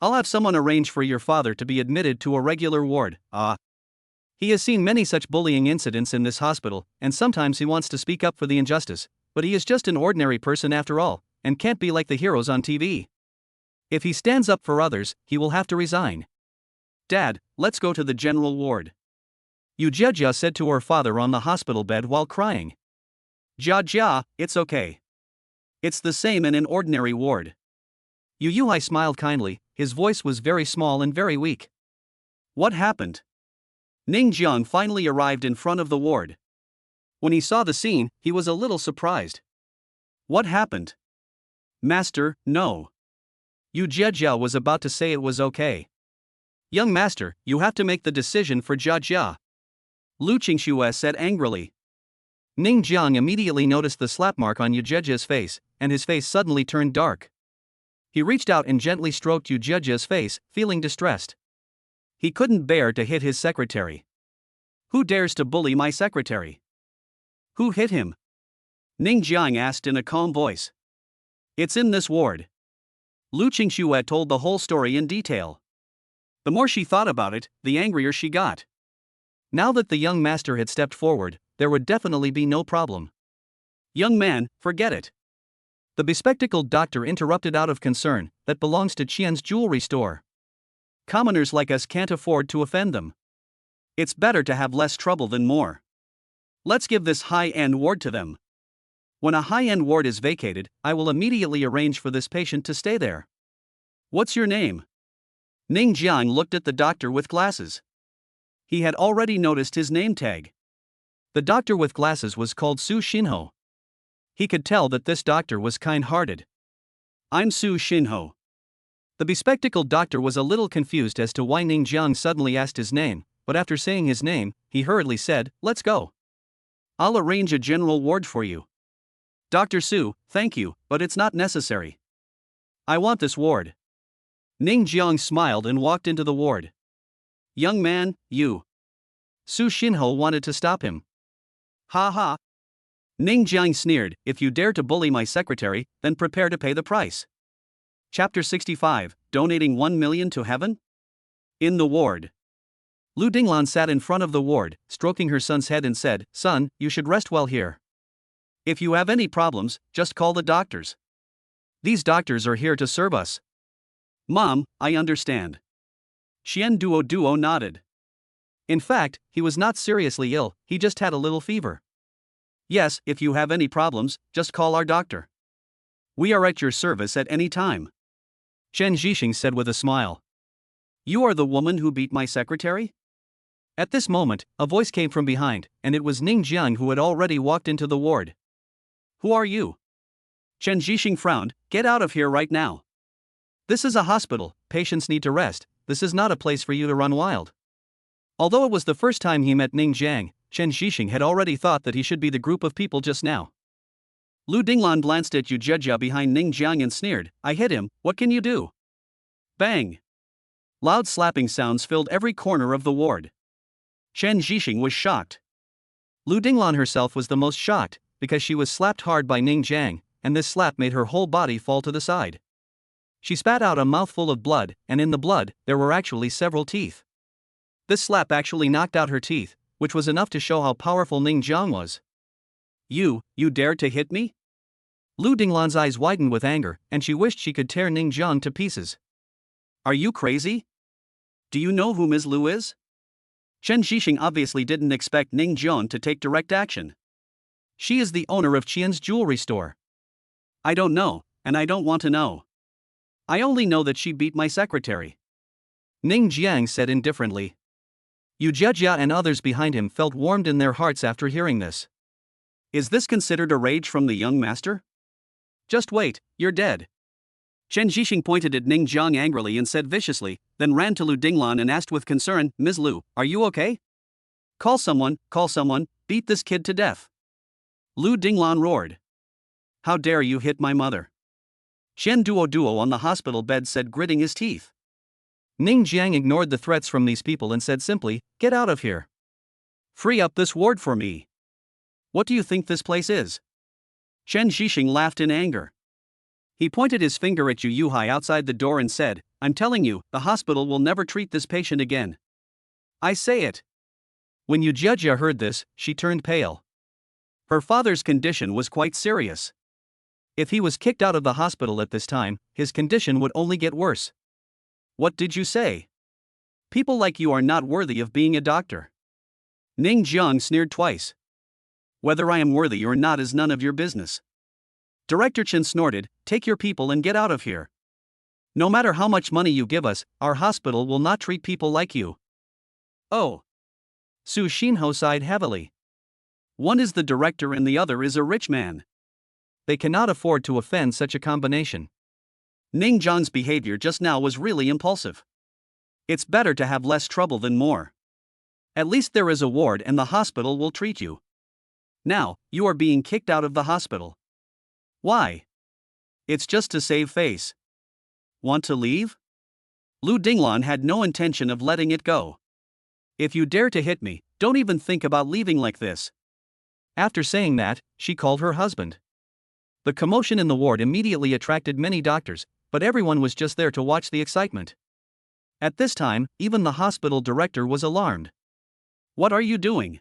I'll have someone arrange for your father to be admitted to a regular ward." He has seen many such bullying incidents in this hospital, and sometimes he wants to speak up for the injustice, but he is just an ordinary person after all, and can't be like the heroes on TV. If he stands up for others, he will have to resign. Dad, let's go to the general ward. Yu Jia said to her father on the hospital bed while crying. Jia, it's okay. It's the same in an ordinary ward. Yu Yuhai smiled kindly, his voice was very small and very weak. What happened? Ning Jiang finally arrived in front of the ward. When he saw the scene, he was a little surprised. What happened? Master, no. Yu Jia was about to say it was okay. Young master, you have to make the decision for Jia. Lu Qingxue said angrily. Ning Jiang immediately noticed the slap mark on Yu Jia's face, and his face suddenly turned dark. He reached out and gently stroked Yu Jia's face, feeling distressed. He couldn't bear to hit his secretary. Who dares to bully my secretary? Who hit him? Ning Jiang asked in a calm voice. It's in this ward. Lu Qingxue told the whole story in detail. The more she thought about it, the angrier she got. Now that the young master had stepped forward, there would definitely be no problem. Young man, forget it. The bespectacled doctor interrupted out of concern, that belongs to Qian's jewelry store. Commoners like us can't afford to offend them. It's better to have less trouble than more. Let's give this high-end ward to them. When a high-end ward is vacated, I will immediately arrange for this patient to stay there. What's your name? Ning Jiang looked at the doctor with glasses. He had already noticed his name tag. The doctor with glasses was called Su Xinho. He could tell that this doctor was kind-hearted. I'm Su Xinho. The bespectacled doctor was a little confused as to why Ning Jiang suddenly asked his name, but after saying his name, he hurriedly said, let's go. I'll arrange a general ward for you. Dr. Su, thank you, but it's not necessary. I want this ward. Ning Jiang smiled and walked into the ward. Young man, you. Su Xinho wanted to stop him. Ha ha. Ning Jiang sneered, if you dare to bully my secretary, then prepare to pay the price. Chapter 65, Donating 1 million to heaven? In the ward. Lu Dinglan sat in front of the ward, stroking her son's head and said, Son, you should rest well here. If you have any problems, just call the doctors. These doctors are here to serve us. Mom, I understand. Xian Duo nodded. In fact, he was not seriously ill, he just had a little fever. Yes, if you have any problems, just call our doctor. We are at your service at any time. Chen Zhixing said with a smile. You are the woman who beat my secretary? At this moment, a voice came from behind, and it was Ning Jiang who had already walked into the ward. Who are you? Chen Zhixing frowned, get out of here right now. This is a hospital, patients need to rest, this is not a place for you to run wild. Although it was the first time he met Ning Jiang, Chen Zhixing had already thought that he should be the group of people just now. Lu Dinglan glanced at Yu Jia behind Ning Jiang and sneered, I hit him, what can you do? Bang! Loud slapping sounds filled every corner of the ward. Chen Zhixing was shocked. Lu Dinglan herself was the most shocked, because she was slapped hard by Ning Jiang, and this slap made her whole body fall to the side. She spat out a mouthful of blood, and in the blood, there were actually several teeth. This slap actually knocked out her teeth, which was enough to show how powerful Ning Jiang was. You dared to hit me? Lu Dinglan's eyes widened with anger, and she wished she could tear Ning Jiang to pieces. Are you crazy? Do you know who Ms. Lu is? Chen Zhixing obviously didn't expect Ning Jiang to take direct action. She is the owner of Qian's jewelry store. I don't know, and I don't want to know. I only know that she beat my secretary. Ning Jiang said indifferently. Yu Jia and others behind him felt warmed in their hearts after hearing this. Is this considered a rage from the young master? Just wait, you're dead. Chen Zhixing pointed at Ning Jiang angrily and said viciously, then ran to Lu Dinglan and asked with concern, Ms. Lu, are you okay? Call someone, beat this kid to death. Lu Dinglan roared. How dare you hit my mother? Xian Duo on the hospital bed said, gritting his teeth. Ning Jiang ignored the threats from these people and said simply, get out of here. Free up this ward for me. What do you think this place is? Chen Zhixing laughed in anger. He pointed his finger at Yu Yuhai outside the door and said, I'm telling you, the hospital will never treat this patient again. I say it. When Yu Jia heard this, she turned pale. Her father's condition was quite serious. If he was kicked out of the hospital at this time, his condition would only get worse. What did you say? People like you are not worthy of being a doctor. Ning Jiang sneered twice. Whether I am worthy or not is none of your business. Director Chen snorted, take your people and get out of here. No matter how much money you give us, our hospital will not treat people like you. Oh. Su Xinho sighed heavily. One is the director and the other is a rich man. They cannot afford to offend such a combination. Ning Jiang's behavior just now was really impulsive. It's better to have less trouble than more. At least there is a ward and the hospital will treat you. Now, you are being kicked out of the hospital. Why? It's just to save face. Want to leave? Lu Dinglan had no intention of letting it go. If you dare to hit me, don't even think about leaving like this. After saying that, she called her husband. The commotion in the ward immediately attracted many doctors, but everyone was just there to watch the excitement. At this time, even the hospital director was alarmed. What are you doing?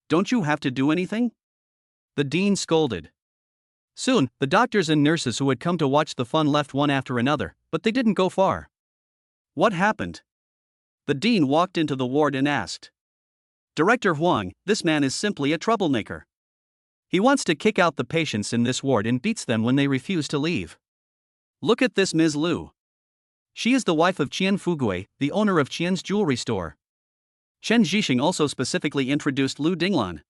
Don't you have to do anything? The dean scolded. Soon, the doctors and nurses who had come to watch the fun left one after another, but they didn't go far. What happened? The dean walked into the ward and asked. Director Huang, this man is simply a troublemaker. He wants to kick out the patients in this ward and beats them when they refuse to leave. Look at this Ms. Lu. She is the wife of Qian Fugui, the owner of Qian's jewelry store. Chen Zhixing also specifically introduced Lu Dinglan.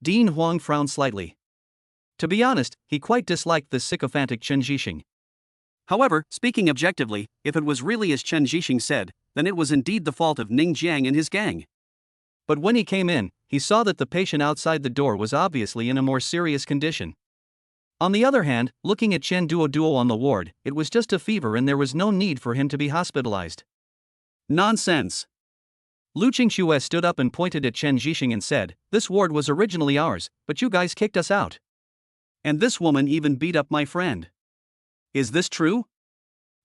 Dean Huang frowned slightly. To be honest, he quite disliked this sycophantic Chen Zhixing. However, speaking objectively, if it was really as Chen Zhixing said, then it was indeed the fault of Ning Jiang and his gang. But when he came in, he saw that the patient outside the door was obviously in a more serious condition. On the other hand, looking at Chen Duo on the ward, it was just a fever and there was no need for him to be hospitalized. Nonsense. Lu Qingxue stood up and pointed at Chen Zhixing and said, this ward was originally ours, but you guys kicked us out. And this woman even beat up my friend. Is this true?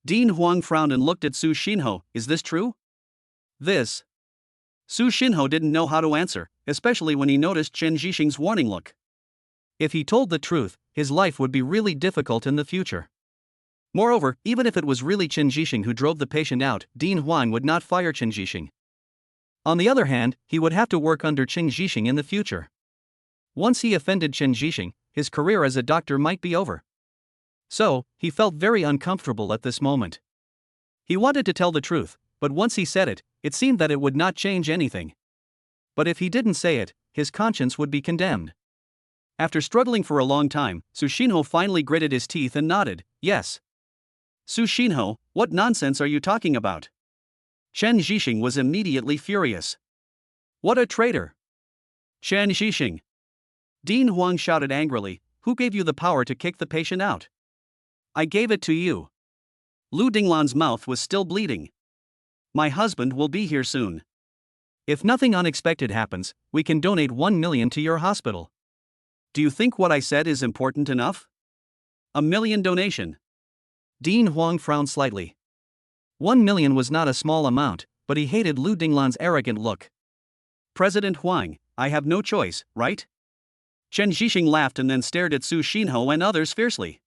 Dean Huang frowned and looked at Su Xinho, is this true? This. Su Xinho didn't know how to answer, especially when he noticed Chen Zhixing's warning look. If he told the truth, his life would be really difficult in the future. Moreover, even if it was really Chen Zhixing who drove the patient out, Dean Huang would not fire Chen Zhixing. On the other hand, he would have to work under Chen Zhixing in the future. Once he offended Chen Zhixing, his career as a doctor might be over. So, he felt very uncomfortable at this moment. He wanted to tell the truth, but once he said it, it seemed that it would not change anything. But if he didn't say it, his conscience would be condemned. After struggling for a long time, Su Xinho finally gritted his teeth and nodded, yes. Su Xinho, what nonsense are you talking about? Chen Zhixing was immediately furious. What a traitor! Chen Zhixing! Dean Huang shouted angrily, who gave you the power to kick the patient out? I gave it to you. Lu Dinglan's mouth was still bleeding. My husband will be here soon. If nothing unexpected happens, we can donate 1 million to your hospital. Do you think what I said is important enough? 1 million donation. Dean Huang frowned slightly. 1 million was not a small amount, but he hated Lu Dinglan's arrogant look. President Huang, I have no choice, right? Chen Zhixing laughed and then stared at Su Xinho and others fiercely.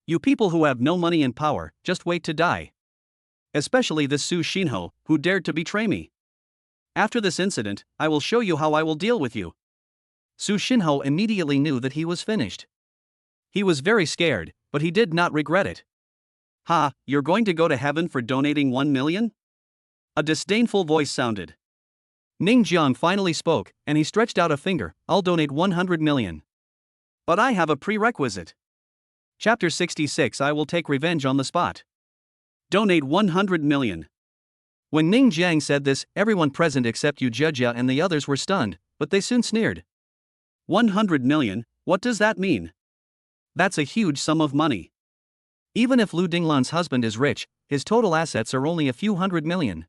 You people who have no money and power, just wait to die. Especially this Su Xinho, who dared to betray me. After this incident, I will show you how I will deal with you. Su Xinho immediately knew that he was finished. He was very scared, but he did not regret it. Ha, you're going to go to heaven for donating 1 million? A disdainful voice sounded. Ning Jiang finally spoke, and he stretched out a finger, I'll donate 100 million. But I have a prerequisite. Chapter 66 I will take revenge on the spot. Donate 100 million. When Ning Jiang said this, everyone present except Yu Zhejia and the others were stunned, but they soon sneered. 100 million, what does that mean? That's a huge sum of money. Even if Lu Dinglan's husband is rich, his total assets are only a few hundred million.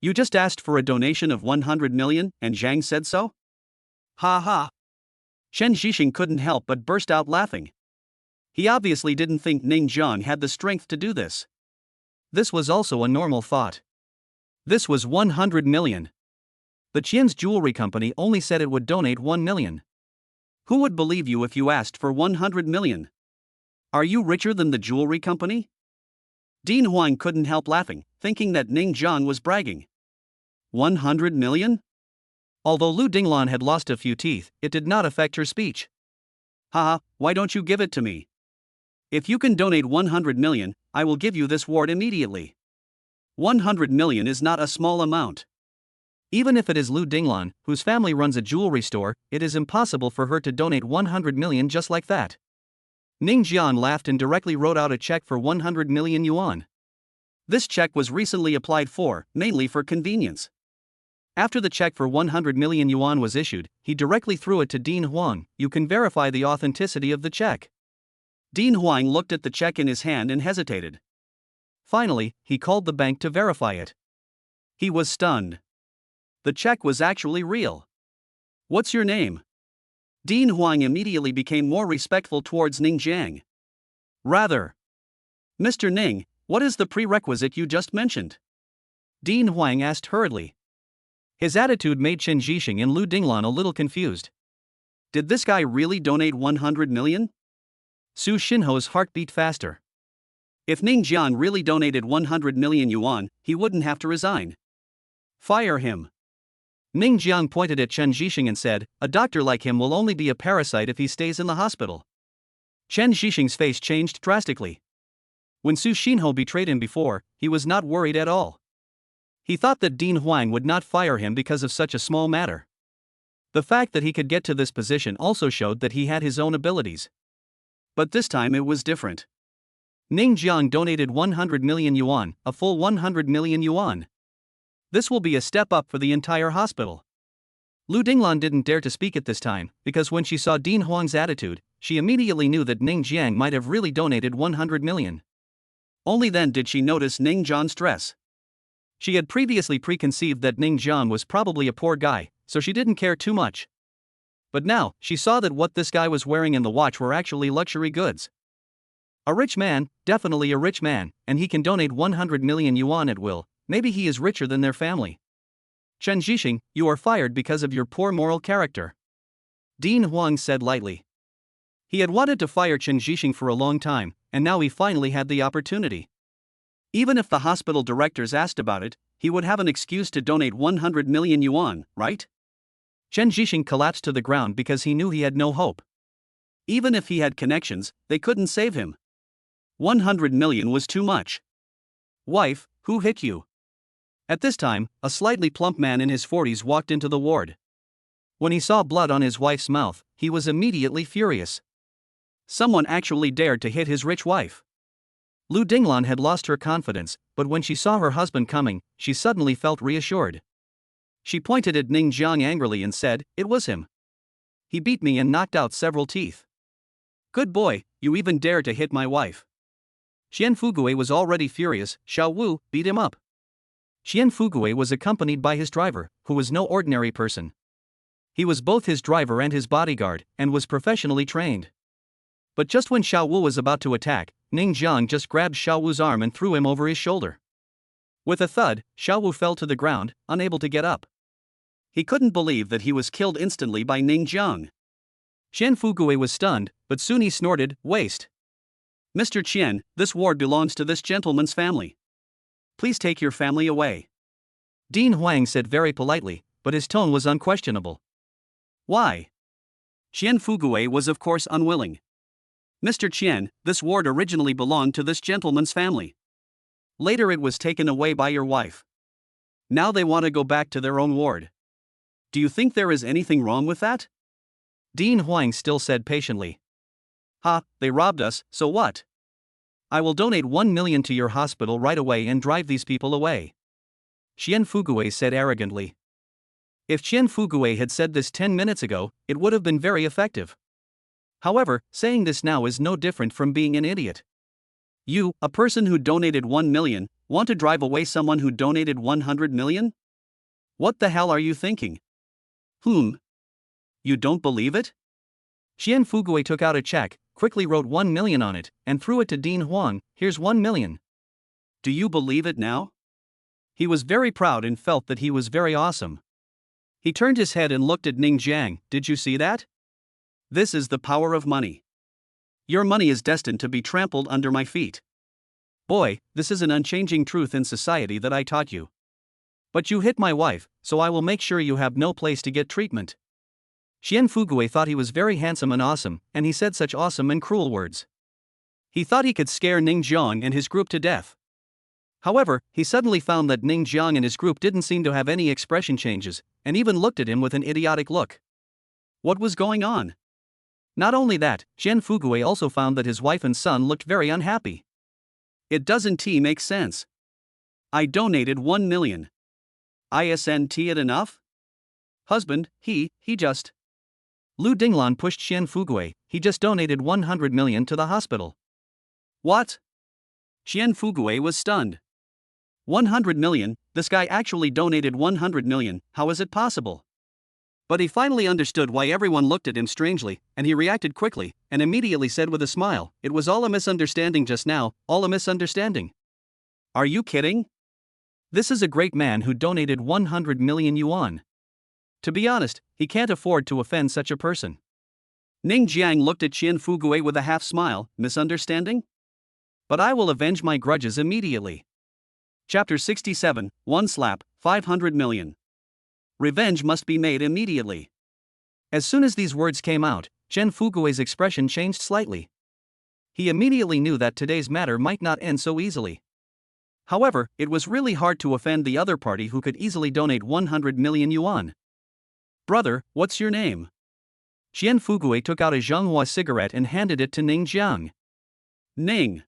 You just asked for a donation of 100 million, and Zhang said so? Ha ha. Chen Zhixing couldn't help but burst out laughing. He obviously didn't think Ning Jiang had the strength to do this. This was also a normal thought. This was 100 million. The Qian's jewelry company only said it would donate 1 million. Who would believe you if you asked for 100 million? Are you richer than the jewelry company? Dean Huang couldn't help laughing, thinking that Ning Jiang was bragging. 100 million? Although Lu Dinglon had lost a few teeth, it did not affect her speech. Haha, why don't you give it to me? If you can donate 100 million, I will give you this ward immediately. 100 million is not a small amount. Even if it is Lu Dinglon, whose family runs a jewelry store, it is impossible for her to donate 100 million just like that. Ning Jian laughed and directly wrote out a check for 100 million yuan. This check was recently applied for, mainly for convenience. After the check for 100 million yuan was issued, he directly threw it to Dean Huang. You can verify the authenticity of the check. Dean Huang looked at the check in his hand and hesitated. Finally, he called the bank to verify it. He was stunned. The check was actually real. What's your name? Dean Huang immediately became more respectful towards Ning Jiang. Rather. Mr. Ning, what is the prerequisite you just mentioned? Dean Huang asked hurriedly. His attitude made Chen Zhixing and Lu Dinglon a little confused. Did this guy really donate 100 million? Su Xinho's heart beat faster. If Ning Jian really donated 100 million yuan, he wouldn't have to resign. Fire him. Ning Jiang pointed at Chen Zhixing and said, a doctor like him will only be a parasite if he stays in the hospital. Chen Zhixing's face changed drastically. When Su Xinho betrayed him before, he was not worried at all. He thought that Dean Huang would not fire him because of such a small matter. The fact that he could get to this position also showed that he had his own abilities. But this time it was different. Ning Jiang donated 100 million yuan, a full 100 million yuan. This will be a step up for the entire hospital. Lu Dinglon didn't dare to speak at this time, because when she saw Dean Huang's attitude, she immediately knew that Ning Jiang might have really donated 100 million. Only then did she notice Ning Jiang's dress. She had previously preconceived that Ning Jiang was probably a poor guy, so she didn't care too much. But now, she saw that what this guy was wearing and the watch were actually luxury goods. A rich man, definitely a rich man, and he can donate 100 million yuan at will. Maybe he is richer than their family. Chen Zhixing, you are fired because of your poor moral character. Dean Huang said lightly. He had wanted to fire Chen Zhixing for a long time, and now he finally had the opportunity. Even if the hospital directors asked about it, he would have an excuse to donate 100 million yuan, right? Chen Zhixing collapsed to the ground because he knew he had no hope. Even if he had connections, they couldn't save him. 100 million was too much. Wife, who hit you? At this time, a slightly plump man in his 40s walked into the ward. When he saw blood on his wife's mouth, he was immediately furious. Someone actually dared to hit his rich wife. Lu Dinglon had lost her confidence, but when she saw her husband coming, she suddenly felt reassured. She pointed at Ning Jiang angrily and said, it was him. He beat me and knocked out several teeth. Good boy, you even dare to hit my wife. Xian Fugue was already furious. Xiao Wu beat him up. Xian Fugue was accompanied by his driver, who was no ordinary person. He was both his driver and his bodyguard, and was professionally trained. But just when Xiao Wu was about to attack, Ning Jiang just grabbed Xiao Wu's arm and threw him over his shoulder. With a thud, Xiao Wu fell to the ground, unable to get up. He couldn't believe that he was killed instantly by Ning Jiang. Xian Fugue was stunned, but soon he snorted, waste. Mr. Qian, this ward belongs to this gentleman's family. Please take your family away. Dean Huang said very politely, but his tone was unquestionable. Why? Xian Fugue was of course unwilling. Mr. Qian, this ward originally belonged to this gentleman's family. Later it was taken away by your wife. Now they want to go back to their own ward. Do you think there is anything wrong with that? Dean Huang still said patiently. Ha, they robbed us, so what? I will donate 1 million to your hospital right away and drive these people away. Xian Fugue said arrogantly. If Xian Fugue had said this 10 minutes ago, it would have been very effective. However, saying this now is no different from being an idiot. You, a person who donated 1 million, want to drive away someone who donated 100 million? What the hell are you thinking? You don't believe it? Xian Fugue took out a check, quickly wrote 1 million on it, and threw it to Dean Huang. Here's 1 million. Do you believe it now? He was very proud and felt that he was very awesome. He turned his head and looked at Ning Jiang. Did you see that? This is the power of money. Your money is destined to be trampled under my feet. Boy, this is an unchanging truth in society that I taught you. But you hit my wife, so I will make sure you have no place to get treatment. Xian Fugui thought he was very handsome and awesome, and he said such awesome and cruel words. He thought he could scare Ning Jiang and his group to death. However, he suddenly found that Ning Jiang and his group didn't seem to have any expression changes, and even looked at him with an idiotic look. What was going on? Not only that, Xian Fugui also found that his wife and son looked very unhappy. It doesn't make sense. I donated 1 million. Isn't it enough? Husband, he just. Lu Dinglan pushed Xian Fugui, he just donated 100 million to the hospital. What? Xian Fugui was stunned. 100 million, this guy actually donated 100 million, how is it possible? But he finally understood why everyone looked at him strangely, and he reacted quickly, and immediately said with a smile, "It was all a misunderstanding just now, all a misunderstanding." Are you kidding? This is a great man who donated 100 million yuan. To be honest, he can't afford to offend such a person. Ning Jiang looked at Xian Fugui with a half smile. Misunderstanding? But I will avenge my grudges immediately. Chapter 67, One Slap, 500 million. Revenge must be made immediately. As soon as these words came out, Xian Fugui's expression changed slightly. He immediately knew that today's matter might not end so easily. However, it was really hard to offend the other party who could easily donate 100 million yuan. Brother, what's your name? Xian Fugui took out a Zhonghua cigarette and handed it to Ning Jiang. Ning.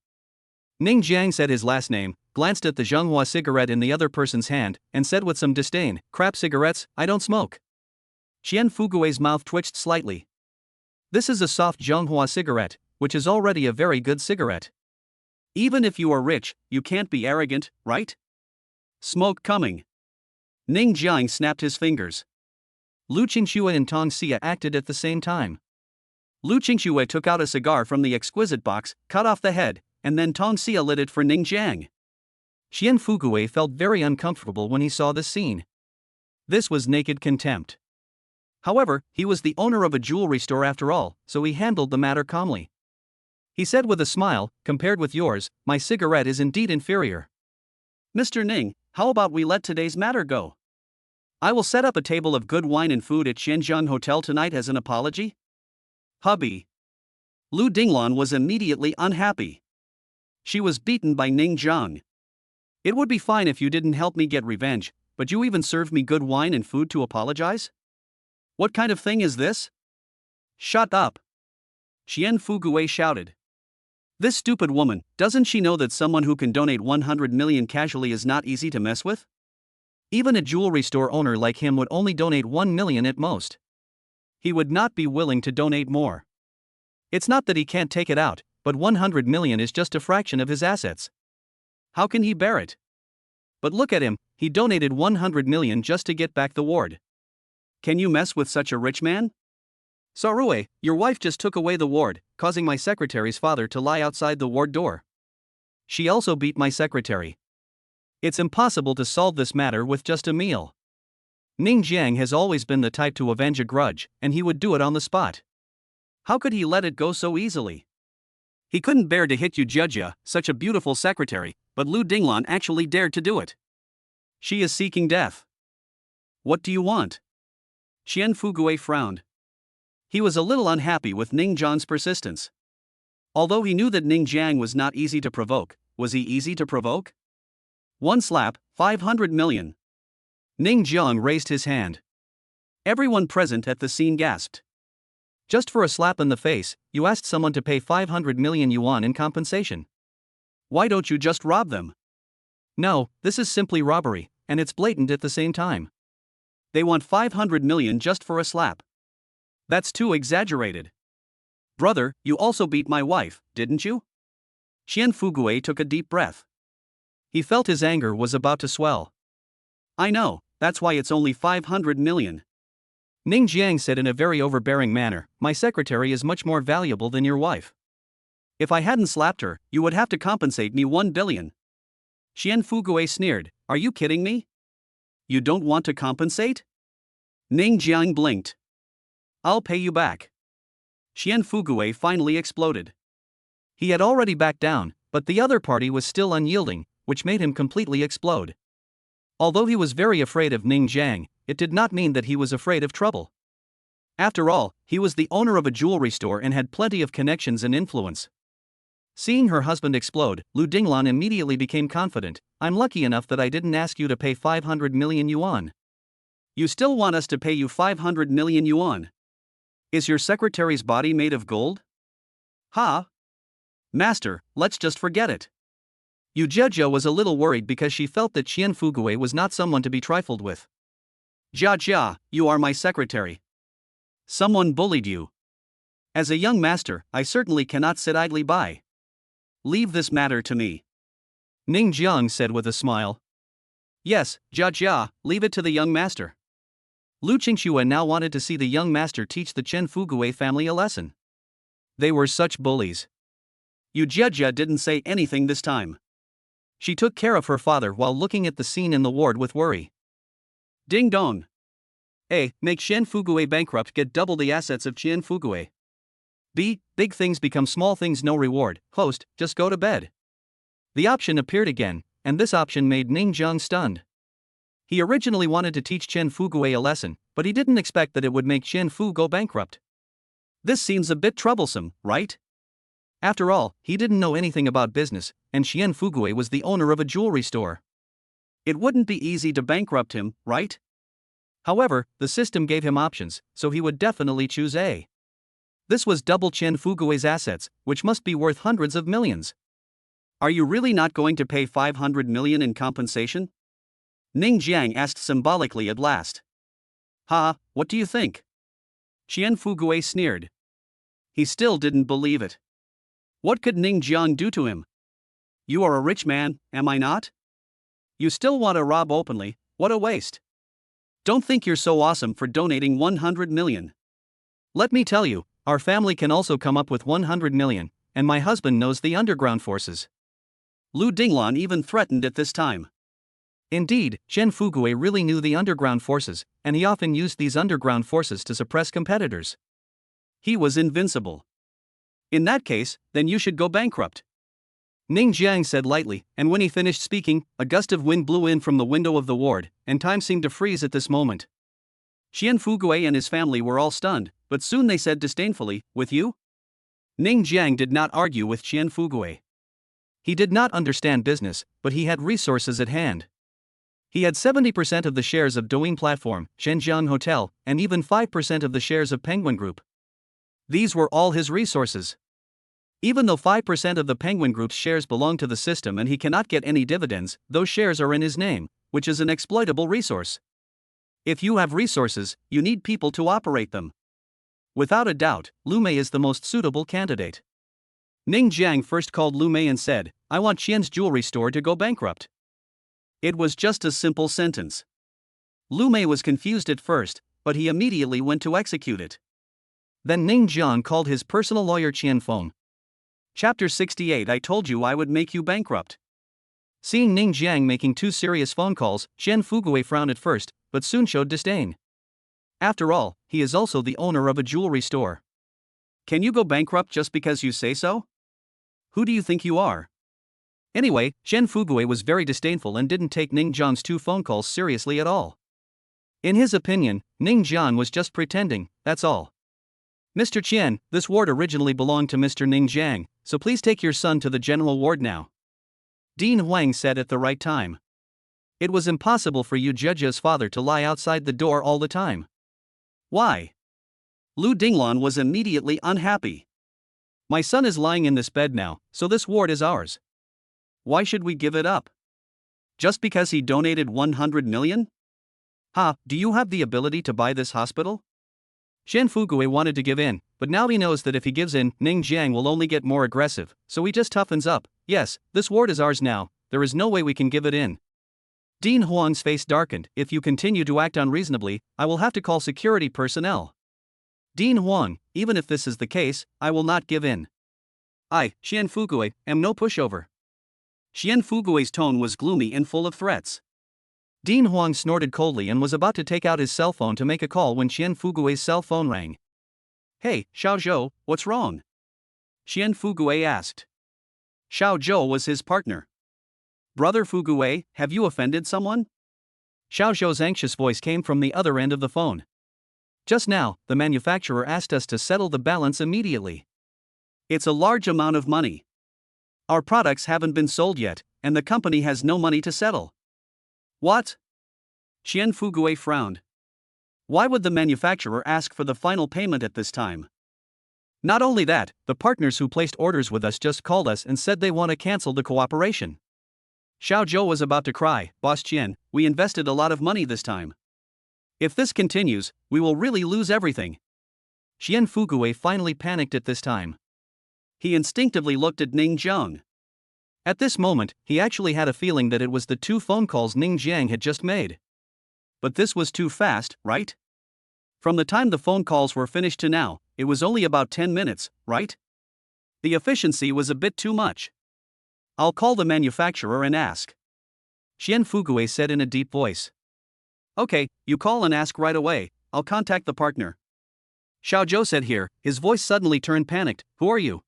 Ning Jiang said his last name, glanced at the Zhonghua cigarette in the other person's hand, and said with some disdain, "Crap cigarettes, I don't smoke." Xian Fugui's mouth twitched slightly. This is a soft Zhonghua cigarette, which is already a very good cigarette. Even if you are rich, you can't be arrogant, right? Smoke coming. Ning Jiang snapped his fingers. Lu Qingxue and Tong Xia acted at the same time. Lu Qingxue took out a cigar from the exquisite box, cut off the head, and then Tong Xia lit it for Ning Jiang. Xian Fugui felt very uncomfortable when he saw this scene. This was naked contempt. However, he was the owner of a jewelry store after all, so he handled the matter calmly. He said with a smile, "Compared with yours, my cigarette is indeed inferior. Mr. Ning, how about we let today's matter go? I will set up a table of good wine and food at Shenzhen Hotel tonight as an apology." Hubby. Lu Dinglan was immediately unhappy. She was beaten by Ning Jiang. It would be fine if you didn't help me get revenge, but you even served me good wine and food to apologize? What kind of thing is this? Shut up. Xian Fugui shouted. This stupid woman, doesn't she know that someone who can donate 100 million casually is not easy to mess with? Even a jewelry store owner like him would only donate 1 million at most. He would not be willing to donate more. It's not that he can't take it out, but 100 million is just a fraction of his assets. How can he bear it? But look at him, he donated 100 million just to get back the ward. Can you mess with such a rich man? Sarue, your wife just took away the ward, causing my secretary's father to lie outside the ward door. She also beat my secretary. It's impossible to solve this matter with just a meal. Ning Jiang has always been the type to avenge a grudge, and he would do it on the spot. How could he let it go so easily? He couldn't bear to hit Yujia, such a beautiful secretary, but Lu Dinglan actually dared to do it. She is seeking death. What do you want? Xian Fugui frowned. He was a little unhappy with Ning Jiang's persistence. Although he knew that Ning Jiang was not easy to provoke, was he easy to provoke? One slap, 500 million. Ning Jiang raised his hand. Everyone present at the scene gasped. Just for a slap in the face, you asked someone to pay 500 million yuan in compensation. Why don't you just rob them? No, this is simply robbery, and it's blatant at the same time. They want 500 million just for a slap. That's too exaggerated. Brother, you also beat my wife, didn't you? Xian Fugui took a deep breath. He felt his anger was about to swell. I know, that's why it's only 500 million. Ning Jiang said in a very overbearing manner, my secretary is much more valuable than your wife. If I hadn't slapped her, you would have to compensate me 1 billion. Xian Fugui sneered, are you kidding me? You don't want to compensate? Ning Jiang blinked. I'll pay you back. Xian Fugui finally exploded. He had already backed down, but the other party was still unyielding, which made him completely explode. Although he was very afraid of Ning Jiang, it did not mean that he was afraid of trouble. After all, he was the owner of a jewelry store and had plenty of connections and influence. Seeing her husband explode, Lu Dinglan immediately became confident. I'm lucky enough that I didn't ask you to pay 500 million yuan. You still want us to pay you 500 million yuan? Is your secretary's body made of gold? Ha! Master, let's just forget it. Yu Jia was a little worried because she felt that Qian Fugui was not someone to be trifled with. Jia, you are my secretary. Someone bullied you. As a young master, I certainly cannot sit idly by. Leave this matter to me. Ning Jiang said with a smile. Yes, Jia, leave it to the young master. Lu Qingxue now wanted to see the young master teach the Chen Fugui family a lesson. They were such bullies. Yu Jia didn't say anything this time. She took care of her father while looking at the scene in the ward with worry. Ding dong. A. Make Chen Fugui bankrupt, get double the assets of Chen Fugui. B. Big things become small things, no reward. Host, just go to bed. The option appeared again, and this option made Ning Jiang stunned. He originally wanted to teach Chen Fugui a lesson, but he didn't expect that it would make Chen Fu go bankrupt. This seems a bit troublesome, right? After all, he didn't know anything about business, and Qian Fugui was the owner of a jewelry store. It wouldn't be easy to bankrupt him, right? However, the system gave him options, so he would definitely choose A. This was double Qian Fugui's assets, which must be worth hundreds of millions. Are you really not going to pay 500 million in compensation? Ning Jiang asked symbolically at last. Ha, what do you think? Qian Fugui sneered. He still didn't believe it. What could Ning Jiang do to him? You are a rich man, am I not? You still want to rob openly, what a waste. Don't think you're so awesome for donating 100 million. Let me tell you, our family can also come up with 100 million, and my husband knows the underground forces. Lu Dinglan even threatened at this time. Indeed, Chen Fugui really knew the underground forces, and he often used these underground forces to suppress competitors. He was invincible. In that case, then you should go bankrupt. Ning Jiang said lightly, and when he finished speaking, a gust of wind blew in from the window of the ward, and time seemed to freeze at this moment. Qian Fugui and his family were all stunned, but soon they said disdainfully, with you? Ning Jiang did not argue with Qian Fugui. He did not understand business, but he had resources at hand. He had 70% of the shares of Douyin Platform, Shenzhen Hotel, and even 5% of the shares of Penguin Group. These were all his resources. Even though 5% of the Penguin Group's shares belong to the system and he cannot get any dividends, those shares are in his name, which is an exploitable resource. If you have resources, you need people to operate them. Without a doubt, Lu Mei is the most suitable candidate. Ning Jiang first called Lu Mei and said, I want Qian's jewelry store to go bankrupt. It was just a simple sentence. Lu Mei was confused at first, but he immediately went to execute it. Then Ning Jiang called his personal lawyer Qian Feng. Chapter 68 I told you I would make you bankrupt. Seeing Ning Jiang making two serious phone calls, Qian Fugui frowned at first, but soon showed disdain. After all, he is also the owner of a jewelry store. Can you go bankrupt just because you say so? Who do you think you are? Anyway, Qian Fugui was very disdainful and didn't take Ning Jiang's two phone calls seriously at all. In his opinion, Ning Jiang was just pretending, that's all. Mr. Qian, this ward originally belonged to Mr. Ning Jiang, so please take your son to the general ward now. Dean Huang said at the right time. It was impossible for Yu Jia's father to lie outside the door all the time. Why? Lu Dinglan was immediately unhappy. My son is lying in this bed now, so this ward is ours. Why should we give it up? Just because he donated 100 million? Ha, do you have the ability to buy this hospital? Qian Fugui wanted to give in, but now he knows that if he gives in, Ning Jiang will only get more aggressive, so he just toughens up. Yes, this ward is ours now, there is no way we can give it in. Dean Huang's face darkened. If you continue to act unreasonably, I will have to call security personnel. Dean Huang, even if this is the case, I will not give in. I, Qian Fugui, am no pushover. Qian Fugui's tone was gloomy and full of threats. Dean Huang snorted coldly and was about to take out his cell phone to make a call when Qian Fugui's cell phone rang. Hey, Xiao Zhou, what's wrong? Qian Fugui asked. Xiao Zhou was his partner. Brother Fugue, have you offended someone? Xiao Zhou's anxious voice came from the other end of the phone. Just now, the manufacturer asked us to settle the balance immediately. It's a large amount of money. Our products haven't been sold yet, and the company has no money to settle. What? Qian Fugue frowned. Why would the manufacturer ask for the final payment at this time? Not only that, the partners who placed orders with us just called us and said they want to cancel the cooperation. Xiao Zhou was about to cry, Boss Qian, we invested a lot of money this time. If this continues, we will really lose everything. Qian Fugue finally panicked at this time. He instinctively looked at Ning Jiang. At this moment, he actually had a feeling that it was the 2 phone calls Ning Jiang had just made. But this was too fast, right? From the time the phone calls were finished to now, it was only about 10 minutes, right? The efficiency was a bit too much. I'll call the manufacturer and ask. Qian Fugue said in a deep voice. Okay, you call and ask right away, I'll contact the partner. Xiao Zhou said here, his voice suddenly turned panicked, who are you?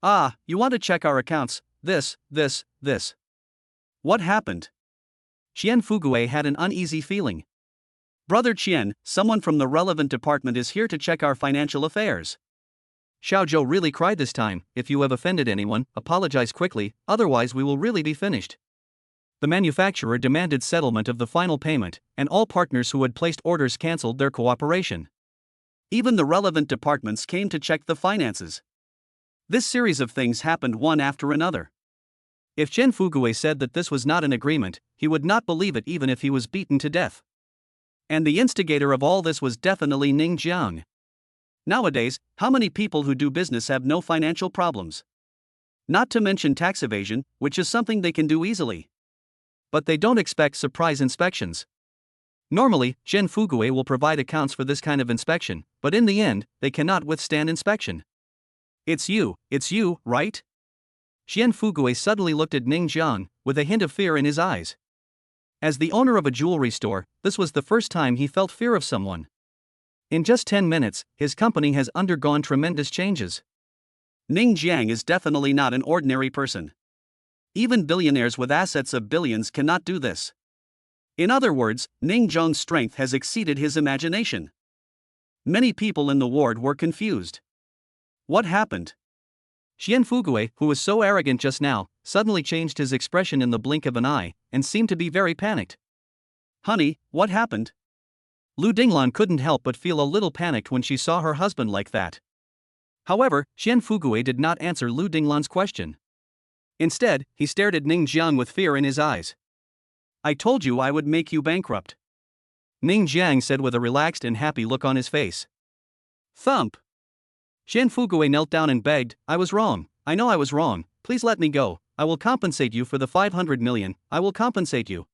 Ah, you want to check our accounts, this. What happened? Qian Fugue had an uneasy feeling. Brother Qian, someone from the relevant department is here to check our financial affairs. Xiao Zhou really cried this time, if you have offended anyone, apologize quickly, otherwise we will really be finished. The manufacturer demanded settlement of the final payment, and all partners who had placed orders cancelled their cooperation. Even the relevant departments came to check the finances. This series of things happened one after another. If Qian Fugue said that this was not an agreement, he would not believe it even if he was beaten to death. And the instigator of all this was definitely Ning Jiang. Nowadays, how many people who do business have no financial problems? Not to mention tax evasion, which is something they can do easily. But they don't expect surprise inspections. Normally, Qian Fugue will provide accounts for this kind of inspection, but in the end, they cannot withstand inspection. It's you, right? Qian Fugue suddenly looked at Ning Jiang, with a hint of fear in his eyes. As the owner of a jewelry store, this was the first time he felt fear of someone. In just 10 minutes, his company has undergone tremendous changes. Ning Jiang is definitely not an ordinary person. Even billionaires with assets of billions cannot do this. In other words, Ning Jiang's strength has exceeded his imagination. Many people in the ward were confused. What happened? Qian Fugue, who was so arrogant just now, suddenly changed his expression in the blink of an eye, and seemed to be very panicked. Honey, what happened? Lu Dinglan couldn't help but feel a little panicked when she saw her husband like that. However, Qian Fugue did not answer Lu Dinglan's question. Instead, he stared at Ning Jiang with fear in his eyes. I told you I would make you bankrupt. Ning Jiang said with a relaxed and happy look on his face. Thump! Qian Fugue knelt down and begged, I was wrong, I know I was wrong, please let me go, I will compensate you for the 500 million, I will compensate you.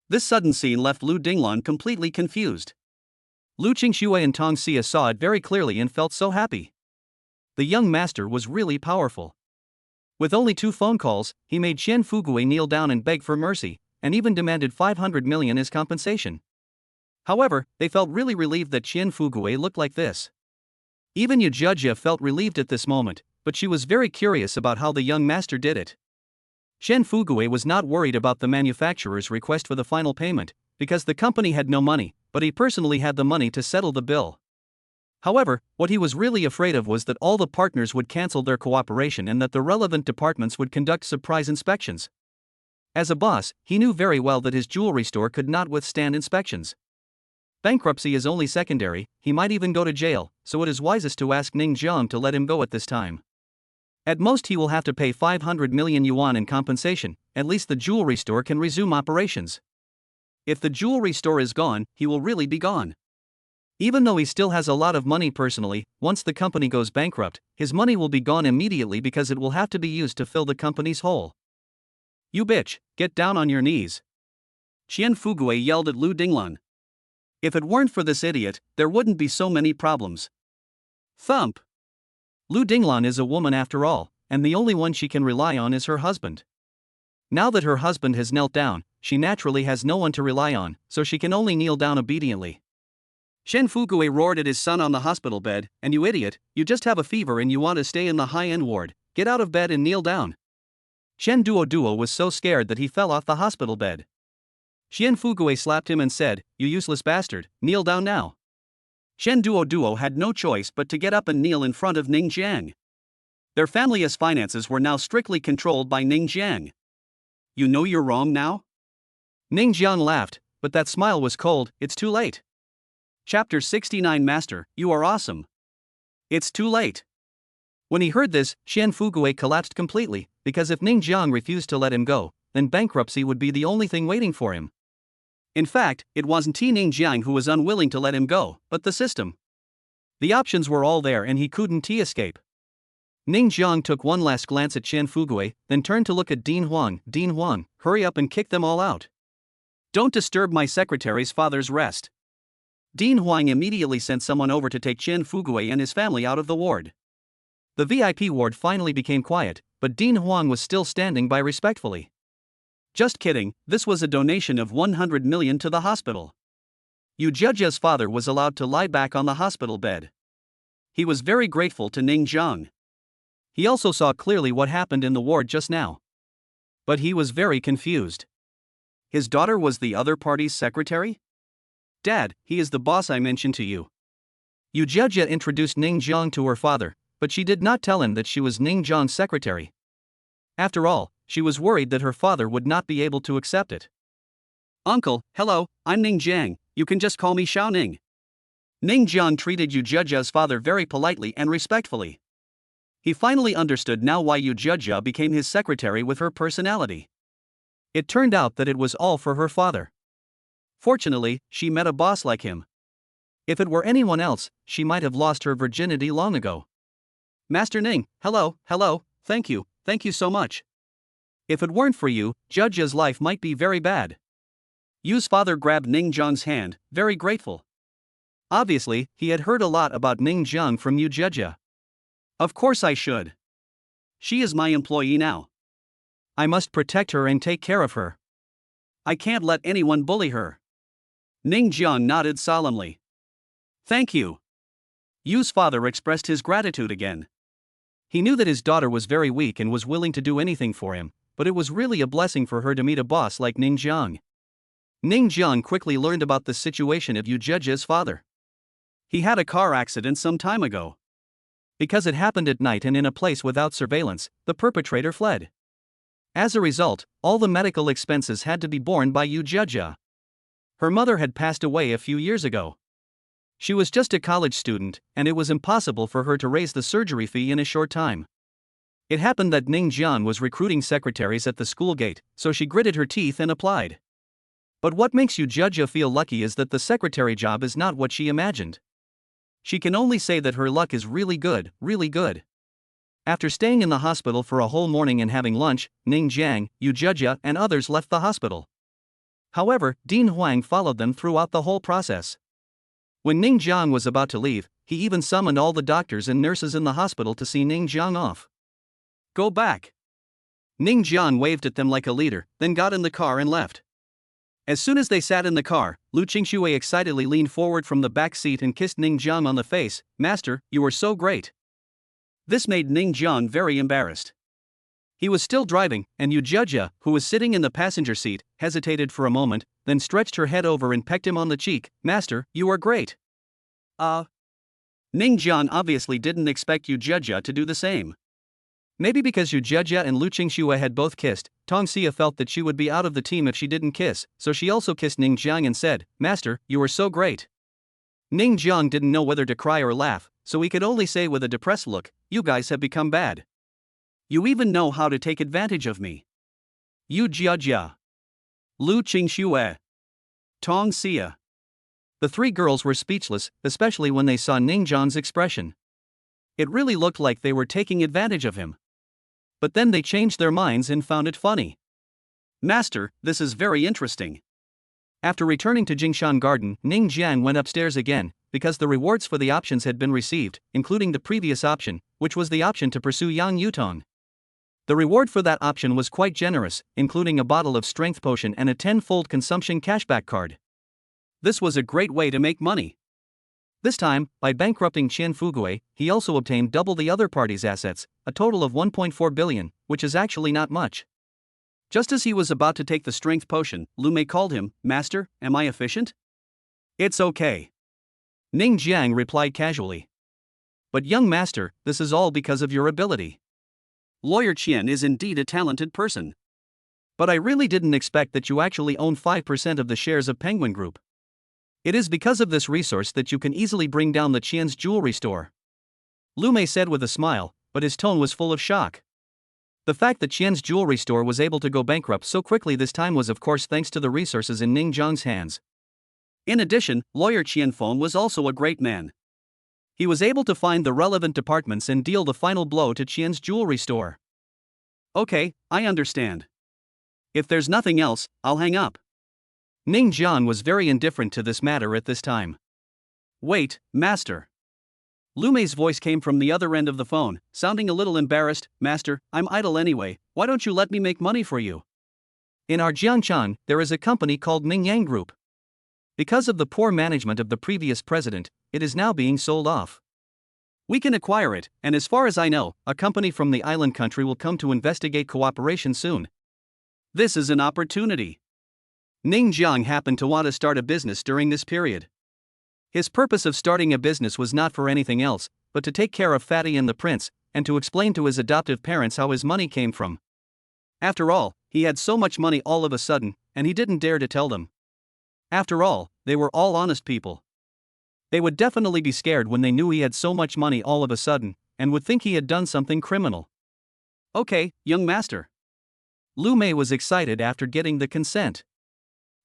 This sudden scene left Lu Dinglan completely confused. Lu Qingxue and Tong Xia saw it very clearly and felt so happy. The young master was really powerful. With only 2 phone calls, he made Qian Fugue kneel down and beg for mercy, and even demanded 500 million as compensation. However, they felt really relieved that Qian Fugue looked like this. Even Yu Jia felt relieved at this moment, but she was very curious about how the young master did it. Qian Fugue was not worried about the manufacturer's request for the final payment, because the company had no money, but he personally had the money to settle the bill. However, what he was really afraid of was that all the partners would cancel their cooperation and that the relevant departments would conduct surprise inspections. As a boss, he knew very well that his jewelry store could not withstand inspections. Bankruptcy is only secondary, he might even go to jail, so it is wisest to ask Ning Jiang to let him go at this time. At most he will have to pay 500 million yuan in compensation, at least the jewelry store can resume operations. If the jewelry store is gone, he will really be gone. Even though he still has a lot of money personally, once the company goes bankrupt, his money will be gone immediately because it will have to be used to fill the company's hole. You bitch, get down on your knees. Qian Fugue yelled at Lu Dinglan. If it weren't for this idiot, there wouldn't be so many problems. Thump! Lu Dinglan is a woman after all, and the only one she can rely on is her husband. Now that her husband has knelt down, she naturally has no one to rely on, so she can only kneel down obediently. Qian Fugue roared at his son on the hospital bed, and you idiot, you just have a fever and you want to stay in the high-end ward, get out of bed and kneel down. Shen Duo was so scared that he fell off the hospital bed. Xian Fugui slapped him and said, "You useless bastard, kneel down now." Shen Duo had no choice but to get up and kneel in front of Ning Jiang. Their family's finances were now strictly controlled by Ning Jiang. "You know you're wrong now?" Ning Jiang laughed, but that smile was cold. "It's too late." Chapter 69. Master, you are awesome. It's too late. When he heard this, Xian Fugui collapsed completely, because if Ning Jiang refused to let him go, then bankruptcy would be the only thing waiting for him. In fact, it wasn't Ning Jiang who was unwilling to let him go, but the system. The options were all there and he couldn't escape. Ning Jiang took one last glance at Xian Fugui, then turned to look at Din Huang. "Din Huang, hurry up and kick them all out. Don't disturb my secretary's father's rest." Din Huang immediately sent someone over to take Xian Fugui and his family out of the ward. The VIP ward finally became quiet, but Din Huang was still standing by respectfully. "Just kidding, this was a donation of 100 million to the hospital." Yu Zhejia's father was allowed to lie back on the hospital bed. He was very grateful to Ning Jiang. He also saw clearly what happened in the ward just now. But he was very confused. His daughter was the other party's secretary? "Dad, he is the boss I mentioned to you." Yu Zhejia introduced Ning Jiang to her father, but she did not tell him that she was Ning Jiang's secretary. After all, she was worried that her father would not be able to accept it. "Uncle, hello, I'm Ning Jiang, you can just call me Xiao Ning." Ning Jiang treated Yu Zhejia's father very politely and respectfully. He finally understood now why Yu Zhejia became his secretary with her personality. It turned out that it was all for her father. Fortunately, she met a boss like him. If it were anyone else, she might have lost her virginity long ago. "Master Ning, hello, thank you so much. If it weren't for you, Zhejia's life might be very bad." Yu's father grabbed Ning Jiang's hand, very grateful. Obviously, he had heard a lot about Ning Jiang from Yu Zhejia. "Of course I should. She is my employee now. I must protect her and take care of her. I can't let anyone bully her." Ning Jiang nodded solemnly. "Thank you." Yu's father expressed his gratitude again. He knew that his daughter was very weak and was willing to do anything for him, but it was really a blessing for her to meet a boss like Ning Jiang. Ning Jiang quickly learned about the situation of Yu Zhejia's father. He had a car accident some time ago. Because it happened at night and in a place without surveillance, the perpetrator fled. As a result, all the medical expenses had to be borne by Yu Zhejia. Her mother had passed away a few years ago. She was just a college student, and it was impossible for her to raise the surgery fee in a short time. It happened that Ning Jiang was recruiting secretaries at the school gate, so she gritted her teeth and applied. But what makes Yu Zhejia feel lucky is that the secretary job is not what she imagined. She can only say that her luck is really good, really good. After staying in the hospital for a whole morning and having lunch, Ning Jiang, Yu Zhejia, and others left the hospital. However, Din Huang followed them throughout the whole process. When Ning Jiang was about to leave, he even summoned all the doctors and nurses in the hospital to see Ning Jiang off. "Go back." Ning Jiang waved at them like a leader, then got in the car and left. As soon as they sat in the car, Lu Qingxue excitedly leaned forward from the back seat and kissed Ning Jiang on the face. "Master, you are so great." This made Ning Jiang very embarrassed. He was still driving, and Yu Zhejia, who was sitting in the passenger seat, hesitated for a moment, then stretched her head over and pecked him on the cheek. "Master, you are great." Ning Jiang obviously didn't expect Yu Zhejia to do the same. Maybe because Yu Zhejia and Lu Qingxue had both kissed, Tong Xia felt that she would be out of the team if she didn't kiss, so she also kissed Ning Jiang and said, "Master, you are so great." Ning Jiang didn't know whether to cry or laugh, so he could only say with a depressed look, "You guys have become bad. You even know how to take advantage of me." Yu Zhejia, Lu Qingxue, Tong Xia. The three girls were speechless, especially when they saw Ning Jiang's expression. It really looked like they were taking advantage of him. But then they changed their minds and found it funny. "Master, this is very interesting." After returning to Jingshan Garden, Ning Jiang went upstairs again, because the rewards for the options had been received, including the previous option, which was the option to pursue Yang Yutong. The reward for that option was quite generous, including a bottle of strength potion and a 10-fold consumption cashback card. This was a great way to make money. This time, by bankrupting Qian Fugui, he also obtained double the other party's assets, a total of 1.4 billion, which is actually not much. Just as he was about to take the strength potion, Lu Mei called him, "Master, am I efficient?" "It's okay," Ning Jiang replied casually. "But young master, this is all because of your ability. Lawyer Qian is indeed a talented person. But I really didn't expect that you actually own 5% of the shares of Penguin Group. It is because of this resource that you can easily bring down the Qian's jewelry store," Lu Mei said with a smile, but his tone was full of shock. The fact that Qian's jewelry store was able to go bankrupt so quickly this time was of course thanks to the resources in Ning Jiang's hands. In addition, lawyer Qian Feng was also a great man. He was able to find the relevant departments and deal the final blow to Qian's jewelry store. "Okay, I understand. If there's nothing else, I'll hang up." Ning Jiang was very indifferent to this matter at this time. "Wait, master." Lu Mei's voice came from the other end of the phone, sounding a little embarrassed. "Master, I'm idle anyway, why don't you let me make money for you? In our Jiangchan, there is a company called Mingyang Group. Because of the poor management of the previous president, it is now being sold off. We can acquire it, and as far as I know, a company from the island country will come to investigate cooperation soon. This is an opportunity." Ning Jiang happened to want to start a business during this period. His purpose of starting a business was not for anything else, but to take care of Fatty and the prince, and to explain to his adoptive parents how his money came from. After all, he had so much money all of a sudden, and he didn't dare to tell them. After all, they were all honest people. They would definitely be scared when they knew he had so much money all of a sudden, and would think he had done something criminal. "Okay, young master." Lu Mei was excited after getting the consent.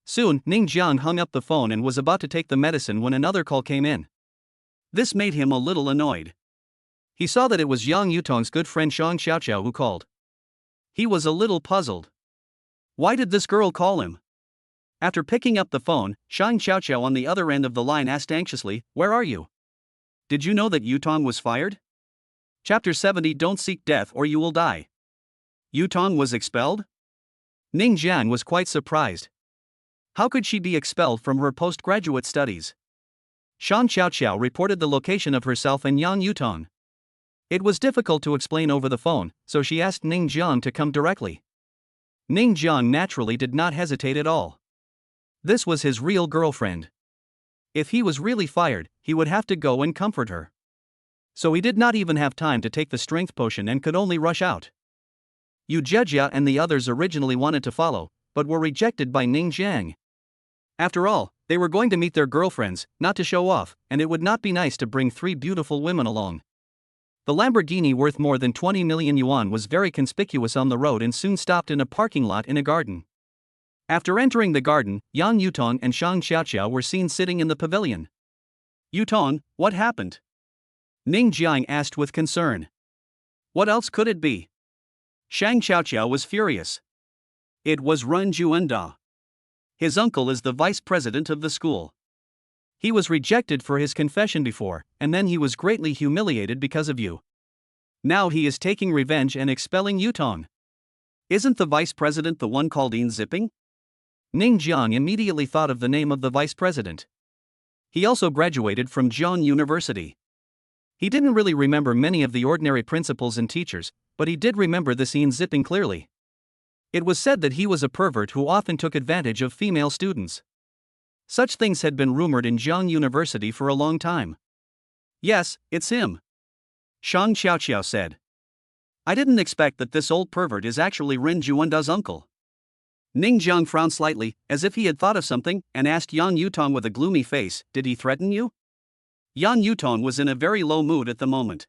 Soon, Ning Jiang hung up the phone and was about to take the medicine when another call came in. This made him a little annoyed. He saw that it was Yang Yutong's good friend Shang Xiaoqiao who called. He was a little puzzled. Why did this girl call him? After picking up the phone, Shang Xiaoqiao on the other end of the line asked anxiously, "Where are you? Did you know that Yutong was fired?" Chapter 70. Don't seek death or you will die. Yutong was expelled? Ning Jiang was quite surprised. How could she be expelled from her postgraduate studies? Shang Xiaoqiao reported the location of herself and Yang Yutong. It was difficult to explain over the phone, so she asked Ning Jiang to come directly. Ning Jiang naturally did not hesitate at all. This was his real girlfriend. If he was really fired, he would have to go and comfort her. So he did not even have time to take the strength potion and could only rush out. Yu Jejia and the others originally wanted to follow, but were rejected by Ning Jiang. After all, they were going to meet their girlfriends, not to show off, and it would not be nice to bring 3 beautiful women along. The Lamborghini worth more than 20 million yuan was very conspicuous on the road and soon stopped in a parking lot in a garden. After entering the garden, Yang Yutong and Shang Xiaoqiao were seen sitting in the pavilion. "Yutong, what happened?" Ning Jiang asked with concern. What else could it be? Shang Xiaoqiao was furious. It was Ren Juanda. His uncle is the vice president of the school. He was rejected for his confession before, and then he was greatly humiliated because of you. Now he is taking revenge and expelling Yutong. Isn't the vice president the one called Yin Zipping? Ning Jiang immediately thought of the name of the vice president. He also graduated from Zhejiang University. He didn't really remember many of the ordinary principals and teachers, but he did remember this Yin Zipping clearly. It was said that he was a pervert who often took advantage of female students. Such things had been rumored in Zhejiang University for a long time. Yes, it's him, Shang Xiaoqiao said. I didn't expect that this old pervert is actually Ren Juanda's uncle. Ning Jiang frowned slightly, as if he had thought of something, and asked Yang Yutong with a gloomy face, "Did he threaten you?" Yang Yutong was in a very low mood at the moment.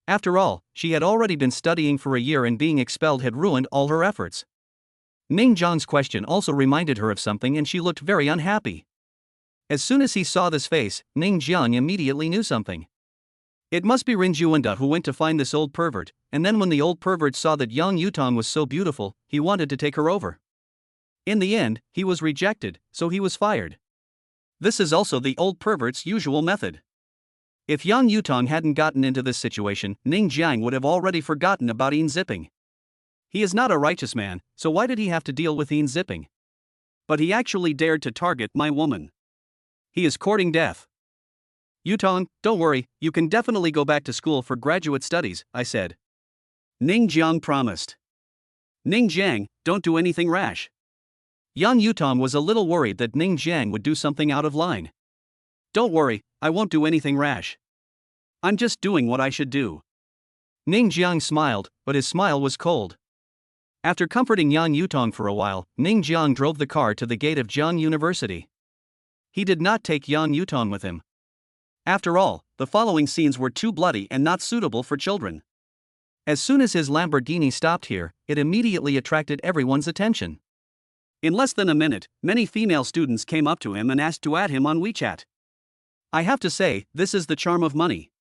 After all, she had already been studying for a year and being expelled had ruined all her efforts. Ning Jiang's question also reminded her of something and she looked very unhappy. As soon as he saw this face, Ning Jiang immediately knew something. It must be Ren Juanda who went to find this old pervert, and then when the old pervert saw that Yang Yutong was so beautiful, he wanted to take her over. In the end, he was rejected, so he was fired. This is also the old pervert's usual method. If Yang Yutong hadn't gotten into this situation, Ning Jiang would have already forgotten about Yin Zipping. He is not a righteous man, so why did he have to deal with Yin Zipping? But he actually dared to target my woman. He is courting death. Yutong, don't worry, you can definitely go back to school for graduate studies, I said. Ning Jiang promised. Ning Jiang, don't do anything rash. Yan Yutong was a little worried that Ning Jiang would do something out of line. Don't worry, I won't do anything rash. I'm just doing what I should do. Ning Jiang smiled, but his smile was cold. After comforting Yan Yutong for a while, Ning Jiang drove the car to the gate of Jiang University. He did not take Yan Yutong with him. After all, the following scenes were too bloody and not suitable for children. As soon as his Lamborghini stopped here, it immediately attracted everyone's attention. In less than a minute, many female students came up to him and asked to add him on WeChat. I have to say, this is the charm of money.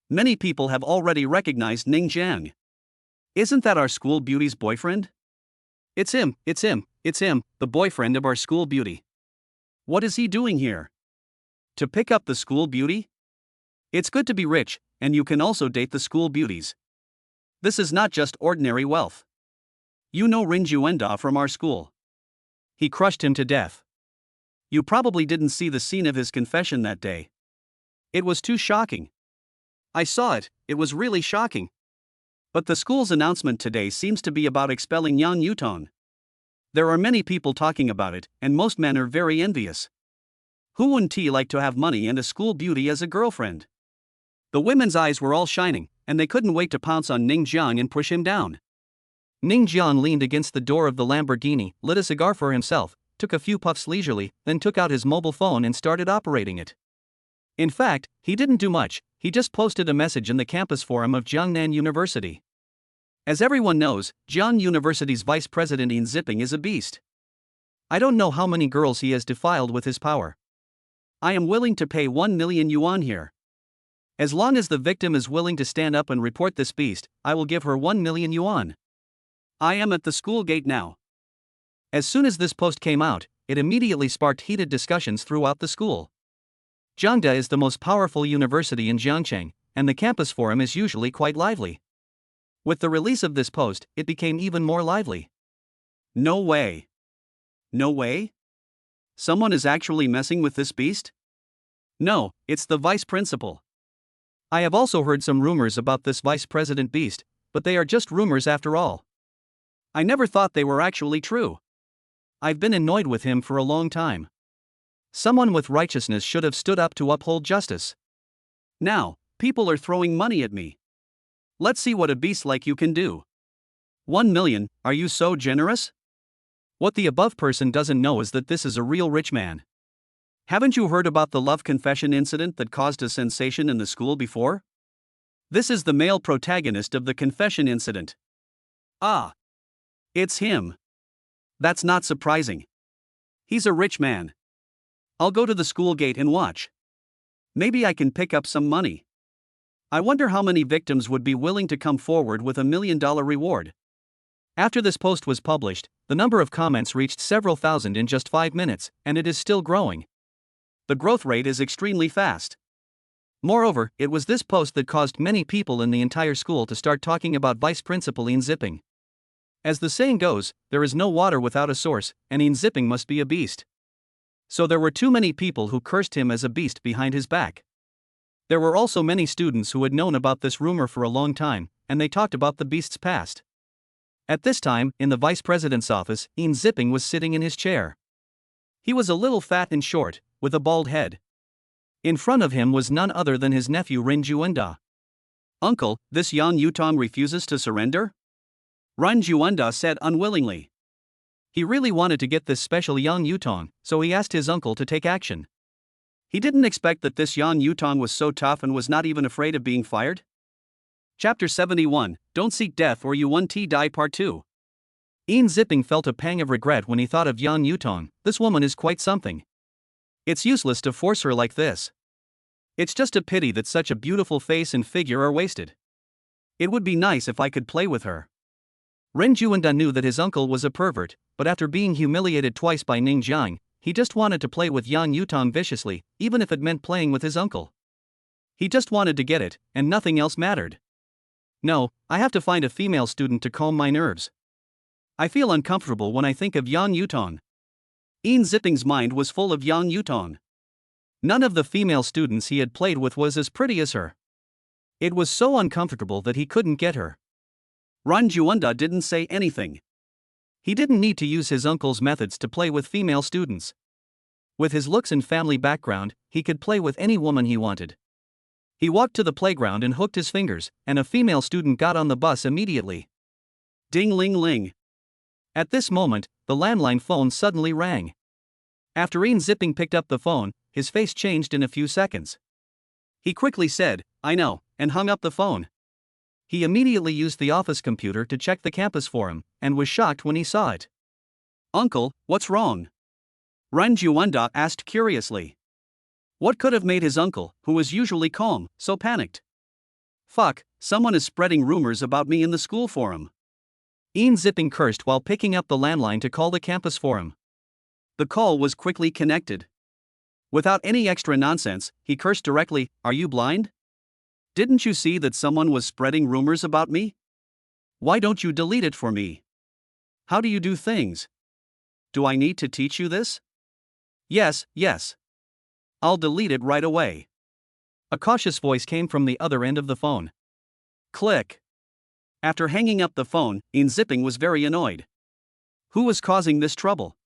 Many people have already recognized Ning Jiang. Isn't that our school beauty's boyfriend? It's him, the boyfriend of our school beauty. What is he doing here? To pick up the school beauty? It's good to be rich, and you can also date the school beauties. This is not just ordinary wealth. You know Rin Juenda from our school. He crushed him to death. You probably didn't see the scene of his confession that day. It was too shocking. I saw it, it was really shocking. But the school's announcement today seems to be about expelling Yan Yutong. There are many people talking about it, and most men are very envious. Who wouldn't like to have money and a school beauty as a girlfriend? The women's eyes were all shining, and they couldn't wait to pounce on Ning Jiang and push him down. Ning Jiang leaned against the door of the Lamborghini, lit a cigar for himself, took a few puffs leisurely, then took out his mobile phone and started operating it. In fact, he didn't do much, he just posted a message in the campus forum of Jiangnan University. As everyone knows, Jiang University's vice president Yin Zipping is a beast. I don't know how many girls he has defiled with his power. I am willing to pay 1 million yuan here. As long as the victim is willing to stand up and report this beast, I will give her 1 million yuan. I am at the school gate now. As soon as this post came out, it immediately sparked heated discussions throughout the school. Jiangda is the most powerful university in Jiangcheng, and the campus forum is usually quite lively. With the release of this post, it became even more lively. No way. No way? Someone is actually messing with this beast? No, it's the vice principal. I have also heard some rumors about this vice president beast, but they are just rumors after all. I never thought they were actually true. I've been annoyed with him for a long time. Someone with righteousness should have stood up to uphold justice. Now, people are throwing money at me. Let's see what a beast like you can do. 1 million, are you so generous? What the above person doesn't know is that this is a real rich man. Haven't you heard about the love confession incident that caused a sensation in the school before? This is the male protagonist of the confession incident. Ah. It's him. That's not surprising. He's a rich man. I'll go to the school gate and watch. Maybe I can pick up some money. I wonder how many victims would be willing to come forward with $1 million reward. After this post was published, the number of comments reached several thousand in just 5 minutes, and it is still growing. The growth rate is extremely fast. Moreover, it was this post that caused many people in the entire school to start talking about Vice Principal Yin Zipping. As the saying goes, there is no water without a source, and Yin Zipping must be a beast. So there were too many people who cursed him as a beast behind his back. There were also many students who had known about this rumor for a long time, and they talked about the beast's past. At this time, in the vice president's office, Yin Zipping was sitting in his chair. He was a little fat and short, with a bald head. In front of him was none other than his nephew Rin Juenda. Uncle, this Yan Yutong refuses to surrender? Rin Juenda said unwillingly. He really wanted to get this special Yan Yutong, so he asked his uncle to take action. He didn't expect that this Yan Yutong was so tough and was not even afraid of being fired. Chapter 71, Don't Seek Death or You Won't Die Part 2. Yin Zipping felt a pang of regret when he thought of Yan Yutong. This woman is quite something. It's useless to force her like this. It's just a pity that such a beautiful face and figure are wasted. It would be nice if I could play with her. Ren Juanda knew that his uncle was a pervert, but after being humiliated twice by Ning Jiang, he just wanted to play with Yan Yutong viciously, even if it meant playing with his uncle. He just wanted to get it, and nothing else mattered. No, I have to find a female student to calm my nerves. I feel uncomfortable when I think of Yan Yutong. Yin Zipping's mind was full of Yan Yutong. None of the female students he had played with was as pretty as her. It was so uncomfortable that he couldn't get her. Ranjuanda didn't say anything. He didn't need to use his uncle's methods to play with female students. With his looks and family background, he could play with any woman he wanted. He walked to the playground and hooked his fingers, and a female student got on the bus immediately. Ding-ling-ling. At this moment, the landline phone suddenly rang. After Ian Zipping picked up the phone, his face changed in a few seconds. He quickly said, "I know," and hung up the phone. He immediately used the office computer to check the campus forum, and was shocked when he saw it. "Uncle, what's wrong?" Ranjuanda asked curiously. What could have made his uncle, who was usually calm, so panicked? "Fuck, someone is spreading rumors about me in the school forum." Ian Zipping cursed while picking up the landline to call the campus forum. The call was quickly connected. Without any extra nonsense, he cursed directly, "Are you blind? Didn't you see that someone was spreading rumors about me? Why don't you delete it for me? How do you do things? Do I need to teach you this?" Yes. I'll delete it right away." A cautious voice came from the other end of the phone. Click. After hanging up the phone, Ian Zipping was very annoyed. Who was causing this trouble?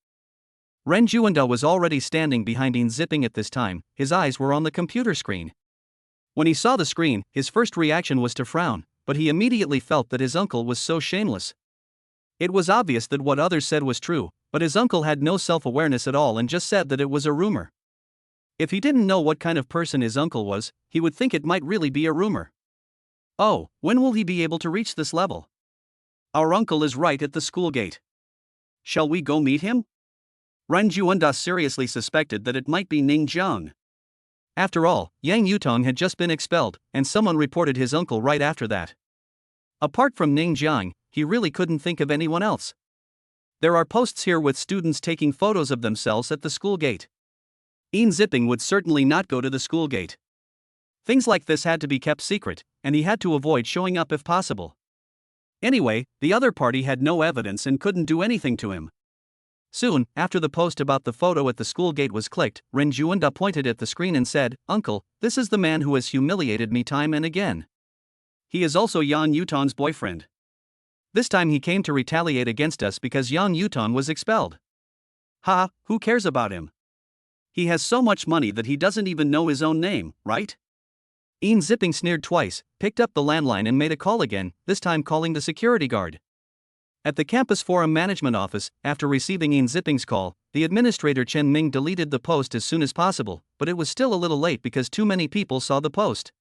Ranjuanda was already standing behind Ian Zipping at this time. His eyes were on the computer screen. When he saw the screen, his first reaction was to frown, but he immediately felt that his uncle was so shameless. It was obvious that what others said was true, but his uncle had no self-awareness at all and just said that it was a rumor. If he didn't know what kind of person his uncle was, he would think it might really be a rumor. Oh, when will he be able to reach this level? Our uncle is right at the school gate. Shall we go meet him? Ranjuanda seriously suspected that it might be Ning Jiang. After all, Yang Yutong had just been expelled, and someone reported his uncle right after that. Apart from Ning Jiang, he really couldn't think of anyone else. There are posts here with students taking photos of themselves at the school gate. Ian Zipping would certainly not go to the school gate. Things like this had to be kept secret, and he had to avoid showing up if possible. Anyway, the other party had no evidence and couldn't do anything to him. Soon, after the post about the photo at the school gate was clicked, Ranjuanda pointed at the screen and said, "Uncle, this is the man who has humiliated me time and again. He is also Yang Yutong's boyfriend. This time he came to retaliate against us because Yang Yutong was expelled. Ha, who cares about him? He has so much money that he doesn't even know his own name, right?" Ian Zipping sneered twice, picked up the landline and made a call again, this time calling the security guard. At the campus forum management office, after receiving Ian Zipping's call, the administrator Chen Ming deleted the post as soon as possible, but it was still a little late because too many people saw the post.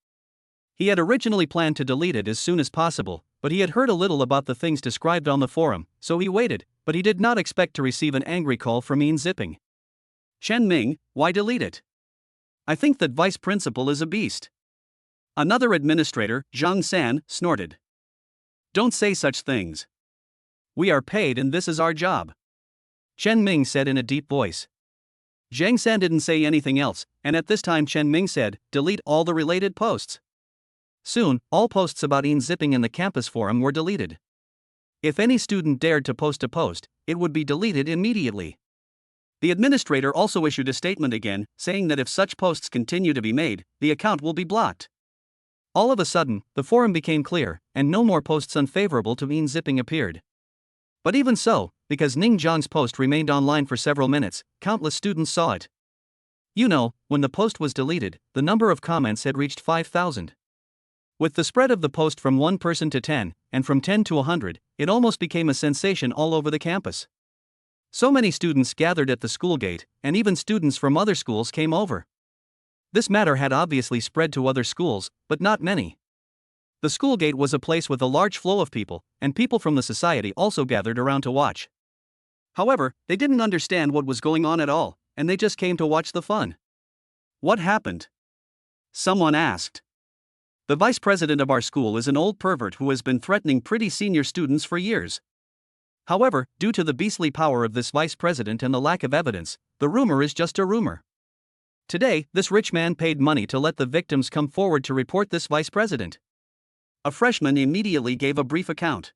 He had originally planned to delete it as soon as possible, but he had heard a little about the things described on the forum, so he waited, but he did not expect to receive an angry call from Ian Zipping. "Chen Ming, why delete it? I think that vice principal is a beast." Another administrator, Zhang San, snorted. "Don't say such things. We are paid and this is our job," Chen Ming said in a deep voice. Zhang San didn't say anything else, and at this time Chen Ming said, "Delete all the related posts." Soon, all posts about Ian Zipping in the campus forum were deleted. If any student dared to post a post, it would be deleted immediately. The administrator also issued a statement again, saying that if such posts continue to be made, the account will be blocked. All of a sudden, the forum became clear, and no more posts unfavorable to Ian Zipping appeared. But even so, because Ning Jiang's post remained online for several minutes, countless students saw it. You know, when the post was deleted, the number of comments had reached 5,000. With the spread of the post from 1 person to 10, and from 10 to 100, it almost became a sensation all over the campus. So many students gathered at the school gate, and even students from other schools came over. This matter had obviously spread to other schools, but not many. The school gate was a place with a large flow of people, and people from the society also gathered around to watch. However, they didn't understand what was going on at all, and they just came to watch the fun. "What happened?" someone asked. "The vice president of our school is an old pervert who has been threatening pretty senior students for years. However, due to the beastly power of this vice president and the lack of evidence, the rumor is just a rumor. Today, this rich man paid money to let the victims come forward to report this vice president." A freshman immediately gave a brief account.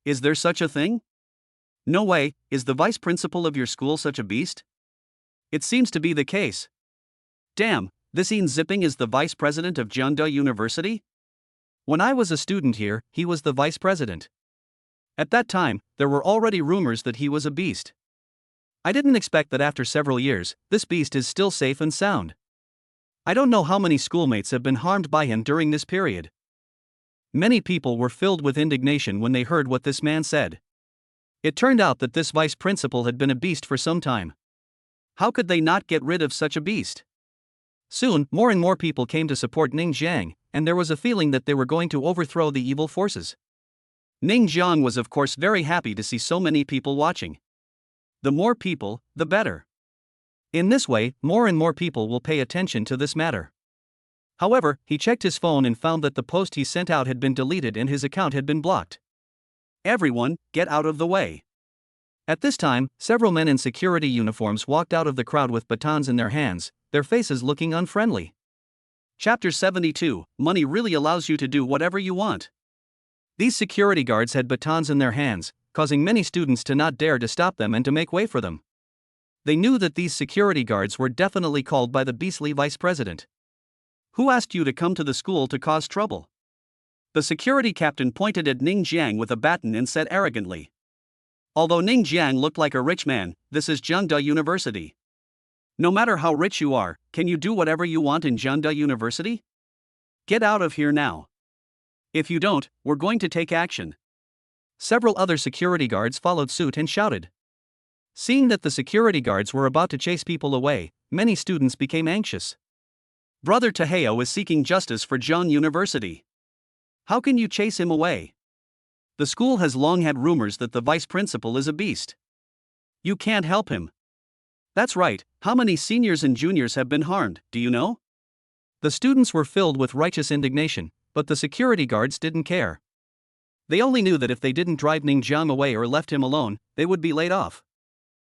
"Is there such a thing? No way, is the vice principal of your school such a beast? It seems to be the case. Damn, this Ian Zipping is the vice president of Jiangda University? When I was a student here, he was the vice president. At that time, there were already rumors that he was a beast. I didn't expect that after several years, this beast is still safe and sound. I don't know how many schoolmates have been harmed by him during this period. Many people were filled with indignation when they heard what this man said. It turned out that this vice principal had been a beast for some time. How could they not get rid of such a beast? Soon, more and more people came to support Ning Jiang, and there was a feeling that they were going to overthrow the evil forces. Ning Jiang was of course very happy to see so many people watching. The more people, the better. In this way, more and more people will pay attention to this matter. However, he checked his phone and found that the post he sent out had been deleted and his account had been blocked. Everyone, get out of the way. At this time, several men in security uniforms walked out of the crowd with batons in their hands, their faces looking unfriendly. Chapter 72, Money really allows you to do whatever you want. These security guards had batons in their hands, causing many students to not dare to stop them and to make way for them. They knew that these security guards were definitely called by the beastly vice president. Who asked you to come to the school to cause trouble? The security captain pointed at Ning Jiang with a baton and said arrogantly. Although Ning Jiang looked like a rich man, this is Jiangda University. No matter how rich you are, can you do whatever you want in Jiangda University? Get out of here now. If you don't, we're going to take action. Several other security guards followed suit and shouted. Seeing that the security guards were about to chase people away, many students became anxious. Brother Taheo is seeking justice for Jiang University. How can you chase him away? The school has long had rumors that the vice principal is a beast. You can't help him. That's right, how many seniors and juniors have been harmed, do you know? The students were filled with righteous indignation, but the security guards didn't care. They only knew that if they didn't drive Ning Jiang away or left him alone, they would be laid off.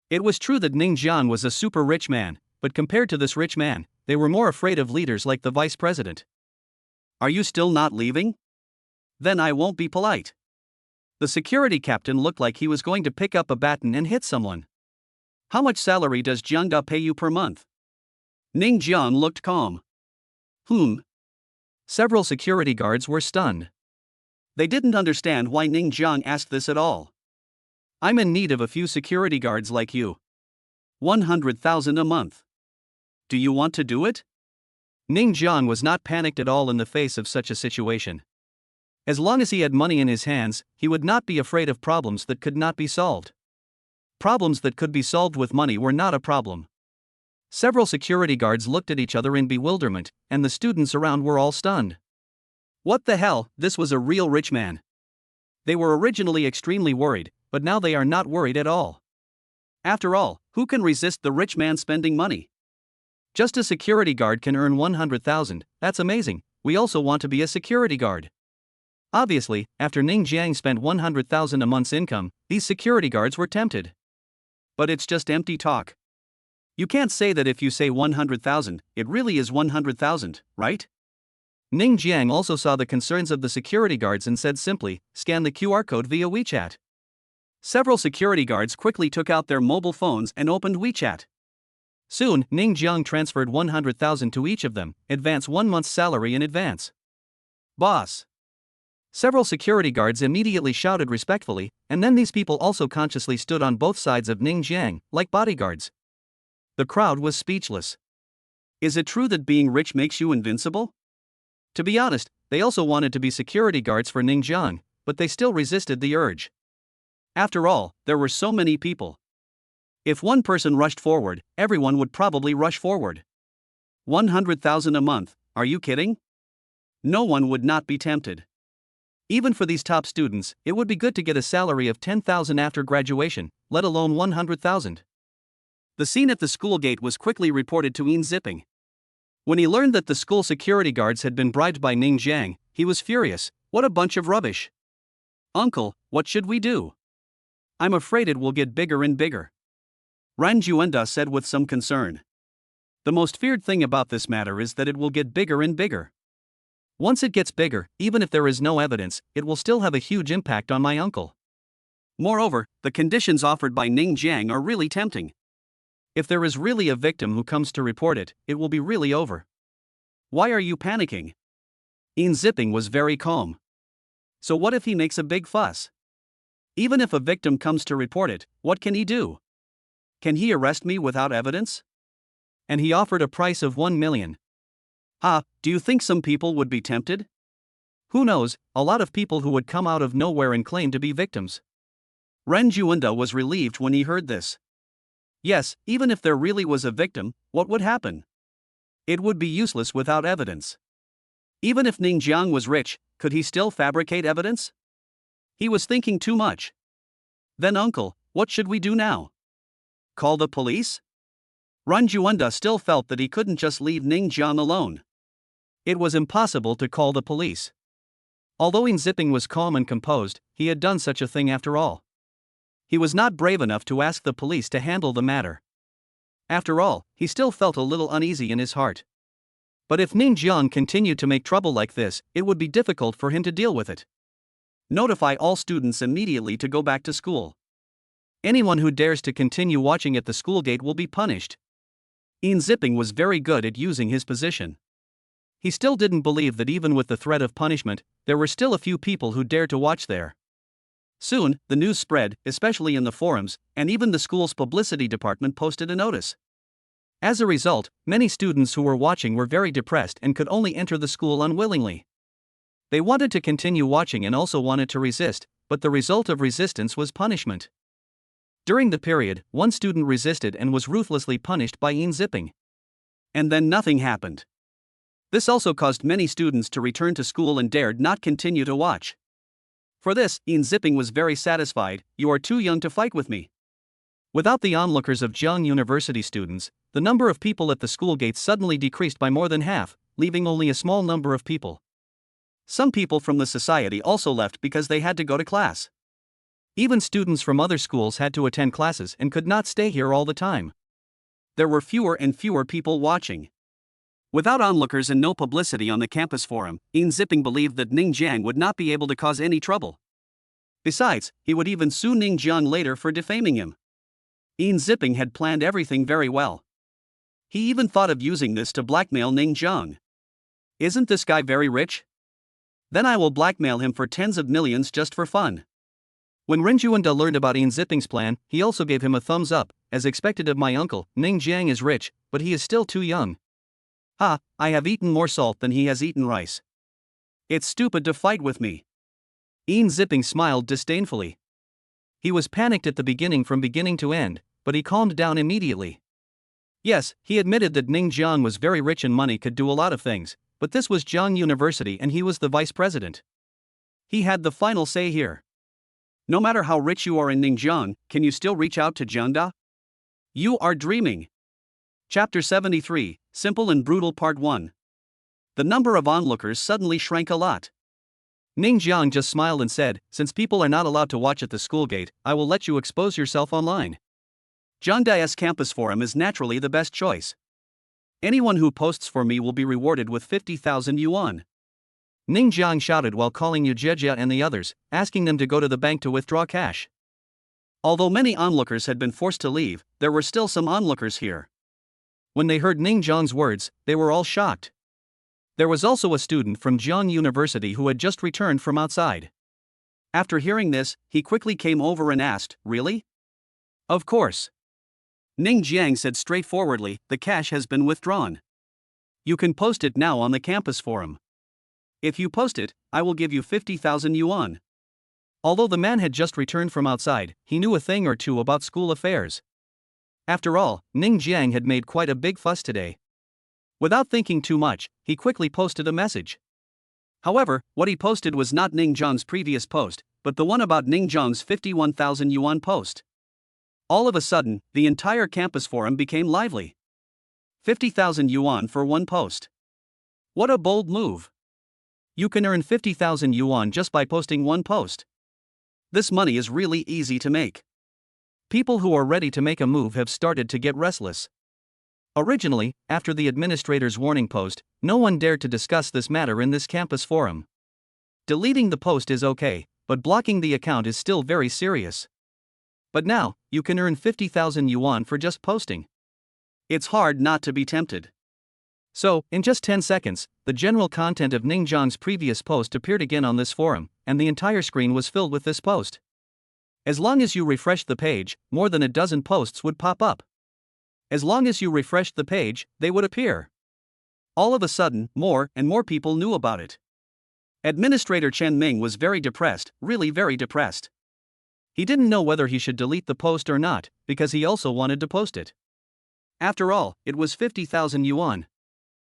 It was true that Ning Jiang was a super rich man, but compared to this rich man, they were more afraid of leaders like the vice president. Are you still not leaving? Then I won't be polite. The security captain looked like he was going to pick up a baton and hit someone. How much salary does Jiangda pay you per month? Ning Jiang looked calm. Several security guards were stunned. They didn't understand why Ning Jiang asked this at all. I'm in need of a few security guards like you. 100,000 a month. Do you want to do it? Ning Jiang was not panicked at all in the face of such a situation. As long as he had money in his hands, he would not be afraid of problems that could not be solved. Problems that could be solved with money were not a problem. Several security guards looked at each other in bewilderment, and the students around were all stunned. What the hell, this was a real rich man. They were originally extremely worried, but now they are not worried at all. After all, who can resist the rich man spending money? Just a security guard can earn 100,000, that's amazing, we also want to be a security guard. Obviously, after Ning Jiang spent 100,000 a month's income, these security guards were tempted. But it's just empty talk. You can't say that if you say 100,000, it really is 100,000, right? Ning Jiang also saw the concerns of the security guards and said simply, scan the QR code via WeChat. Several security guards quickly took out their mobile phones and opened WeChat. Soon, Ning Jiang transferred 100,000 to each of them, advance 1 month's salary in advance. Boss. Several security guards immediately shouted respectfully, and then these people also consciously stood on both sides of Ning Jiang, like bodyguards. The crowd was speechless. Is it true that being rich makes you invincible? To be honest, they also wanted to be security guards for Ning Jiang, but they still resisted the urge. After all, there were so many people. If one person rushed forward, everyone would probably rush forward. 100,000 a month, are you kidding? No one would not be tempted. Even for these top students, it would be good to get a salary of 10,000 after graduation, let alone 100,000. The scene at the school gate was quickly reported to Ian Zipping. When he learned that the school security guards had been bribed by Ning Jiang, he was furious. What a bunch of rubbish. Uncle, what should we do? I'm afraid it will get bigger and bigger. Ran Juenda said with some concern. The most feared thing about this matter is that it will get bigger and bigger. Once it gets bigger, even if there is no evidence, it will still have a huge impact on my uncle. Moreover, the conditions offered by Ning Jiang are really tempting. If there is really a victim who comes to report it, it will be really over. Why are you panicking? Zipping was very calm. So what if he makes a big fuss? Even if a victim comes to report it, what can he do? Can he arrest me without evidence? And he offered a price of 1 million. Do you think some people would be tempted? Who knows, a lot of people who would come out of nowhere and claim to be victims. Ren Juanda was relieved when he heard this. Yes, even if there really was a victim, what would happen? It would be useless without evidence. Even if Ning Jiang was rich, could he still fabricate evidence? He was thinking too much. Then uncle, what should we do now? Call the police? Ren Juanda still felt that he couldn't just leave Ning Jiang alone. It was impossible to call the police. Although Zipping was calm and composed, he had done such a thing after all. He was not brave enough to ask the police to handle the matter. After all, he still felt a little uneasy in his heart. But if Ning Jiang continued to make trouble like this, it would be difficult for him to deal with it. Notify all students immediately to go back to school. Anyone who dares to continue watching at the school gate will be punished. Zipping was very good at using his position. He still didn't believe that even with the threat of punishment, there were still a few people who dared to watch there. Soon, the news spread, especially in the forums, and even the school's publicity department posted a notice. As a result, many students who were watching were very depressed and could only enter the school unwillingly. They wanted to continue watching and also wanted to resist, but the result of resistance was punishment. During the period, one student resisted and was ruthlessly punished by Zipping. And then nothing happened. This also caused many students to return to school and dared not continue to watch. For this, Zipping was very satisfied. You are too young to fight with me. Without the onlookers of Jiang University students, the number of people at the school gates suddenly decreased by more than half, leaving only a small number of people. Some people from the society also left because they had to go to class. Even students from other schools had to attend classes and could not stay here all the time. There were fewer and fewer people watching. Without onlookers and no publicity on the campus forum, Zipping believed that Ning Jiang would not be able to cause any trouble. Besides, he would even sue Ning Jiang later for defaming him. Zipping had planned everything very well. He even thought of using this to blackmail Ning Jiang. Isn't this guy very rich? Then I will blackmail him for tens of millions just for fun. When Ren Juanda learned about Zipping's plan, he also gave him a thumbs up. As expected of my uncle, Ning Jiang is rich, but he is still too young. I have eaten more salt than he has eaten rice. It's stupid to fight with me. Zipping smiled disdainfully. He was panicked at the beginning from beginning to end, but he calmed down immediately. Yes, he admitted that Ning Jiang was very rich and money could do a lot of things, but this was Jiang University and he was the vice president. He had the final say here. No matter how rich you are in Ning Jiang, can you still reach out to Jiangda? You are dreaming. Chapter 73, Simple and Brutal Part 1. The number of onlookers suddenly shrank a lot. Ning Jiang just smiled and said, since people are not allowed to watch at the school gate, I will let you expose yourself online. Jiangda's campus forum is naturally the best choice. Anyone who posts for me will be rewarded with 50,000 yuan. Ning Jiang shouted while calling Yu Jejia and the others, asking them to go to the bank to withdraw cash. Although many onlookers had been forced to leave, there were still some onlookers here. When they heard Ning Jiang's words, they were all shocked. There was also a student from Jiang University who had just returned from outside. After hearing this, he quickly came over and asked, really? Of course. Ning Jiang said straightforwardly, the cash has been withdrawn. You can post it now on the campus forum. If you post it, I will give you 50,000 yuan. Although the man had just returned from outside, he knew a thing or two about school affairs. After all, Ning Jiang had made quite a big fuss today. Without thinking too much, he quickly posted a message. However, what he posted was not Ning Jiang's previous post, but the one about Ning Jiang's 51,000 yuan post. All of a sudden, the entire campus forum became lively. 50,000 yuan for one post. What a bold move. You can earn 50,000 yuan just by posting one post. This money is really easy to make. People who are ready to make a move have started to get restless. Originally, after the administrator's warning post, no one dared to discuss this matter in this campus forum. Deleting the post is okay, but blocking the account is still very serious. But now, you can earn 50,000 yuan for just posting. It's hard not to be tempted. So, in just 10 seconds, the general content of Ning Zhang's previous post appeared again on this forum, and the entire screen was filled with this post. As long as you refreshed the page, more than a dozen posts would pop up. As long as you refreshed the page, they would appear. All of a sudden, more and more people knew about it. Administrator Chen Ming was very depressed, really very depressed. He didn't know whether he should delete the post or not, because he also wanted to post it. After all, it was 50,000 yuan.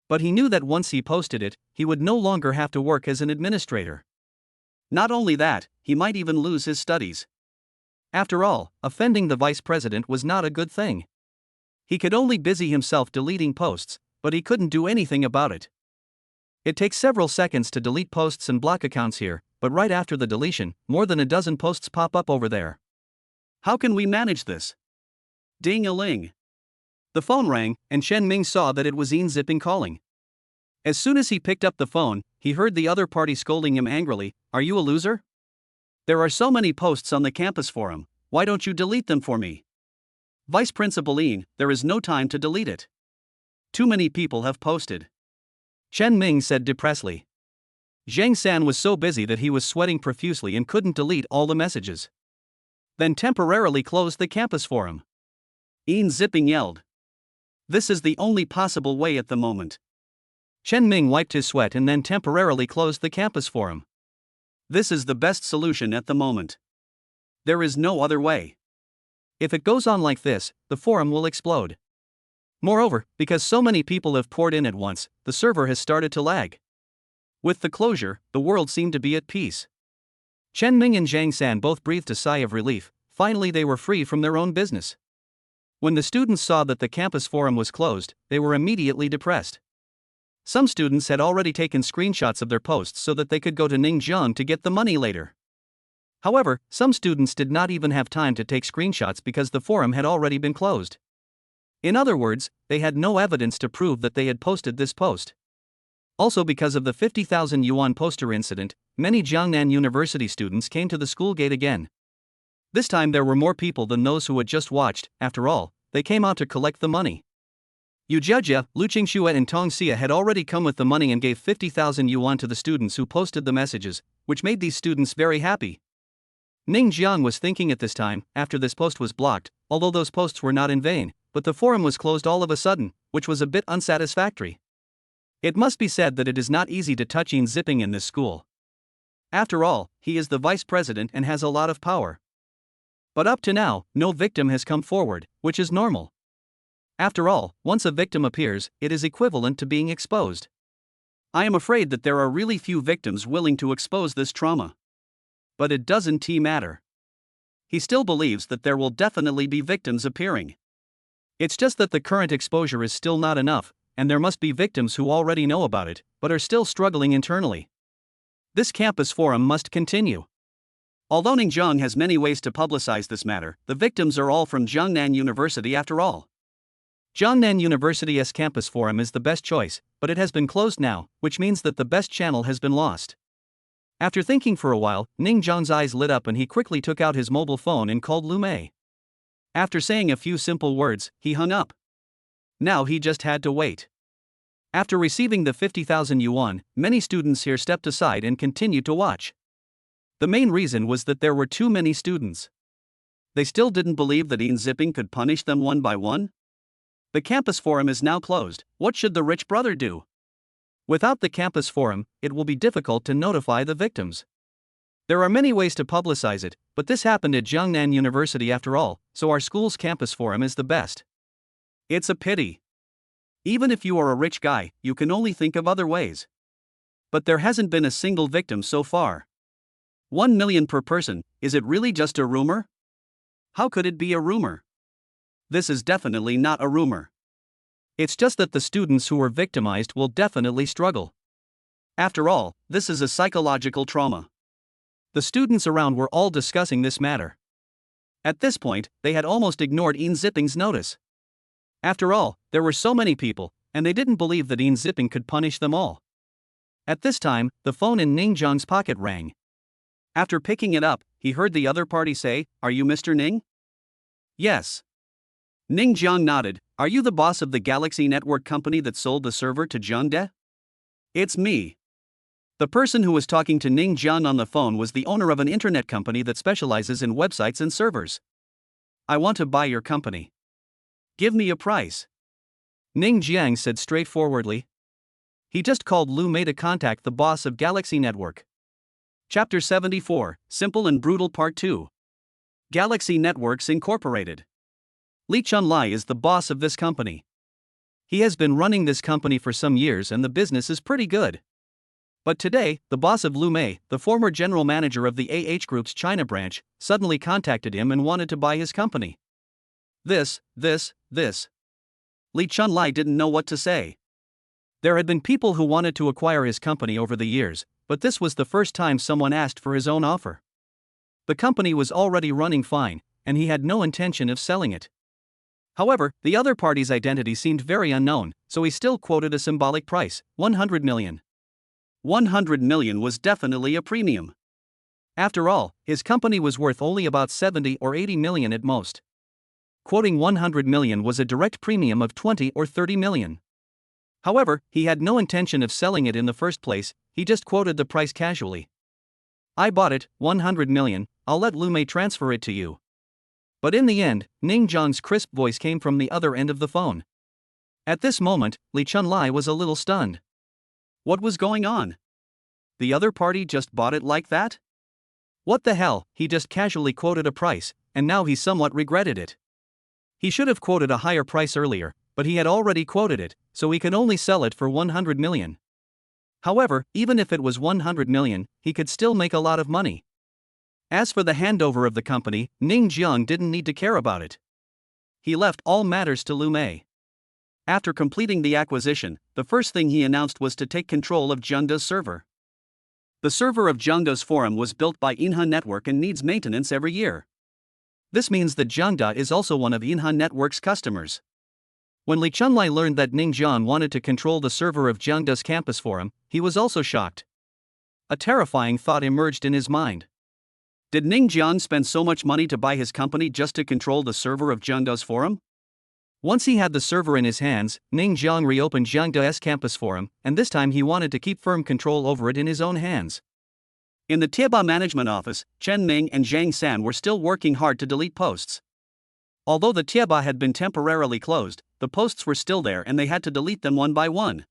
But he knew that once he posted it, he would no longer have to work as an administrator. Not only that, he might even lose his studies. After all, offending the vice president was not a good thing. He could only busy himself deleting posts, but he couldn't do anything about it. It takes several seconds to delete posts and block accounts here, but right after the deletion, more than a dozen posts pop up over there. How can we manage this? Ding-a-ling. The phone rang, and Chen Ming saw that it was Yin Zipping calling. As soon as he picked up the phone, he heard the other party scolding him angrily, "Are you a loser? There are so many posts on the campus forum, why don't you delete them for me? Vice Principal Yin, there is no time to delete it. Too many people have posted." Chen Ming said depressedly. Zhang San was so busy that he was sweating profusely and couldn't delete all the messages. Then temporarily closed the campus forum. Yin Zipping yelled. "This is the only possible way at the moment." Chen Ming wiped his sweat and then temporarily closed the campus forum. This is the best solution at the moment. There is no other way. If it goes on like this, the forum will explode. Moreover, because so many people have poured in at once, the server has started to lag. With the closure, the world seemed to be at peace. Chen Ming and Zhang San both breathed a sigh of relief, finally they were free from their own business. When the students saw that the campus forum was closed, they were immediately depressed. Some students had already taken screenshots of their posts so that they could go to Ningjiang to get the money later. However, some students did not even have time to take screenshots because the forum had already been closed. In other words, they had no evidence to prove that they had posted this post. Also, because of the 50,000 yuan poster incident, many Jiangnan University students came to the school gate again. This time there were more people than those who had just watched. After all, they came out to collect the money. Yu Jiajia, Lu Qingxue and Tong Xia had already come with the money and gave 50,000 yuan to the students who posted the messages, which made these students very happy. Ning Jiang was thinking at this time, after this post was blocked, although those posts were not in vain, but the forum was closed all of a sudden, which was a bit unsatisfactory. It must be said that it is not easy to touch Yin Zipping in this school. After all, he is the vice president and has a lot of power. But up to now, no victim has come forward, which is normal. After all, once a victim appears, it is equivalent to being exposed. I am afraid that there are really few victims willing to expose this trauma. But it doesn't matter. He still believes that there will definitely be victims appearing. It's just that the current exposure is still not enough, and there must be victims who already know about it, but are still struggling internally. This campus forum must continue. Although Ningjiang has many ways to publicize this matter, the victims are all from Jiangnan University after all. Jiangnan University's campus forum is the best choice, but it has been closed now, which means that the best channel has been lost. After thinking for a while, Ningjiang's eyes lit up and he quickly took out his mobile phone and called Lu Mei. After saying a few simple words, he hung up. Now he just had to wait. After receiving the 50,000 yuan, many students here stepped aside and continued to watch. The main reason was that there were too many students. They still didn't believe that Yin Zipping could punish them one by one. The campus forum is now closed. What should the rich brother do? Without the campus forum, it will be difficult to notify the victims. There are many ways to publicize it, but this happened at Jiangnan University after all, so our school's campus forum is the best. It's a pity. Even if you are a rich guy, you can only think of other ways. But there hasn't been a single victim so far. 1 million per person, is it really just a rumor? How could it be a rumor? This is definitely not a rumor. It's just that the students who were victimized will definitely struggle. After all, this is a psychological trauma. The students around were all discussing this matter. At this point, they had almost ignored Yin Zipping's notice. After all, there were so many people, and they didn't believe that Yin Zipping could punish them all. At this time, the phone in Ningjiang's pocket rang. After picking it up, he heard the other party say, "Are you Mr. Ning?" "Yes." Ning Jiang nodded. Are you the boss of the Galaxy Network company that sold the server to Zhengde? It's me. The person who was talking to Ning Jiang on the phone was the owner of an internet company that specializes in websites and servers. I want to buy your company. Give me a price. Ning Jiang said straightforwardly. He just called Lu Mei to contact the boss of Galaxy Network. Chapter 74, Simple and Brutal Part 2. Galaxy Networks Incorporated. Li Chunlai is the boss of this company. He has been running this company for some years and the business is pretty good. But today, the boss of Lu Mei, the former general manager of the AH Group's China branch, suddenly contacted him and wanted to buy his company. This. Li Chunlai didn't know what to say. There had been people who wanted to acquire his company over the years, but this was the first time someone asked for his own offer. The company was already running fine, and he had no intention of selling it. However, the other party's identity seemed very unknown, so he still quoted a symbolic price, 100 million. 100 million was definitely a premium. After all, his company was worth only about 70 or 80 million at most. Quoting 100 million was a direct premium of 20 or 30 million. However, he had no intention of selling it in the first place, he just quoted the price casually. I bought it, 100 million, I'll let Lu Mei transfer it to you. But in the end, Ning Jiang's crisp voice came from the other end of the phone. At this moment, Li Chunlai was a little stunned. What was going on? The other party just bought it like that? What the hell, he just casually quoted a price, and now he somewhat regretted it. He should have quoted a higher price earlier, but he had already quoted it, so he could only sell it for 100 million. However, even if it was 100 million, he could still make a lot of money. As for the handover of the company, Ning Jiang didn't need to care about it. He left all matters to Lu Mei. After completing the acquisition, the first thing he announced was to take control of Zhengde's server. The server of Zhengde's forum was built by Inha Network and needs maintenance every year. This means that Zhengde is also one of Inha Network's customers. When Li Chunlai learned that Ning Jiang wanted to control the server of Zhengde's campus forum, he was also shocked. A terrifying thought emerged in his mind. Did Ning Jiang spend so much money to buy his company just to control the server of Zhengde's forum? Once he had the server in his hands, Ning Jiang reopened Zhengde's campus forum, and this time he wanted to keep firm control over it in his own hands. In the Tieba management office, Chen Ming and Zhang San were still working hard to delete posts. Although the Tieba had been temporarily closed, the posts were still there and they had to delete them one by one.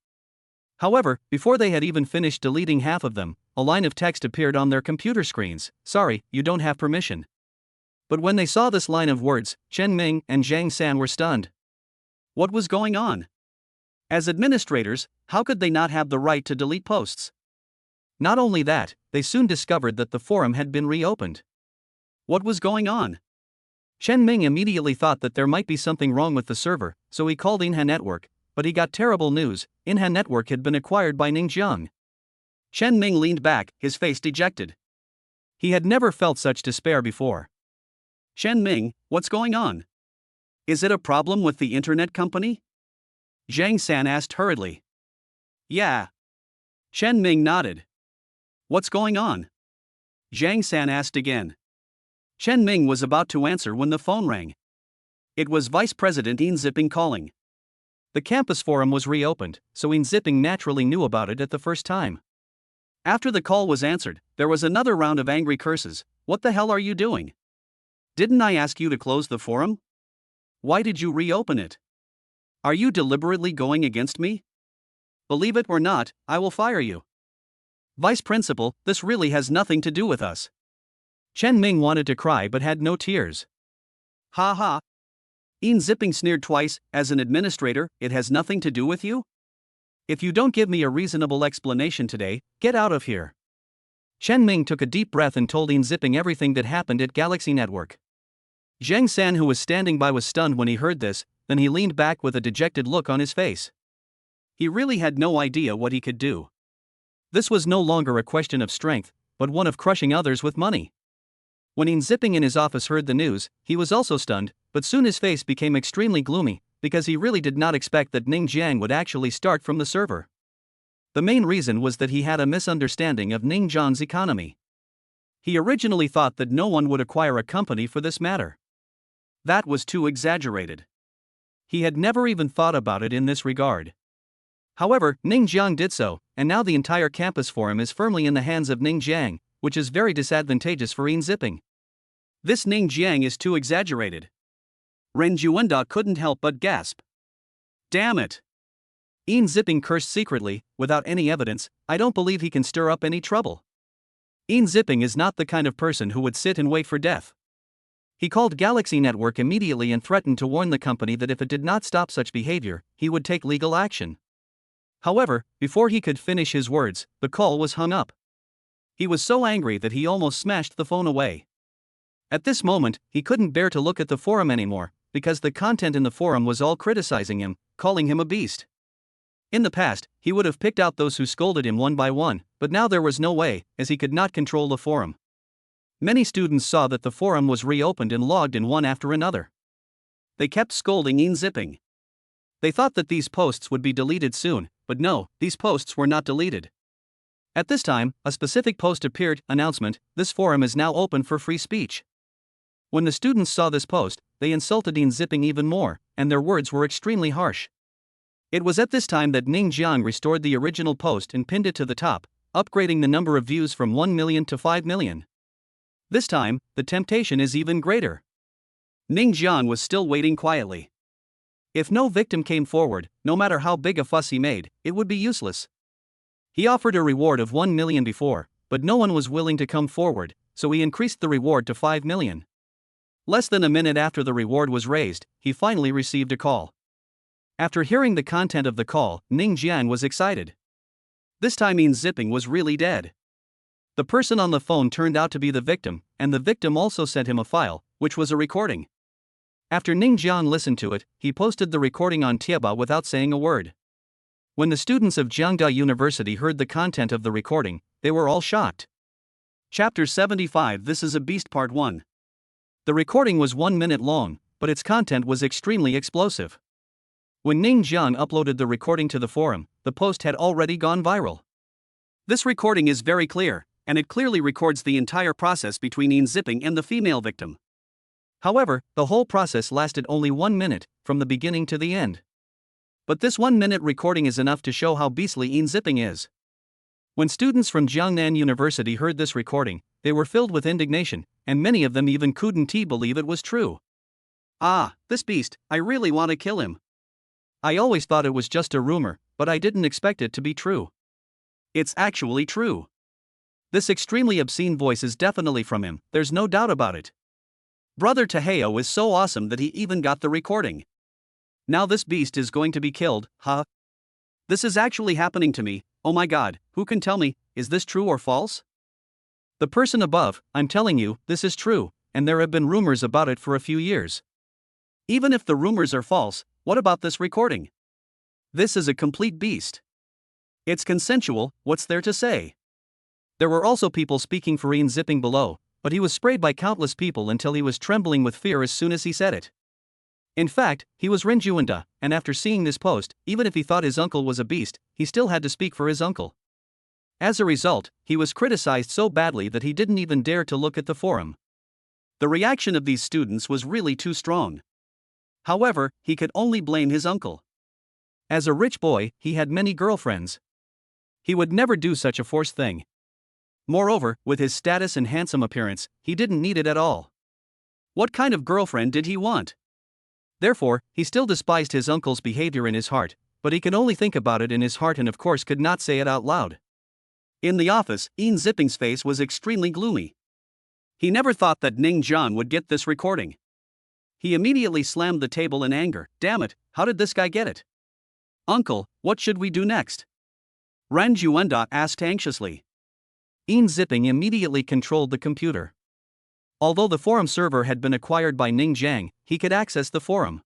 However, before they had even finished deleting half of them, a line of text appeared on their computer screens. Sorry, you don't have permission. But when they saw this line of words, Chen Ming and Zhang San were stunned. What was going on? As administrators, how could they not have the right to delete posts? Not only that, they soon discovered that the forum had been reopened. What was going on? Chen Ming immediately thought that there might be something wrong with the server, so he called Inha Network, but he got terrible news. Inha Network had been acquired by Ning Jiang. Chen Ming leaned back, his face dejected. He had never felt such despair before. Chen Ming, what's going on? Is it a problem with the internet company? Zhang San asked hurriedly. Yeah. Chen Ming nodded. What's going on? Zhang San asked again. Chen Ming was about to answer when the phone rang. It was Vice President Yin Ziping calling. The campus forum was reopened, so Yin Ziping naturally knew about it at the first time. After the call was answered, there was another round of angry curses. What the hell are you doing? Didn't I ask you to close the forum? Why did you reopen it? Are you deliberately going against me? Believe it or not, I will fire you. Vice Principal, this really has nothing to do with us. Chen Ming wanted to cry but had no tears. Ha ha. Yin Ziping sneered twice. As an administrator, it has nothing to do with you? If you don't give me a reasonable explanation today, get out of here. Chen Ming took a deep breath and told Yin Ziping everything that happened at Galaxy Network. Zhang San, who was standing by, was stunned when he heard this, then he leaned back with a dejected look on his face. He really had no idea what he could do. This was no longer a question of strength, but one of crushing others with money. When Yin Ziping in his office heard the news, he was also stunned, but soon his face became extremely gloomy, because he really did not expect that Ning Jiang would actually start from the server. The main reason was that he had a misunderstanding of Ning Jiang's economy. He originally thought that no one would acquire a company for this matter. That was too exaggerated. He had never even thought about it in this regard. However, Ning Jiang did so, and now the entire campus forum is firmly in the hands of Ning Jiang, which is very disadvantageous for Yin Zipping. This Ning Jiang is too exaggerated. Ren Juanda couldn't help but gasp. Damn it! Yin Zipping cursed secretly, without any evidence. I don't believe he can stir up any trouble. Yin Zipping is not the kind of person who would sit and wait for death. He called Galaxy Network immediately and threatened to warn the company that if it did not stop such behavior, he would take legal action. However, before he could finish his words, the call was hung up. He was so angry that he almost smashed the phone away. At this moment, he couldn't bear to look at the forum anymore, because the content in the forum was all criticizing him, calling him a beast. In the past, he would have picked out those who scolded him one by one, but now there was no way, as he could not control the forum. Many students saw that the forum was reopened and logged in one after another. They kept scolding Yin Zipping. They thought that these posts would be deleted soon, but no, these posts were not deleted. At this time, a specific post appeared, announcement, this forum is now open for free speech. When the students saw this post, they insulted Yin Zipping even more, and their words were extremely harsh. It was at this time that Ning Jiang restored the original post and pinned it to the top, upgrading the number of views from 1 million to 5 million. This time, the temptation is even greater. Ning Jiang was still waiting quietly. If no victim came forward, no matter how big a fuss he made, it would be useless. He offered a reward of 1 million before, but no one was willing to come forward, so he increased the reward to 5 million. Less than a minute after the reward was raised, he finally received a call. After hearing the content of the call, Ning Jiang was excited. This time Yin Zipping was really dead. The person on the phone turned out to be the victim, and the victim also sent him a file, which was a recording. After Ning Jiang listened to it, he posted the recording on Tieba without saying a word. When the students of Jiangda University heard the content of the recording, they were all shocked. Chapter 75 This is a Beast Part 1. The recording was 1 minute long, but its content was extremely explosive. When Ning Jiang uploaded the recording to the forum, the post had already gone viral. This recording is very clear, and it clearly records the entire process between Yin Zipping and the female victim. However, the whole process lasted only 1 minute, from the beginning to the end. But this 1 minute recording is enough to show how beastly Yin Zipping is. When students from Jiangnan University heard this recording, they were filled with indignation, and many of them even couldn't believe it was true. Ah, this beast, I really want to kill him. I always thought it was just a rumor, but I didn't expect it to be true. It's actually true. This extremely obscene voice is definitely from him, there's no doubt about it. Brother Taheo is so awesome that he even got the recording. Now this beast is going to be killed, huh? This is actually happening to me, oh my god, who can tell me, is this true or false? The person above, I'm telling you, this is true, and there have been rumors about it for a few years. Even if the rumors are false, what about this recording? This is a complete beast. It's consensual, what's there to say? There were also people speaking for Yin Zipping below, but he was sprayed by countless people until he was trembling with fear as soon as he said it. In fact, he was Renjuanda, and after seeing this post, even if he thought his uncle was a beast, he still had to speak for his uncle. As a result, he was criticized so badly that he didn't even dare to look at the forum. The reaction of these students was really too strong. However, he could only blame his uncle. As a rich boy, he had many girlfriends. He would never do such a forced thing. Moreover, with his status and handsome appearance, he didn't need it at all. What kind of girlfriend did he want? Therefore, he still despised his uncle's behavior in his heart, but he could only think about it in his heart and of course could not say it out loud. In the office, Yin Zipping's face was extremely gloomy. He never thought that Ning Jiang would get this recording. He immediately slammed the table in anger. Damn it, how did this guy get it? Uncle, what should we do next? Ran Juanda asked anxiously. Yin Zipping immediately controlled the computer. Although the forum server had been acquired by Ning Jiang, he could access the forum.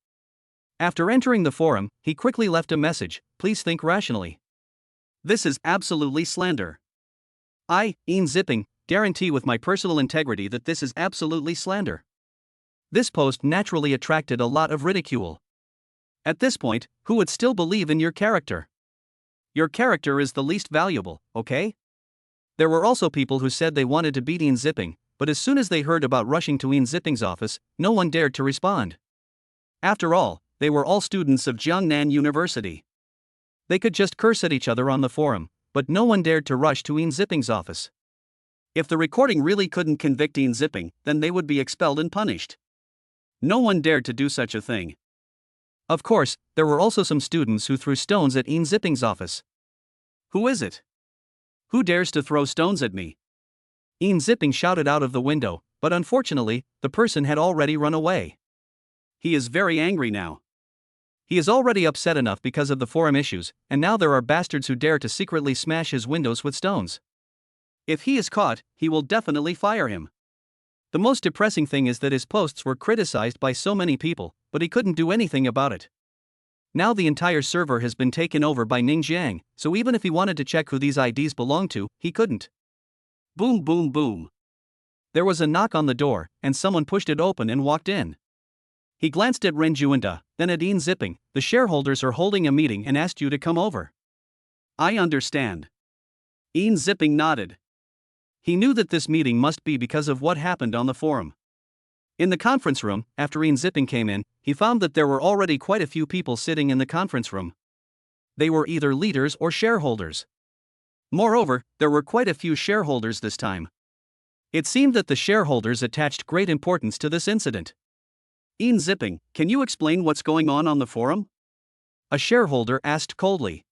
After entering the forum, he quickly left a message, please think rationally. This is absolutely slander. I, Yin Zipping, guarantee with my personal integrity that this is absolutely slander. This post naturally attracted a lot of ridicule. At this point, who would still believe in your character? Your character is the least valuable, okay? There were also people who said they wanted to beat Yin Zipping, but as soon as they heard about rushing to Yin Zipping's office, no one dared to respond. After all, they were all students of Jiangnan University. They could just curse at each other on the forum, but no one dared to rush to Yin Zipping's office. If the recording really couldn't convict Yin Zipping, then they would be expelled and punished. No one dared to do such a thing. Of course, there were also some students who threw stones at Yin Zipping's office. Who is it? Who dares to throw stones at me? Yin Zipping shouted out of the window, but unfortunately, the person had already run away. He is very angry now. He is already upset enough because of the forum issues, and now there are bastards who dare to secretly smash his windows with stones. If he is caught, he will definitely fire him. The most depressing thing is that his posts were criticized by so many people, but he couldn't do anything about it. Now the entire server has been taken over by Ning Jiang, so even if he wanted to check who these IDs belong to, he couldn't. Boom boom boom. There was a knock on the door, and someone pushed it open and walked in. He glanced at Ren Juanda, then at Yin Zipping. The shareholders are holding a meeting and asked you to come over. I understand. Yin Zipping nodded. He knew that this meeting must be because of what happened on the forum. In the conference room, after Yin Zipping came in, he found that there were already quite a few people sitting in the conference room. They were either leaders or shareholders. Moreover, there were quite a few shareholders this time. It seemed that the shareholders attached great importance to this incident. Yin Zipping, can you explain what's going on the forum? A shareholder asked coldly.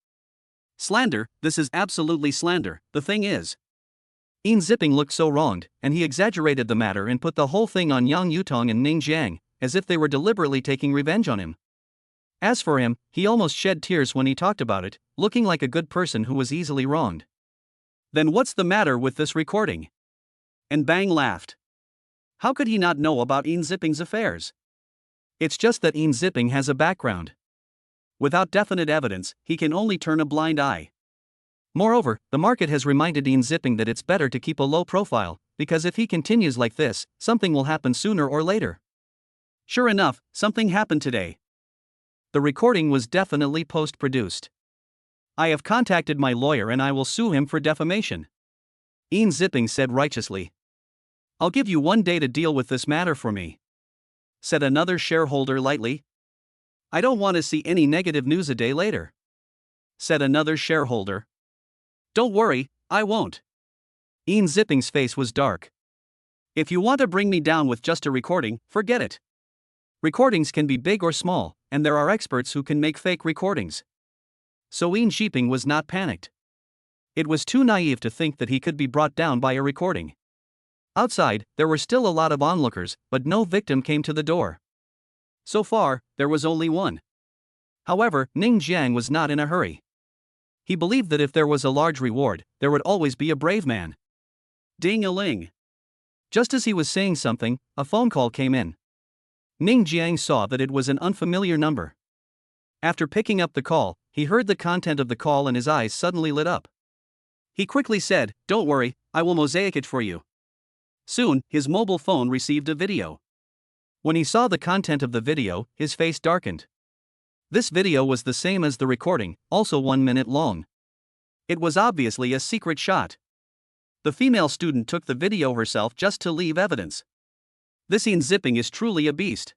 Slander, this is absolutely slander, the thing is. Yin Zipping looked so wronged, and he exaggerated the matter and put the whole thing on Yang Yutong and Ning Jiang, as if they were deliberately taking revenge on him. As for him, he almost shed tears when he talked about it, looking like a good person who was easily wronged. Then what's the matter with this recording? And Bang laughed. How could he not know about Yin Zipping's affairs? It's just that Yin Zipping has a background. Without definite evidence, he can only turn a blind eye. Moreover, the market has reminded Yin Zipping that it's better to keep a low profile, because if he continues like this, something will happen sooner or later. Sure enough, something happened today. The recording was definitely post-produced. I have contacted my lawyer and I will sue him for defamation. Yin Zipping said righteously. I'll give you 1 day to deal with this matter for me, said another shareholder lightly. I don't want to see any negative news a day later, said another shareholder. Don't worry, I won't. Yin Zipping's face was dark. If you want to bring me down with just a recording, forget it. Recordings can be big or small, and there are experts who can make fake recordings. So Yin Zipping was not panicked. It was too naive to think that he could be brought down by a recording. Outside, there were still a lot of onlookers, but no victim came to the door. So far, there was only one. However, Ning Jiang was not in a hurry. He believed that if there was a large reward, there would always be a brave man. Ding-a-ling. Just as he was saying something, a phone call came in. Ning Jiang saw that it was an unfamiliar number. After picking up the call, he heard the content of the call and his eyes suddenly lit up. He quickly said, "Don't worry, I will mosaic it for you." Soon, his mobile phone received a video. When he saw the content of the video, his face darkened. This video was the same as the recording, also 1 minute long. It was obviously a secret shot. The female student took the video herself just to leave evidence. This Yin Zipping is truly a beast.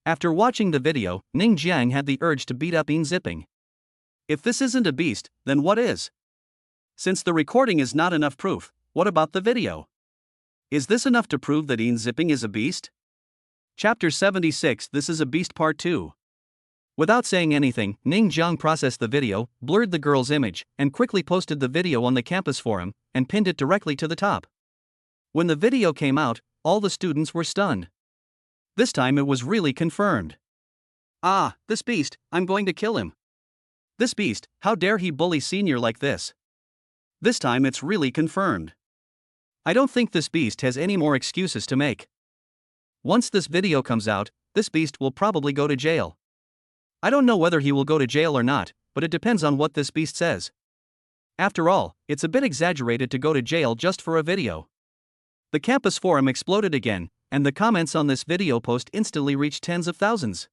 After watching the video, Ning Jiang had the urge to beat up Yin Zipping. If this isn't a beast, then what is? Since the recording is not enough proof, what about the video? Is this enough to prove that Yin Zipping is a beast? Chapter 76. This is a beast part 2. Without saying anything, Ning Jiang processed the video, blurred the girl's image, and quickly posted the video on the campus forum, and pinned it directly to the top. When the video came out, all the students were stunned. This time it was really confirmed. Ah, this beast, I'm going to kill him. This beast, how dare he bully senior like this? This time it's really confirmed. I don't think this beast has any more excuses to make. Once this video comes out, this beast will probably go to jail. I don't know whether he will go to jail or not, but it depends on what this beast says. After all, it's a bit exaggerated to go to jail just for a video. The campus forum exploded again, and the comments on this video post instantly reached tens of thousands.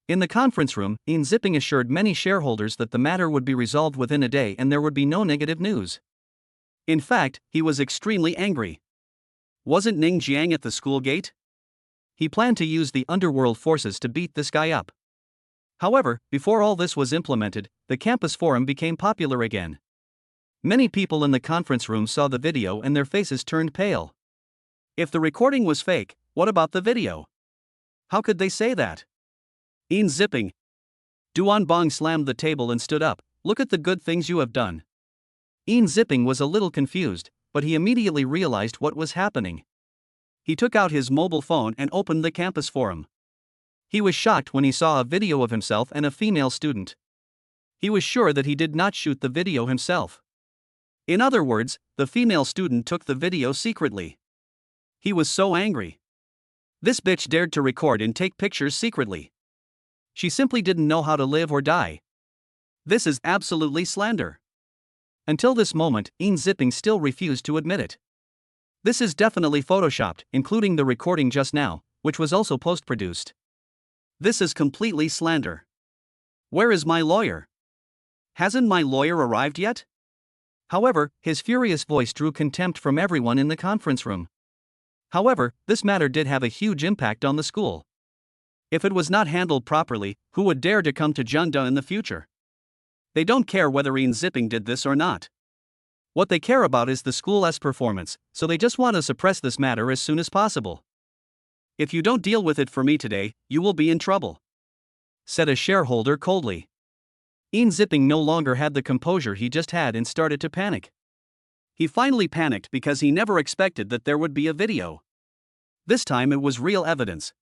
In the conference room, Yin Zipping assured many shareholders that the matter would be resolved within a day and there would be no negative news. In fact, he was extremely angry. Wasn't Ning Jiang at the school gate? He planned to use the underworld forces to beat this guy up. However, before all this was implemented, the campus forum became popular again. Many people in the conference room saw the video and their faces turned pale. If the recording was fake, what about the video? How could they say that? In zipping. Duan Bong slammed the table and stood up. Look at the good things you have done. In zipping was a little confused, but he immediately realized what was happening. He took out his mobile phone and opened the campus forum. He was shocked when he saw a video of himself and a female student. He was sure that he did not shoot the video himself. In other words, the female student took the video secretly. He was so angry. This bitch dared to record and take pictures secretly. She simply didn't know how to live or die. This is absolutely slander. Until this moment, In Zipping still refused to admit it. This is definitely photoshopped, including the recording just now, which was also post-produced. This is completely slander. Where is my lawyer? Hasn't my lawyer arrived yet? However, his furious voice drew contempt from everyone in the conference room. However, this matter did have a huge impact on the school. If it was not handled properly, who would dare to come to Jeonda in the future? They don't care whether In Zipping did this or not. What they care about is the school's performance, so they just want to suppress this matter as soon as possible. If you don't deal with it for me today, you will be in trouble, said a shareholder coldly. In Zipping no longer had the composure he just had and started to panic. He finally panicked because he never expected that there would be a video. This time it was real evidence.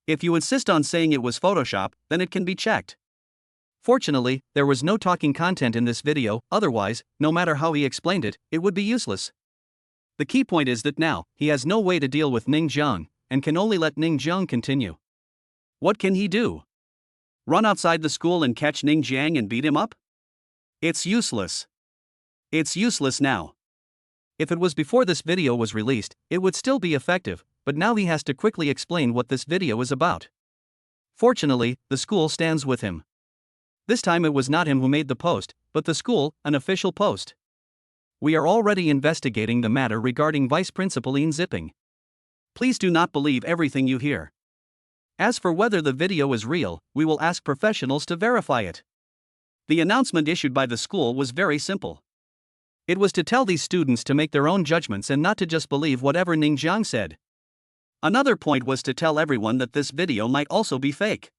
If you insist on saying it was Photoshop, then it can be checked. Fortunately, there was no talking content in this video, otherwise, no matter how he explained it, it would be useless. The key point is that now, he has no way to deal with Ning Jiang, and can only let Ning Jiang continue. What can he do? Run outside the school and catch Ning Jiang and beat him up? It's useless. It's useless now. If it was before this video was released, it would still be effective, but now he has to quickly explain what this video is about. Fortunately, the school stands with him. This time it was not him who made the post, but the school, an official post. We are already investigating the matter regarding Vice Principal In Zipping. Please do not believe everything you hear. As for whether the video is real, we will ask professionals to verify it. The announcement issued by the school was very simple. It was to tell these students to make their own judgments and not to just believe whatever Ning Jiang said. Another point was to tell everyone that this video might also be fake.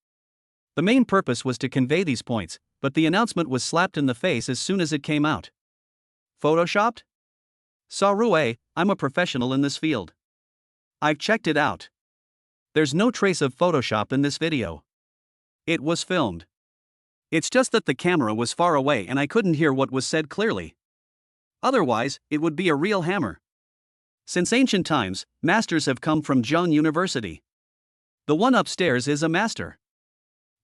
The main purpose was to convey these points, but the announcement was slapped in the face as soon as it came out. Photoshopped? Sarue, I'm a professional in this field. I've checked it out. There's no trace of Photoshop in this video. It was filmed. It's just that the camera was far away and I couldn't hear what was said clearly. Otherwise, it would be a real hammer. Since ancient times, masters have come from Zheng University. The one upstairs is a master.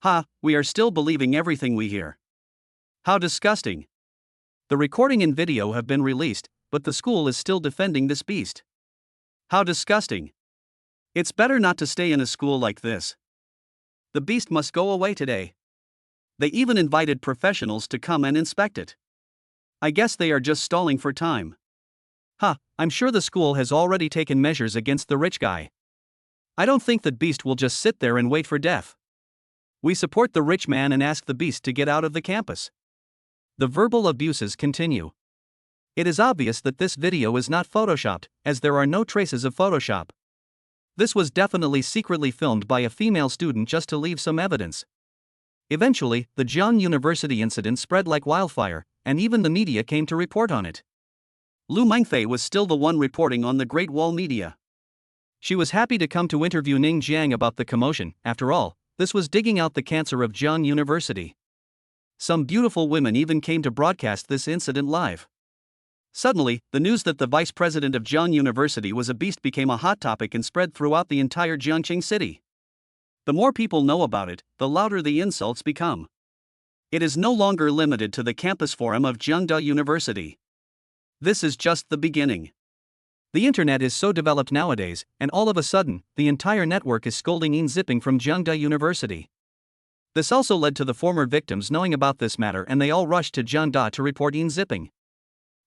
Ha, we are still believing everything we hear. How disgusting. The recording and video have been released, but the school is still defending this beast. How disgusting. It's better not to stay in a school like this. The beast must go away today. They even invited professionals to come and inspect it. I guess they are just stalling for time. I'm sure the school has already taken measures against the rich guy. I don't think that beast will just sit there and wait for death. We support the rich man and ask the beast to get out of the campus. The verbal abuses continue. It is obvious that this video is not photoshopped, as there are no traces of Photoshop. This was definitely secretly filmed by a female student just to leave some evidence. Eventually, the Zheng University incident spread like wildfire, and even the media came to report on it. Lu Mengfei was still the one reporting on the Great Wall media. She was happy to come to interview Ning Jiang about the commotion. After all, this was digging out the cancer of Zheng University. Some beautiful women even came to broadcast this incident live. Suddenly, the news that the vice president of Zheng University was a beast became a hot topic and spread throughout the entire Jiangqing city. The more people know about it, the louder the insults become. It is no longer limited to the campus forum of Zhengda University. This is just the beginning. The internet is so developed nowadays, and all of a sudden, the entire network is scolding In Zipping from Zhengda University. This also led to the former victims knowing about this matter and they all rushed to Zhengda to report In Zipping.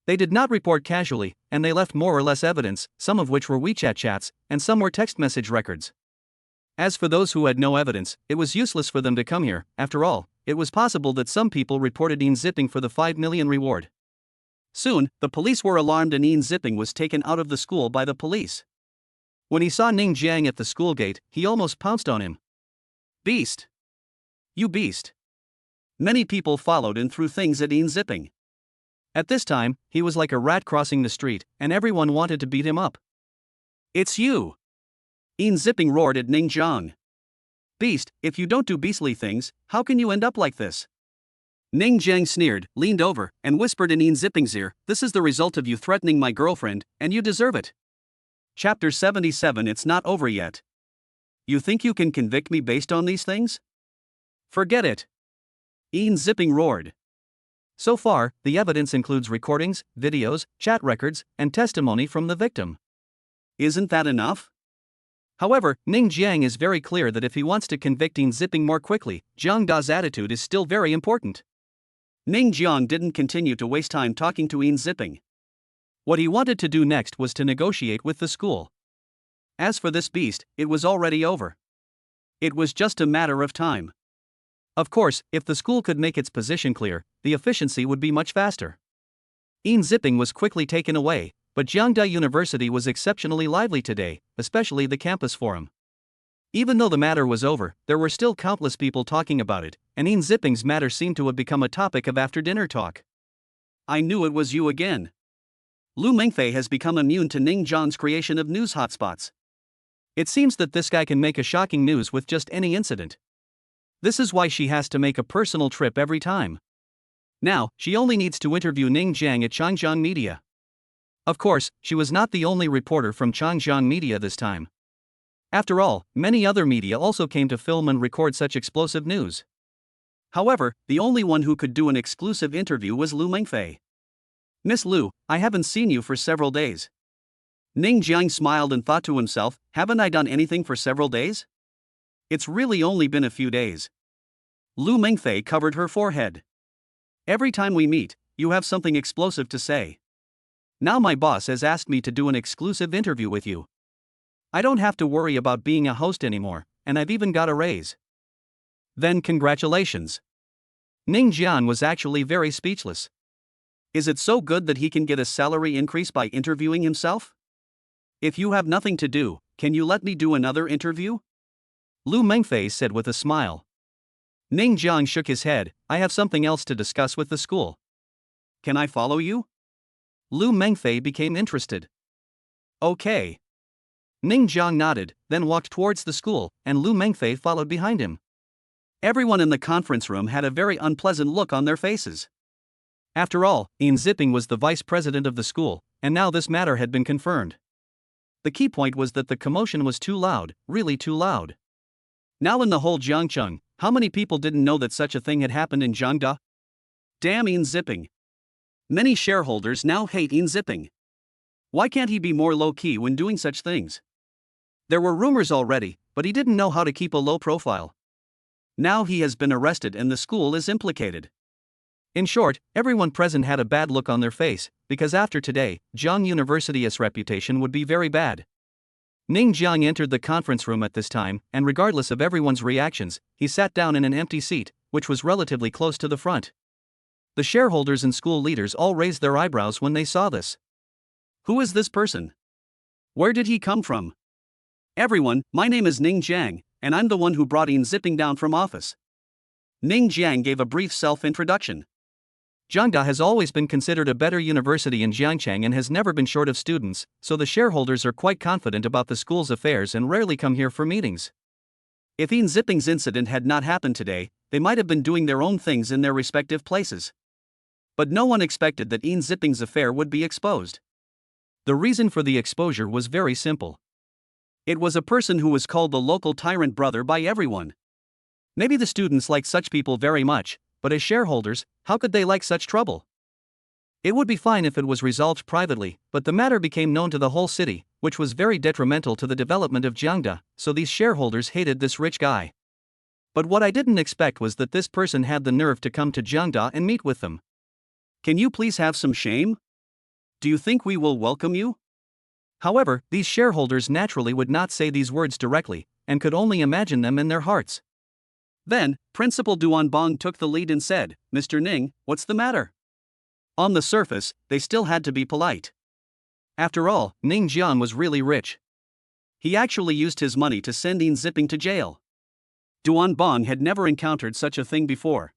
They did not report casually, and they left more or less evidence, some of which were WeChat chats, and some were text message records. As for those who had no evidence, it was useless for them to come here. After all, it was possible that some people reported Ian Zipping for the 5 million reward. Soon, the police were alarmed and Ian Zipping was taken out of the school by the police. When he saw Ning Jiang at the school gate, he almost pounced on him. Beast! You beast! Many people followed and threw things at Ian Zipping. At this time, he was like a rat crossing the street, and everyone wanted to beat him up. It's you! Ian Zipping roared at Ning Jiang. Beast, if you don't do beastly things, how can you end up like this? Ning Jiang sneered, leaned over, and whispered in Ian Zipping's ear, this is the result of you threatening my girlfriend, and you deserve it. Chapter 77. It's not over yet. You think you can convict me based on these things? Forget it. Ian Zipping roared. So far, the evidence includes recordings, videos, chat records, and testimony from the victim. Isn't that enough? However, Ning Jiang is very clear that if he wants to convict Ian Zipping more quickly, Jiang Da's attitude is still very important. Ning Jiang didn't continue to waste time talking to Ian Zipping. What he wanted to do next was to negotiate with the school. As for this beast, it was already over. It was just a matter of time. Of course, if the school could make its position clear, the efficiency would be much faster. Ian Zipping was quickly taken away, but Jiangda University was exceptionally lively today, especially the campus forum. Even though the matter was over, there were still countless people talking about it, and Ian Zipping's matter seemed to have become a topic of after-dinner talk. I knew it was you again. Lu Mengfei has become immune to Ning Jiang's creation of news hotspots. It seems that this guy can make a shocking news with just any incident. This is why she has to make a personal trip every time. Now, she only needs to interview Ning Jiang at Changjiang Media. Of course, she was not the only reporter from Changjiang Media this time. After all, many other media also came to film and record such explosive news. However, the only one who could do an exclusive interview was Lu Mengfei. Miss Lu, I haven't seen you for several days. Ning Jiang smiled and thought to himself, haven't I done anything for several days? It's really only been a few days. Lu Mengfei covered her forehead. Every time we meet, you have something explosive to say. Now my boss has asked me to do an exclusive interview with you. I don't have to worry about being a host anymore, and I've even got a raise. Then congratulations. Ning Jian was actually very speechless. Is it so good that he can get a salary increase by interviewing himself? If you have nothing to do, can you let me do another interview? Lu Mengfei said with a smile. Ning Jiang shook his head, I have something else to discuss with the school. Can I follow you? Lu Mengfei became interested. Okay. Ning Jiang nodded, then walked towards the school, and Lu Mengfei followed behind him. Everyone in the conference room had a very unpleasant look on their faces. After all, Ian Zipping was the vice president of the school, and now this matter had been confirmed. The key point was that the commotion was too loud, really too loud. Now in the whole Jiangcheng, how many people didn't know that such a thing had happened in Jiangda? Damn Ian Zipping. Many shareholders now hate Ian Zipping. Why can't he be more low-key when doing such things? There were rumors already, but he didn't know how to keep a low profile. Now he has been arrested and the school is implicated. In short, everyone present had a bad look on their face, because after today, Jiang University's reputation would be very bad. Ning Jiang entered the conference room at this time, and regardless of everyone's reactions, he sat down in an empty seat, which was relatively close to the front. The shareholders and school leaders all raised their eyebrows when they saw this. Who is this person? Where did he come from? Everyone, my name is Ning Jiang, and I'm the one who brought Ian Zipping down from office. Ning Jiang gave a brief self-introduction. Jiangda has always been considered a better university in Jiangcheng and has never been short of students, so the shareholders are quite confident about the school's affairs and rarely come here for meetings. If Ian Zipping's incident had not happened today, they might have been doing their own things in their respective places. But no one expected that Ian Zipping's affair would be exposed. The reason for the exposure was very simple. It was a person who was called the local tyrant brother by everyone. Maybe the students like such people very much, but as shareholders, how could they like such trouble? It would be fine if it was resolved privately, but the matter became known to the whole city, which was very detrimental to the development of Jiangda, so these shareholders hated this rich guy. But what I didn't expect was that this person had the nerve to come to Jiangda and meet with them. Can you please have some shame? Do you think we will welcome you? However, these shareholders naturally would not say these words directly, and could only imagine them in their hearts. Then, Principal Duanbong took the lead and said, "Mr. Ning, what's the matter?" On the surface, they still had to be polite. After all, Ning Jian was really rich. He actually used his money to send Yin Zipping to jail. Duanbong had never encountered such a thing before.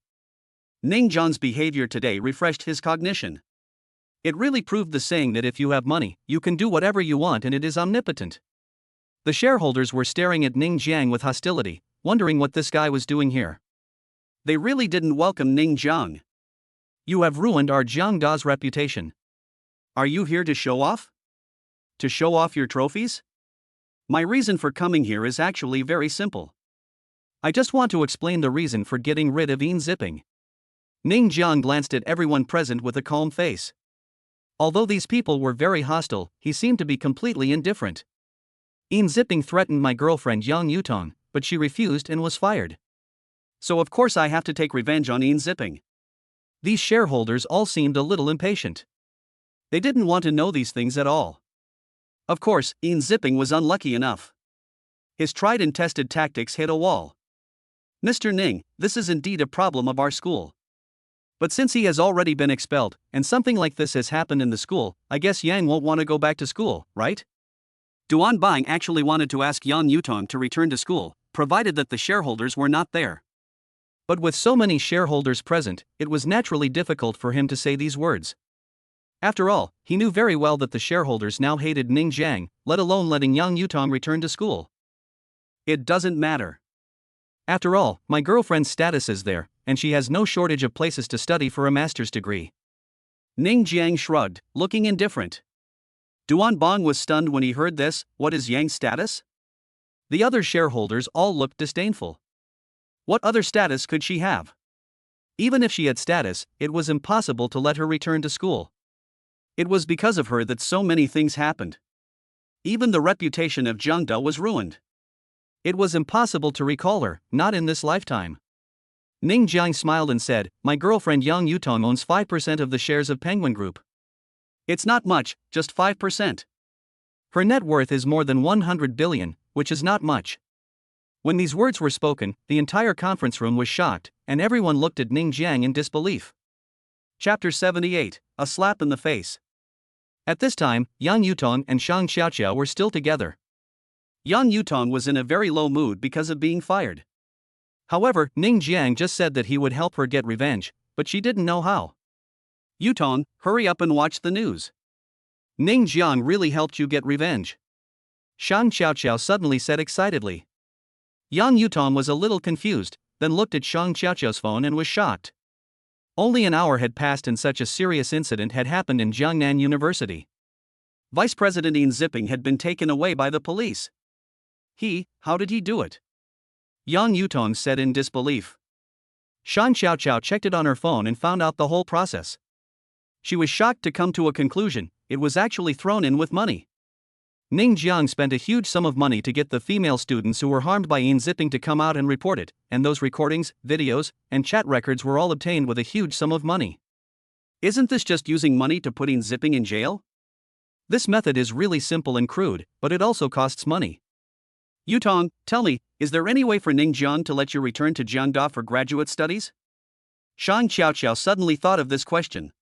Ning Jian's behavior today refreshed his cognition. It really proved the saying that if you have money, you can do whatever you want and it is omnipotent. The shareholders were staring at Ning Jiang with hostility, wondering what this guy was doing here. They really didn't welcome Ning Jiang. "You have ruined our Jiangda's reputation. Are you here to show off? To show off your trophies? My reason for coming here is actually very simple. I just want to explain the reason for getting rid of Yin Zipping." Ning Jiang glanced at everyone present with a calm face. Although these people were very hostile, he seemed to be completely indifferent. "Yin Zipping threatened my girlfriend Yang Yutong, but she refused and was fired. So of course I have to take revenge on Yin Zipping." These shareholders all seemed a little impatient. They didn't want to know these things at all. Of course, Yin Zipping was unlucky enough. His tried and tested tactics hit a wall. "Mr. Ning, this is indeed a problem of our school. But since he has already been expelled, and something like this has happened in the school, I guess Yang won't want to go back to school, right?" Duanbang actually wanted to ask Yang Yutong to return to school, provided that the shareholders were not there. But with so many shareholders present, it was naturally difficult for him to say these words. After all, he knew very well that the shareholders now hated Ning Jiang, let alone letting Yang Yutong return to school. "It doesn't matter. After all, my girlfriend's status is there, and she has no shortage of places to study for a master's degree." Ning Jiang shrugged, looking indifferent. Duanbong was stunned when he heard this. What is Yang's status? The other shareholders all looked disdainful. What other status could she have? Even if she had status, it was impossible to let her return to school. It was because of her that so many things happened. Even the reputation of Jiangda was ruined. It was impossible to recall her, not in this lifetime. Ning Jiang smiled and said, "My girlfriend Yang Yutong owns 5% of the shares of Penguin Group. It's not much, just 5%. Her net worth is more than 100 billion, which is not much." When these words were spoken, the entire conference room was shocked, and everyone looked at Ning Jiang in disbelief. Chapter 78, A Slap in the Face. At this time, Yang Yutong and Shang Xiaoqiao were still together. Yang Yutong was in a very low mood because of being fired. However, Ning Jiang just said that he would help her get revenge, but she didn't know how. "Yutong, hurry up and watch the news. Ning Jiang really helped you get revenge," Shang Xiaoqiao suddenly said excitedly. Yang Yutong was a little confused, then looked at Shang Xiaoqiao's phone and was shocked. Only an hour had passed and such a serious incident had happened in Jiangnan University. Vice President Yin Zipping had been taken away by the police. How did he do it? Yang Yutong said in disbelief. Shang Xiaoqiao checked it on her phone and found out the whole process. She was shocked to come to a conclusion: it was actually thrown in with money. Ning Jiang spent a huge sum of money to get the female students who were harmed by Yin Zipping to come out and report it, and those recordings, videos, and chat records were all obtained with a huge sum of money. Isn't this just using money to put Yin Zipping in jail? This method is really simple and crude, but it also costs money. "Yutong, tell me, is there any way for Ning Jiang to let you return to Jiangda for graduate studies?" Shang Xiaoqiao suddenly thought of this question.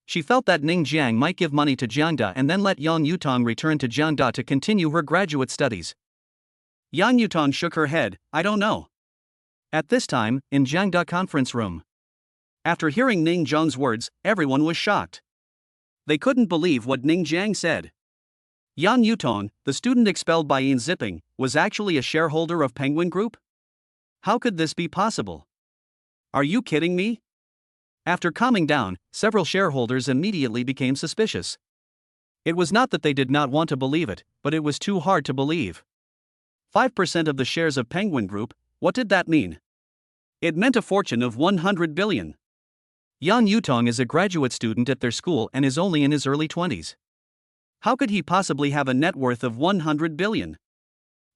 She felt that Ning Jiang might give money to Jiangda and then let Yang Yutong return to Jiangda to continue her graduate studies. Yang Yutong shook her head, "I don't know." At this time, in Jiangda conference room. After hearing Ning Jiang's words, everyone was shocked. They couldn't believe what Ning Jiang said. Yang Yutong, the student expelled by Yin Zipping, was actually a shareholder of Penguin Group? How could this be possible? Are you kidding me? After calming down, several shareholders immediately became suspicious. It was not that they did not want to believe it, but it was too hard to believe. 5% of the shares of Penguin Group, what did that mean? It meant a fortune of 100 billion. Yang Yutong is a graduate student at their school and is only in his early 20s. How could he possibly have a net worth of 100 billion?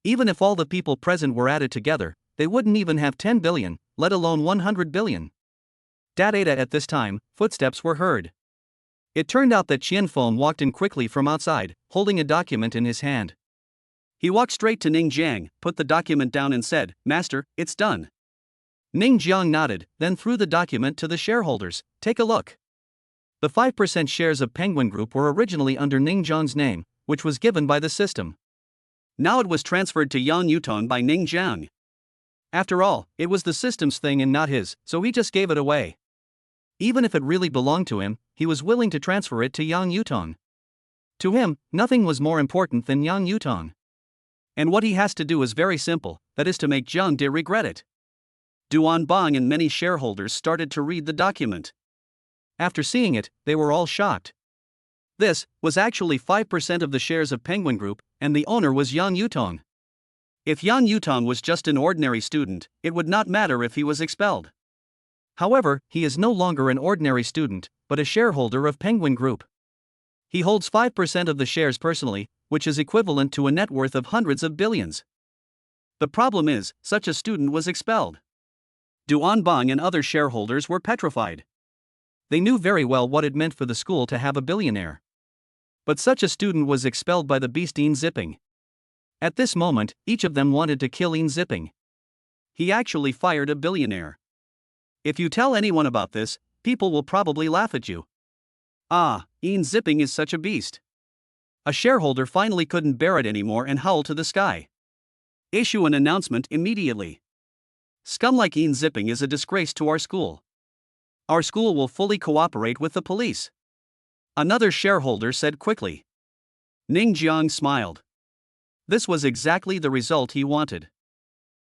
Even if all the people present were added together, they wouldn't even have 10 billion, let alone 100 billion. Data at this time, footsteps were heard. It turned out that Qian Feng walked in quickly from outside, holding a document in his hand. He walked straight to Ning Jiang, put the document down and said, "Master, it's done." Ning Jiang nodded, then threw the document to the shareholders. "Take a look." The 5% shares of Penguin Group were originally under Ning Jiang's name, which was given by the system. Now it was transferred to Yang Yutong by Ning Jiang. After all, it was the system's thing and not his, so he just gave it away. Even if it really belonged to him, he was willing to transfer it to Yang Yutong. To him, nothing was more important than Yang Yutong. And what he has to do is very simple, that is to make Jiang De regret it. Duan Bang and many shareholders started to read the document. After seeing it, they were all shocked. This was actually 5% of the shares of Penguin Group, and the owner was Yang Yutong. If Yang Yutong was just an ordinary student, it would not matter if he was expelled. However, he is no longer an ordinary student, but a shareholder of Penguin Group. He holds 5% of the shares personally, which is equivalent to a net worth of hundreds of billions. The problem is, such a student was expelled. Duan Bang and other shareholders were petrified. They knew very well what it meant for the school to have a billionaire. But such a student was expelled by the beast Yin Zipping. At this moment, each of them wanted to kill Yin Zipping. He actually fired a billionaire. If you tell anyone about this, people will probably laugh at you. Ah, Yin Zipping is such a beast. A shareholder finally couldn't bear it anymore and howled to the sky. Issue an announcement immediately. Scum like Yin Zipping is a disgrace to our school. Our school will fully cooperate with the police. Another shareholder said quickly. Ning Jiang smiled. This was exactly the result he wanted.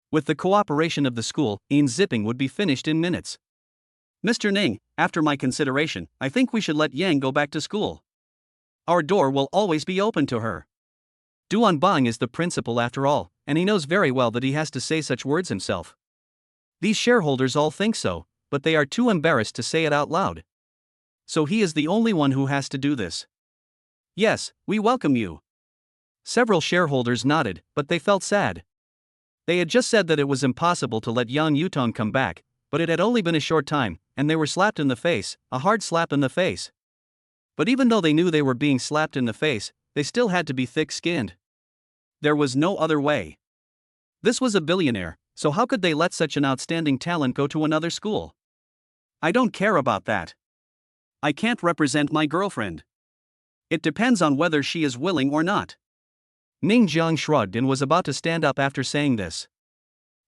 With the cooperation of the school, Yin Zipping would be finished in minutes. Mr. Ning, after my consideration, I think we should let Yang go back to school. Our door will always be open to her. Duan Bang is the principal after all, and he knows very well that he has to say such words himself. These shareholders all think so, but they are too embarrassed to say it out loud. So he is the only one who has to do this. Yes, we welcome you. Several shareholders nodded, but they felt sad. They had just said that it was impossible to let Yang Yutong come back, but it had only been a short time, and they were slapped in the face, a hard slap in the face. But even though they knew they were being slapped in the face, they still had to be thick-skinned. There was no other way. This was a billionaire, so how could they let such an outstanding talent go to another school? I don't care about that. I can't represent my girlfriend. It depends on whether she is willing or not. Ning Jiang shrugged and was about to stand up after saying this.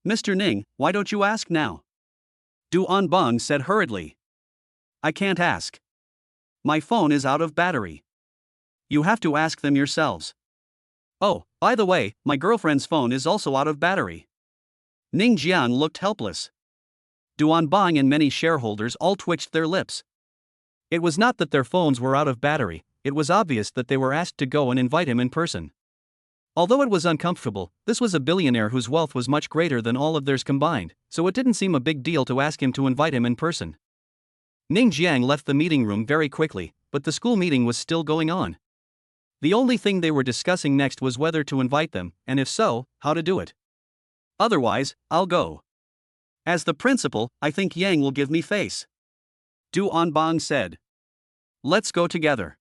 Mr. Ning, why don't you ask now? Duan Bang said hurriedly. I can't ask. My phone is out of battery. You have to ask them yourselves. Oh, by the way, my girlfriend's phone is also out of battery. Ning Jiang looked helpless. Duan Bang and many shareholders all twitched their lips. It was not that their phones were out of battery, it was obvious that they were asked to go and invite him in person. Although it was uncomfortable, this was a billionaire whose wealth was much greater than all of theirs combined, so it didn't seem a big deal to ask him to invite him in person. Ning Jiang left the meeting room very quickly, but the school meeting was still going on. The only thing they were discussing next was whether to invite them, and if so, how to do it. Otherwise, I'll go. As the principal, I think Yang will give me face. Duan Bang said. Let's go together.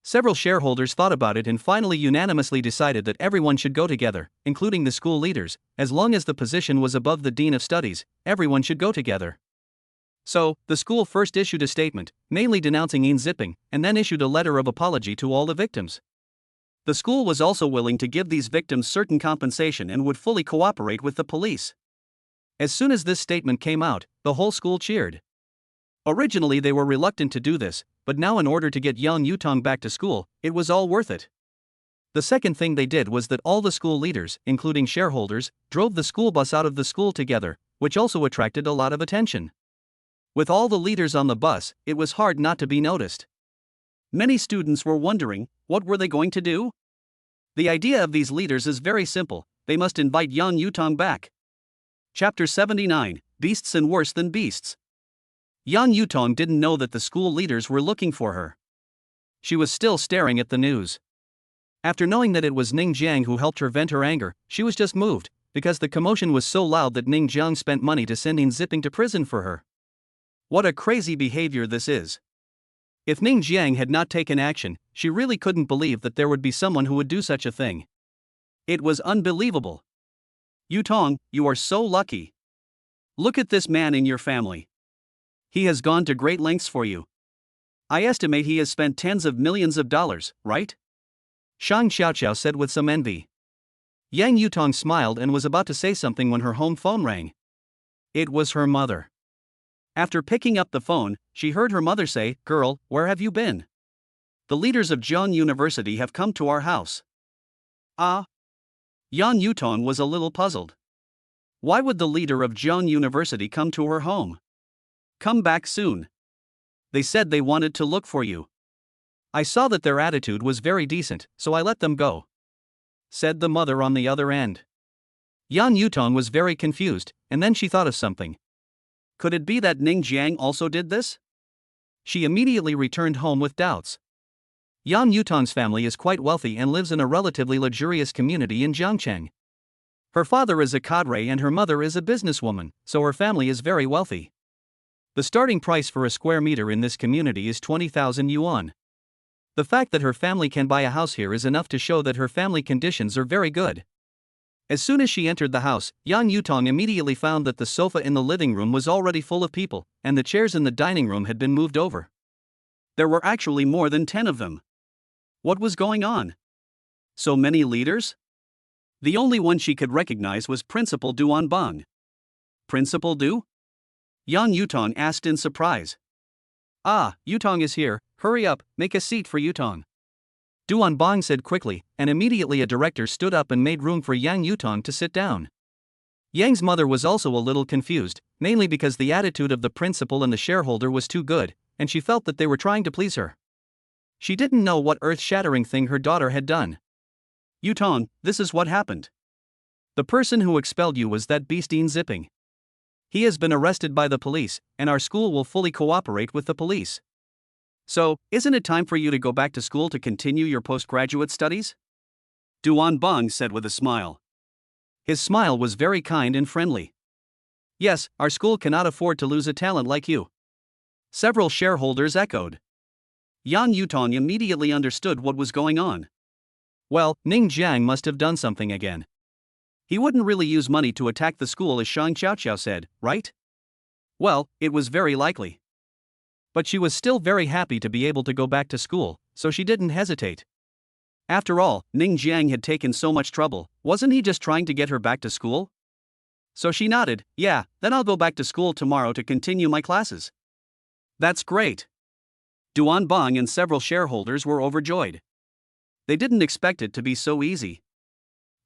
Several shareholders thought about it and finally unanimously decided that everyone should go together, including the school leaders, as long as the position was above the Dean of Studies, everyone should go together. So, the school first issued a statement, mainly denouncing Yin Zipping, and then issued a letter of apology to all the victims. The school was also willing to give these victims certain compensation and would fully cooperate with the police. As soon as this statement came out, the whole school cheered. Originally they were reluctant to do this, but now in order to get Yang Yutong back to school, it was all worth it. The second thing they did was that all the school leaders, including shareholders, drove the school bus out of the school together, which also attracted a lot of attention. With all the leaders on the bus, it was hard not to be noticed. Many students were wondering, what were they going to do? The idea of these leaders is very simple, they must invite Yang Yutong back. Chapter 79, Beasts and Worse Than Beasts. Yang Yutong didn't know that the school leaders were looking for her. She was still staring at the news. After knowing that it was Ning Jiang who helped her vent her anger, she was just moved, because the commotion was so loud that Ning Jiang spent money to send Yin Zipping to prison for her. What a crazy behavior this is. If Ning Jiang had not taken action, she really couldn't believe that there would be someone who would do such a thing. It was unbelievable. Yutong, you are so lucky. Look at this man in your family. He has gone to great lengths for you. I estimate he has spent tens of millions of dollars, right? Shang Xiaoqiao said with some envy. Yang Yutong smiled and was about to say something when her home phone rang. It was her mother. After picking up the phone, she heard her mother say, "Girl, where have you been? The leaders of Zhejiang University have come to our house." Ah? Yan Yutong was a little puzzled. Why would the leader of Zhejiang University come to her home? Come back soon. They said they wanted to look for you. I saw that their attitude was very decent, so I let them go, said the mother on the other end. Yan Yutong was very confused, and then she thought of something. Could it be that Ning Jiang also did this? She immediately returned home with doubts. Yan Yutong's family is quite wealthy and lives in a relatively luxurious community in Jiangcheng. Her father is a cadre and her mother is a businesswoman, so her family is very wealthy. The starting price for a square meter in this community is 20,000 yuan. The fact that her family can buy a house here is enough to show that her family conditions are very good. As soon as she entered the house, Yan Yutong immediately found that the sofa in the living room was already full of people, and the chairs in the dining room had been moved over. There were actually more than 10 of them. What was going on? So many leaders? The only one she could recognize was Principal Du Anbang. Principal Du? Yan Yutong asked in surprise. Ah, Yutong is here, hurry up, make a seat for Yutong. Du Anbang said quickly, and immediately a director stood up and made room for Yang Yutong to sit down. Yang's mother was also a little confused, mainly because the attitude of the principal and the shareholder was too good, and she felt that they were trying to please her. She didn't know what earth-shattering thing her daughter had done. Yutong, this is what happened. The person who expelled you was that beastie Zipping. He has been arrested by the police, and our school will fully cooperate with the police. So, isn't it time for you to go back to school to continue your postgraduate studies? Du Anbang said with a smile. His smile was very kind and friendly. Yes, our school cannot afford to lose a talent like you. Several shareholders echoed. Yan Yutong immediately understood what was going on. Well, Ning Jiang must have done something again. He wouldn't really use money to attack the school as Shang Xiaoqiao said, right? Well, it was very likely. But she was still very happy to be able to go back to school, so she didn't hesitate. After all, Ning Jiang had taken so much trouble, wasn't he just trying to get her back to school? So she nodded, yeah, then I'll go back to school tomorrow to continue my classes. That's great. Du Anbang and several shareholders were overjoyed. They didn't expect it to be so easy.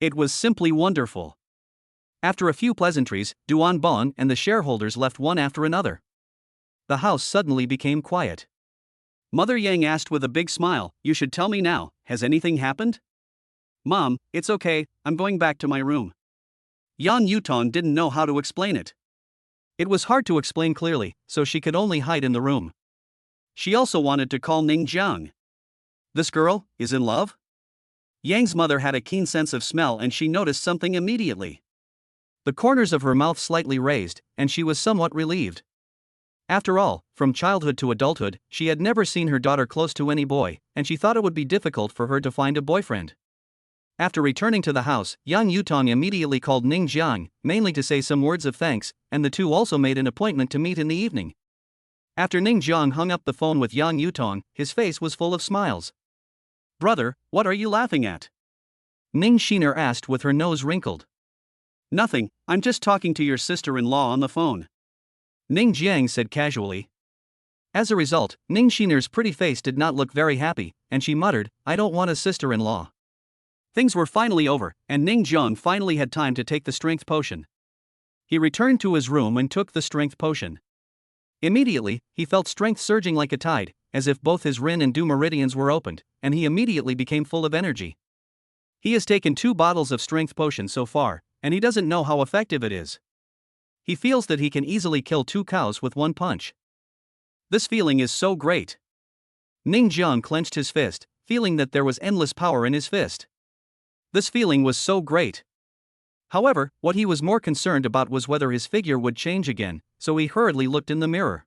It was simply wonderful. After a few pleasantries, Du Anbang and the shareholders left one after another. The house suddenly became quiet. Mother Yang asked with a big smile, "You should tell me now, has anything happened?" "Mom, it's okay, I'm going back to my room." Yan Yutong didn't know how to explain it. It was hard to explain clearly, so she could only hide in the room. She also wanted to call Ning Jiang. This girl is in love? Yang's mother had a keen sense of smell and she noticed something immediately. The corners of her mouth slightly raised, and she was somewhat relieved. After all, from childhood to adulthood, she had never seen her daughter close to any boy, and she thought it would be difficult for her to find a boyfriend. After returning to the house, Yang Yutong immediately called Ning Jiang, mainly to say some words of thanks, and the two also made an appointment to meet in the evening. After Ning Jiang hung up the phone with Yang Yutong, his face was full of smiles. "Brother, what are you laughing at?" Ning Shiner asked with her nose wrinkled. "Nothing, I'm just talking to your sister-in-law on the phone," Ning Jiang said casually. As a result, Ning Shiner's pretty face did not look very happy, and she muttered, "I don't want a sister-in-law." Things were finally over, and Ning Jiang finally had time to take the strength potion. He returned to his room and took the strength potion. Immediately, he felt strength surging like a tide, as if both his Rin and Du meridians were opened, and he immediately became full of energy. He has taken 2 bottles of strength potion so far, and he doesn't know how effective it is. He feels that he can easily kill 2 cows with 1 punch. This feeling is so great. Ning Jiang clenched his fist, feeling that there was endless power in his fist. This feeling was so great. However, what he was more concerned about was whether his figure would change again, so he hurriedly looked in the mirror.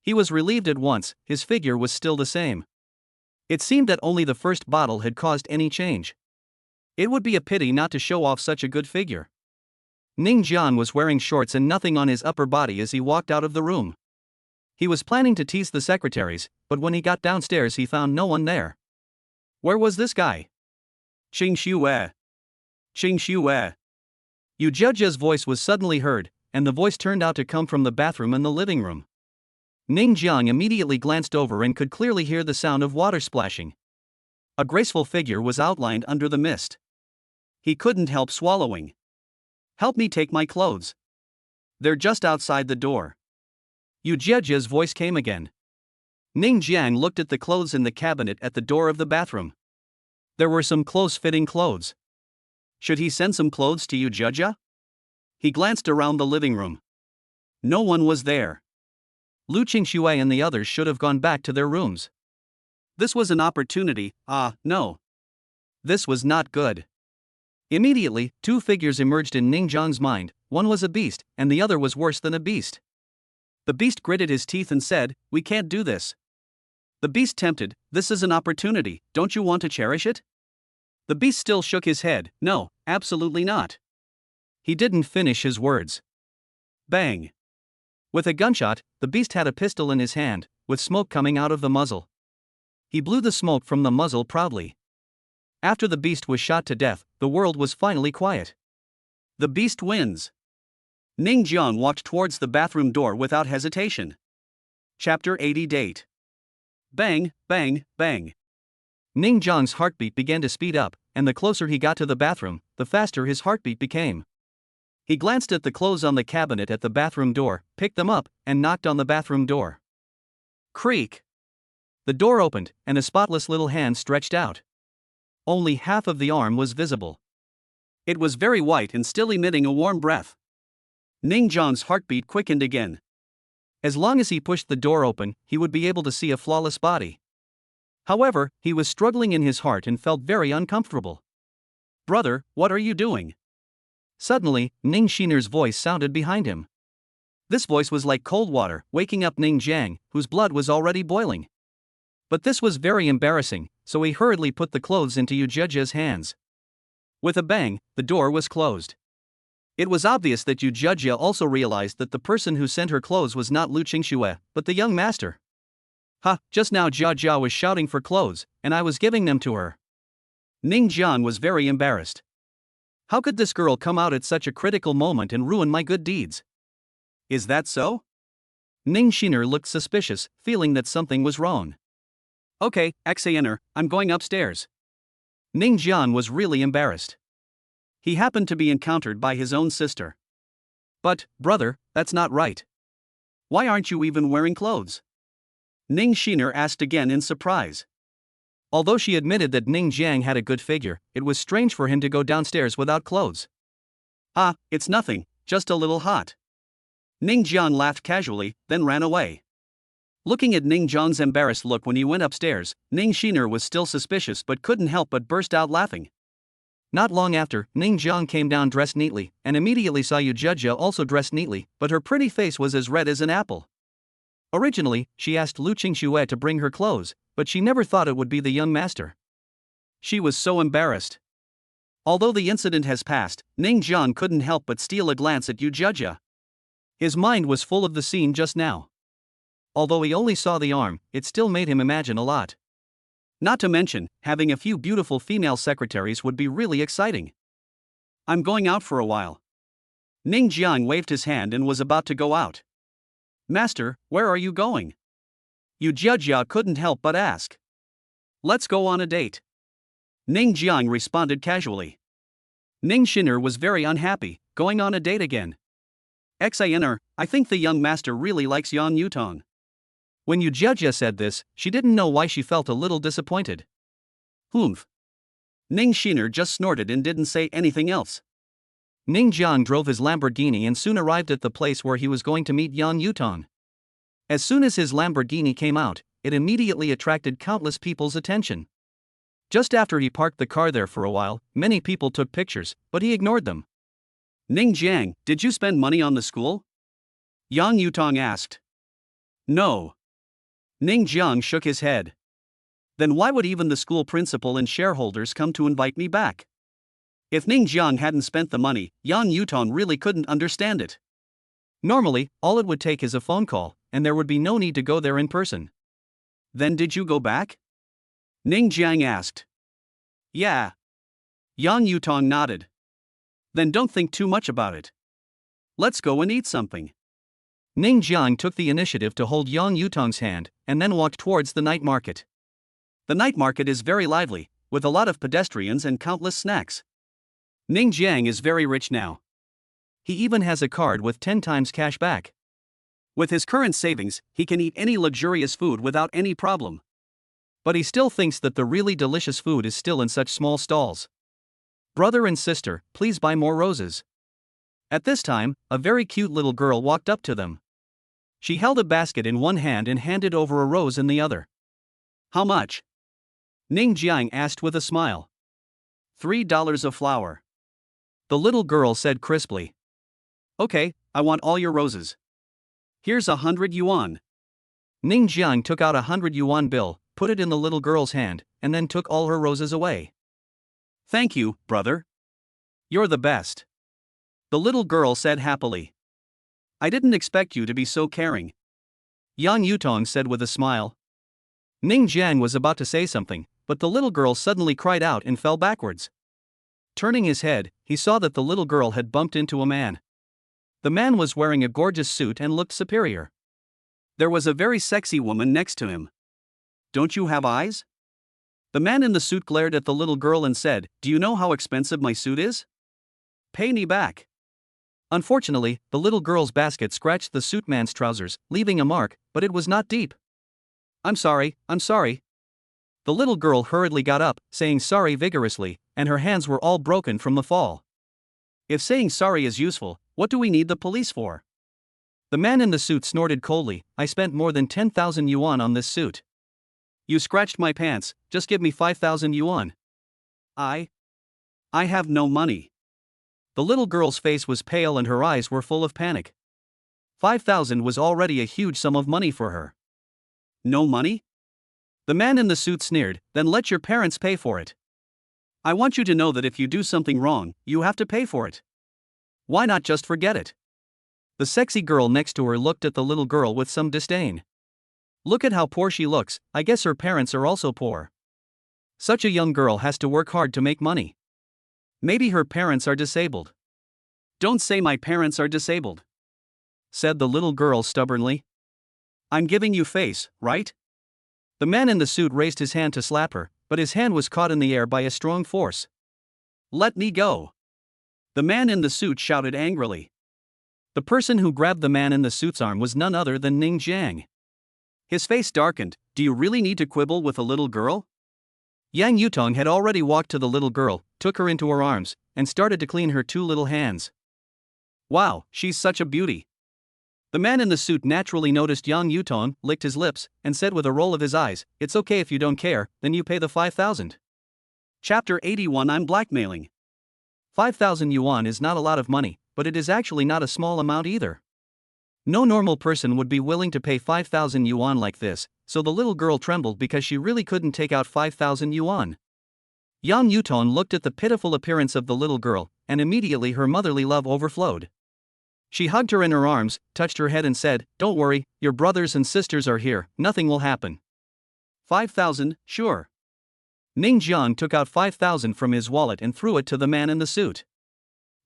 He was relieved at once, his figure was still the same. It seemed that only the first bottle had caused any change. It would be a pity not to show off such a good figure. Ning Jian was wearing shorts and nothing on his upper body as he walked out of the room. He was planning to tease the secretaries, but when he got downstairs he found no one there. Where was this guy? Qing Xue. Qing Xue. Yu Zhejia's voice was suddenly heard, and the voice turned out to come from the bathroom in the living room. Ning Jiang immediately glanced over and could clearly hear the sound of water splashing. A graceful figure was outlined under the mist. He couldn't help swallowing. Help me take my clothes. They're just outside the door. Yu Zhejia's voice came again. Ning Jiang looked at the clothes in the cabinet at the door of the bathroom. There were some close-fitting clothes. Should he send some clothes to Yu Zhejia? He glanced around the living room. No one was there. Lu Qingxue and the others should have gone back to their rooms. This was an opportunity, no. This was not good. Immediately, two figures emerged in Ning Jiang's mind, one was a beast, and the other was worse than a beast. The beast gritted his teeth and said, "We can't do this." The beast tempted, "This is an opportunity, don't you want to cherish it?" The beast still shook his head, "No, absolutely not." He didn't finish his words. Bang! With a gunshot, the beast had a pistol in his hand, with smoke coming out of the muzzle. He blew the smoke from the muzzle proudly. After the beast was shot to death, the world was finally quiet. The beast wins. Ning Jiang walked towards the bathroom door without hesitation. Chapter 80 Date. Bang, bang, bang. Ning Jiang's heartbeat began to speed up, and the closer he got to the bathroom, the faster his heartbeat became. He glanced at the clothes on the cabinet at the bathroom door, picked them up, and knocked on the bathroom door. Creak! The door opened, and a spotless little hand stretched out. Only half of the arm was visible. It was very white and still emitting a warm breath. Ning Jiang's heartbeat quickened again. As long as he pushed the door open, he would be able to see a flawless body. However, he was struggling in his heart and felt very uncomfortable. "Brother, what are you doing?" Suddenly, Ning Xiner's voice sounded behind him. This voice was like cold water, waking up Ning Jiang, whose blood was already boiling. But this was very embarrassing, so he hurriedly put the clothes into Yu Zhejia's hands. With a bang, the door was closed. It was obvious that Yu Zhejia also realized that the person who sent her clothes was not Lu Qingxue, but the young master. Just now Jia was shouting for clothes, and I was giving them to her. Ning Jiang was very embarrassed. How could this girl come out at such a critical moment and ruin my good deeds? Is that so? Ning Xiner looked suspicious, feeling that something was wrong. Okay, Xaner, I'm going upstairs. Ning Jian was really embarrassed. He happened to be encountered by his own sister. But, brother, that's not right. Why aren't you even wearing clothes? Ning Xiner asked again in surprise. Although she admitted that Ning Jiang had a good figure, it was strange for him to go downstairs without clothes. It's nothing, just a little hot. Ning Jiang laughed casually, then ran away. Looking at Ning Jiang's embarrassed look when he went upstairs, Ning Xiner was still suspicious but couldn't help but burst out laughing. Not long after, Ning Jiang came down dressed neatly, and immediately saw Yu Zhejia also dressed neatly, but her pretty face was as red as an apple. Originally, she asked Lu Qingxue to bring her clothes, but she never thought it would be the young master. She was so embarrassed. Although the incident has passed, Ning Jiang couldn't help but steal a glance at Yu Zhejia. His mind was full of the scene just now. Although he only saw the arm, it still made him imagine a lot. Not to mention, having a few beautiful female secretaries would be really exciting. I'm going out for a while. Ning Jiang waved his hand and was about to go out. Master, where are you going? Yu Zhejia couldn't help but ask. Let's go on a date. Ning Jiang responded casually. Ning Xiner was very unhappy, going on a date again. Xiner, I think the young master really likes Yan Yutong. When Yu Zhejia said this, she didn't know why she felt a little disappointed. Humph. Ning Xiner just snorted and didn't say anything else. Ning Jiang drove his Lamborghini and soon arrived at the place where he was going to meet Yan Yutong. As soon as his Lamborghini came out, it immediately attracted countless people's attention. Just after he parked the car there for a while, many people took pictures, but he ignored them. Ning Jiang, did you spend money on the school? Yang Yutong asked. No. Ning Jiang shook his head. Then why would even the school principal and shareholders come to invite me back? If Ning Jiang hadn't spent the money, Yang Yutong really couldn't understand it. Normally, all it would take is a phone call, and there would be no need to go there in person. Then did you go back? Ning Jiang asked. Yeah. Yang Yutong nodded. Then don't think too much about it. Let's go and eat something. Ning Jiang took the initiative to hold Yang Yutong's hand, and then walked towards the night market. The night market is very lively, with a lot of pedestrians and countless snacks. Ning Jiang is very rich now. He even has a card with 10 times cash back. With his current savings, he can eat any luxurious food without any problem. But he still thinks that the really delicious food is still in such small stalls. Brother and sister, please buy more roses. At this time, a very cute little girl walked up to them. She held a basket in one hand and handed over a rose in the other. How much? Ning Jiang asked with a smile. $3 of flour. The little girl said crisply. Okay, I want all your roses. Here's 100 yuan. Ning Jiang took out a 100 yuan bill, put it in the little girl's hand, and then took all her roses away. Thank you, brother. You're the best. The little girl said happily. I didn't expect you to be so caring. Yang Yutong said with a smile. Ning Jiang was about to say something, but the little girl suddenly cried out and fell backwards. Turning his head, he saw that the little girl had bumped into a man. The man was wearing a gorgeous suit and looked superior. There was a very sexy woman next to him. Don't you have eyes? The man in the suit glared at the little girl and said, Do you know how expensive my suit is? Pay me back. Unfortunately, the little girl's basket scratched the suit man's trousers, leaving a mark, but it was not deep. I'm sorry. The little girl hurriedly got up, saying sorry vigorously, and her hands were all broken from the fall. If saying sorry is useful, what do we need the police for? The man in the suit snorted coldly, I spent more than 10,000 yuan on this suit. You scratched my pants, just give me 5,000 yuan. I have no money. The little girl's face was pale and her eyes were full of panic. 5,000 was already a huge sum of money for her. No money? The man in the suit sneered, then let your parents pay for it. I want you to know that if you do something wrong, you have to pay for it. Why not just forget it? The sexy girl next to her looked at the little girl with some disdain. Look at how poor she looks, I guess her parents are also poor. Such a young girl has to work hard to make money. Maybe her parents are disabled. Don't say my parents are disabled, said the little girl stubbornly. I'm giving you face, right? The man in the suit raised his hand to slap her, but his hand was caught in the air by a strong force. Let me go. The man in the suit shouted angrily. The person who grabbed the man in the suit's arm was none other than Ning Jiang. His face darkened. Do you really need to quibble with a little girl? Yang Yutong had already walked to the little girl, took her into her arms, and started to clean her two little hands. Wow, she's such a beauty. The man in the suit naturally noticed Yang Yutong, licked his lips, and said with a roll of his eyes, It's okay if you don't care, then you pay the 5,000. Chapter 81 I'm blackmailing. 5,000 yuan is not a lot of money, but it is actually not a small amount either. No normal person would be willing to pay 5,000 yuan like this, so the little girl trembled because she really couldn't take out 5,000 yuan. Yang Yutong looked at the pitiful appearance of the little girl, and immediately her motherly love overflowed. She hugged her in her arms, touched her head and said, Don't worry, your brothers and sisters are here, nothing will happen. 5,000, sure. Ning Jiang took out 5,000 from his wallet and threw it to the man in the suit.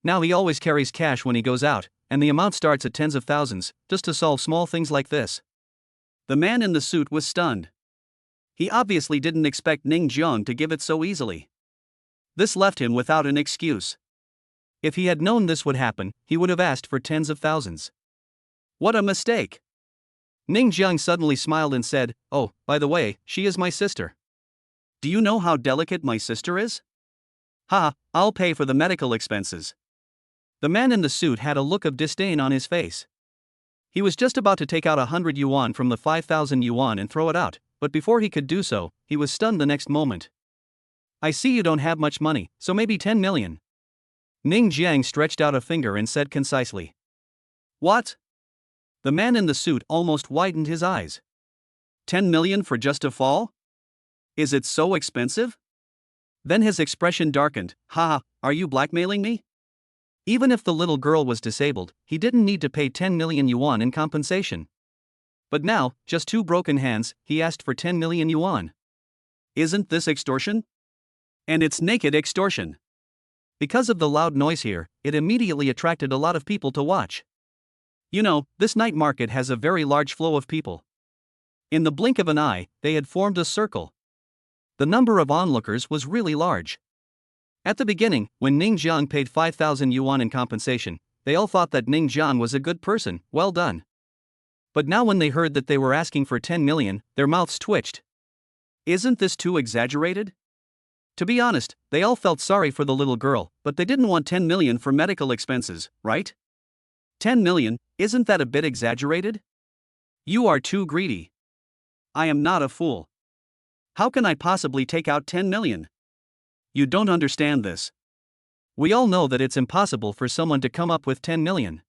Now he always carries cash when he goes out, and the amount starts at tens of thousands, just to solve small things like this. The man in the suit was stunned. He obviously didn't expect Ning Jiang to give it so easily. This left him without an excuse. If he had known this would happen, he would have asked for tens of thousands. What a mistake! Ning Jiang suddenly smiled and said, Oh, by the way, she is my sister. Do you know how delicate my sister is? Ha, I'll pay for the medical expenses. The man in the suit had a look of disdain on his face. He was just about to take out 100 yuan from the 5,000 yuan and throw it out, but before he could do so, he was stunned the next moment. I see you don't have much money, so maybe 10 million. Ning Jiang stretched out a finger and said concisely. What? The man in the suit almost widened his eyes. 10 million for just a fall? Is it so expensive? Then his expression darkened. Haha, are you blackmailing me? Even if the little girl was disabled, he didn't need to pay 10 million yuan in compensation. But now, just two broken hands, he asked for 10 million yuan. Isn't this extortion? And it's naked extortion. Because of the loud noise here, it immediately attracted a lot of people to watch. You know, this night market has a very large flow of people. In the blink of an eye, they had formed a circle. The number of onlookers was really large. At the beginning, when Ning Jiang paid 5,000 yuan in compensation, they all thought that Ning Jiang was a good person, well done. But now when they heard that they were asking for 10 million, their mouths twitched. Isn't this too exaggerated? To be honest, they all felt sorry for the little girl, but they didn't want 10 million for medical expenses, right? 10 million, isn't that a bit exaggerated? You are too greedy. I am not a fool. How can I possibly take out 10 million? You don't understand this. We all know that it's impossible for someone to come up with 10 million.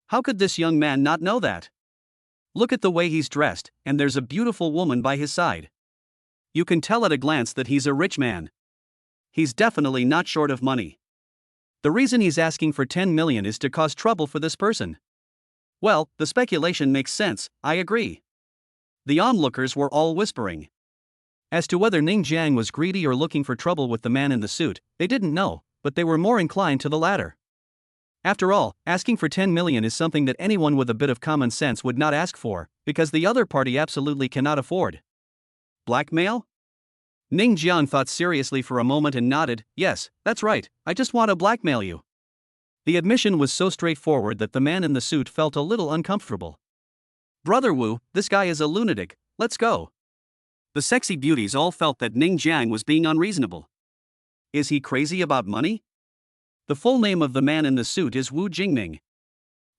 How could this young man not know that? Look at the way he's dressed, and there's a beautiful woman by his side. You can tell at a glance that he's a rich man. He's definitely not short of money. The reason he's asking for 10 million is to cause trouble for this person. Well, the speculation makes sense, I agree. The onlookers were all whispering. As to whether Ning Jiang was greedy or looking for trouble with the man in the suit, they didn't know, but they were more inclined to the latter. After all, asking for 10 million is something that anyone with a bit of common sense would not ask for, because the other party absolutely cannot afford. Blackmail? Ning Jiang thought seriously for a moment and nodded. Yes, that's right, I just want to blackmail you. The admission was so straightforward that the man in the suit felt a little uncomfortable. Brother Wu, this guy is a lunatic, let's go. The sexy beauties all felt that Ning Jiang was being unreasonable. Is he crazy about money? The full name of the man in the suit is Wu Jingming.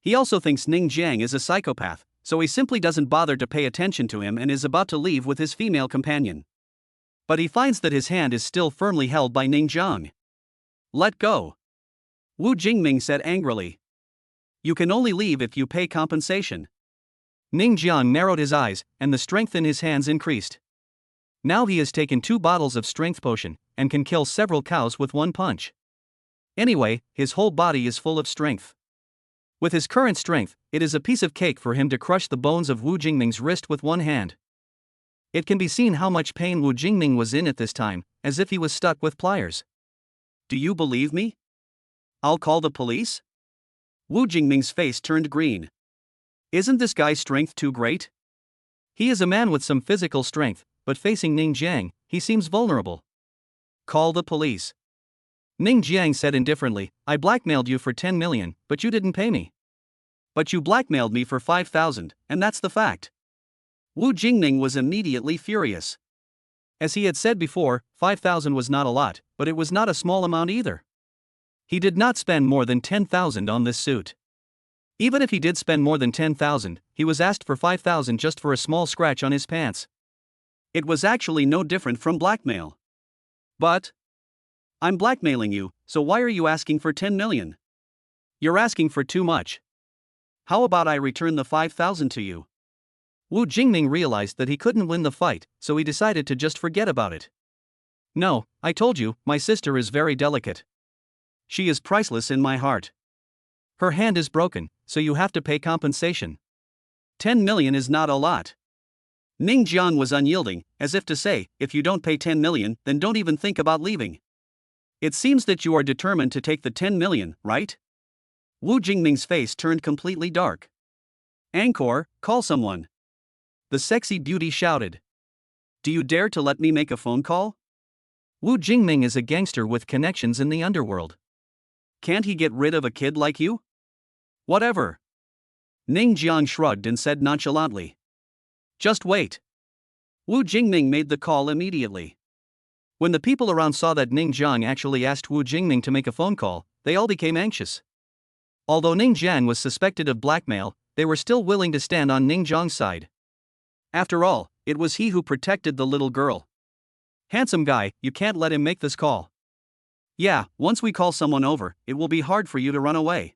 He also thinks Ning Jiang is a psychopath, so he simply doesn't bother to pay attention to him and is about to leave with his female companion. But he finds that his hand is still firmly held by Ning Jiang. Let go. Wu Jingming said angrily. You can only leave if you pay compensation. Ning Jiang narrowed his eyes, and the strength in his hands increased. Now he has taken 2 bottles of strength potion, and can kill several cows with one punch. Anyway, his whole body is full of strength. With his current strength, it is a piece of cake for him to crush the bones of Wu Jingming's wrist with one hand. It can be seen how much pain Wu Jingming was in at this time, as if he was stuck with pliers. Do you believe me? I'll call the police? Wu Jingming's face turned green. Isn't this guy's strength too great? He is a man with some physical strength, but facing Ning Jiang, he seems vulnerable. Call the police. Ning Jiang said indifferently, I blackmailed you for 10 million, but you didn't pay me. But you blackmailed me for 5,000, and that's the fact. Wu Jingming was immediately furious. As he had said before, 5,000 was not a lot, but it was not a small amount either. He did not spend more than 10,000 on this suit. Even if he did spend more than 10,000, he was asked for 5,000 just for a small scratch on his pants. It was actually no different from blackmail. But I'm blackmailing you, so why are you asking for 10 million? You're asking for too much. How about I return the 5,000 to you? Wu Jingming realized that he couldn't win the fight, so he decided to just forget about it. No, I told you, my sister is very delicate. She is priceless in my heart. Her hand is broken, so you have to pay compensation. 10 million is not a lot. Ning Jiang was unyielding, as if to say, if you don't pay 10 million, then don't even think about leaving. It seems that you are determined to take the 10 million, right? Wu Jingming's face turned completely dark. Angkor, call someone. The sexy beauty shouted. Do you dare to let me make a phone call? Wu Jingming is a gangster with connections in the underworld. Can't he get rid of a kid like you? Whatever. Ning Jiang shrugged and said nonchalantly. Just wait. Wu Jingming made the call immediately. When the people around saw that Ning Jiang actually asked Wu Jingming to make a phone call, they all became anxious. Although Ning Jiang was suspected of blackmail, they were still willing to stand on Ning Jiang's side. After all, it was he who protected the little girl. Handsome guy, you can't let him make this call. Yeah, once we call someone over, it will be hard for you to run away.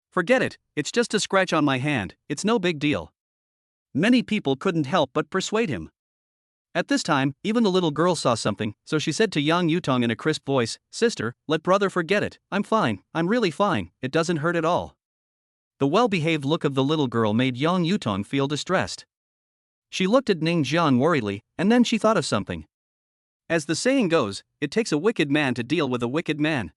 Forget it, it's just a scratch on my hand, it's no big deal. Many people couldn't help but persuade him. At this time, even the little girl saw something, so she said to Yang Yutong in a crisp voice, "Sister, let brother forget it. I'm fine, I'm really fine, it doesn't hurt at all." The well-behaved look of the little girl made Yang Yutong feel distressed. She looked at Ning Jiang worriedly, and then she thought of something. As the saying goes, it takes a wicked man to deal with a wicked man.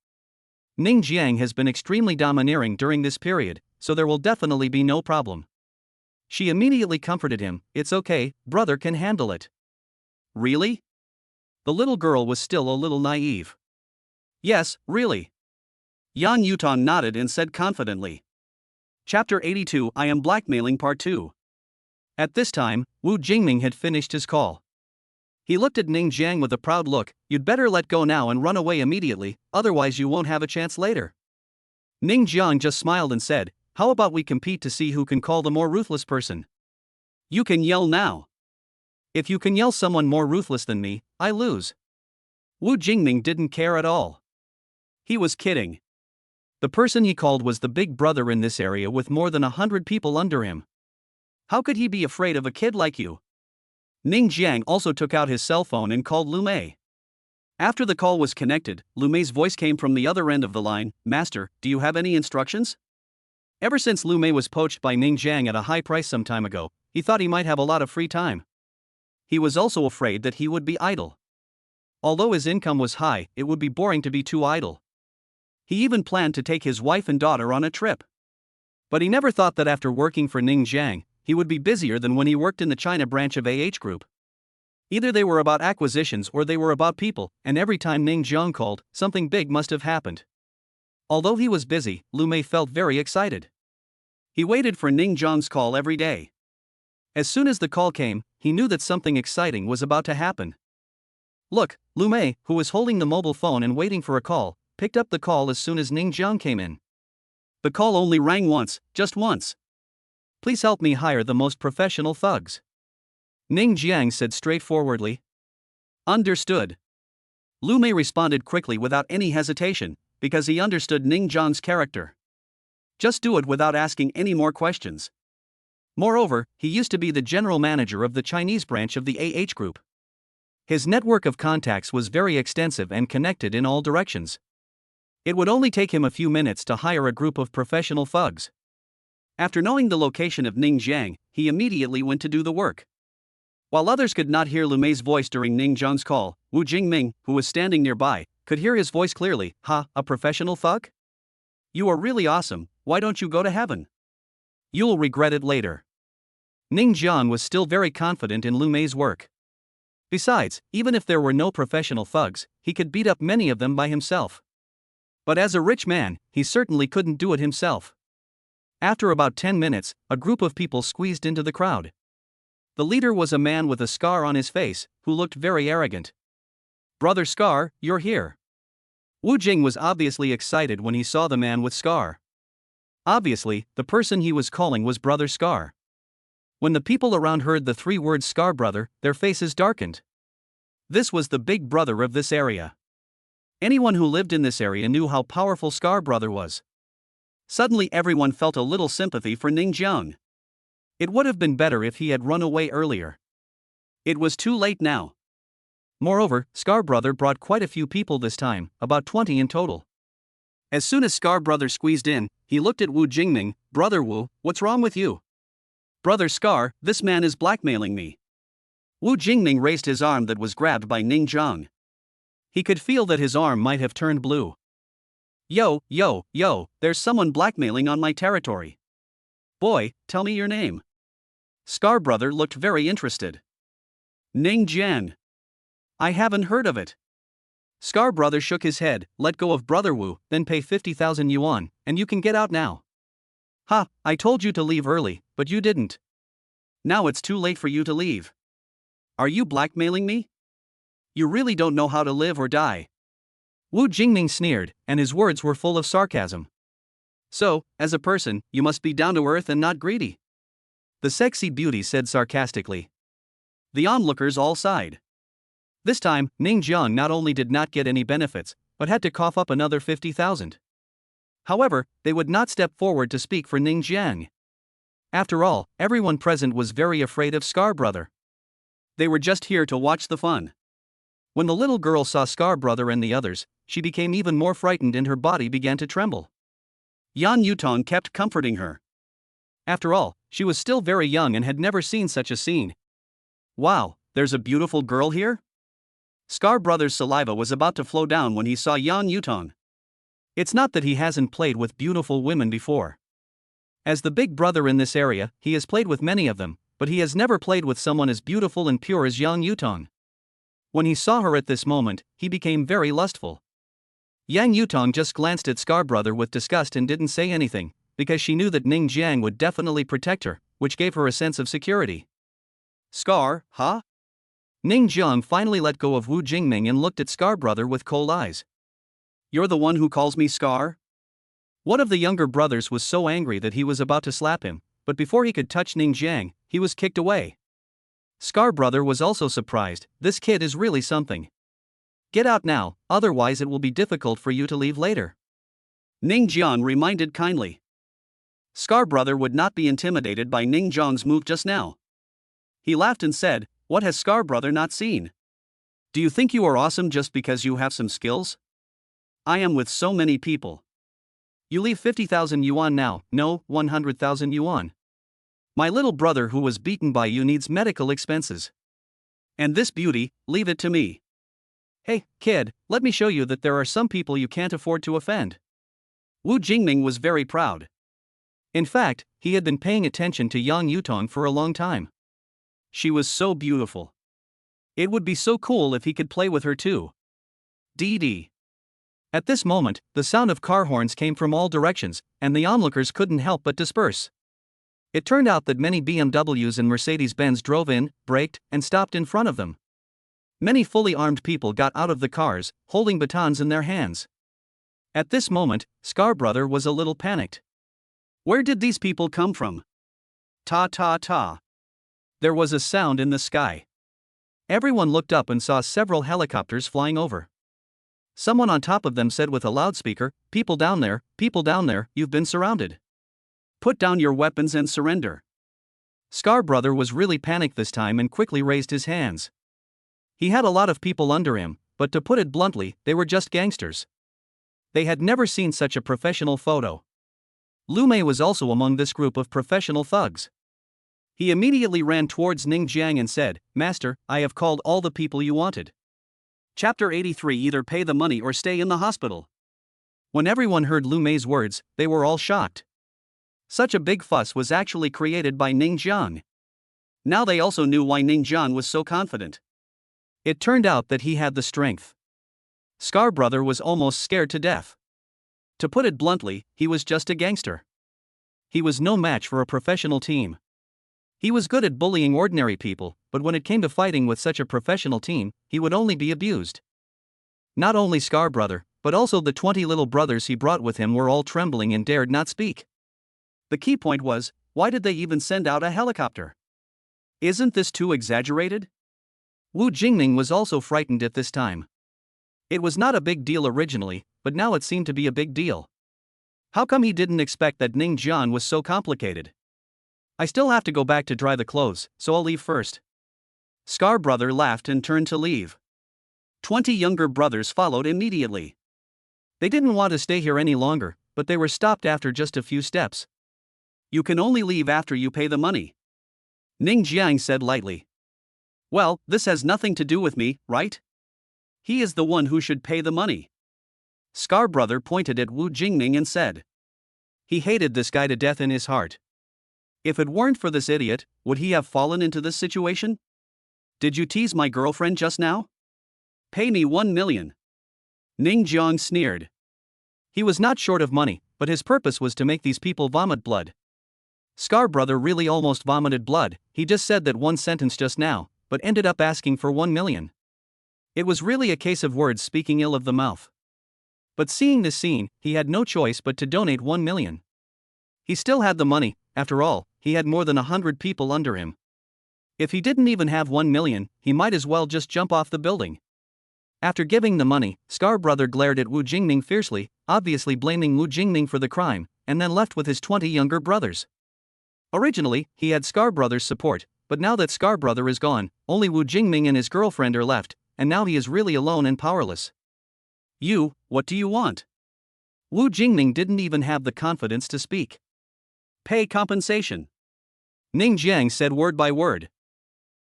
Ning Jiang has been extremely domineering during this period, so there will definitely be no problem. She immediately comforted him, "It's okay, brother can handle it." "Really?" The little girl was still a little naive. "Yes, really." Yang Yutong nodded and said confidently. Chapter 82, I Am Blackmailing Part 2. At this time, Wu Jingming had finished his call. He looked at Ning Jiang with a proud look. "You'd better let go now and run away immediately, otherwise you won't have a chance later." Ning Jiang just smiled and said, "How about we compete to see who can call the more ruthless person? You can yell now. If you can yell someone more ruthless than me, I lose." Wu Jingming didn't care at all. He was kidding. The person he called was the big brother in this area with more than 100 people under him. How could he be afraid of a kid like you? Ning Jiang also took out his cell phone and called Lu Mei. After the call was connected, Lu Mei's voice came from the other end of the line. "Master, do you have any instructions?" Ever since Lu Mei was poached by Ning Jiang at a high price some time ago, he thought he might have a lot of free time. He was also afraid that he would be idle. Although his income was high, it would be boring to be too idle. He even planned to take his wife and daughter on a trip. But he never thought that after working for Ning Jiang, he would be busier than when he worked in the China branch of AH Group. Either they were about acquisitions or they were about people, and every time Ning Jiang called, something big must have happened. Although he was busy, Lu Mei felt very excited. He waited for Ning Jiang's call every day. As soon as the call came, he knew that something exciting was about to happen. Look, Lu Mei, who was holding the mobile phone and waiting for a call, picked up the call as soon as Ning Jiang came in. The call only rang once, just once. "Please help me hire the most professional thugs," Ning Jiang said straightforwardly. "Understood." Lu Mei responded quickly without any hesitation, because he understood Ning Jiang's character. Just do it without asking any more questions. Moreover, he used to be the general manager of the Chinese branch of the AH Group. His network of contacts was very extensive and connected in all directions. It would only take him a few minutes to hire a group of professional thugs. After knowing the location of Ning Jiang, he immediately went to do the work. While others could not hear Lu Mei's voice during Ning Jiang's call, Wu Jingming, who was standing nearby, could hear his voice clearly. "Ha, a professional thug? You are really awesome, why don't you go to heaven? You'll regret it later." Ning Jiang was still very confident in Lu Mei's work. Besides, even if there were no professional thugs, he could beat up many of them by himself. But as a rich man, he certainly couldn't do it himself. After about 10 minutes, a group of people squeezed into the crowd. The leader was a man with a scar on his face, who looked very arrogant. "Brother Scar, you're here." Wu Jing was obviously excited when he saw the man with scar. Obviously, the person he was calling was Brother Scar. When the people around heard the 3 words "Scar Brother," their faces darkened. This was the big brother of this area. Anyone who lived in this area knew how powerful Scar Brother was. Suddenly everyone felt a little sympathy for Ning Jiang. It would have been better if he had run away earlier. It was too late now. Moreover, Scar Brother brought quite a few people this time, about 20 in total. As soon as Scar Brother squeezed in, he looked at Wu Jingming. "Brother Wu, what's wrong with you?" "Brother Scar, this man is blackmailing me." Wu Jingming raised his arm that was grabbed by Ning Jiang. He could feel that his arm might have turned blue. Yo, there's someone blackmailing on my territory. Boy, tell me your name." Scar Brother looked very interested. "Ning Jiang." "I haven't heard of it." Scar Brother shook his head. "Let go of Brother Wu, then pay 50,000 yuan, and you can get out now." "Ha, I told you to leave early, but you didn't. Now it's too late for you to leave. Are you blackmailing me? You really don't know how to live or die." Wu Jingming sneered, and his words were full of sarcasm. "So, as a person, you must be down to earth and not greedy," the sexy beauty said sarcastically. The onlookers all sighed. This time, Ning Jiang not only did not get any benefits, but had to cough up another 50,000. However, they would not step forward to speak for Ning Jiang. After all, everyone present was very afraid of Scar Brother. They were just here to watch the fun. When the little girl saw Scar Brother and the others, she became even more frightened and her body began to tremble. Yan Yutong kept comforting her. After all, she was still very young and had never seen such a scene. Wow, there's a beautiful girl here? Scar Brother's saliva was about to flow down when he saw Yan Yutong. It's not that he hasn't played with beautiful women before. As the big brother in this area, he has played with many of them, but he has never played with someone as beautiful and pure as Yang Yutong. When he saw her at this moment, he became very lustful. Yang Yutong just glanced at Scar Brother with disgust and didn't say anything, because she knew that Ning Jiang would definitely protect her, which gave her a sense of security. Scar, huh? Ning Jiang finally let go of Wu Jingming and looked at Scar Brother with cold eyes. You're the one who calls me Scar? One of the younger brothers was so angry that he was about to slap him, but before he could touch Ning Jiang, he was kicked away. Scar Brother was also surprised. This kid is really something. Get out now, otherwise it will be difficult for you to leave later. Ning Jiang reminded kindly. Scar Brother would not be intimidated by Ning Jiang's move just now. He laughed and said, "What has Scar Brother not seen? Do you think you are awesome just because you have some skills? I am with so many people. You leave 50,000 yuan now, no, 100,000 yuan. My little brother who was beaten by you needs medical expenses. And this beauty, leave it to me. Hey, kid, let me show you that there are some people you can't afford to offend." Wu Jingming was very proud. In fact, he had been paying attention to Yang Yutong for a long time. She was so beautiful. It would be so cool if he could play with her too. DD. At this moment, the sound of car horns came from all directions, and the onlookers couldn't help but disperse. It turned out that many BMWs and Mercedes-Benz drove in, braked, and stopped in front of them. Many fully armed people got out of the cars, holding batons in their hands. At this moment, Scar Brother was a little panicked. Where did these people come from? Ta ta ta. There was a sound in the sky. Everyone looked up and saw several helicopters flying over. Someone on top of them said with a loudspeaker, people down there, you've been surrounded. Put down your weapons and surrender." Scar Brother was really panicked this time and quickly raised his hands. He had a lot of people under him, but to put it bluntly, they were just gangsters. They had never seen such a professional photo. Lu Mei was also among this group of professional thugs. He immediately ran towards Ning Jiang and said, "Master, I have called all the people you wanted. Chapter 83 Either pay the money or stay in the hospital." When everyone heard Lu Mei's words, they were all shocked. Such a big fuss was actually created by Ning Jiang. Now they also knew why Ning Jiang was so confident. It turned out that he had the strength. Scar Brother was almost scared to death. To put it bluntly, he was just a gangster. He was no match for a professional team. He was good at bullying ordinary people, but when it came to fighting with such a professional team, he would only be abused. Not only Scar Brother, but also the 20 little brothers he brought with him were all trembling and dared not speak. The key point was, why did they even send out a helicopter? Isn't this too exaggerated? Wu Jingming was also frightened at this time. It was not a big deal originally, but now it seemed to be a big deal. How come he didn't expect that Ning Jiang was so complicated? I still have to go back to dry the clothes, so I'll leave first. Scar Brother laughed and turned to leave. 20 younger brothers followed immediately. They didn't want to stay here any longer, but they were stopped after just a few steps. You can only leave after you pay the money. Ning Jiang said lightly. Well, this has nothing to do with me, right? He is the one who should pay the money. Scar Brother pointed at Wu Jingming and said. He hated this guy to death in his heart. If it weren't for this idiot, would he have fallen into this situation? Did you tease my girlfriend just now? Pay me 1 million. Ning Jiang sneered. He was not short of money, but his purpose was to make these people vomit blood. Scar Brother really almost vomited blood. He just said that one sentence just now, but ended up asking for 1 million. It was really a case of words speaking ill of the mouth. But seeing this scene, he had no choice but to donate 1 million. He still had the money, after all, he had more than 100 people under him. If he didn't even have 1 million, he might as well just jump off the building. After giving the money, Scar Brother glared at Wu Jingming fiercely, obviously blaming Wu Jingming for the crime, and then left with his 20 younger brothers. Originally, he had Scar Brother's support, but now that Scar Brother is gone, only Wu Jingming and his girlfriend are left, and now he is really alone and powerless. What do you want? Wu Jingming didn't even have the confidence to speak. Pay compensation. Ning Jiang said word by word.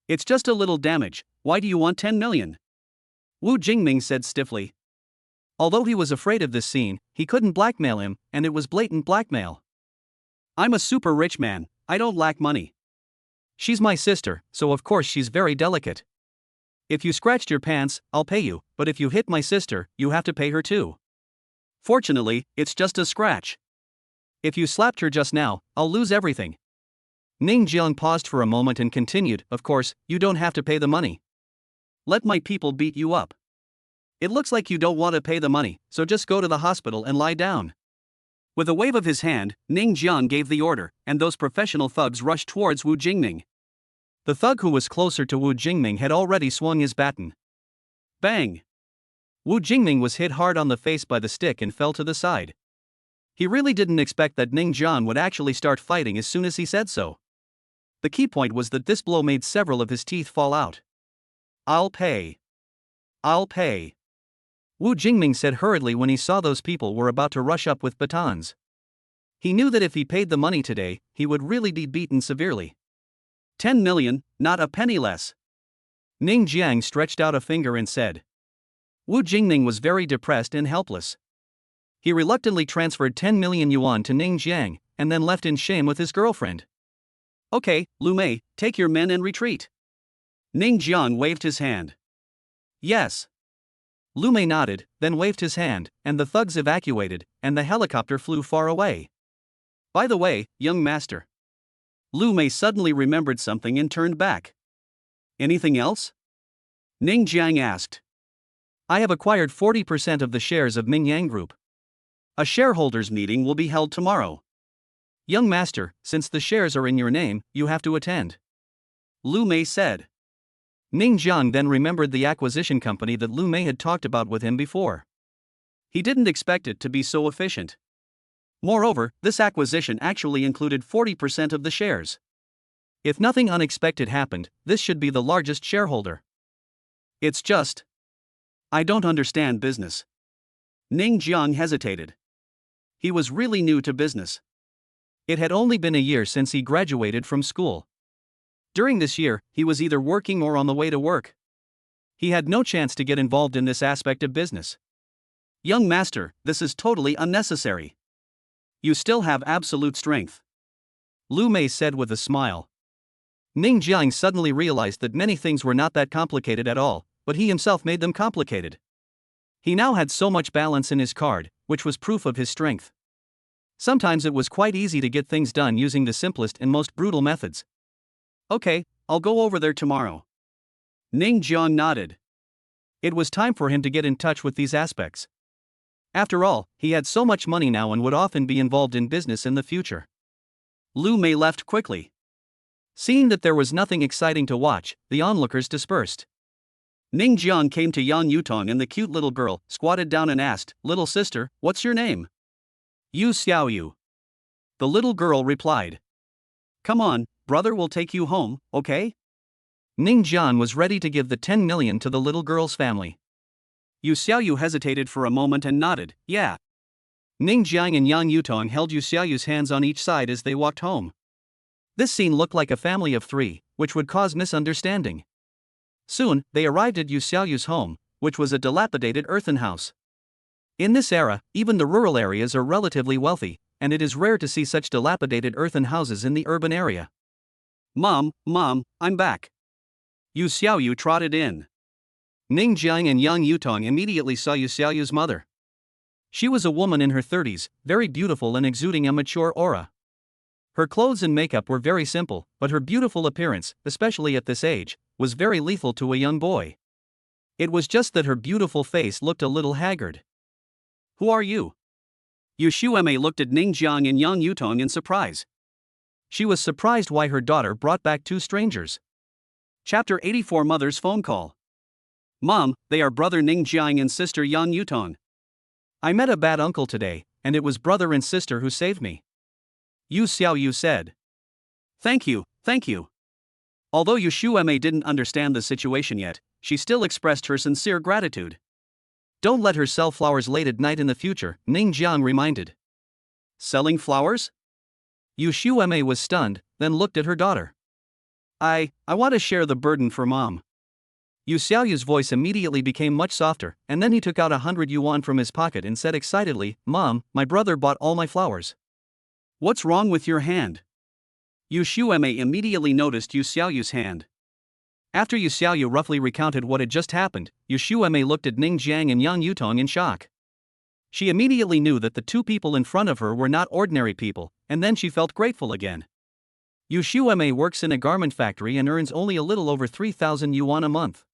It's just a little damage, why do you want 10 million? Wu Jingming said stiffly. Although he was afraid of this scene, he couldn't blackmail him, and it was blatant blackmail. I'm a super rich man, I don't lack money. She's my sister, so of course she's very delicate. If you scratched your pants, I'll pay you, but if you hit my sister, you have to pay her too. Fortunately, it's just a scratch. If you slapped her just now, I'll lose everything. Ning Jiang paused for a moment and continued, of course, you don't have to pay the money. Let my people beat you up. It looks like you don't want to pay the money, so just go to the hospital and lie down. With a wave of his hand, Ning Jiang gave the order, and those professional thugs rushed towards Wu Jingming. The thug who was closer to Wu Jingming had already swung his baton. Bang! Wu Jingming was hit hard on the face by the stick and fell to the side. He really didn't expect that Ning Jiang would actually start fighting as soon as he said so. The key point was that this blow made several of his teeth fall out. I'll pay. I'll pay. Wu Jingming said hurriedly when he saw those people were about to rush up with batons. He knew that if he paid the money today, he would really be beaten severely. 10 million, not a penny less. Ning Jiang stretched out a finger and said. Wu Jingming was very depressed and helpless. He reluctantly transferred 10 million yuan to Ning Jiang, and then left in shame with his girlfriend. Okay, Lu Mei, take your men and retreat. Ning Jiang waved his hand. Yes. Lu Mei nodded, then waved his hand, and the thugs evacuated, and the helicopter flew far away. By the way, young master. Lu Mei suddenly remembered something and turned back. Anything else? Ning Jiang asked. I have acquired 40% of the shares of Mingyang Group. A shareholders' meeting will be held tomorrow. Young master, since the shares are in your name, you have to attend. Lu Mei said. Ning Jiang then remembered the acquisition company that Lu Mei had talked about with him before. He didn't expect it to be so efficient. Moreover, this acquisition actually included 40% of the shares. If nothing unexpected happened, this should be the largest shareholder. It's just. I don't understand business. Ning Jiang hesitated. He was really new to business. It had only been a year since he graduated from school. During this year, he was either working or on the way to work. He had no chance to get involved in this aspect of business. Young master, this is totally unnecessary. You still have absolute strength. Lu Mei said with a smile. Ning Jiang suddenly realized that many things were not that complicated at all, but he himself made them complicated. He now had so much balance in his card, which was proof of his strength. Sometimes it was quite easy to get things done using the simplest and most brutal methods. Okay, I'll go over there tomorrow. Ning Jiang nodded. It was time for him to get in touch with these aspects. After all, he had so much money now and would often be involved in business in the future. Lu Mei left quickly. Seeing that there was nothing exciting to watch, the onlookers dispersed. Ning Jiang came to Yang Yutong and the cute little girl, squatted down and asked, Little sister, what's your name? Yu Xiaoyu. The little girl replied. Come on, brother will take you home, okay? Ning Jiang was ready to give the 10 million to the little girl's family. Yu Xiaoyu hesitated for a moment and nodded, yeah. Ning Jiang and Yang Yutong held Yu Xiaoyu's hands on each side as they walked home. This scene looked like a family of three, which would cause misunderstanding. Soon, they arrived at Yu Xiaoyu's home, which was a dilapidated earthen house. In this era, even the rural areas are relatively wealthy, and it is rare to see such dilapidated earthen houses in the urban area. Mom, I'm back. Yu Xiaoyu trotted in. Ning Jiang and Yang Yutong immediately saw Yu Xiaoyu's mother. She was a woman in her 30s, very beautiful and exuding a mature aura. Her clothes and makeup were very simple, but her beautiful appearance, especially at this age, was very lethal to a young boy. It was just that her beautiful face looked a little haggard. Who are you? Yu Xueme looked at Ning Jiang and Yang Yutong in surprise. She was surprised why her daughter brought back two strangers. Chapter 84 Mother's Phone Call. Mom, they are brother Ning Jiang and sister Yang Yutong. I met a bad uncle today, and it was brother and sister who saved me. Yu Xiaoyu said. Thank you. Although Yu Shuemei didn't understand the situation yet, she still expressed her sincere gratitude. Don't let her sell flowers late at night in the future, Ning Jiang reminded. Selling flowers? Yu Shuemei was stunned, then looked at her daughter. I want to share the burden for mom. Yu Xiaoyu's voice immediately became much softer, and then he took out 100 yuan from his pocket and said excitedly, Mom, my brother bought all my flowers. What's wrong with your hand? Yu Shuemei immediately noticed Yu Xiaoyu's hand. After Yu Xiaoyu roughly recounted what had just happened, Yu Shuemei looked at Ning Jiang and Yang Yutong in shock. She immediately knew that the two people in front of her were not ordinary people, and then she felt grateful again. Yu Shuemei works in a garment factory and earns only a little over 3,000 yuan a month.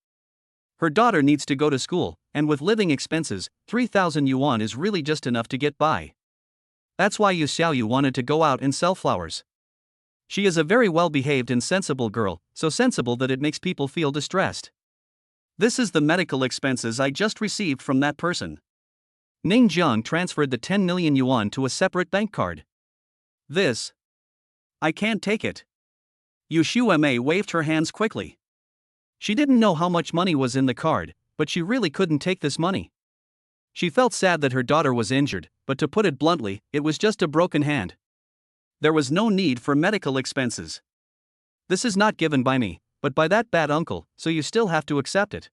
Her daughter needs to go to school, and with living expenses, 3,000 yuan is really just enough to get by. That's why Yu Xiaoyu wanted to go out and sell flowers. She is a very well-behaved and sensible girl, so sensible that it makes people feel distressed. This is the medical expenses I just received from that person. Ning Jiang transferred the 10 million yuan to a separate bank card. This. I can't take it. Yu Shuemei waved her hands quickly. She didn't know how much money was in the card, but she really couldn't take this money. She felt sad that her daughter was injured, but to put it bluntly, it was just a broken hand. There was no need for medical expenses. This is not given by me, but by that bad uncle, so you still have to accept it.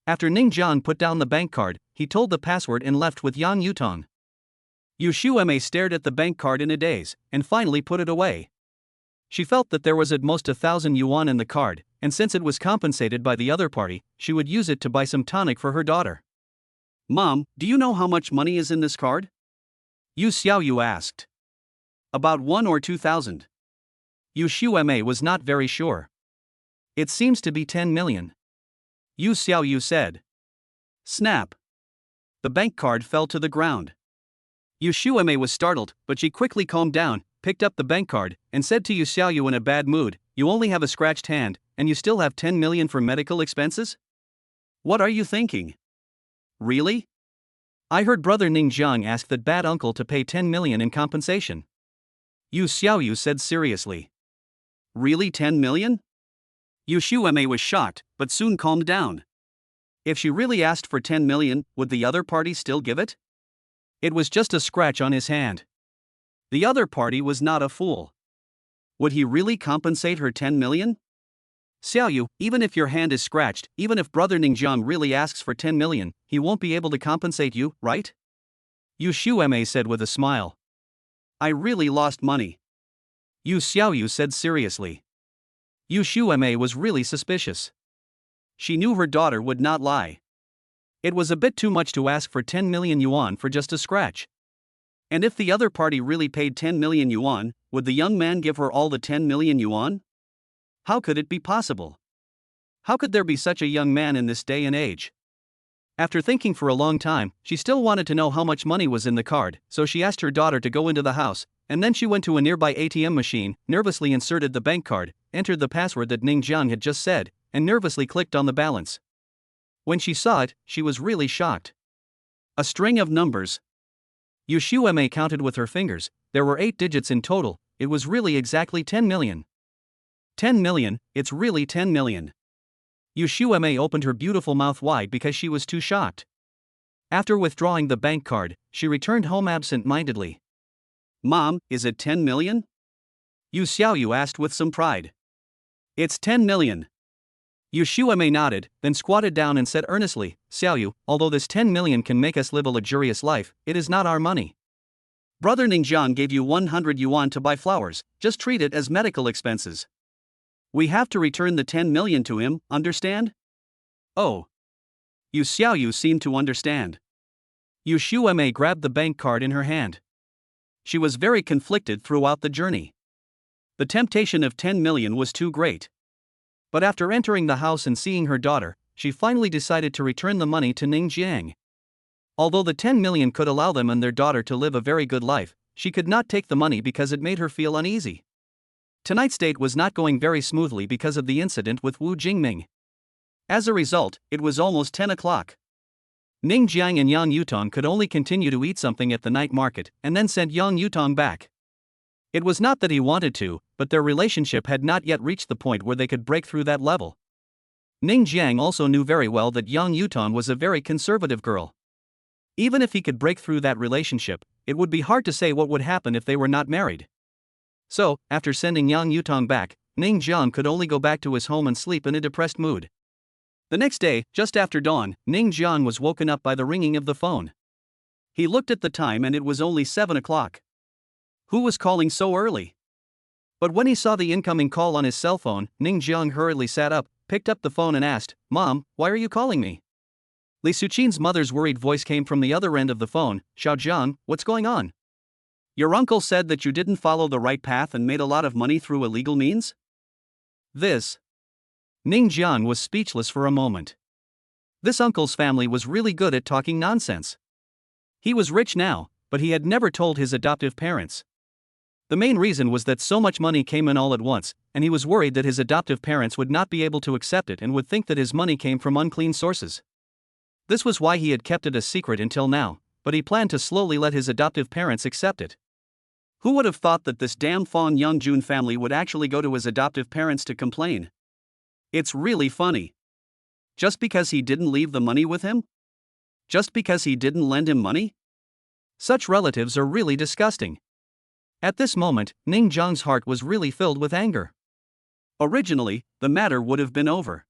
After Ning Jiang put down the bank card, he told the password and left with Yang Yutong. Yu Shuemei stared at the bank card in a daze, and finally put it away. She felt that there was at most 1,000 yuan in the card, and since it was compensated by the other party, she would use it to buy some tonic for her daughter. Mom, do you know how much money is in this card? Yu Xiaoyu asked. About 1 or 2,000. Yu Shuemei was not very sure. It seems to be 10 million. Yu Xiaoyu said. Snap. The bank card fell to the ground. Yu Shuemei was startled, but she quickly calmed down, picked up the bank card, and said to Yu Xiaoyu in a bad mood, you only have a scratched hand, and you still have 10 million for medical expenses? What are you thinking? Really? I heard brother Ning Jiang ask that bad uncle to pay 10 million in compensation. Yu Xiaoyu said seriously. Really 10 million? Yu Shuemei was shocked, but soon calmed down. If she really asked for 10 million, would the other party still give it? It was just a scratch on his hand. The other party was not a fool. Would he really compensate her 10 million? Xiaoyu, even if your hand is scratched, even if brother Ningjiang really asks for 10 million, he won't be able to compensate you, right? Yu Shuemei said with a smile. I really lost money. Yu Xiaoyu said seriously. Yu Shuemei was really suspicious. She knew her daughter would not lie. It was a bit too much to ask for 10 million yuan for just a scratch. And if the other party really paid 10 million yuan, would the young man give her all the 10 million yuan? How could it be possible? How could there be such a young man in this day and age? After thinking for a long time, she still wanted to know how much money was in the card, so she asked her daughter to go into the house, and then she went to a nearby ATM machine, nervously inserted the bank card, entered the password that Ning Jiang had just said, and nervously clicked on the balance. When she saw it, she was really shocked. A string of numbers. Yu Shuemei counted with her fingers, there were 8 digits in total, it was really exactly 10 million. 10 million, it's really 10 million. Yu Shuemei opened her beautiful mouth wide because she was too shocked. After withdrawing the bank card, she returned home absent-mindedly. Mom, is it 10 million? Yu Xiaoyu asked with some pride. It's 10 million. Yu Shuemei nodded, then squatted down and said earnestly, Xiaoyu, although this 10 million can make us live a luxurious life, it is not our money. Brother Ningjiang gave you 100 yuan to buy flowers, just treat it as medical expenses. We have to return the 10 million to him, understand? Oh. Yu Xiaoyu seemed to understand. Yu Shuemei grabbed the bank card in her hand. She was very conflicted throughout the journey. The temptation of 10 million was too great. But after entering the house and seeing her daughter, she finally decided to return the money to Ning Jiang. Although the 10 million could allow them and their daughter to live a very good life, she could not take the money because it made her feel uneasy. Tonight's date was not going very smoothly because of the incident with Wu Jingming. As a result, it was almost 10 o'clock. Ning Jiang and Yang Yutong could only continue to eat something at the night market and then send Yang Yutong back. It was not that he wanted to, but their relationship had not yet reached the point where they could break through that level. Ning Jiang also knew very well that Yang Yutan was a very conservative girl. Even if he could break through that relationship, it would be hard to say what would happen if they were not married. So, after sending Yang Yutong back, Ning Jiang could only go back to his home and sleep in a depressed mood. The next day, just after dawn, Ning Jiang was woken up by the ringing of the phone. He looked at the time and it was only 7 o'clock. Who was calling so early? But when he saw the incoming call on his cell phone, Ning Jiang hurriedly sat up, picked up the phone and asked, "Mom, why are you calling me?" Li Suqin's mother's worried voice came from the other end of the phone. "Xiao Jiang, what's going on? Your uncle said that you didn't follow the right path and made a lot of money through illegal means?" Ning Jiang was speechless for a moment. This uncle's family was really good at talking nonsense. He was rich now, but he had never told his adoptive parents. The main reason was that so much money came in all at once, and he was worried that his adoptive parents would not be able to accept it and would think that his money came from unclean sources. This was why he had kept it a secret until now, but he planned to slowly let his adoptive parents accept it. Who would have thought that this damn Fong Youngjun family would actually go to his adoptive parents to complain? It's really funny. Just because he didn't leave the money with him? Just because he didn't lend him money? Such relatives are really disgusting. At this moment, Ning Jiang's heart was really filled with anger. Originally, the matter would have been over.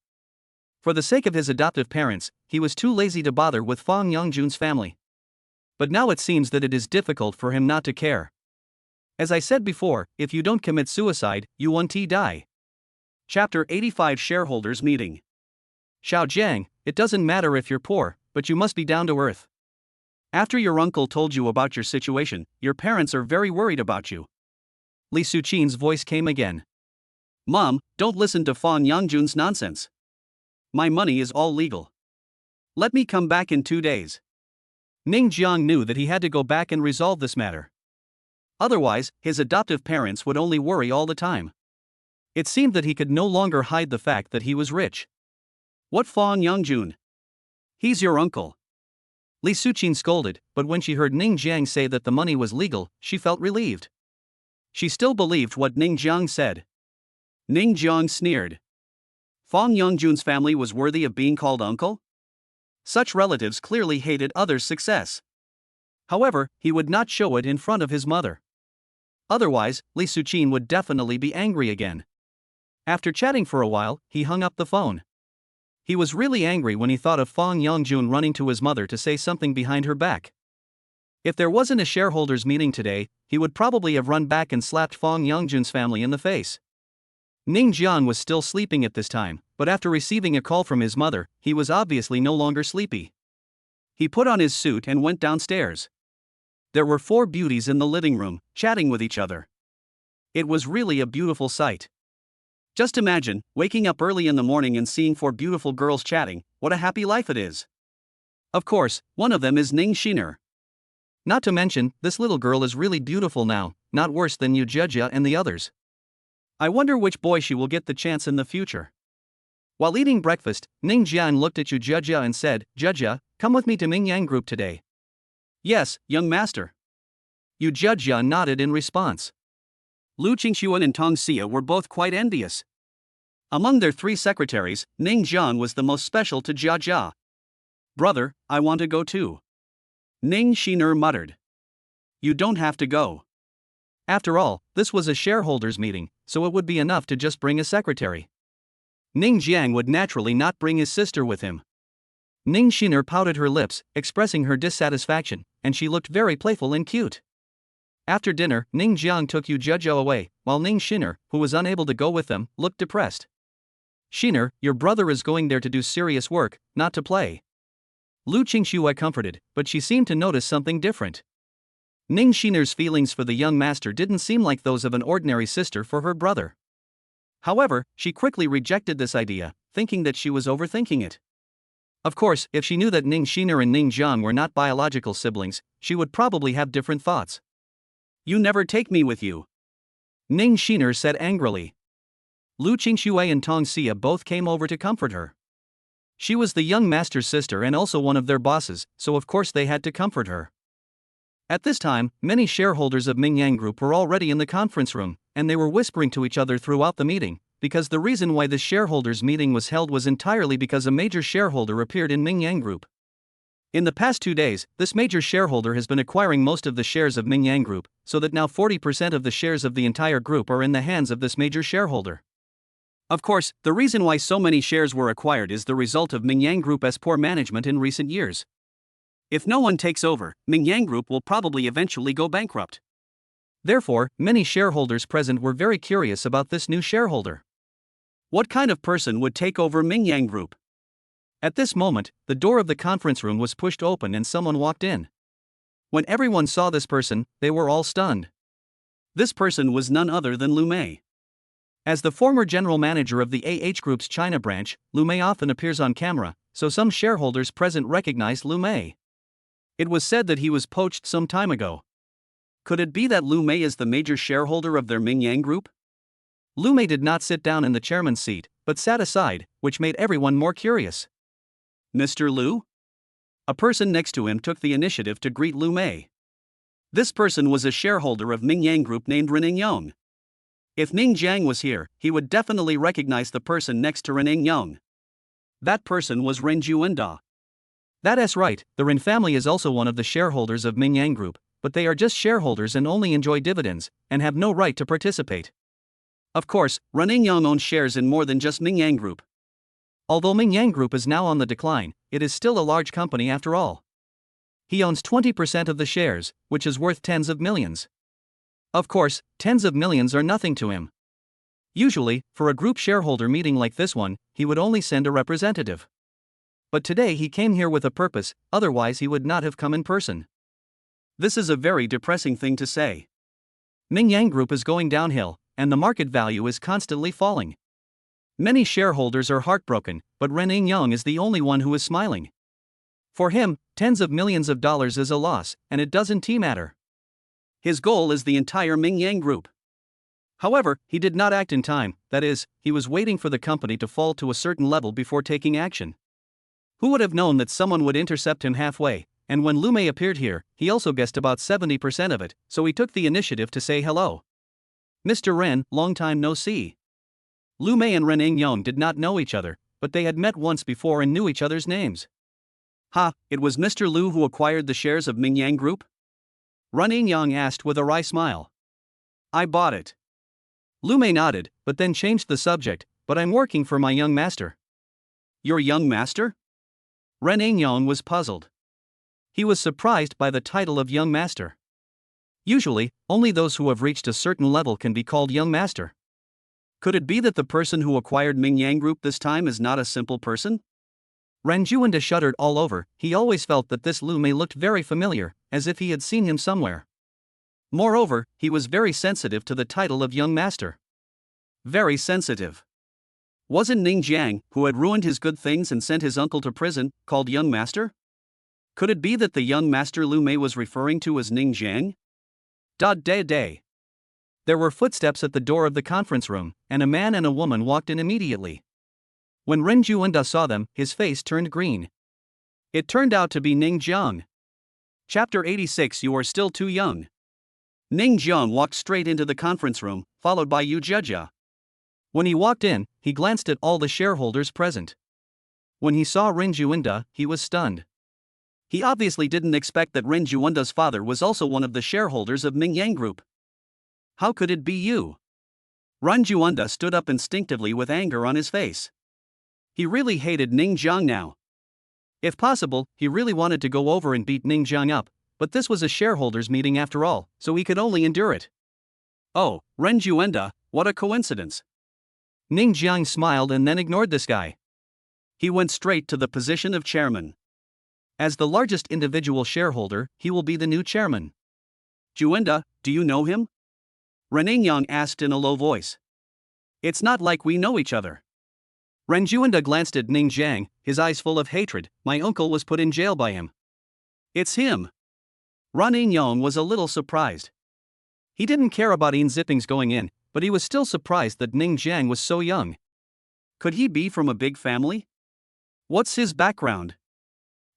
For the sake of his adoptive parents, he was too lazy to bother with Fong Youngjun's family. But now it seems that it is difficult for him not to care. As I said before, if you don't commit suicide, you won't die. Chapter 85 Shareholders Meeting. Xiao Jiang, it doesn't matter if you're poor, but you must be down to earth. After your uncle told you about your situation, your parents are very worried about you. Li Suqin's voice came again. Mom, don't listen to Fong Youngjun's nonsense. My money is all legal. Let me come back in 2 days. Ning Jiang knew that he had to go back and resolve this matter. Otherwise, his adoptive parents would only worry all the time. It seemed that he could no longer hide the fact that he was rich. What Fong Youngjun? He's your uncle. Li Suqin scolded, but when she heard Ning Jiang say that the money was legal, she felt relieved. She still believed what Ning Jiang said. Ning Jiang sneered. Fong Youngjun's family was worthy of being called uncle? Such relatives clearly hated others' success. However, he would not show it in front of his mother. Otherwise, Li Suqin would definitely be angry again. After chatting for a while, he hung up the phone. He was really angry when he thought of Fong Youngjun running to his mother to say something behind her back. If there wasn't a shareholders meeting today, he would probably have run back and slapped Fong Youngjun's family in the face. Ning Jiang was still sleeping at this time, but after receiving a call from his mother, he was obviously no longer sleepy. He put on his suit and went downstairs. There were 4 beauties in the living room, chatting with each other. It was really a beautiful sight. Just imagine, waking up early in the morning and seeing 4 beautiful girls chatting. What a happy life it is. Of course, one of them is Ning Xiner. Not to mention, this little girl is really beautiful now, not worse than Yu Jejia and the others. I wonder which boy she will get the chance in the future. While eating breakfast, Ning Jian looked at Yu Jejia and said, "Jejia, come with me to Mingyang Group today." "Yes, young master." Yu Jejia nodded in response. Lu Qingxuan and Tong Xia were both quite envious. Among their 3 secretaries, Ning Jiang was the most special to Jia. "Brother, I want to go too." Ning Xiner muttered. "You don't have to go. After all, this was a shareholders meeting, so it would be enough to just bring a secretary." Ning Jiang would naturally not bring his sister with him. Ning Xiner pouted her lips, expressing her dissatisfaction, and she looked very playful and cute. After dinner, Ning Jiang took Yu Jejia away, while Ning Xiner, who was unable to go with them, looked depressed. "Xiner, your brother is going there to do serious work, not to play." Lu Qingxue comforted, but she seemed to notice something different. Ning Xiner's feelings for the young master didn't seem like those of an ordinary sister for her brother. However, she quickly rejected this idea, thinking that she was overthinking it. Of course, if she knew that Ning Xiner and Ning Jiang were not biological siblings, she would probably have different thoughts. "You never take me with you," Ning Xiner said angrily. Lu Qingxue and Tong Xia both came over to comfort her. She was the young master's sister and also one of their bosses, so of course they had to comfort her. At this time, many shareholders of Mingyang Group were already in the conference room, and they were whispering to each other throughout the meeting, because the reason why this shareholders' meeting was held was entirely because a major shareholder appeared in Mingyang Group. In the past 2 days, this major shareholder has been acquiring most of the shares of Mingyang Group, so that now 40% of the shares of the entire group are in the hands of this major shareholder. Of course, the reason why so many shares were acquired is the result of Mingyang Group's poor management in recent years. If no one takes over, Mingyang Group will probably eventually go bankrupt. Therefore, many shareholders present were very curious about this new shareholder. What kind of person would take over Mingyang Group? At this moment, the door of the conference room was pushed open and someone walked in. When everyone saw this person, they were all stunned. This person was none other than Lu Mei. As the former general manager of the Group's China branch, Lu Mei often appears on camera, so some shareholders present recognized Lu Mei. It was said that he was poached some time ago. Could it be that Lu Mei is the major shareholder of their Mingyang Group? Lu Mei did not sit down in the chairman's seat, but sat aside, which made everyone more curious. Mr. Lu? A person next to him took the initiative to greet Lu Mei. This person was a shareholder of Mingyang Group named Rening Yong. If Ning Jiang was here, he would definitely recognize the person next to Rening Yong. That person was Ren Juanda. That's right, the Ren family is also one of the shareholders of Mingyang Group, but they are just shareholders and only enjoy dividends, and have no right to participate. Of course, Rening Yong owns shares in more than just Mingyang Group. Although Mingyang Group is now on the decline, it is still a large company after all. He owns 20% of the shares, which is worth tens of millions. Of course, tens of millions are nothing to him. Usually, for a group shareholder meeting like this one, he would only send a representative. But today he came here with a purpose, otherwise he would not have come in person. This is a very depressing thing to say. Mingyang Group is going downhill, and the market value is constantly falling. Many shareholders are heartbroken, but Rening Yong is the only one who is smiling. For him, tens of millions of dollars is a loss, and it doesn't matter. His goal is the entire Mingyang Group. However, he did not act in time, that is, he was waiting for the company to fall to a certain level before taking action. Who would have known that someone would intercept him halfway, and when Lu Mei appeared here, he also guessed about 70% of it, so he took the initiative to say hello. Mr. Ren, long time no see. Lu Mei and Rening Yong did not know each other, but they had met once before and knew each other's names. Ha, it was Mr. Lu who acquired the shares of Mingyang Group? Rening Yong asked with a wry smile. I bought it. Lu Mei nodded, but then changed the subject, but I'm working for my young master. Your young master? Rening Yong was puzzled. He was surprised by the title of young master. Usually, only those who have reached a certain level can be called young master. Could it be that the person who acquired Mingyang Group this time is not a simple person? Ren Juanda shuddered all over. He always felt that this Lu Mei looked very familiar, as if he had seen him somewhere. Moreover, he was very sensitive to the title of young master. Very sensitive. Wasn't Ning Jiang, who had ruined his good things and sent his uncle to prison, called young master? Could it be that the young master Lu Mei was referring to as Ning Jiang? Day. There were footsteps at the door of the conference room, and a man and a woman walked in immediately. When Ren Juanda saw them, his face turned green. It turned out to be Ning Jiang. Chapter 86. You are still too young. Ning Jiang walked straight into the conference room, followed by Yu Jia. When he walked in, he glanced at all the shareholders present. When he saw Ren Juanda, he was stunned. He obviously didn't expect that Ren Juanda's father was also one of the shareholders of Mingyang Group. How could it be you? Ren Juanda stood up instinctively with anger on his face. He really hated Ning Jiang now. If possible, he really wanted to go over and beat Ning Jiang up, but this was a shareholders' meeting after all, so he could only endure it. Oh, Ren Juanda, what a coincidence. Ning Jiang smiled and then ignored this guy. He went straight to the position of chairman. As the largest individual shareholder, he will be the new chairman. Juanda, do you know him? Rening Yong asked in a low voice. It's not like we know each other. Ren Juanda glanced at Ning Jiang, his eyes full of hatred. My uncle was put in jail by him. It's him. Rening Yong was a little surprised. He didn't care about Ian Zipping's going in, but he was still surprised that Ning Jiang was so young. Could he be from a big family? What's his background?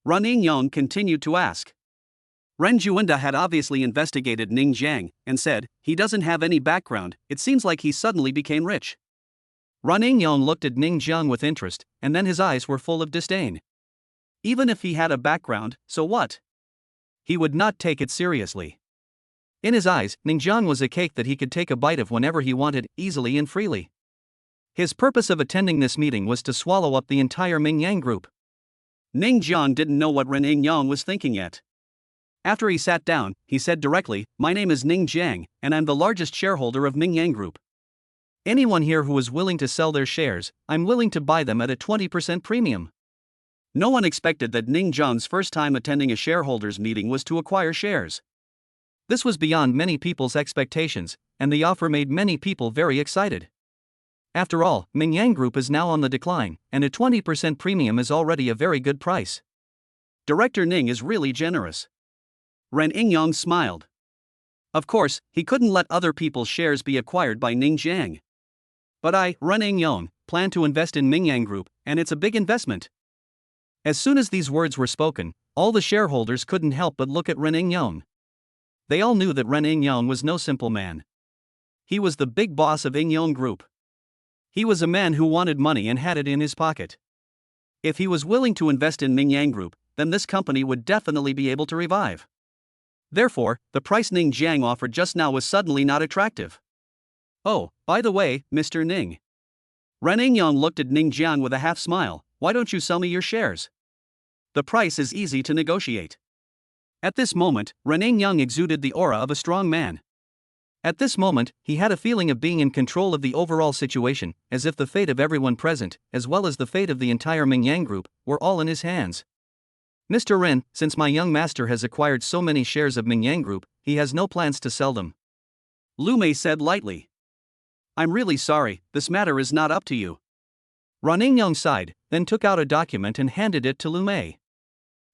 Rening Yong continued to ask. Ren Juanda had obviously investigated Ning Jiang and said, "He doesn't have any background, it seems like he suddenly became rich." Ren Yong looked at Ning Jiang with interest, and then his eyes were full of disdain. Even if he had a background, so what? He would not take it seriously. In his eyes, Ning Jiang was a cake that he could take a bite of whenever he wanted, easily and freely. His purpose of attending this meeting was to swallow up the entire Mingyang group. Ning Jiang didn't know what Ren Yong was thinking yet. After he sat down, he said directly, "My name is Ning Jiang, and I'm the largest shareholder of Mingyang Group. Anyone here who is willing to sell their shares, I'm willing to buy them at a 20% premium." No one expected that Ning Jiang's first time attending a shareholders meeting was to acquire shares. This was beyond many people's expectations, and the offer made many people very excited. After all, Mingyang Group is now on the decline, and a 20% premium is already a very good price. Director Ning is really generous. Ren Yong smiled. Of course, he couldn't let other people's shares be acquired by Ning Jiang. "But I, Ren Yong, plan to invest in Mingyang Group, and it's a big investment." As soon as these words were spoken, all the shareholders couldn't help but look at Ren Yong. They all knew that Ren Yong was no simple man. He was the big boss of Yong Group. He was a man who wanted money and had it in his pocket. If he was willing to invest in Mingyang Group, then this company would definitely be able to revive. Therefore, the price Ning Jiang offered just now was suddenly not attractive. "Oh, by the way, Mr. Ning." Ren Yong looked at Ning Jiang with a half smile, "Why don't you sell me your shares? The price is easy to negotiate." At this moment, Ren Yong exuded the aura of a strong man. At this moment, he had a feeling of being in control of the overall situation, as if the fate of everyone present, as well as the fate of the entire Mingyang Group, were all in his hands. "Mr. Ren, since my young master has acquired so many shares of Mingyang Group, he has no plans to sell them," Lu Mei said lightly. "I'm really sorry, this matter is not up to you." Ren Yong sighed, then took out a document and handed it to Lu Mei.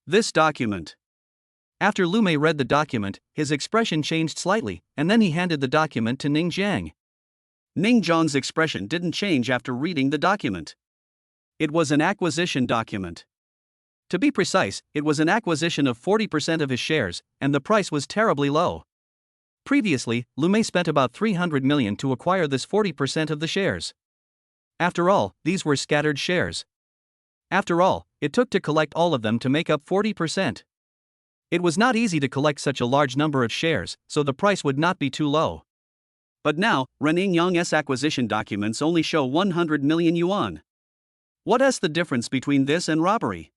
"This document." After Lu Mei read the document, his expression changed slightly, and then he handed the document to Ning Jiang. Ning Jiang's expression didn't change after reading the document. It was an acquisition document. To be precise, it was an acquisition of 40% of his shares, and the price was terribly low. Previously, Lu Mei spent about 300 million to acquire this 40% of the shares. After all, these were scattered shares. After all, it took to collect all of them to make up 40%. It was not easy to collect such a large number of shares, so the price would not be too low. But now, Ren Yong's acquisition documents only show 100 million yuan. What is the difference between this and robbery?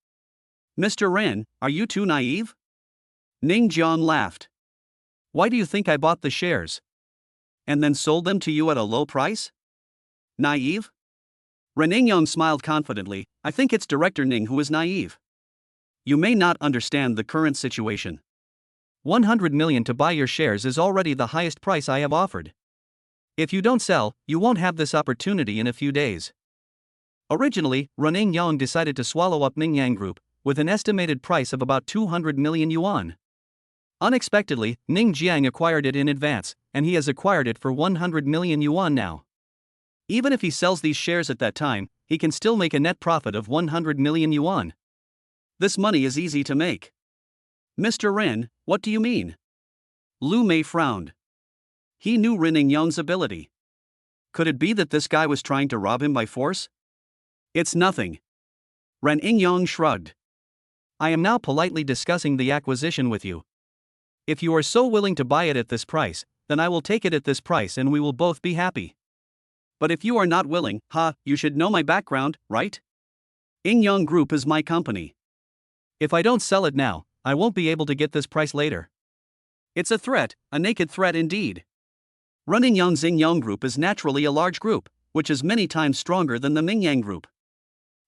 "Mr. Ren, are you too naive?" Ning Jiang laughed. "Why do you think I bought the shares? And then sold them to you at a low price? Naive?" Ren Yong smiled confidently. "I think it's Director Ning who is naive. You may not understand the current situation. 100 million to buy your shares is already the highest price I have offered. If you don't sell, you won't have this opportunity in a few days." Originally, Ren Yong decided to swallow up Mingyang Group, with an estimated price of about 200 million yuan. Unexpectedly, Ning Jiang acquired it in advance, and he has acquired it for 100 million yuan now. Even if he sells these shares at that time, he can still make a net profit of 100 million yuan. This money is easy to make. "Mr. Ren, what do you mean?" Lu Mei frowned. He knew Ren Yong's ability. Could it be that this guy was trying to rob him by force? "It's nothing." Ren Yong shrugged. "I am now politely discussing the acquisition with you. If you are so willing to buy it at this price, then I will take it at this price and we will both be happy. But if you are not willing, you should know my background, right? Yong Group is my company. If I don't sell it now, I won't be able to get this price later." It's a threat, a naked threat indeed. Ren Yong's Yong Group is naturally a large group, which is many times stronger than the Mingyang Group.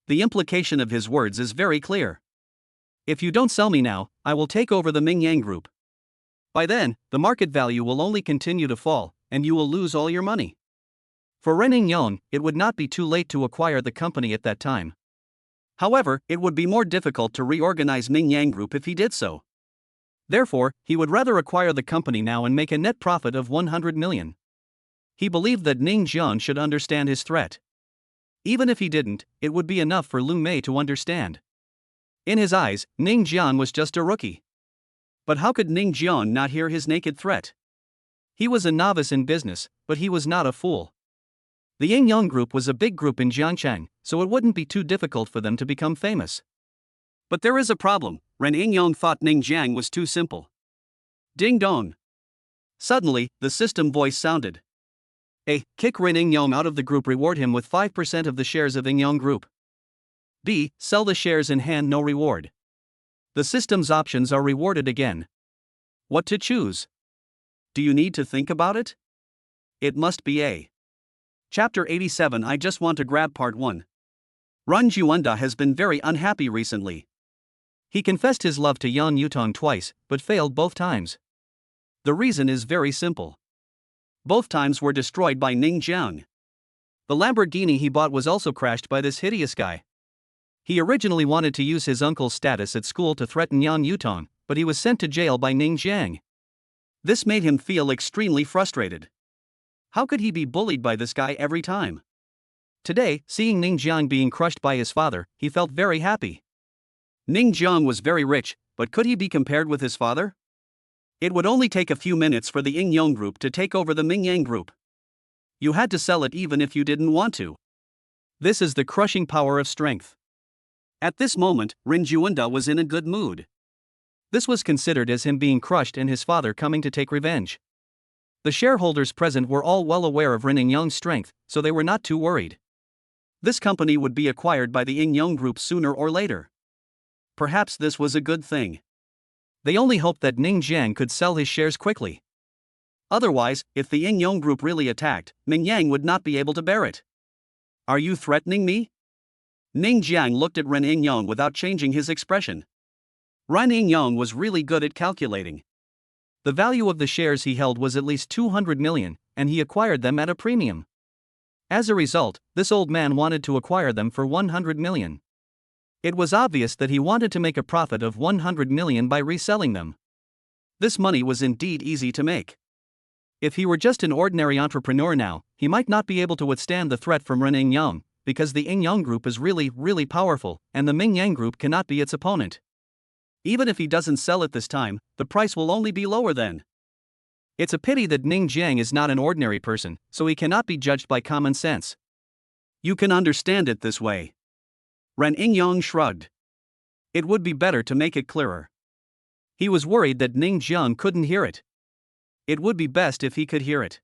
The implication of his words is very clear. If you don't sell me now, I will take over the Mingyang Group. By then, the market value will only continue to fall, and you will lose all your money. For Ren Yong, it would not be too late to acquire the company at that time. However, it would be more difficult to reorganize Mingyang Group if he did so. Therefore, he would rather acquire the company now and make a net profit of 100 million. He believed that Ning Jiang should understand his threat. Even if he didn't, it would be enough for Lu Mei to understand. In his eyes, Ning Jiang was just a rookie. But how could Ning Jian not hear his naked threat? He was a novice in business, but he was not a fool. The Yin Yang Group was a big group in Jiangchang, so it wouldn't be too difficult for them to become famous. But there is a problem. Ren Yingyang thought Ning Jiang was too simple. Ding dong. Suddenly, the system voice sounded. A. Kick Ren Yingyang out of the group, reward him with 5% of the shares of Yingyang Group. B. Sell the shares and hand no reward. The system's options are rewarded again. What to choose? Do you need to think about it? It must be A. Chapter 87. I just want to grab part 1. Run Juanda has been very unhappy recently. He confessed his love to Yan Yutong twice, but failed both times. The reason is very simple. Both times were destroyed by Ning Jiang. The Lamborghini he bought was also crashed by this hideous guy. He originally wanted to use his uncle's status at school to threaten Yan Yutong, but he was sent to jail by Ning Jiang. This made him feel extremely frustrated. How could he be bullied by this guy every time? Today, seeing Ning Jiang being crushed by his father, he felt very happy. Ning Jiang was very rich, but could he be compared with his father? It would only take a few minutes for the Yin Yang Group to take over the Ming Yang Group. You had to sell it even if you didn't want to. This is the crushing power of strength. At this moment, Rin Juanda was in a good mood. This was considered as him being crushed and his father coming to take revenge. The shareholders present were all well aware of Rin Yingyang's strength, so they were not too worried. This company would be acquired by the Yin Yang Group sooner or later. Perhaps this was a good thing. They only hoped that Ning Jiang could sell his shares quickly. Otherwise, if the Yin Yang Group really attacked, Ming Yang would not be able to bear it. Are you threatening me? Ning Jiang looked at Ren Yingyang without changing his expression. Ren Yingyang was really good at calculating. The value of the shares he held was at least 200 million, and he acquired them at a premium. As a result, this old man wanted to acquire them for 100 million. It was obvious that he wanted to make a profit of 100 million by reselling them. This money was indeed easy to make. If he were just an ordinary entrepreneur now, he might not be able to withstand the threat from Ren Yingyang, because the Yin Yang Group is really powerful, and the Ming Yang Group cannot be its opponent. Even if he doesn't sell it this time, the price will only be lower then. It's a pity that Ning Jiang is not an ordinary person, so he cannot be judged by common sense. You can understand it this way. Ren Yingyang shrugged. It would be better to make it clearer. He was worried that Ning Jiang couldn't hear it. It would be best if he could hear it.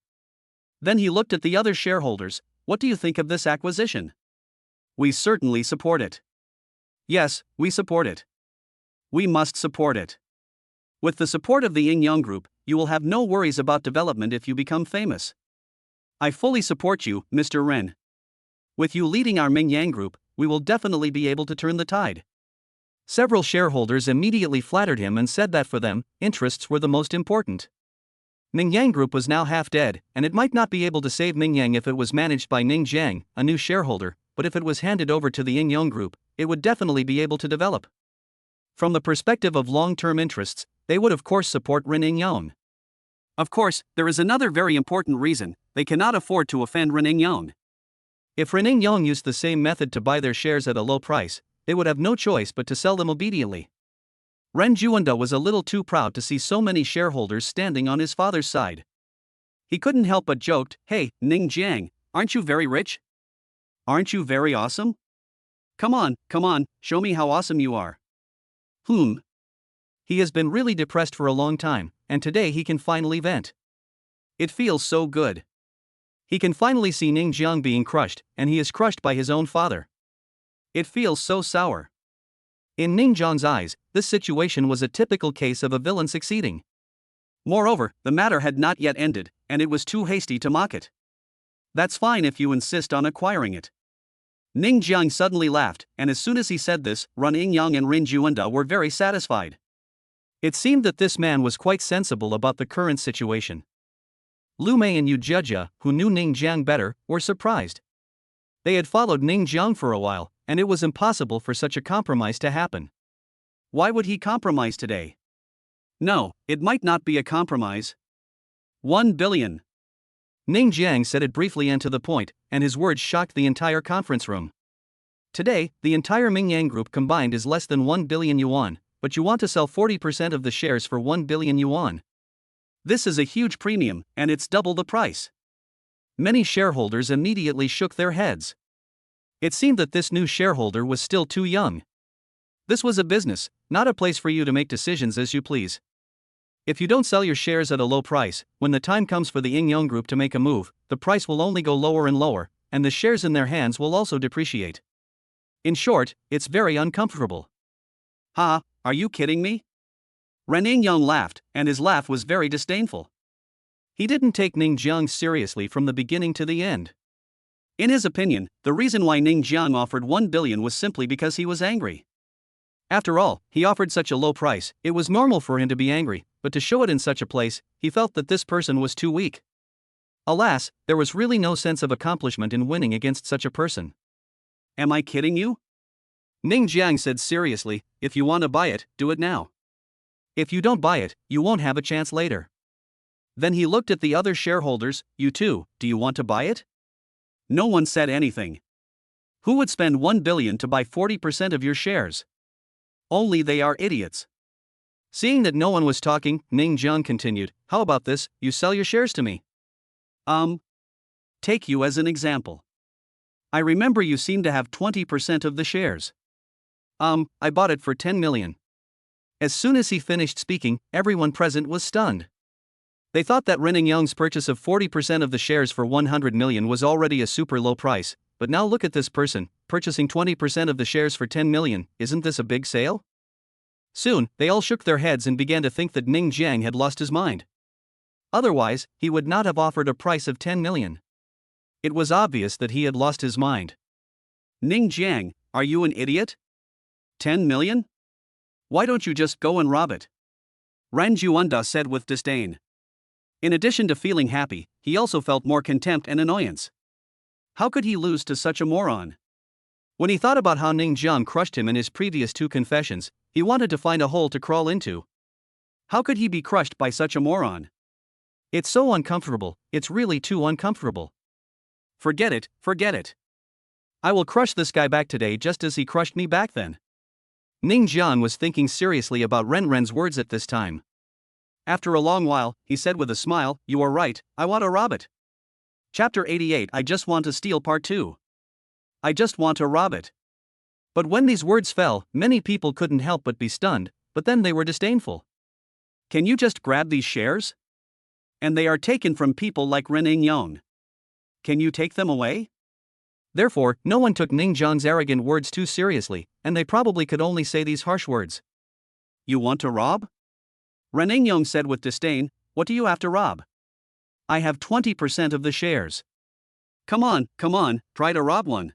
Then he looked at the other shareholders. What do you think of this acquisition? We certainly support it. Yes, we support it. We must support it. With the support of the Yin Yang Group, you will have no worries about development if you become famous. I fully support you, Mr. Ren. With you leading our Ming Yang Group, we will definitely be able to turn the tide. Several shareholders immediately flattered him and said that for them, interests were the most important. Ming Yang Group was now half dead, and it might not be able to save Ming Yang if it was managed by Ning Jiang, a new shareholder, but if it was handed over to the Yin Yang Group, it would definitely be able to develop. From the perspective of long-term interests, they would of course support Ren Yingyang. Of course, there is another very important reason: they cannot afford to offend Ren Yingyang. If Ren Yingyang used the same method to buy their shares at a low price, they would have no choice but to sell them obediently. Ren Juanda was a little too proud to see so many shareholders standing on his father's side. He couldn't help but joked, "Hey, Ning Jiang, aren't you very rich? Aren't you very awesome? Come on, show me how awesome you are." He has been really depressed for a long time, and today he can finally vent. It feels so good. He can finally see Ning Jiang being crushed, and he is crushed by his own father. It feels so sour. In Ning Jiang's eyes, this situation was a typical case of a villain succeeding. Moreover, the matter had not yet ended, and it was too hasty to mock it. That's fine if you insist on acquiring it. Ning Jiang suddenly laughed, and as soon as he said this, Ren Yingyang and Rin Juanda were very satisfied. It seemed that this man was quite sensible about the current situation. Lu Mei and Yu Jia, who knew Ning Jiang better, were surprised. They had followed Ning Jiang for a while, and it was impossible for such a compromise to happen. Why would he compromise today? No, it might not be a compromise. 1 billion. Ning Jiang said it briefly and to the point, and his words shocked the entire conference room. Today, the entire Ming Yang Group combined is less than 1 billion yuan, but you want to sell 40% of the shares for 1 billion yuan. This is a huge premium, and it's double the price. Many shareholders immediately shook their heads. It seemed that this new shareholder was still too young. This was a business, not a place for you to make decisions as you please. If you don't sell your shares at a low price, when the time comes for the Yingyong Group to make a move, the price will only go lower and lower, and the shares in their hands will also depreciate. In short, it's very uncomfortable. Ha, are you kidding me? Ren Yingyong laughed, and his laugh was very disdainful. He didn't take Ning Jiang seriously from the beginning to the end. In his opinion, the reason why Ning Jiang offered 1 billion was simply because he was angry. After all, he offered such a low price, it was normal for him to be angry, but to show it in such a place, he felt that this person was too weak. Alas, there was really no sense of accomplishment in winning against such a person. Am I kidding you? Ning Jiang said seriously, if you want to buy it, do it now. If you don't buy it, you won't have a chance later. Then he looked at the other shareholders, you too, do you want to buy it? No one said anything. Who would spend 1 billion to buy 40% of your shares? Only they are idiots. Seeing that no one was talking, Ning Jiang continued, how about this, you sell your shares to me? Take you as an example. I remember you seem to have 20% of the shares. I bought it for 10 million. As soon as he finished speaking, everyone present was stunned. They thought that Ren Yingyong's purchase of 40% of the shares for 100 million was already a super low price, but now look at this person, purchasing 20% of the shares for 10 million, isn't this a big sale? Soon, they all shook their heads and began to think that Ning Jiang had lost his mind. Otherwise, he would not have offered a price of 10 million. It was obvious that he had lost his mind. Ning Jiang, are you an idiot? 10 million? Why don't you just go and rob it? Ran Juanda said with disdain. In addition to feeling happy, he also felt more contempt and annoyance. How could he lose to such a moron? When he thought about how Ning Jiang crushed him in his previous 2 confessions, he wanted to find a hole to crawl into. How could he be crushed by such a moron? It's so uncomfortable, it's really too uncomfortable. Forget it, forget it. I will crush this guy back today just as he crushed me back then. Ning Jiang was thinking seriously about Ren's words at this time. After a long while, he said with a smile, you are right, I want to rob it. Chapter 88 I just want to steal part 2. I just want to rob it. But when these words fell, many people couldn't help but be stunned, but then they were disdainful. Can you just grab these shares? And they are taken from people like Ren Yingyong. Can you take them away? Therefore, no one took Ning Jiang's arrogant words too seriously, and they probably could only say these harsh words. You want to rob? Ren Yingyong said with disdain, what do you have to rob? I have 20% of the shares. Come on, try to rob one.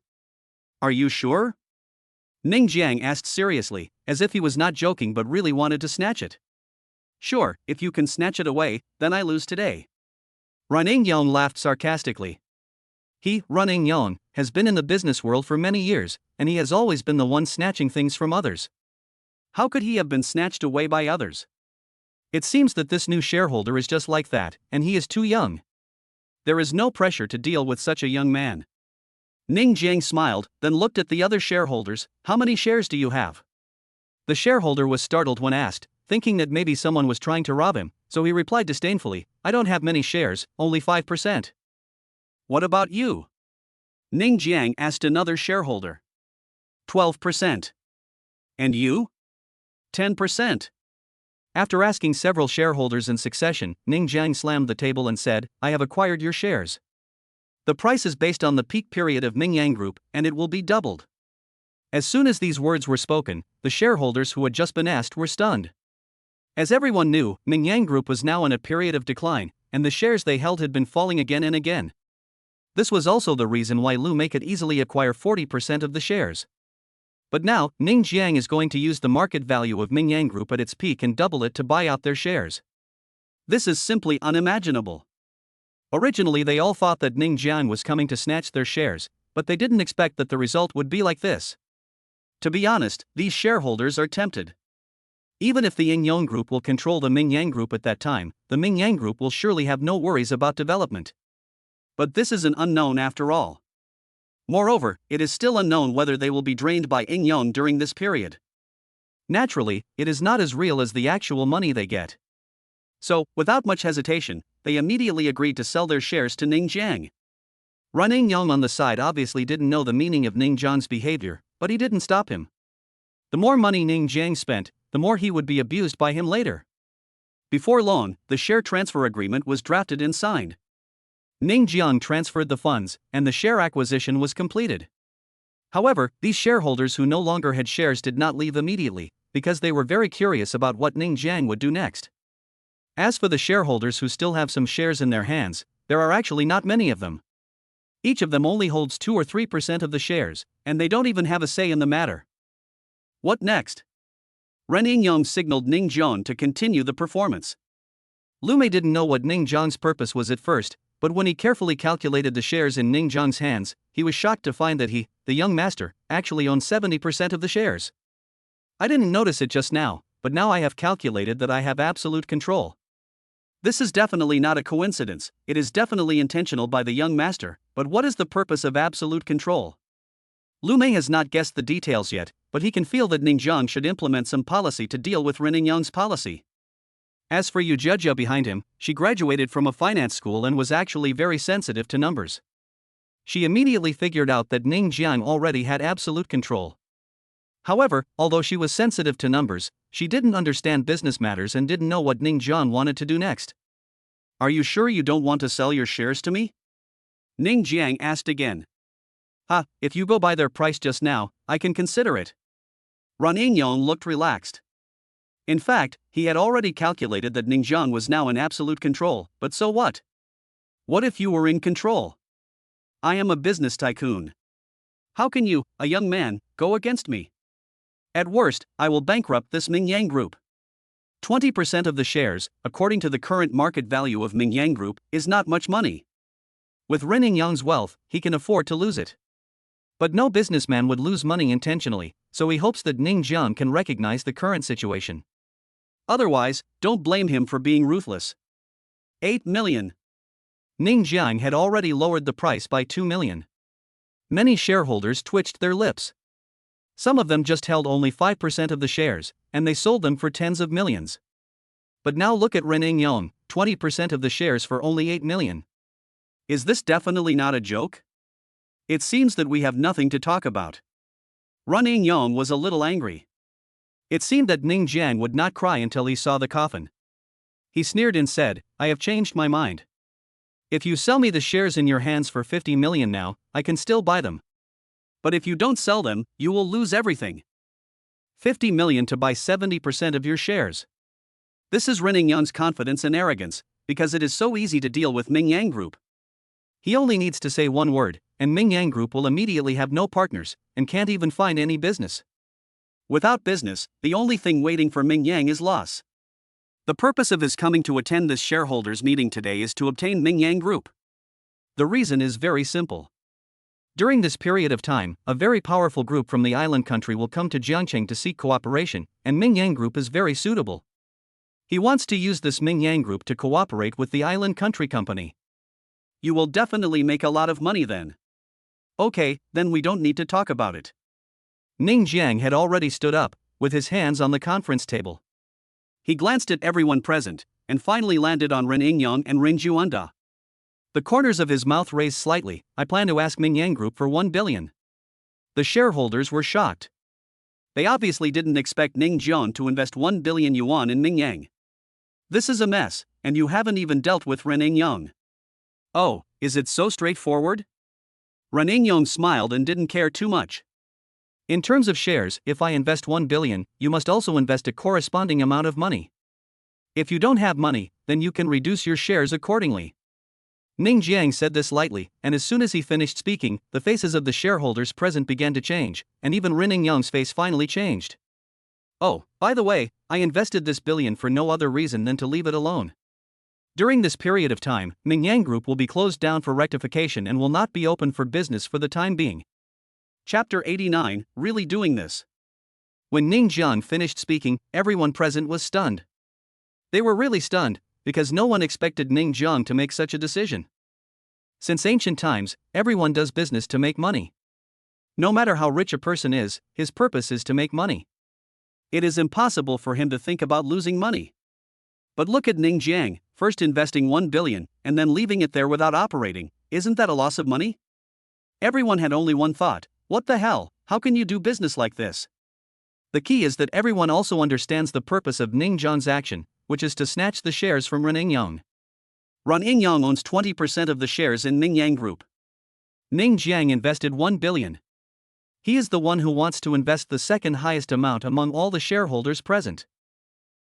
Are you sure? Ning Jiang asked seriously, as if he was not joking but really wanted to snatch it. Sure, if you can snatch it away, then I lose today. Ren Yingyong laughed sarcastically. He, Ren Yingyong, has been in the business world for many years, and he has always been the one snatching things from others. How could he have been snatched away by others? It seems that this new shareholder is just like that, and he is too young. There is no pressure to deal with such a young man. Ning Jiang smiled, then looked at the other shareholders, how many shares do you have? The shareholder was startled when asked, thinking that maybe someone was trying to rob him, so he replied disdainfully, I don't have many shares, only 5%. What about you? Ning Jiang asked another shareholder. 12%. And you? 10%. After asking several shareholders in succession, Ning Jiang slammed the table and said, I have acquired your shares. The price is based on the peak period of Mingyang Group, and it will be doubled. As soon as these words were spoken, the shareholders who had just been asked were stunned. As everyone knew, Mingyang Group was now in a period of decline, and the shares they held had been falling again and again. This was also the reason why Lu Mei could easily acquire 40% of the shares. But now, Ning Jiang is going to use the market value of Mingyang Group at its peak and double it to buy out their shares. This is simply unimaginable. Originally they all thought that Ning Jiang was coming to snatch their shares, but they didn't expect that the result would be like this. To be honest, these shareholders are tempted. Even if the Yingyong Group will control the Mingyang Group at that time, the Mingyang Group will surely have no worries about development. But this is an unknown after all. Moreover, it is still unknown whether they will be drained by Yingyong during this period. Naturally, it is not as real as the actual money they get. So, without much hesitation, they immediately agreed to sell their shares to Ning Jiang. Running Yang on the side obviously didn't know the meaning of Ning Jiang's behavior, but he didn't stop him. The more money Ning Jiang spent, the more he would be abused by him later. Before long, the share transfer agreement was drafted and signed. Ning Jiang transferred the funds, and the share acquisition was completed. However, these shareholders who no longer had shares did not leave immediately, because they were very curious about what Ning Jiang would do next. As for the shareholders who still have some shares in their hands, there are actually not many of them. Each of them only holds 2 or 3% of the shares, and they don't even have a say in the matter. What next? Ren Yingyong signaled Ning Jiang to continue the performance. Lu Mei didn't know what Ning Jiang's purpose was at first, but when he carefully calculated the shares in Ning Jiang's hands, he was shocked to find that he, the young master, actually owned 70% of the shares. I didn't notice it just now, but now I have calculated that I have absolute control. This is definitely not a coincidence, it is definitely intentional by the young master, but what is the purpose of absolute control? Lu Mei has not guessed the details yet, but he can feel that Ning Jiang should implement some policy to deal with Ren Yingyong's policy. As for Yu Jejia behind him, she graduated from a finance school and was actually very sensitive to numbers. She immediately figured out that Ning Jiang already had absolute control. However, although she was sensitive to numbers, she didn't understand business matters and didn't know what Ning Jiang wanted to do next. Are you sure you don't want to sell your shares to me? Ning Jiang asked again. If you go by their price just now, I can consider it. Ren Yingyong looked relaxed. In fact, he had already calculated that Ning Jiang was now in absolute control, but so what? What if you were in control? I am a business tycoon. How can you, a young man, go against me? At worst, I will bankrupt this Mingyang Group. 20% of the shares, according to the current market value of Mingyang Group, is not much money. With Ren Yingyong's wealth, he can afford to lose it. But no businessman would lose money intentionally, so he hopes that Ning Jiang can recognize the current situation. Otherwise, don't blame him for being ruthless. 8 million. Ning Jiang had already lowered the price by 2 million. Many shareholders twitched their lips. Some of them just held only 5% of the shares, and they sold them for tens of millions. But now look at Ren Yingyong, 20% of the shares for only 8 million. Is this definitely not a joke? It seems that we have nothing to talk about. Ren Yingyong was a little angry. It seemed that Ning Jiang would not cry until he saw the coffin. He sneered and said, I have changed my mind. If you sell me the shares in your hands for 50 million now, I can still buy them. But if you don't sell them, you will lose everything. 50 million to buy 70% of your shares. This is Ren Yingyong's confidence and arrogance, because it is so easy to deal with Mingyang Group. He only needs to say one word, and Mingyang Group will immediately have no partners, and can't even find any business. Without business, the only thing waiting for Mingyang is loss. The purpose of his coming to attend this shareholders meeting today is to obtain Mingyang Group. The reason is very simple. During this period of time, a very powerful group from the island country will come to Jiangcheng to seek cooperation, and Mingyang Group is very suitable. He wants to use this Mingyang Group to cooperate with the island country company. You will definitely make a lot of money then. Okay, then we don't need to talk about it. Ning Jiang had already stood up, with his hands on the conference table. He glanced at everyone present, and finally landed on Ren Yingyong and Ren Juanda. The corners of his mouth raised slightly. I plan to ask Mingyang Group for 1 billion. The shareholders were shocked. They obviously didn't expect Ning Jiang to invest 1 billion yuan in Mingyang. This is a mess, and you haven't even dealt with Ren Yingyong. Oh, is it so straightforward? Ren Yingyong smiled and didn't care too much. In terms of shares, if I invest 1 billion, you must also invest a corresponding amount of money. If you don't have money, then you can reduce your shares accordingly. Ning Jiang said this lightly, and as soon as he finished speaking, the faces of the shareholders present began to change, and even Ren Yingyong's face finally changed. Oh, by the way, I invested this billion for no other reason than to leave it alone. During this period of time, Mingyang Group will be closed down for rectification and will not be open for business for the time being. Chapter 89, Really Doing This. When Ning Jiang finished speaking, everyone present was stunned. They were really stunned, because no one expected Ning Jiang to make such a decision. Since ancient times, everyone does business to make money. No matter how rich a person is, his purpose is to make money. It is impossible for him to think about losing money. But look at Ning Jiang, first investing 1 billion and then leaving it there without operating. Isn't that a loss of money? Everyone had only one thought: what the hell, how can you do business like this? The key is that everyone also understands the purpose of Ning Jiang's action, which is to snatch the shares from Ren Yang. Ren Yang owns 20% of the shares in Ning Yang Group. Ning Jiang invested 1 billion. He is the one who wants to invest the second highest amount among all the shareholders present.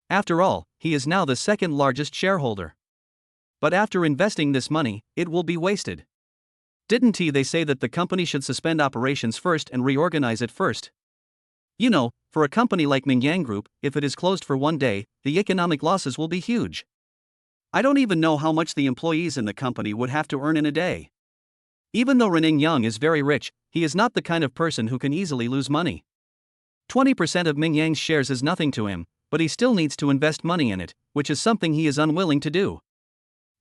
After all, he is now the second largest shareholder. But after investing this money, it will be wasted. Didn't they say that the company should suspend operations first and reorganize it first? You know, for a company like Ning Yang Group, if it is closed for one day, the economic losses will be huge. I don't even know how much the employees in the company would have to earn in a day. Even though Ren Yang is very rich, he is not the kind of person who can easily lose money. 20% of Ning Yang's shares is nothing to him, but he still needs to invest money in it, which is something he is unwilling to do.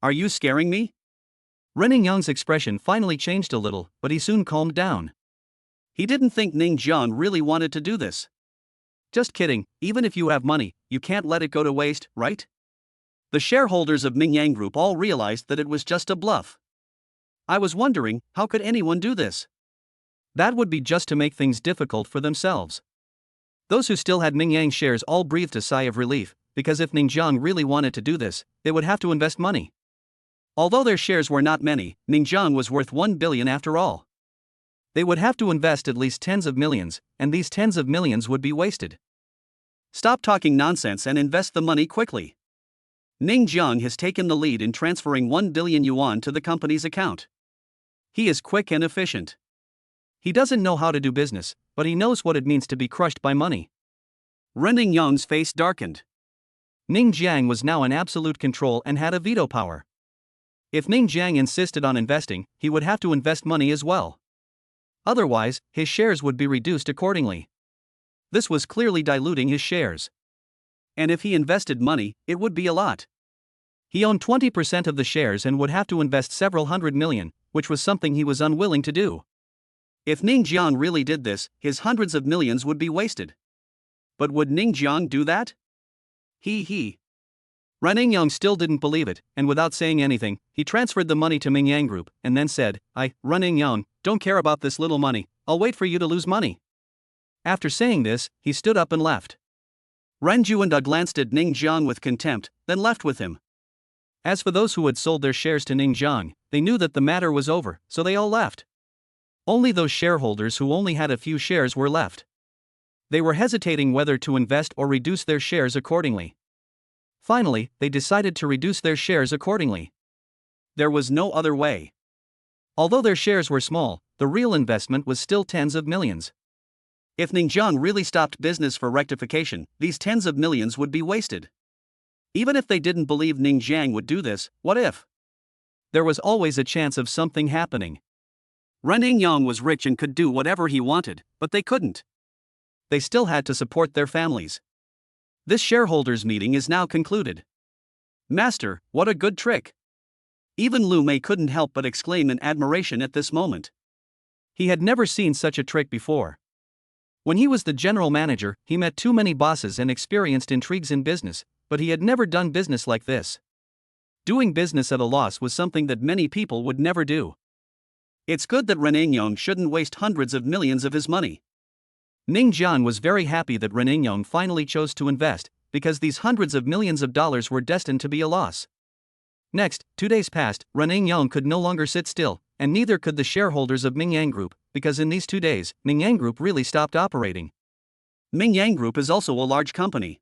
Are you scaring me? Ren Yang's expression finally changed a little, but he soon calmed down. He didn't think Ning Jiang really wanted to do this. Just kidding, even if you have money, you can't let it go to waste, right? The shareholders of Ning Yang Group all realized that it was just a bluff. I was wondering, how could anyone do this? That would be just to make things difficult for themselves. Those who still had Ning Yang shares all breathed a sigh of relief, because if Ning Jiang really wanted to do this, they would have to invest money. Although their shares were not many, Ning Jiang was worth 1 billion after all. They would have to invest at least tens of millions, and these tens of millions would be wasted. Stop talking nonsense and invest the money quickly. Ning Jiang has taken the lead in transferring 1 billion yuan to the company's account. He is quick and efficient. He doesn't know how to do business, but he knows what it means to be crushed by money. Ren Yang's face darkened. Ning Jiang was now in absolute control and had a veto power. If Ning Jiang insisted on investing, he would have to invest money as well. Otherwise, his shares would be reduced accordingly. This was clearly diluting his shares. And if he invested money, it would be a lot. He owned 20% of the shares and would have to invest several hundred million, which was something he was unwilling to do. If Ning Jiang really did this, his hundreds of millions would be wasted. But would Ning Jiang do that? Ren Yang still didn't believe it, and without saying anything, he transferred the money to Ning Yang Group, and then said, Ren Yang, don't care about this little money, I'll wait for you to lose money. After saying this, he stood up and left. Ren Juanda glanced at Ning Jiang with contempt, then left with him. As for those who had sold their shares to Ning Jiang, they knew that the matter was over, so they all left. Only those shareholders who only had a few shares were left. They were hesitating whether to invest or reduce their shares accordingly. Finally, they decided to reduce their shares accordingly. There was no other way. Although their shares were small, the real investment was still tens of millions. If Ning Jiang really stopped business for rectification, these tens of millions would be wasted. Even if they didn't believe Ning Jiang would do this, what if? There was always a chance of something happening. Ren Yang was rich and could do whatever he wanted, but they couldn't. They still had to support their families. This shareholders' meeting is now concluded. Master, what a good trick! Even Lu Mei couldn't help but exclaim in admiration at this moment. He had never seen such a trick before. When he was the general manager, he met too many bosses and experienced intrigues in business, but he had never done business like this. Doing business at a loss was something that many people would never do. It's good that Ren Yang shouldn't waste hundreds of millions of his money. Ning Jiang was very happy that Ren Yang finally chose to invest, because these hundreds of millions of dollars were destined to be a loss. Next, 2 days passed, Ren Yang could no longer sit still, and neither could the shareholders of Ning Yang Group, because in these 2 days, Ning Yang Group really stopped operating. Ning Yang Group is also a large company.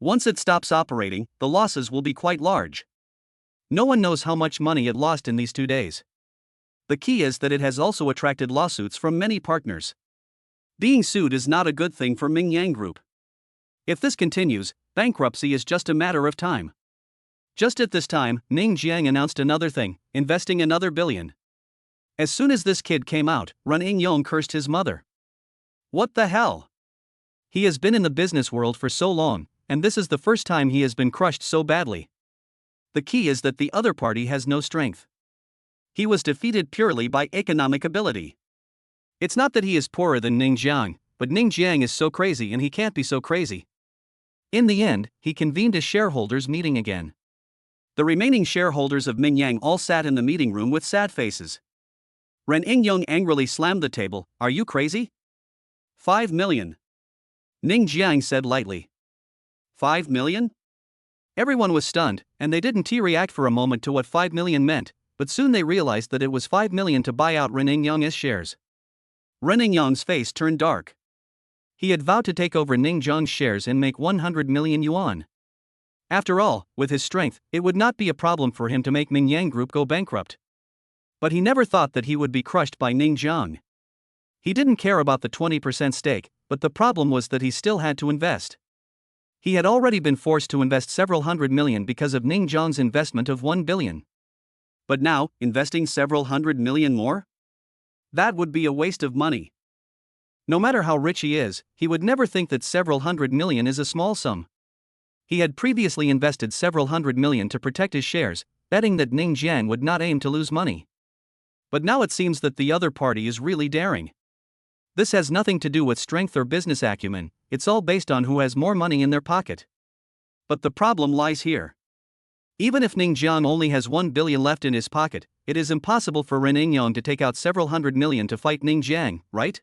Once it stops operating, the losses will be quite large. No one knows how much money it lost in these 2 days. The key is that it has also attracted lawsuits from many partners. Being sued is not a good thing for Ning Yang Group. If this continues, bankruptcy is just a matter of time. Just at this time, Ning Jiang announced another thing, investing another billion. As soon as this kid came out, Ren Yang cursed his mother. What the hell? He has been in the business world for so long, and this is the first time he has been crushed so badly. The key is that the other party has no strength. He was defeated purely by economic ability. It's not that he is poorer than Ning Jiang, but Ning Jiang is so crazy and he can't be so crazy. In the end, he convened a shareholders meeting again. The remaining shareholders of Ming Yang all sat in the meeting room with sad faces. Ren Yingyong angrily slammed the table. Are you crazy? 5 million. Ning Jiang said lightly. 5 million? Everyone was stunned, and they didn't react for a moment to what 5 million meant, but soon they realized that it was 5 million to buy out Ren Yingyong's shares. Ren Yingyong's face turned dark. He had vowed to take over Ning Jiang's shares and make 100 million yuan. After all, with his strength, it would not be a problem for him to make Ming Yang Group go bankrupt. But he never thought that he would be crushed by Ning Jiang. He didn't care about the 20% stake, but the problem was that he still had to invest. He had already been forced to invest several hundred million because of Ning Jiang's investment of 1 billion. But now, investing several hundred million more? That would be a waste of money. No matter how rich he is, he would never think that several hundred million is a small sum. He had previously invested several hundred million to protect his shares, betting that Ning Jiang would not aim to lose money. But now it seems that the other party is really daring. This has nothing to do with strength or business acumen, it's all based on who has more money in their pocket. But the problem lies here. Even if Ning Jiang only has 1 billion left in his pocket, it is impossible for Ren Yingyong to take out several hundred million to fight Ning Jiang, right?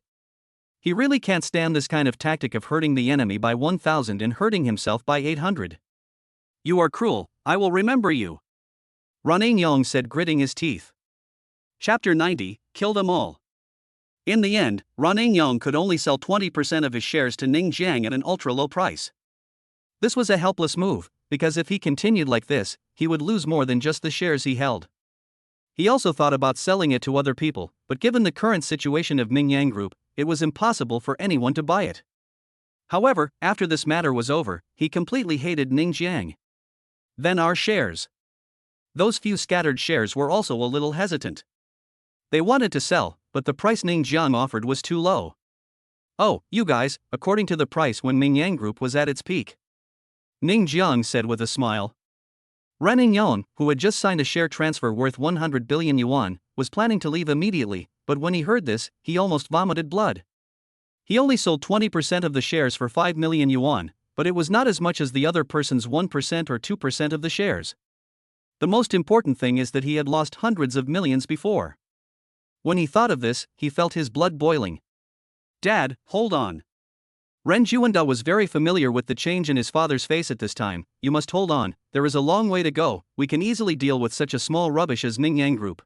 He really can't stand this kind of tactic of hurting the enemy by 1,000 and hurting himself by 800. You are cruel, I will remember you. Ren Yingyong said, gritting his teeth. Chapter 90, Kill Them All. In the end, Ren Yingyong could only sell 20% of his shares to Ning Jiang at an ultra-low price. This was a helpless move, because if he continued like this, he would lose more than just the shares he held. He also thought about selling it to other people, but given the current situation of Ming Yang Group, it was impossible for anyone to buy it. However, after this matter was over, he completely hated Ning Jiang. Then our shares. Those few scattered shares were also a little hesitant. They wanted to sell, but the price Ning Jiang offered was too low. Oh, you guys, according to the price when Ming Yang Group was at its peak. Ning Jiang said with a smile. Ren Yingyong, who had just signed a share transfer worth 100 billion yuan, was planning to leave immediately, but when he heard this, he almost vomited blood. He only sold 20% of the shares for 5 million yuan, but it was not as much as the other person's 1% or 2% of the shares. The most important thing is that he had lost hundreds of millions before. When he thought of this, he felt his blood boiling. Dad, hold on. Ren Juanda was very familiar with the change in his father's face at this time. You must hold on, there is a long way to go, we can easily deal with such a small rubbish as Ming Yang Group.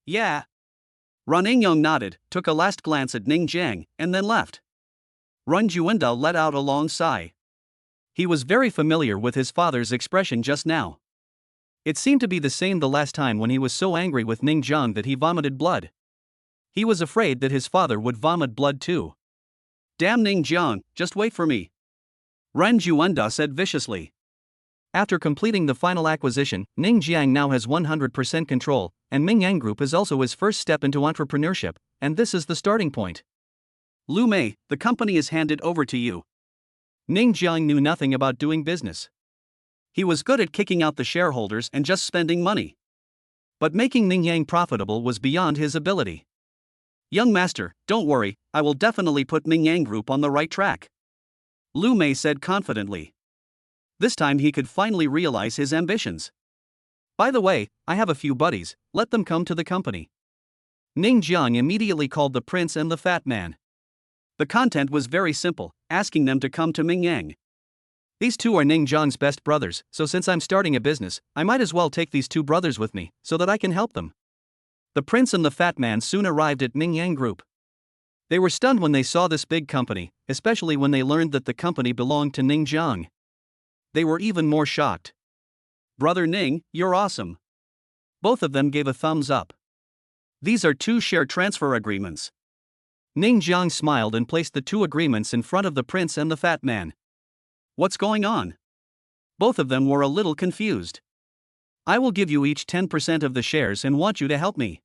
Yeah. Ren Yingyong nodded, took a last glance at Ning Jiang, and then left. Ren Juanda let out a long sigh. He was very familiar with his father's expression just now. It seemed to be the same the last time when he was so angry with Ning Jiang that he vomited blood. He was afraid that his father would vomit blood too. Damn Ning Jiang, just wait for me. Ren Juanda said viciously. After completing the final acquisition, Ning Jiang now has 100% control, and Ming Yang Group is also his first step into entrepreneurship, and this is the starting point. Lu Mei, the company is handed over to you. Ning Jiang knew nothing about doing business. He was good at kicking out the shareholders and just spending money. But making Ming Yang profitable was beyond his ability. Young master, don't worry, I will definitely put Ming Yang Group on the right track. Lu Mei said confidently. This time he could finally realize his ambitions. By the way, I have a few buddies, let them come to the company. Ning Jiang immediately called the prince and the fat man. The content was very simple, asking them to come to Ming Yang. These two are Ning Jiang's best brothers, so since I'm starting a business, I might as well take these two brothers with me, so that I can help them. The prince and the fat man soon arrived at Ming Yang Group. They were stunned when they saw this big company, especially when they learned that the company belonged to Ning Jiang. They were even more shocked. Brother Ning, you're awesome. Both of them gave a thumbs up. These are 2 share transfer agreements. Ning Jiang smiled and placed the 2 agreements in front of the prince and the fat man. What's going on? Both of them were a little confused. I will give you each 10% of the shares and want you to help me.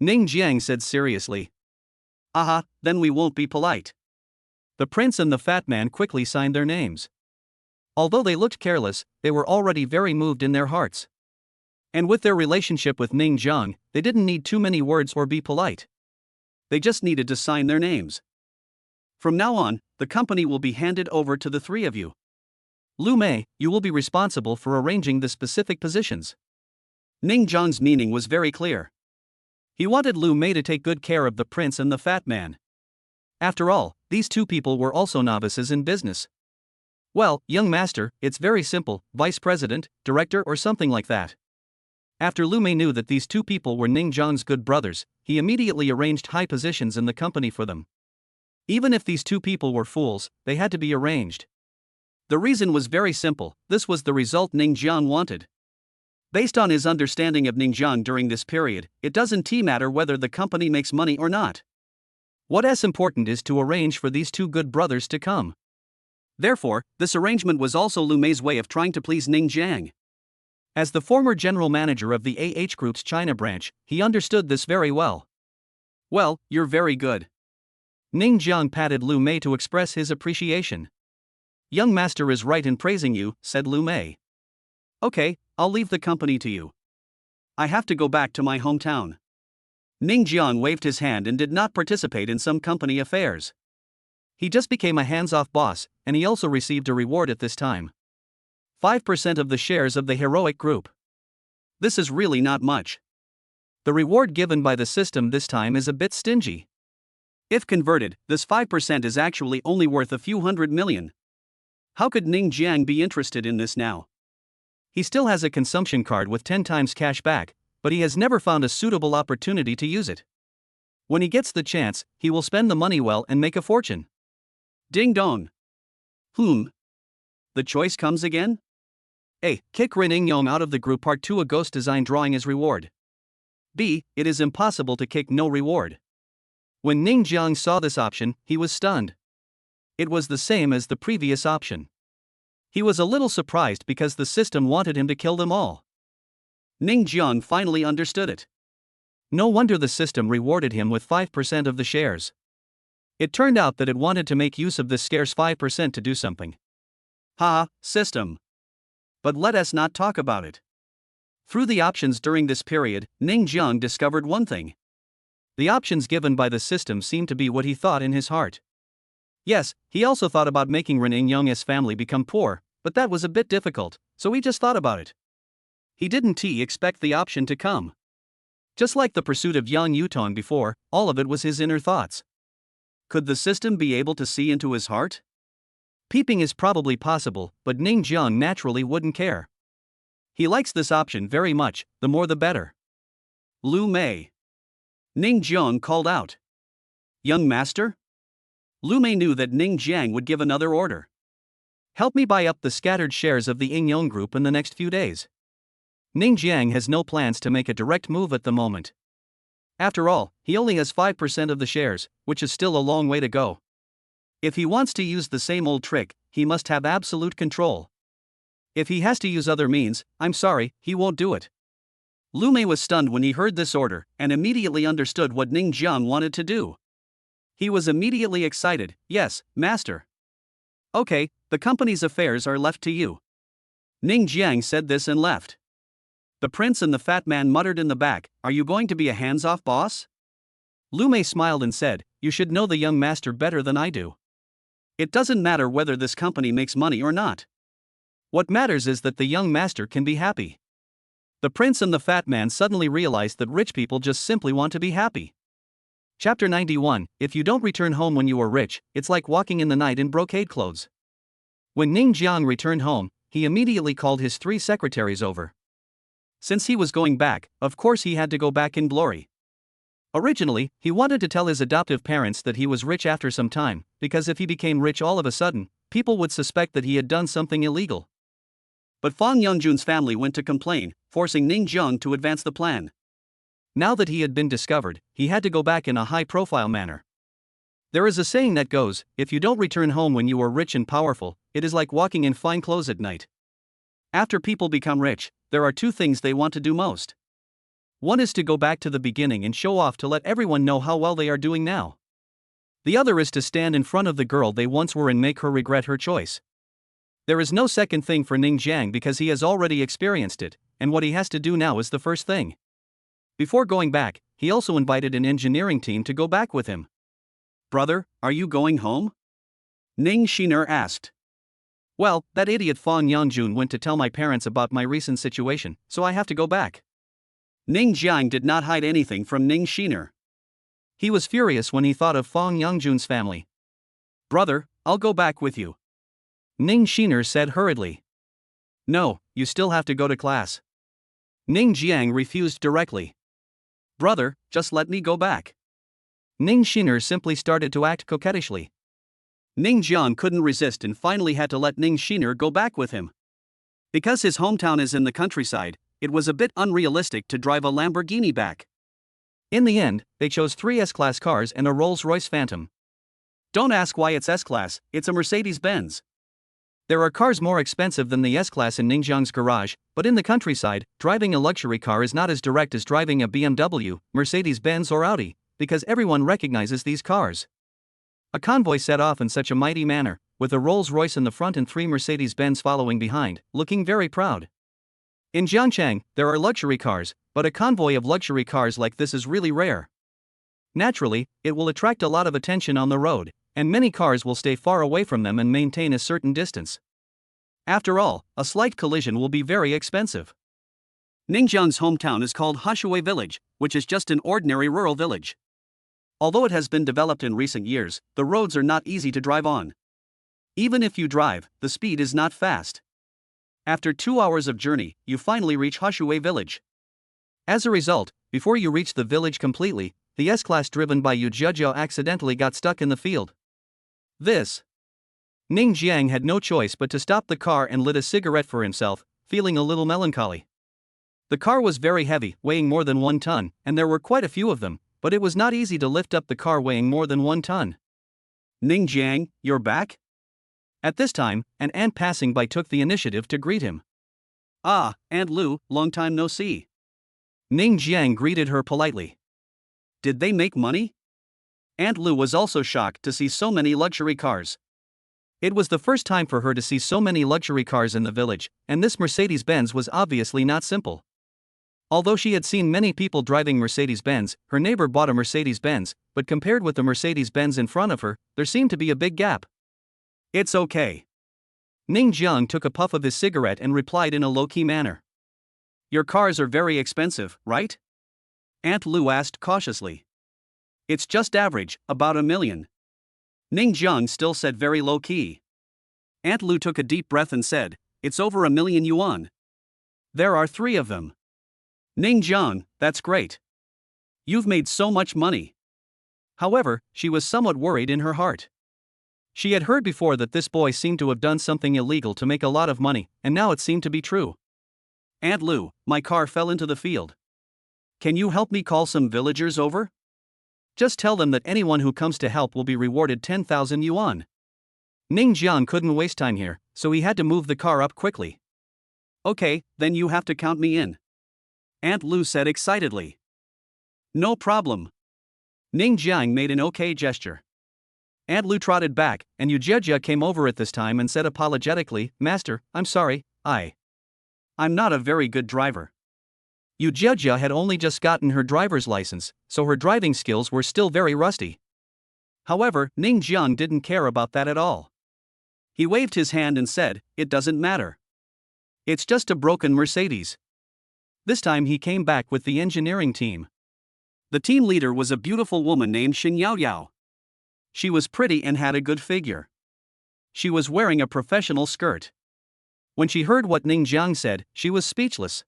Ning Jiang said seriously. Aha, then we won't be polite. The prince and the fat man quickly signed their names. Although they looked careless, they were already very moved in their hearts. And with their relationship with Ning Jiang, they didn't need too many words or be polite. They just needed to sign their names. From now on, the company will be handed over to the three of you. Lu Mei, you will be responsible for arranging the specific positions. Ning Jiang's meaning was very clear. He wanted Lu Mei to take good care of the prince and the fat man. After all, these two people were also novices in business. Well, young master, it's very simple, vice president, director or something like that. After Lu Mei knew that these two people were Ning Jiang's good brothers, he immediately arranged high positions in the company for them. Even if these two people were fools, they had to be arranged. The reason was very simple, this was the result Ning Jiang wanted. Based on his understanding of Ning Jiang during this period, it doesn't matter whether the company makes money or not. What's important is to arrange for these two good brothers to come. Therefore, this arrangement was also Lu Mei's way of trying to please Ning Jiang. As the former general manager of the AH Group's China branch, he understood this very well. Well, you're very good. Ning Jiang patted Lu Mei to express his appreciation. Young master is right in praising you, said Lu Mei. Okay, I'll leave the company to you. I have to go back to my hometown. Ning Jiang waved his hand and did not participate in some company affairs. He just became a hands-off boss, and he also received a reward at this time. 5% of the shares of the heroic group. This is really not much. The reward given by the system this time is a bit stingy. If converted, this 5% is actually only worth a few hundred million. How could Ning Jiang be interested in this now? He still has a consumption card with 10 times cash back, but he has never found a suitable opportunity to use it. When he gets the chance, he will spend the money well and make a fortune. Ding dong. The choice comes again? A. Kick Rin Yong out of the group. Part 2. A ghost design drawing as reward. B. It is impossible to kick no reward. When Ning Jiang saw this option, he was stunned. It was the same as the previous option. He was a little surprised because the system wanted him to kill them all. Ning Jiang finally understood it. No wonder the system rewarded him with 5% of the shares. It turned out that it wanted to make use of this scarce 5% to do something. System. But let us not talk about it. Through the options during this period, Ning Jiang discovered one thing. The options given by the system seemed to be what he thought in his heart. Yes, he also thought about making Ren Yong's family become poor, but that was a bit difficult, so he just thought about it. He didn't expect the option to come. Just like the pursuit of Yang Yutong before, all of it was his inner thoughts. Could the system be able to see into his heart? Peeping is probably possible, but Ning Jiang naturally wouldn't care. He likes this option very much, the more the better. Lu Mei. Ning Jiang called out. Young master? Lu Mei knew that Ning Jiang would give another order. Help me buy up the scattered shares of the Yingyong group in the next few days. Ning Jiang has no plans to make a direct move at the moment. After all, he only has 5% of the shares, which is still a long way to go. If he wants to use the same old trick, he must have absolute control. If he has to use other means, I'm sorry, he won't do it. Lu Mei was stunned when he heard this order, and immediately understood what Ning Jiang wanted to do. He was immediately excited. Yes, master. Okay, the company's affairs are left to you. Ning Jiang said this and left. The prince and the fat man muttered in the back, are you going to be a hands-off boss? Lu Mei smiled and said, you should know the young master better than I do. It doesn't matter whether this company makes money or not. What matters is that the young master can be happy. The prince and the fat man suddenly realized that rich people just simply want to be happy. Chapter 91, If you don't return home when you are rich, it's like walking in the night in brocade clothes. When Ning Jiang returned home, he immediately called his 3 secretaries over. Since he was going back, of course he had to go back in glory. Originally, he wanted to tell his adoptive parents that he was rich after some time, because if he became rich all of a sudden, people would suspect that he had done something illegal. But Fang Yongjun's family went to complain, forcing Ning Jiang to advance the plan. Now that he had been discovered, he had to go back in a high-profile manner. There is a saying that goes, if you don't return home when you are rich and powerful, it is like walking in fine clothes at night. After people become rich, there are 2 things they want to do most. One is to go back to the beginning and show off to let everyone know how well they are doing now. The other is to stand in front of the girl they once were and make her regret her choice. There is no second thing for Ning Jiang because he has already experienced it, and what he has to do now is the first thing. Before going back, he also invited an engineering team to go back with him. Brother, are you going home? Ning Shiner asked. Well, that idiot Fang Yangjun went to tell my parents about my recent situation, so I have to go back. Ning Jiang did not hide anything from Ning Shiner. He was furious when he thought of Fang Yangjun's family. Brother, I'll go back with you. Ning Shiner said hurriedly. No, you still have to go to class. Ning Jiang refused directly. Brother, just let me go back. Ning Shiner simply started to act coquettishly. Ning Jiang couldn't resist and finally had to let Ning Shiner go back with him. Because his hometown is in the countryside, it was a bit unrealistic to drive a Lamborghini back. In the end, they chose 3 S-Class cars and a Rolls-Royce Phantom. Don't ask why it's S-Class, it's a Mercedes-Benz. There are cars more expensive than the S-Class in Ningjiang's garage, but in the countryside, driving a luxury car is not as direct as driving a BMW, Mercedes-Benz or Audi, because everyone recognizes these cars. A convoy set off in such a mighty manner, with a Rolls-Royce in the front and 3 Mercedes-Benz following behind, looking very proud. In Jiangchang, there are luxury cars, but a convoy of luxury cars like this is really rare. Naturally, it will attract a lot of attention on the road, and many cars will stay far away from them and maintain a certain distance. After all, a slight collision will be very expensive. Ningjiang's hometown is called Hashui Village, which is just an ordinary rural village. Although it has been developed in recent years, the roads are not easy to drive on. Even if you drive, the speed is not fast. After 2 hours of journey, you finally reach Hashui Village. As a result, before you reach the village completely, the S-Class driven by Yu Jiajiao accidentally got stuck in the field. Ning Jiang had no choice but to stop the car and lit a cigarette for himself, feeling a little melancholy. The car was very heavy, weighing more than 1 ton, and there were quite a few of them, but it was not easy to lift up the car weighing more than 1 ton. Ning Jiang, you're back? At this time, an ant passing by took the initiative to greet him. Ah, Aunt Lu, long time no see. Ning Jiang greeted her politely. Did they make money? Aunt Lu was also shocked to see so many luxury cars. It was the first time for her to see so many luxury cars in the village, and this Mercedes-Benz was obviously not simple. Although she had seen many people driving Mercedes-Benz, her neighbor bought a Mercedes-Benz, but compared with the Mercedes-Benz in front of her, there seemed to be a big gap. It's okay. Ning Jiang took a puff of his cigarette and replied in a low-key manner. Your cars are very expensive, right? Aunt Lu asked cautiously. It's just average, about $1 million. Ning Jiang still said very low-key. Aunt Lu took a deep breath and said, it's over $1 million yuan. There are 3 of them. Ning Jiang, that's great. You've made so much money. However, she was somewhat worried in her heart. She had heard before that this boy seemed to have done something illegal to make a lot of money, and now it seemed to be true. Aunt Lu, my car fell into the field. Can you help me call some villagers over? Just tell them that anyone who comes to help will be rewarded 10,000 yuan. Ning Jiang couldn't waste time here, so he had to move the car up quickly. Okay, then you have to count me in. Aunt Lu said excitedly. No problem. Ning Jiang made an okay gesture. Aunt Lu trotted back, and Yu Jiajia came over at this time and said apologetically, Master, I'm sorry, I'm not a very good driver. Yu Jiajia had only just gotten her driver's license, so her driving skills were still very rusty. However, Ning Jiang didn't care about that at all. He waved his hand and said, it doesn't matter. It's just a broken Mercedes. This time he came back with the engineering team. The team leader was a beautiful woman named Xin Yaoyao. She was pretty and had a good figure. She was wearing a professional skirt. When she heard what Ning Jiang said, she was speechless.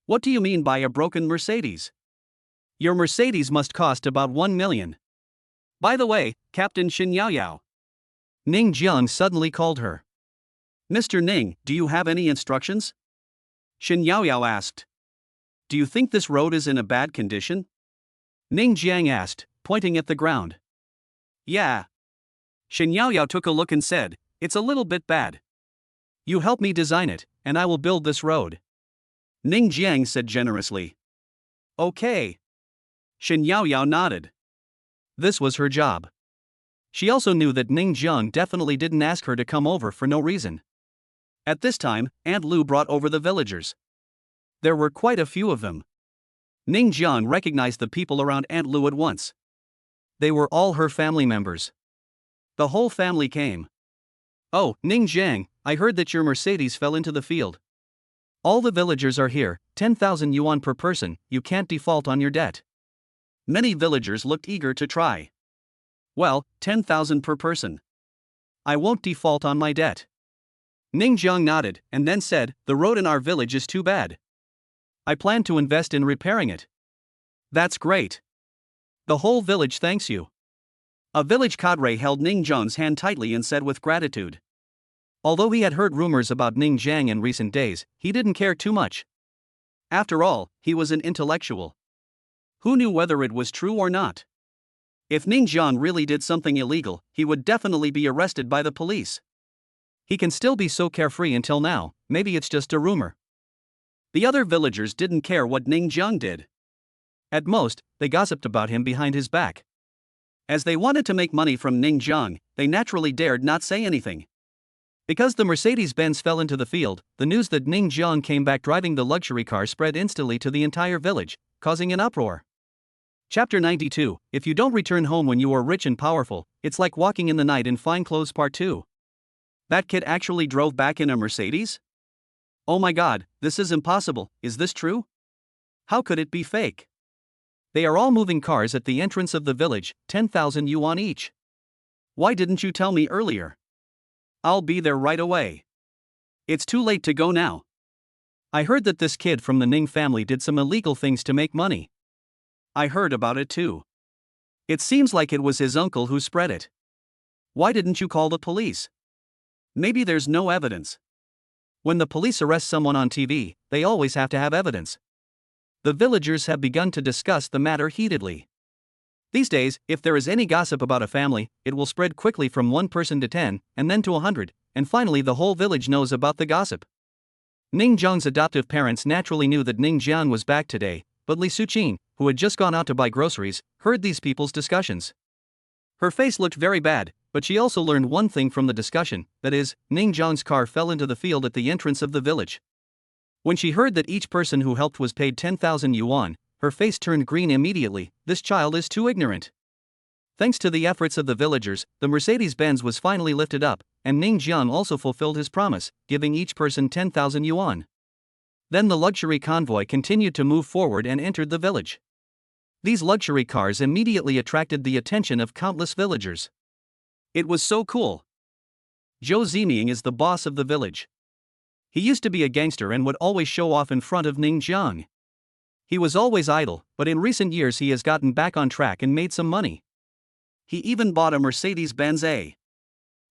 What do you mean by a broken Mercedes? Your Mercedes must cost about 1 million. By the way, Captain Xin Yaoyao. Ning Jiang suddenly called her. Mr. Ning, do you have any instructions? Xin Yaoyao asked. Do you think this road is in a bad condition? Ning Jiang asked, pointing at the ground. Yeah. Xin Yaoyao took a look and said, it's a little bit bad. You help me design it, and I will build this road. Ning Jiang said generously. Okay. Xin Yaoyao nodded. This was her job. She also knew that Ning Jiang definitely didn't ask her to come over for no reason. At this time, Aunt Lu brought over the villagers. There were quite a few of them. Ning Jiang recognized the people around Aunt Lu at once. They were all her family members. The whole family came. "Oh, Ning Jiang, I heard that your Mercedes fell into the field. All the villagers are here, 10,000 yuan per person, you can't default on your debt." Many villagers looked eager to try. "Well, 10,000 per person. I won't default on my debt." Ning Jiang nodded and then said, "The road in our village is too bad. I plan to invest in repairing it." "That's great. The whole village thanks you." A village cadre held Ning Jiang's hand tightly and said with gratitude. Although he had heard rumors about Ning Jiang in recent days, he didn't care too much. After all, he was an intellectual. Who knew whether it was true or not? If Ning Jiang really did something illegal, he would definitely be arrested by the police. He can still be so carefree until now, maybe it's just a rumor. The other villagers didn't care what Ning Jiang did. At most, they gossiped about him behind his back. As they wanted to make money from Ning Jiang, they naturally dared not say anything. Because the Mercedes-Benz fell into the field, the news that Ning Jiang came back driving the luxury car spread instantly to the entire village, causing an uproar. Chapter 92, If you don't return home when you are rich and powerful, it's like walking in the night in fine clothes Part 2. That kid actually drove back in a Mercedes? Oh my god, this is impossible, is this true? How could it be fake? They are all moving cars at the entrance of the village, 10,000 yuan each. Why didn't you tell me earlier? I'll be there right away. It's too late to go now. I heard that this kid from the Ning family did some illegal things to make money. I heard about it too. It seems like it was his uncle who spread it. Why didn't you call the police? Maybe there's no evidence. When the police arrest someone on TV, they always have to have evidence. The villagers have begun to discuss the matter heatedly. These days, if there is any gossip about a family, it will spread quickly from one person to 10, and then to 100, and finally the whole village knows about the gossip. Ning Jiang's adoptive parents naturally knew that Ning Jiang was back today, but Li Suqing, who had just gone out to buy groceries, heard these people's discussions. Her face looked very bad, but she also learned one thing from the discussion, that is, Ning Jiang's car fell into the field at the entrance of the village. When she heard that each person who helped was paid 10,000 yuan, her face turned green immediately. This child is too ignorant. Thanks to the efforts of the villagers, the Mercedes-Benz was finally lifted up, and Ning Jiang also fulfilled his promise, giving each person 10,000 yuan. Then the luxury convoy continued to move forward and entered the village. These luxury cars immediately attracted the attention of countless villagers. It was so cool. Zhou Ziming is the boss of the village. He used to be a gangster and would always show off in front of Ning Jiang. He was always idle, but in recent years he has gotten back on track and made some money. He even bought a Mercedes-Benz A.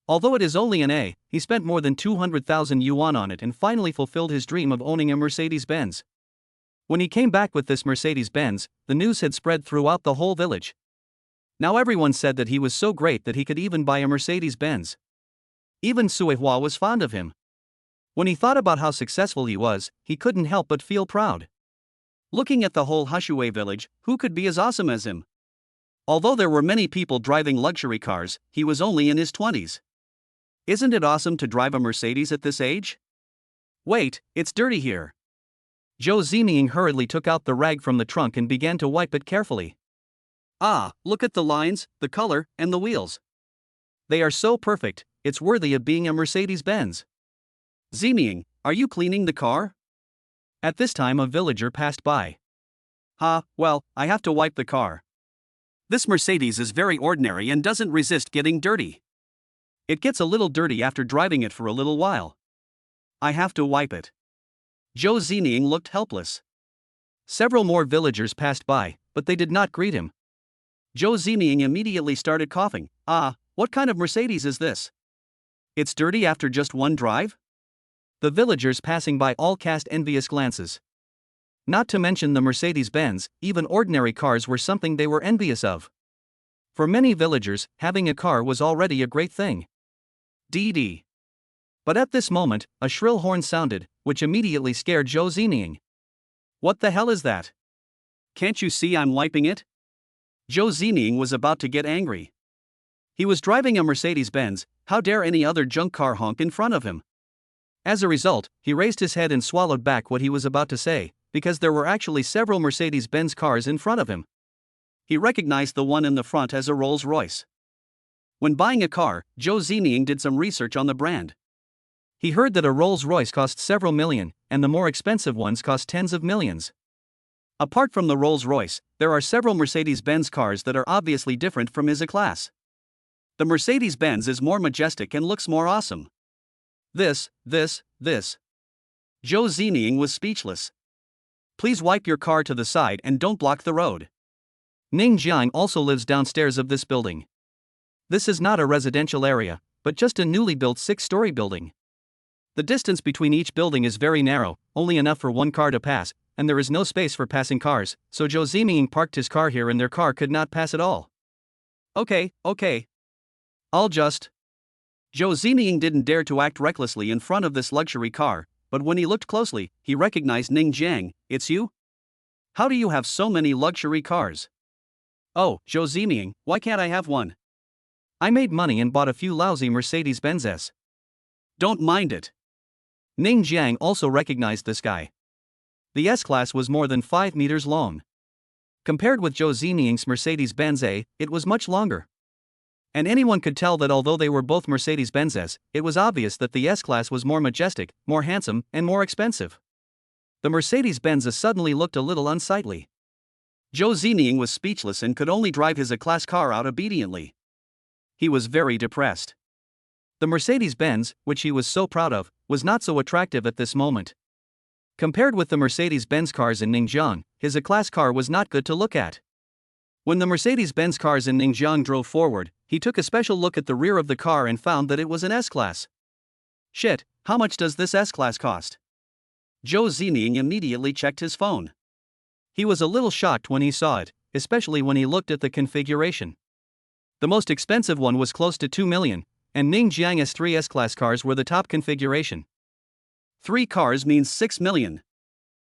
Although it is only an A, he spent more than 200,000 yuan on it and finally fulfilled his dream of owning a Mercedes-Benz. When he came back with this Mercedes-Benz, the news had spread throughout the whole village. Now everyone said that he was so great that he could even buy a Mercedes-Benz. Even Suihua was fond of him. When he thought about how successful he was, he couldn't help but feel proud. Looking at the whole Hushui village, who could be as awesome as him? Although there were many people driving luxury cars, he was only in his 20s. Isn't it awesome to drive a Mercedes at this age? Wait, it's dirty here. Zhou Ziming hurriedly took out the rag from the trunk and began to wipe it carefully. Ah, look at the lines, the color, and the wheels. They are so perfect, it's worthy of being a Mercedes-Benz. Ziming, are you cleaning the car? At this time a villager passed by. Well, I have to wipe the car. This Mercedes is very ordinary and doesn't resist getting dirty. It gets a little dirty after driving it for a little while. I have to wipe it. Zhou Ziming looked helpless. Several more villagers passed by, but they did not greet him. Zhou Ziming immediately started coughing. What kind of Mercedes is this? It's dirty after just one drive? The villagers passing by all cast envious glances. Not to mention the Mercedes-Benz, even ordinary cars were something they were envious of. For many villagers, having a car was already a great thing. DD. But at this moment, a shrill horn sounded, which immediately scared Zhou Ziming. What the hell is that? Can't you see I'm wiping it? Zhou Ziming was about to get angry. He was driving a Mercedes-Benz, how dare any other junk car honk in front of him? As a result, he raised his head and swallowed back what he was about to say, because there were actually several Mercedes-Benz cars in front of him. He recognized the one in the front as a Rolls-Royce. When buying a car, Zhou Zining did some research on the brand. He heard that a Rolls-Royce cost several million, and the more expensive ones cost tens of millions. Apart from the Rolls-Royce, there are several Mercedes-Benz cars that are obviously different from his class. The Mercedes-Benz is more majestic and looks more awesome. This. Zhou Zining was speechless. Please wipe your car to the side and don't block the road. Ning Jiang also lives downstairs of this building. This is not a residential area, but just a newly built 6-story building. The distance between each building is very narrow, only enough for one car to pass, and there is no space for passing cars, so Zhou Zining parked his car here and their car could not pass at all. Okay. I'll just. Zhou Zining didn't dare to act recklessly in front of this luxury car, but when he looked closely, he recognized Ning Jiang. It's you? How do you have so many luxury cars? Oh, Zhou Zining, why can't I have one? I made money and bought a few lousy Mercedes-Benzes. Don't mind it. Ning Jiang also recognized this guy. The S-Class was more than 5 meters long. Compared with Zhou Zining's Mercedes-Benz A, it was much longer. And anyone could tell that although they were both Mercedes-Benzes, it was obvious that the S-Class was more majestic, more handsome, and more expensive. The Mercedes-Benz suddenly looked a little unsightly. Zhou Zining was speechless and could only drive his A-Class car out obediently. He was very depressed. The Mercedes-Benz, which he was so proud of, was not so attractive at this moment. Compared with the Mercedes-Benz cars in Ningjiang, his A-Class car was not good to look at. When the Mercedes-Benz cars in Ningjiang drove forward, he took a special look at the rear of the car and found that it was an S-Class. Shit, how much does this S-Class cost? Zhou Zining immediately checked his phone. He was a little shocked when he saw it, especially when he looked at the configuration. The most expensive one was close to 2 million, and Ning Jiang's 3 S-Class cars were the top configuration. 3 cars means 6 million.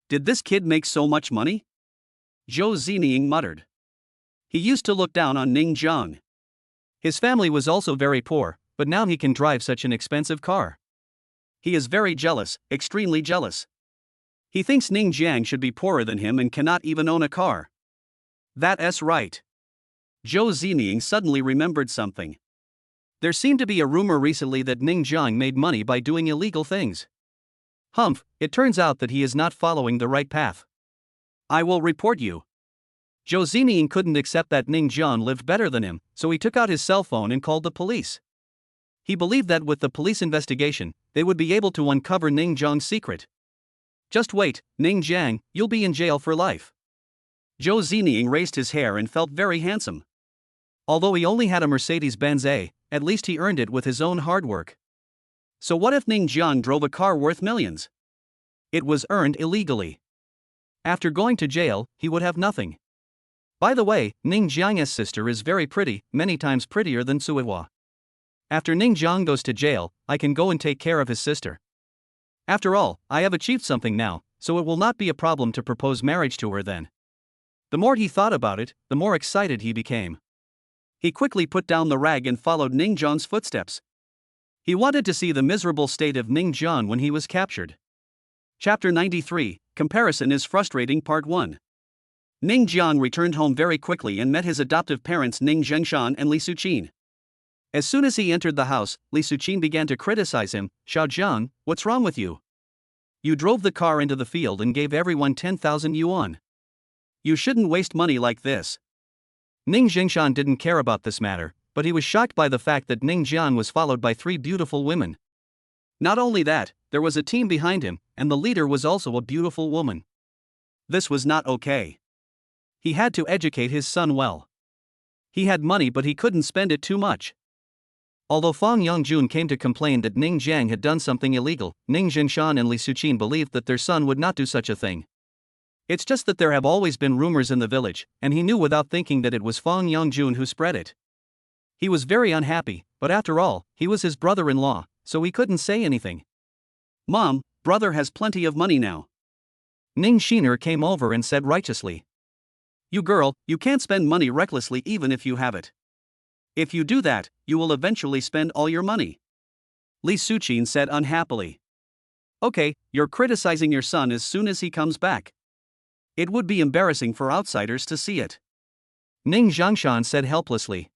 Did this kid make so much money? Zhou Zining muttered. He used to look down on Ning Jiang. His family was also very poor, but now he can drive such an expensive car. He is very jealous, extremely jealous. He thinks Ning Jiang should be poorer than him and cannot even own a car. That's right. Zhou Zining suddenly remembered something. There seemed to be a rumor recently that Ning Jiang made money by doing illegal things. Humph, it turns out that he is not following the right path. I will report you. Zhou Zining couldn't accept that Ning Jiang lived better than him, so he took out his cell phone and called the police. He believed that with the police investigation, they would be able to uncover Ning Jiang's secret. Just wait, Ning Jiang, you'll be in jail for life. Zhou Zining raised his hair and felt very handsome. Although he only had a Mercedes-Benz A, at least he earned it with his own hard work. So what if Ning Jiang drove a car worth millions? It was earned illegally. After going to jail, he would have nothing. By the way, Ning Jiang's sister is very pretty, many times prettier than Suihua. After Ning Jiang goes to jail, I can go and take care of his sister. After all, I have achieved something now, so it will not be a problem to propose marriage to her then. The more he thought about it, the more excited he became. He quickly put down the rag and followed Ning Jiang's footsteps. He wanted to see the miserable state of Ning Jiang when he was captured. Chapter 93, Comparison is Frustrating Part 1. Ning Jiang returned home very quickly and met his adoptive parents Ning Zhengshan and Li Suqin. As soon as he entered the house, Li Suqin began to criticize him. Xiao Jiang, what's wrong with you? You drove the car into the field and gave everyone 10,000 yuan. You shouldn't waste money like this. Ning Zhengshan didn't care about this matter, but he was shocked by the fact that Ning Jiang was followed by 3 beautiful women. Not only that, there was a team behind him, and the leader was also a beautiful woman. This was not okay. He had to educate his son well. He had money but he couldn't spend it too much. Although Fang Yongjun came to complain that Ning Jiang had done something illegal, Ning Zhengshan and Li Suqin believed that their son would not do such a thing. It's just that there have always been rumors in the village, and he knew without thinking that it was Fang Yongjun who spread it. He was very unhappy, but after all, he was his brother-in-law, so he couldn't say anything. Mom, brother has plenty of money now. Ning Shiner came over and said righteously. You girl, you can't spend money recklessly even if you have it. If you do that, you will eventually spend all your money. Li Suqin said unhappily. Okay, you're criticizing your son as soon as he comes back. It would be embarrassing for outsiders to see it. Ning Zhangshan said helplessly.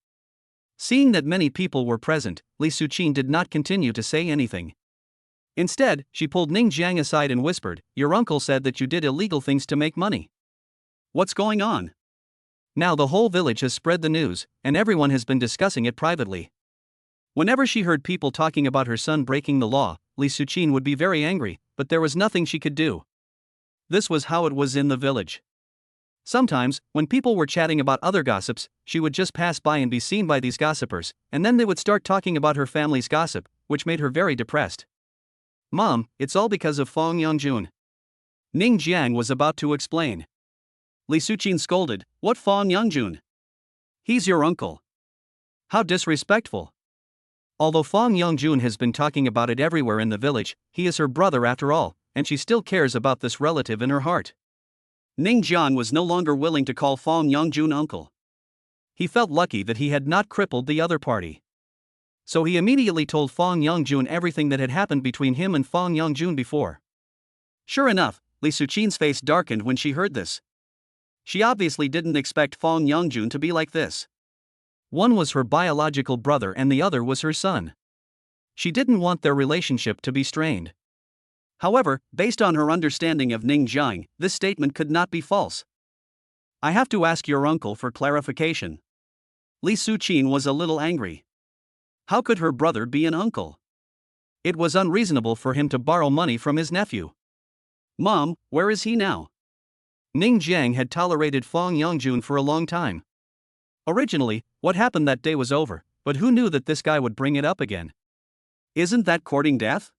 Seeing that many people were present, Li Suqin did not continue to say anything. Instead, she pulled Ning Jiang aside and whispered, "Your uncle said that you did illegal things to make money. What's going on?" Now the whole village has spread the news, and everyone has been discussing it privately. Whenever she heard people talking about her son breaking the law, Li Suqin would be very angry, but there was nothing she could do. This was how it was in the village. Sometimes, when people were chatting about other gossips, she would just pass by and be seen by these gossipers, and then they would start talking about her family's gossip, which made her very depressed. "Mom, it's all because of Fong Yongjun." Ning Jiang was about to explain. Li Suqin scolded, "What Fong Yongjun? He's your uncle. How disrespectful." Although Fong Yongjun has been talking about it everywhere in the village, he is her brother after all, and she still cares about this relative in her heart. Ning Jiang was no longer willing to call Fong Yongjun uncle. He felt lucky that he had not crippled the other party. So he immediately told Fong Yongjun everything that had happened between him and Fong Yongjun before. Sure enough, Li Suqin's face darkened when she heard this. She obviously didn't expect Fong Yongjun to be like this. One was her biological brother and the other was her son. She didn't want their relationship to be strained. However, based on her understanding of Ning Jiang, this statement could not be false. "I have to ask your uncle for clarification." Li Suqin was a little angry. How could her brother be an uncle? It was unreasonable for him to borrow money from his nephew. "Mom, where is he now?" Ning Jiang had tolerated Fong Yongjun for a long time. Originally, what happened that day was over, but who knew that this guy would bring it up again? Isn't that courting death?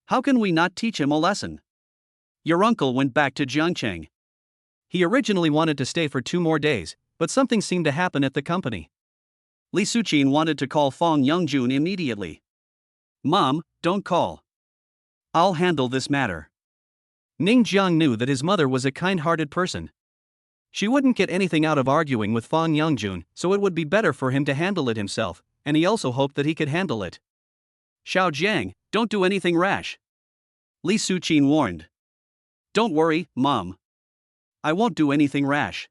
How can we not teach him a lesson? Your uncle went back to Jiangcheng. He originally wanted to stay for 2 more days, but something seemed to happen at the company. Li Suqin wanted to call Fong Yongjun immediately. "Mom, don't call. I'll handle this matter." Ning Jiang knew that his mother was a kind-hearted person. She wouldn't get anything out of arguing with Fong Yongjun, so it would be better for him to handle it himself, and he also hoped that he could handle it. "Xiao Jiang, don't do anything rash," Li Suqin warned. "Don't worry, Mom. I won't do anything rash,"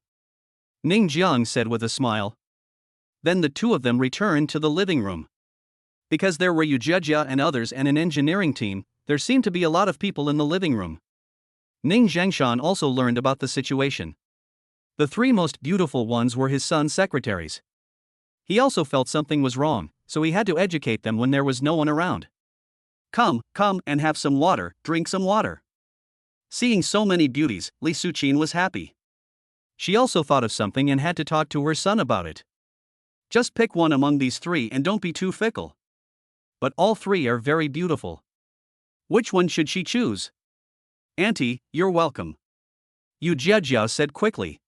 Ning Jiang said with a smile. Then the two of them returned to the living room. Because there were Yu Jejia and others and an engineering team, there seemed to be a lot of people in the living room. Ning Zhangshan also learned about the situation. The 3 most beautiful ones were his son's secretaries. He also felt something was wrong, so he had to educate them when there was no one around. Come and have some water, drink some water." Seeing so many beauties, Li Suqin was happy. She also thought of something and had to talk to her son about it. "Just pick one among these 3 and don't be too fickle." "But all 3 are very beautiful. Which one should she choose?" "Auntie, you're welcome," Yu Jejia said quickly.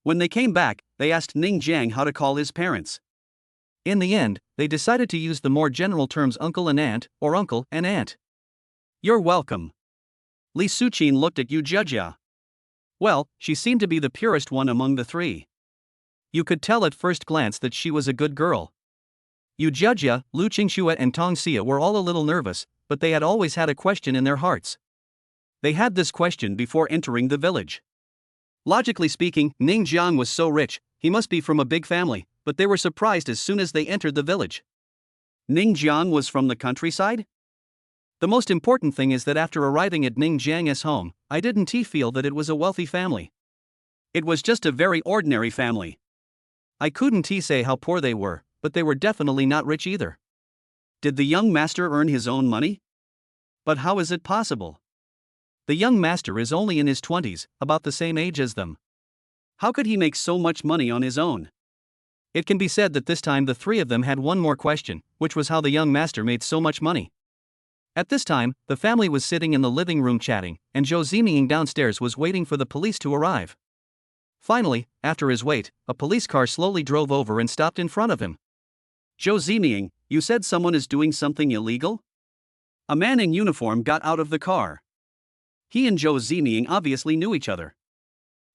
When they came back, they asked Ning Jiang how to call his parents. In the end, they decided to use the more general terms uncle and aunt, or uncle and aunt. "You're welcome." Li Suqin looked at Yu Jejia. Well, she seemed to be the purest one among the 3. You could tell at first glance that she was a good girl. Yu Jejia, Lu Qingxue and Tong Xia were all a little nervous, but they had always had a question in their hearts. They had this question before entering the village. Logically speaking, Ning Jiang was so rich, he must be from a big family, but they were surprised as soon as they entered the village. Ning Jiang was from the countryside? The most important thing is that after arriving at Ning Jiang's home, I didn't feel that it was a wealthy family. It was just a very ordinary family. I couldn't say how poor they were, but they were definitely not rich either. Did the young master earn his own money? But how is it possible? The young master is only in his 20s, about the same age as them. How could he make so much money on his own? It can be said that this time the 3 of them had one more question, which was how the young master made so much money. At this time, the family was sitting in the living room chatting, and Zhou Ziming downstairs was waiting for the police to arrive. Finally, after his wait, a police car slowly drove over and stopped in front of him. "Zhou Ziming, you said someone is doing something illegal?" A man in uniform got out of the car. He and Zhou Ziming obviously knew each other.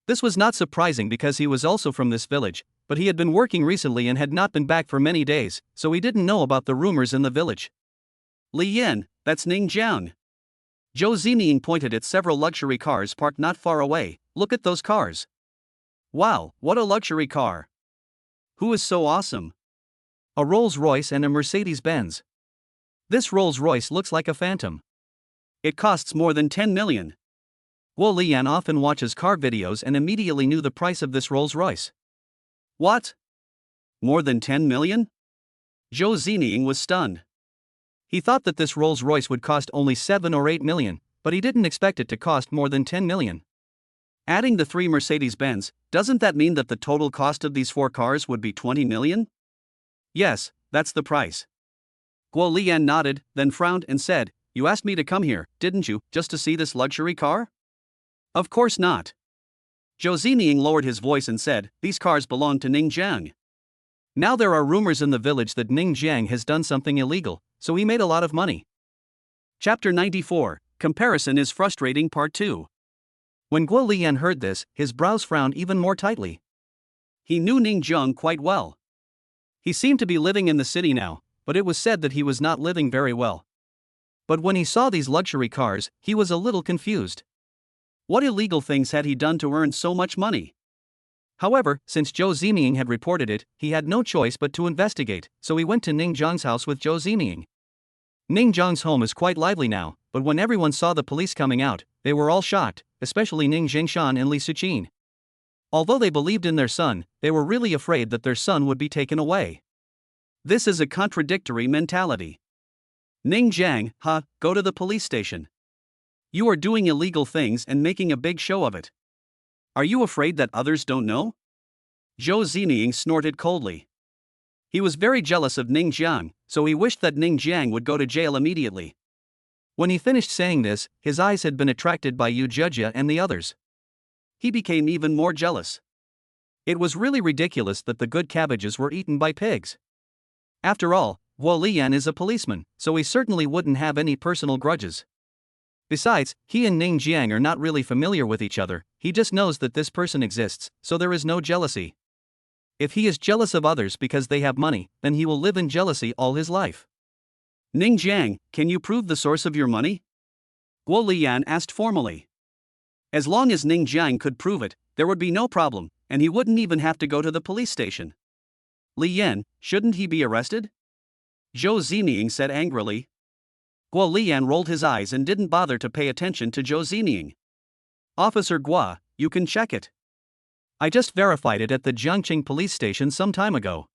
This was not surprising because he was also from this village, but he had been working recently and had not been back for many days, so he didn't know about the rumors in the village. "Li Yin, that's Ning Jiang." Zhou Ziming pointed at several luxury cars parked not far away. "Look at those cars. Wow, what a luxury car. Who is so awesome? A Rolls-Royce and a Mercedes-Benz. This Rolls-Royce looks like a phantom. It costs more than 10 million. Guo Lian often watches car videos and immediately knew the price of this Rolls-Royce. What? More than 10 million? Zhou Zining was stunned. He thought that this Rolls-Royce would cost only 7 or 8 million, but he didn't expect it to cost more than 10 million. Adding the 3 Mercedes-Benz, doesn't that mean that the total cost of these 4 cars would be 20 million? Yes, that's the price. Guo Lian nodded, then frowned and said, "You asked me to come here, didn't you, just to see this luxury car?" "Of course not." Zhou Zining lowered his voice and said, "These cars belong to Ning Jiang. Now there are rumors in the village that Ning Jiang has done something illegal, so he made a lot of money." Chapter 94, Comparison is Frustrating Part 2. When Guo Lian heard this, his brows frowned even more tightly. He knew Ning Jiang quite well. He seemed to be living in the city now, but it was said that he was not living very well. But when he saw these luxury cars, he was a little confused. What illegal things had he done to earn so much money? However, since Zhou Zining had reported it, he had no choice but to investigate, so he went to Ning Jiang's house with Zhou Zining. Ning Jiang's home is quite lively now, but when everyone saw the police coming out, they were all shocked, especially Ning Jingshan and Li Suqin. Although they believed in their son, they were really afraid that their son would be taken away. This is a contradictory mentality. Ning Jiang, go to the police station. You are doing illegal things and making a big show of it. Are you afraid that others don't know? Zhou Zining snorted coldly. He was very jealous of Ning Jiang, so he wished that Ning Jiang would go to jail immediately. When he finished saying this, his eyes had been attracted by Yu Zhejia and the others. He became even more jealous. It was really ridiculous that the good cabbages were eaten by pigs. After all, Guo Lian is a policeman, so he certainly wouldn't have any personal grudges. Besides, he and Ning Jiang are not really familiar with each other, he just knows that this person exists, so there is no jealousy. If he is jealous of others because they have money, then he will live in jealousy all his life. Ning Jiang, can you prove the source of your money? Guo Lian asked formally. As long as Ning Jiang could prove it, there would be no problem, and he wouldn't even have to go to the police station. Li Yan, shouldn't he be arrested? Zhou Zining said angrily. Guo Lian rolled his eyes and didn't bother to pay attention to Zhou Zining. Officer Guo, you can check it. I just verified it at the Jiangqing police station some time ago.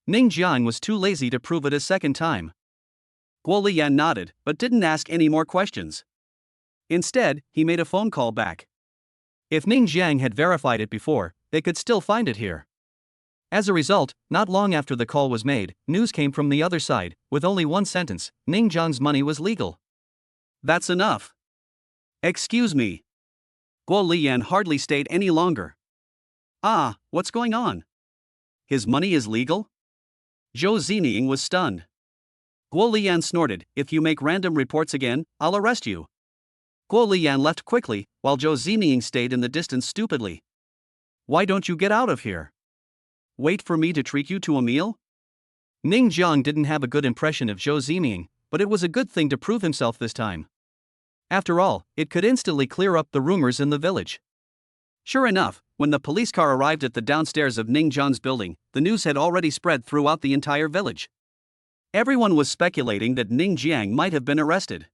Ning Jiang was too lazy to prove it a second time. Guo Lian nodded, but didn't ask any more questions. Instead, he made a phone call back. If Ning Jiang had verified it before, they could still find it here. As a result, not long after the call was made, news came from the other side, with only one sentence: Ning Jiang's money was legal. That's enough. Excuse me. Guo Lian hardly stayed any longer. What's going on? His money is legal? Zhou Zining was stunned. Guo Lian snorted, "If you make random reports again, I'll arrest you." Guo Lian left quickly, while Zhou Zining stayed in the distance stupidly. Why don't you get out of here? Wait for me to treat you to a meal? Ning Jiang didn't have a good impression of Zhou Zining, but it was a good thing to prove himself this time. After all, it could instantly clear up the rumors in the village. Sure enough, when the police car arrived at the downstairs of Ning Jiang's building, the news had already spread throughout the entire village. Everyone was speculating that Ning Jiang might have been arrested.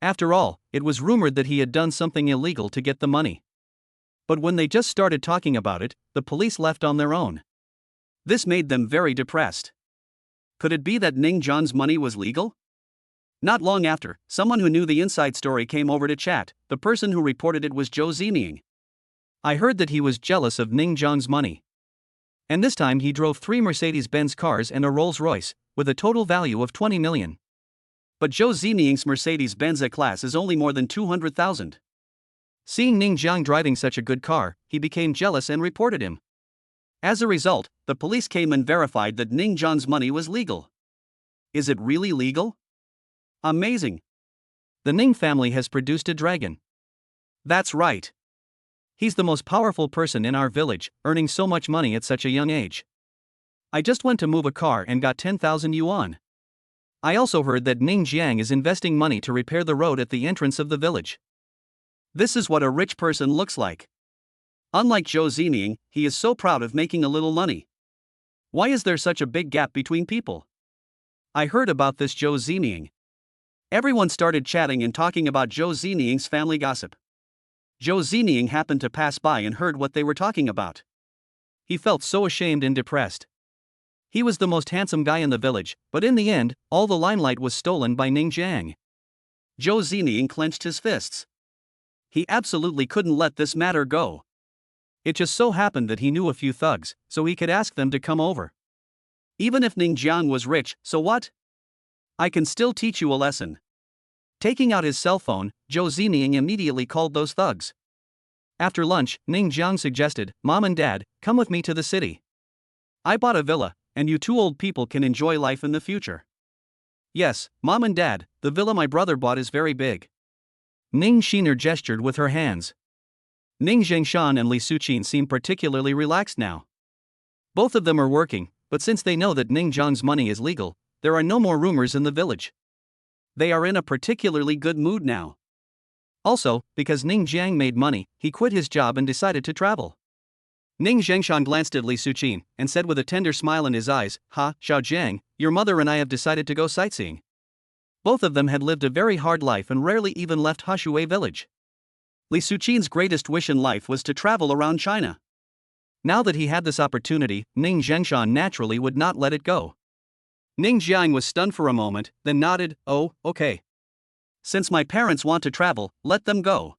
After all, it was rumored that he had done something illegal to get the money. But when they just started talking about it, the police left on their own. This made them very depressed. Could it be that Ning Jiang's money was legal? Not long after, someone who knew the inside story came over to chat. The person who reported it was Zhou Zining. I heard that he was jealous of Ning Jiang's money. And this time he drove 3 Mercedes-Benz cars and a Rolls-Royce, with a total value of 20 million. But Zhou Zining's Mercedes-Benz A-Class is only more than 200,000. Seeing Ning Jiang driving such a good car, he became jealous and reported him. As a result, the police came and verified that Ning Jiang's money was legal. Is it really legal? Amazing. The Ning family has produced a dragon. That's right. He's the most powerful person in our village, earning so much money at such a young age. I just went to move a car and got 10,000 yuan. I also heard that Ning Jiang is investing money to repair the road at the entrance of the village. This is what a rich person looks like. Unlike Zhou Zining, he is so proud of making a little money. Why is there such a big gap between people? I heard about this Zhou Zining. Everyone started chatting and talking about Zhou Zining's family gossip. Zhou Zining happened to pass by and heard what they were talking about. He felt so ashamed and depressed. He was the most handsome guy in the village, but in the end, all the limelight was stolen by Ning Jiang. Zhou Zining clenched his fists. He absolutely couldn't let this matter go. It just so happened that he knew a few thugs, so he could ask them to come over. Even if Ning Jiang was rich, so what? I can still teach you a lesson. Taking out his cell phone, Zhou Zining immediately called those thugs. After lunch, Ning Jiang suggested, "Mom and Dad, come with me to the city. I bought a villa, and you two old people can enjoy life in the future." "Yes, Mom and Dad, the villa my brother bought is very big." Ning Xiner gestured with her hands. Ning Zhengshan and Li Suqin seem particularly relaxed now. Both of them are working, but since they know that Ning Jiang's money is legal, there are no more rumors in the village. They are in a particularly good mood now. Also, because Ning Jiang made money, he quit his job and decided to travel. Ning Zhengshan glanced at Li Suqin and said with a tender smile in his eyes, "Ha, Xiao Jiang, your mother and I have decided to go sightseeing." Both of them had lived a very hard life and rarely even left Hashui village. Li Suqin's greatest wish in life was to travel around China. Now that he had this opportunity, Ning Zhengshan naturally would not let it go. Ning Jiang was stunned for a moment, then nodded, "Oh, okay. Since my parents want to travel, let them go.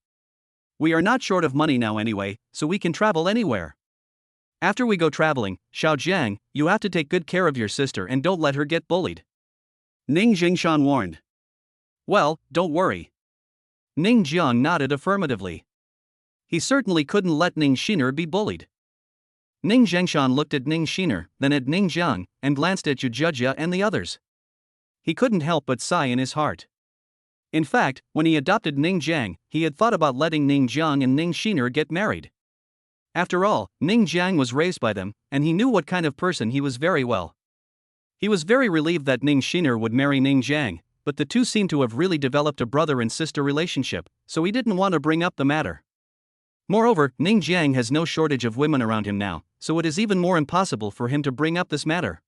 We are not short of money now anyway, so we can travel anywhere. After we go traveling, Xiao Jiang, you have to take good care of your sister and don't let her get bullied," Ning Zhengshan warned. "Well, don't worry." Ning Jiang nodded affirmatively. He certainly couldn't let Ning Xiner be bullied. Ning Zhengshan looked at Ning Xiner, then at Ning Jiang, and glanced at Yu Zhejia and the others. He couldn't help but sigh in his heart. In fact, when he adopted Ning Jiang, he had thought about letting Ning Jiang and Ning Xiner get married. After all, Ning Jiang was raised by them, and he knew what kind of person he was very well. He was very relieved that Ning Xiner would marry Ning Jiang, but the two seemed to have really developed a brother and sister relationship, so he didn't want to bring up the matter. Moreover, Ning Jiang has no shortage of women around him now, so it is even more impossible for him to bring up this matter.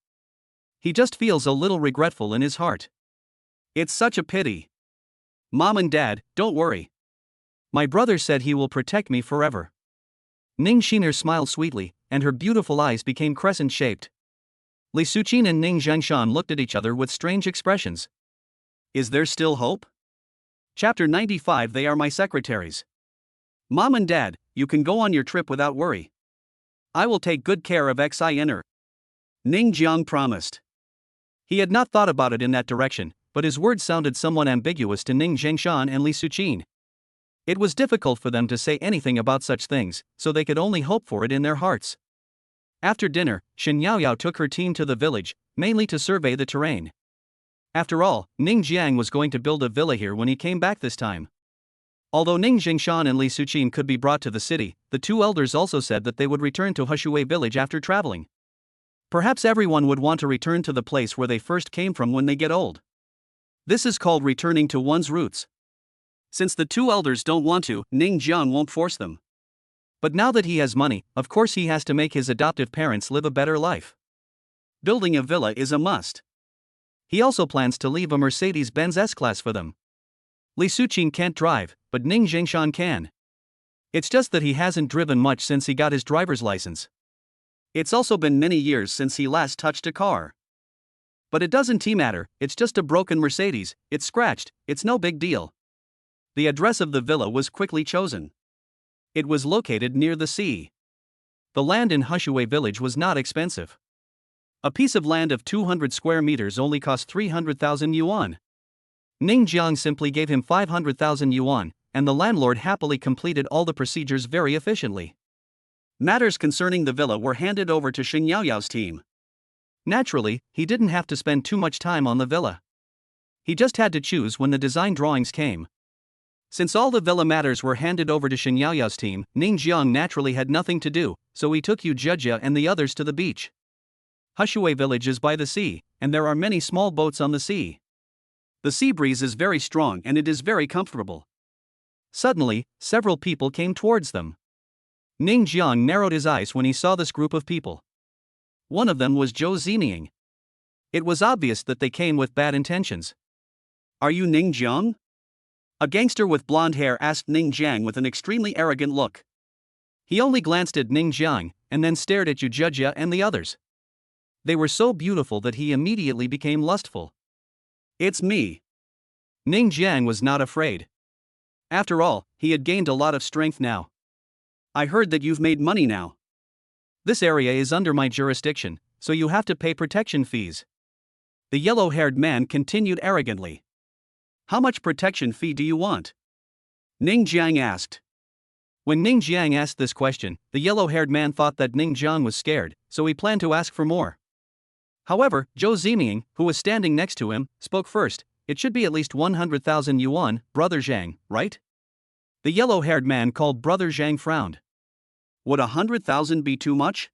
He just feels a little regretful in his heart. It's such a pity. "Mom and Dad, don't worry. My brother said he will protect me forever." Ning Xiner smiled sweetly, and her beautiful eyes became crescent-shaped. Li Suqin and Ning Zhengshan looked at each other with strange expressions. Is there still hope? Chapter 95. They are my secretaries. "Mom and Dad, you can go on your trip without worry. I will take good care of Xiner," Ning Jiang promised. He had not thought about it in that direction, but his words sounded somewhat ambiguous to Ning Zhengshan and Li Suqin. It was difficult for them to say anything about such things, so they could only hope for it in their hearts. After dinner, Shen Yaoyao took her team to the village, mainly to survey the terrain. After all, Ning Jiang was going to build a villa here when he came back this time. Although Ning Zhengshan and Li Suqin could be brought to the city, the two elders also said that they would return to Hashui village after traveling. Perhaps everyone would want to return to the place where they first came from when they get old. This is called returning to one's roots. Since the two elders don't want to, Ning Jiang won't force them. But now that he has money, of course he has to make his adoptive parents live a better life. Building a villa is a must. He also plans to leave a Mercedes-Benz S-Class for them. Li Suqin can't drive, but Ning Zhengshan can. It's just that he hasn't driven much since he got his driver's license. It's also been many years since he last touched a car. But it doesn't matter, it's just a broken Mercedes, it's scratched, it's no big deal. The address of the villa was quickly chosen. It was located near the sea. The land in Hashui village was not expensive. A piece of land of 200 square meters only cost 300,000 yuan. Ning Jiang simply gave him 500,000 yuan, and the landlord happily completed all the procedures very efficiently. Matters concerning the villa were handed over to Shen Yaoyao's team. Naturally, he didn't have to spend too much time on the villa. He just had to choose when the design drawings came. Since all the villa matters were handed over to Shen Yaoyao's team, Ning Jiang naturally had nothing to do, so he took Yu Zhejia and the others to the beach. Hashui village is by the sea, and there are many small boats on the sea. The sea breeze is very strong and it is very comfortable. Suddenly, several people came towards them. Ning Jiang narrowed his eyes when he saw this group of people. One of them was Zhou Zining. It was obvious that they came with bad intentions. Are you Ning Jiang? A gangster with blonde hair asked Ning Jiang with an extremely arrogant look. He only glanced at Ning Jiang, and then stared at Yu Jia and the others. They were so beautiful that he immediately became lustful. It's me. Ning Jiang was not afraid. After all, he had gained a lot of strength now. I heard that you've made money now. This area is under my jurisdiction, so you have to pay protection fees. The yellow-haired man continued arrogantly. How much protection fee do you want? Ning Jiang asked. When Ning Jiang asked this question, the yellow-haired man thought that Ning Jiang was scared, so he planned to ask for more. However, Zhou Zining, who was standing next to him, spoke first. It should be at least 100,000 yuan, Brother Zhang, right? The yellow-haired man called Brother Zhang frowned. Would 100,000 be too much?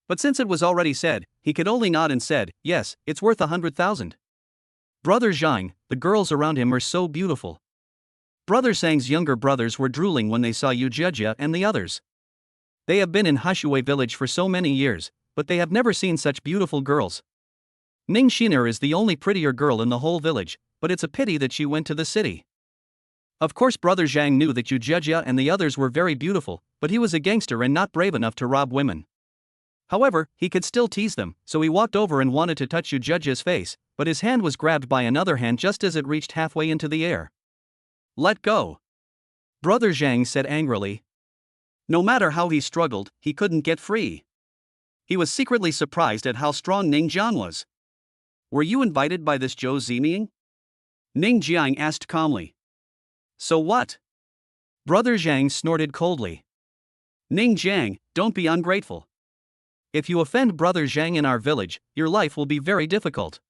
But since it was already said, he could only nod and said, yes, it's worth 100,000. Brother Zhang, the girls around him are so beautiful. Brother Zhang's younger brothers were drooling when they saw Yu Jia and the others. They have been in Hashui village for so many years, but they have never seen such beautiful girls. Ning Xiner is the only prettier girl in the whole village, but it's a pity that she went to the city. Of course, Brother Zhang knew that Yu Jia and the others were very beautiful, but he was a gangster and not brave enough to rob women. However, he could still tease them, so he walked over and wanted to touch Yu Jia's face, but his hand was grabbed by another hand just as it reached halfway into the air. Let go. Brother Zhang said angrily. No matter how he struggled, he couldn't get free. He was secretly surprised at how strong Ning Jiang was. Were you invited by this Zhou Zining? Ning Jiang asked calmly. So what? Brother Zhang snorted coldly. Ning Jiang, don't be ungrateful. If you offend Brother Zhang in our village, your life will be very difficult.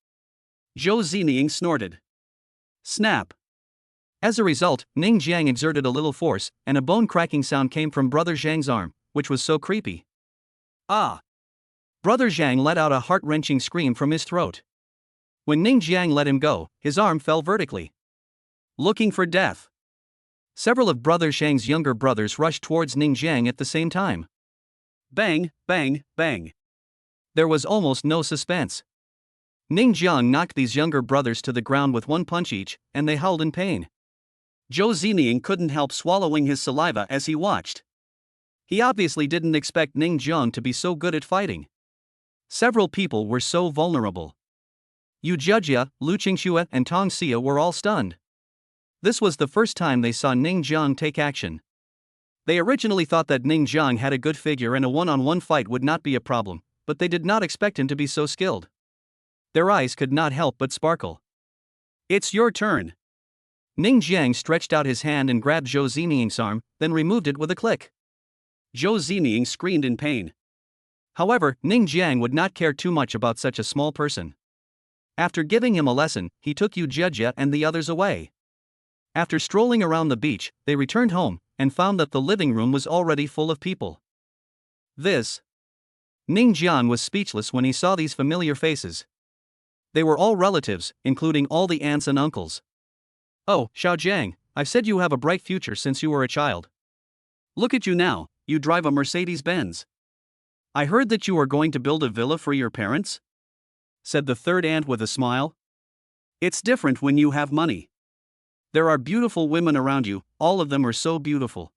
Zhou Zining snorted. Snap. As a result, Ning Jiang exerted a little force, and a bone-cracking sound came from Brother Zhang's arm, which was so creepy. Ah! Brother Zhang let out a heart-wrenching scream from his throat. When Ning Jiang let him go, his arm fell vertically. Looking for death. Several of Brother Zhang's younger brothers rushed towards Ning Jiang at the same time. Bang, bang, bang. There was almost no suspense. Ning Jiang knocked these younger brothers to the ground with one punch each, and they howled in pain. Zhou Zining couldn't help swallowing his saliva as he watched. He obviously didn't expect Ning Jiang to be so good at fighting. Several people were so vulnerable. Yu Jia, Lu Qingxue, and Tong Xia were all stunned. This was the first time they saw Ning Jiang take action. They originally thought that Ning Jiang had a good figure and a one-on-one fight would not be a problem, but they did not expect him to be so skilled. Their eyes could not help but sparkle. It's your turn. Ning Jiang stretched out his hand and grabbed Zhou Zining's arm, then removed it with a click. Zhou Zining screamed in pain. However, Ning Jiang would not care too much about such a small person. After giving him a lesson, he took Yu Jia and the others away. After strolling around the beach, they returned home, and found that the living room was already full of people. Ning Jiang was speechless when he saw these familiar faces. They were all relatives, including all the aunts and uncles. Oh, Xiaojiang, I've said you have a bright future since you were a child. Look at you now, you drive a Mercedes-Benz. I heard that you are going to build a villa for your parents? Said the third aunt with a smile. It's different when you have money. There are beautiful women around you, all of them are so beautiful.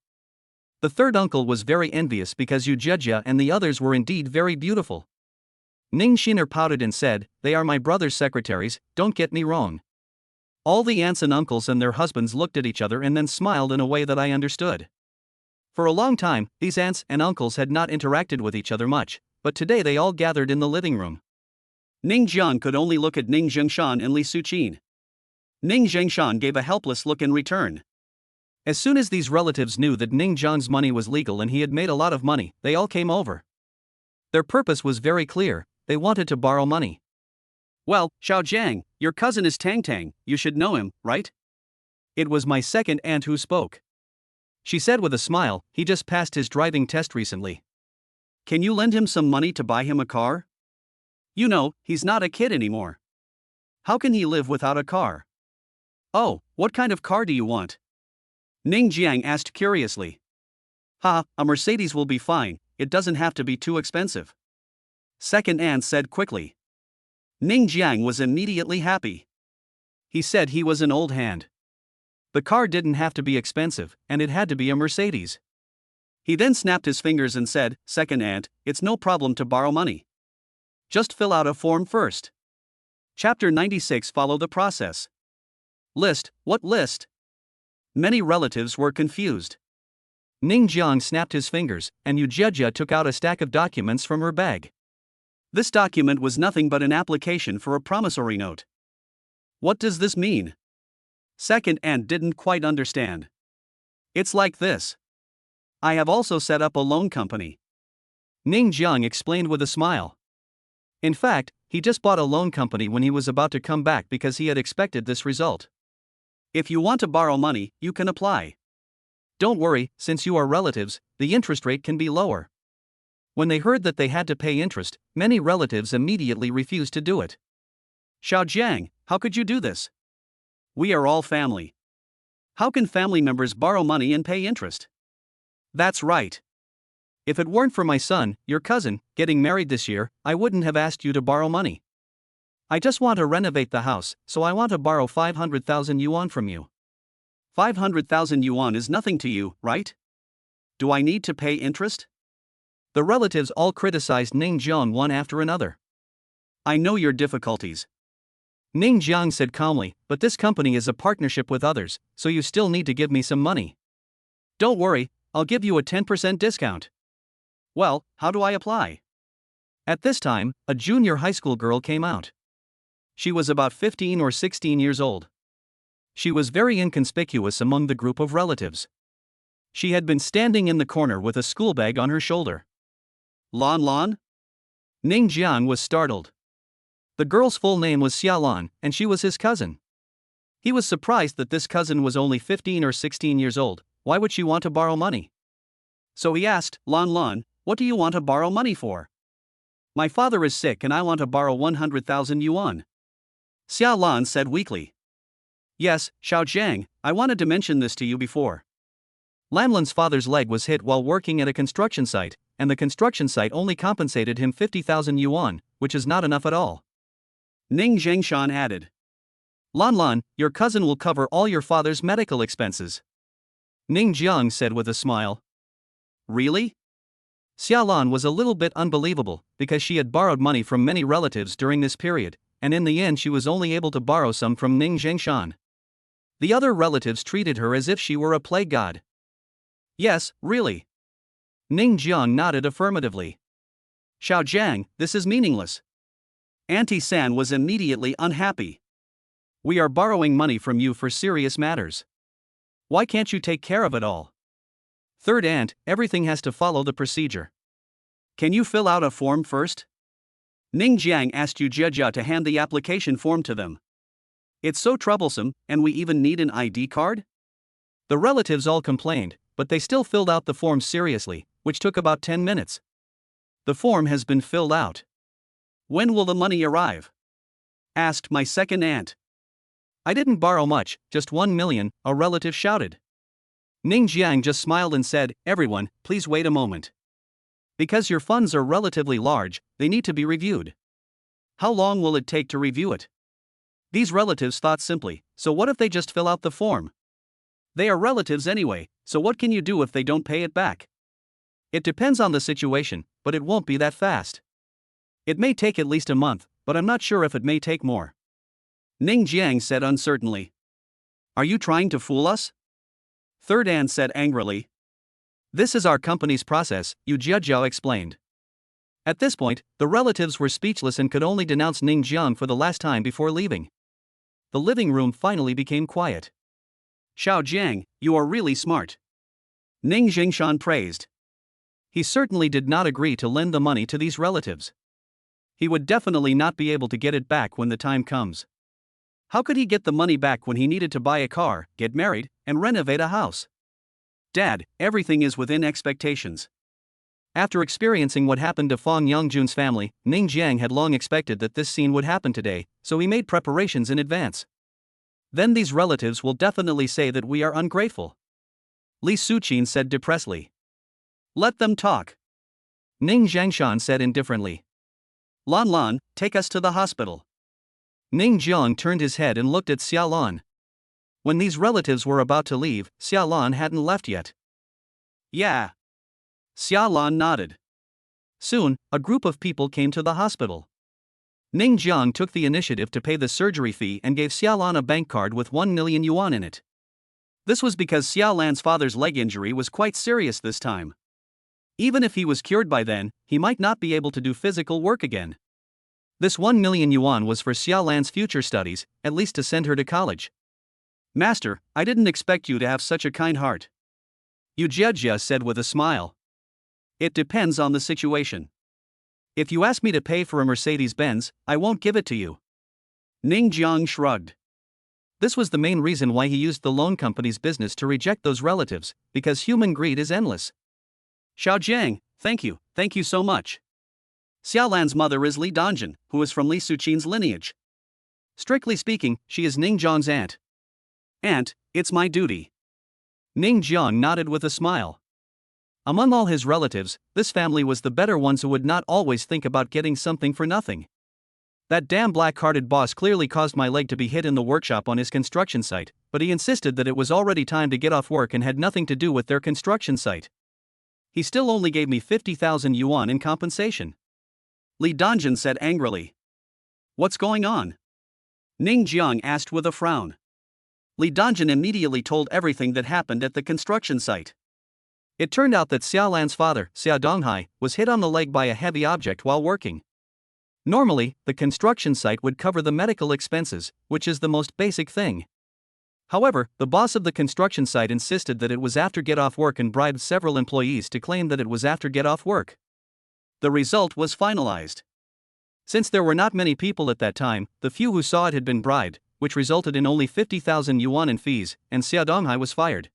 The third uncle was very envious because Yu Jia and the others were indeed very beautiful. Ning Xiner pouted and said, they are my brother's secretaries, don't get me wrong. All the aunts and uncles and their husbands looked at each other and then smiled in a way that I understood. For a long time, these aunts and uncles had not interacted with each other much, but today they all gathered in the living room. Ning Jiang could only look at Ning Zhengshan and Li Suqin. Ning Zhengshan gave a helpless look in return. As soon as these relatives knew that Ning Jiang's money was legal and he had made a lot of money, they all came over. Their purpose was very clear, they wanted to borrow money. Well, Xiaojiang, your cousin is Tang Tang, you should know him, right? It was my second aunt who spoke. She said with a smile, he just passed his driving test recently. Can you lend him some money to buy him a car? You know, he's not a kid anymore. How can he live without a car? Oh, what kind of car do you want? Ning Jiang asked curiously. Ha, a Mercedes will be fine, it doesn't have to be too expensive. Second aunt said quickly. Ning Jiang was immediately happy. He said he was an old hand. The car didn't have to be expensive, and it had to be a Mercedes. He then snapped his fingers and said, Second aunt, it's no problem to borrow money. Just fill out a form first. Chapter 96. Follow the process. List, what list? Many relatives were confused. Ning Jiang snapped his fingers, and Yu Jiejia took out a stack of documents from her bag. This document was nothing but an application for a promissory note. What does this mean? Second aunt didn't quite understand. It's like this. I have also set up a loan company. Ning Jiang explained with a smile. In fact, he just bought a loan company when he was about to come back because he had expected this result. If you want to borrow money, you can apply. Don't worry, since you are relatives, the interest rate can be lower. When they heard that they had to pay interest, many relatives immediately refused to do it. Xiao Jiang, how could you do this? We are all family. How can family members borrow money and pay interest? That's right. If it weren't for my son, your cousin, getting married this year, I wouldn't have asked you to borrow money. I just want to renovate the house, so I want to borrow 500,000 yuan from you. 500,000 yuan is nothing to you, right? Do I need to pay interest? The relatives all criticized Ning Jiang one after another. I know your difficulties. Ning Jiang said calmly, but this company is a partnership with others, so you still need to give me some money. Don't worry, I'll give you a 10% discount. Well, how do I apply? At this time, a junior high school girl came out. She was about 15 or 16 years old. She was very inconspicuous among the group of relatives. She had been standing in the corner with a school bag on her shoulder. Lan Lan? Ning Jiang was startled. The girl's full name was Xia Lan, and she was his cousin. He was surprised that this cousin was only 15 or 16 years old. Why would she want to borrow money? So he asked, Lan Lan, what do you want to borrow money for? My father is sick and I want to borrow 100,000 yuan. Xia Lan said weakly. Yes, Xiao Jiang, I wanted to mention this to you before. Lan Lan's father's leg was hit while working at a construction site, and the construction site only compensated him 50,000 yuan, which is not enough at all. Ning Zhengshan added. Lan Lan, your cousin will cover all your father's medical expenses. Ning Jiang said with a smile. Really? Xia Lan was a little bit unbelievable, because she had borrowed money from many relatives during this period, and in the end she was only able to borrow some from Ning Zhengshan. The other relatives treated her as if she were a plague god. Yes, really. Ning Jiang nodded affirmatively. Xiao Jiang, this is meaningless. Auntie San was immediately unhappy. We are borrowing money from you for serious matters. Why can't you take care of it all? Third aunt, everything has to follow the procedure. Can you fill out a form first? Ning Jiang asked Yu Jiejia to hand the application form to them. It's so troublesome, and we even need an ID card? The relatives all complained, but they still filled out the form seriously, which took about 10 minutes. The form has been filled out. When will the money arrive? Asked my second aunt. I didn't borrow much, just 1 million, a relative shouted. Ning Jiang just smiled and said, everyone, please wait a moment. Because your funds are relatively large, they need to be reviewed. How long will it take to review it? These relatives thought simply, so what if they just fill out the form? They are relatives anyway, so what can you do if they don't pay it back? It depends on the situation, but it won't be that fast. It may take at least a month, but I'm not sure if it may take more. Ning Jiang said uncertainly. Are you trying to fool us? Third aunt said angrily. This is our company's process, Yu Jiejia explained. At this point, the relatives were speechless and could only denounce Ning Jiang for the last time before leaving. The living room finally became quiet. Xiao Jiang, you are really smart. Ning Zhengshan praised. He certainly did not agree to lend the money to these relatives. He would definitely not be able to get it back when the time comes. How could he get the money back when he needed to buy a car, get married, and renovate a house? Dad, everything is within expectations. After experiencing what happened to Fang Yongjun's family, Ning Jiang had long expected that this scene would happen today, so he made preparations in advance. Then these relatives will definitely say that we are ungrateful. Li Suqin said depressedly. Let them talk, Ning Jiangshan said indifferently. Lan Lan, take us to the hospital. Ning Jiang turned his head and looked at Xia Lan. When these relatives were about to leave, Xia Lan hadn't left yet. Yeah. Xia Lan nodded. Soon, a group of people came to the hospital. Ning Jiang took the initiative to pay the surgery fee and gave Xia Lan a bank card with 1 million yuan in it. This was because Xia Lan's father's leg injury was quite serious this time. Even if he was cured by then, he might not be able to do physical work again. This 1 million yuan was for Xia Lan's future studies, at least to send her to college. Master, I didn't expect you to have such a kind heart, Yu Jiajia said with a smile. It depends on the situation. If you ask me to pay for a Mercedes-Benz, I won't give it to you. Ning Jiang shrugged. This was the main reason why he used the loan company's business to reject those relatives, because human greed is endless. Xiao Jiang, thank you so much. Xia Lan's mother is Li Dongjin, who is from Li Suqin's lineage. Strictly speaking, she is Ning Jiang's aunt. Aunt, it's my duty. Ning Jiang nodded with a smile. Among all his relatives, this family was the better ones who would not always think about getting something for nothing. That damn black-hearted boss clearly caused my leg to be hit in the workshop on his construction site, but he insisted that it was already time to get off work and had nothing to do with their construction site. He still only gave me 50,000 yuan in compensation. Li Dongjin said angrily. What's going on? Ning Jiang asked with a frown. Li Dongjin immediately told everything that happened at the construction site. It turned out that Xia Lan's father, Xia Donghai, was hit on the leg by a heavy object while working. Normally, the construction site would cover the medical expenses, which is the most basic thing. However, the boss of the construction site insisted that it was after get-off work and bribed several employees to claim that it was after get-off work. The result was finalized. Since there were not many people at that time, the few who saw it had been bribed, which resulted in only 50,000 yuan in fees, and Xia Donghai was fired.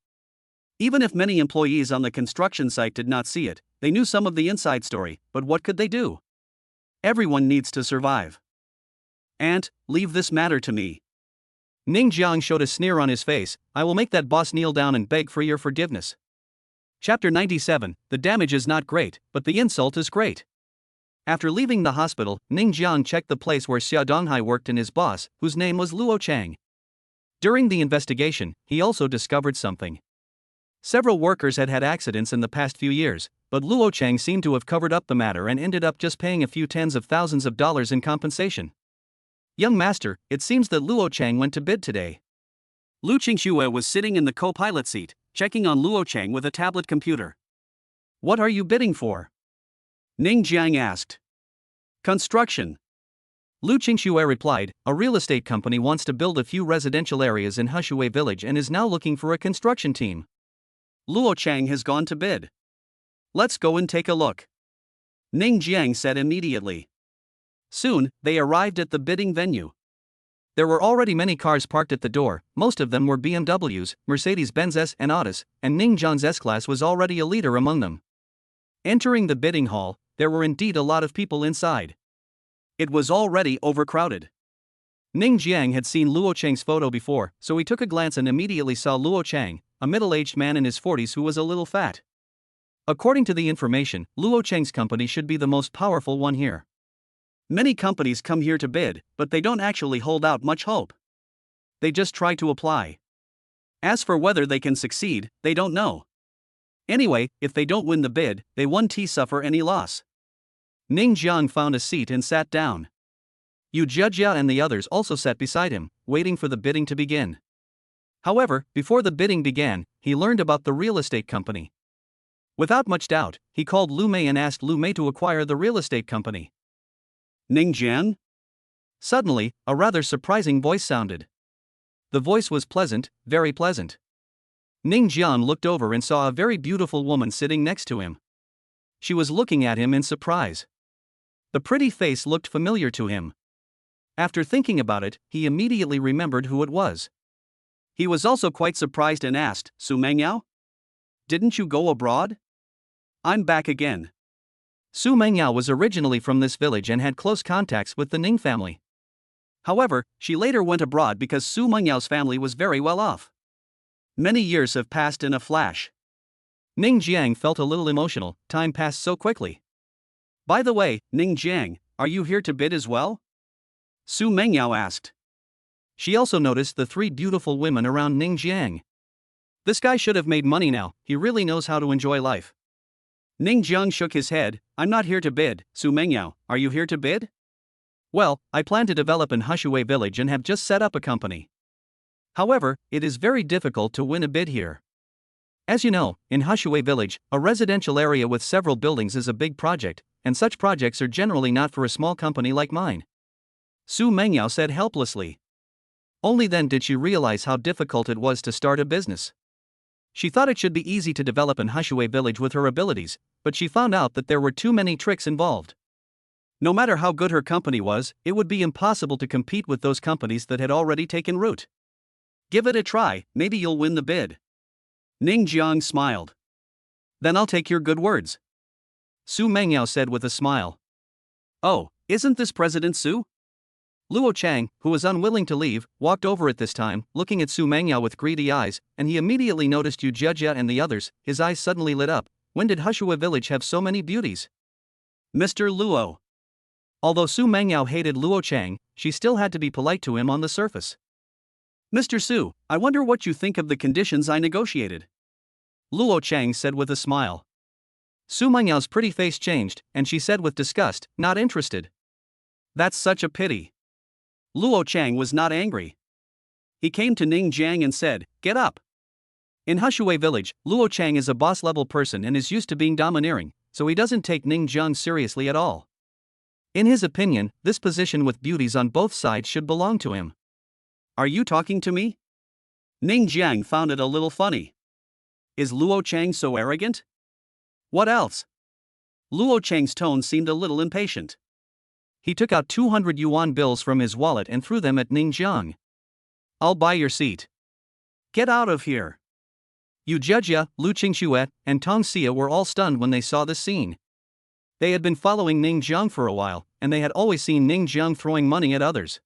Even if many employees on the construction site did not see it, they knew some of the inside story, but what could they do? Everyone needs to survive. Aunt, leave this matter to me. Ning Jiang showed a sneer on his face. I will make that boss kneel down and beg for your forgiveness. Chapter 97, the damage is not great, but the insult is great. After leaving the hospital, Ning Jiang checked the place where Xia Donghai worked and his boss, whose name was Luo Chang. During the investigation, he also discovered something. Several workers had had accidents in the past few years, but Luo Chang seemed to have covered up the matter and ended up just paying a few tens of thousands of dollars in compensation. Young master, it seems that Luo Chang went to bid today. Lu Qingxue was sitting in the co-pilot seat, checking on Luo Chang with a tablet computer. What are you bidding for? Ning Jiang asked. Construction. Lu Qingxue replied, a real estate company wants to build a few residential areas in Hushui village and is now looking for a construction team. Luo Chang has gone to bid. Let's go and take a look. Ning Jiang said immediately. Soon, they arrived at the bidding venue. There were already many cars parked at the door, most of them were BMWs, Mercedes-Benz S and Autos, and Ning Jiang's S-Class was already a leader among them. Entering the bidding hall, there were indeed a lot of people inside. It was already overcrowded. Ning Jiang had seen Luo Chang's photo before, so he took a glance and immediately saw Luo Chang, a middle-aged man in his 40s who was a little fat. According to the information, Luo Chang's company should be the most powerful one here. Many companies come here to bid, but they don't actually hold out much hope. They just try to apply. As for whether they can succeed, they don't know. Anyway, if they don't win the bid, they won't suffer any loss. Ning Jiang found a seat and sat down. Yu Jiajia and the others also sat beside him, waiting for the bidding to begin. However, before the bidding began, he learned about the real estate company. Without much doubt, he called Lu Mei and asked Lu Mei to acquire the real estate company. Ning Jian? Suddenly, a rather surprising voice sounded. The voice was pleasant, very pleasant. Ning Jian looked over and saw a very beautiful woman sitting next to him. She was looking at him in surprise. The pretty face looked familiar to him. After thinking about it, he immediately remembered who it was. He was also quite surprised and asked, Su Mengyao? Didn't you go abroad? I'm back again. Su Mengyao was originally from this village and had close contacts with the Ning family. However, she later went abroad because Su Mengyao's family was very well off. Many years have passed in a flash. Ning Jiang felt a little emotional, time passed so quickly. By the way, Ning Jiang, are you here to bid as well? Su Mengyao asked. She also noticed the three beautiful women around Ning Jiang. This guy should have made money now, he really knows how to enjoy life. Ning Jiang shook his head. I'm not here to bid. Su Mengyao, are you here to bid? Well, I plan to develop in Hushui village and have just set up a company. However, it is very difficult to win a bid here. As you know, in Hushui village, a residential area with several buildings is a big project, and such projects are generally not for a small company like mine. Su Mengyao said helplessly. Only then did she realize how difficult it was to start a business. She thought it should be easy to develop in Hushui village with her abilities, but she found out that there were too many tricks involved. No matter how good her company was, it would be impossible to compete with those companies that had already taken root. Give it a try, maybe you'll win the bid. Ning Jiang smiled. Then I'll take your good words. Su Mengyao said with a smile. Oh, isn't this President Su? Luo Chang, who was unwilling to leave, walked over at this time, looking at Su Mengyao with greedy eyes, and he immediately noticed Yu Jia and the others. His eyes suddenly lit up. When did Hushui village have so many beauties? Mr. Luo. Although Su Mengyao hated Luo Chang, she still had to be polite to him on the surface. Mr. Su, I wonder what you think of the conditions I negotiated. Luo Chang said with a smile. Su Mengyao pretty face changed, and she said with disgust, not interested. That's such a pity. Luo Chang was not angry. He came to Ning Jiang and said, get up. In Hushui village, Luo Chang is a boss-level person and is used to being domineering, so he doesn't take Ning Jiang seriously at all. In his opinion, this position with beauties on both sides should belong to him. Are you talking to me? Ning Jiang found it a little funny. Is Luo Chang so arrogant? What else? Luo Chang's tone seemed a little impatient. He took out 200 yuan bills from his wallet and threw them at Ning Jiang. I'll buy your seat. Get out of here. Yu Jia, Lu Qingxue, and Tong Xia were all stunned when they saw this scene. They had been following Ning Jiang for a while, and they had always seen Ning Jiang throwing money at others.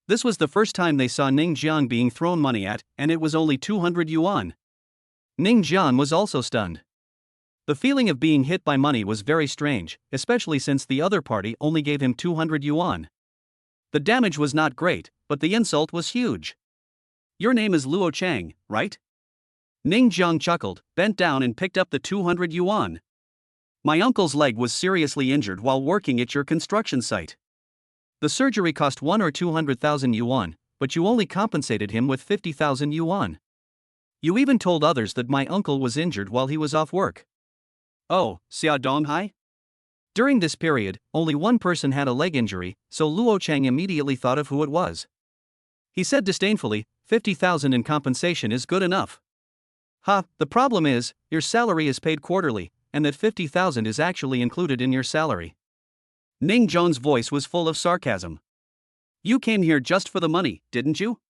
This was the first time they saw Ning Jiang being thrown money at, and it was only 200 yuan. Ning Jiang was also stunned. The feeling of being hit by money was very strange, especially since the other party only gave him 200 yuan. The damage was not great, but the insult was huge. Your name is Luo Chang, right? Ning Jiang chuckled, bent down and picked up the 200 yuan. My uncle's leg was seriously injured while working at your construction site. The surgery cost 1 or 200,000 yuan, but you only compensated him with 50,000 yuan. You even told others that my uncle was injured while he was off work. Oh, Xia Donghai? During this period, only one person had a leg injury, so Luo Chang immediately thought of who it was. He said disdainfully, 50,000 in compensation is good enough. The problem is, your salary is paid quarterly, and that 50,000 is actually included in your salary. Ning Jiang's voice was full of sarcasm. You came here just for the money, didn't you?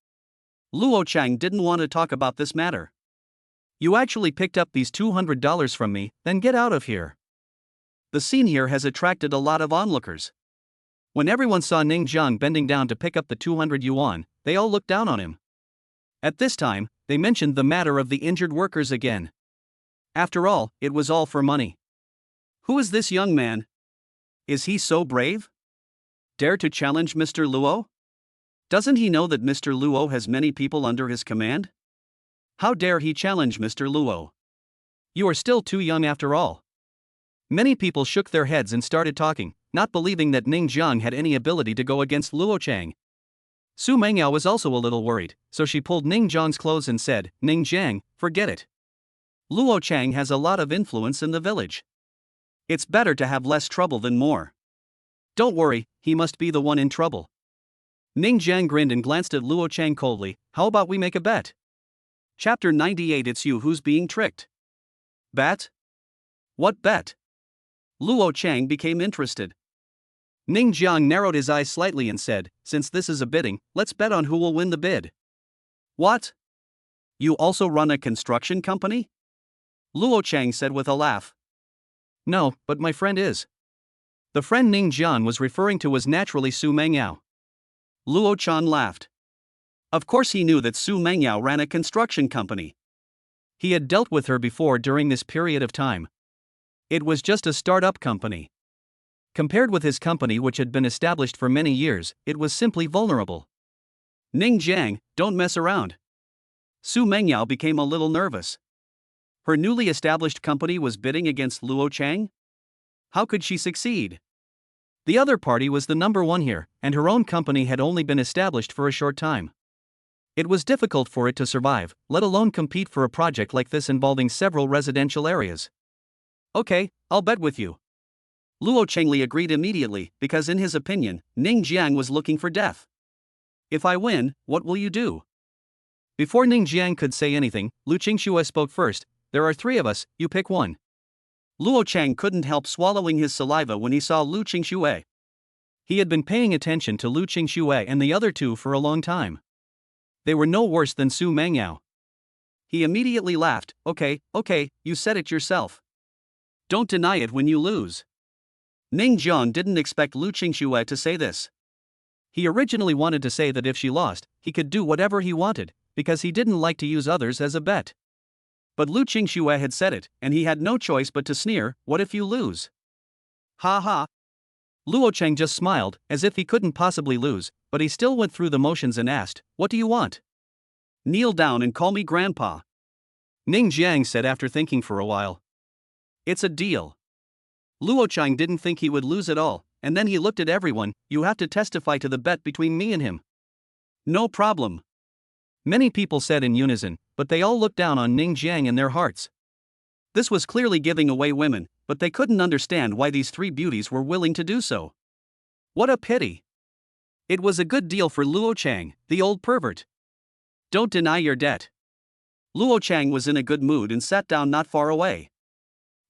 Luo Chang didn't want to talk about this matter. You actually picked up these $200 from me, then get out of here. The scene here has attracted a lot of onlookers. When everyone saw Ning Jiang bending down to pick up the 200 yuan, they all looked down on him. At this time, they mentioned the matter of the injured workers again. After all, it was all for money. Who is this young man? Is he so brave? Dare to challenge Mr. Luo? Doesn't he know that Mr. Luo has many people under his command? How dare he challenge Mr. Luo? You are still too young after all. Many people shook their heads and started talking, not believing that Ning Jiang had any ability to go against Luo Chang. Su Mengyao was also a little worried, so she pulled Ning Jiang's clothes and said, Ning Jiang, forget it. Luo Chang has a lot of influence in the village. It's better to have less trouble than more. Don't worry, he must be the one in trouble. Ning Jiang grinned and glanced at Luo Chang coldly. How about we make a bet? Chapter 98. It's you who's being tricked. Bet? What bet? Luo Chang became interested. Ning Jiang narrowed his eyes slightly and said, since this is a bidding, let's bet on who will win the bid. What? You also run a construction company? Luo Chang said with a laugh. No, but my friend is. The friend Ning Jiang was referring to was naturally Su Mengyao. Luo Chan laughed. Of course he knew that Su Mengyao ran a construction company. He had dealt with her before during this period of time. It was just a start-up company. Compared with his company, which had been established for many years, it was simply vulnerable. Ning Jiang, don't mess around. Su Mengyao became a little nervous. Her newly established company was bidding against Luo Chang? How could she succeed? The other party was the number one here, and her own company had only been established for a short time. It was difficult for it to survive, let alone compete for a project like this involving several residential areas. Okay, I'll bet with you. Luo Chengli agreed immediately, because in his opinion, Ning Jiang was looking for death. If I win, what will you do? Before Ning Jiang could say anything, Lu Qingxue spoke first. There are 3 of us, you pick one. Luo Chang couldn't help swallowing his saliva when he saw Lu Qingxue. He had been paying attention to Lu Qingxue and the other 2 for a long time. They were no worse than Su Mengyao. He immediately laughed. Okay, you said it yourself. Don't deny it when you lose. Ning Jiang didn't expect Lu Qingxue to say this. He originally wanted to say that if she lost, he could do whatever he wanted, because he didn't like to use others as a bet. But Lu Qingxue had said it, and he had no choice but to sneer. What if you lose? Ha ha. Luo Cheng just smiled, as if he couldn't possibly lose, but he still went through the motions and asked, what do you want? Kneel down and call me Grandpa. Ning Jiang said after thinking for a while. It's a deal. Luo Cheng didn't think he would lose at all, and then he looked at everyone. You have to testify to the bet between me and him. No problem. Many people said in unison, but they all looked down on Ning Jiang in their hearts. This was clearly giving away women, but they couldn't understand why these 3 beauties were willing to do so. What a pity. It was a good deal for Luo Chang, the old pervert. Don't deny your debt. Luo Chang was in a good mood and sat down not far away.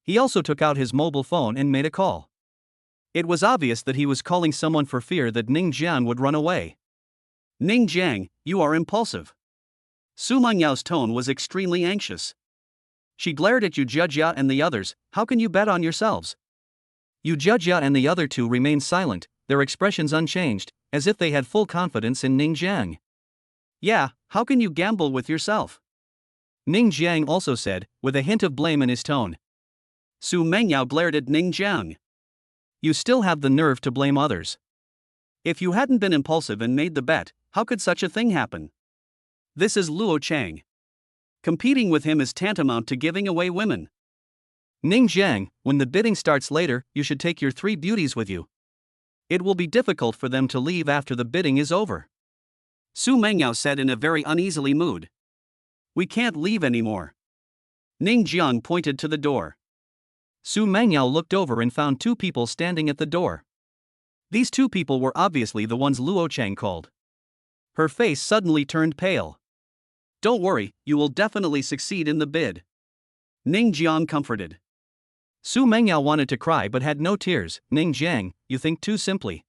He also took out his mobile phone and made a call. It was obvious that he was calling someone for fear that Ning Jiang would run away. Ning Jiang, you are impulsive. Su Mengyao's tone was extremely anxious. She glared at Yu Jia and the others. How can you bet on yourselves? Yu Jia and the other 2 remained silent, their expressions unchanged, as if they had full confidence in Ning Jiang. Yeah, how can you gamble with yourself? Ning Jiang also said, with a hint of blame in his tone. Su Mengyao glared at Ning Jiang. You still have the nerve to blame others. If you hadn't been impulsive and made the bet, how could such a thing happen? This is Luo Chang. Competing with him is tantamount to giving away women. Ning Jiang, when the bidding starts later, you should take your 3 beauties with you. It will be difficult for them to leave after the bidding is over. Su Mengyao said in a very uneasily mood. We can't leave anymore. Ning Jiang pointed to the door. Su Mengyao looked over and found 2 people standing at the door. These 2 people were obviously the ones Luo Chang called. Her face suddenly turned pale. Don't worry, you will definitely succeed in the bid. Ning Jiang comforted. Su Mengyao wanted to cry but had no tears. Ning Jiang, you think too simply.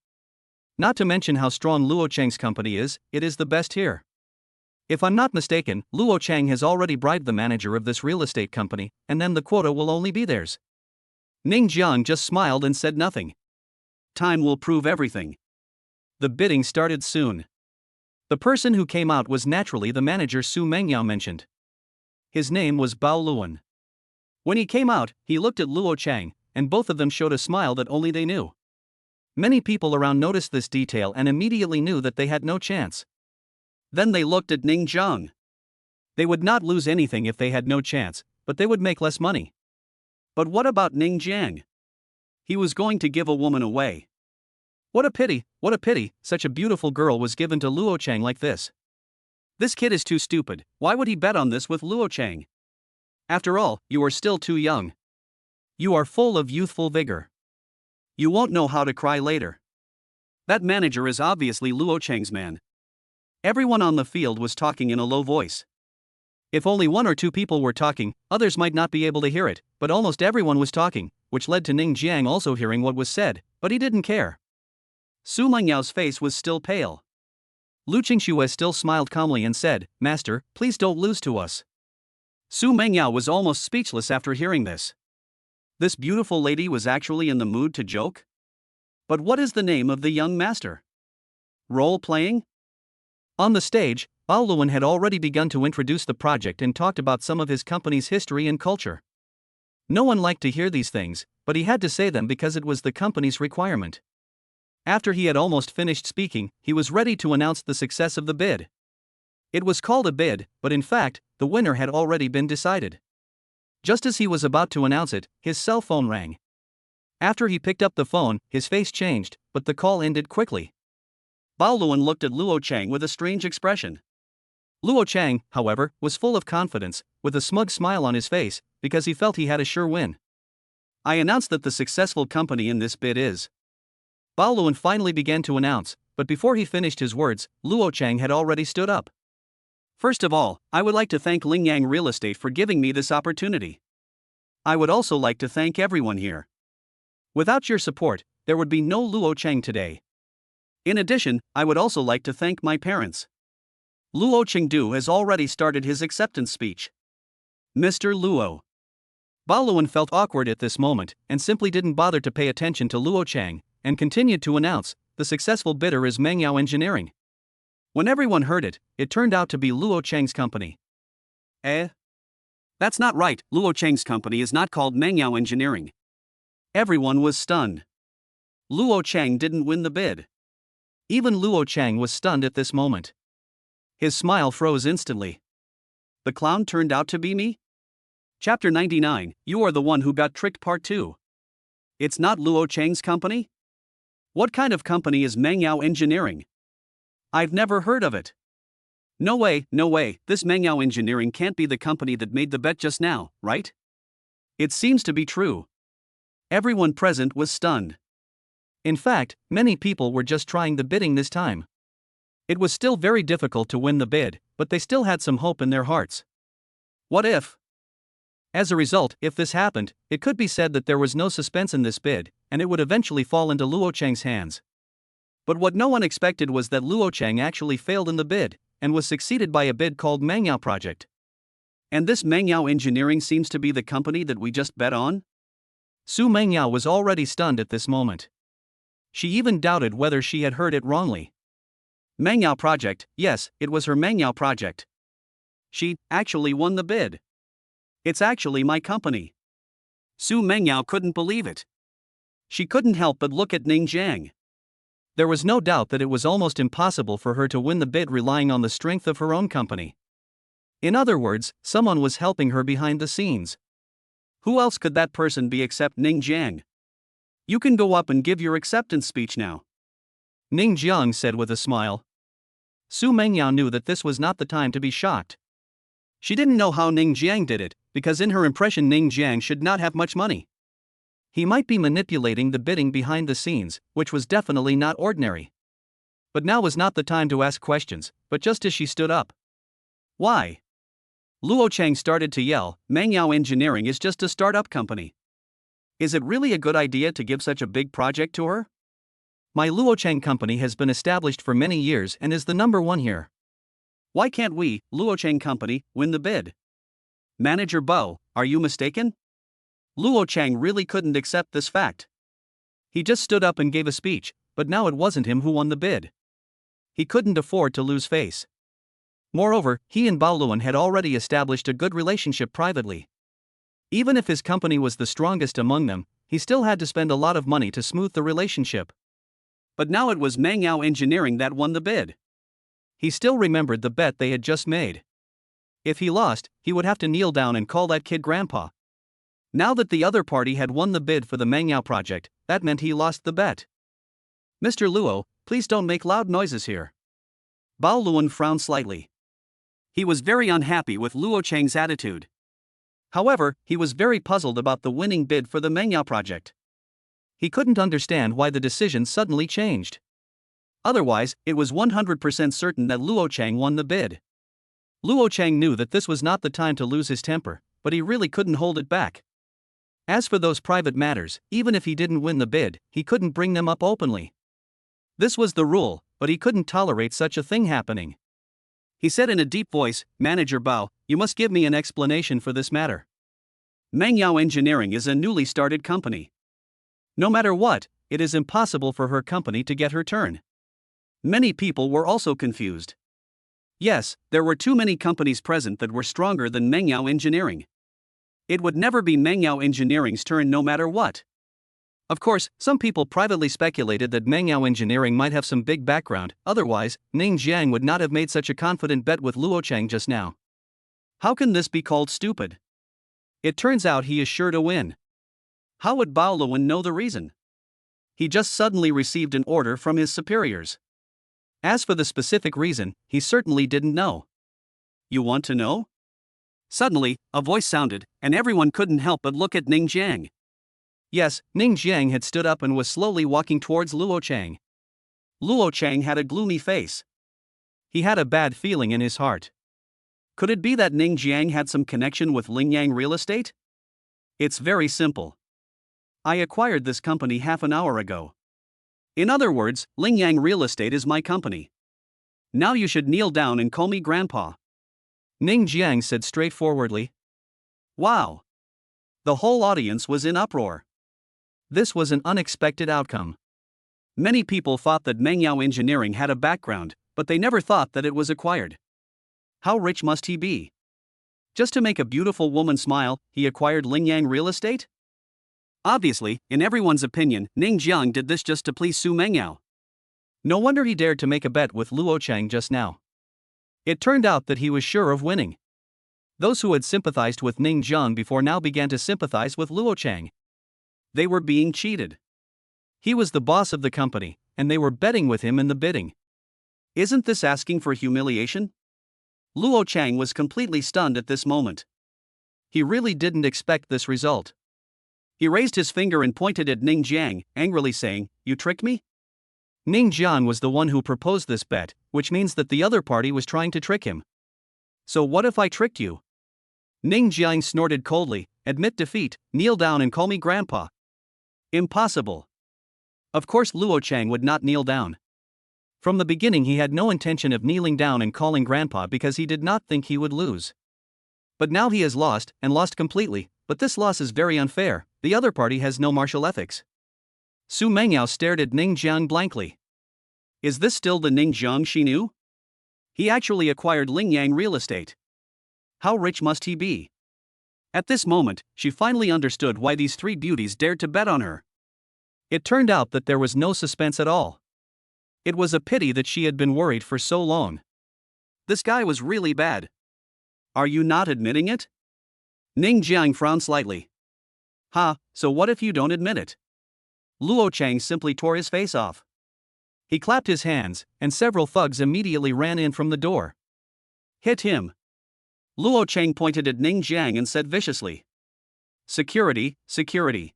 Not to mention how strong Luo Chang's company is, it is the best here. If I'm not mistaken, Luo Chang has already bribed the manager of this real estate company, and then the quota will only be theirs. Ning Jiang just smiled and said nothing. Time will prove everything. The bidding started soon. The person who came out was naturally the manager Su Mengyao mentioned. His name was Bao Luan. When he came out, he looked at Luo Chang, and both of them showed a smile that only they knew. Many people around noticed this detail and immediately knew that they had no chance. Then they looked at Ning Jiang. They would not lose anything if they had no chance, but they would make less money. But what about Ning Jiang? He was going to give a woman away. What a pity, such a beautiful girl was given to Luo Chang like this. This kid is too stupid, why would he bet on this with Luo Chang? After all, you are still too young. You are full of youthful vigor. You won't know how to cry later. That manager is obviously Luo Chang's man. Everyone on the field was talking in a low voice. If only 1 or 2 people were talking, others might not be able to hear it, but almost everyone was talking, which led to Ning Jiang also hearing what was said, but he didn't care. Su Mengyao's face was still pale. Lu Qingxue still smiled calmly and said, Master, please don't lose to us. Su Mengyao was almost speechless after hearing this. This beautiful lady was actually in the mood to joke? But what is the name of the young master? Role playing? On the stage, Bao Luan had already begun to introduce the project and talked about some of his company's history and culture. No one liked to hear these things, but he had to say them because it was the company's requirement. After he had almost finished speaking, he was ready to announce the success of the bid. It was called a bid, but in fact, the winner had already been decided. Just as he was about to announce it, his cell phone rang. After he picked up the phone, his face changed, but the call ended quickly. Bao Luan looked at Luo Chang with a strange expression. Luo Chang, however, was full of confidence, with a smug smile on his face, because he felt he had a sure win. I announced that the successful company in this bid is. Bao Luan finally began to announce, but before he finished his words, Luo Chang had already stood up. First of all, I would like to thank Lingyang Real Estate for giving me this opportunity. I would also like to thank everyone here. Without your support, there would be no Luo Chang today. In addition, I would also like to thank my parents. Luo Chengdu has already started his acceptance speech. Mr. Luo. Bao Luan felt awkward at this moment, and simply didn't bother to pay attention to Luo Chang, and continued to announce, the successful bidder is Mengyao Engineering. When everyone heard it, it turned out to be Luo Chang's company. That's not right, Luo Chang's company is not called Mengyao Engineering. Everyone was stunned. Luo Chang didn't win the bid. Even Luo Chang was stunned at this moment. His smile froze instantly. The clown turned out to be me? Chapter 99, You Are the One Who Got Tricked Part 2. It's not Luo Chang's company? What kind of company is Mengyao Engineering? I've never heard of it. No way, this Mengyao Engineering can't be the company that made the bet just now, right? It seems to be true. Everyone present was stunned. In fact, many people were just trying the bidding this time. It was still very difficult to win the bid, but they still had some hope in their hearts. What if? As a result, if this happened, it could be said that there was no suspense in this bid, and it would eventually fall into Luo Chang's hands. But what no one expected was that Luo Chang actually failed in the bid, and was succeeded by a bid called Mengyao Project. And this Mengyao Engineering seems to be the company that we just bet on? Su Mengyao was already stunned at this moment. She even doubted whether she had heard it wrongly. Mengyao Project, yes, it was her Mengyao Project. She actually won the bid. It's actually my company. Su Mengyao couldn't believe it. She couldn't help but look at Ning Jiang. There was no doubt that it was almost impossible for her to win the bid relying on the strength of her own company. In other words, someone was helping her behind the scenes. Who else could that person be except Ning Jiang? You can go up and give your acceptance speech now, Ning Jiang said with a smile. Su Mengyao knew that this was not the time to be shocked. She didn't know how Ning Jiang did it, because in her impression Ning Jiang should not have much money. He might be manipulating the bidding behind the scenes, which was definitely not ordinary. But now was not the time to ask questions, but just as she stood up. Why? Luo Chang started to yell, Mengyao Engineering is just a startup company. Is it really a good idea to give such a big project to her? My Luo Chang company has been established for many years and is the number one here. Why can't we, Luo Chang company, win the bid? Manager Bo, are you mistaken? Luo Chang really couldn't accept this fact. He just stood up and gave a speech, but now it wasn't him who won the bid. He couldn't afford to lose face. Moreover, he and Bao Luan had already established a good relationship privately. Even if his company was the strongest among them, he still had to spend a lot of money to smooth the relationship. But now it was Mengyao Engineering that won the bid. He still remembered the bet they had just made. If he lost, he would have to kneel down and call that kid grandpa. Now that the other party had won the bid for the Mengyao project, that meant he lost the bet. Mr. Luo, please don't make loud noises here. Bao Luan frowned slightly. He was very unhappy with Luo Chang's attitude. However, he was very puzzled about the winning bid for the Mengyao project. He couldn't understand why the decision suddenly changed. Otherwise, it was 100% certain that Luo Chang won the bid. Luo Chang knew that this was not the time to lose his temper, but he really couldn't hold it back. As for those private matters, even if he didn't win the bid, he couldn't bring them up openly. This was the rule, but he couldn't tolerate such a thing happening. He said in a deep voice, Manager Bao, you must give me an explanation for this matter. Mengyao Engineering is a newly started company. No matter what, it is impossible for her company to get her turn. Many people were also confused. Yes, there were too many companies present that were stronger than Mengyao Engineering. It would never be Mengyao Engineering's turn no matter what. Of course, some people privately speculated that Mengyao Engineering might have some big background, otherwise, Ning Jiang would not have made such a confident bet with Luo Cheng just now. How can this be called stupid? It turns out he is sure to win. How would Bao Luan know the reason? He just suddenly received an order from his superiors. As for the specific reason, he certainly didn't know. You want to know? Suddenly, a voice sounded, and everyone couldn't help but look at Ning Jiang. Yes, Ning Jiang had stood up and was slowly walking towards Luo Cheng. Luo Cheng had a gloomy face. He had a bad feeling in his heart. Could it be that Ning Jiang had some connection with Lingyang Real Estate? It's very simple. I acquired this company half an hour ago. In other words, Lingyang Real Estate is my company. Now you should kneel down and call me Grandpa. Ning Jiang said straightforwardly. Wow! The whole audience was in uproar. This was an unexpected outcome. Many people thought that Mengyao Engineering had a background, but they never thought that it was acquired. How rich must he be? Just to make a beautiful woman smile, he acquired Lingyang Real Estate? Obviously, in everyone's opinion, Ning Jiang did this just to please Su Mengyao. No wonder he dared to make a bet with Luo Cheng just now. It turned out that he was sure of winning. Those who had sympathized with Ning Jiang before now began to sympathize with Luo Cheng. They were being cheated. He was the boss of the company, and they were betting with him in the bidding. Isn't this asking for humiliation? Luo Cheng was completely stunned at this moment. He really didn't expect this result. He raised his finger and pointed at Ning Jiang, angrily saying, "You tricked me?" Ning Jiang was the one who proposed this bet, which means that the other party was trying to trick him. So what if I tricked you? Ning Jiang snorted coldly, "Admit defeat, kneel down and call me Grandpa." Impossible. Of course Luo Cheng would not kneel down. From the beginning he had no intention of kneeling down and calling Grandpa because he did not think he would lose. But now he has lost, and lost completely, but this loss is very unfair, the other party has no martial ethics. Su Mengyao stared at Ning Jiang blankly. Is this still the Ning Jiang she knew? He actually acquired Lingyang Real Estate. How rich must he be? At this moment, she finally understood why these three beauties dared to bet on her. It turned out that there was no suspense at all. It was a pity that she had been worried for so long. This guy was really bad. Are you not admitting it? Ning Jiang frowned slightly. So what if you don't admit it? Luo Cheng simply tore his face off. He clapped his hands, and several thugs immediately ran in from the door. Hit him. Luo Cheng pointed at Ning Jiang and said viciously. Security, security.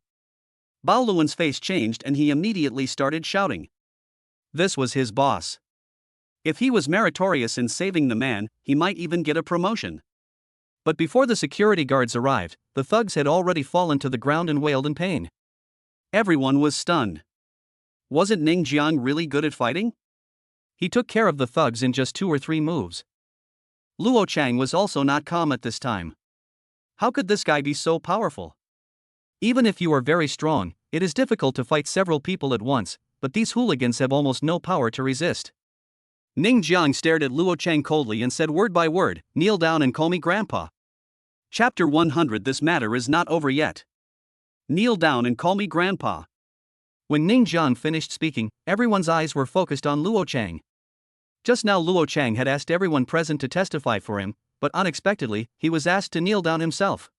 Bao Luan's face changed and he immediately started shouting. This was his boss. If he was meritorious in saving the man, he might even get a promotion. But before the security guards arrived, the thugs had already fallen to the ground and wailed in pain. Everyone was stunned. Wasn't Ning Jiang really good at fighting? He took care of the thugs in just 2 or 3 moves. Luo Cheng was also not calm at this time. How could this guy be so powerful? Even if you are very strong, it is difficult to fight several people at once, but these hooligans have almost no power to resist. Ning Jiang stared at Luo Cheng coldly and said word by word, "Kneel down and call me Grandpa." Chapter 100. This matter is not over yet. Kneel down and call me Grandpa. When Ning Jiang finished speaking, everyone's eyes were focused on Luo Cheng. Just now Luo Cheng had asked everyone present to testify for him, but unexpectedly, he was asked to kneel down himself.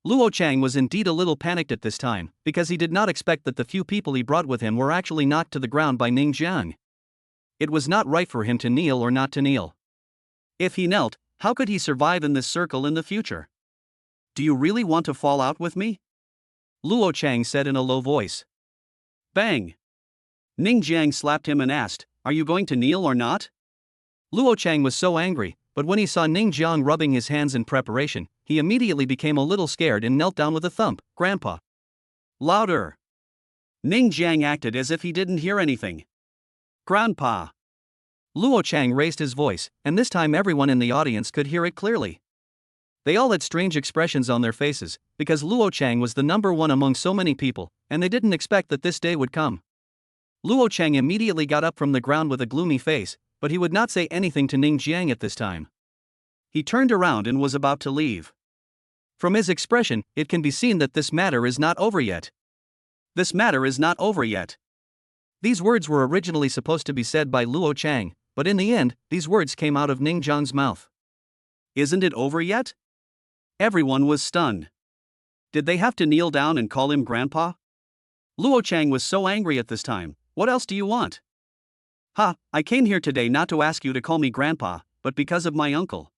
Luo Cheng was indeed a little panicked at this time, because he did not expect that the few people he brought with him were actually knocked to the ground by Ning Jiang. It was not right for him to kneel or not to kneel. If he knelt, how could he survive in this circle in the future? Do you really want to fall out with me? Luo Cheng said in a low voice. Bang! Ning Jiang slapped him and asked, "Are you going to kneel or not?" Luo Cheng was so angry, but when he saw Ning Jiang rubbing his hands in preparation, he immediately became a little scared and knelt down with a thump. "Grandpa." Louder! Ning Jiang acted as if he didn't hear anything. "Grandpa." Luo Cheng raised his voice, and this time everyone in the audience could hear it clearly. They all had strange expressions on their faces, because Luo Cheng was the number one among so many people, and they didn't expect that this day would come. Luo Cheng immediately got up from the ground with a gloomy face, but he would not say anything to Ning Jiang at this time. He turned around and was about to leave. From his expression, it can be seen that this matter is not over yet. This matter is not over yet. These words were originally supposed to be said by Luo Chang, but in the end, these words came out of Ning Jiang's mouth. Isn't it over yet? Everyone was stunned. Did they have to kneel down and call him grandpa? Luo Chang was so angry at this time. What else do you want? Ha, I came here today not to ask you to call me grandpa, but because of my uncle.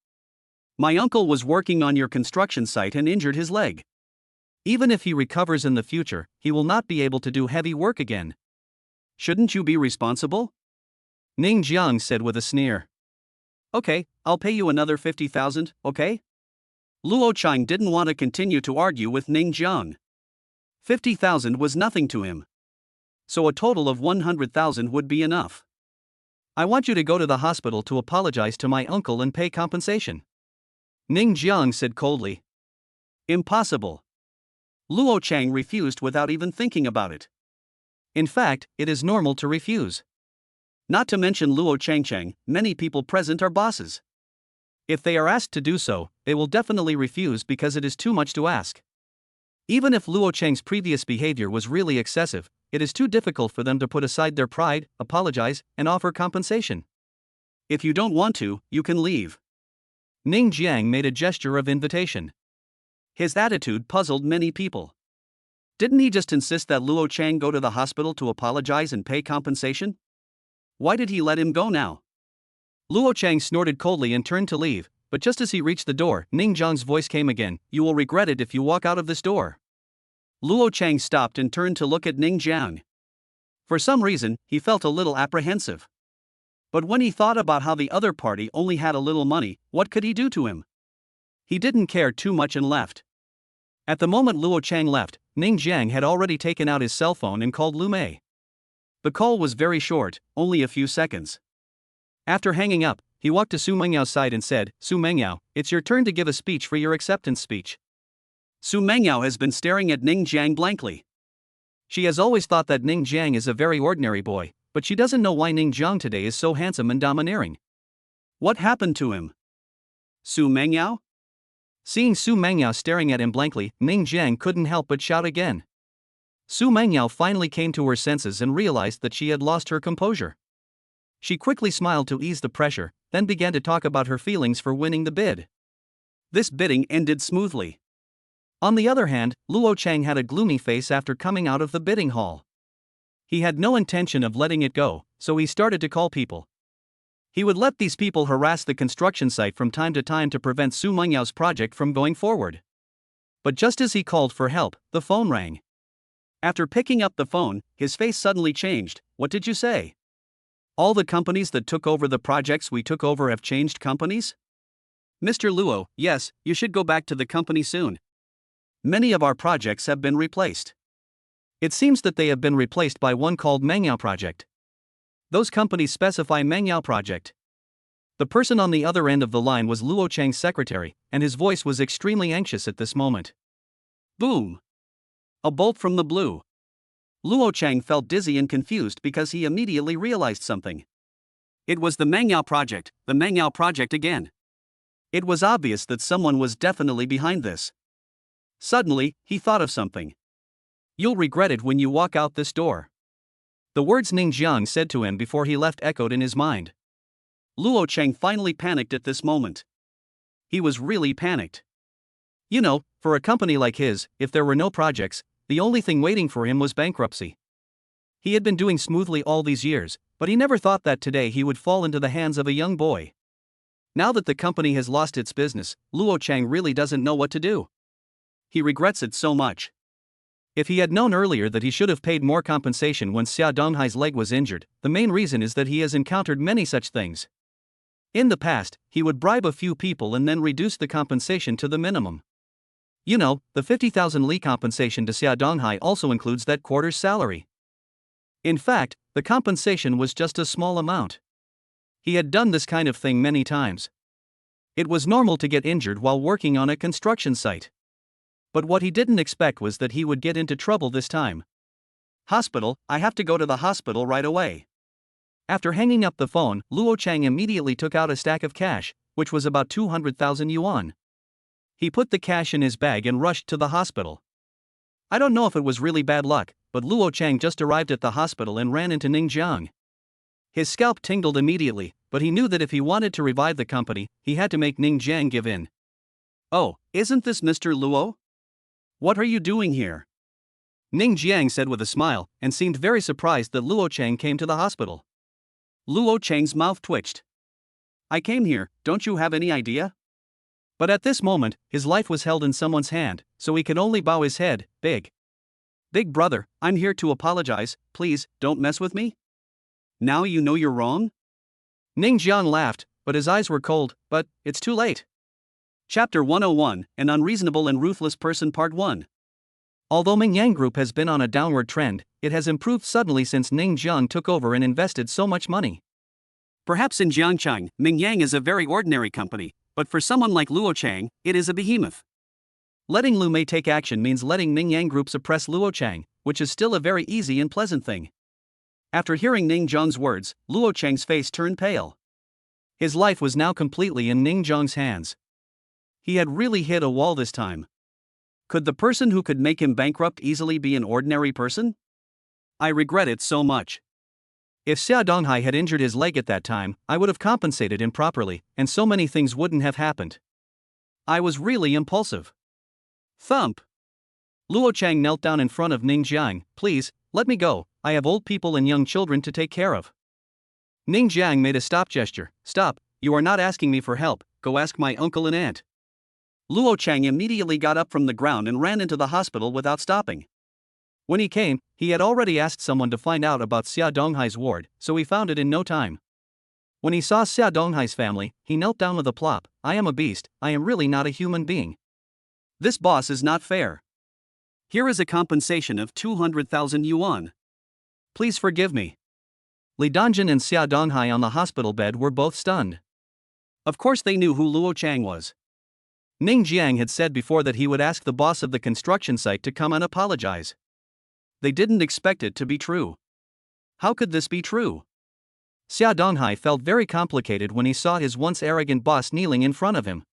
My uncle was working on your construction site and injured his leg. Even if he recovers in the future, he will not be able to do heavy work again. Shouldn't you be responsible? Ning Jiang said with a sneer. Okay, I'll pay you another 50,000, okay? Luo Chang didn't want to continue to argue with Ning Jiang. 50,000 was nothing to him. So a total of 100,000 would be enough. I want you to go to the hospital to apologize to my uncle and pay compensation. Ning Jiang said coldly. Impossible. Luo Chang refused without even thinking about it. In fact, it is normal to refuse. Not to mention Luo Chang, many people present are bosses. If they are asked to do so, they will definitely refuse because it is too much to ask. Even if Luo Chang's previous behavior was really excessive, it is too difficult for them to put aside their pride, apologize, and offer compensation. If you don't want to, you can leave. Ning Jiang made a gesture of invitation. His attitude puzzled many people. Didn't he just insist that Luo Chang go to the hospital to apologize and pay compensation? Why did he let him go now? Luo Chang snorted coldly and turned to leave, but just as he reached the door, Ning Jiang's voice came again. You will regret it if you walk out of this door. Luo Chang stopped and turned to look at Ning Jiang. For some reason, he felt a little apprehensive. But when he thought about how the other party only had a little money, what could he do to him? He didn't care too much and left. At the moment Luo Chang left, Ning Jiang had already taken out his cell phone and called Lu Mei. The call was very short, only a few seconds. After hanging up, he walked to Su Mengyao side and said, Su Mengyao, it's your turn to give a speech for your acceptance speech. Su Mengyao has been staring at Ning Jiang blankly. She has always thought that Ning Jiang is a very ordinary boy, but she doesn't know why Ning Jiang today is so handsome and domineering. What happened to him? Su Mengyao? Seeing Su Mengyao staring at him blankly, Ning Jiang couldn't help but shout again. Su Mengyao finally came to her senses and realized that she had lost her composure. She quickly smiled to ease the pressure, then began to talk about her feelings for winning the bid. This bidding ended smoothly. On the other hand, Luo Chang had a gloomy face after coming out of the bidding hall. He had no intention of letting it go, so he started to call people. He would let these people harass the construction site from time to time to prevent Su Mengyao's project from going forward. But just as he called for help, the phone rang. After picking up the phone, his face suddenly changed. What did you say? All the companies that took over the projects we took over have changed companies? Mr. Luo, yes, you should go back to the company soon. Many of our projects have been replaced. It seems that they have been replaced by one called Mengyao Project. Those companies specify Mengyao Project. The person on the other end of the line was Luo Chang's secretary, and his voice was extremely anxious at this moment. Boom! A bolt from the blue. Luo Chang felt dizzy and confused because he immediately realized something. It was the Mengyao Project again. It was obvious that someone was definitely behind this. Suddenly, he thought of something. You'll regret it when you walk out this door. The words Ning Jiang said to him before he left echoed in his mind. Luo Chang finally panicked at this moment. He was really panicked. You know, for a company like his, if there were no projects, the only thing waiting for him was bankruptcy. He had been doing smoothly all these years, but he never thought that today he would fall into the hands of a young boy. Now that the company has lost its business, Luo Chang really doesn't know what to do. He regrets it so much. If he had known earlier that he should have paid more compensation when Xia Donghai's leg was injured, the main reason is that he has encountered many such things. In the past, he would bribe a few people and then reduce the compensation to the minimum. You know, the 50,000 li compensation to Xia Donghai also includes that quarter's salary. In fact, the compensation was just a small amount. He had done this kind of thing many times. It was normal to get injured while working on a construction site. But what he didn't expect was that he would get into trouble this time. Hospital, I have to go to the hospital right away. After hanging up the phone, Luo Chang immediately took out a stack of cash, which was about 200,000 yuan. He put the cash in his bag and rushed to the hospital. I don't know if it was really bad luck, but Luo Chang just arrived at the hospital and ran into Ning Jiang. His scalp tingled immediately, but he knew that if he wanted to revive the company, he had to make Ning Jiang give in. "Oh, isn't this Mr. Luo? What are you doing here?" Ning Jiang said with a smile, and seemed very surprised that Luo Chang came to the hospital. Luo Chang's mouth twitched. "I came here, don't you have any idea?" But at this moment, his life was held in someone's hand, so he could only bow his head. Big brother, I'm here to apologize, please, don't mess with me. Now you know you're wrong? Ning Jiang laughed, but his eyes were cold. But it's too late. Chapter 101, An Unreasonable and Ruthless Person Part 1. Although Ming Yang Group has been on a downward trend, it has improved suddenly since Ning Jiang took over and invested so much money. Perhaps in Jiangchang, Ming Yang is a very ordinary company, but for someone like Luo Chang, it is a behemoth. Letting Lu Mei take action means letting Ming Yang Group suppress Luo Chang, which is still a very easy and pleasant thing. After hearing Ning Jiang's words, Luo Chang's face turned pale. His life was now completely in Ning Jiang's hands. He had really hit a wall this time. Could the person who could make him bankrupt easily be an ordinary person? I regret it so much. If Xia Donghai had injured his leg at that time, I would have compensated him properly, and so many things wouldn't have happened. I was really impulsive. Thump! Luo Chang knelt down in front of Ning Jiang. "Please, let me go, I have old people and young children to take care of." Ning Jiang made a stop gesture. "Stop, you are not asking me for help, go ask my uncle and aunt." Luo Chang immediately got up from the ground and ran into the hospital without stopping. When he came, he had already asked someone to find out about Xia Donghai's ward, so he found it in no time. When he saw Xia Donghai's family, he knelt down with a plop. "I am a beast, I am really not a human being. This boss is not fair. Here is a compensation of 200,000 yuan. Please forgive me." Li Dongjin and Xia Donghai on the hospital bed were both stunned. Of course they knew who Luo Chang was. Ning Jiang had said before that he would ask the boss of the construction site to come and apologize. They didn't expect it to be true. How could this be true? Xia Donghai felt very complicated when he saw his once arrogant boss kneeling in front of him.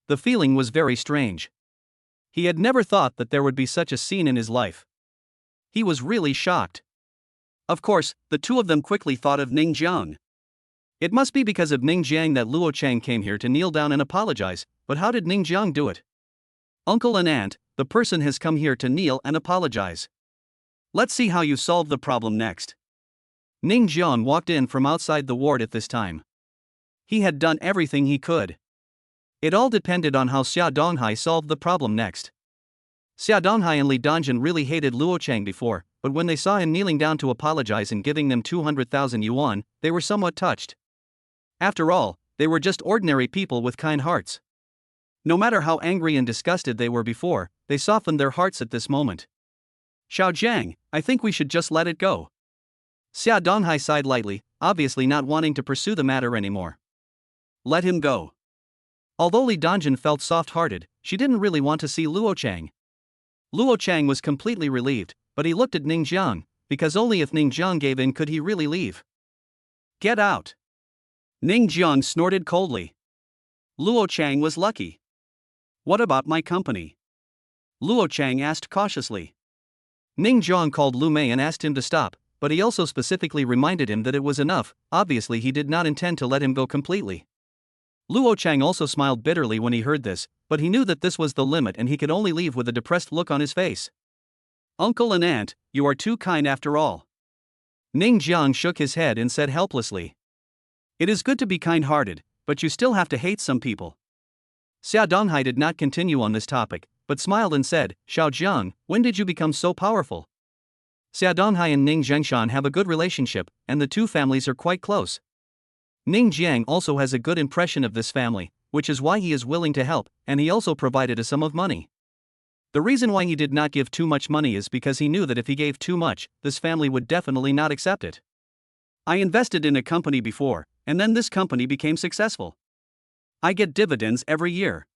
The feeling was very strange. He had never thought that there would be such a scene in his life. He was really shocked. Of course, the two of them quickly thought of Ning Jiang. It must be because of Ning Jiang that Luo Chang came here to kneel down and apologize, but how did Ning Jiang do it? Uncle and aunt, the person has come here to kneel and apologize. Let's see how you solve the problem next. Ning Jiang walked in from outside the ward at this time. He had done everything he could. It all depended on how Xia Donghai solved the problem next. Xia Donghai and Li Dongjin really hated Luo Chang before, but when they saw him kneeling down to apologize and giving them 200,000 yuan, they were somewhat touched. After all, they were just ordinary people with kind hearts. No matter how angry and disgusted they were before, they softened their hearts at this moment. "Xiao Jiang, I think we should just let it go." Xia Donghai sighed lightly, obviously not wanting to pursue the matter anymore. Let him go. Although Li Dongjin felt soft-hearted, she didn't really want to see Luo Chang. Luo Chang was completely relieved, but he looked at Ning Jiang, because only if Ning Jiang gave in could he really leave. "Get out!" Ning Jiang snorted coldly. Luo Chang was lucky. "What about my company?" Luo Chang asked cautiously. Ning Jiang called Lu Mei and asked him to stop, but he also specifically reminded him that it was enough. Obviously he did not intend to let him go completely. Luo Chang also smiled bitterly when he heard this, but he knew that this was the limit and he could only leave with a depressed look on his face. "Uncle and aunt, you are too kind after all." Ning Jiang shook his head and said helplessly. "It is good to be kind-hearted, but you still have to hate some people." Xia Donghai did not continue on this topic, but smiled and said, "Xiao Jiang, when did you become so powerful?" Xia Donghai and Ning Zhengshan have a good relationship, and the two families are quite close. Ning Jiang also has a good impression of this family, which is why he is willing to help, and he also provided a sum of money. The reason why he did not give too much money is because he knew that if he gave too much, this family would definitely not accept it. "I invested in a company before, and then this company became successful. I get dividends every year."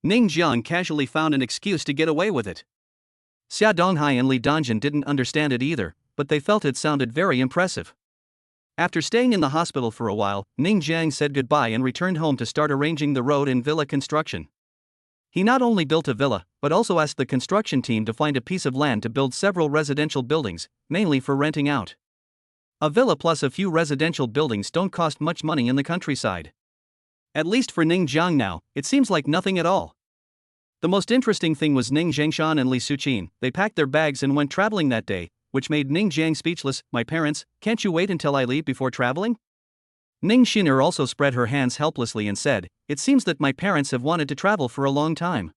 Ning Jiang casually found an excuse to get away with it. Xia Donghai and Li Dongjin didn't understand it either, but they felt it sounded very impressive. After staying in the hospital for a while, Ning Jiang said goodbye and returned home to start arranging the road and villa construction. He not only built a villa, but also asked the construction team to find a piece of land to build several residential buildings, mainly for renting out. A villa plus a few residential buildings don't cost much money in the countryside. At least for Ning Jiang now, it seems like nothing at all. The most interesting thing was Ning Zhengshan and Li Suqin. They packed their bags and went traveling that day, which made Ning Jiang speechless. My parents, can't you wait until I leave before traveling? Ning Xin'er also spread her hands helplessly and said, it seems that my parents have wanted to travel for a long time.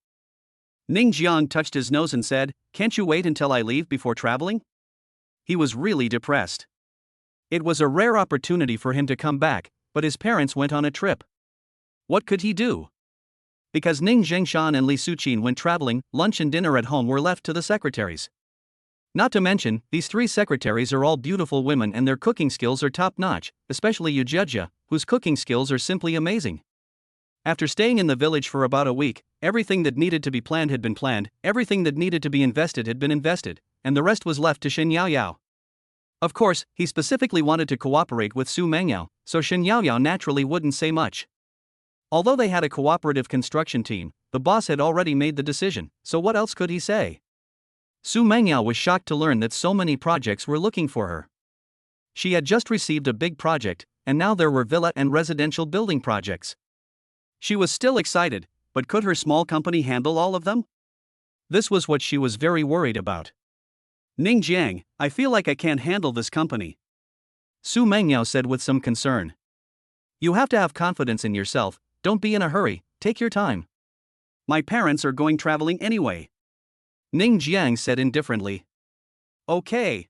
Ning Jiang touched his nose and said, can't you wait until I leave before traveling? He was really depressed. It was a rare opportunity for him to come back, but his parents went on a trip. What could he do? Because Ning Zhengshan and Li Suqin went traveling, lunch and dinner at home were left to the secretaries. Not to mention, these 3 secretaries are all beautiful women and their cooking skills are top-notch, especially Yu Jia, whose cooking skills are simply amazing. After staying in the village for about a week, everything that needed to be planned had been planned, everything that needed to be invested had been invested, and the rest was left to Shen Yaoyao. Of course, he specifically wanted to cooperate with Su Mengyao, so Shen Yaoyao naturally wouldn't say much. Although they had a cooperative construction team, the boss had already made the decision, so what else could he say? Su Mengyao was shocked to learn that so many projects were looking for her. She had just received a big project, and now there were villa and residential building projects. She was still excited, but could her small company handle all of them? This was what she was very worried about. Ning Jiang, I feel like I can't handle this company. Su Mengyao said with some concern. You have to have confidence in yourself, don't be in a hurry, take your time. My parents are going traveling anyway. Ning Jiang said indifferently. Okay.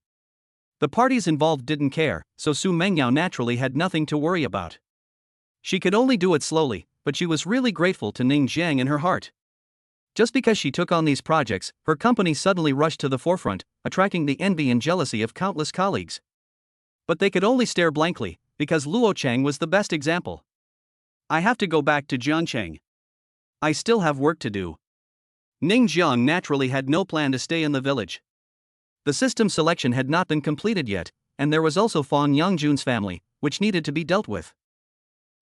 The parties involved didn't care, so Su Mengyao naturally had nothing to worry about. She could only do it slowly, but she was really grateful to Ning Jiang in her heart. Just because she took on these projects, her company suddenly rushed to the forefront, attracting the envy and jealousy of countless colleagues. But they could only stare blankly, because Luo Chang was the best example. I have to go back to Jiangcheng. I still have work to do. Ning Jiang naturally had no plan to stay in the village. The system selection had not been completed yet, and there was also Fang Yangjun's family, which needed to be dealt with.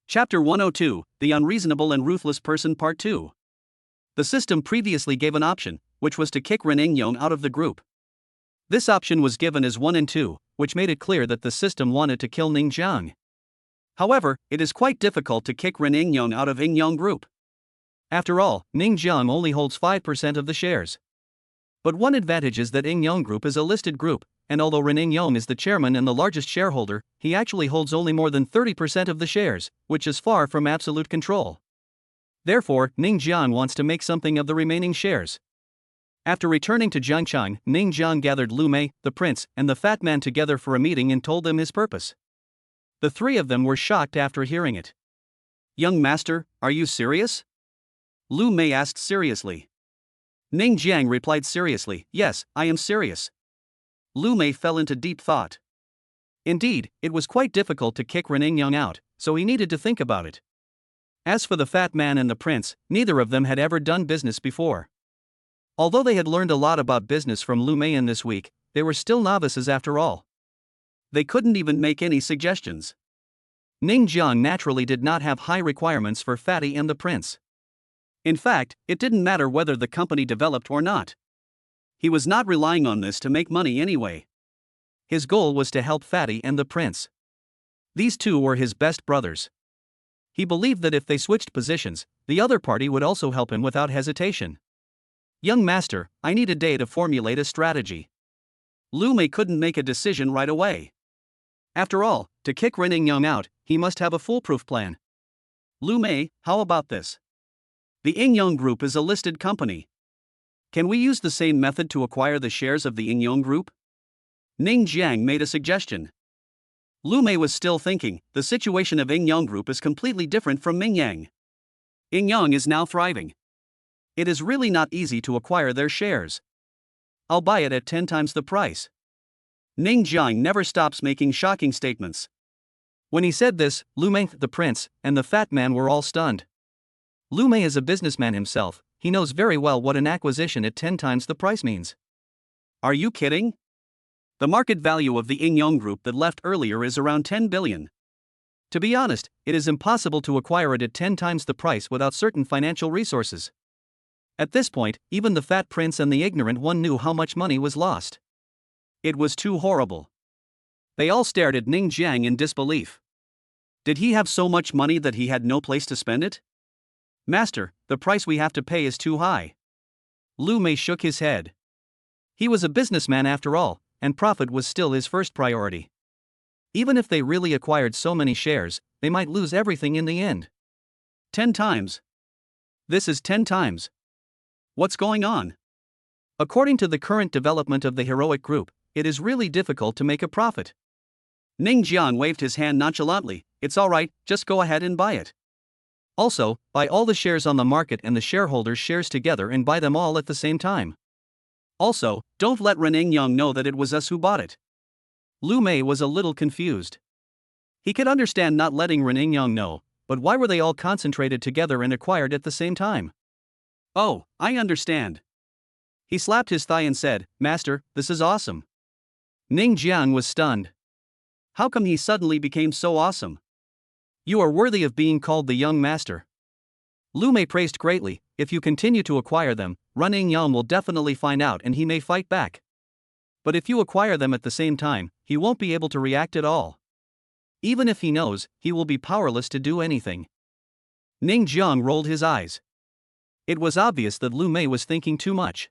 Chapter 102, The Unreasonable and Ruthless Person Part 2. The system previously gave an option, which was to kick Ren Yong out of the group. This option was given as 1 and 2, which made it clear that the system wanted to kill Ning Jiang. However, it is quite difficult to kick Ren Yong out of Yong Group. After all, Ning Jiang only holds 5% of the shares. But one advantage is that Yong Group is a listed group, and although Ren Yong is the chairman and the largest shareholder, he actually holds only more than 30% of the shares, which is far from absolute control. Therefore, Ning Jiang wants to make something of the remaining shares. After returning to Jiangchang, Ning Jiang gathered Lu Mei, the prince, and the fat man together for a meeting and told them his purpose. The 3 of them were shocked after hearing it. Young master, are you serious? Lu Mei asked seriously. Ning Jiang replied seriously, yes, I am serious. Lu Mei fell into deep thought. Indeed, it was quite difficult to kick Ren Yong out, so he needed to think about it. As for the fat man and the prince, neither of them had ever done business before. Although they had learned a lot about business from Lu Mei in this week, they were still novices after all. They couldn't even make any suggestions. Ning Jiang naturally did not have high requirements for Fatty and the prince. In fact, it didn't matter whether the company developed or not. He was not relying on this to make money anyway. His goal was to help Fatty and the prince. These 2 were his best brothers. He believed that if they switched positions, the other party would also help him without hesitation. Young master, I need a day to formulate a strategy. Lu Mei couldn't make a decision right away. After all, to kick Ren Yong out, he must have a foolproof plan. Lu Mei, how about this? The Yong Group is a listed company. Can we use the same method to acquire the shares of the Yong Group? Ning Jiang made a suggestion. Lu Mei was still thinking, the situation of Yong Group is completely different from Mingyang. Yong is now thriving. It is really not easy to acquire their shares. I'll buy it at 10 times the price. Ning Jiang never stops making shocking statements. When he said this, Lu Mei, the prince, and the fat man were all stunned. Lu Mei is a businessman himself, he knows very well what an acquisition at 10 times the price means. Are you kidding? The market value of the In-Young Group that left earlier is around 10 billion. To be honest, it is impossible to acquire it at 10 times the price without certain financial resources. At this point, even the fat prince and the ignorant one knew how much money was lost. It was too horrible. They all stared at Ning Jiang in disbelief. Did he have so much money that he had no place to spend it? Master, the price we have to pay is too high. Lu Mei shook his head. He was a businessman after all, and profit was still his first priority. Even if they really acquired so many shares, they might lose everything in the end. 10 times. This is 10 times. What's going on? According to the current development of the heroic group, it is really difficult to make a profit. Ning Jiang waved his hand nonchalantly. It's alright, just go ahead and buy it. Also, buy all the shares on the market and the shareholders' shares together and buy them all at the same time. Also, don't let Ren Yang know that it was us who bought it. Lu Mei was a little confused. He could understand not letting Ren Yang know, but why were they all concentrated together and acquired at the same time? Oh, I understand. He slapped his thigh and said, Master, this is awesome. Ning Jiang was stunned. How come he suddenly became so awesome? You are worthy of being called the young master. Lu Mei praised greatly. If you continue to acquire them, Ren Yang will definitely find out and he may fight back. But if you acquire them at the same time, he won't be able to react at all. Even if he knows, he will be powerless to do anything. Ning Jiang rolled his eyes. It was obvious that Lu Mei was thinking too much.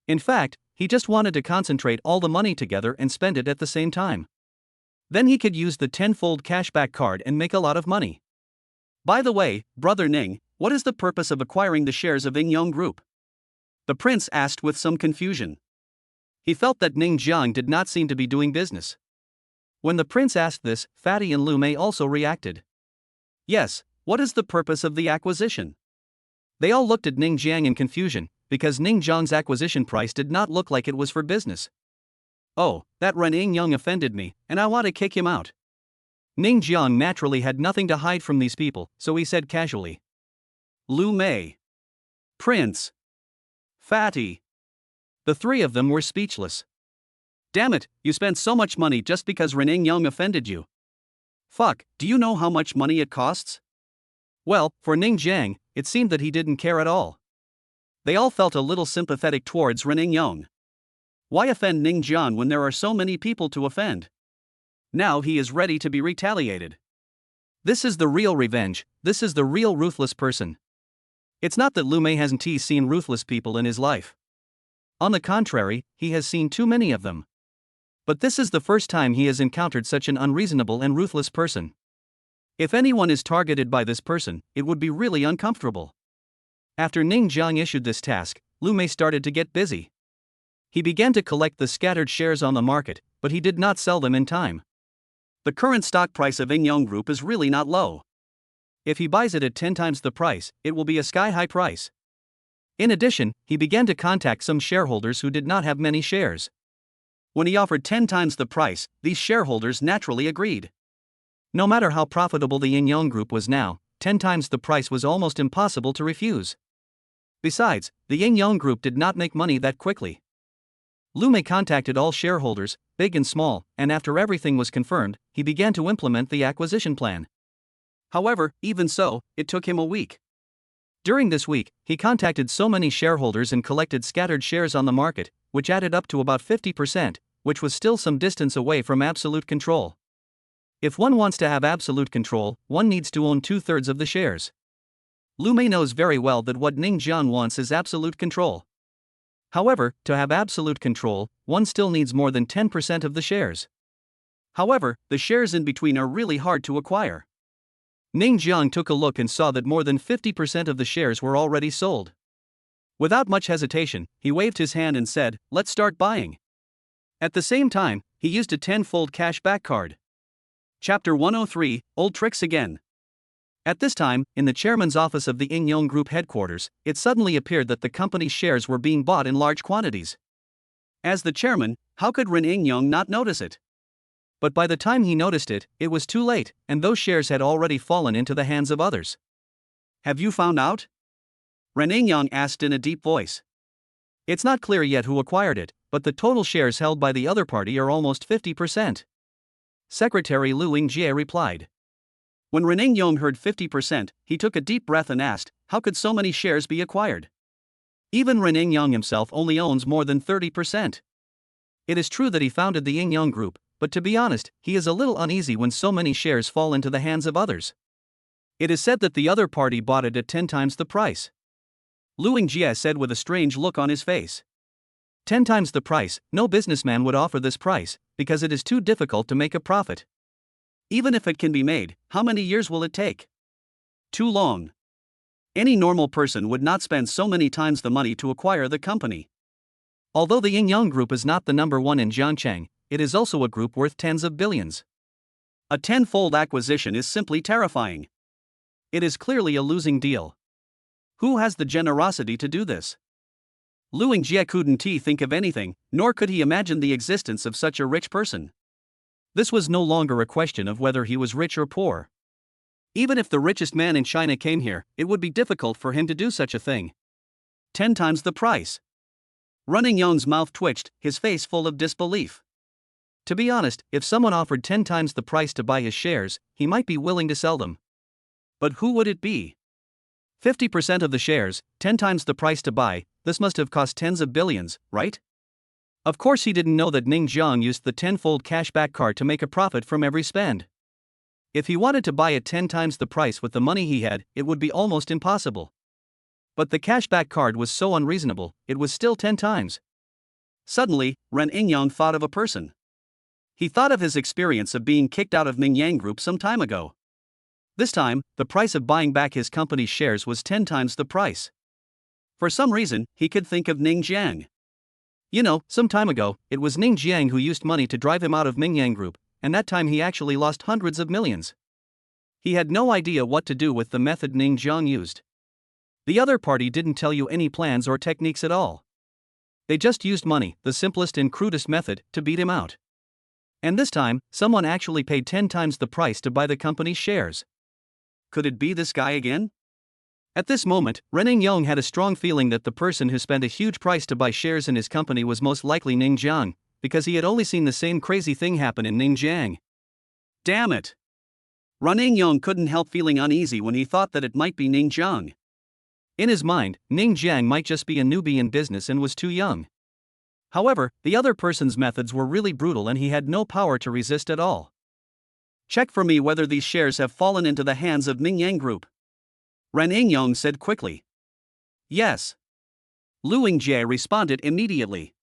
In fact, he just wanted to concentrate all the money together and spend it at the same time. Then he could use the 10-fold cashback card and make a lot of money. By the way, Brother Ning, what is the purpose of acquiring the shares of In-Young Group? The prince asked with some confusion. He felt that Ning Jiang did not seem to be doing business. When the prince asked this, Fatty and Lu Mei also reacted. Yes, what is the purpose of the acquisition? They all looked at Ning Jiang in confusion, because Ning Jiang's acquisition price did not look like it was for business. Oh, that Ren Yang offended me, and I want to kick him out. Ning Jiang naturally had nothing to hide from these people, so he said casually. Lu Mei. Prince. Fatty. The three of them were speechless. Damn it, you spent so much money just because Ren Yang offended you. Fuck, do you know how much money it costs? Well, for Ning Jiang, it seemed that he didn't care at all. They all felt a little sympathetic towards Ren Yang. Why offend Ning Jiang when there are so many people to offend? Now he is ready to be retaliated. This is the real revenge, this is the real ruthless person. It's not that Lu Mei hasn't seen ruthless people in his life. On the contrary, he has seen too many of them. But this is the first time he has encountered such an unreasonable and ruthless person. If anyone is targeted by this person, it would be really uncomfortable. After Ning Jiang issued this task, Lu Mei started to get busy. He began to collect the scattered shares on the market, but he did not sell them in time. The current stock price of In-Young Group is really not low. If he buys it at 10 times the price, it will be a sky-high price. In addition, he began to contact some shareholders who did not have many shares. When he offered 10 times the price, these shareholders naturally agreed. No matter how profitable the In-Young Group was now, 10 times the price was almost impossible to refuse. Besides, the In-Young Group did not make money that quickly. Lu Mei contacted all shareholders, big and small, and after everything was confirmed, he began to implement the acquisition plan. However, even so, it took him a week. During this week, he contacted so many shareholders and collected scattered shares on the market, which added up to about 50%, which was still some distance away from absolute control. If one wants to have absolute control, one needs to own 2/3 of the shares. Lu Mei knows very well that what Ning Jiang wants is absolute control. However, to have absolute control, one still needs more than 10% of the shares. However, the shares in between are really hard to acquire. Ning Jiang took a look and saw that more than 50% of the shares were already sold. Without much hesitation, he waved his hand and said, "Let's start buying." At the same time, he used a 10-fold cash-back card. Chapter 103, Old Tricks Again. At this time, in the chairman's office of the In-Young Group headquarters, it suddenly appeared that the company's shares were being bought in large quantities. As the chairman, how could Ren Yang not notice it? But by the time he noticed it, it was too late, and those shares had already fallen into the hands of others. Have you found out? Ren Yang asked in a deep voice. It's not clear yet who acquired it, but the total shares held by the other party are almost 50%. Secretary Lu Yingjie replied. When Reneng Yong heard 50%, he took a deep breath and asked, how could so many shares be acquired? Even Reneng Yong himself only owns more than 30%. It is true that he founded the Ying Yang Group, but to be honest, he is a little uneasy when so many shares fall into the hands of others. It is said that the other party bought it at 10 times the price. Lu Yingjie said with a strange look on his face. 10 times the price, no businessman would offer this price, because it is too difficult to make a profit. Even if it can be made, how many years will it take? Too long. Any normal person would not spend so many times the money to acquire the company. Although the Ying Yang Group is not the number one in Jiangcheng, it is also a group worth tens of billions. A tenfold acquisition is simply terrifying. It is clearly a losing deal. Who has the generosity to do this? Lu Yingjie couldn't think of anything, nor could he imagine the existence of such a rich person. This was no longer a question of whether he was rich or poor. Even if the richest man in China came here, it would be difficult for him to do such a thing. 10 times the price. Reneng Yong's mouth twitched, his face full of disbelief. To be honest, if someone offered 10 times the price to buy his shares, he might be willing to sell them. But who would it be? 50% of the shares, 10 times the price to buy, this must have cost tens of billions, right? Of course he didn't know that Ning Jiang used the tenfold cashback card to make a profit from every spend. If he wanted to buy at 10 times the price with the money he had, it would be almost impossible. But the cashback card was so unreasonable, it was still 10 times. Suddenly, Reneng Yong thought of a person. He thought of his experience of being kicked out of Ming Yang Group some time ago. This time, the price of buying back his company's shares was 10 times the price. For some reason, he could think of Ning Jiang. You know, some time ago, it was Ning Jiang who used money to drive him out of Ming Yang Group, and that time he actually lost hundreds of millions. He had no idea what to do with the method Ning Jiang used. The other party didn't tell you any plans or techniques at all. They just used money, the simplest and crudest method, to beat him out. And this time, someone actually paid 10 times the price to buy the company's shares. Could it be this guy again? At this moment, Reneng Yong had a strong feeling that the person who spent a huge price to buy shares in his company was most likely Ning Jiang, because he had only seen the same crazy thing happen in Ning Jiang. Damn it! Reneng Yong couldn't help feeling uneasy when he thought that it might be Ning Jiang. In his mind, Ning Jiang might just be a newbie in business and was too young. However, the other person's methods were really brutal and he had no power to resist at all. Check for me whether these shares have fallen into the hands of Ming Yang Group. Reneng Yong said quickly. Yes. Lu Yingjie responded immediately.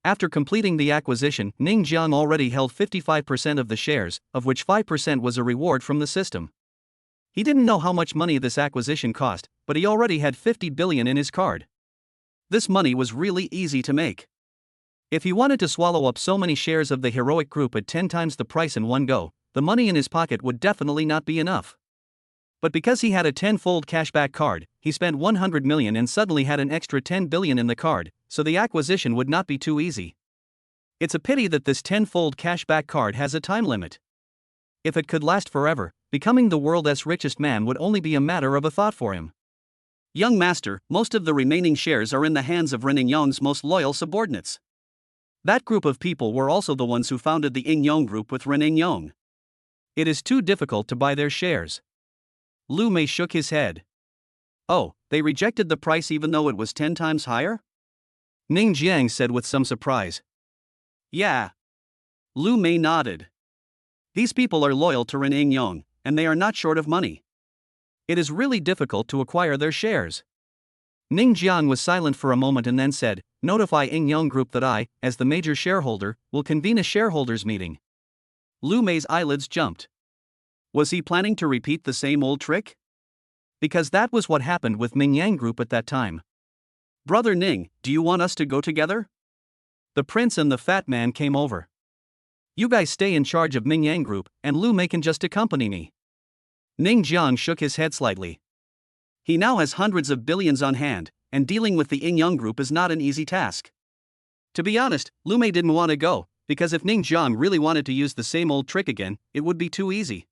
After completing the acquisition, Ning Jiang already held 55% of the shares, of which 5% was a reward from the system. He didn't know how much money this acquisition cost, but he already had 50 billion in his card. This money was really easy to make. If he wanted to swallow up so many shares of the heroic group at 10 times the price in one go, the money in his pocket would definitely not be enough. But because he had a tenfold cashback card, he spent 100 million and suddenly had an extra 10 billion in the card, so the acquisition would not be too easy. It's a pity that this tenfold cashback card has a time limit. If it could last forever, becoming the world's richest man would only be a matter of a thought for him. Young master, most of the remaining shares are in the hands of Reneng Yong's most loyal subordinates. That group of people were also the ones who founded the Ying Yang Group with Reneng Yong. It is too difficult to buy their shares. Lu Mei shook his head. Oh, they rejected the price even though it was 10 times higher? Ning Jiang said with some surprise. Yeah. Lu Mei nodded. These people are loyal to Reneng Yong, and they are not short of money. It is really difficult to acquire their shares. Ning Jiang was silent for a moment and then said, notify Ying Yang Group that I, as the major shareholder, will convene a shareholders meeting. Lu Mei's eyelids jumped. Was he planning to repeat the same old trick? Because that was what happened with Ming Yang Group at that time. Brother Ning, do you want us to go together? The prince and the fat man came over. You guys stay in charge of Ming Yang Group, and Lu Mei can just accompany me. Ning Jiang shook his head slightly. He now has hundreds of billions on hand, and dealing with the Ying Yang Group is not an easy task. To be honest, Lu Mei didn't want to go, because if Ning Jiang really wanted to use the same old trick again, it would be too easy.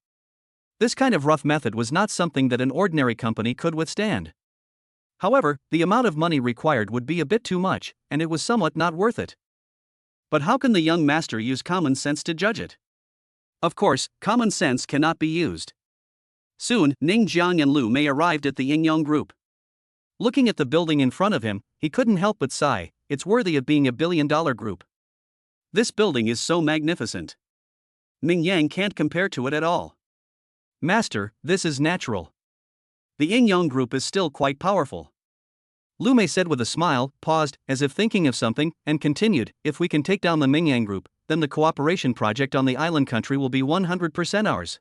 This kind of rough method was not something that an ordinary company could withstand. However, the amount of money required would be a bit too much, and it was somewhat not worth it. But how can the young master use common sense to judge it? Of course, common sense cannot be used. Soon, Ning Jiang and Lu Mei arrived at the Yingyang group. Looking at the building in front of him, he couldn't help but sigh, it's worthy of being a billion-dollar group. This building is so magnificent. Ming Yang can't compare to it at all. Master, this is natural. The Yingyang group is still quite powerful. Lu Mei said with a smile, paused, as if thinking of something, and continued, if we can take down the Mingyang group, then the cooperation project on the island country will be 100% ours.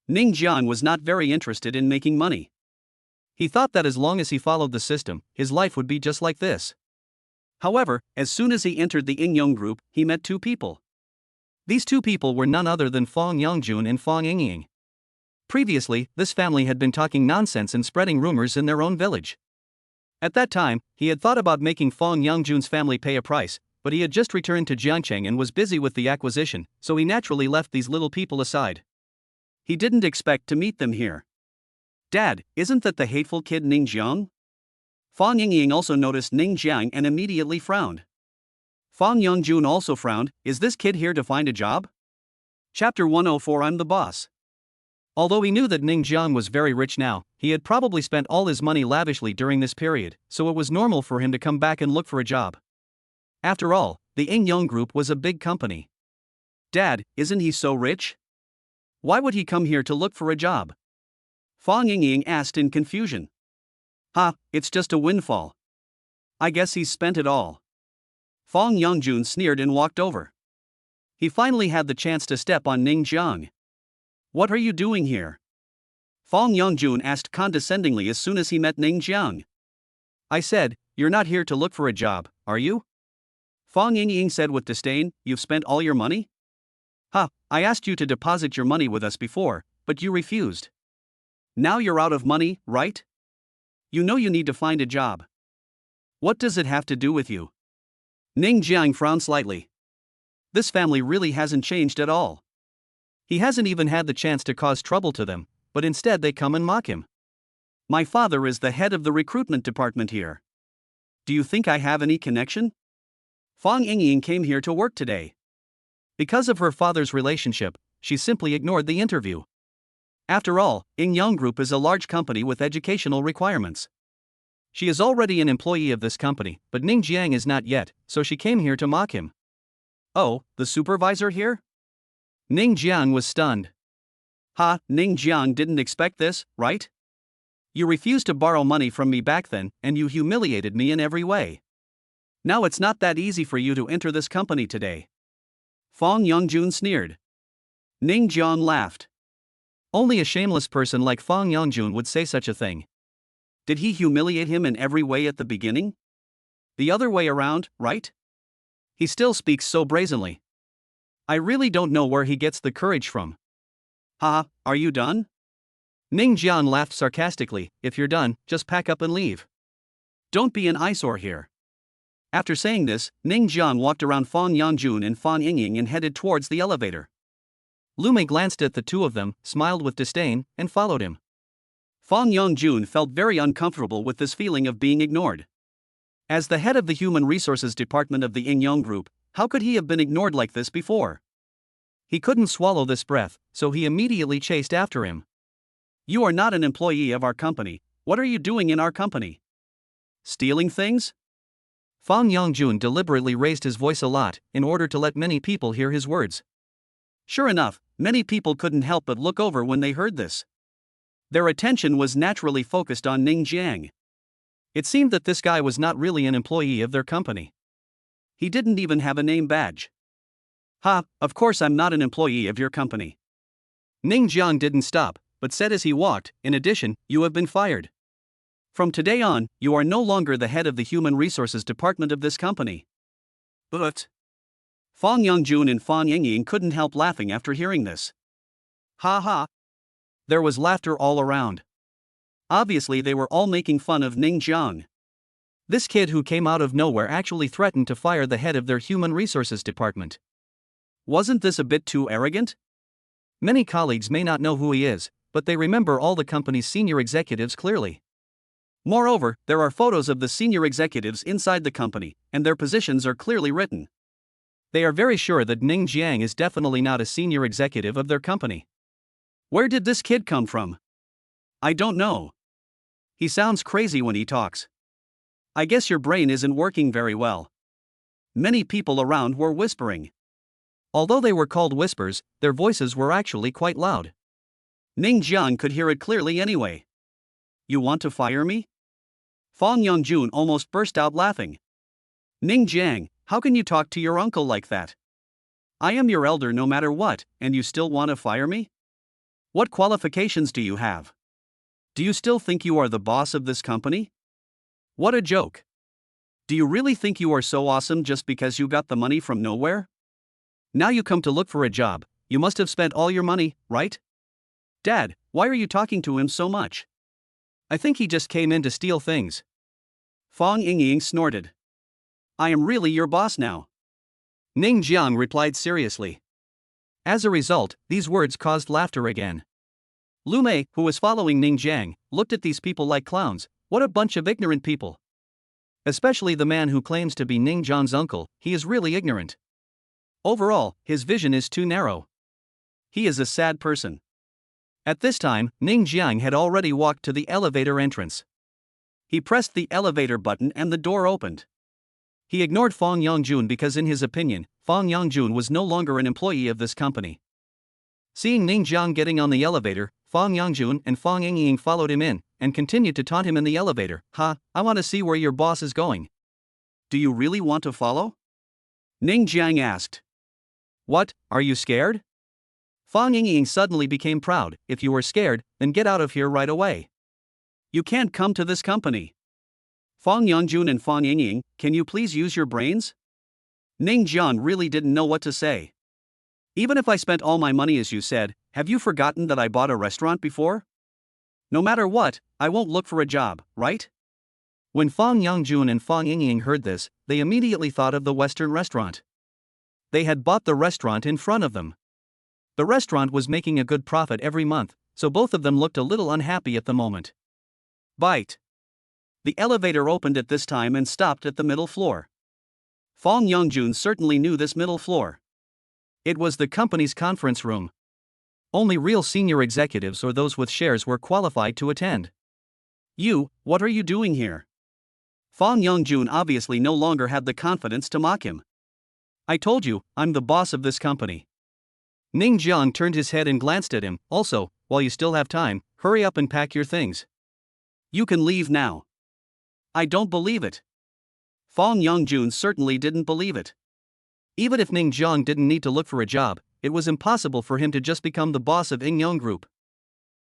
Ning Jiang was not very interested in making money. He thought that as long as he followed the system, his life would be just like this. However, as soon as he entered the Yingyang group, he met two people. These two people were none other than Fong Yongjun and Fong Yingying. Previously, this family had been talking nonsense and spreading rumors in their own village. At that time, he had thought about making Fong Yongjun's family pay a price, but he had just returned to Jiangcheng and was busy with the acquisition, so he naturally left these little people aside. He didn't expect to meet them here. Dad, isn't that the hateful kid Ning Jiang? Fong Yingying also noticed Ning Jiang and immediately frowned. Fong Yongjun also frowned, is this kid here to find a job? Chapter 104 I'm the boss. Although he knew that Ning Jiang was very rich now, he had probably spent all his money lavishly during this period, so it was normal for him to come back and look for a job. After all, the Yingyang group was a big company. Dad, isn't he so rich? Why would he come here to look for a job? Fong Yingying asked in confusion. It's just a windfall. I guess he's spent it all. Fong Yongjun sneered and walked over. He finally had the chance to step on Ning Jiang. What are you doing here? Fong Yongjun asked condescendingly as soon as he met Ning Jiang. I said, you're not here to look for a job, are you? Fong Yingying said with disdain, you've spent all your money? I asked you to deposit your money with us before, but you refused. Now you're out of money, right? You know you need to find a job. What does it have to do with you? Ning Jiang frowned slightly. This family really hasn't changed at all. He hasn't even had the chance to cause trouble to them, but instead they come and mock him. My father is the head of the recruitment department here. Do you think I have any connection? Fong Yingying came here to work today. Because of her father's relationship, she simply ignored the interview. After all, Yingyang Group is a large company with educational requirements. She is already an employee of this company, but Ning Jiang is not yet, so she came here to mock him. Oh, the supervisor here? Ning Jiang was stunned. Ning Jiang didn't expect this, right? You refused to borrow money from me back then, and you humiliated me in every way. Now it's not that easy for you to enter this company today. Fong Yongjun sneered. Ning Jiang laughed. Only a shameless person like Fong Yongjun would say such a thing. Did he humiliate him in every way at the beginning? The other way around, right? He still speaks so brazenly. I really don't know where he gets the courage from. Are you done? Ning Jiang laughed sarcastically, if you're done, just pack up and leave. Don't be an eyesore here. After saying this, Ning Jiang walked around Fong Yongjun and Fong Yingying and headed towards the elevator. Lu Mei glanced at the two of them, smiled with disdain, and followed him. Fong Yongjun felt very uncomfortable with this feeling of being ignored. As the head of the Human Resources Department of the Yingyang Group, how could he have been ignored like this before? He couldn't swallow this breath, so he immediately chased after him. You are not an employee of our company. What are you doing in our company? Stealing things? Fong Yongjun deliberately raised his voice a lot, in order to let many people hear his words. Sure enough, many people couldn't help but look over when they heard this. Their attention was naturally focused on Ning Jiang. It seemed that this guy was not really an employee of their company. He didn't even have a name badge. Of course I'm not an employee of your company. Ning Jiang didn't stop, but said as he walked, in addition, you have been fired. From today on, you are no longer the head of the Human Resources Department of this company. But Fong Yongjun and Fong Yingying couldn't help laughing after hearing this. There was laughter all around. Obviously they were all making fun of Ning Jiang. This kid who came out of nowhere actually threatened to fire the head of their Human Resources Department. Wasn't this a bit too arrogant? Many colleagues may not know who he is, but they remember all the company's senior executives clearly. Moreover, there are photos of the senior executives inside the company, and their positions are clearly written. They are very sure that Ning Jiang is definitely not a senior executive of their company. Where did this kid come from? I don't know. He sounds crazy when he talks. I guess your brain isn't working very well. Many people around were whispering. Although they were called whispers, their voices were actually quite loud. Ning Jiang could hear it clearly anyway. You want to fire me? Fong Yongjun almost burst out laughing. Ning Jiang, how can you talk to your uncle like that? I am your elder no matter what, and you still want to fire me? What qualifications do you have? Do you still think you are the boss of this company? What a joke. Do you really think you are so awesome just because you got the money from nowhere? Now you come to look for a job, you must have spent all your money, right? Dad, why are you talking to him so much? I think he just came in to steal things. Fong Yingying snorted. I am really your boss now. Ning Jiang replied seriously. As a result, these words caused laughter again. Lu Mei, who was following Ning Jiang, looked at these people like clowns. What a bunch of ignorant people. Especially the man who claims to be Ning Jiang's uncle, he is really ignorant. Overall, his vision is too narrow. He is a sad person. At this time, Ning Jiang had already walked to the elevator entrance. He pressed the elevator button and the door opened. He ignored Fong Yongjun because in his opinion, Fong Yongjun was no longer an employee of this company. Seeing Ning Jiang getting on the elevator, Fong Yongjun and Fong Yingying followed him in, and continued to taunt him in the elevator. I want to see where your boss is going. Do you really want to follow? Ning Jiang asked. What, are you scared? Fong Yingying suddenly became proud. If you are scared, then get out of here right away. You can't come to this company. Fong Yongjun and Fong Yingying, can you please use your brains? Ning Jiang really didn't know what to say. Even if I spent all my money as you said, have you forgotten that I bought a restaurant before? No matter what, I won't look for a job, right? When Fong Yongjun and Fong Yingying heard this, they immediately thought of the Western restaurant. They had bought the restaurant in front of them. The restaurant was making a good profit every month, so both of them looked a little unhappy at the moment. Bite. The elevator opened at this time and stopped at the middle floor. Fong Yongjun certainly knew this middle floor. It was the company's conference room. Only real senior executives or those with shares were qualified to attend. What are you doing here? Fong Yongjun obviously no longer had the confidence to mock him. I told you, I'm the boss of this company. Ning Jiang turned his head and glanced at him. Also, while you still have time, hurry up and pack your things. You can leave now. I don't believe it. Fong Yongjun certainly didn't believe it. Even if Ning Jiang didn't need to look for a job, it was impossible for him to just become the boss of Yingyong Group.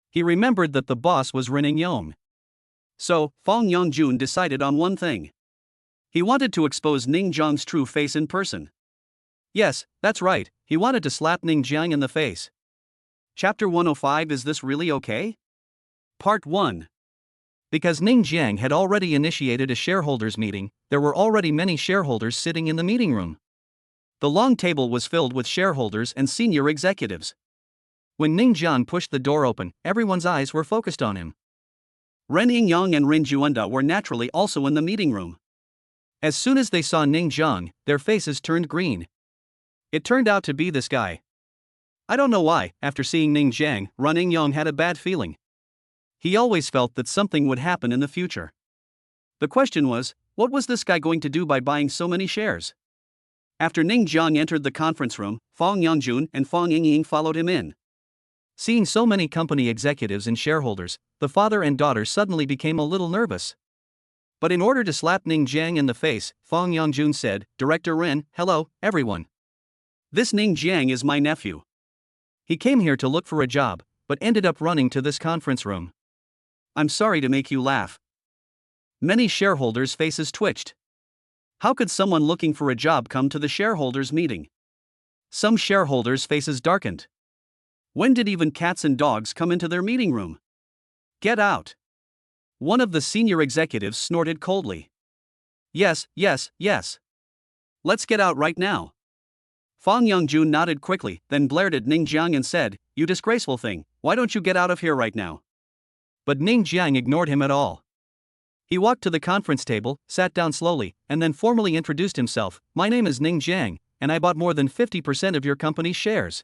He remembered that the boss was Ren Yingyong. So, Fong Yongjun decided on one thing. He wanted to expose Ning Jiang's true face in person. Yes, that's right, he wanted to slap Ning Jiang in the face. Chapter 105. Is this really okay? Part 1. Because Ning Jiang had already initiated a shareholders meeting, there were already many shareholders sitting in the meeting room. The long table was filled with shareholders and senior executives. When Ning Jiang pushed the door open, everyone's eyes were focused on him. Ren Yingyong and Rin Juanda were naturally also in the meeting room. As soon as they saw Ning Jiang, their faces turned green. It turned out to be this guy. I don't know why, after seeing Ning Jiang, Ren Yingyong had a bad feeling. He always felt that something would happen in the future. The question was, what was this guy going to do by buying so many shares? After Ning Jiang entered the conference room, Fong Yongjun and Fong Yingying followed him in. Seeing so many company executives and shareholders, the father and daughter suddenly became a little nervous. But in order to slap Ning Jiang in the face, Fong Yongjun said, Director Ren, hello, everyone. This Ning Jiang is my nephew. He came here to look for a job, but ended up running to this conference room. I'm sorry to make you laugh. Many shareholders' faces twitched. How could someone looking for a job come to the shareholders' meeting? Some shareholders' faces darkened. When did even cats and dogs come into their meeting room? Get out. One of the senior executives snorted coldly. Yes. Let's get out right now. Fong Yongjun nodded quickly, then glared at Ning Jiang and said, You disgraceful thing, why don't you get out of here right now? But Ning Jiang ignored him at all. He walked to the conference table, sat down slowly, and then formally introduced himself. My name is Ning Jiang, and I bought more than 50% of your company's shares."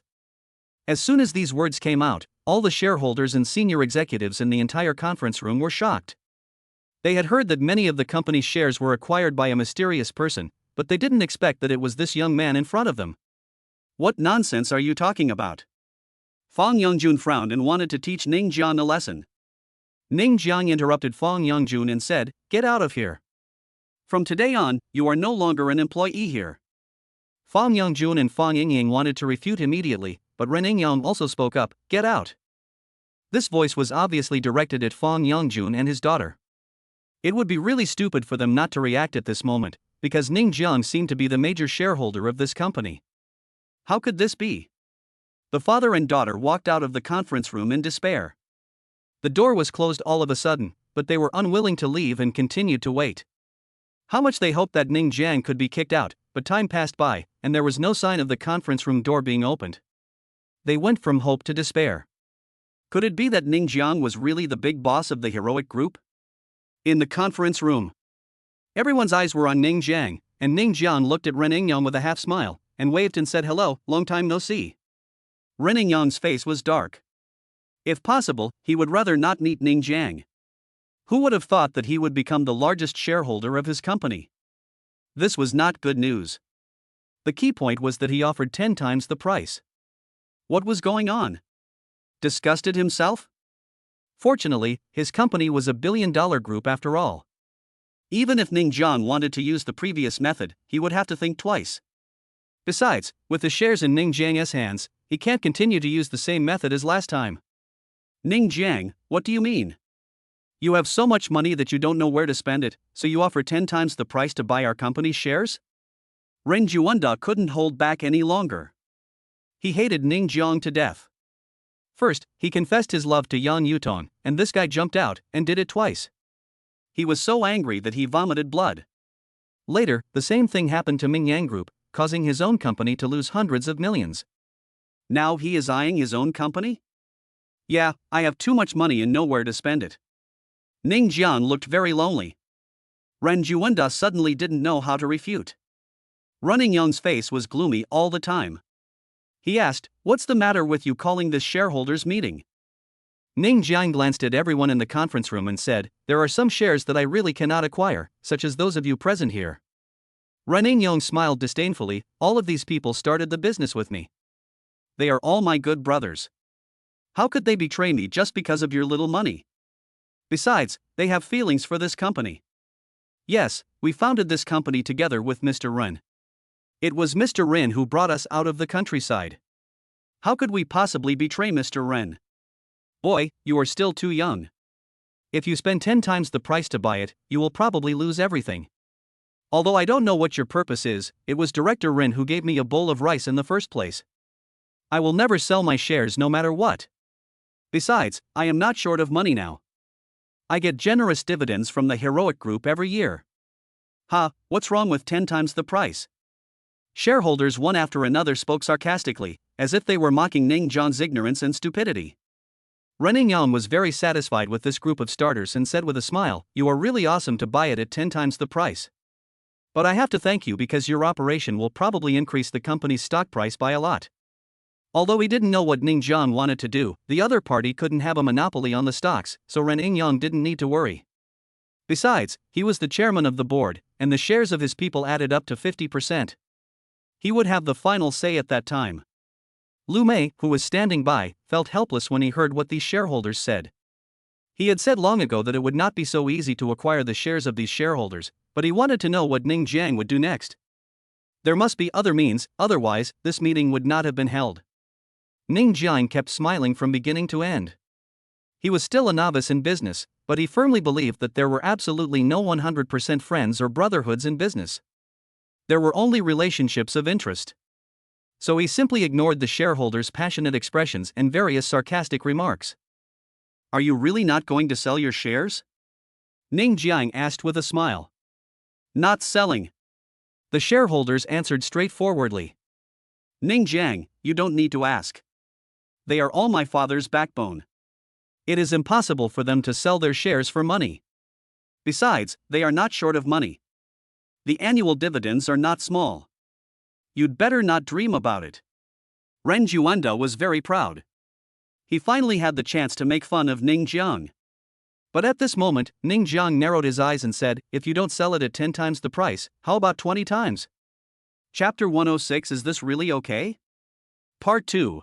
As soon as these words came out, all the shareholders and senior executives in the entire conference room were shocked. They had heard that many of the company's shares were acquired by a mysterious person, but they didn't expect that it was this young man in front of them. "What nonsense are you talking about?" Fang Yongjun frowned and wanted to teach Ning Jiang a lesson. Ning Jiang interrupted Fang Yongjun and said, "Get out of here. From today on, you are no longer an employee here." Fang Yongjun and Fang Yingying wanted to refute immediately, but Ren Yingyang also spoke up, "Get out." This voice was obviously directed at Fang Yongjun and his daughter. It would be really stupid for them not to react at this moment, because Ning Jiang seemed to be the major shareholder of this company. How could this be? The father and daughter walked out of the conference room in despair. The door was closed all of a sudden, but they were unwilling to leave and continued to wait. How much they hoped that Ning Jiang could be kicked out, but time passed by, and there was no sign of the conference room door being opened. They went from hope to despair. Could it be that Ning Jiang was really the big boss of the heroic group? In the conference room, everyone's eyes were on Ning Jiang, and Ning Jiang looked at Ren Yingyang with a half smile, and waved and said, "Hello, long time no see." Ren Yingyang's face was dark. If possible, he would rather not meet Ning Jiang. Who would have thought that he would become the largest shareholder of his company? This was not good news. The key point was that he offered 10 times the price. What was going on? Disgusted himself? Fortunately, his company was a billion-dollar group after all. Even if Ning Jiang wanted to use the previous method, he would have to think twice. Besides, with the shares in Ning Jiang's hands, he can't continue to use the same method as last time. "Ning Jiang, what do you mean? You have so much money that you don't know where to spend it, so you offer 10 times the price to buy our company's shares?" Ren Juanda couldn't hold back any longer. He hated Ning Jiang to death. First, he confessed his love to Yan Yutong, and this guy jumped out and did it twice. He was so angry that he vomited blood. Later, the same thing happened to Ming Yang Group, causing his own company to lose hundreds of millions. Now he is eyeing his own company? "Yeah, I have too much money and nowhere to spend it." Ning Jiang looked very lonely. Ren Juanda suddenly didn't know how to refute. Ren Yingyang's face was gloomy all the time. He asked, "What's the matter with you calling this shareholders' meeting?" Ning Jiang glanced at everyone in the conference room and said, "There are some shares that I really cannot acquire, such as those of you present here." Ren Yingyang smiled disdainfully, "All of these people started the business with me. They are all my good brothers. How could they betray me just because of your little money? Besides, they have feelings for this company. Yes, we founded this company together with Mr. Ren. It was Mr. Ren who brought us out of the countryside. How could we possibly betray Mr. Ren? Boy, you are still too young. If you spend 10 times the price to buy it, you will probably lose everything. Although I don't know what your purpose is, it was Director Ren who gave me a bowl of rice in the first place. I will never sell my shares no matter what. Besides, I am not short of money now. I get generous dividends from the heroic group every year. Ha, what's wrong with 10 times the price?" Shareholders one after another spoke sarcastically, as if they were mocking Ning Jiang's ignorance and stupidity. Ren Yingyang was very satisfied with this group of starters and said with a smile, "You are really awesome to buy it at 10 times the price. But I have to thank you because your operation will probably increase the company's stock price by a lot." Although he didn't know what Ning Jiang wanted to do, the other party couldn't have a monopoly on the stocks, so Ren Yingyang didn't need to worry. Besides, he was the chairman of the board, and the shares of his people added up to 50%. He would have the final say at that time. Lu Mei, who was standing by, felt helpless when he heard what these shareholders said. He had said long ago that it would not be so easy to acquire the shares of these shareholders, but he wanted to know what Ning Jiang would do next. There must be other means, otherwise, this meeting would not have been held. Ning Jiang kept smiling from beginning to end. He was still a novice in business, but he firmly believed that there were absolutely no 100% friends or brotherhoods in business. There were only relationships of interest. So he simply ignored the shareholders' passionate expressions and various sarcastic remarks. "Are you really not going to sell your shares?" Ning Jiang asked with a smile. "Not selling." The shareholders answered straightforwardly. "Ning Jiang, you don't need to ask. They are all my father's backbone. It is impossible for them to sell their shares for money. Besides, they are not short of money. The annual dividends are not small. You'd better not dream about it. Ren Juanda was very proud. He finally had the chance to make fun of Ning Jiang. But at this moment, Ning Jiang narrowed his eyes and said, if you don't sell it at 10 times the price, how about 20 times? Chapter 106. Is this really okay? Part 2.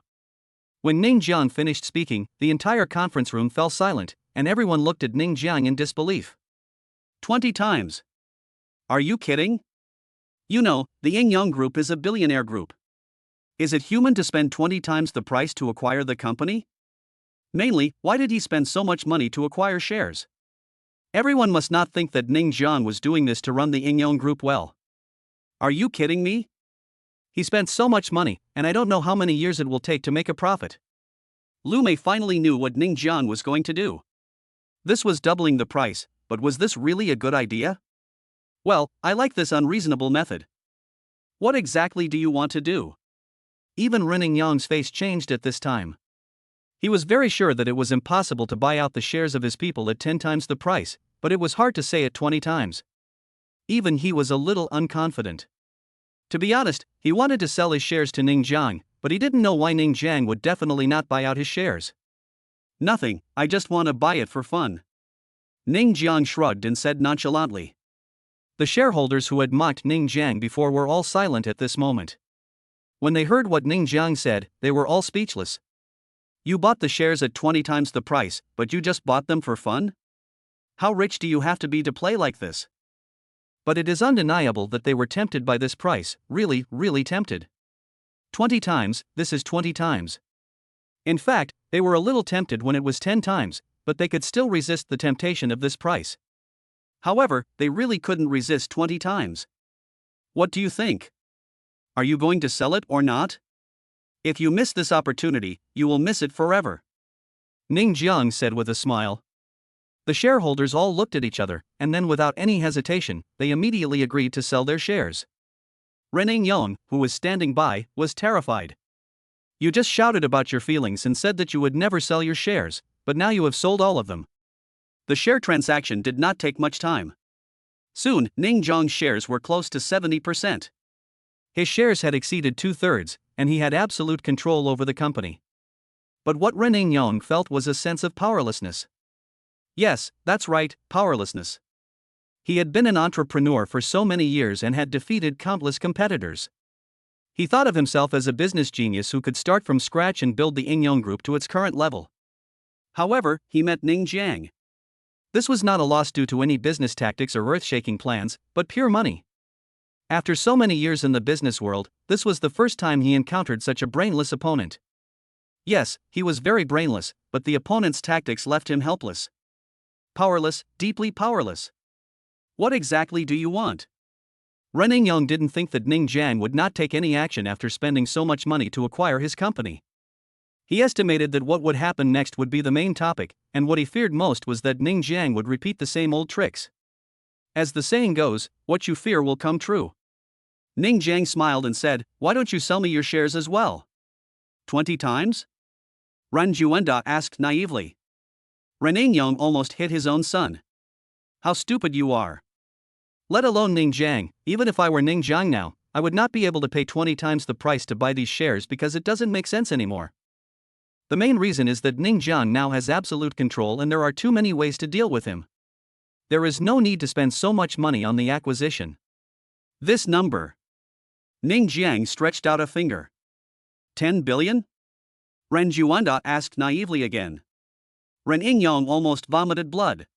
When Ning Jiang finished speaking, the entire conference room fell silent, and everyone looked at Ning Jiang in disbelief. 20 times. Are you kidding? You know, the Ying Yang Group is a billionaire group. Is it human to spend 20 times the price to acquire the company? Mainly, why did he spend so much money to acquire shares? Everyone must not think that Ning Jiang was doing this to run the Ying Yang Group well. Are you kidding me? He spent so much money, and I don't know how many years it will take to make a profit. Lu Mei finally knew what Ning Jiang was going to do. This was doubling the price, but was this really a good idea? Well, I like this unreasonable method. What exactly do you want to do? Even Ren Yang's face changed at this time. He was very sure that it was impossible to buy out the shares of his people at 10 times the price, but it was hard to say at 20 times. Even he was a little unconfident. To be honest, he wanted to sell his shares to Ning Jiang, but he didn't know why Ning Jiang would definitely not buy out his shares. Nothing, I just want to buy it for fun. Ning Jiang shrugged and said nonchalantly. The shareholders who had mocked Ning Jiang before were all silent at this moment. When they heard what Ning Jiang said, they were all speechless. You bought the shares at 20 times the price, but you just bought them for fun? How rich do you have to be to play like this? But it is undeniable that they were tempted by this price, really, really tempted. 20 times, this is 20 times. In fact, they were a little tempted when it was 10 times, but they could still resist the temptation of this price. However, they really couldn't resist 20 times. What do you think? Are you going to sell it or not? If you miss this opportunity, you will miss it forever. Ning Jiang said with a smile. The shareholders all looked at each other, and then without any hesitation, they immediately agreed to sell their shares. Ren Yang, who was standing by, was terrified. You just shouted about your feelings and said that you would never sell your shares, but now you have sold all of them. The share transaction did not take much time. Soon, Ning Jiang's shares were close to 70%. His shares had exceeded 2/3, and he had absolute control over the company. But what Ren Yang felt was a sense of powerlessness. Yes, that's right, powerlessness. He had been an entrepreneur for so many years and had defeated countless competitors. He thought of himself as a business genius who could start from scratch and build the Ying Yang Group to its current level. However, he met Ning Jiang. This was not a loss due to any business tactics or earth-shaking plans, but pure money. After so many years in the business world, this was the first time he encountered such a brainless opponent. Yes, he was very brainless, but the opponent's tactics left him helpless. Powerless, deeply powerless. What exactly do you want? Ren Yang didn't think that Ning Jiang would not take any action after spending so much money to acquire his company. He estimated that what would happen next would be the main topic, and what he feared most was that Ning Jiang would repeat the same old tricks. As the saying goes, what you fear will come true. Ning Jiang smiled and said, why don't you sell me your shares as well? 20 times? Ren Juanda asked naively. Ren Yang almost hit his own son. How stupid you are. Let alone Ning Jiang, even if I were Ning Jiang now, I would not be able to pay 20 times the price to buy these shares because it doesn't make sense anymore. The main reason is that Ning Jiang now has absolute control and there are too many ways to deal with him. There is no need to spend so much money on the acquisition. This number. Ning Jiang stretched out a finger. 10 billion? Ren Juanda asked naively again. Ren Yang almost vomited blood.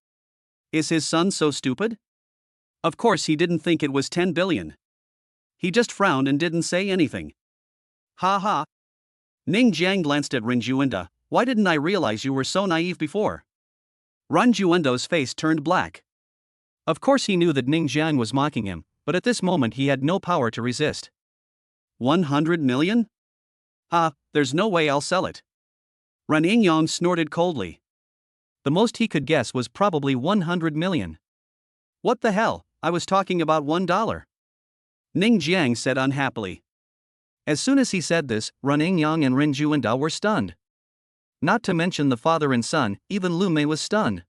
Is his son so stupid? Of course he didn't think it was 10 billion. He just frowned and didn't say anything. Ha ha. Ning Jiang glanced at Ren Juanda. Why didn't I realize you were so naive before? Ren Juanda's face turned black. Of course he knew that Ning Jiang was mocking him, but at this moment he had no power to resist. 100 million? There's no way I'll sell it. Ren Yang snorted coldly. The most he could guess was probably 100 million. What the hell, I was talking about $1. Ning Jiang said unhappily. As soon as he said this, Ren Yang and Ren Juanda were stunned. Not to mention the father and son, even Lu Mei was stunned.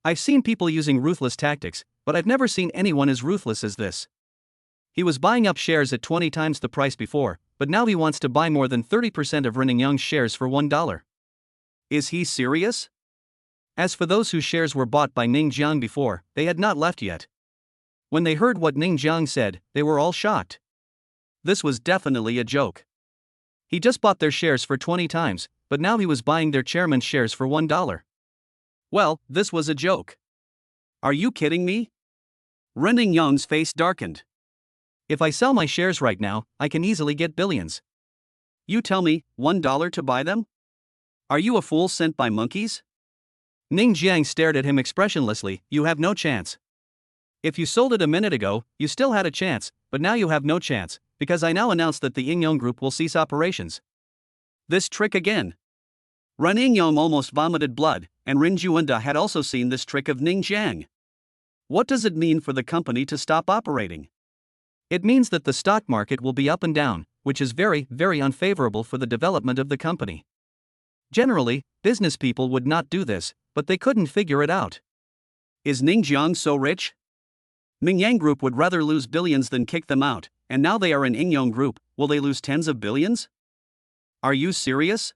I've seen people using ruthless tactics, but I've never seen anyone as ruthless as this. He was buying up shares at 20 times the price before, but now he wants to buy more than 30% of Ren Yang's shares for $1. Is he serious? As for those whose shares were bought by Ning Jiang before, they had not left yet. When they heard what Ning Jiang said, they were all shocked. This was definitely a joke. He just bought their shares for 20 times, but now he was buying their chairman's shares for $1. Well, this was a joke. Are you kidding me? Ren Yang's face darkened. If I sell my shares right now, I can easily get billions. You tell me, $1 to buy them? Are you a fool sent by monkeys? Ning Jiang stared at him expressionlessly. You have no chance. If you sold it a minute ago, you still had a chance, but now you have no chance, because I now announce that the Yingyong Group will cease operations. This trick again. Ren Yingyong almost vomited blood, and Rin Juanda had also seen this trick of Ning Jiang. What does it mean for the company to stop operating? It means that the stock market will be up and down, which is very, very unfavorable for the development of the company. Generally, business people would not do this, but they couldn't figure it out. Is Ning Jiang so rich? Mingyang Group would rather lose billions than kick them out, and now they are in Yingyong Group, will they lose tens of billions? Are you serious?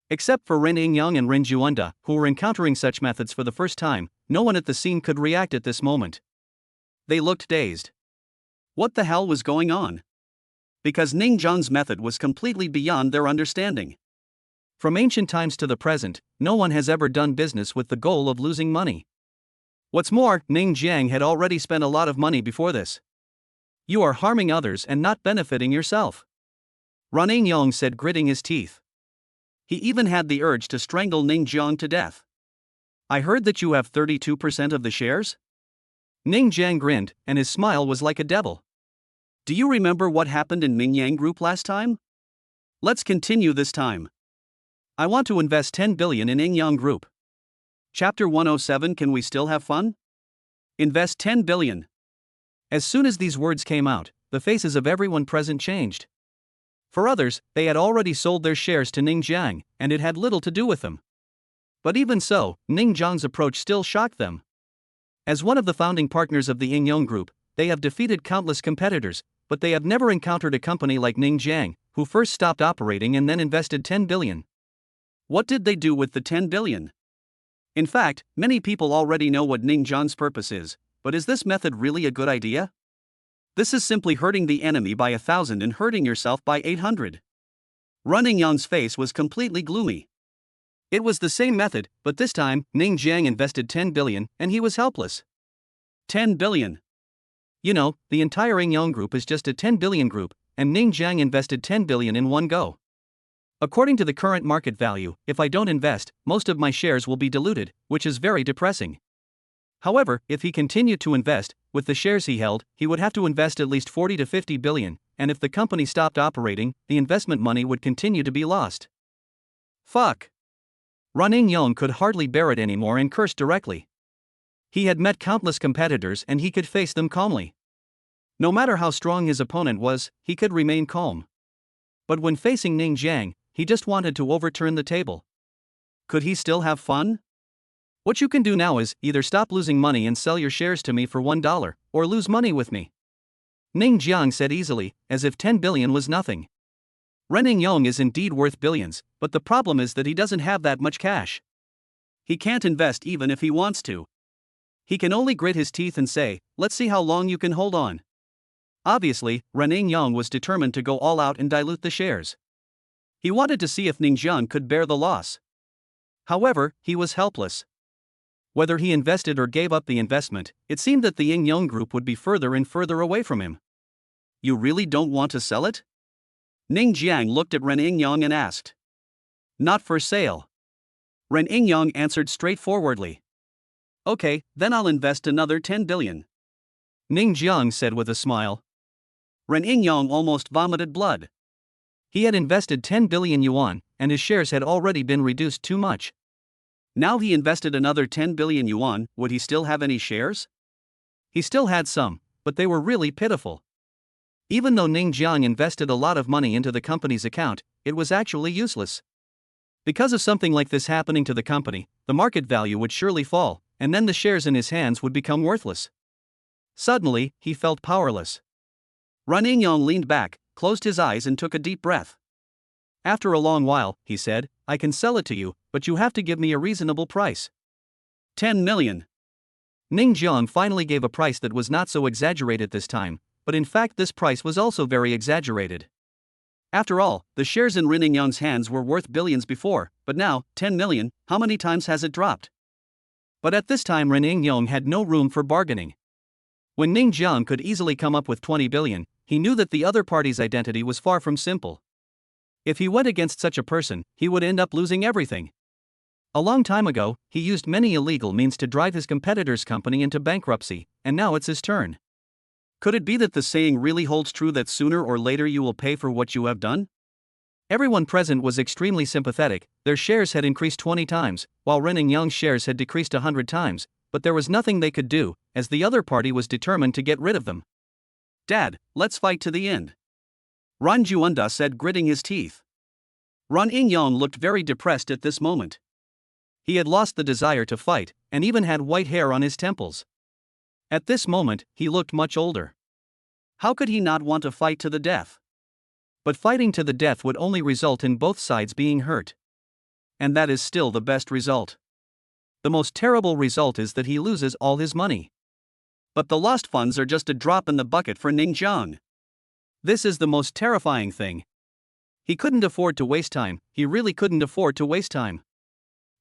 Except for Ren Yingyong and Rin Juanda, who were encountering such methods for the first time, no one at the scene could react at this moment. They looked dazed. What the hell was going on? Because Ning Jiang's method was completely beyond their understanding. From ancient times to the present, no one has ever done business with the goal of losing money. What's more, Ning Jiang had already spent a lot of money before this. You are harming others and not benefiting yourself. Ren Yingyong said, gritting his teeth. He even had the urge to strangle Ning Jiang to death. I heard that you have 32% of the shares? Ning Jiang grinned, and his smile was like a devil. Do you remember what happened in Mingyang Group last time? Let's continue this time. I want to invest 10 billion in Yingyong Group. Chapter 107. Can we still have fun? Invest 10 billion. As soon as these words came out, the faces of everyone present changed. For others, they had already sold their shares to Ning Jiang, and it had little to do with them. But even so, Ning Jiang's approach still shocked them. As one of the founding partners of the Yingyong Group, they have defeated countless competitors, but they have never encountered a company like Ning Jiang, who first stopped operating and then invested 10 billion. What did they do with the 10 billion? In fact, many people already know what Ning Jiang's purpose is, but is this method really a good idea? This is simply hurting the enemy by 1,000 and hurting yourself by 800. Ren Yingyong's face was completely gloomy. It was the same method, but this time, Ning Jiang invested 10 billion, and he was helpless. 10 billion. You know, the entire Yingyong Group is just a 10 billion group, and Ning Jiang invested 10 billion in one go. According to the current market value, if I don't invest, most of my shares will be diluted, which is very depressing. However, if he continued to invest, with the shares he held, he would have to invest at least 40 to 50 billion, and if the company stopped operating, the investment money would continue to be lost. Fuck. Ren Yingyong could hardly bear it anymore and cursed directly. He had met countless competitors and he could face them calmly. No matter how strong his opponent was, he could remain calm. But when facing Ning Jiang, he just wanted to overturn the table. Could he still have fun? What you can do now is either stop losing money and sell your shares to me for $1, or lose money with me. Ning Jiang said easily, as if 10 billion was nothing. Ren Yingyong is indeed worth billions, but the problem is that he doesn't have that much cash. He can't invest even if he wants to. He can only grit his teeth and say, let's see how long you can hold on. Obviously, Ren Yingyong was determined to go all out and dilute the shares. He wanted to see if Ning Jiang could bear the loss. However, he was helpless. Whether he invested or gave up the investment, it seemed that the Yingyong Group would be further and further away from him. You really don't want to sell it? Ning Jiang looked at Ren Yingyong and asked. Not for sale. Ren Yingyong answered straightforwardly. Okay, then I'll invest another 10 billion. Ning Jiang said with a smile. Ren Yingyong almost vomited blood. He had invested 10 billion yuan, and his shares had already been reduced too much. Now he invested another 10 billion yuan, would he still have any shares? He still had some, but they were really pitiful. Even though Ning Jiang invested a lot of money into the company's account, it was actually useless. Because of something like this happening to the company, the market value would surely fall, and then the shares in his hands would become worthless. Suddenly, he felt powerless. Ran Yingyong leaned back, closed his eyes and took a deep breath. After a long while, he said, I can sell it to you, but you have to give me a reasonable price. 10 million. Ning Jiang finally gave a price that was not so exaggerated this time, but in fact this price was also very exaggerated. After all, the shares in Ran Yingyong's hands were worth billions before, but now, 10 million, how many times has it dropped? But at this time Ran Yingyong had no room for bargaining. When Ning Jiang could easily come up with 20 billion, he knew that the other party's identity was far from simple. If he went against such a person, he would end up losing everything. A long time ago, he used many illegal means to drive his competitor's company into bankruptcy, and now it's his turn. Could it be that the saying really holds true that sooner or later you will pay for what you have done? Everyone present was extremely sympathetic. Their shares had increased 20 times, while Ran Yingyong's shares had decreased 100 times, but there was nothing they could do, as the other party was determined to get rid of them. Dad, let's fight to the end. Ran Juanda said, gritting his teeth. Ran Yingyong looked very depressed at this moment. He had lost the desire to fight, and even had white hair on his temples. At this moment, he looked much older. How could he not want to fight to the death? But fighting to the death would only result in both sides being hurt. And that is still the best result. The most terrible result is that he loses all his money. But the lost funds are just a drop in the bucket for Ning Jiang. This is the most terrifying thing. He couldn't afford to waste time, he really couldn't afford to waste time.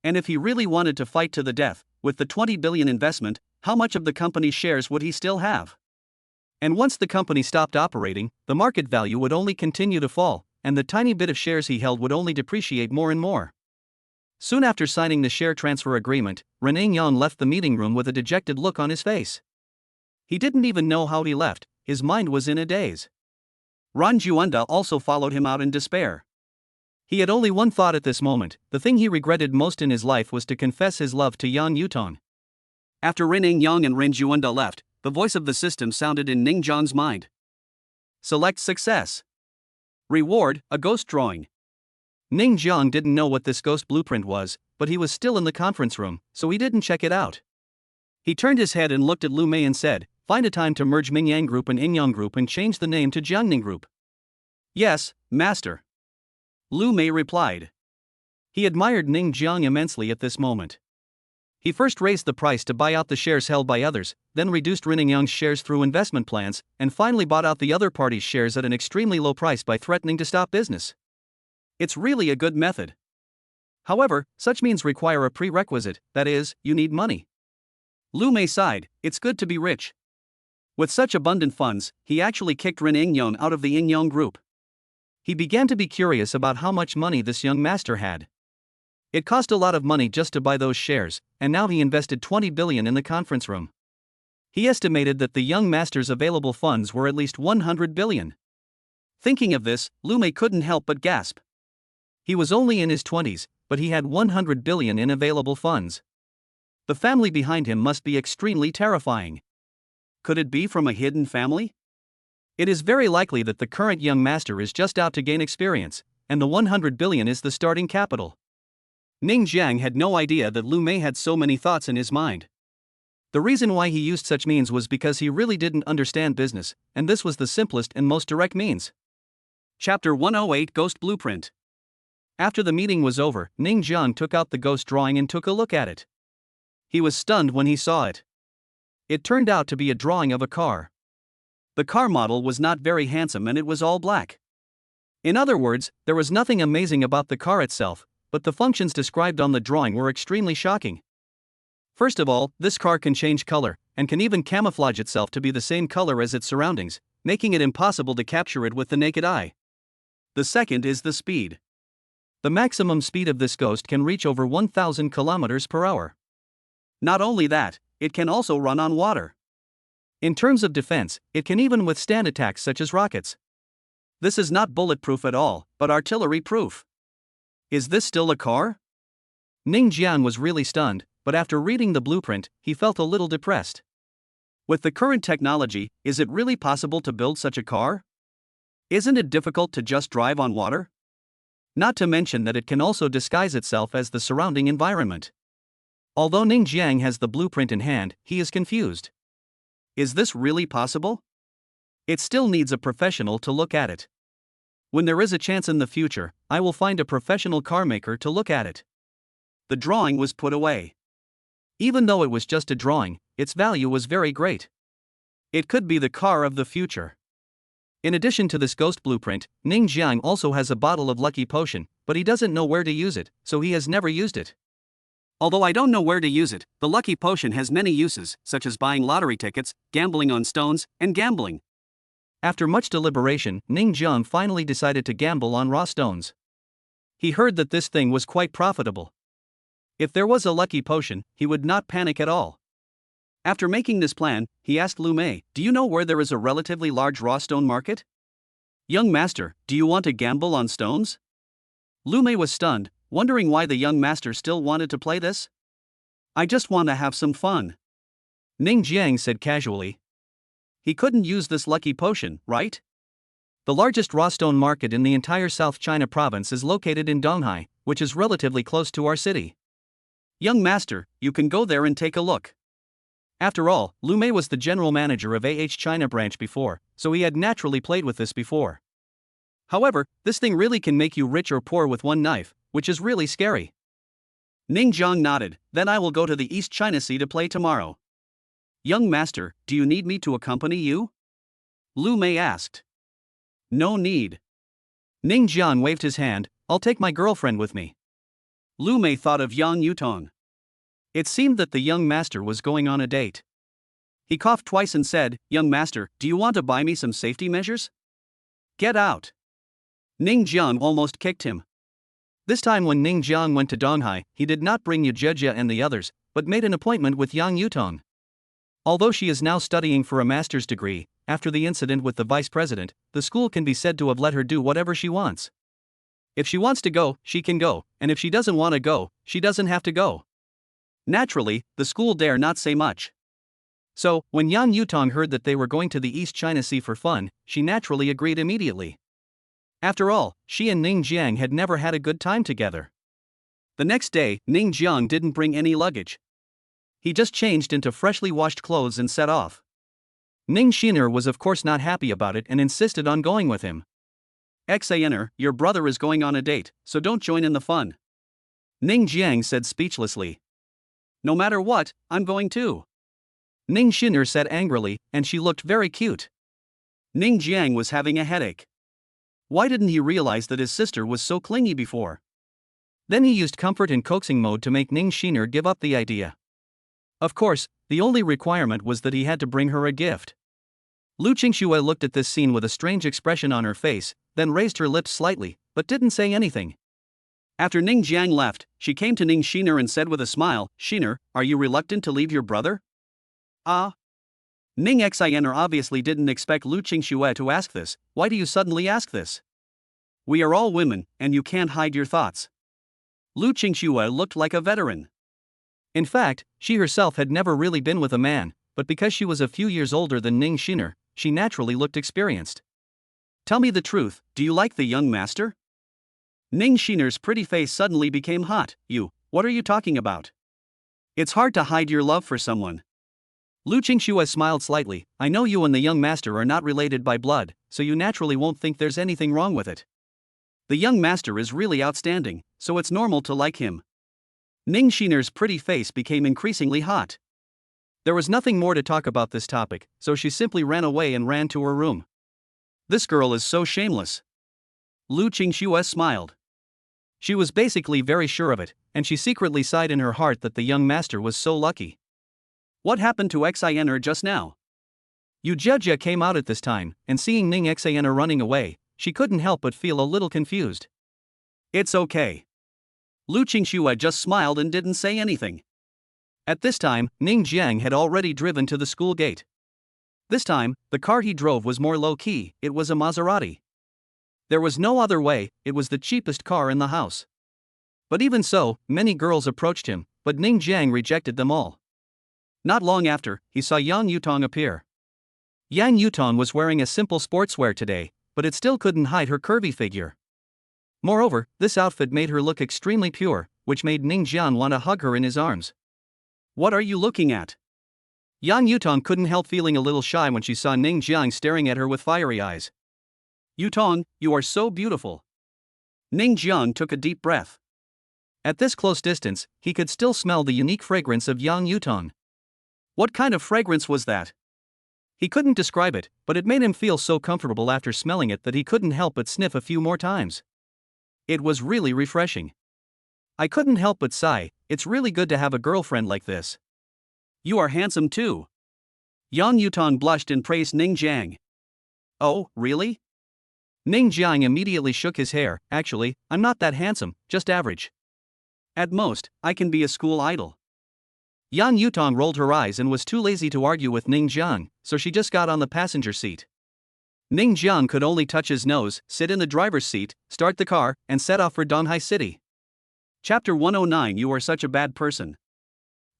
And if he really wanted to fight to the death, with the 20 billion investment, how much of the company's shares would he still have? And once the company stopped operating, the market value would only continue to fall, and the tiny bit of shares he held would only depreciate more and more. Soon after signing the share transfer agreement, Ran Yingyong left the meeting room with a dejected look on his face. He didn't even know how he left, his mind was in a daze. Ran Juanda also followed him out in despair. He had only one thought at this moment. The thing he regretted most in his life was to confess his love to Yang Yutong. After Ran Yingyong and Ran Juanda left, the voice of the system sounded in Ning Jiang's mind. Select success. Reward, a ghost drawing. Ning Jiang didn't know what this ghost blueprint was, but he was still in the conference room, so he didn't check it out. He turned his head and looked at Lu Mei and said, find a time to merge Mingyang Group and Ingyang Group and change the name to Jiangning Group. Yes, master. Lu Mei replied. He admired Ning Jiang immensely at this moment. He first raised the price to buy out the shares held by others, then reduced Ran Yingyong's shares through investment plans, and finally bought out the other party's shares at an extremely low price by threatening to stop business. It's really a good method. However, such means require a prerequisite, that is, you need money. Lu Mei sighed, it's good to be rich. With such abundant funds, he actually kicked Ran Yingyong out of the Yingyong Group. He began to be curious about how much money this young master had. It cost a lot of money just to buy those shares, and now he invested 20 billion in the conference room. He estimated that the young master's available funds were at least 100 billion. Thinking of this, Lu Mei couldn't help but gasp. He was only in his 20s, but he had 100 billion in available funds. The family behind him must be extremely terrifying. Could it be from a hidden family? It is very likely that the current young master is just out to gain experience, and the 100 billion is the starting capital. Ning Jiang had no idea that Lu Mei had so many thoughts in his mind. The reason why he used such means was because he really didn't understand business, and this was the simplest and most direct means. Chapter 108 Ghost Blueprint. After the meeting was over, Ning Jiang took out the ghost drawing and took a look at it. He was stunned when he saw it. It turned out to be a drawing of a car. The car model was not very handsome and it was all black. In other words, there was nothing amazing about the car itself, but the functions described on the drawing were extremely shocking. First of all, this car can change color, and can even camouflage itself to be the same color as its surroundings, making it impossible to capture it with the naked eye. The second is the speed. The maximum speed of this ghost can reach over 1,000 kilometers per hour. Not only that, it can also run on water. In terms of defense, it can even withstand attacks such as rockets. This is not bulletproof at all, but artillery-proof. Is this still a car? Ning Jiang was really stunned, but after reading the blueprint, he felt a little depressed. With the current technology, is it really possible to build such a car? Isn't it difficult to just drive on water? Not to mention that it can also disguise itself as the surrounding environment. Although Ning Jiang has the blueprint in hand, he is confused. Is this really possible? It still needs a professional to look at it. When there is a chance in the future, I will find a professional car maker to look at it. The drawing was put away. Even though it was just a drawing, its value was very great. It could be the car of the future. In addition to this ghost blueprint, Ning Jiang also has a bottle of lucky potion, but he doesn't know where to use it, so he has never used it. Although I don't know where to use it, the lucky potion has many uses, such as buying lottery tickets, gambling on stones, and gambling. After much deliberation, Ning Jiang finally decided to gamble on raw stones. He heard that this thing was quite profitable. If there was a lucky potion, he would not panic at all. After making this plan, he asked Lu Mei, "Do you know where there is a relatively large raw stone market?" "Young master, do you want to gamble on stones?" Lu Mei was stunned, wondering why the young master still wanted to play this. "I just want to have some fun," Ning Jiang said casually. He couldn't use this lucky potion, right? The largest raw stone market in the entire South China province is located in Donghai, which is relatively close to our city. "Young master, you can go there and take a look." After all, Lu Mei was the general manager of China branch before, so he had naturally played with this before. However, this thing really can make you rich or poor with one knife, which is really scary. Ning Jiang nodded. "Then I will go to the East China Sea to play tomorrow." "Young master, do you need me to accompany you?" Lu Mei asked. "No need." Ning Jiang waved his hand. "I'll take my girlfriend with me." Lu Mei thought of Yang Yutong. It seemed that the young master was going on a date. He coughed twice and said, "Young master, do you want to buy me some safety measures?" "Get out." Ning Jiang almost kicked him. This time when Ning Jiang went to Donghai, he did not bring Yujia and the others, but made an appointment with Yang Yutong. Although she is now studying for a master's degree, after the incident with the vice president, the school can be said to have let her do whatever she wants. If she wants to go, she can go, and if she doesn't want to go, she doesn't have to go. Naturally, the school dare not say much. So, when Yang Yutong heard that they were going to the East China Sea for fun, she naturally agreed immediately. After all, she and Ning Jiang had never had a good time together. The next day, Ning Jiang didn't bring any luggage. He just changed into freshly washed clothes and set off. Ning Xiner was of course not happy about it and insisted on going with him. "Xaner, your brother is going on a date, so don't join in the fun," Ning Jiang said speechlessly. "No matter what, I'm going too," Ning Xiner said angrily, and she looked very cute. Ning Jiang was having a headache. Why didn't he realize that his sister was so clingy before? Then he used comfort and coaxing mode to make Ning Xiner give up the idea. Of course, the only requirement was that he had to bring her a gift. Lu Qingxue looked at this scene with a strange expression on her face, then raised her lips slightly, but didn't say anything. After Ning Jiang left, she came to Ning Xiner and said with a smile, "Xiner, are you reluctant to leave your brother?" "Ah." Ning Xiner obviously didn't expect Lu Qingxue to ask this. "Why do you suddenly ask this? We are all women, and you can't hide your thoughts." Lu Qingxue looked like a veteran. In fact, she herself had never really been with a man, but because she was a few years older than Ning Xiner, she naturally looked experienced. "Tell me the truth, do you like the young master?" Ning Xiner's pretty face suddenly became hot. What are you talking about? It's hard to hide your love for someone." Lu Qingxue smiled slightly. "I know you and the young master are not related by blood, so you naturally won't think there's anything wrong with it. The young master is really outstanding, so it's normal to like him." Ning Xiner's pretty face became increasingly hot. There was nothing more to talk about this topic, so she simply ran away and ran to her room. "This girl is so shameless." Lu Qingxue smiled. She was basically very sure of it, and she secretly sighed in her heart that the young master was so lucky. What happened to Xiner just now? Yujia came out at this time, and seeing Ning Xiner running away, she couldn't help but feel a little confused. "It's okay." Lu Qingxue just smiled and didn't say anything. At this time, Ning Jiang had already driven to the school gate. This time, the car he drove was more low-key. It was a Maserati. There was no other way, it was the cheapest car in the house. But even so, many girls approached him, but Ning Jiang rejected them all. Not long after, he saw Yang Yutong appear. Yang Yutong was wearing a simple sportswear today, but it still couldn't hide her curvy figure. Moreover, this outfit made her look extremely pure, which made Ning Jiang want to hug her in his arms. "What are you looking at?" Yang Yutong couldn't help feeling a little shy when she saw Ning Jiang staring at her with fiery eyes. Yutong, you are so beautiful. Ning Jiang took a deep breath. At this close distance, he could still smell the unique fragrance of Yang Yutong. What kind of fragrance was that? He couldn't describe it, but it made him feel so comfortable after smelling it that he couldn't help but sniff a few more times. It was really refreshing. I couldn't help but sigh, it's really good to have a girlfriend like this. You are handsome too. Yang Yutong blushed and praised Ning Jiang. Oh, really? Ning Jiang immediately shook his hair. Actually, I'm not that handsome, just average. At most, I can be a school idol. Yang Yutong rolled her eyes and was too lazy to argue with Ning Jiang, so she just got on the passenger seat. Ning Jiang could only touch his nose, sit in the driver's seat, start the car, and set off for Donghai City. Chapter 109. You are such a bad person.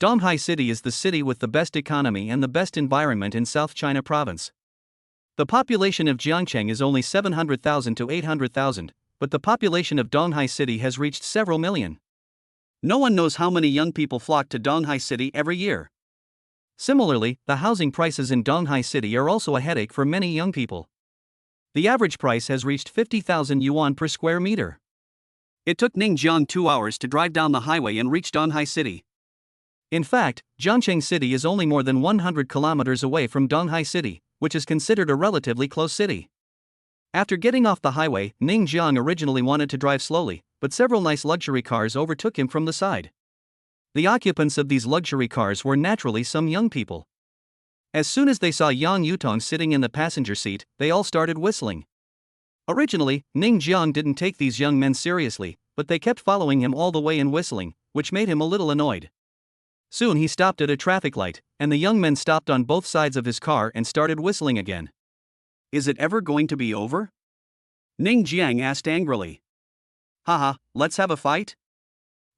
Donghai City is the city with the best economy and the best environment in South China Province. The population of Jiangcheng is only 700,000 to 800,000, but the population of Donghai City has reached several million. No one knows how many young people flock to Donghai City every year. Similarly, the housing prices in Donghai City are also a headache for many young people. The average price has reached 50,000 yuan per square meter. It took Ning Jiang 2 hours to drive down the highway and reach Donghai City. In fact, Jiangcheng City is only more than 100 kilometers away from Donghai City, which is considered a relatively close city. After getting off the highway, Ning Jiang originally wanted to drive slowly, but several nice luxury cars overtook him from the side. The occupants of these luxury cars were naturally some young people. As soon as they saw Yang Yutong sitting in the passenger seat, they all started whistling. Originally, Ning Jiang didn't take these young men seriously, but they kept following him all the way and whistling, which made him a little annoyed. Soon he stopped at a traffic light, and the young men stopped on both sides of his car and started whistling again. Is it ever going to be over? Ning Jiang asked angrily. Haha, let's have a fight?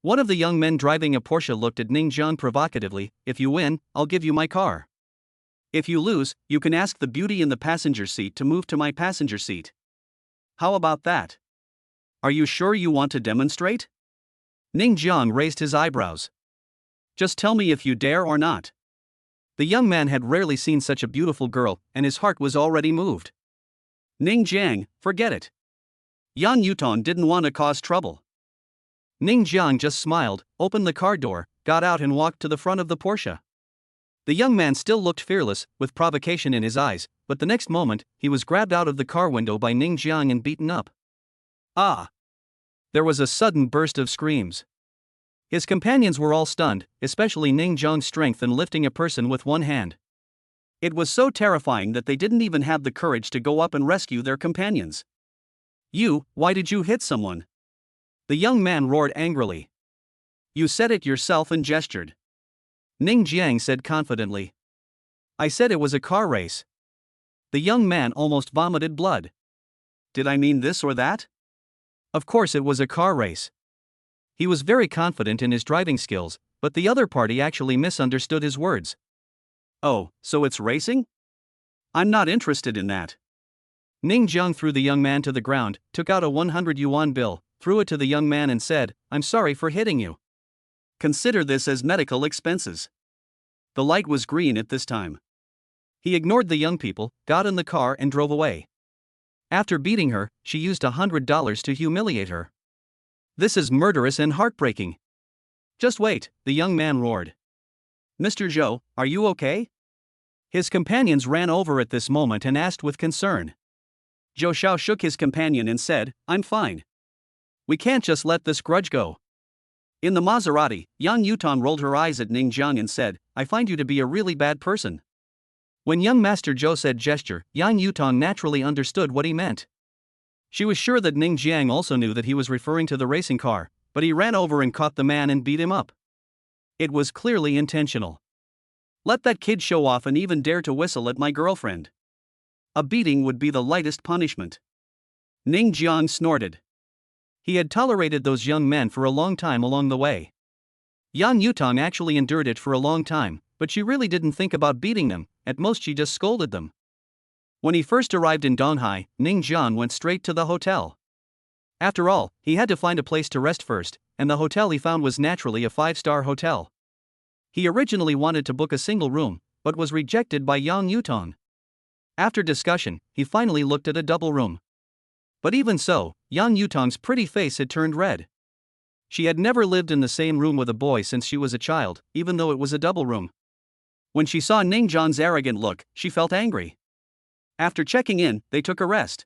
One of the young men driving a Porsche looked at Ning Jiang provocatively. If you win, I'll give you my car. If you lose, you can ask the beauty in the passenger seat to move to my passenger seat. How about that? Are you sure you want to demonstrate? Ning Jiang raised his eyebrows. Just tell me if you dare or not. The young man had rarely seen such a beautiful girl, and his heart was already moved. Ning Jiang, forget it. Yang Yutong didn't want to cause trouble. Ning Jiang just smiled, opened the car door, got out and walked to the front of the Porsche. The young man still looked fearless, with provocation in his eyes, but the next moment, he was grabbed out of the car window by Ning Jiang and beaten up. Ah! There was a sudden burst of screams. His companions were all stunned, especially Ning Jiang's strength in lifting a person with one hand. It was so terrifying that they didn't even have the courage to go up and rescue their companions. Why did you hit someone? The young man roared angrily. You said it yourself and gestured. Ning Jiang said confidently. I said it was a car race. The young man almost vomited blood. Did I mean this or that? Of course it was a car race. He was very confident in his driving skills, but the other party actually misunderstood his words. Oh, so it's racing? I'm not interested in that. Ning Jiang threw the young man to the ground, took out a 100 yuan bill, threw it to the young man and said, I'm sorry for hitting you. Consider this as medical expenses. The light was green at this time. He ignored the young people, got in the car and drove away. After beating her, she used $100 to humiliate her. This is murderous and heartbreaking. Just wait, the young man roared. Mr. Zhou, are you okay? His companions ran over at this moment and asked with concern. Zhou Xiao shook his companion and said, I'm fine. We can't just let this grudge go. In the Maserati, Yang Yutong rolled her eyes at Ning Jiang and said, I find you to be a really bad person. When young Master Zhou said gesture, Yang Yutong naturally understood what he meant. She was sure that Ning Jiang also knew that he was referring to the racing car, but he ran over and caught the man and beat him up. It was clearly intentional. Let that kid show off and even dare to whistle at my girlfriend. A beating would be the lightest punishment. Ning Jiang snorted. He had tolerated those young men for a long time along the way. Yang Yutong actually endured it for a long time, but she really didn't think about beating them, at most she just scolded them. When he first arrived in Donghai, Ning Jiang went straight to the hotel. After all, he had to find a place to rest first, and the hotel he found was naturally a 5-star hotel. He originally wanted to book a single room, but was rejected by Yang Yutong. After discussion, he finally looked at a double room. But even so, Yang Yutong's pretty face had turned red. She had never lived in the same room with a boy since she was a child, even though it was a double room. When she saw Ning Jiang's arrogant look, she felt angry. After checking in, they took a rest.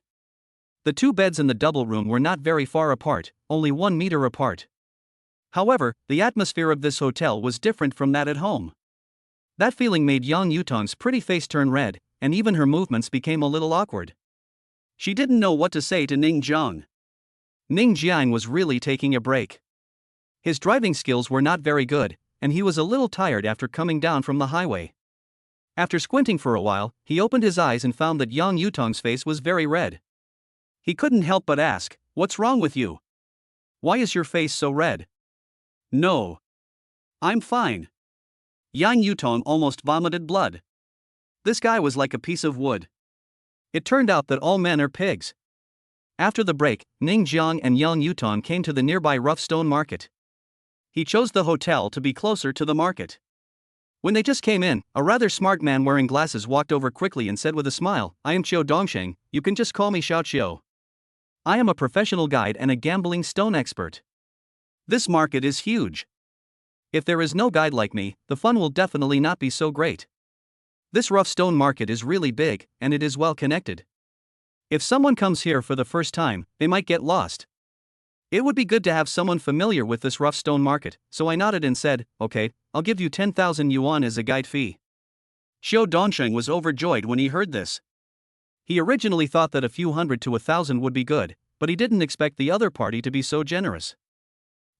The two beds in the double room were not very far apart, only 1 meter apart. However, the atmosphere of this hotel was different from that at home. That feeling made Yang Yutong's pretty face turn red, and even her movements became a little awkward. She didn't know what to say to Ning Jiang. Ning Jiang was really taking a break. His driving skills were not very good, and he was a little tired after coming down from the highway. After squinting for a while, he opened his eyes and found that Yang Yutong's face was very red. He couldn't help but ask, "What's wrong with you? Why is your face so red?" "No. I'm fine." Yang Yutong almost vomited blood. This guy was like a piece of wood. It turned out that all men are pigs. After the break, Ning Jiang and Yang Yutong came to the nearby rough stone market. He chose the hotel to be closer to the market. When they just came in, a rather smart man wearing glasses walked over quickly and said with a smile, "I am Qiu Dongsheng, you can just call me Xiao Qiu. I am a professional guide and a gambling stone expert. This market is huge. If there is no guide like me, the fun will definitely not be so great. This rough stone market is really big, and it is well connected. If someone comes here for the first time, they might get lost. It would be good to have someone familiar with this rough stone market, so I nodded and said, "Okay, I'll give you 10,000 yuan as a guide fee." Xiu Dongsheng was overjoyed when he heard this. He originally thought that a few hundred to 1,000 would be good, but he didn't expect the other party to be so generous.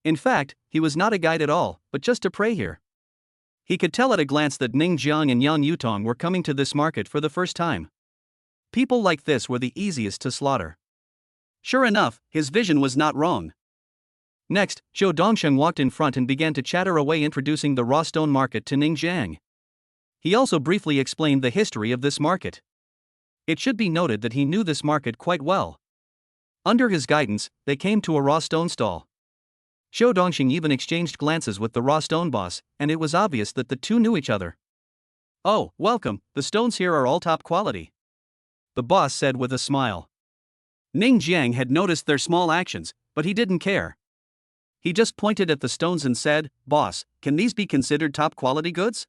In fact, he was not a guide at all, but just to pray here. He could tell at a glance that Ning Jiang and Yang Yutong were coming to this market for the first time. People like this were the easiest to slaughter. Sure enough, his vision was not wrong. Next, Xiu Dongsheng walked in front and began to chatter away, introducing the raw stone market to Ning Jiang. He also briefly explained the history of this market. It should be noted that he knew this market quite well. Under his guidance, they came to a raw stone stall. Xiu Dongsheng even exchanged glances with the raw stone boss, and it was obvious that the two knew each other. "Oh, welcome, the stones here are all top quality," the boss said with a smile. Ning Jiang had noticed their small actions, but he didn't care. He just pointed at the stones and said, "Boss, can these be considered top quality goods?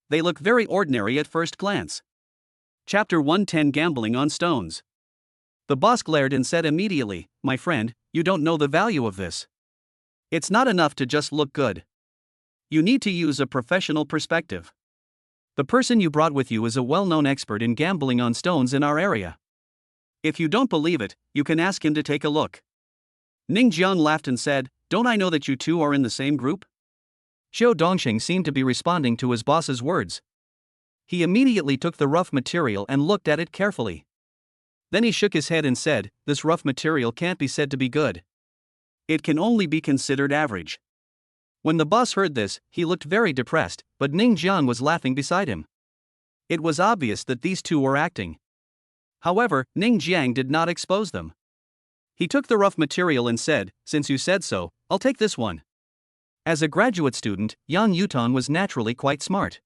They look very ordinary at first glance." Chapter 110, Gambling on Stones. The boss glared and said immediately, "My friend, you don't know the value of this. It's not enough to just look good. You need to use a professional perspective. The person you brought with you is a well-known expert in gambling on stones in our area. If you don't believe it, you can ask him to take a look." Ning Jiang laughed and said, "Don't I know that you two are in the same group?" Xiu Dongsheng seemed to be responding to his boss's words. He immediately took the rough material and looked at it carefully. Then he shook his head and said, "This rough material can't be said to be good. It can only be considered average." When the boss heard this, he looked very depressed, but Ning Jiang was laughing beside him. It was obvious that these two were acting. However, Ning Jiang did not expose them. He took the rough material and said, "Since you said so, I'll take this one." As a graduate student, Yang Yutong was naturally quite smart.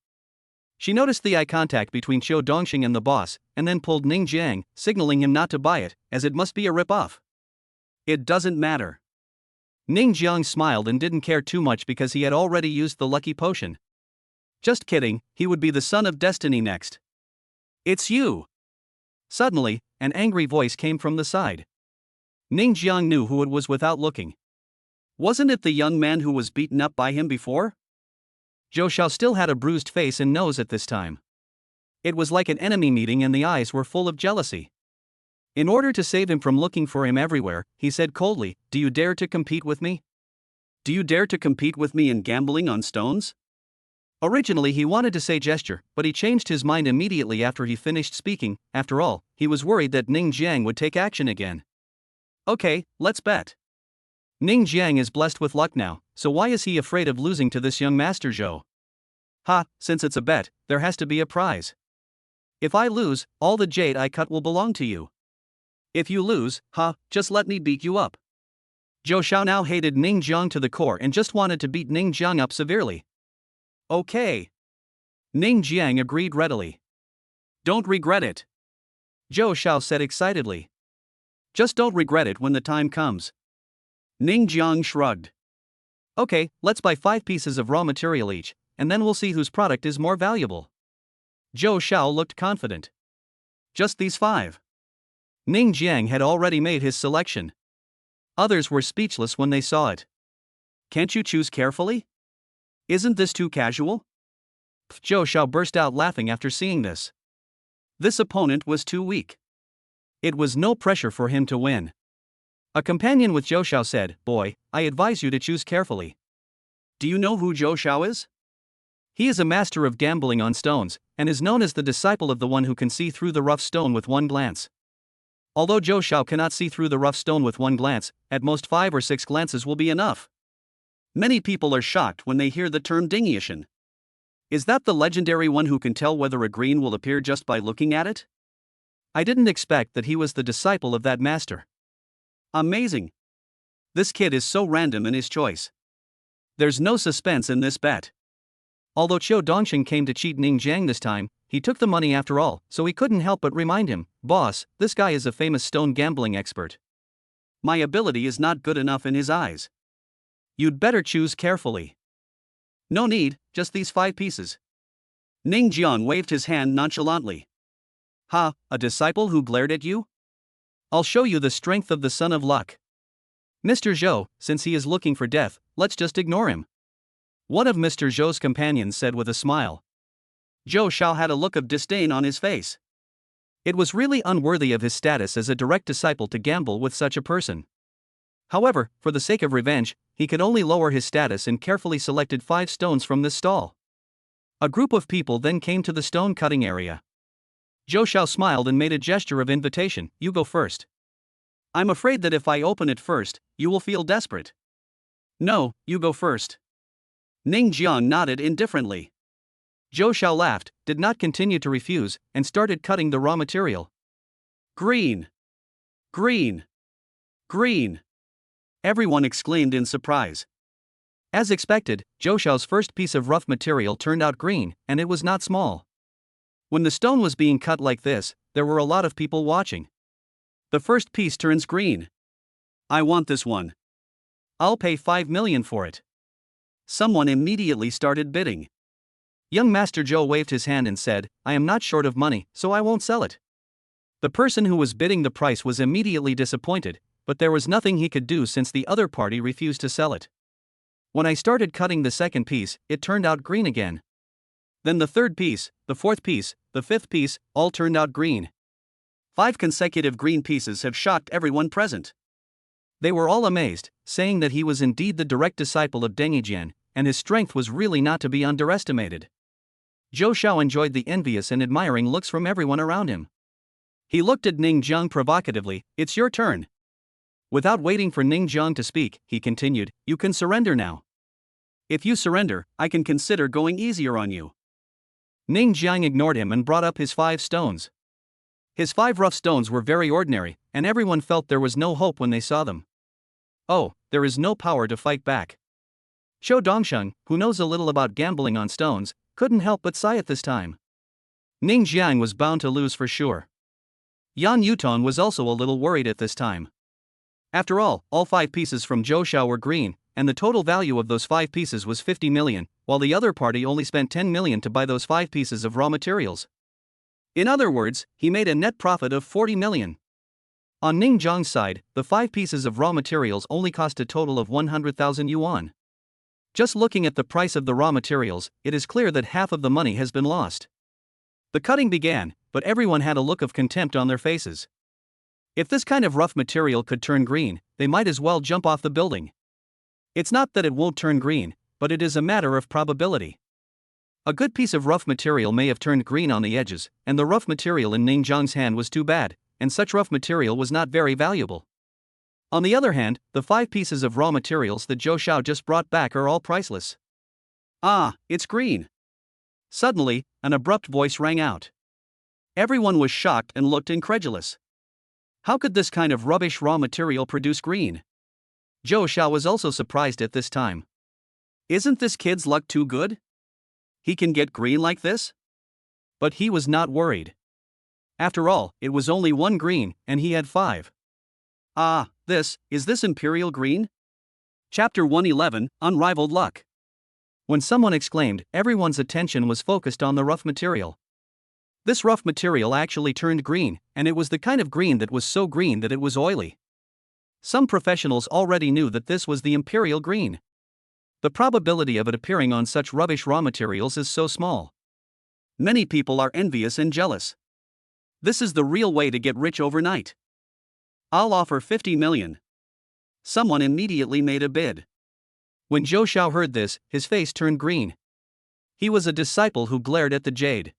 She noticed the eye contact between Xiu Dongsheng and the boss, and then pulled Ning Jiang, signaling him not to buy it, as it must be a rip-off. "It doesn't matter." Ning Jiang smiled and didn't care too much because he had already used the lucky potion. Just kidding, he would be the son of destiny next. "It's you." Suddenly, an angry voice came from the side. Ning Jiang knew who it was without looking. Wasn't it the young man who was beaten up by him before? Zhou Xiao still had a bruised face and nose at this time. It was like an enemy meeting and the eyes were full of jealousy. In order to save him from looking for him everywhere, he said coldly, "Do you dare to compete with me? Do you dare to compete with me in gambling on stones?" Originally he wanted to say gesture, but he changed his mind immediately after he finished speaking. After all, he was worried that Ning Jiang would take action again. "Okay, let's bet." Ning Jiang is blessed with luck now, so why is he afraid of losing to this young Master Zhou? Ha, since it's a bet, there has to be a prize. If I lose, all the jade I cut will belong to you. If you lose, just let me beat you up. Zhou Xiao now hated Ning Jiang to the core and just wanted to beat Ning Jiang up severely. "Okay. Ning Jiang agreed readily. Don't regret it, Zhou Xiao said excitedly. Just don't regret it when the time comes. Ning Jiang shrugged. Okay, let's buy 5 pieces of raw material each, and then we'll see whose product is more valuable. Zhou Xiao looked confident. Just these 5. Ning Jiang had already made his selection. Others were speechless when they saw it. Can't you choose carefully? Isn't this too casual? Zhou Xiao burst out laughing after seeing this. This opponent was too weak. It was no pressure for him to win. A companion with Zhou Xiao said, Boy, I advise you to choose carefully. Do you know who Zhou Xiao is? He is a master of gambling on stones, and is known as the disciple of the one who can see through the rough stone with one glance. Although Zhou Xiao cannot see through the rough stone with one glance, at most 5 or 6 glances will be enough. Many people are shocked when they hear the term domination. Is that the legendary one who can tell whether a green will appear just by looking at it? I didn't expect that he was the disciple of that master. Amazing. This kid is so random in his choice. There's no suspense in this bet. Although Qiu Dongsheng came to cheat Ning Jiang this time, he took the money after all, so he couldn't help but remind him, Boss, this guy is a famous stone gambling expert. My ability is not good enough in his eyes. You'd better choose carefully. No need, just these 5 pieces. Ning Jiang waved his hand nonchalantly. Ha, a disciple who glared at you? I'll show you the strength of the son of luck. Mr. Zhou, since he is looking for death, let's just ignore him. One of Mr. Zhou's companions said with a smile. Zhou Xiao had a look of disdain on his face. It was really unworthy of his status as a direct disciple to gamble with such a person. However, for the sake of revenge, he could only lower his status and carefully selected 5 stones from this stall. A group of people then came to the stone cutting area. Zhou Xiao smiled and made a gesture of invitation, you go first. I'm afraid that if I open it first, you will feel desperate. No, you go first. Ning Jiang nodded indifferently. Zhou Xiao laughed, did not continue to refuse, and started cutting the raw material. Green! Green! Green! Everyone exclaimed in surprise. As expected, Zhou Xiao's first piece of rough material turned out green, and it was not small. When the stone was being cut like this, there were a lot of people watching. The first piece turns green. I want this one. I'll pay 5 million for it. Someone immediately started bidding. Young Master Zhou waved his hand and said, I am not short of money, so I won't sell it. The person who was bidding the price was immediately disappointed, but there was nothing he could do since the other party refused to sell it. When I started cutting the second piece, it turned out green again. Then the third piece, the fourth piece, the fifth piece, all turned out green. 5 consecutive green pieces have shocked everyone present. They were all amazed, saying that he was indeed the direct disciple of Deng Yijian, and his strength was really not to be underestimated. Zhou Xiao enjoyed the envious and admiring looks from everyone around him. He looked at Ning Jiang provocatively, it's your turn. Without waiting for Ning Jiang to speak, he continued, you can surrender now. If you surrender, I can consider going easier on you. Ning Jiang ignored him and brought up his 5 stones. His 5 rough stones were very ordinary, and everyone felt there was no hope when they saw them. Oh, there is no power to fight back. Qiu Dongsheng, who knows a little about gambling on stones, couldn't help but sigh at this time. Ning Jiang was bound to lose for sure. Yan Yuton was also a little worried at this time. After all 5 pieces from Zhou Xiao were green, and the total value of those 5 pieces was 50 million, while the other party only spent 10 million to buy those 5 pieces of raw materials. In other words, he made a net profit of 40 million. On Ning Jiang's side, the 5 pieces of raw materials only cost a total of 100,000 yuan. Just looking at the price of the raw materials, it is clear that half of the money has been lost. The cutting began, but everyone had a look of contempt on their faces. If this kind of rough material could turn green, they might as well jump off the building. It's not that it won't turn green, but it is a matter of probability. A good piece of rough material may have turned green on the edges, and the rough material in Ning Jiang's hand was too bad, and such rough material was not very valuable. On the other hand, the 5 pieces of raw materials that Zhou Xiao just brought back are all priceless. Ah, it's green. Suddenly, an abrupt voice rang out. Everyone was shocked and looked incredulous. How could this kind of rubbish raw material produce green? Zhou Xiao was also surprised at this time. Isn't this kid's luck too good? He can get green like this? But he was not worried. After all, it was only one green, and he had 5. Is this Imperial Green? Chapter 111, Unrivaled Luck. When someone exclaimed, everyone's attention was focused on the rough material. This rough material actually turned green, and it was the kind of green that was so green that it was oily. Some professionals already knew that this was the Imperial Green. The probability of it appearing on such rubbish raw materials is so small. Many people are envious and jealous. This is the real way to get rich overnight. I'll offer 50 million. Someone immediately made a bid. When Zhou Xiao heard this, his face turned green. He was a disciple who glared at the jade.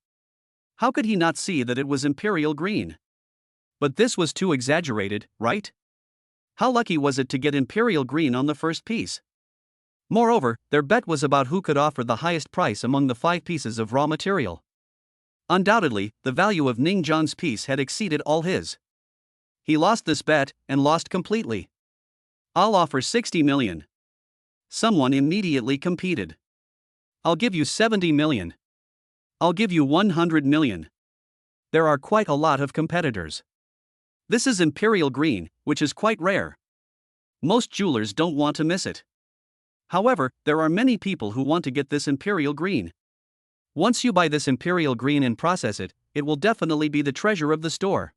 How could he not see that it was Imperial Green? But this was too exaggerated, right? How lucky was it to get Imperial Green on the first piece? Moreover, their bet was about who could offer the highest price among the 5 pieces of raw material. Undoubtedly, the value of Ning Jiang's piece had exceeded all his. He lost this bet, and lost completely. I'll offer 60 million. Someone immediately competed. I'll give you 70 million. I'll give you 100 million. There are quite a lot of competitors. This is Imperial Green, which is quite rare. Most jewelers don't want to miss it. However, there are many people who want to get this Imperial Green. Once you buy this Imperial Green and process it, it will definitely be the treasure of the store.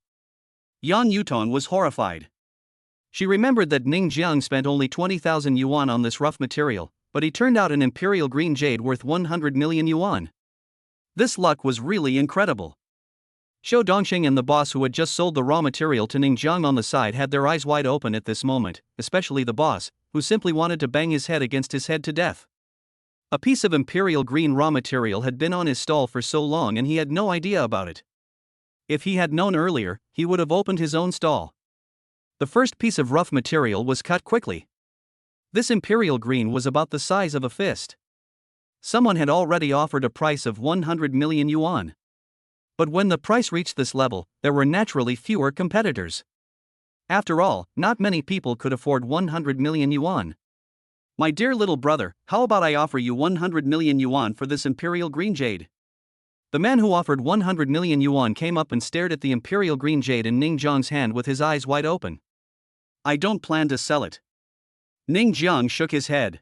Yan Yuton was horrified. She remembered that Ning Jiang spent only 20,000 yuan on this rough material, but he turned out an Imperial Green jade worth 100 million yuan. This luck was really incredible. Shou Dongxing and the boss who had just sold the raw material to Ning Jiang on the side had their eyes wide open at this moment, especially the boss, who simply wanted to bang his head against his head to death. A piece of Imperial Green raw material had been on his stall for so long and he had no idea about it. If he had known earlier, he would have opened his own stall. The first piece of rough material was cut quickly. This Imperial Green was about the size of a fist. Someone had already offered a price of 100 million yuan. But when the price reached this level, there were naturally fewer competitors. After all, not many people could afford 100 million yuan. My dear little brother, how about I offer you 100 million yuan for this Imperial Green jade? The man who offered 100 million yuan came up and stared at the Imperial Green jade in Ning Jiang's hand with his eyes wide open. I don't plan to sell it. Ning Jiang shook his head.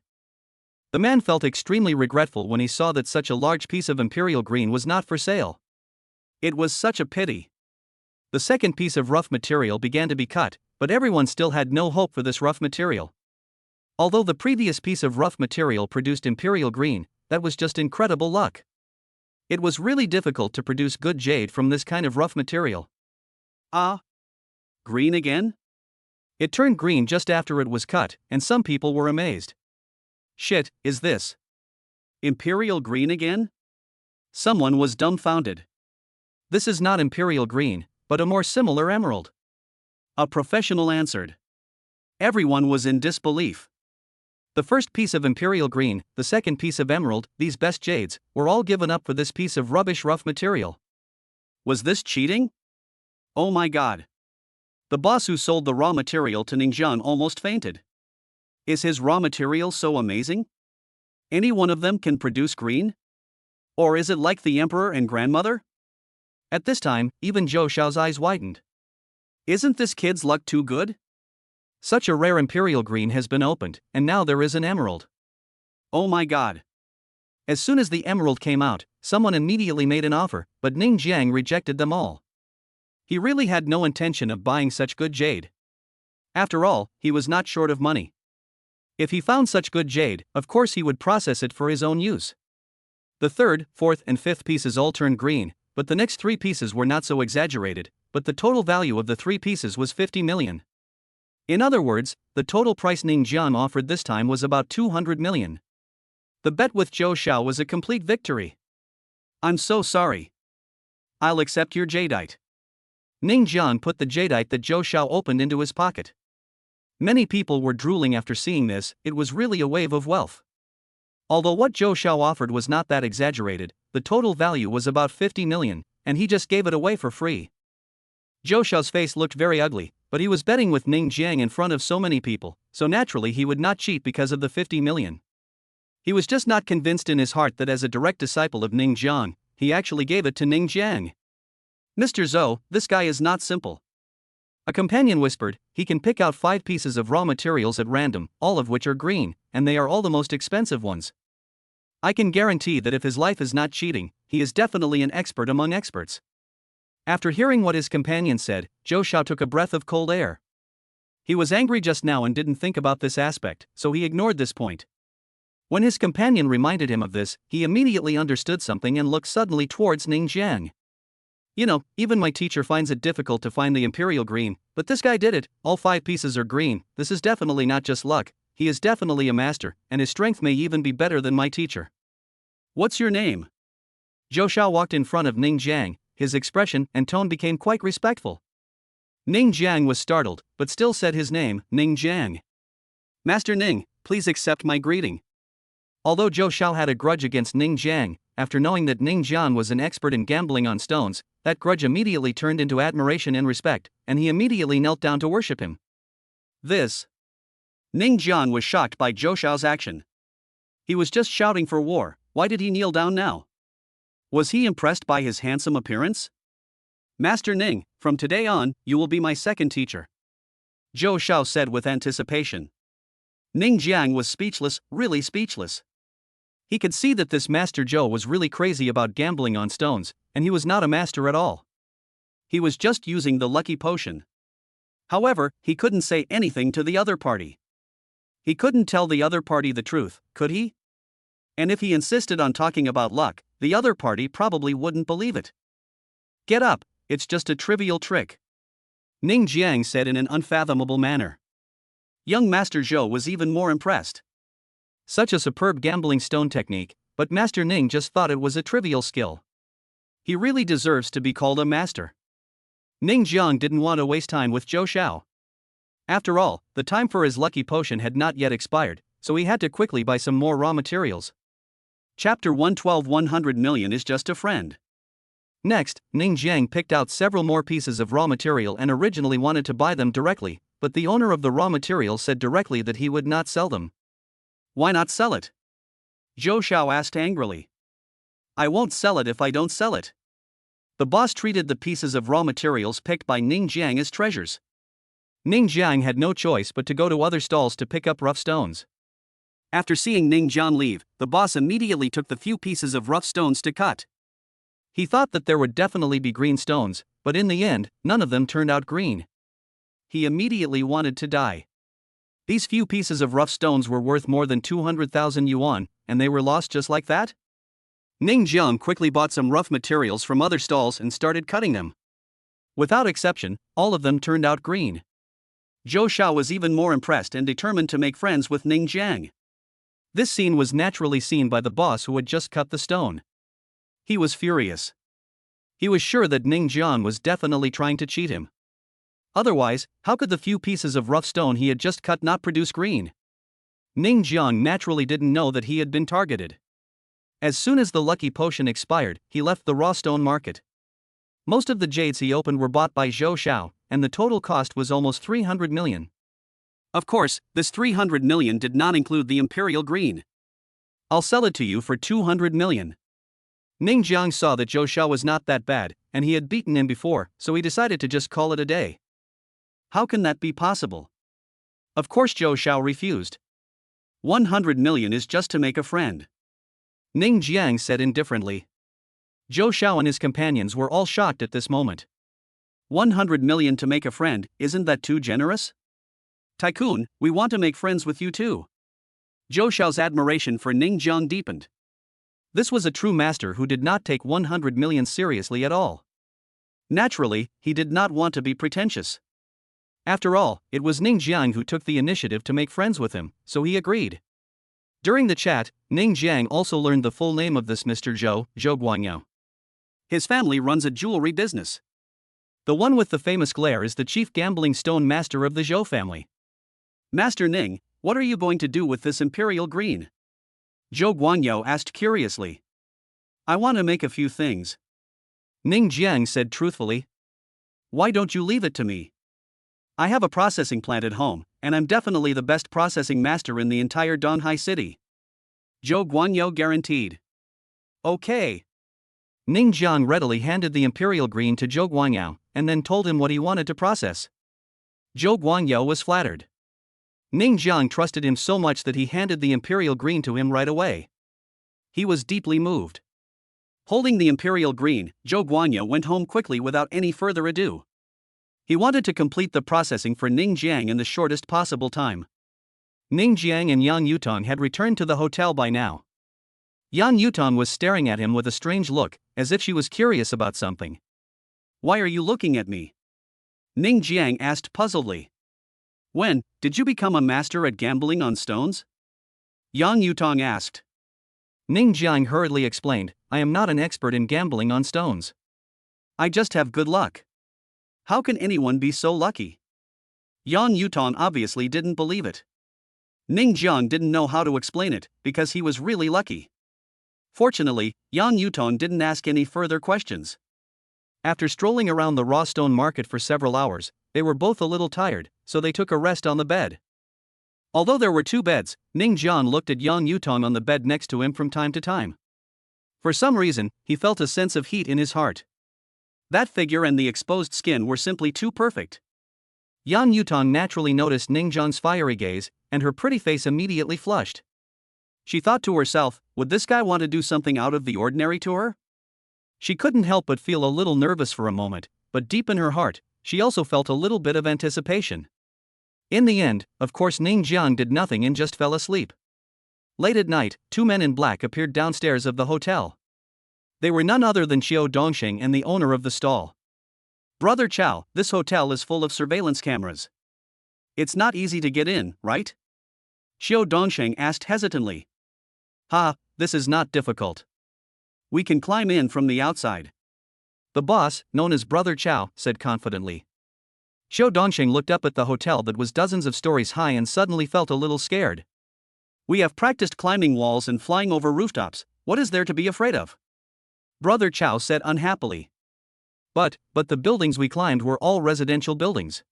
The man felt extremely regretful when he saw that such a large piece of Imperial Green was not for sale. It was such a pity. The second piece of rough material began to be cut, but everyone still had no hope for this rough material. Although the previous piece of rough material produced Imperial Green, that was just incredible luck. It was really difficult to produce good jade from this kind of rough material. Green again? It turned green just after it was cut, and some people were amazed. Shit, is this Imperial Green again? Someone was dumbfounded. This is not Imperial Green, but a more similar emerald. A professional answered. Everyone was in disbelief. The first piece of Imperial Green, the second piece of emerald, these best jades, were all given up for this piece of rubbish rough material. Was this cheating? Oh my god. The boss who sold the raw material to Ning Jiang almost fainted. Is his raw material so amazing? Any one of them can produce green? Or is it like the emperor and grandmother? At this time, even Zhou Xiao's eyes widened. Isn't this kid's luck too good? Such a rare Imperial Green has been opened, and now there is an emerald. Oh my god. As soon as the emerald came out, someone immediately made an offer, but Ning Jiang rejected them all. He really had no intention of buying such good jade. After all, he was not short of money. If he found such good jade, of course he would process it for his own use. The third, fourth, and fifth pieces all turned green, but the next 3 pieces were not so exaggerated, but the total value of the 3 pieces was 50 million. In other words, the total price Ning Jiang offered this time was about 200 million. The bet with Zhou Xiao was a complete victory. I'm so sorry. I'll accept your jadeite. Ning Jiang put the jadeite that Zhou Xiao opened into his pocket. Many people were drooling after seeing this, it was really a wave of wealth. Although what Zhou Xiao offered was not that exaggerated, the total value was about 50 million, and he just gave it away for free. Zhou Xiao's face looked very ugly, but he was betting with Ning Jiang in front of so many people, so naturally he would not cheat because of the 50 million. He was just not convinced in his heart that as a direct disciple of Ning Jiang, he actually gave it to Ning Jiang. Mr. Zhou, this guy is not simple. A companion whispered, he can pick out 5 pieces of raw materials at random, all of which are green, and they are all the most expensive ones. I can guarantee that if his life is not cheating, he is definitely an expert among experts. After hearing what his companion said, Zhou Xiao took a breath of cold air. He was angry just now and didn't think about this aspect, so he ignored this point. When his companion reminded him of this, he immediately understood something and looked suddenly towards Ning Jiang. You know, even my teacher finds it difficult to find the imperial green, but this guy did it. All 5 pieces are green. This is definitely not just luck, he is definitely a master, and his strength may even be better than my teacher. What's your name? Zhou Xiao walked in front of Ning Jiang. His expression and tone became quite respectful. Ning Jiang was startled, but still said his name, Ning Jiang. Master Ning, please accept my greeting. Although Zhou Xiao had a grudge against Ning Jiang, after knowing that Ning Jiang was an expert in gambling on stones, that grudge immediately turned into admiration and respect, and he immediately knelt down to worship him. Ning Jiang was shocked by Zhou Xiao's action. He was just shouting for war, why did he kneel down now? Was he impressed by his handsome appearance? Master Ning, from today on, you will be my second teacher. Zhou Xiao said with anticipation. Ning Jiang was speechless, really speechless. He could see that this Master Zhou was really crazy about gambling on stones, and he was not a master at all. He was just using the lucky potion. However, he couldn't say anything to the other party. He couldn't tell the other party the truth, could he? And if he insisted on talking about luck, the other party probably wouldn't believe it. Get up, it's just a trivial trick. Ning Jiang said in an unfathomable manner. Young Master Zhou was even more impressed. Such a superb gambling stone technique, but Master Ning just thought it was a trivial skill. He really deserves to be called a master. Ning Jiang didn't want to waste time with Zhou Xiao. After all, the time for his lucky potion had not yet expired, so he had to quickly buy some more raw materials. Chapter 112 100 million is just a friend. Next, Ning Jiang picked out several more pieces of raw material and originally wanted to buy them directly, but the owner of the raw material said directly that he would not sell them. Why not sell it? Zhou Xiao asked angrily. I won't sell it if I don't sell it. The boss treated the pieces of raw materials picked by Ning Jiang as treasures. Ning Jiang had no choice but to go to other stalls to pick up rough stones. After seeing Ning Jiang leave, the boss immediately took the few pieces of rough stones to cut. He thought that there would definitely be green stones, but in the end, none of them turned out green. He immediately wanted to die. These few pieces of rough stones were worth more than 200,000 yuan, and they were lost just like that? Ning Jiang quickly bought some rough materials from other stalls and started cutting them. Without exception, all of them turned out green. Zhou Xiao was even more impressed and determined to make friends with Ning Jiang. This scene was naturally seen by the boss who had just cut the stone. He was furious. He was sure that Ning Jiang was definitely trying to cheat him. Otherwise, how could the few pieces of rough stone he had just cut not produce green? Ning Jiang naturally didn't know that he had been targeted. As soon as the lucky potion expired, he left the raw stone market. Most of the jades he opened were bought by Zhou Xiao, and the total cost was almost 300 million. Of course, this 300 million did not include the imperial green. I'll sell it to you for 200 million. Ning Jiang saw that Zhou Xiao was not that bad, and he had beaten him before, so he decided to just call it a day. How can that be possible? Of course Zhou Xiao refused. 100 million is just to make a friend. Ning Jiang said indifferently. Zhou Xiao and his companions were all shocked at this moment. 100 million to make a friend, isn't that too generous? Tycoon, we want to make friends with you too. Zhou Xiao's admiration for Ning Jiang deepened. This was a true master who did not take 100 million seriously at all. Naturally, he did not want to be pretentious. After all, it was Ning Jiang who took the initiative to make friends with him, so he agreed. During the chat, Ning Jiang also learned the full name of this Mr. Zhou Guangyao. His family runs a jewelry business. The one with the famous glare is the chief gambling stone master of the Zhou family. Master Ning, what are you going to do with this imperial green? Zhou Guangyao asked curiously. I want to make a few things. Ning Jiang said truthfully. Why don't you leave it to me? I have a processing plant at home, and I'm definitely the best processing master in the entire Donghai city. Zhou Guanyo guaranteed. Okay. Ning Jiang readily handed the imperial green to Zhou Guanyo, and then told him what he wanted to process. Zhou Guanyo was flattered. Ning Jiang trusted him so much that he handed the imperial green to him right away. He was deeply moved. Holding the imperial green, Zhou Guanyo went home quickly without any further ado. He wanted to complete the processing for Ning Jiang in the shortest possible time. Ning Jiang and Yang Yutong had returned to the hotel by now. Yang Yutong was staring at him with a strange look, as if she was curious about something. Why are you looking at me? Ning Jiang asked puzzledly. When did you become a master at gambling on stones? Yang Yutong asked. Ning Jiang hurriedly explained, I am not an expert in gambling on stones. I just have good luck. How can anyone be so lucky? Yang Yutong obviously didn't believe it. Ning Jiang didn't know how to explain it, because he was really lucky. Fortunately, Yang Yutong didn't ask any further questions. After strolling around the raw stone market for several hours, they were both a little tired, so they took a rest on the bed. Although there were two beds, Ning Jiang looked at Yang Yutong on the bed next to him from time to time. For some reason, he felt a sense of heat in his heart. That figure and the exposed skin were simply too perfect. Yang Yutong naturally noticed Ning Jiang's fiery gaze, and her pretty face immediately flushed. She thought to herself, would this guy want to do something out of the ordinary to her? She couldn't help but feel a little nervous for a moment, but deep in her heart, she also felt a little bit of anticipation. In the end, of course, Ning Jiang did nothing and just fell asleep. Late at night, two men in black appeared downstairs of the hotel. They were none other than Xiao Dongsheng and the owner of the stall. Brother Chow, this hotel is full of surveillance cameras. It's not easy to get in, right? Xiao Dongsheng asked hesitantly. This is not difficult. We can climb in from the outside. The boss, known as Brother Chow, said confidently. Xiao Dongsheng looked up at the hotel that was dozens of stories high and suddenly felt a little scared. We have practiced climbing walls and flying over rooftops, what is there to be afraid of? Brother Chow said unhappily. But the buildings we climbed were all residential buildings.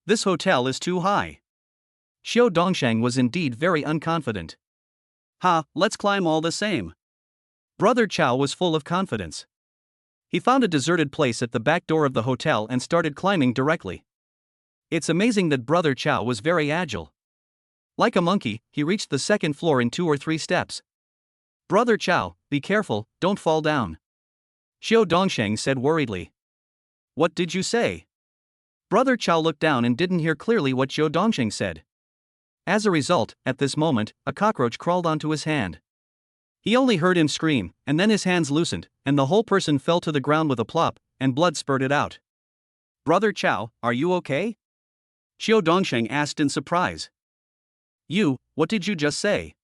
This hotel is too high. Xiao Dongsheng was indeed very unconfident. Let's climb all the same. Brother Chow was full of confidence. He found a deserted place at the back door of the hotel and started climbing directly. It's amazing that Brother Chow was very agile. Like a monkey, he reached the second floor in 2 or 3 steps. Brother Chow, be careful, don't fall down. Xiao Dongsheng said worriedly. What did you say? Brother Chow looked down and didn't hear clearly what Xiao Dongsheng said. As a result, at this moment, a cockroach crawled onto his hand. He only heard him scream, and then his hands loosened, and the whole person fell to the ground with a plop, and blood spurted out. Brother Chow, are you okay? Xiao Dongsheng asked in surprise. What did you just say?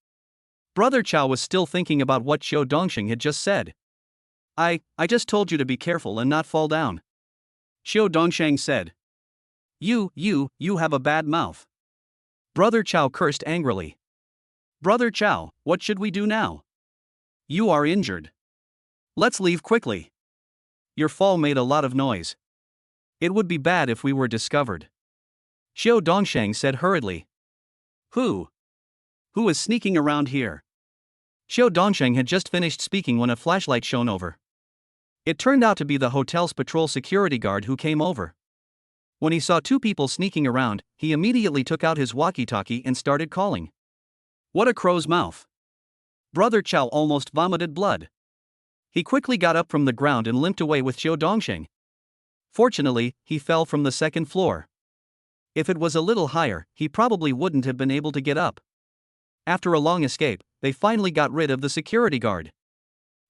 Brother Chow was still thinking about what Xiao Dongsheng had just said. I just told you to be careful and not fall down. Xiao Dongsheng said. You have a bad mouth. Brother Chow cursed angrily. Brother Chow, what should we do now? You are injured. Let's leave quickly. Your fall made a lot of noise. It would be bad if we were discovered. Xiao Dongsheng said hurriedly. Who is sneaking around here? Xiao Dongsheng had just finished speaking when a flashlight shone over. It turned out to be the hotel's patrol security guard who came over. When he saw 2 people sneaking around, he immediately took out his walkie-talkie and started calling. What a crow's mouth! Brother Chow almost vomited blood. He quickly got up from the ground and limped away with Xiao Dongsheng. Fortunately, he fell from the 2nd floor. If it was a little higher, he probably wouldn't have been able to get up. After a long escape, they finally got rid of the security guard.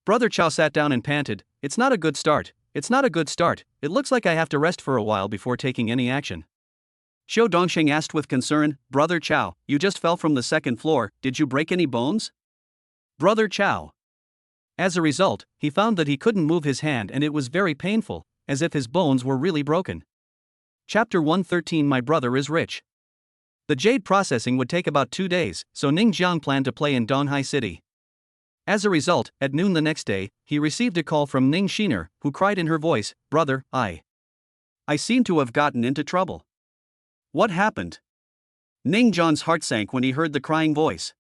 Brother Chow sat down and panted, It's not a good start. It looks like I have to rest for a while before taking any action. Xiao Dongsheng asked with concern, Brother Chow, you just fell from the 2nd floor, did you break any bones? Brother Chow. As a result, he found that he couldn't move his hand and it was very painful, as if his bones were really broken. Chapter 113 My brother is rich. The jade processing would take about 2 days, so Ning Jiang planned to play in Donghai City. As a result, at noon the next day, he received a call from Ning Shiner, who cried in her voice, Brother, I seem to have gotten into trouble. What happened? Ning Jiang's heart sank when he heard the crying voice.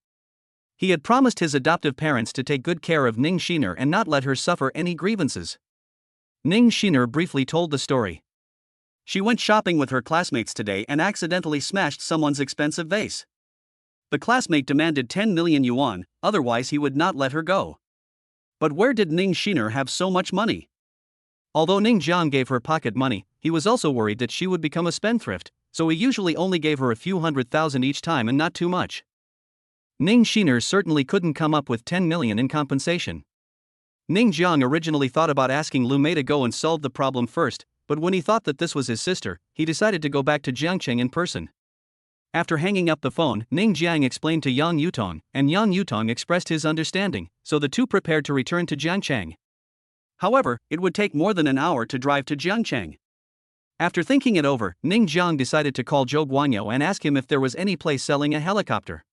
He had promised his adoptive parents to take good care of Ning Shiner and not let her suffer any grievances. Ning Shiner briefly told the story. She went shopping with her classmates today and accidentally smashed someone's expensive vase. The classmate demanded 10 million yuan, otherwise he would not let her go. But where did Ning Shiner have so much money? Although Ning Jiang gave her pocket money, he was also worried that she would become a spendthrift, so he usually only gave her a few 100,000 each time and not too much. Ning Shiner certainly couldn't come up with 10 million in compensation. Ning Jiang originally thought about asking Lu Mei to go and solve the problem first, but when he thought that this was his sister, he decided to go back to Jiangcheng in person. After hanging up the phone, Ning Jiang explained to Yang Yutong, and Yang Yutong expressed his understanding, so the two prepared to return to Jiangcheng. However, it would take more than an hour to drive to Jiangcheng. After thinking it over, Ning Jiang decided to call Zhou Guanyo and ask him if there was any place selling a helicopter.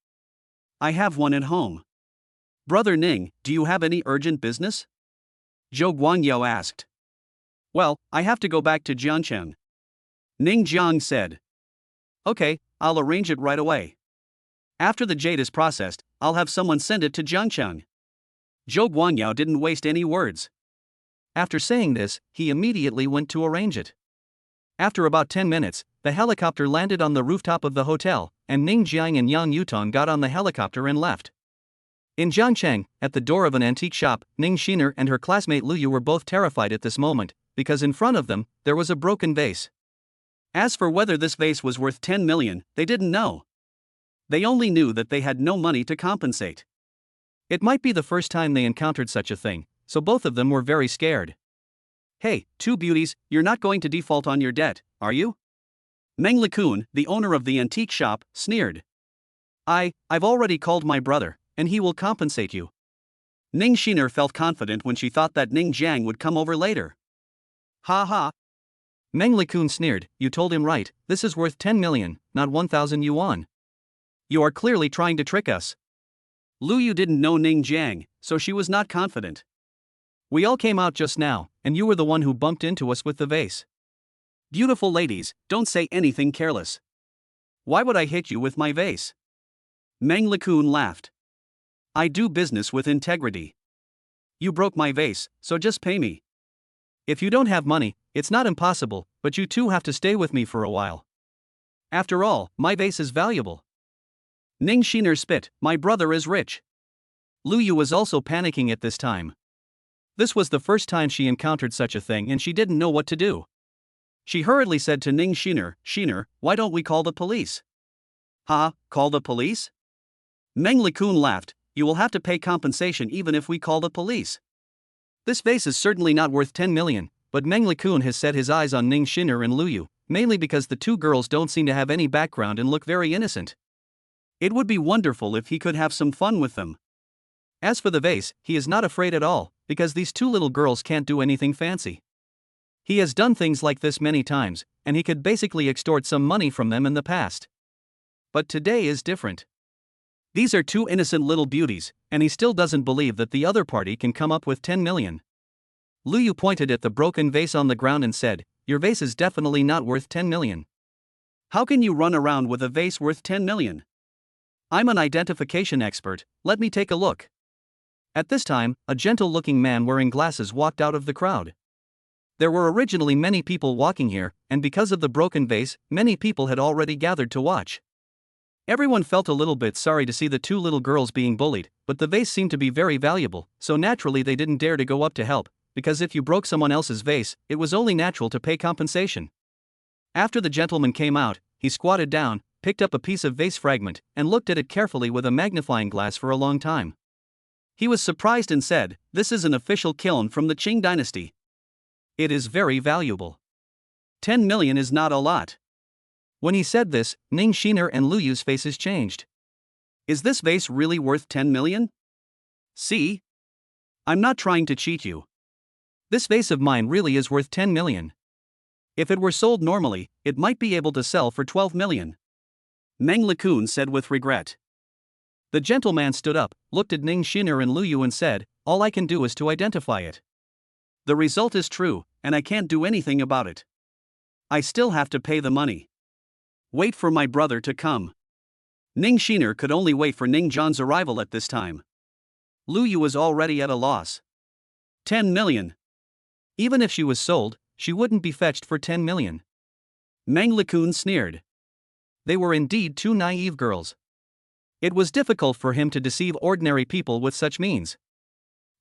"I have one at home. Brother Ning, do you have any urgent business?" Zhou Guanyo asked. "Well, I have to go back to Jiangcheng," Ning Jiang said. "Okay, I'll arrange it right away. After the jade is processed, I'll have someone send it to Jiangcheng." Zhou Guanyo didn't waste any words. After saying this, he immediately went to arrange it. After about 10 minutes, the helicopter landed on the rooftop of the hotel, and Ning Jiang and Yang Yutong got on the helicopter and left. In Jiangcheng, at the door of an antique shop, Ning Shiner and her classmate Lu Yu were both terrified at this moment, because in front of them, there was a broken vase. As for whether this vase was worth 10 million, they didn't know. They only knew that they had no money to compensate. It might be the first time they encountered such a thing, so both of them were very scared. "Hey, two beauties, you're not going to default on your debt, are you?" Meng Likun, the owner of the antique shop, sneered. I've already called my brother, and he will compensate you." Ning Shiner felt confident when she thought that Ning Jiang would come over later. "Ha ha." Meng Likun sneered, "You told him right, this is worth 10 million, not 1,000 yuan. You are clearly trying to trick us." Lu Yu didn't know Ning Jiang, so she was not confident. "We all came out just now, and you were the one who bumped into us with the vase. Beautiful ladies, don't say anything careless. Why would I hit you with my vase?" Meng Likun laughed. "I do business with integrity. You broke my vase, so just pay me. If you don't have money, it's not impossible, but you two have to stay with me for a while. After all, my vase is valuable." Ning Shiner spit, "My brother is rich." Lu Yu was also panicking at this time. This was the first time she encountered such a thing and she didn't know what to do. She hurriedly said to Ning Shiner, "Shiner, why don't we call the police?" "Ha, call the police?" Meng Likun laughed, "You will have to pay compensation even if we call the police. This vase is certainly not worth 10 million, but Meng Likun has set his eyes on Ning Shiner and Lu Yu, mainly because the two girls don't seem to have any background and look very innocent. It would be wonderful if he could have some fun with them. As for the vase, he is not afraid at all, because these two little girls can't do anything fancy. He has done things like this many times, and he could basically extort some money from them in the past. But today is different. These are two innocent little beauties, and he still doesn't believe that the other party can come up with 10 million. Lu Yu pointed at the broken vase on the ground and said, "Your vase is definitely not worth 10 million. How can you run around with a vase worth 10 million? I'm an identification expert, let me take a look." At this time, a gentle-looking man wearing glasses walked out of the crowd. There were originally many people walking here, and because of the broken vase, many people had already gathered to watch. Everyone felt a little bit sorry to see the two little girls being bullied, but the vase seemed to be very valuable, so naturally they didn't dare to go up to help, because if you broke someone else's vase, it was only natural to pay compensation. After the gentleman came out, he squatted down, picked up a piece of vase fragment, and looked at it carefully with a magnifying glass for a long time. He was surprised and said, "This is an official kiln from the Qing dynasty. It is very valuable. 10 million is not a lot." When he said this, Ning Shiner and Lu Yu's faces changed. "Is this vase really worth 10 million? See? I'm not trying to cheat you. This vase of mine really is worth 10 million. If it were sold normally, it might be able to sell for 12 million. Meng Likun said with regret. The gentleman stood up, looked at Ning Shiner and Lu Yu and said, "All I can do is to identify it. The result is true, and I can't do anything about it. I still have to pay the money. Wait for my brother to come." Ning Shiner could only wait for Ning Jian's arrival at this time. Lu Yu was already at a loss. 10 million. Even if she was sold, she wouldn't be fetched for 10 million. Meng Likun sneered. They were indeed two naive girls. It was difficult for him to deceive ordinary people with such means.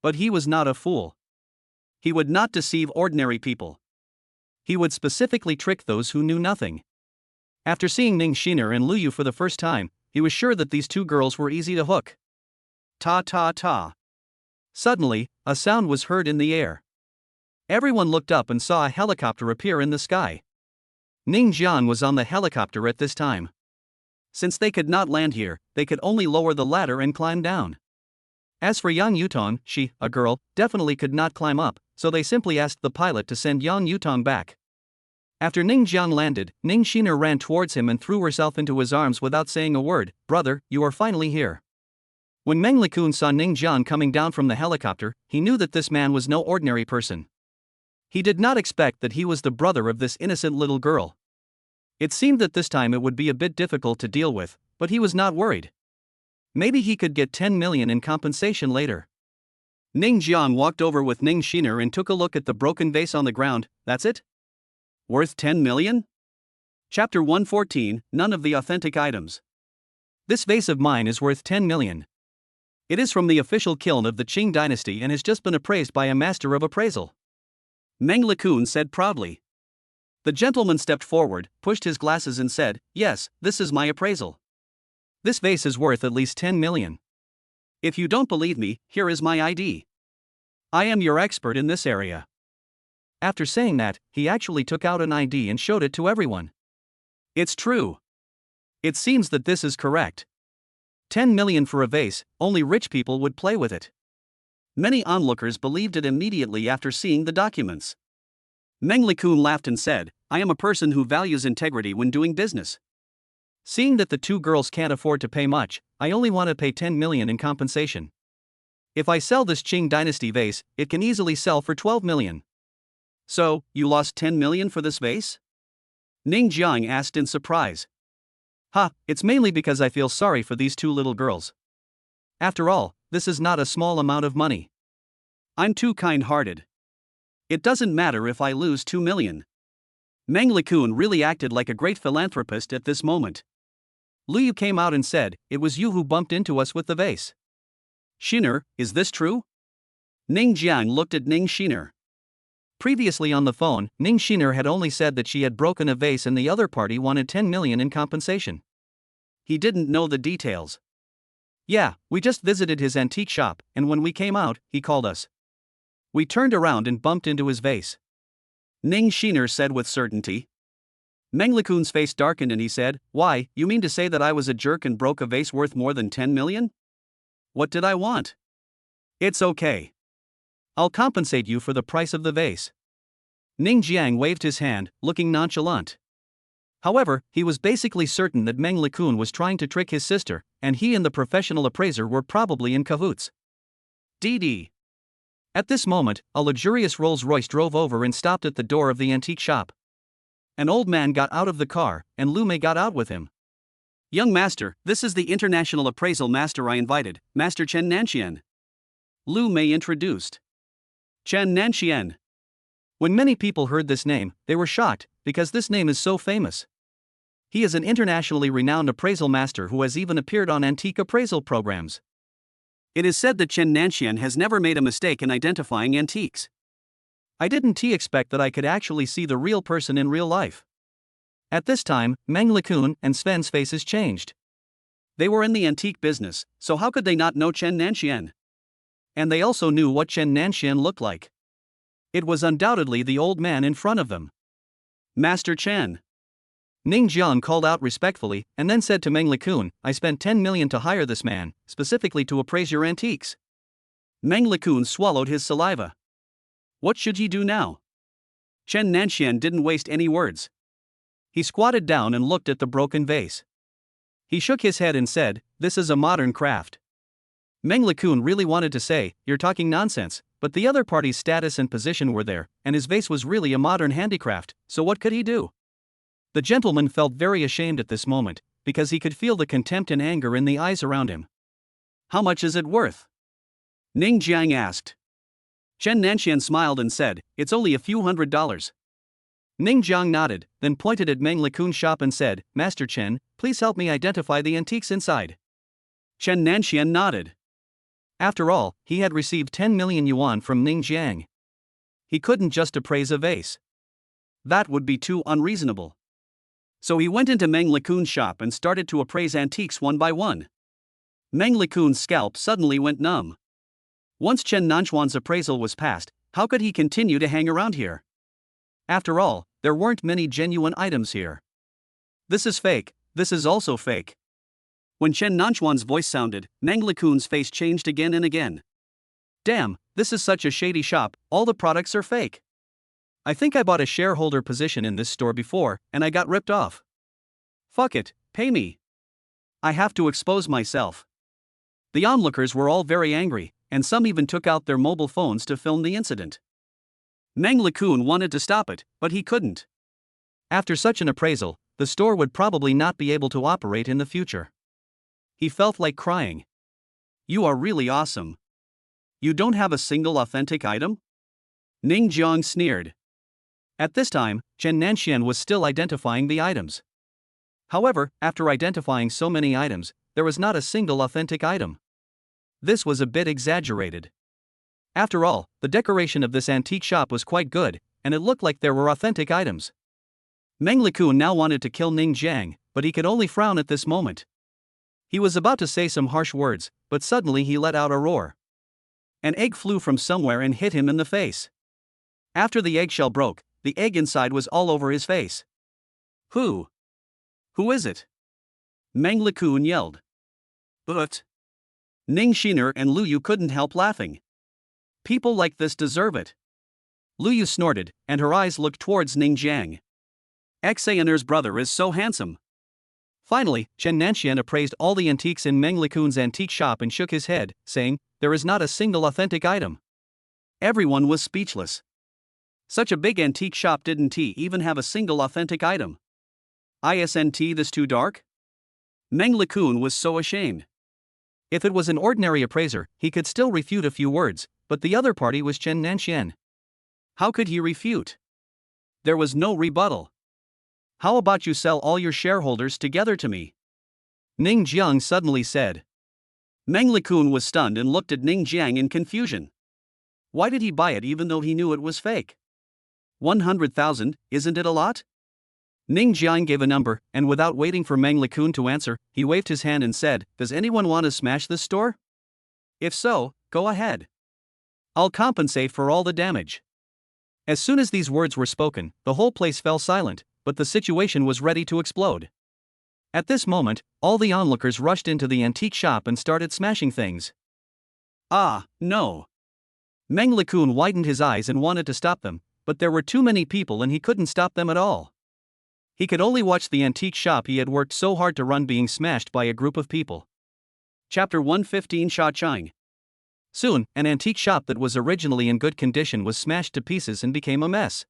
But he was not a fool. He would not deceive ordinary people. He would specifically trick those who knew nothing. After seeing Ning Shiner and Lu Yu for the first time, he was sure that these two girls were easy to hook. Ta ta ta. Suddenly, a sound was heard in the air. Everyone looked up and saw a helicopter appear in the sky. Ning Jian was on the helicopter at this time. Since they could not land here, they could only lower the ladder and climb down. As for Yang Yutong, she, a girl, definitely could not climb up, so they simply asked the pilot to send Yang Yutong back. After Ning Jian landed, Ning Shiner ran towards him and threw herself into his arms without saying a word. Brother, you are finally here. When Meng Likun saw Ning Jian coming down from the helicopter, he knew that this man was no ordinary person. He did not expect that he was the brother of this innocent little girl. It seemed that this time it would be a bit difficult to deal with, but he was not worried. Maybe he could get 10 million in compensation later. Ning Jian walked over with Ning Shiner and took a look at the broken vase on the ground. That's it? Worth 10 million? Chapter 114, None of the authentic items. This vase of mine is worth 10 million. It is from the official kiln of the Qing dynasty and has just been appraised by a master of appraisal. Meng Likun said proudly. The gentleman stepped forward, pushed his glasses and said, Yes, this is my appraisal. This vase is worth at least 10 million. If you don't believe me, here is my ID. I am your expert in this area. After saying that, he actually took out an ID and showed it to everyone. It's true. It seems that this is correct. 10 million for a vase, only rich people would play with it. Many onlookers believed it immediately after seeing the documents. Meng Likun laughed and said, I am a person who values integrity when doing business. Seeing that the two girls can't afford to pay much, I only want to pay 10 million in compensation. If I sell this Qing dynasty vase, it can easily sell for 12 million. So, you lost 10 million for this vase? Ning Jiang asked in surprise. It's mainly because I feel sorry for these two little girls. After all, this is not a small amount of money. I'm too kind-hearted. It doesn't matter if I lose 2 million. Meng Likun really acted like a great philanthropist at this moment. Lu Yu came out and said, It was you who bumped into us with the vase. Shiner, is this true? Ning Jiang looked at Ning Shiner. Previously on the phone, Ning Shiner had only said that she had broken a vase and the other party wanted 10 million in compensation. He didn't know the details. Yeah, we just visited his antique shop, and when we came out, he called us. We turned around and bumped into his vase. Ning Shiner said with certainty. Meng Likun's face darkened and he said, Why, you mean to say that I was a jerk and broke a vase worth more than 10 million? What did I want? It's okay. I'll compensate you for the price of the vase. Ning Jiang waved his hand, looking nonchalant. However, he was basically certain that Meng Likun was trying to trick his sister, and he and the professional appraiser were probably in cahoots. DD. At this moment, a luxurious Rolls-Royce drove over and stopped at the door of the antique shop. An old man got out of the car, and Lu Mei got out with him. Young master, this is the international appraisal master I invited, Master Chen Nanxian. Lu Mei introduced. Chen Nanxian. When many people heard this name, they were shocked, because this name is so famous. He is an internationally renowned appraisal master who has even appeared on antique appraisal programs. It is said that Chen Nanxian has never made a mistake in identifying antiques. I didn't expect that I could actually see the real person in real life. At this time, Meng Likun and Sven's faces changed. They were in the antique business, so how could they not know Chen Nanxian? And they also knew what Chen Nanxian looked like. It was undoubtedly the old man in front of them. Master Chen. Ning Jiang called out respectfully, and then said to Meng Likun, I spent 10 million to hire this man, specifically to appraise your antiques. Meng Likun swallowed his saliva. What should he do now? Chen Nanxian didn't waste any words. He squatted down and looked at the broken vase. He shook his head and said, This is a modern craft. Meng Likun really wanted to say, You're talking nonsense, but the other party's status and position were there, and his vase was really a modern handicraft, so what could he do? The gentleman felt very ashamed at this moment, because he could feel the contempt and anger in the eyes around him. How much is it worth? Ning Jiang asked. Chen Nanxian smiled and said, it's only a few $100s. Ning Jiang nodded, then pointed at Meng Lekun's shop and said, Master Chen, please help me identify the antiques inside. Chen Nanxian nodded. After all, he had received 10 million yuan from Ning Jiang. He couldn't just appraise a vase. That would be too unreasonable. So he went into Meng Lekun's shop and started to appraise antiques one by one. Meng Lekun's scalp suddenly went numb. Once Chen Nanxuan's appraisal was passed, how could he continue to hang around here? After all, there weren't many genuine items here. This is fake, this is also fake. When Chen Nanxuan's voice sounded, Meng Lekun's face changed again and again. Damn, this is such a shady shop, all the products are fake. I think I bought a shareholder position in this store before, and I got ripped off. Fuck it, pay me. I have to expose myself. The onlookers were all very angry, and some even took out their mobile phones to film the incident. Meng Lekun wanted to stop it, but he couldn't. After such an appraisal, the store would probably not be able to operate in the future. He felt like crying. You are really awesome. You don't have a single authentic item? Ning Jiang sneered. At this time, Chen Nanxian was still identifying the items. However, after identifying so many items, there was not a single authentic item. This was a bit exaggerated. After all, the decoration of this antique shop was quite good, and it looked like there were authentic items. Meng Lekun now wanted to kill Ning Jiang, but he could only frown at this moment. He was about to say some harsh words, but suddenly he let out a roar. An egg flew from somewhere and hit him in the face. After the eggshell broke, the egg inside was all over his face. Who? Who is it? Meng Lekun yelled. But Ning Shiner and Lu Yu couldn't help laughing. People like this deserve it. Lu Yu snorted, and her eyes looked towards Ning Jiang. Xaner's brother is so handsome. Finally, Chen Nanxian appraised all the antiques in Meng Lekun's antique shop and shook his head, saying, there is not a single authentic item. Everyone was speechless. Such a big antique shop didn't even have a single authentic item. Isn't this too dark? Meng Lekun was so ashamed. If it was an ordinary appraiser, he could still refute a few words, but the other party was Chen Nanxian. How could he refute? There was no rebuttal. How about you sell all your shareholders together to me? Ning Jiang suddenly said. Meng Lekun was stunned and looked at Ning Jiang in confusion. Why did he buy it even though he knew it was fake? 100,000, isn't it a lot? Ning Jiang gave a number, and without waiting for Meng Lekun to answer, he waved his hand and said, does anyone want to smash this store? If so, go ahead. I'll compensate for all the damage. As soon as these words were spoken, the whole place fell silent, but the situation was ready to explode. At this moment, all the onlookers rushed into the antique shop and started smashing things. Ah, no. Meng Lekun widened his eyes and wanted to stop them, but there were too many people and he couldn't stop them at all. He could only watch the antique shop he had worked so hard to run being smashed by a group of people. Chapter 115 Sha Chang. Soon, an antique shop that was originally in good condition was smashed to pieces and became a mess.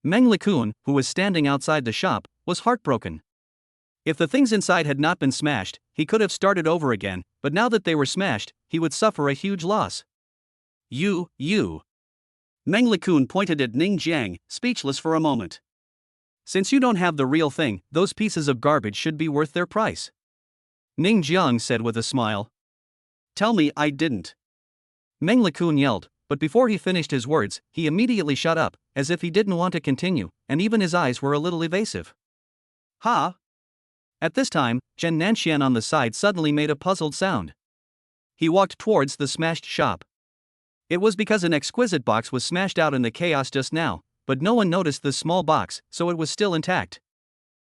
Meng Lekun, who was standing outside the shop, was heartbroken. If the things inside had not been smashed, he could have started over again, but now that they were smashed, he would suffer a huge loss. You. Meng Lekun pointed at Ning Jiang, speechless for a moment. Since you don't have the real thing, those pieces of garbage should be worth their price. Ning Jiang said with a smile. Tell me I didn't. Meng Lekun yelled, but before he finished his words, he immediately shut up, as if he didn't want to continue, and even his eyes were a little evasive. Ha! At this time, Chen Nanxian on the side suddenly made a puzzled sound. He walked towards the smashed shop. It was because an exquisite box was smashed out in the chaos just now, but no one noticed the small box, so it was still intact.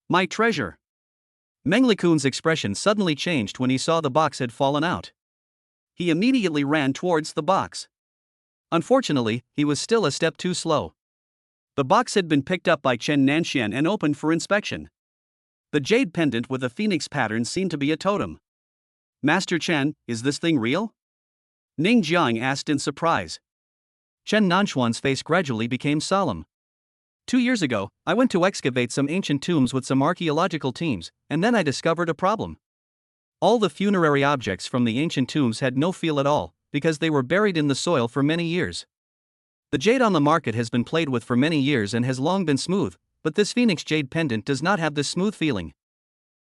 My treasure! Meng Lekun's expression suddenly changed when he saw the box had fallen out. He immediately ran towards the box. Unfortunately, he was still a step too slow. The box had been picked up by Chen Nanxian and opened for inspection. The jade pendant with a phoenix pattern seemed to be a totem. Master Chen, is this thing real? Ning Jiang asked in surprise. Chen Nanxuan's face gradually became solemn. 2 years ago, I went to excavate some ancient tombs with some archaeological teams, and then I discovered a problem. All the funerary objects from the ancient tombs had no feel at all, because they were buried in the soil for many years. The jade on the market has been played with for many years and has long been smooth, but this phoenix jade pendant does not have this smooth feeling.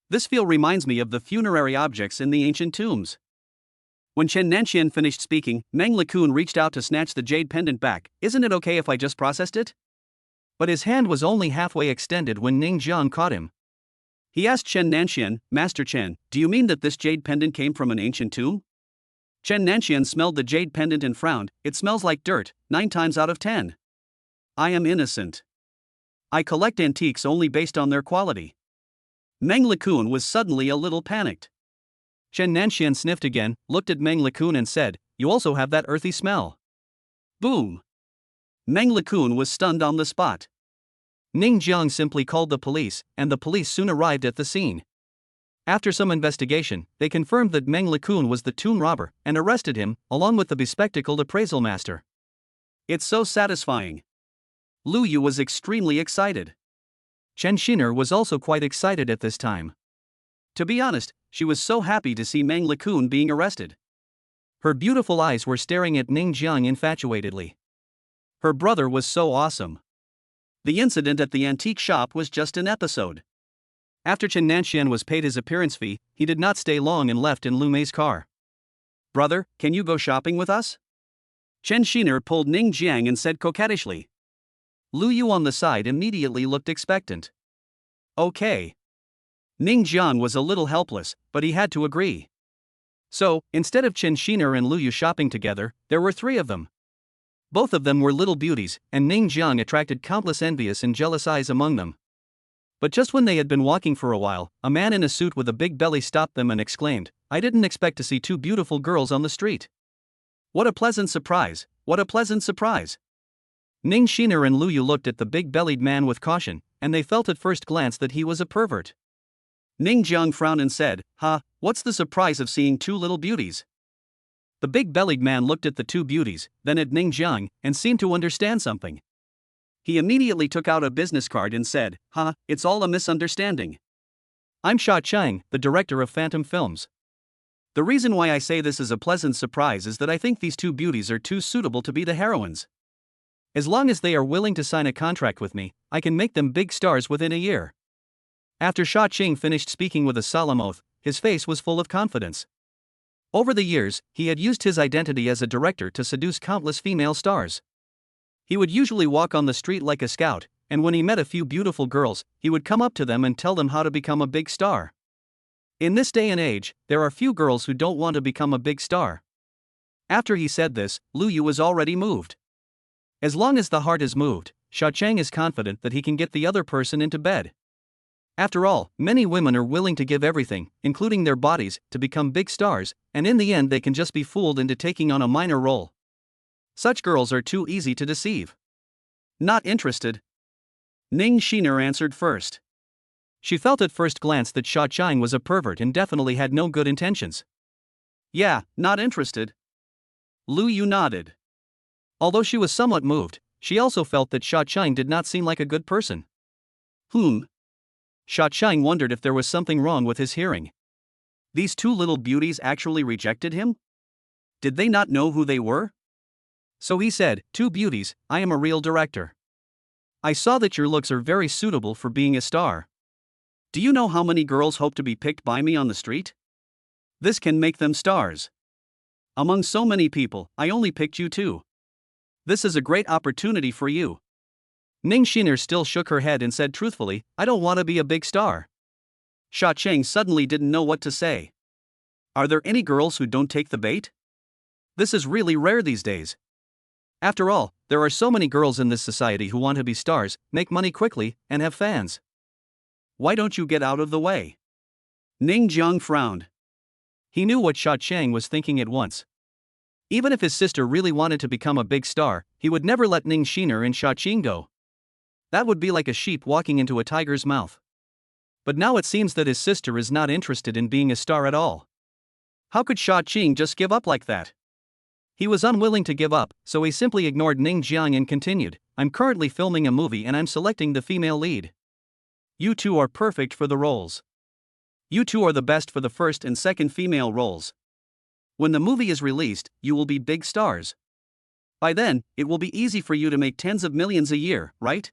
This feel reminds me of the funerary objects in the ancient tombs. When Chen Nanxian finished speaking, Meng Lekun reached out to snatch the jade pendant back. Isn't it okay if I just processed it? But his hand was only halfway extended when Ning Jiang caught him. He asked Chen Nanxian, Master Chen, do you mean that this jade pendant came from an ancient tomb? Chen Nanxian smelled the jade pendant and frowned. It smells like dirt, 9 times out of 10. I am innocent. I collect antiques only based on their quality. Meng Lekun was suddenly a little panicked. Chen Nanxian sniffed again, looked at Meng Lekun and said, you also have that earthy smell. Boom! Meng Lekun was stunned on the spot. Ning Jiang simply called the police, and the police soon arrived at the scene. After some investigation, they confirmed that Meng Lekun was the tomb robber and arrested him, along with the bespectacled appraisal master. It's so satisfying. Lu Yu was extremely excited. Chen Xiner was also quite excited at this time. To be honest, she was so happy to see Meng Lekun being arrested. Her beautiful eyes were staring at Ning Jiang infatuatedly. Her brother was so awesome. The incident at the antique shop was just an episode. After Chen Nanxian was paid his appearance fee, he did not stay long and left in Lu Mei's car. Brother, can you go shopping with us? Chen Xiner pulled Ning Jiang and said coquettishly. Lu Yu on the side immediately looked expectant. Okay. Ning Jiang was a little helpless, but he had to agree. So, instead of Chen Xiner and Lu Yu shopping together, there were 3 of them. Both of them were little beauties, and Ning Jiang attracted countless envious and jealous eyes among them. But just when they had been walking for a while, a man in a suit with a big belly stopped them and exclaimed, I didn't expect to see 2 beautiful girls on the street. What a pleasant surprise, what a pleasant surprise. Ning Xiner and Lu Yu looked at the big-bellied man with caution, and they felt at first glance that he was a pervert. Ning Jiang frowned and said, what's the surprise of seeing 2 little beauties? The big-bellied man looked at the 2 beauties, then at Ning Jiang, and seemed to understand something. He immediately took out a business card and said, it's all a misunderstanding. I'm Sha Chang, the director of Phantom Films. The reason why I say this is a pleasant surprise is that I think these 2 beauties are too suitable to be the heroines. As long as they are willing to sign a contract with me, I can make them big stars within a year. After Sha Qing finished speaking with a solemn oath, his face was full of confidence. Over the years, he had used his identity as a director to seduce countless female stars. He would usually walk on the street like a scout, and when he met a few beautiful girls, he would come up to them and tell them how to become a big star. In this day and age, there are few girls who don't want to become a big star. After he said this, Lu Yu was already moved. As long as the heart is moved, Sha Chang is confident that he can get the other person into bed. After all, many women are willing to give everything, including their bodies, to become big stars, and in the end they can just be fooled into taking on a minor role. Such girls are too easy to deceive. Not interested. Ning Xiner answered first. She felt at first glance that Sha Chang was a pervert and definitely had no good intentions. Yeah, not interested. Lu Yu nodded. Although she was somewhat moved, she also felt that Sha Chang did not seem like a good person. Sha Chang wondered if there was something wrong with his hearing. These 2 little beauties actually rejected him? Did they not know who they were? So he said, 2 beauties, I am a real director. I saw that your looks are very suitable for being a star. Do you know how many girls hope to be picked by me on the street? This can make them stars. Among so many people, I only picked you 2. This is a great opportunity for you. Ning Xiner still shook her head and said truthfully, I don't want to be a big star. Sha Chang suddenly didn't know what to say. Are there any girls who don't take the bait? This is really rare these days. After all, there are so many girls in this society who want to be stars, make money quickly, and have fans. Why don't you get out of the way? Ning Jiang frowned. He knew what Sha Chang was thinking at once. Even if his sister really wanted to become a big star, he would never let Ning Xiner and Sha Qing go. That would be like a sheep walking into a tiger's mouth. But now it seems that his sister is not interested in being a star at all. How could Sha Qing just give up like that? He was unwilling to give up, so he simply ignored Ning Jiang and continued, I'm currently filming a movie and I'm selecting the female lead. You two are perfect for the roles. You two are the best for the first and second female roles. When the movie is released, you will be big stars. By then, it will be easy for you to make tens of millions a year, right?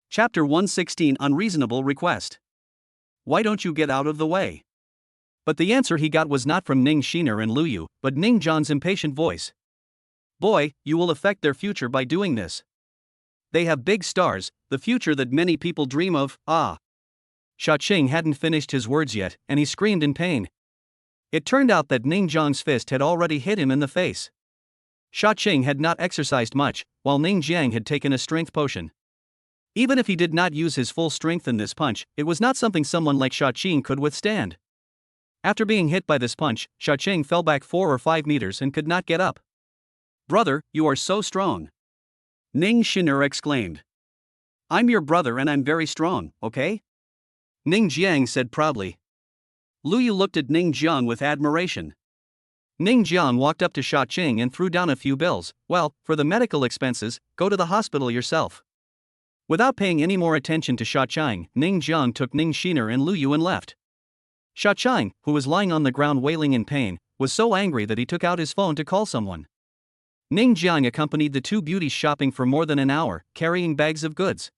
Chapter 116 Unreasonable Request. Why don't you get out of the way? But the answer he got was not from Ning Shiner and Lu Yu, but Ning Zhang's impatient voice. Boy, you will affect their future by doing this. They have big stars, the future that many people dream of, ah. Sha Qing hadn't finished his words yet, and he screamed in pain. It turned out that Ning Zhang's fist had already hit him in the face. Sha Qing had not exercised much, while Ning Jiang had taken a strength potion. Even if he did not use his full strength in this punch, it was not something someone like Sha Qing could withstand. After being hit by this punch, Sha Qing fell back 4 or 5 meters and could not get up. Brother, you are so strong. Ning Shiner exclaimed. I'm your brother and I'm very strong, okay? Ning Jiang said proudly. Lu Yu looked at Ning Jiang with admiration. Ning Jiang walked up to Sha Qing and threw down a few bills. Well, for the medical expenses, go to the hospital yourself. Without paying any more attention to Sha Qing, Ning Jiang took Ning Shiner and Lu Yu and left. Sha Qing, who was lying on the ground wailing in pain, was so angry that he took out his phone to call someone. Ning Jiang accompanied the two beauties shopping for more than an hour, carrying bags of goods.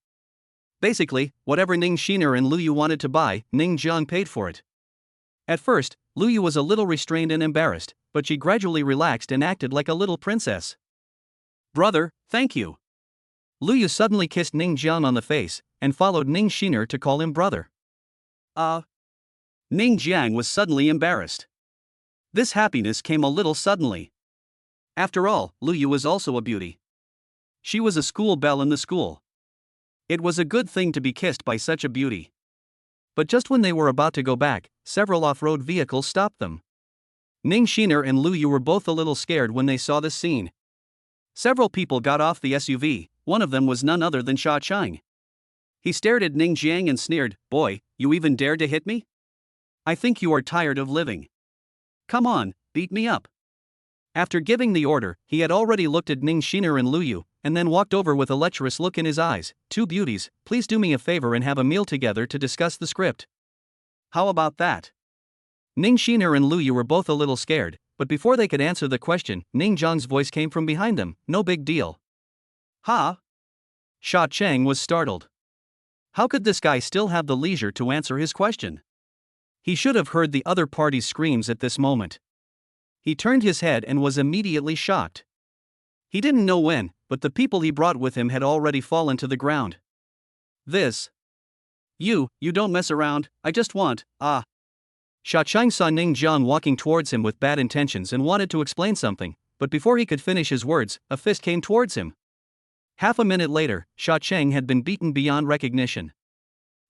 Basically, whatever Ning Shiner and Lu Yu wanted to buy, Ning Jiang paid for it. At first, Lu Yu was a little restrained and embarrassed, but she gradually relaxed and acted like a little princess. Brother, thank you. Lu Yu suddenly kissed Ning Jiang on the face, and followed Ning Shiner to call him brother. Ning Jiang was suddenly embarrassed. This happiness came a little suddenly. After all, Lu Yu was also a beauty. She was a school belle in the school. It was a good thing to be kissed by such a beauty. But just when they were about to go back, several off-road vehicles stopped them. Ning Shiner and Lu Yu were both a little scared when they saw this scene. Several people got off the SUV, one of them was none other than Sha Qing. He stared at Ning Jiang and sneered, Boy, you even dared to hit me? I think you are tired of living. Come on, beat me up. After giving the order, he had already looked at Ning Shiner and Lu Yu, and then walked over with a lecherous look in his eyes. Two beauties, please do me a favor and have a meal together to discuss the script. How about that? Ning Shiner and Lu Yu were both a little scared, but before they could answer the question, Ning Zhang's voice came from behind them, no big deal. Ha? Sha Qing was startled. How could this guy still have the leisure to answer his question? He should have heard the other party's screams at this moment. He turned his head and was immediately shocked. He didn't know when, but the people he brought with him had already fallen to the ground. This. You don't mess around, I just want, Sha Qing saw Ning Jiang walking towards him with bad intentions and wanted to explain something, but before he could finish his words, a fist came towards him. Half a minute later, Sha Qing had been beaten beyond recognition.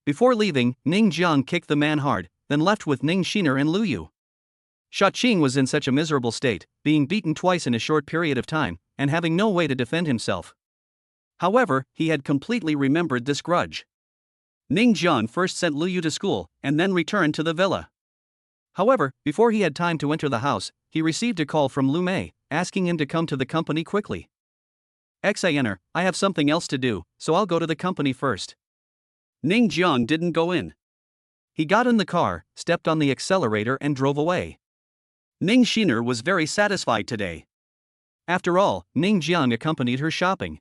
Before leaving, Ning Jiang kicked the man hard, then left with Ning Shiner and Lu Yu. Sha Qing was in such a miserable state, being beaten twice in a short period of time, and having no way to defend himself. However, he had completely remembered this grudge. Ning Jiang first sent Lu Yu to school, and then returned to the villa. However, before he had time to enter the house, he received a call from Lu Mei, asking him to come to the company quickly. Xiner, I have something else to do, so I'll go to the company first. Ning Jiang didn't go in. He got in the car, stepped on the accelerator and drove away. Ning Shiner was very satisfied today. After all, Ning Jiang accompanied her shopping.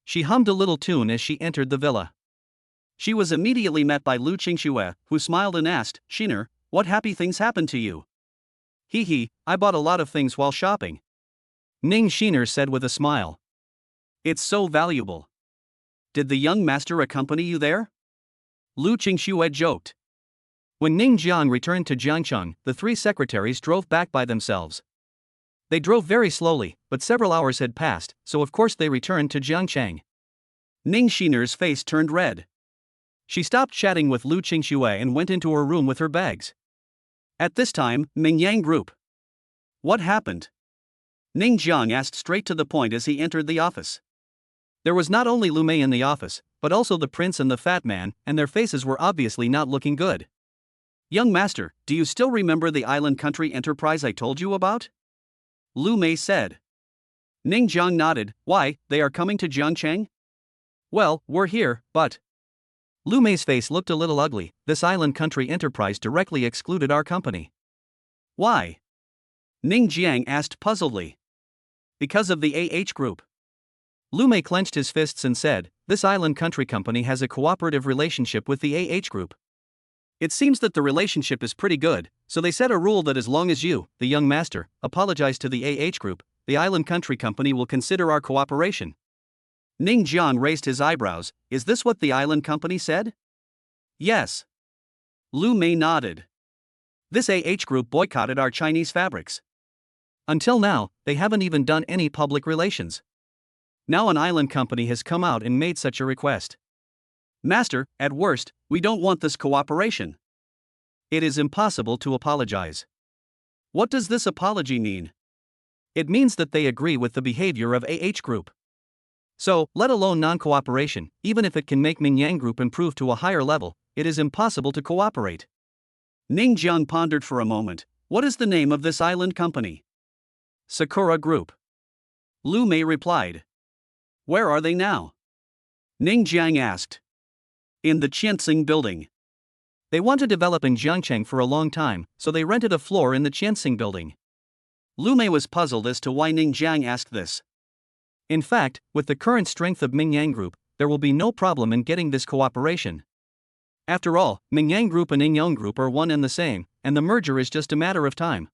She hummed a little tune as she entered the villa. She was immediately met by Lu Qingxue, who smiled and asked, Shiner, what happy things happened to you? Hee, I bought a lot of things while shopping. Ning Shiner said with a smile. It's so valuable. Did the young master accompany you there? Lu Qingxue joked. When Ning Jiang returned to Jiangcheng, the three secretaries drove back by themselves. They drove very slowly, but several hours had passed, so of course they returned to Jiangcheng. Ning Shiner's face turned red. She stopped chatting with Lu Qingxue and went into her room with her bags. At this time, Mingyang Group. What happened? Ning Jiang asked straight to the point as he entered the office. There was not only Lu Mei in the office, but also the prince and the fat man, and their faces were obviously not looking good. Young master, do you still remember the island country enterprise I told you about? Lu Mei said. Ning Jiang nodded. Why, they are coming to Jiangcheng? Well, we're here, but. Lu Mei's face looked a little ugly. This island country enterprise directly excluded our company. Why? Ning Jiang asked puzzledly. Because of the AH group. Lu Mei clenched his fists and said, this island country company has a cooperative relationship with the AH group. It seems that the relationship is pretty good, so they set a rule that as long as you, the young master, apologize to the AH group, the island country company will consider our cooperation. Ning Jiang raised his eyebrows. Is this what the island company said? Yes. Lu Mei nodded. This AH group boycotted our Chinese fabrics. Until now, they haven't even done any public relations. Now an island company has come out and made such a request. Master, at worst, we don't want this cooperation. It is impossible to apologize. What does this apology mean? It means that they agree with the behavior of AH group. So, let alone non-cooperation, even if it can make Mingyang group improve to a higher level, it is impossible to cooperate. Ning Jiang pondered for a moment. What is the name of this island company? Sakura Group. Lu Mei replied. Where are they now? Ning Jiang asked. In the Qianxing building. They want to develop in Jiangcheng for a long time, so they rented a floor in the Qianxing building. Lu Mei was puzzled as to why Ning Jiang asked this. In fact, with the current strength of Mingyang Group, there will be no problem in getting this cooperation. After all, Mingyang Group and Ingyang Group are one and the same, and the merger is just a matter of time.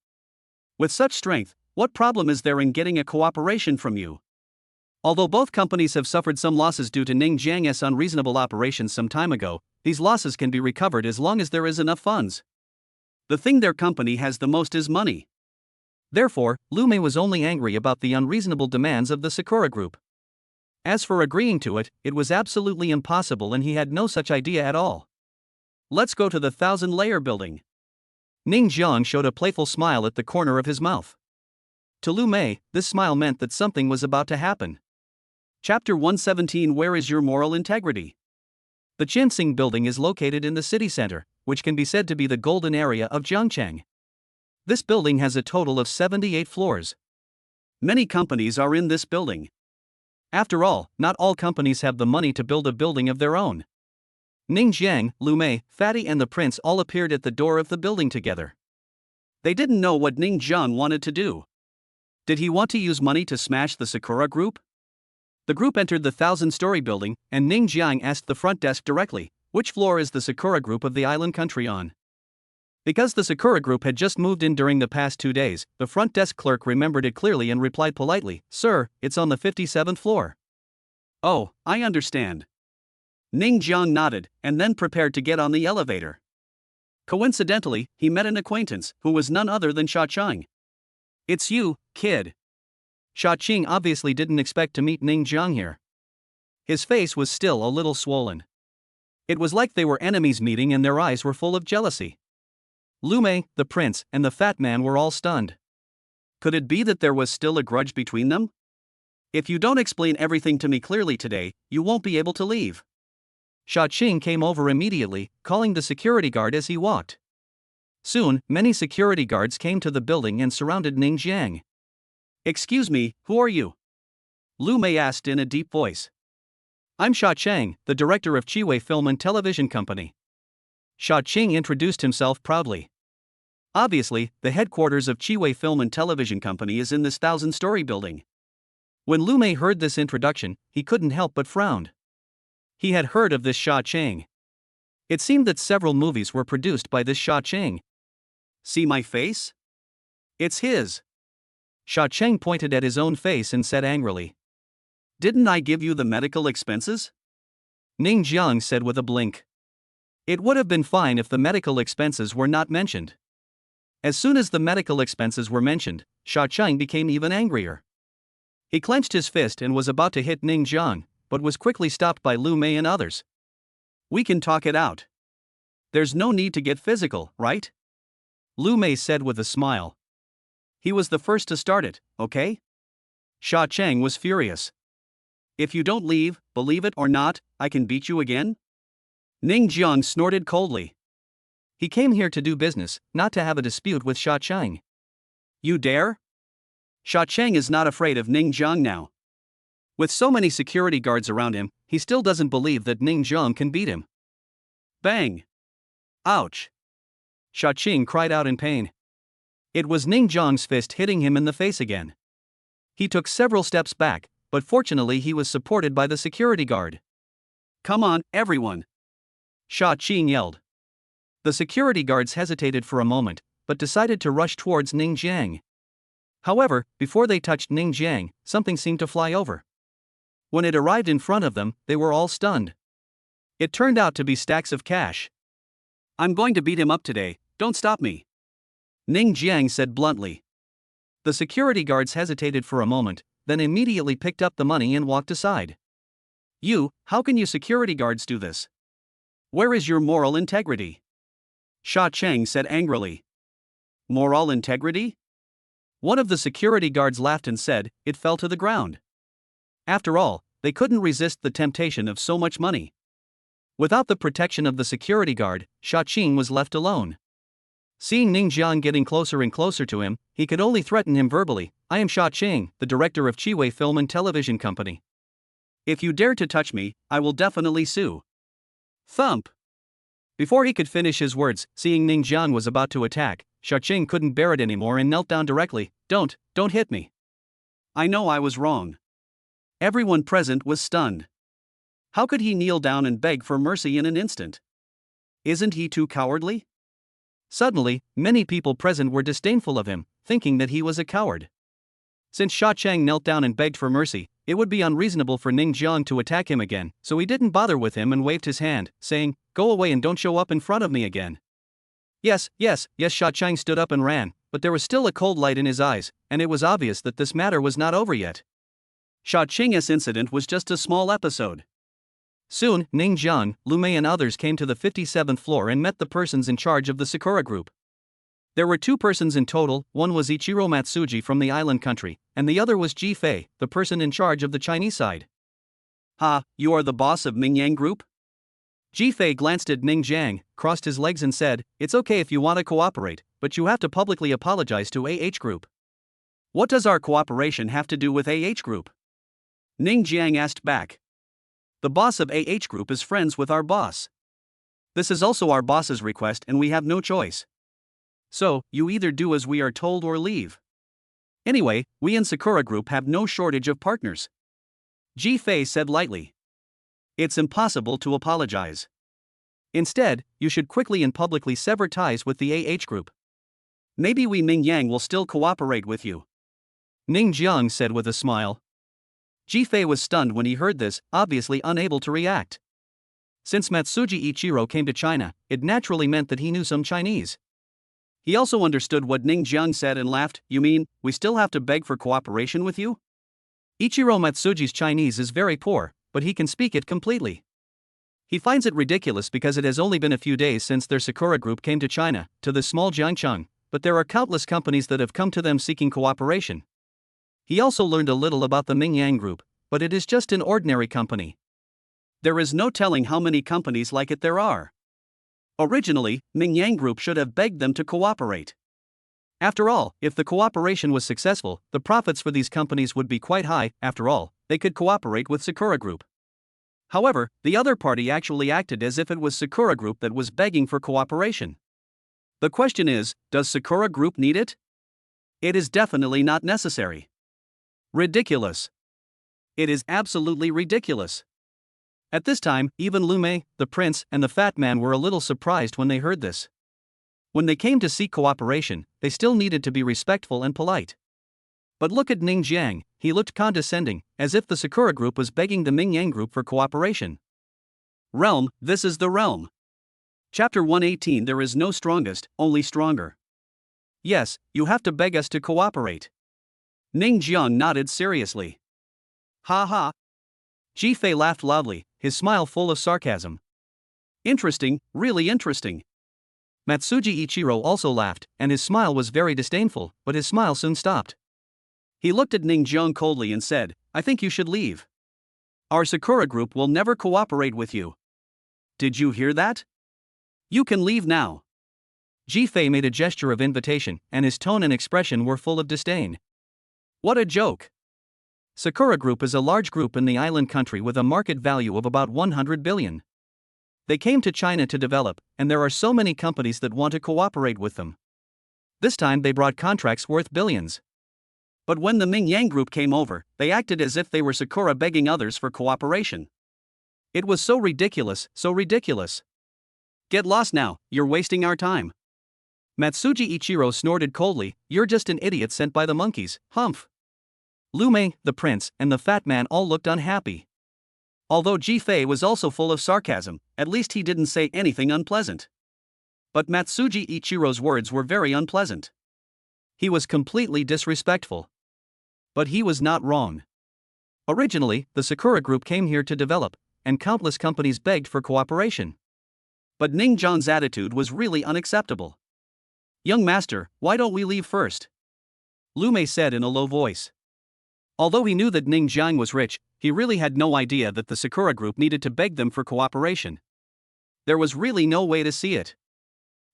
With such strength, what problem is there in getting a cooperation from you? Although both companies have suffered some losses due to Ning Jiang's unreasonable operations some time ago, these losses can be recovered as long as there is enough funds. The thing their company has the most is money. Therefore, Lu Mei was only angry about the unreasonable demands of the Sakura Group. As for agreeing to it, it was absolutely impossible and he had no such idea at all. Let's go to the 1,000-layer building. Ning Jiang showed a playful smile at the corner of his mouth. To Lu Mei, this smile meant that something was about to happen. Chapter 117. Where is your moral integrity? The Qianxing building is located in the city center, which can be said to be the golden area of Jiangcheng. This building has a total of 78 floors. Many companies are in this building. After all, not all companies have the money to build a building of their own. Ning Jiang, Lu Mei, Fatty and the prince all appeared at the door of the building together. They didn't know what Ning Jiang wanted to do. Did he want to use money to smash the Sakura Group? The group entered the 1,000-story building, and Ning Jiang asked the front desk directly, which floor is the Sakura Group of the island country on? Because the Sakura Group had just moved in during the past 2 days, the front desk clerk remembered it clearly and replied politely, Sir, it's on the 57th floor. Oh, I understand. Ning Jiang nodded, and then prepared to get on the elevator. Coincidentally, he met an acquaintance, who was none other than Sha Cheng. It's you, kid. Sha Cheng obviously didn't expect to meet Ning Jiang here. His face was still a little swollen. It was like they were enemies meeting and their eyes were full of jealousy. Lu Mei, the prince, and the fat man were all stunned. Could it be that there was still a grudge between them? If you don't explain everything to me clearly today, you won't be able to leave. Sha Cheng came over immediately, calling the security guard as he walked. Soon, many security guards came to the building and surrounded Ning Jiang. Excuse me, who are you? Lu Mei asked in a deep voice. I'm Sha Cheng, the director of Chiwei Film and Television Company. Sha Cheng introduced himself proudly. Obviously, the headquarters of Chiwei Film and Television Company is in this 1,000-story building. When Lu Mei heard this introduction, he couldn't help but frown. He had heard of this Sha Cheng. It seemed that several movies were produced by this Sha Cheng. See my face? It's his. Sha Cheng pointed at his own face and said angrily. Didn't I give you the medical expenses? Ning Jiang said with a blink. It would have been fine if the medical expenses were not mentioned. As soon as the medical expenses were mentioned, Sha Cheng became even angrier. He clenched his fist and was about to hit Ning Jiang, but was quickly stopped by Lu Mei and others. We can talk it out. There's no need to get physical, right? Lu Mei said with a smile. He was the first to start it, okay? Sha Cheng was furious. If you don't leave, believe it or not, I can beat you again? Ning Jiang snorted coldly. He came here to do business, not to have a dispute with Sha Cheng. You dare? Sha Cheng is not afraid of Ning Jiang now. With so many security guards around him, he still doesn't believe that Ning Jiang can beat him. Bang! Ouch! Sha Cheng cried out in pain. It was Ning Jiang's fist hitting him in the face again. He took several steps back, but fortunately he was supported by the security guard. Come on, everyone! Sha Cheng yelled. The security guards hesitated for a moment, but decided to rush towards Ning Jiang. However, before they touched Ning Jiang, something seemed to fly over. When it arrived in front of them, they were all stunned. It turned out to be stacks of cash. I'm going to beat him up today, don't stop me, Ning Jiang said bluntly. The security guards hesitated for a moment, then immediately picked up the money and walked aside. How can you security guards do this? Where is your moral integrity? Sha Cheng said angrily. Moral integrity? One of the security guards laughed and said, it fell to the ground. After all, they couldn't resist the temptation of so much money. Without the protection of the security guard, Sha Cheng was left alone. Seeing Ning Jiang getting closer and closer to him, he could only threaten him verbally. I am Sha Cheng, the director of Chiwei Film and Television Company. If you dare to touch me, I will definitely sue. Thump! Before he could finish his words, seeing Ning Jiang was about to attack, Sha Cheng couldn't bear it anymore and knelt down directly. Don't hit me. I know I was wrong. Everyone present was stunned. How could he kneel down and beg for mercy in an instant? Isn't he too cowardly? Suddenly, many people present were disdainful of him, thinking that he was a coward. Since Sha Cheng knelt down and begged for mercy, it would be unreasonable for Ning Jiang to attack him again, so he didn't bother with him and waved his hand, saying, Go away and don't show up in front of me again. Yes, Sha Cheng stood up and ran, but there was still a cold light in his eyes, and it was obvious that this matter was not over yet. Sha Cheng's incident was just a small episode. Soon, Ning Jiang, Lu Mei and others came to the 57th floor and met the persons in charge of the Sakura group. There were 2 persons in total, one was Ichiro Matsuji from the island country, and the other was Ji Fei, the person in charge of the Chinese side. Ha, you are the boss of Mingyang Group? Ji Fei glanced at Ning Jiang, crossed his legs and said, It's okay if you want to cooperate, but you have to publicly apologize to AH Group. What does our cooperation have to do with AH Group? Ning Jiang asked back. The boss of AH Group is friends with our boss. This is also our boss's request and we have no choice. So, you either do as we are told or leave. Anyway, we in Sakura Group have no shortage of partners. Ji Fei said lightly. It's impossible to apologize. Instead, you should quickly and publicly sever ties with the AH Group. Maybe we Mingyang will still cooperate with you, Ning Jiang said with a smile. Ji Fei was stunned when he heard this, obviously unable to react. Since Matsuji Ichiro came to China, it naturally meant that he knew some Chinese. He also understood what Ning Jiang said and laughed. You mean, we still have to beg for cooperation with you? Ichiro Matsuji's Chinese is very poor, but he can speak it completely. He finds it ridiculous because it has only been a few days since their Sakura group came to China, to the small Jiangcheng, but there are countless companies that have come to them seeking cooperation. He also learned a little about the Mingyang Group, but it is just an ordinary company. There is no telling how many companies like it there are. Originally, Mingyang Group should have begged them to cooperate. After all, if the cooperation was successful, the profits for these companies would be quite high. After all, they could cooperate with Sakura Group. However, the other party actually acted as if it was Sakura Group that was begging for cooperation. The question is, does Sakura Group need it? It is definitely not necessary. Ridiculous. It is absolutely ridiculous. At this time, even Lu Mei, the prince, and the fat man were a little surprised when they heard this. When they came to seek cooperation, they still needed to be respectful and polite. But look at Ning Jiang, he looked condescending, as if the Sakura Group was begging the Mingyang Group for cooperation. Realm, this is the realm. Chapter 118. There is no strongest, only stronger. Yes, you have to beg us to cooperate. Ning Jiang nodded seriously. Ha ha. Ji Fei laughed loudly, his smile full of sarcasm. Interesting, really interesting. Matsuji Ichiro also laughed, and his smile was very disdainful, but his smile soon stopped. He looked at Ning Jiang coldly and said, I think you should leave. Our Sakura Group will never cooperate with you. Did you hear that? You can leave now. Ji Fei made a gesture of invitation, and his tone and expression were full of disdain. What a joke! Sakura Group is a large group in the island country with a market value of about 100 billion. They came to China to develop, and there are so many companies that want to cooperate with them. This time they brought contracts worth billions. But when the Ming Yang Group came over, they acted as if they were Sakura begging others for cooperation. It was so ridiculous, so ridiculous. Get lost now, you're wasting our time. Matsuji Ichiro snorted coldly, you're just an idiot sent by the monkeys, humph. Lu Mei, the prince, and the fat man all looked unhappy. Although Ji Fei was also full of sarcasm, at least he didn't say anything unpleasant. But Matsuji Ichiro's words were very unpleasant. He was completely disrespectful. But he was not wrong. Originally, the Sakura Group came here to develop, and countless companies begged for cooperation. But Ning Jiang's attitude was really unacceptable. Young master, why don't we leave first? Lu Mei said in a low voice. Although he knew that Ning Jiang was rich, he really had no idea that the Sakura Group needed to beg them for cooperation. There was really no way to see it.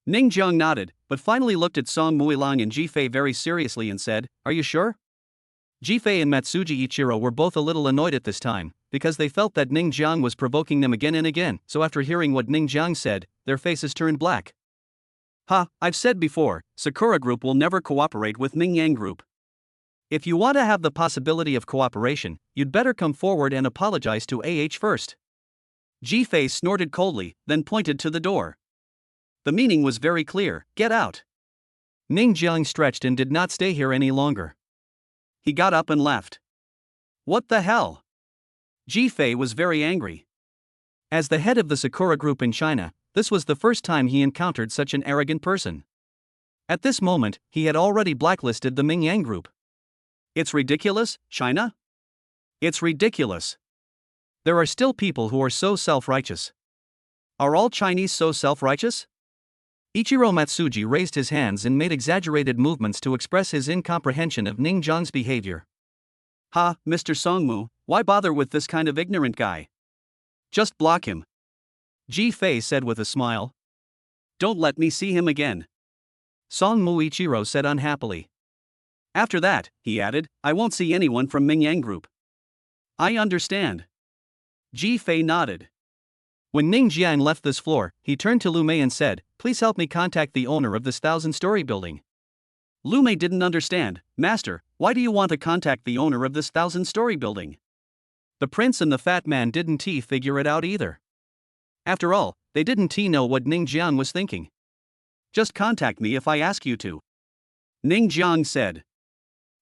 Ning Jiang nodded, but finally looked at Song Muilang and Ji Fei very seriously and said, are you sure? Ji Fei and Matsuji Ichiro were both a little annoyed at this time, because they felt that Ning Jiang was provoking them again and again, so after hearing what Ning Jiang said, their faces turned black. I've said before, Sakura Group will never cooperate with Ming Yang Group. If you want to have the possibility of cooperation, you'd better come forward and apologize to first. Ji Fei snorted coldly, then pointed to the door. The meaning was very clear, get out. Ning Jiang stretched and did not stay here any longer. He got up and left. What the hell? Ji Fei was very angry. As the head of the Sakura Group in China, this was the first time he encountered such an arrogant person. At this moment, he had already blacklisted the Ming Yang Group. It's ridiculous, China? It's ridiculous. There are still people who are so self-righteous. Are all Chinese so self-righteous? Ichiro Matsuji raised his hands and made exaggerated movements to express his incomprehension of Ning Jiang's behavior. Mr. Songmu, why bother with this kind of ignorant guy? Just block him. Ji Fei said with a smile. Don't let me see him again. Songmu Ichiro said unhappily. After that, he added, I won't see anyone from Ming Yang Group. I understand. Ji Fei nodded. When Ning Jiang left this floor, he turned to Lu Mei and said, please help me contact the owner of this 1,000-story building. Lu Mei didn't understand, Master, why do you want to contact the owner of this 1,000-story building? The prince and the fat man didn't figure it out either. After all, they didn't know what Ning Jiang was thinking. Just contact me if I ask you to. Ning Jiang said.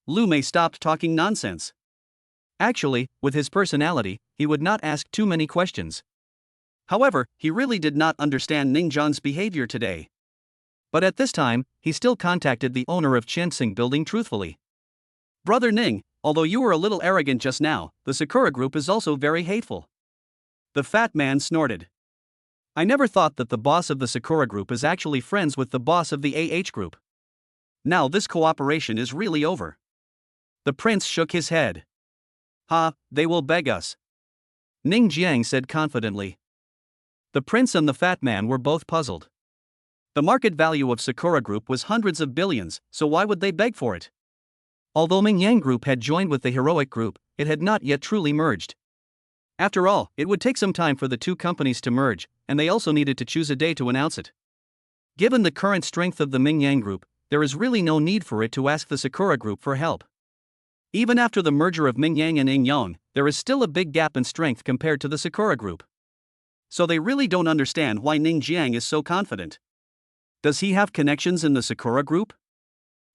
Lu Mei stopped talking nonsense. Actually, with his personality, he would not ask too many questions. However, he really did not understand Ning Jiang's behavior today. But at this time, he still contacted the owner of Qianxing Building truthfully. Brother Ning, although you were a little arrogant just now, the Sakura Group is also very hateful. The fat man snorted. I never thought that the boss of the Sakura Group is actually friends with the boss of the Group. Now this cooperation is really over. The prince shook his head. They will beg us. Ning Jiang said confidently. The prince and the fat man were both puzzled. The market value of Sakura Group was hundreds of billions, so why would they beg for it? Although Ming Yang Group had joined with the Heroic Group, it had not yet truly merged. After all, it would take some time for the two companies to merge, and they also needed to choose a day to announce it. Given the current strength of the Ming Yang Group, there is really no need for it to ask the Sakura Group for help. Even after the merger of Ming Yang and Ing Yang, there is still a big gap in strength compared to the Sakura Group. So they really don't understand why Ning Jiang is so confident. Does he have connections in the Sakura Group?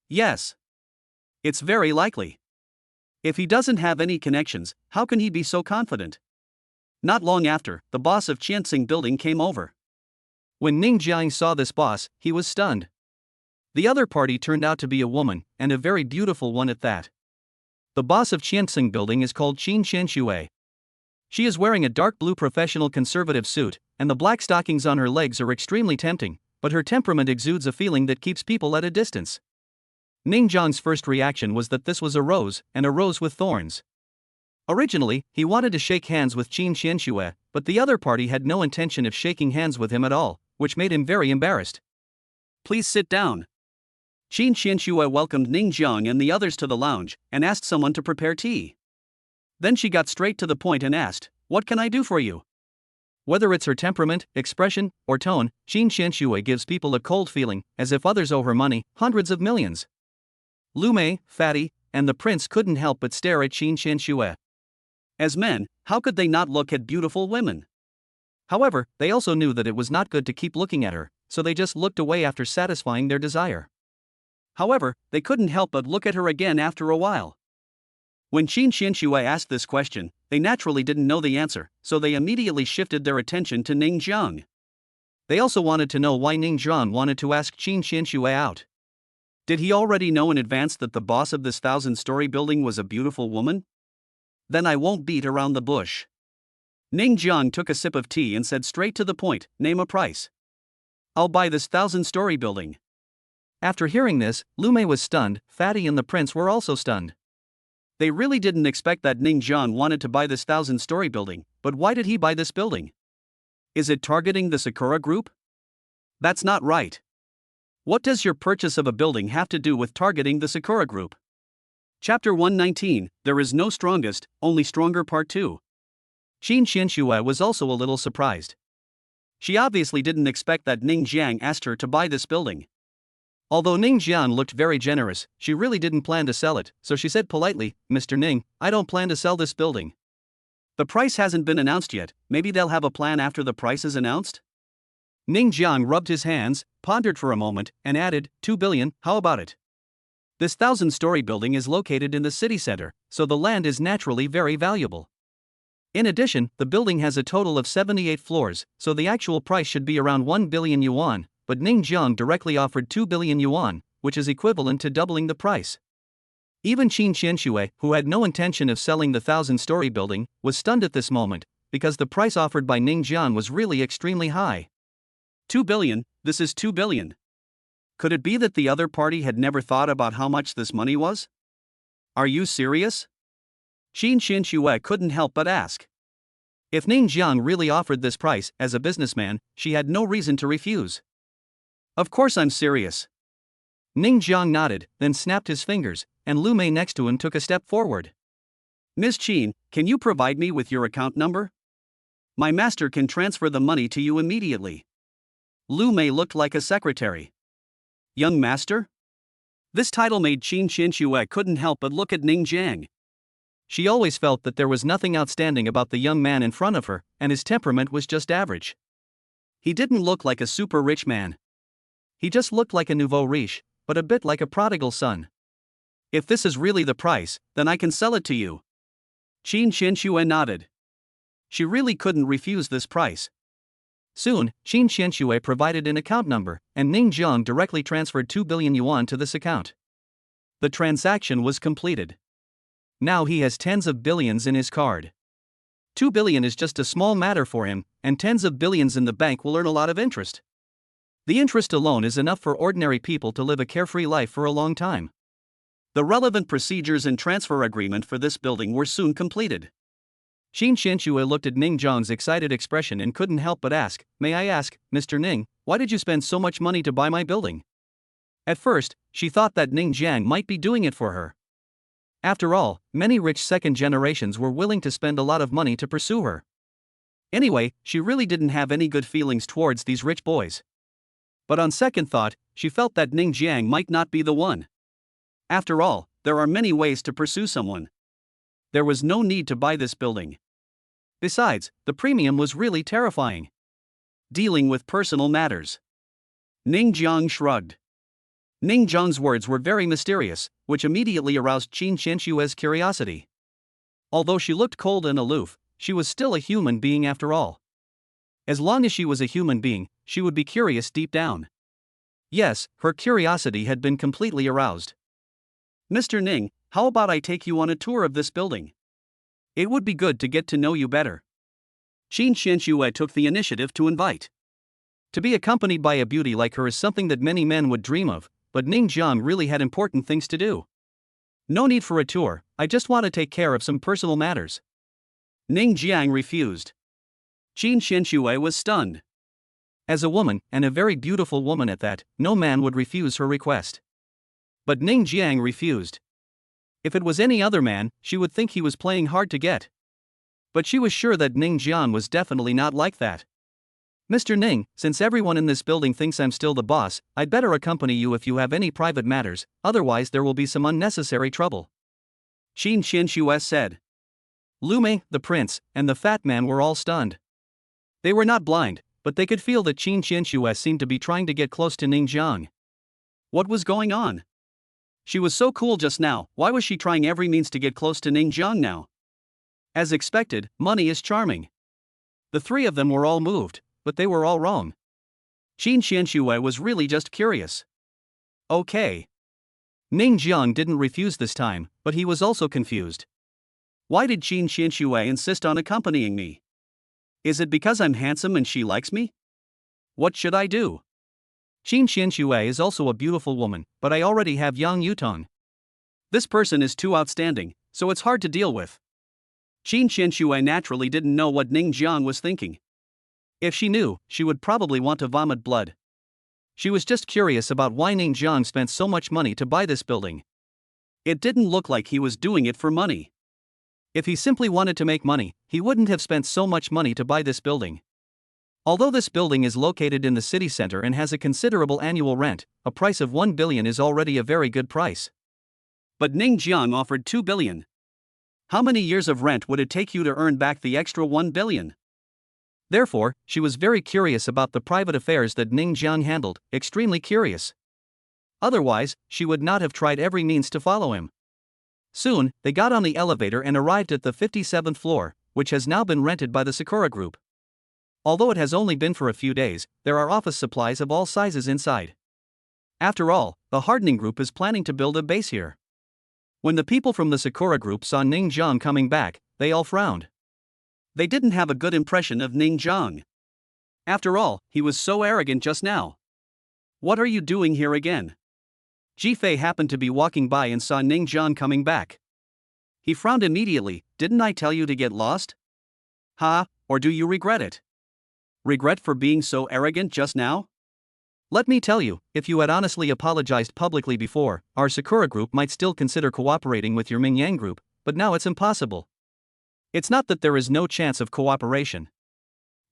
Yes. It's very likely. If he doesn't have any connections, how can he be so confident? Not long after, the boss of Qianxing Building came over. When Ning Jiang saw this boss, he was stunned. The other party turned out to be a woman, and a very beautiful one at that. The boss of Qianxing Building is called Qin Qianxue. She is wearing a dark blue professional conservative suit, and the black stockings on her legs are extremely tempting, but her temperament exudes a feeling that keeps people at a distance. Ning Jiang's first reaction was that this was a rose, and a rose with thorns. Originally, he wanted to shake hands with Qin Qianxue, but the other party had no intention of shaking hands with him at all, which made him very embarrassed. Please sit down. Qin Xianxue welcomed Ning Jiang and the others to the lounge and asked someone to prepare tea. Then she got straight to the point and asked, "What can I do for you?" Whether it's her temperament, expression, or tone, Qin Xianxue gives people a cold feeling, as if others owe her money, hundreds of millions. Lu Mei, Fatty, and the prince couldn't help but stare at Qin Xianxue. As men, how could they not look at beautiful women? However, they also knew that it was not good to keep looking at her, so they just looked away after satisfying their desire. However, they couldn't help but look at her again after a while. When Qin Xianxue asked this question, they naturally didn't know the answer, so they immediately shifted their attention to Ning Jiang. They also wanted to know why Ning Jiang wanted to ask Qin Xianxue out. Did he already know in advance that the boss of this 1,000-story building was a beautiful woman? Then I won't beat around the bush. Ning Jiang took a sip of tea and said straight to the point, "Name a price. I'll buy this 1,000-story building." After hearing this, Lu Mei was stunned, Fatty and the prince were also stunned. They really didn't expect that Ning Jiang wanted to buy this 1,000-story building, but why did he buy this building? Is it targeting the Sakura Group? That's not right. What does your purchase of a building have to do with targeting the Sakura Group? Chapter 119, There is no strongest, only stronger Part 2. Qin Xianxue was also a little surprised. She obviously didn't expect that Ning Jiang asked her to buy this building. Although Ning Jiang looked very generous, she really didn't plan to sell it, so she said politely, "Mr. Ning, I don't plan to sell this building. The price hasn't been announced yet, maybe they'll have a plan after the price is announced?" Ning Jiang rubbed his hands, pondered for a moment, and added, 2 billion, how about it? This 1,000-story building is located in the city center, so the land is naturally very valuable. In addition, the building has a total of 78 floors, so the actual price should be around 1 billion yuan, but Ning Jiang directly offered 2 billion yuan, which is equivalent to doubling the price. Even Qin Xianxue, who had no intention of selling the 1,000-story building, was stunned at this moment, because the price offered by Ning Jiang was really extremely high. 2 billion, this is 2 billion. Could it be that the other party had never thought about how much this money was? Are you serious? Qin Xianxue couldn't help but ask. If Ning Jiang really offered this price, as a businessman, she had no reason to refuse. Of course I'm serious. Ning Jiang nodded, then snapped his fingers, and Lu Mei next to him took a step forward. "Ms. Qin, can you provide me with your account number? My master can transfer the money to you immediately." Lu Mei looked like a secretary. Young master? This title made Qin Xianxue couldn't help but look at Ning Jiang. She always felt that there was nothing outstanding about the young man in front of her, and his temperament was just average. He didn't look like a super rich man. He just looked like a nouveau riche, but a bit like a prodigal son. "If this is really the price, then I can sell it to you." Qin Xianxue nodded. She really couldn't refuse this price. Soon, Qin Xianxue provided an account number, and Ning Jiang directly transferred 2 billion yuan to this account. The transaction was completed. Now he has tens of billions in his card. 2 billion is just a small matter for him, and tens of billions in the bank will earn a lot of interest. The interest alone is enough for ordinary people to live a carefree life for a long time. The relevant procedures and transfer agreement for this building were soon completed. Qin Xianxue looked at Ning Jiang's excited expression and couldn't help but ask, "May I ask, Mr. Ning, why did you spend so much money to buy my building?" At first, she thought that Ning Jiang might be doing it for her. After all, many rich second generations were willing to spend a lot of money to pursue her. Anyway, she really didn't have any good feelings towards these rich boys. But on second thought, she felt that Ning Jiang might not be the one. After all, there are many ways to pursue someone. There was no need to buy this building. Besides, the premium was really terrifying. Dealing with personal matters. Ning Jiang shrugged. Ning Jiang's words were very mysterious, which immediately aroused Qin Xianxue's curiosity. Although she looked cold and aloof, she was still a human being after all. As long as she was a human being, she would be curious deep down. Yes, her curiosity had been completely aroused. "Mr. Ning, how about I take you on a tour of this building? It would be good to get to know you better." Qin Xianxue took the initiative to invite. To be accompanied by a beauty like her is something that many men would dream of, but Ning Jiang really had important things to do. "No need for a tour, I just want to take care of some personal matters." Ning Jiang refused. Qin Xianxue was stunned. As a woman, and a very beautiful woman at that, no man would refuse her request. But Ning Jiang refused. If it was any other man, she would think he was playing hard to get. But she was sure that Ning Jiang was definitely not like that. Mr. Ning, since everyone in this building thinks I'm still the boss, I'd better accompany you if you have any private matters, otherwise there will be some unnecessary trouble. Qin Qianxue said. Lu Mei, the prince, and the fat man were all stunned. They were not blind, but they could feel that Qin Qianxue seemed to be trying to get close to Ning Jiang. What was going on? She was so cool just now, why was she trying every means to get close to Ning Jiang now? As expected, money is charming. The three of them were all moved, but they were all wrong. Qin Qianxue was really just curious. Okay. Ning Jiang didn't refuse this time, but he was also confused. Why did Qin Qianxue insist on accompanying me? Is it because I'm handsome and she likes me? What should I do? Qin Qianxue is also a beautiful woman, but I already have Yang Yutong. This person is too outstanding, so it's hard to deal with. Qin Qianxue naturally didn't know what Ning Jiang was thinking. If she knew, she would probably want to vomit blood. She was just curious about why Ning Jiang spent so much money to buy this building. It didn't look like he was doing it for money. If he simply wanted to make money, he wouldn't have spent so much money to buy this building. Although this building is located in the city center and has a considerable annual rent, a price of 1 billion is already a very good price. But Ning Jiang offered 2 billion. How many years of rent would it take you to earn back the extra 1 billion? Therefore, she was very curious about the private affairs that Ning Jiang handled, extremely curious. Otherwise, she would not have tried every means to follow him. Soon, they got on the elevator and arrived at the 57th floor, which has now been rented by the Sakura Group. Although it has only been for a few days, there are office supplies of all sizes inside. After all, the Hardening Group is planning to build a base here. When the people from the Sakura Group saw Ning Jiang coming back, they all frowned. They didn't have a good impression of Ning Jiang. After all, he was so arrogant just now. What are you doing here again? Ji Fei happened to be walking by and saw Ning Jiang coming back. He frowned immediately. Didn't I tell you to get lost? Ha, or do you regret it? Regret for being so arrogant just now? Let me tell you, if you had honestly apologized publicly before, our Sakura Group might still consider cooperating with your Mingyang Group, but now it's impossible. It's not that there is no chance of cooperation.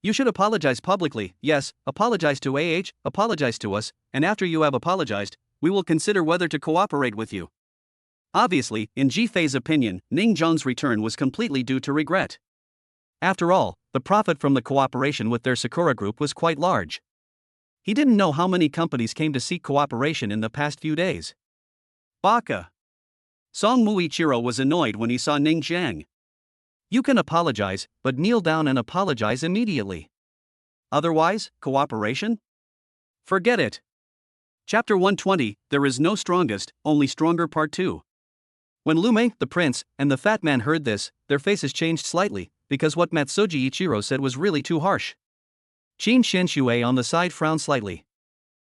You should apologize publicly, yes, apologize to apologize to us, and after you have apologized, we will consider whether to cooperate with you. Obviously, in Ji Fei's opinion, Ning Jiang's return was completely due to regret. After all, the profit from the cooperation with their Sakura Group was quite large. He didn't know how many companies came to seek cooperation in the past few days. Baka. Song Muichiro was annoyed when he saw Ning Jiang. You can apologize, but kneel down and apologize immediately. Otherwise, cooperation? Forget it. Chapter 120, There is no strongest, only stronger part 2. When Lu Mei, the prince, and the fat man heard this, their faces changed slightly, because what Matsuji Ichiro said was really too harsh. Qin Qianxue on the side frowned slightly.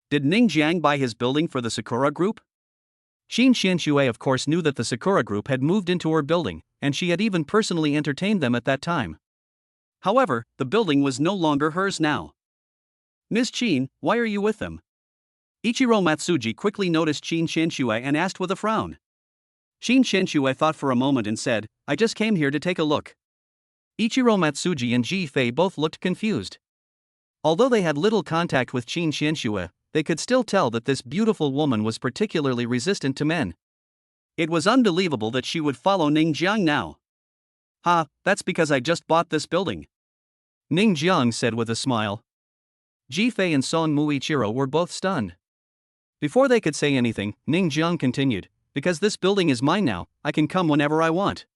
Did Ning Jiang buy his building for the Sakura Group? Qin Qianxue of course knew that the Sakura Group had moved into her building, and she had even personally entertained them at that time. However, the building was no longer hers now. Ms. Qin, why are you with them? Ichiro Matsuji quickly noticed Qin Qianxue and asked with a frown. Qin Qianxue thought for a moment and said, I just came here to take a look. Ichiro Matsuji and Ji Fei both looked confused. Although they had little contact with Qin Qianxue, they could still tell that this beautiful woman was particularly resistant to men. It was unbelievable that she would follow Ning Jiang now. Ha, that's because I just bought this building. Ning Jiang said with a smile. Ji Fei and Song Muichiro were both stunned. Before they could say anything, Ning Jiang continued, because this building is mine now, I can come whenever I want.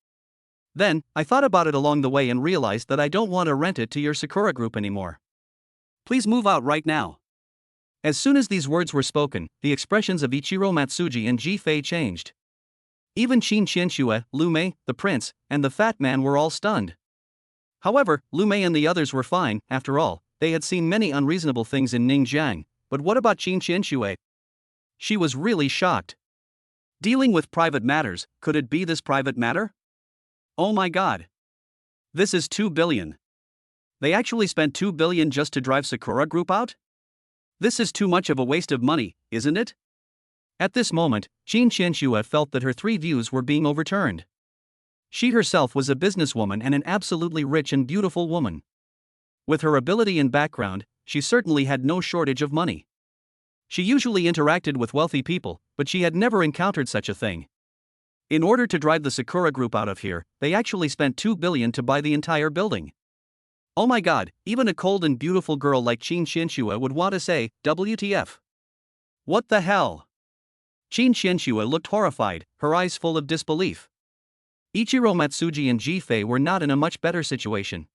Then, I thought about it along the way and realized that I don't want to rent it to your Sakura Group anymore. Please move out right now. As soon as these words were spoken, the expressions of Ichiro Matsuji and Ji Fei changed. Even Qin Qianxue, Lu Mei, the prince, and the fat man were all stunned. However, Lu Mei and the others were fine. After all, they had seen many unreasonable things in Ning Jiang, but what about Qin Qianxue? She was really shocked. Dealing with private matters, could it be this private matter? Oh my god. This is 2 billion. They actually spent 2 billion just to drive Sakura Group out? This is too much of a waste of money, isn't it? At this moment, Qin Qianxue felt that her three views were being overturned. She herself was a businesswoman and an absolutely rich and beautiful woman. With her ability and background, she certainly had no shortage of money. She usually interacted with wealthy people, but she had never encountered such a thing. In order to drive the Sakura Group out of here, they actually spent 2 billion to buy the entire building. Oh my god, even a cold and beautiful girl like Qin Qianxue would want to say, WTF. What the hell? Qin Qianxue looked horrified, her eyes full of disbelief. Ichiro Matsuji and Ji Fei were not in a much better situation.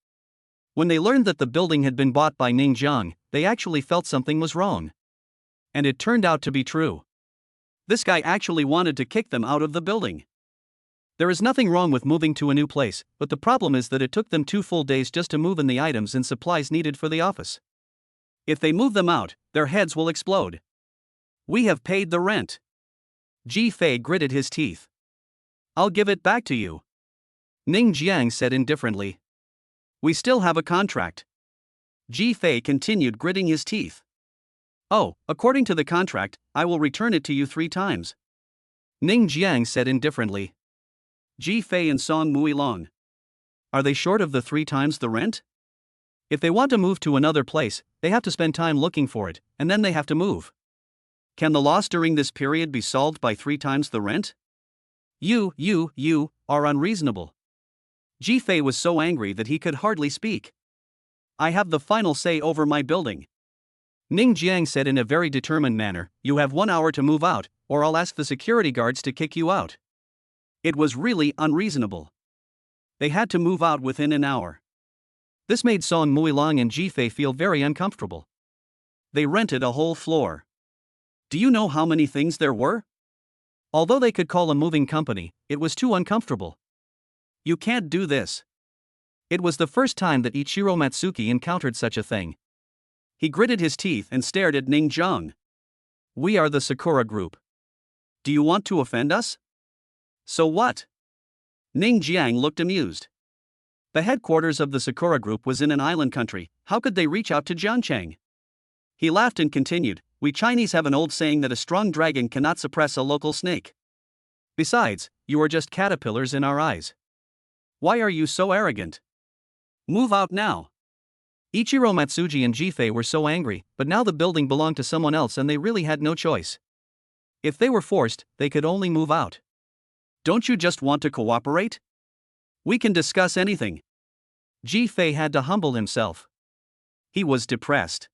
When they learned that the building had been bought by Ning Jiang, they actually felt something was wrong. And it turned out to be true. This guy actually wanted to kick them out of the building. There is nothing wrong with moving to a new place, but the problem is that it took them 2 full days just to move in the items and supplies needed for the office. If they move them out, their heads will explode. We have paid the rent. Ji Fei gritted his teeth. I'll give it back to you. Ning Jiang said indifferently. We still have a contract. Ji Fei continued gritting his teeth. Oh, according to the contract, I will return it to you 3 times. Ning Jiang said indifferently. Ji Fei and Song Muilong. Are they short of the 3 times the rent? If they want to move to another place, they have to spend time looking for it, and then they have to move. Can the loss during this period be solved by 3 times the rent? You are unreasonable. Ji Fei was so angry that he could hardly speak. I have the final say over my building. Ning Jiang said in a very determined manner, you have 1 hour to move out, or I'll ask the security guards to kick you out. It was really unreasonable. They had to move out within an hour. This made Song Muilong and Ji Fei feel very uncomfortable. They rented a whole floor. Do you know how many things there were? Although they could call a moving company, it was too uncomfortable. You can't do this. It was the first time that Ichiro Matsuki encountered such a thing. He gritted his teeth and stared at Ning Jiang. We are the Sakura Group. Do you want to offend us? So what? Ning Jiang looked amused. The headquarters of the Sakura Group was in an island country, how could they reach out to Jiangchang? He laughed and continued, we Chinese have an old saying that a strong dragon cannot suppress a local snake. Besides, you are just caterpillars in our eyes. Why are you so arrogant? Move out now. Ichiro Matsuji and Ji Fei were so angry, but now the building belonged to someone else and they really had no choice. If they were forced, they could only move out. Don't you just want to cooperate? We can discuss anything. Ji Fei had to humble himself. He was depressed.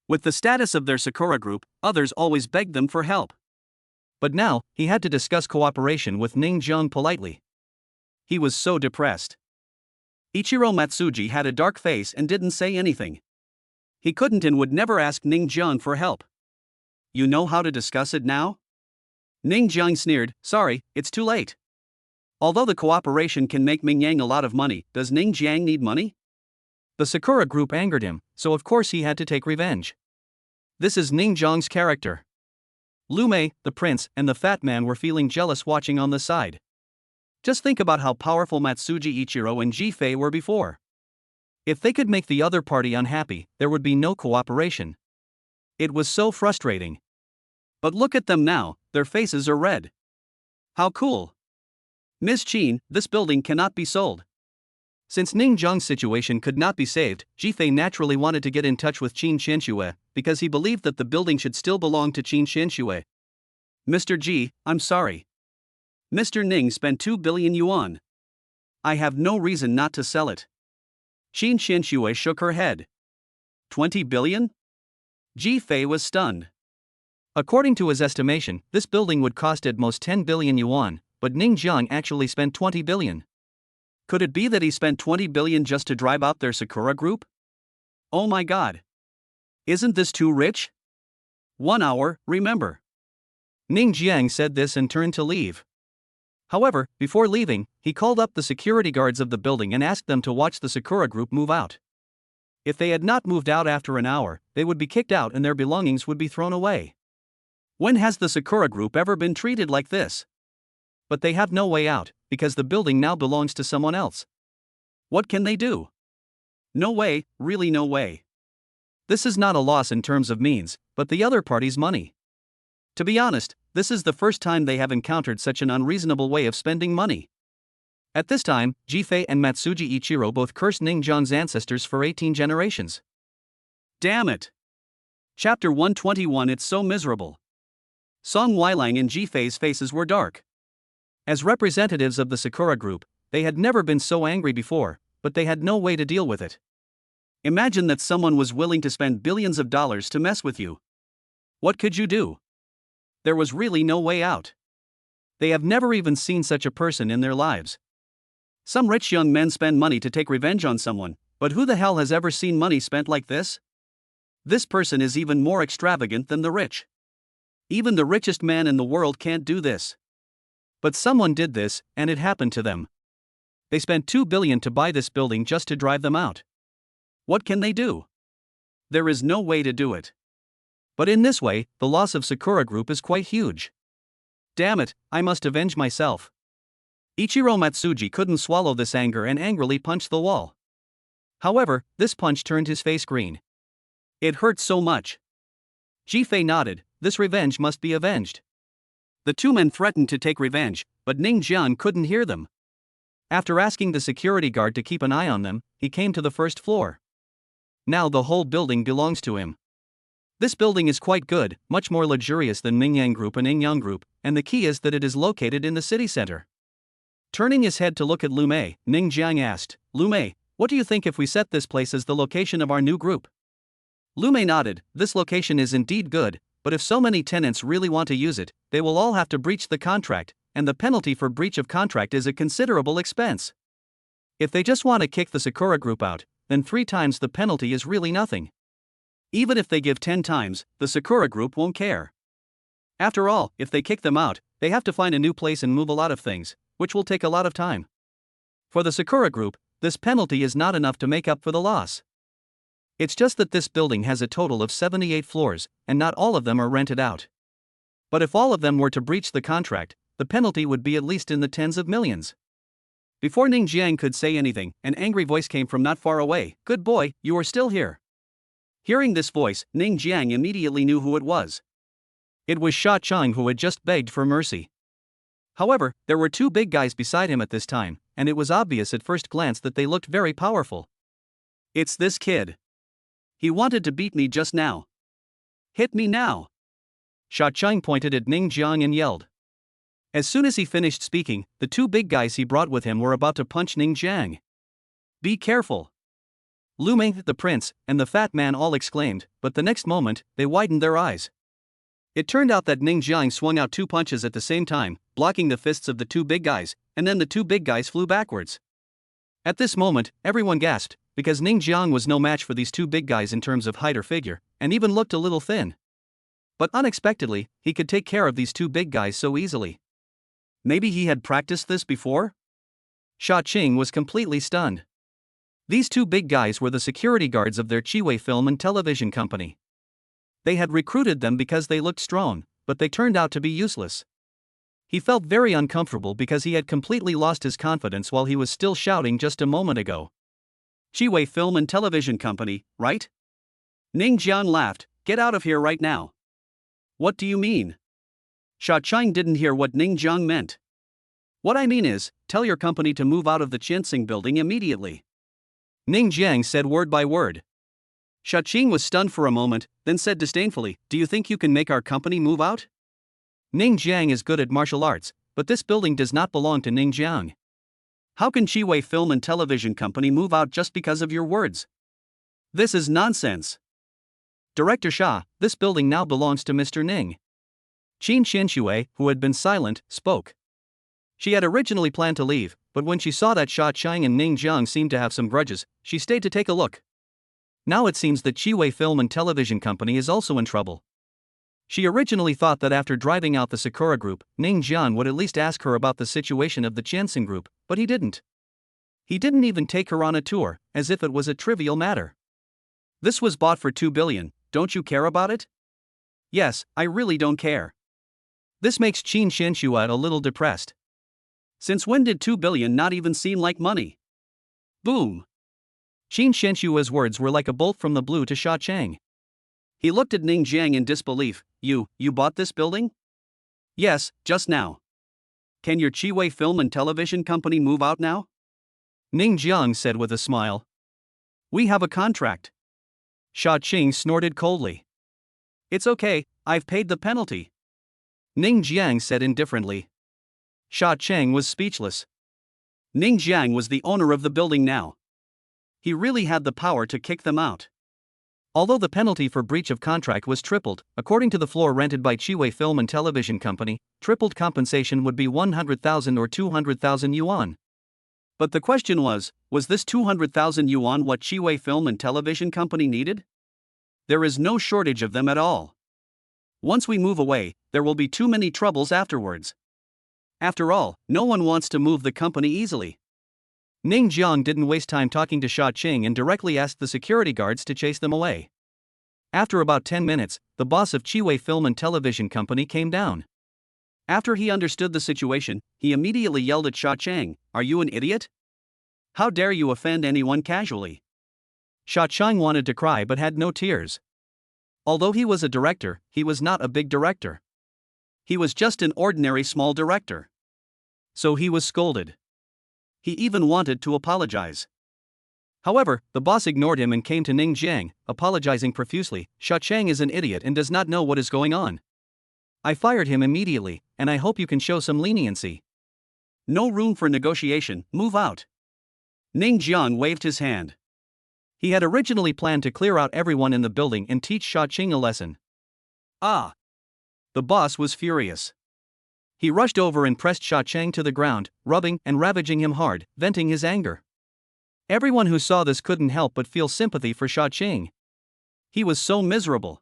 With the status of their Sakura Group, others always begged them for help. But now, he had to discuss cooperation with Ning Jiang politely. He was so depressed. Ichiro Matsuji had a dark face and didn't say anything. He couldn't and would never ask Ning Jiang for help. You know how to discuss it now? Ning Jiang sneered, sorry, it's too late. Although the cooperation can make Ming Yang a lot of money, does Ning Jiang need money? The Sakura Group angered him, so of course he had to take revenge. This is Ning Jiang's character. Lu Mei, the prince, and the fat man were feeling jealous watching on the side. Just think about how powerful Matsuji Ichiro and Ji Fei were before. If they could make the other party unhappy, there would be no cooperation. It was so frustrating. But look at them now, their faces are red. How cool. Ms. Qin, this building cannot be sold. Since Ning Jiang's situation could not be saved, Ji Fei naturally wanted to get in touch with Qin Qianxue, because he believed that the building should still belong to Qin Qianxue. Mr. Ji, I'm sorry. Mr. Ning spent 2 billion yuan. I have no reason not to sell it. Qin Qianxue shook her head. 20 billion? Ji Fei was stunned. According to his estimation, this building would cost at most 10 billion yuan, but Ning Jiang actually spent 20 billion. Could it be that he spent 20 billion just to drive out their Sakura Group? Oh my god. Isn't this too rich? 1 hour, remember. Ning Jiang said this and turned to leave. However, before leaving, he called up the security guards of the building and asked them to watch the Sakura Group move out. If they had not moved out after an hour, they would be kicked out and their belongings would be thrown away. When has the Sakura Group ever been treated like this? But they have no way out, because the building now belongs to someone else. What can they do? No way, really no way. This is not a loss in terms of means, but the other party's money. To be honest, this is the first time they have encountered such an unreasonable way of spending money. At this time, Jifei and Matsuji Ichiro both cursed Ning Jiang's ancestors for 18 generations. Damn it! Chapter 121. It's so miserable. Song Weilang and Jifei's faces were dark. As representatives of the Sakura group, they had never been so angry before, but they had no way to deal with it. Imagine that someone was willing to spend billions of dollars to mess with you. What could you do? There was really no way out. They have never even seen such a person in their lives. Some rich young men spend money to take revenge on someone, but who the hell has ever seen money spent like this? This person is even more extravagant than the rich. Even the richest man in the world can't do this. But someone did this, and it happened to them. They spent $2 billion to buy this building just to drive them out. What can they do? There is no way to do it. But in this way, the loss of Sakura Group is quite huge. Damn it, I must avenge myself. Ichiro Matsuji couldn't swallow this anger and angrily punched the wall. However, this punch turned his face green. It hurt so much. Jifei nodded. This revenge must be avenged. The two men threatened to take revenge, but Ning Jian couldn't hear them. After asking the security guard to keep an eye on them, he came to the first floor. Now the whole building belongs to him. This building is quite good, much more luxurious than Mingyang Group and Ingyang Group, and the key is that it is located in the city center. Turning his head to look at Lu Mei, Ning Jiang asked, Lu Mei, what do you think if we set this place as the location of our new group? Lu Mei nodded. This location is indeed good, but if so many tenants really want to use it, they will all have to breach the contract, and the penalty for breach of contract is a considerable expense. If they just want to kick the Sakura Group out, then 3 times the penalty is really nothing. Even if they give 10 times, the Sakura Group won't care. After all, if they kick them out, they have to find a new place and move a lot of things, which will take a lot of time. For the Sakura Group, this penalty is not enough to make up for the loss. It's just that this building has a total of 78 floors, and not all of them are rented out. But if all of them were to breach the contract, the penalty would be at least in the tens of millions. Before Ning Jiang could say anything, an angry voice came from not far away. Good boy, you are still here. Hearing this voice, Ning Jiang immediately knew who it was. It was Sha Chang, who had just begged for mercy. However, there were 2 big guys beside him at this time, and it was obvious at first glance that they looked very powerful. It's this kid. He wanted to beat me just now. Hit me now. Sha Chang pointed at Ning Jiang and yelled. As soon as he finished speaking, the 2 big guys he brought with him were about to punch Ning Jiang. Be careful. Lu Mei, the prince, and the fat man all exclaimed, but the next moment, they widened their eyes. It turned out that Ning Jiang swung out 2 punches at the same time, blocking the fists of the 2 big guys, and then the 2 big guys flew backwards. At this moment, everyone gasped, because Ning Jiang was no match for these 2 big guys in terms of height or figure, and even looked a little thin. But unexpectedly, he could take care of these 2 big guys so easily. Maybe he had practiced this before? Sha Qing was completely stunned. These 2 big guys were the security guards of their Chiwei Film and Television Company. They had recruited them because they looked strong, but they turned out to be useless. He felt very uncomfortable because he had completely lost his confidence while he was still shouting just a moment ago. Chiwei Film and Television Company, right? Ning Jiang laughed. Get out of here right now. What do you mean? Sha Chang didn't hear what Ning Jiang meant. What I mean is, tell your company to move out of the Qianxing building immediately. Ning Jiang said word by word. Sha Qing was stunned for a moment, then said disdainfully, do you think you can make our company move out? Ning Jiang is good at martial arts, but this building does not belong to Ning Jiang. How can Chiwei Film and Television Company move out just because of your words? This is nonsense. Director Sha, this building now belongs to Mr. Ning. Qin Xinshui, who had been silent, spoke. She had originally planned to leave, but when she saw that Sha Chang and Ning Jiang seemed to have some grudges, she stayed to take a look. Now it seems that Chiwei Film and Television Company is also in trouble. She originally thought that after driving out the Sakura Group, Ning Jian would at least ask her about the situation of the Qianxing Group, but he didn't. He didn't even take her on a tour, as if it was a trivial matter. This was bought for $2 billion, don't you care about it? Yes, I really don't care. This makes Qin Xinshui a little depressed. Since when did $2 billion not even seem like money? Boom! Qin Xinshui's words were like a bolt from the blue to Sha Chang. He looked at Ning Jiang in disbelief. You bought this building? Yes, just now. Can your Chiwei Film and Television Company move out now? Ning Jiang said with a smile. We have a contract. Sha Qing snorted coldly. It's okay, I've paid the penalty. Ning Jiang said indifferently. Sha Cheng was speechless. Ning Jiang was the owner of the building now. He really had the power to kick them out. Although the penalty for breach of contract was tripled, according to the floor rented by Chiwei Film and Television Company, tripled compensation would be 100,000 or 200,000 yuan. But the question was this 200,000 yuan what Chiwei Film and Television Company needed? There is no shortage of them at all. Once we move away, there will be too many troubles afterwards. After all, no one wants to move the company easily. Ning Jiang didn't waste time talking to Sha Qing and directly asked the security guards to chase them away. After about 10 minutes, the boss of Chiwei Film and Television Company came down. After he understood the situation, he immediately yelled at Sha Cheng, "Are you an idiot? How dare you offend anyone casually?" Sha Cheng wanted to cry but had no tears. Although he was a director, he was not a big director. He was just an ordinary small director. So he was scolded. He even wanted to apologize. However, the boss ignored him and came to Ning Jiang, apologizing profusely. Sha Cheng is an idiot and does not know what is going on. I fired him immediately, and I hope you can show some leniency. No room for negotiation, move out. Ning Jiang waved his hand. He had originally planned to clear out everyone in the building and teach Sha Qing a lesson. Ah! The boss was furious. He rushed over and pressed Sha Cheng to the ground, rubbing and ravaging him hard, venting his anger. Everyone who saw this couldn't help but feel sympathy for Sha Qing. He was so miserable.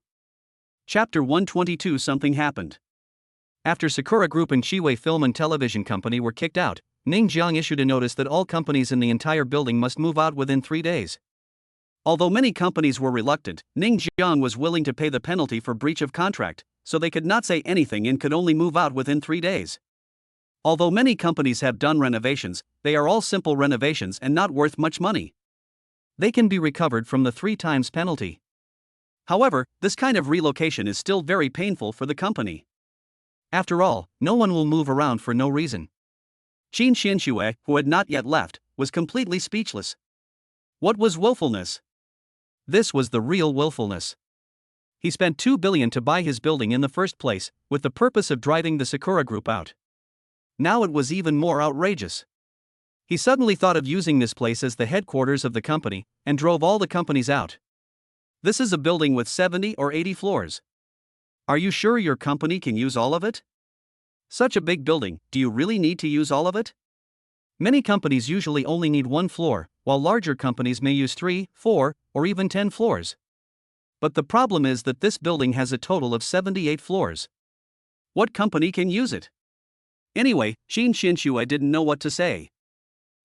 Chapter 122 Something happened. After Sakura Group and Chiwei Film and Television Company were kicked out, Ning Jiang issued a notice that all companies in the entire building must move out within 3 days. Although many companies were reluctant, Ning Jiang was willing to pay the penalty for breach of contract, so they could not say anything and could only move out within 3 days. Although many companies have done renovations, they are all simple renovations and not worth much money. They can be recovered from the 3 times penalty. However, this kind of relocation is still very painful for the company. After all, no one will move around for no reason. Qin Xianxue, who had not yet left, was completely speechless. What was willfulness? This was the real willfulness. He spent 2 billion to buy his building in the first place, with the purpose of driving the Sakura Group out. Now it was even more outrageous. He suddenly thought of using this place as the headquarters of the company, and drove all the companies out. This is a building with 70 or 80 floors. Are you sure your company can use all of it? Such a big building, do you really need to use all of it? Many companies usually only need 1 floor, while larger companies may use 3, 4, or even 10 floors. But the problem is that this building has a total of 78 floors. What company can use it? Anyway, Qin Xianxue didn't know what to say.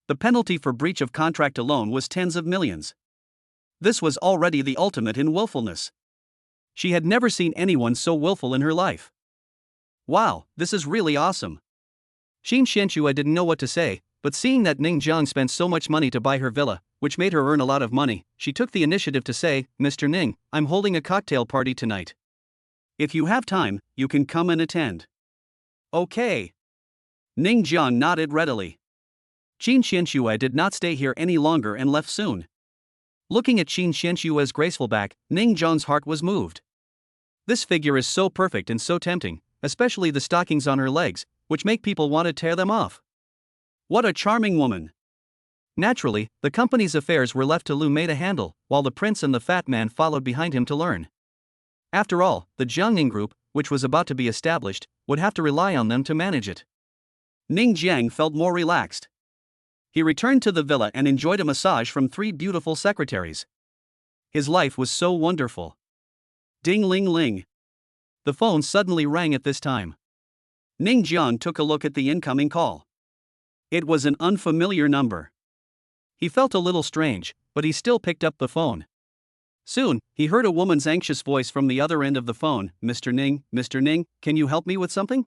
The penalty for breach of contract alone was tens of millions. This was already the ultimate in willfulness. She had never seen anyone so willful in her life. Wow, this is really awesome. Qin Xianxue didn't know what to say, but seeing that Ning Jiang spent so much money to buy her villa, which made her earn a lot of money, she took the initiative to say, "Mr. Ning, I'm holding a cocktail party tonight. If you have time, you can come and attend." Okay. Ning Jiang nodded readily. Qin Xianxue did not stay here any longer and left soon. Looking at Qin Xianxue's graceful back, Ning Jiang's heart was moved. This figure is so perfect and so tempting, especially the stockings on her legs, which make people want to tear them off. What a charming woman. Naturally, the company's affairs were left to Lu Mei to handle, while the prince and the fat man followed behind him to learn. After all, the Jiangning Group, which was about to be established, would have to rely on them to manage it. Ning Jiang felt more relaxed. He returned to the villa and enjoyed a massage from 3 beautiful secretaries. His life was so wonderful. Ding-ling-ling. The phone suddenly rang at this time. Ning Jiang took a look at the incoming call. It was an unfamiliar number. He felt a little strange, but he still picked up the phone. Soon, he heard a woman's anxious voice from the other end of the phone. Mr. Ning, can you help me with something?"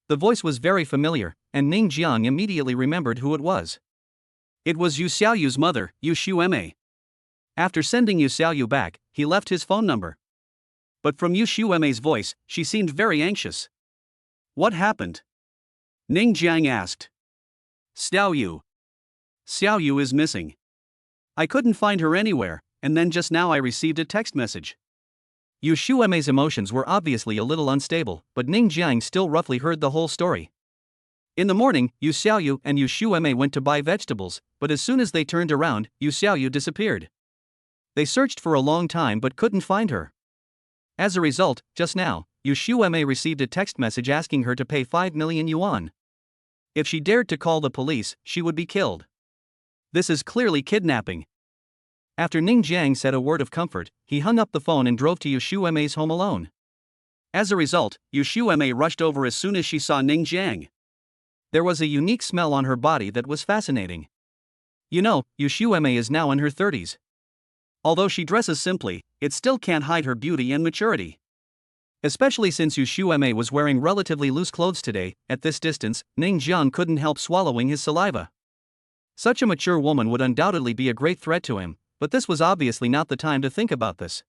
The voice was very familiar, and Ning Jiang immediately remembered who it was. It was Yu Xiaoyu's mother, Yu Xueme. After sending Yu Xiaoyu back, he left his phone number. But from Yu Xueme's voice, she seemed very anxious. What happened? Ning Jiang asked. Xiao Yu. Xiao Yu is missing. I couldn't find her anywhere, and then just now I received a text message. Yu Shuemei's emotions were obviously a little unstable, but Ning Jiang still roughly heard the whole story. In the morning, Yu Xiaoyu and Yu Shuemei went to buy vegetables, but as soon as they turned around, Yu Xiaoyu disappeared. They searched for a long time but couldn't find her. As a result, just now, Yu Shuemei received a text message asking her to pay 5 million yuan. If she dared to call the police, she would be killed. This is clearly kidnapping. After Ning Jiang said a word of comfort, he hung up the phone and drove to Yu Shuemei's home alone. As a result, Yu Shuemei rushed over as soon as she saw Ning Jiang. There was a unique smell on her body that was fascinating. You know, Yu Shuemei is now in her 30s. Although she dresses simply, it still can't hide her beauty and maturity. Especially since Yu Shuemei was wearing relatively loose clothes today, at this distance, Ning Jiang couldn't help swallowing his saliva. Such a mature woman would undoubtedly be a great threat to him, but this was obviously not the time to think about this.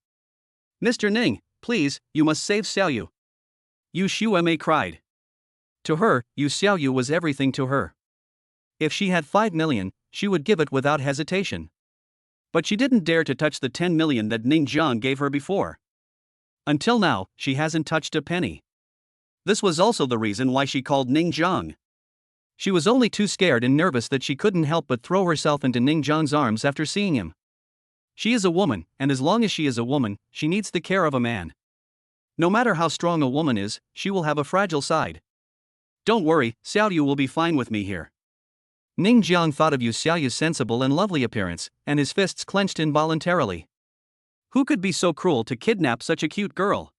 Mr. Ning, please, you must save Xiaoyu. Yu Shuemei cried. To her, Yu Xiaoyu was everything to her. If she had 5 million, she would give it without hesitation. But she didn't dare to touch the 10 million that Ning Jiang gave her before. Until now, she hasn't touched a penny. This was also the reason why she called Ning Jiang. She was only too scared and nervous that she couldn't help but throw herself into Ning Jiang's arms after seeing him. She is a woman, and as long as she is a woman, she needs the care of a man. No matter how strong a woman is, she will have a fragile side. Don't worry, Xiaoyu will be fine with me here. Ning Jiang thought of Yu Xiaoyu's sensible and lovely appearance, and his fists clenched involuntarily. Who could be so cruel to kidnap such a cute girl?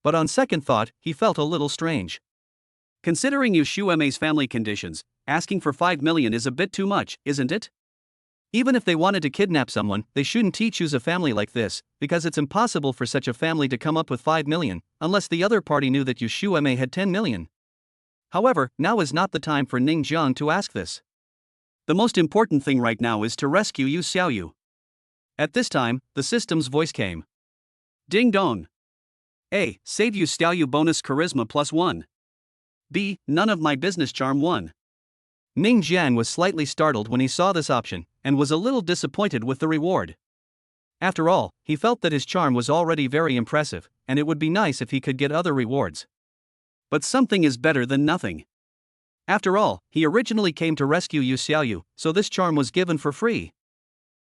But on second thought, he felt a little strange. Considering Yu Shuemei's family conditions, asking for 5 million is a bit too much, isn't it? Even if they wanted to kidnap someone, they shouldn't choose a family like this, because it's impossible for such a family to come up with 5 million, unless the other party knew that Yu Shuemei had 10 million. However, now is not the time for Ning Jiang to ask this. The most important thing right now is to rescue Yu Xiaoyu. At this time, the system's voice came. Ding dong. A. Save Yu Xiaoyu bonus charisma +1. B. None of my business charm 1. Ning Jiang was slightly startled when he saw this option, and was a little disappointed with the reward. After all, he felt that his charm was already very impressive, and it would be nice if he could get other rewards. But something is better than nothing. After all, he originally came to rescue Yu Xiaoyu, so this charm was given for free.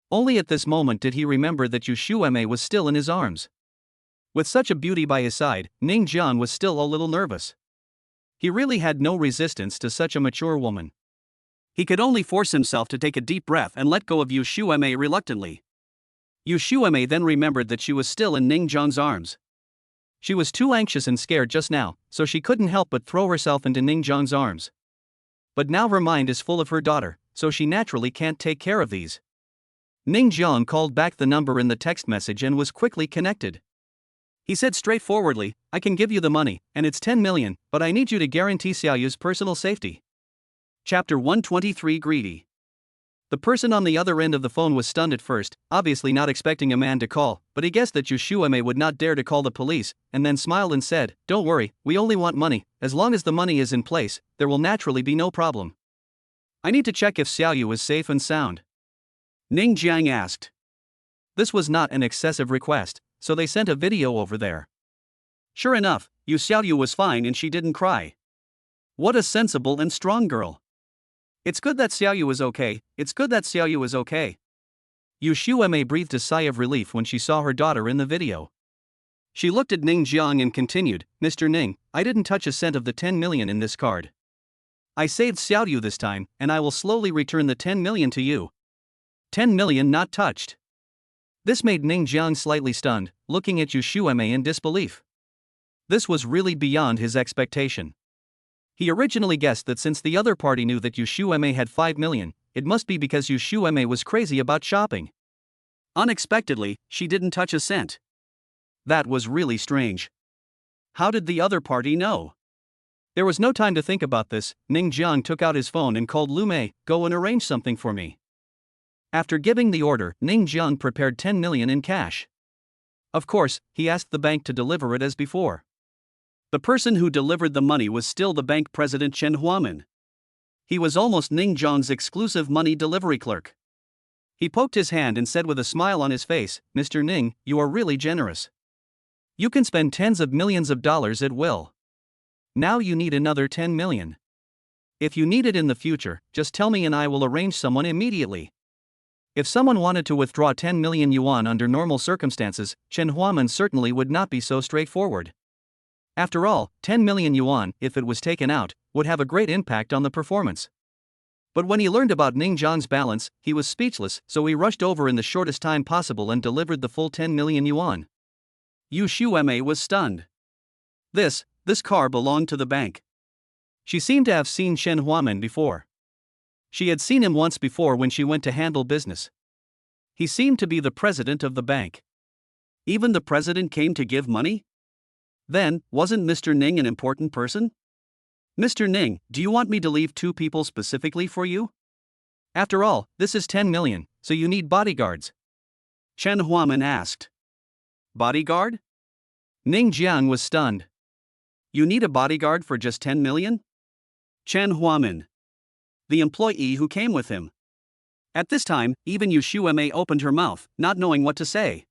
Only at this moment did he remember that Yu Shuemei was still in his arms. With such a beauty by his side, Ning Jiang was still a little nervous. He really had no resistance to such a mature woman. He could only force himself to take a deep breath and let go of Yu Shuemei reluctantly. Yu Shuemei then remembered that she was still in Ning Jiang's arms. She was too anxious and scared just now, so she couldn't help but throw herself into Ning Jiang's arms. But now her mind is full of her daughter, so she naturally can't take care of these. Ning Jiang called back the number in the text message and was quickly connected. He said straightforwardly, I can give you the money, and it's 10 million, but I need you to guarantee Xiaoyu's personal safety. Chapter 123 Greedy. The person on the other end of the phone was stunned at first, obviously not expecting a man to call, but he guessed that Yu Shuemei would not dare to call the police, and then smiled and said, Don't worry, we only want money. As long as the money is in place, there will naturally be no problem. I need to check if Xiaoyu is safe and sound. Ning Jiang asked. This was not an excessive request, so they sent a video over there. Sure enough, Yu Xiaoyu was fine and she didn't cry. What a sensible and strong girl. It's good that Xiaoyu is okay, it's good that Xiaoyu is okay. Yu Shuemei breathed a sigh of relief when she saw her daughter in the video. She looked at Ning Jiang and continued, Mr. Ning, I didn't touch a cent of the 10 million in this card. I saved Xiaoyu this time, and I will slowly return the 10 million to you. 10 million not touched. This made Ning Jiang slightly stunned, looking at Yu Shuemei in disbelief. This was really beyond his expectation. He originally guessed that since the other party knew that Yu Shuemei had 5 million, it must be because Yu Shuemei was crazy about shopping. Unexpectedly, she didn't touch a cent. That was really strange. How did the other party know? There was no time to think about this. Ning Jiang took out his phone and called Lu Mei, go and arrange something for me. After giving the order, Ning Jiang prepared 10 million in cash. Of course, he asked the bank to deliver it as before. The person who delivered the money was still the bank president Chen Huamin. He was almost Ning Zhang's exclusive money delivery clerk. He poked his hand and said with a smile on his face, "Mr. Ning, you are really generous. You can spend tens of millions of dollars at will. Now you need another 10 million. If you need it in the future, just tell me and I will arrange someone immediately." If someone wanted to withdraw 10 million yuan under normal circumstances, Chen Huamin certainly would not be so straightforward. After all, 10 million yuan, if it was taken out, would have a great impact on the performance. But when he learned about Ning Zhang's balance, he was speechless, so he rushed over in the shortest time possible and delivered the full 10 million yuan. Yu Shueme was stunned. This car belonged to the bank. She seemed to have seen Chen Huamin before. She had seen him once before when she went to handle business. He seemed to be the president of the bank. Even the president came to give money? Then, wasn't Mr. Ning an important person? "Mr. Ning, do you want me to leave 2 people specifically for you? After all, this is 10 million, so you need bodyguards." Chen Huamin asked. "Bodyguard?" Ning Jiang was stunned. "You need a bodyguard for just 10 million? Chen Huamin. The employee who came with him. At this time, even Yu Shueme opened her mouth, not knowing what to say.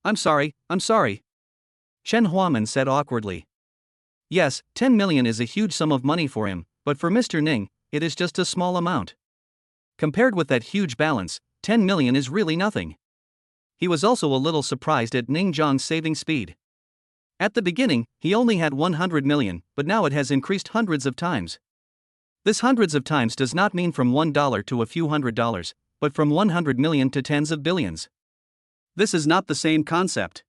I'm sorry. Chen Huamin said awkwardly. Yes, 10 million is a huge sum of money for him, but for Mr. Ning, it is just a small amount. Compared with that huge balance, 10 million is really nothing. He was also a little surprised at Ning Zhang's saving speed. At the beginning, he only had 100 million, but now it has increased hundreds of times. This hundreds of times does not mean from $1 to a few $100s, but from 100 million to tens of billions. This is not the same concept.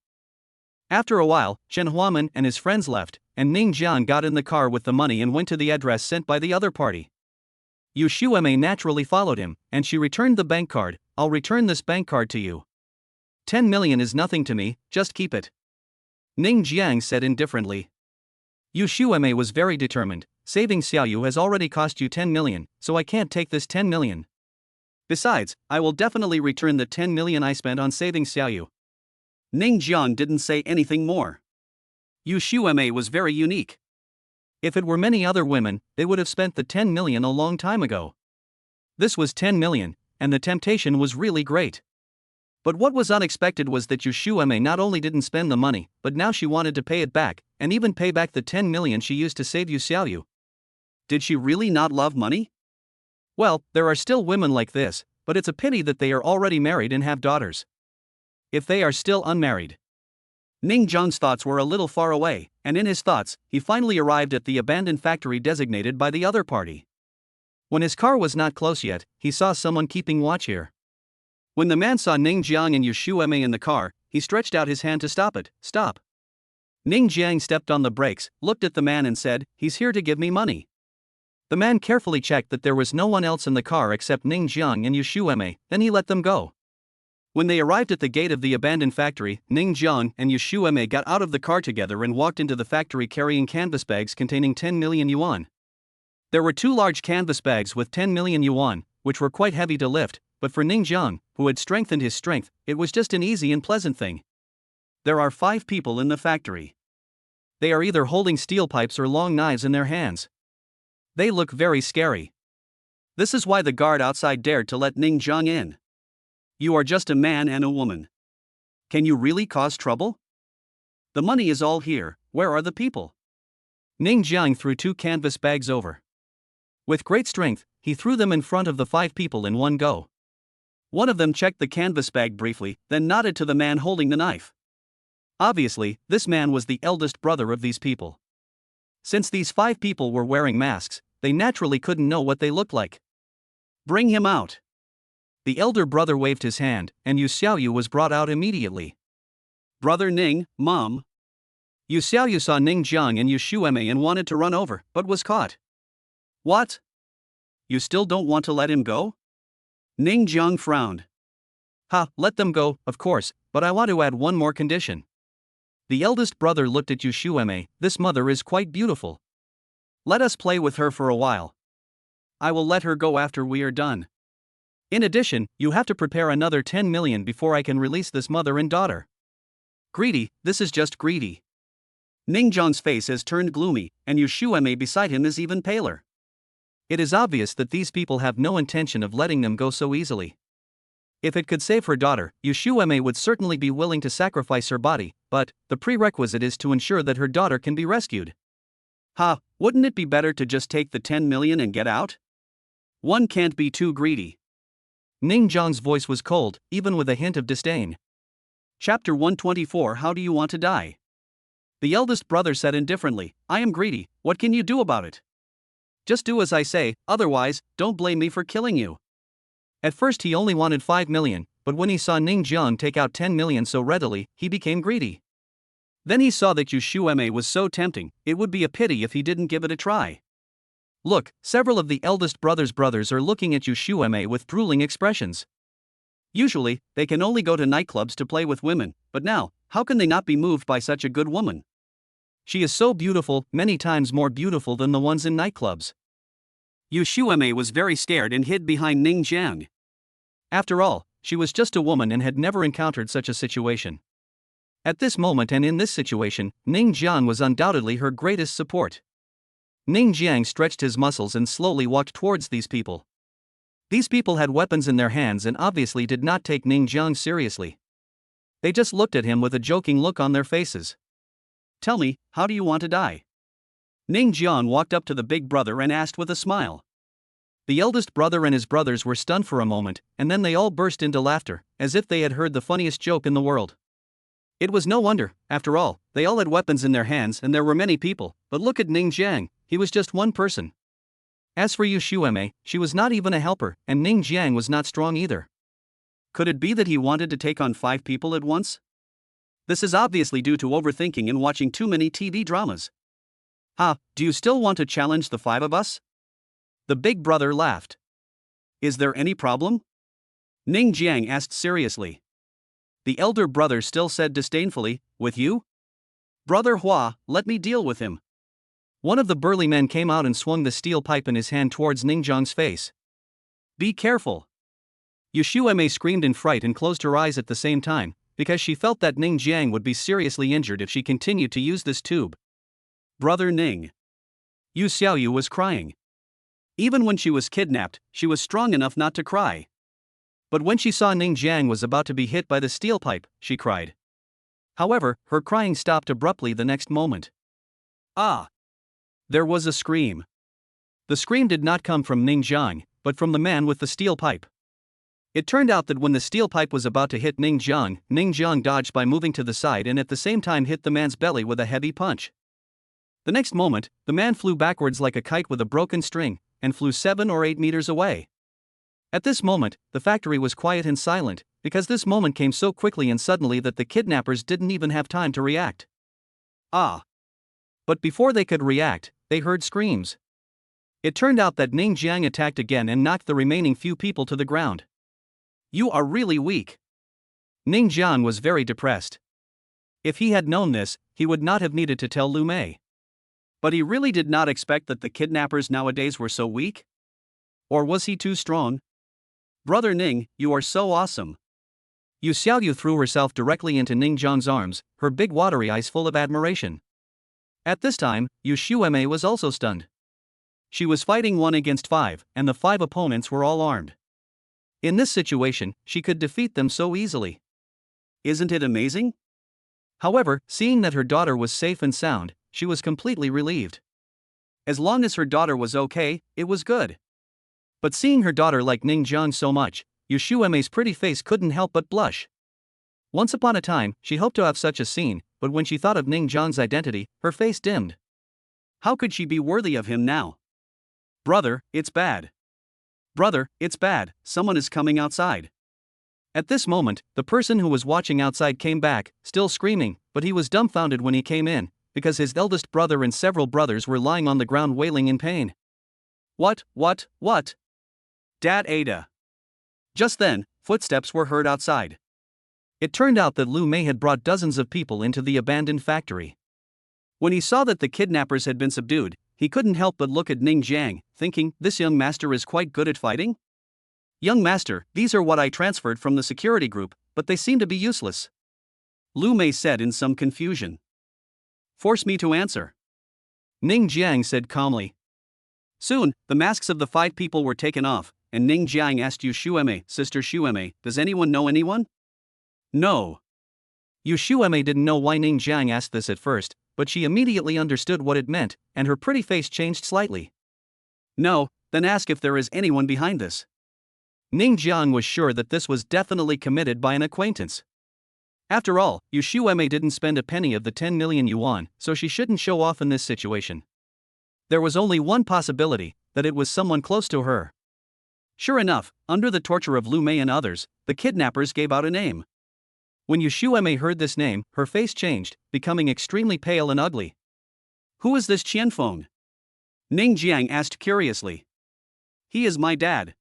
After a while, Chen Huamin and his friends left, and Ning Jiang got in the car with the money and went to the address sent by the other party. Yu Shueme naturally followed him, and she returned the bank card. "I'll return this bank card to you. 10 million is nothing to me, just keep it," Ning Jiang said indifferently. Yu Shueme was very determined. "Saving Xiaoyu has already cost you 10 million, so I can't take this 10 million. Besides, I will definitely return the 10 million I spent on saving Xiaoyu." Ning Jiang didn't say anything more. Yu Shueme was very unique. If it were many other women, they would have spent the 10 million a long time ago. This was 10 million, and the temptation was really great. But what was unexpected was that Yu Shueme not only didn't spend the money, but now she wanted to pay it back, and even pay back the 10 million she used to save Yu Xiaoyu. Did she really not love money? Well, there are still women like this, but it's a pity that they are already married and have daughters. If they are still unmarried. Ning Zhang's thoughts were a little far away, and in his thoughts, he finally arrived at the abandoned factory designated by the other party. When his car was not close yet, he saw someone keeping watch here. When the man saw Ning Jiang and Yu Shueme in the car, he stretched out his hand to stop it. "Stop." Ning Jiang stepped on the brakes, looked at the man and said, "He's here to give me money." The man carefully checked that there was no one else in the car except Ning Jiang and Yu Shueme, then he let them go. When they arrived at the gate of the abandoned factory, Ning Jiang and Yu Shueme got out of the car together and walked into the factory carrying canvas bags containing 10 million yuan. There were 2 large canvas bags with 10 million yuan, which were quite heavy to lift, but for Ning Jiang, who had strengthened his strength, it was just an easy and pleasant thing. There are 5 people in the factory. They are either holding steel pipes or long knives in their hands. They look very scary. This is why the guard outside dared to let Ning Jiang in. You are just a man and a woman. Can you really cause trouble? The money is all here, where are the people? Ning Jiang threw 2 canvas bags over. With great strength, he threw them in front of the 5 people in one go. One of them checked the canvas bag briefly, then nodded to the man holding the knife. Obviously, this man was the eldest brother of these people. Since these 5 people were wearing masks, they naturally couldn't know what they looked like. Bring him out. The elder brother waved his hand, and Yu Xiaoyu was brought out immediately. Brother Ning, Mom. Yu Xiaoyu saw Ning Jiang and Yu Shueme and wanted to run over, but was caught. What? You still don't want to let him go? Ning Jiang frowned. Let them go, of course, but I want to add one more condition. The eldest brother looked at Yu Shueme. This mother is quite beautiful. Let us play with her for a while. I will let her go after we are done. In addition, you have to prepare another 10 million before I can release this mother and daughter. Greedy, this is just greedy. Ning Zhang's face has turned gloomy, and Yu Shuemei beside him is even paler. It is obvious that these people have no intention of letting them go so easily. If it could save her daughter, Yu Shuemei would certainly be willing to sacrifice her body, but the prerequisite is to ensure that her daughter can be rescued. Wouldn't it be better to just take the 10 million and get out? One can't be too greedy. Ning Zhang's voice was cold, even with a hint of disdain. Chapter 124. How do you want to die? The eldest brother said indifferently, I am greedy, what can you do about it? Just do as I say, otherwise, don't blame me for killing you. At first he only wanted 5 million, but when he saw Ning Zhang take out 10 million so readily, he became greedy. Then he saw that Yu Shuemei was so tempting, it would be a pity if he didn't give it a try. Look, several of the eldest brother's brothers are looking at Yu Shuemei with drooling expressions. Usually, they can only go to nightclubs to play with women, but now, how can they not be moved by such a good woman? She is so beautiful, many times more beautiful than the ones in nightclubs. Yu Shuemei was very scared and hid behind Ning Zhang. After all, she was just a woman and had never encountered such a situation. At this moment and in this situation, Ning Zhang was undoubtedly her greatest support. Ning Zhang stretched his muscles and slowly walked towards these people. These people had weapons in their hands and obviously did not take Ning Zhang seriously. They just looked at him with a joking look on their faces. Tell me, how do you want to die? Ning Zhang walked up to the big brother and asked with a smile. The eldest brother and his brothers were stunned for a moment, and then they all burst into laughter, as if they had heard the funniest joke in the world. It was no wonder, after all, they all had weapons in their hands and there were many people, but look at Ning Zhang, he was just one person. As for Yu Shuemei, she was not even a helper, and Ning Zhang was not strong either. Could it be that he wanted to take on 5 people at once? This is obviously due to overthinking and watching too many TV dramas. Do you still want to challenge the 5 of us? The big brother laughed. Is there any problem? Ning Zhang asked seriously. The elder brother still said disdainfully, with you? Brother Hua, let me deal with him. One of the burly men came out and swung the steel pipe in his hand towards Ning Zhang's face. Be careful. Yu Shuemei screamed in fright and closed her eyes at the same time, because she felt that Ning Zhang would be seriously injured if she continued to use this tube. Brother Ning. Yu Xiaoyu was crying. Even when she was kidnapped, she was strong enough not to cry. But when she saw Ning Zhang was about to be hit by the steel pipe, she cried. However, her crying stopped abruptly the next moment. There was a scream. The scream did not come from Ning Zhang, but from the man with the steel pipe. It turned out that when the steel pipe was about to hit Ning Zhang dodged by moving to the side and at the same time hit the man's belly with a heavy punch. The next moment, the man flew backwards like a kite with a broken string, and flew 7 or 8 meters away. At this moment, the factory was quiet and silent, because this moment came so quickly and suddenly that the kidnappers didn't even have time to react. But before they could react, they heard screams. It turned out that Ning Zhang attacked again and knocked the remaining few people to the ground. You are really weak. Ning Zhang was very depressed. If he had known this, he would not have needed to tell Lu Mei. But he really did not expect that the kidnappers nowadays were so weak? Or was he too strong? Brother Ning, you are so awesome. Yu Xiaoyu threw herself directly into Ning Zhang's arms, her big watery eyes full of admiration. At this time, Yu Shuemei was also stunned. She was fighting 1 against 5, and the 5 opponents were all armed. In this situation, she could defeat them so easily. Isn't it amazing? However, seeing that her daughter was safe and sound, she was completely relieved. As long as her daughter was okay, it was good. But seeing her daughter like Ning Zhang so much, Yu Shuemei's pretty face couldn't help but blush. Once upon a time, she hoped to have such a scene, but when she thought of Ning Zhang's identity, her face dimmed. How could she be worthy of him now? Brother, it's bad. Brother, it's bad, someone is coming outside. At this moment, the person who was watching outside came back, still screaming, but he was dumbfounded when he came in, because his eldest brother and several brothers were lying on the ground wailing in pain. What? Dad Ada. Just then, footsteps were heard outside. It turned out that Lu Mei had brought dozens of people into the abandoned factory. When he saw that the kidnappers had been subdued, he couldn't help but look at Ning Zhang, thinking, this young master is quite good at fighting? Young master, these are what I transferred from the security group, but they seem to be useless. Lu Mei said in some confusion. Force me to answer. Ning Jiang said calmly. Soon, the masks of the 5 people were taken off, and Ning Jiang asked Yu Shueme, Sister Shueme, does anyone know anyone? No. Yu Shueme didn't know why Ning Jiang asked this at first, but she immediately understood what it meant, and her pretty face changed slightly. No, then ask if there is anyone behind this. Ning Jiang was sure that this was definitely committed by an acquaintance. After all, Yu Shueme didn't spend a penny of the 10 million yuan, so she shouldn't show off in this situation. There was only one possibility, that it was someone close to her. Sure enough, under the torture of Lu Mei and others, the kidnappers gave out a name. When Yu Shueme heard this name, her face changed, becoming extremely pale and ugly. Who is this Qianfeng? Ning Jiang asked curiously. He is my dad.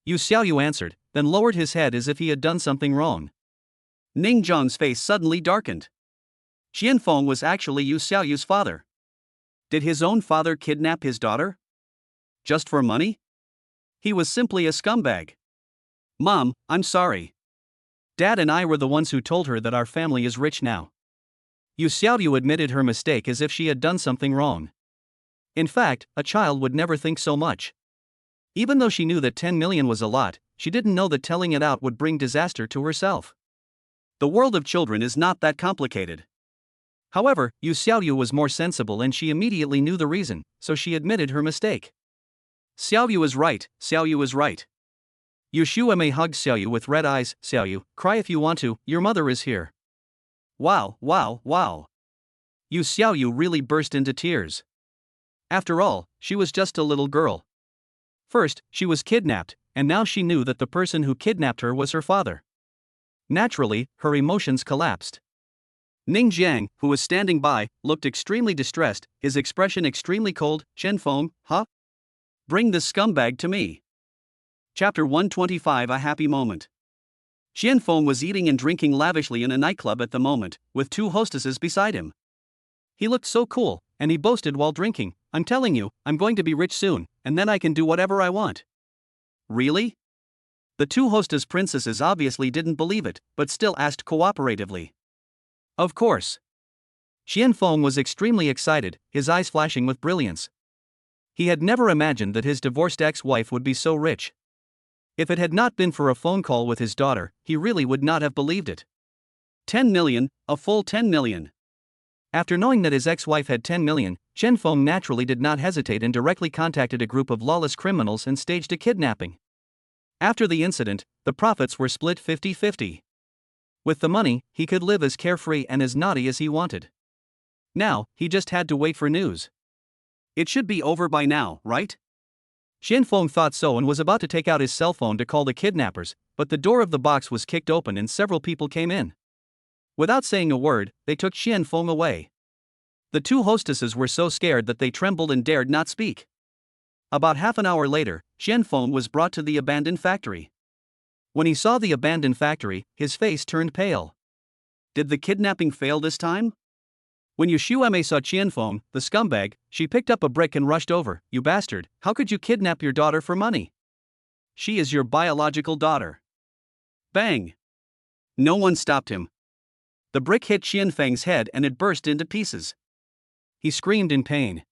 Yu Xiaoyu answered, then lowered his head as if he had done something wrong. Ning Jiang's face suddenly darkened. Qianfeng was actually Yu Xiaoyu's father. Did his own father kidnap his daughter? Just for money? He was simply a scumbag. Mom, I'm sorry. Dad and I were the ones who told her that our family is rich now. Yu Xiaoyu admitted her mistake as if she had done something wrong. In fact, a child would never think so much. Even though she knew that 10 million was a lot, she didn't know that telling it out would bring disaster to herself. The world of children is not that complicated. However, Yu Xiaoyu was more sensible and she immediately knew the reason, so she admitted her mistake. Xiaoyu is right, Xiaoyu is right. Yu Shueme hugged Xiaoyu with red eyes. Xiaoyu, cry if you want to, your mother is here. Wow, wow, wow. Yu Xiaoyu really burst into tears. After all, she was just a little girl. First, she was kidnapped, and now she knew that the person who kidnapped her was her father. Naturally, her emotions collapsed. Ning Jiang, who was standing by, looked extremely distressed, his expression extremely cold. Qianfeng, huh? Bring this scumbag to me. Chapter 125 A Happy Moment. Qianfeng was eating and drinking lavishly in a nightclub at the moment, with 2 hostesses beside him. He looked so cool, and he boasted while drinking, I'm telling you, I'm going to be rich soon, and then I can do whatever I want. Really? The 2 hostess princesses obviously didn't believe it, but still asked cooperatively. Of course. Qianfeng was extremely excited, his eyes flashing with brilliance. He had never imagined that his divorced ex-wife would be so rich. If it had not been for a phone call with his daughter, he really would not have believed it. 10 million, a full 10 million. After knowing that his ex-wife had 10 million, Qianfeng naturally did not hesitate and directly contacted a group of lawless criminals and staged a kidnapping. After the incident, the profits were split 50-50. With the money, he could live as carefree and as naughty as he wanted. Now, he just had to wait for news. It should be over by now, right? Qianfeng thought so and was about to take out his cell phone to call the kidnappers, but the door of the box was kicked open and several people came in. Without saying a word, they took Qianfeng away. The 2 hostesses were so scared that they trembled and dared not speak. About half an hour later, Qianfeng was brought to the abandoned factory. When he saw the abandoned factory, his face turned pale. Did the kidnapping fail this time? When Yu Shueme saw Qianfeng, the scumbag, she picked up a brick and rushed over. You bastard, how could you kidnap your daughter for money? She is your biological daughter. Bang! No one stopped him. The brick hit Qianfeng's head and it burst into pieces. He screamed in pain.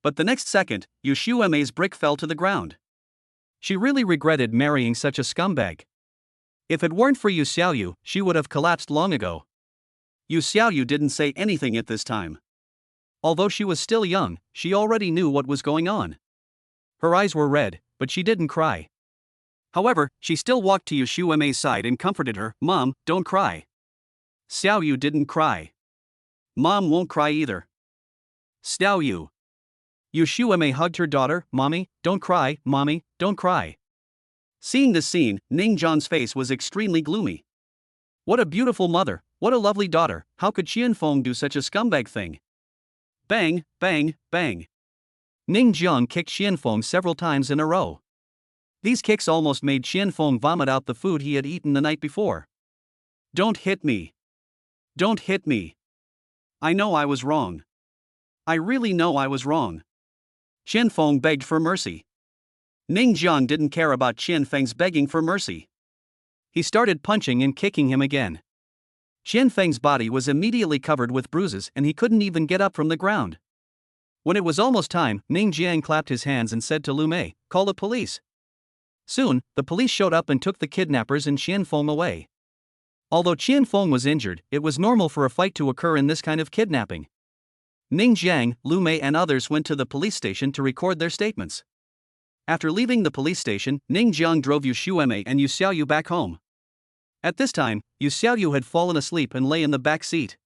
But the next second, Yu Shueme's brick fell to the ground. She really regretted marrying such a scumbag. If it weren't for Yu Xiaoyu, she would have collapsed long ago. Yu Xiaoyu didn't say anything at this time. Although she was still young, she already knew what was going on. Her eyes were red, but she didn't cry. However, she still walked to Yu Shueme's side and comforted her. Mom, don't cry. Xiaoyu didn't cry. Mom won't cry either. Xiaoyu. Yu Shueme hugged her daughter. Mommy, don't cry, mommy, don't cry. Seeing this scene, Ning Zhang's face was extremely gloomy. What a beautiful mother, what a lovely daughter, how could Qianfeng do such a scumbag thing? Bang, bang, bang. Ning Jiang kicked Qianfeng several times in a row. These kicks almost made Qianfeng vomit out the food he had eaten the night before. Don't hit me. Don't hit me. I know I was wrong. I really know I was wrong. Qianfeng begged for mercy. Ning Jiang didn't care about Qianfeng's begging for mercy. He started punching and kicking him again. Qian Feng's body was immediately covered with bruises and he couldn't even get up from the ground. When it was almost time, Ning Jiang clapped his hands and said to Lu Mei, "Call the police." Soon, the police showed up and took the kidnappers and Qian Feng away. Although Qian Feng was injured, it was normal for a fight to occur in this kind of kidnapping. Ning Jiang, Lu Mei and others went to the police station to record their statements. After leaving the police station, Ning Jiang drove Yu Shuemei and Yu Xiaoyu back home. At this time, Yu Xiaoyu had fallen asleep and lay in the back seat.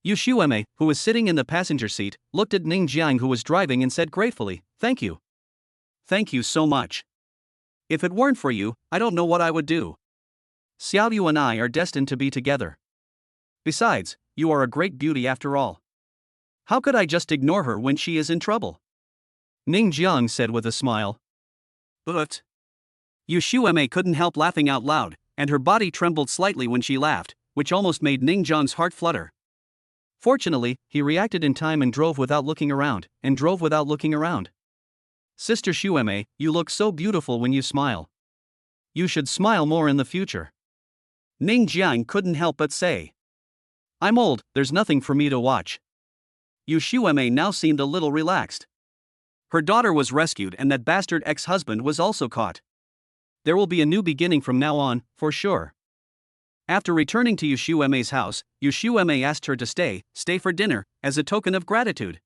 Yu Shuemei, who was sitting in the passenger seat, looked at Ning Jiang who was driving and said gratefully, "Thank you. Thank you so much. If it weren't for you, I don't know what I would do. Xiaoyu and I are destined to be together. Besides, you are a great beauty after all. How could I just ignore her when she is in trouble?" Ning Jiang said with a smile. But Yu Shuemei couldn't help laughing out loud, and her body trembled slightly when she laughed, which almost made Ning Jiang's heart flutter. Fortunately, he reacted in time and drove without looking around. "Sister Shuemei, you look so beautiful when you smile. You should smile more in the future." Ning Jiang couldn't help but say. "I'm old, there's nothing for me to watch." Yu Shuemei now seemed a little relaxed. Her daughter was rescued and that bastard ex-husband was also caught. There will be a new beginning from now on, for sure. After returning to Yu Shuemei's house, Yu Shuemei asked her to stay for dinner, as a token of gratitude.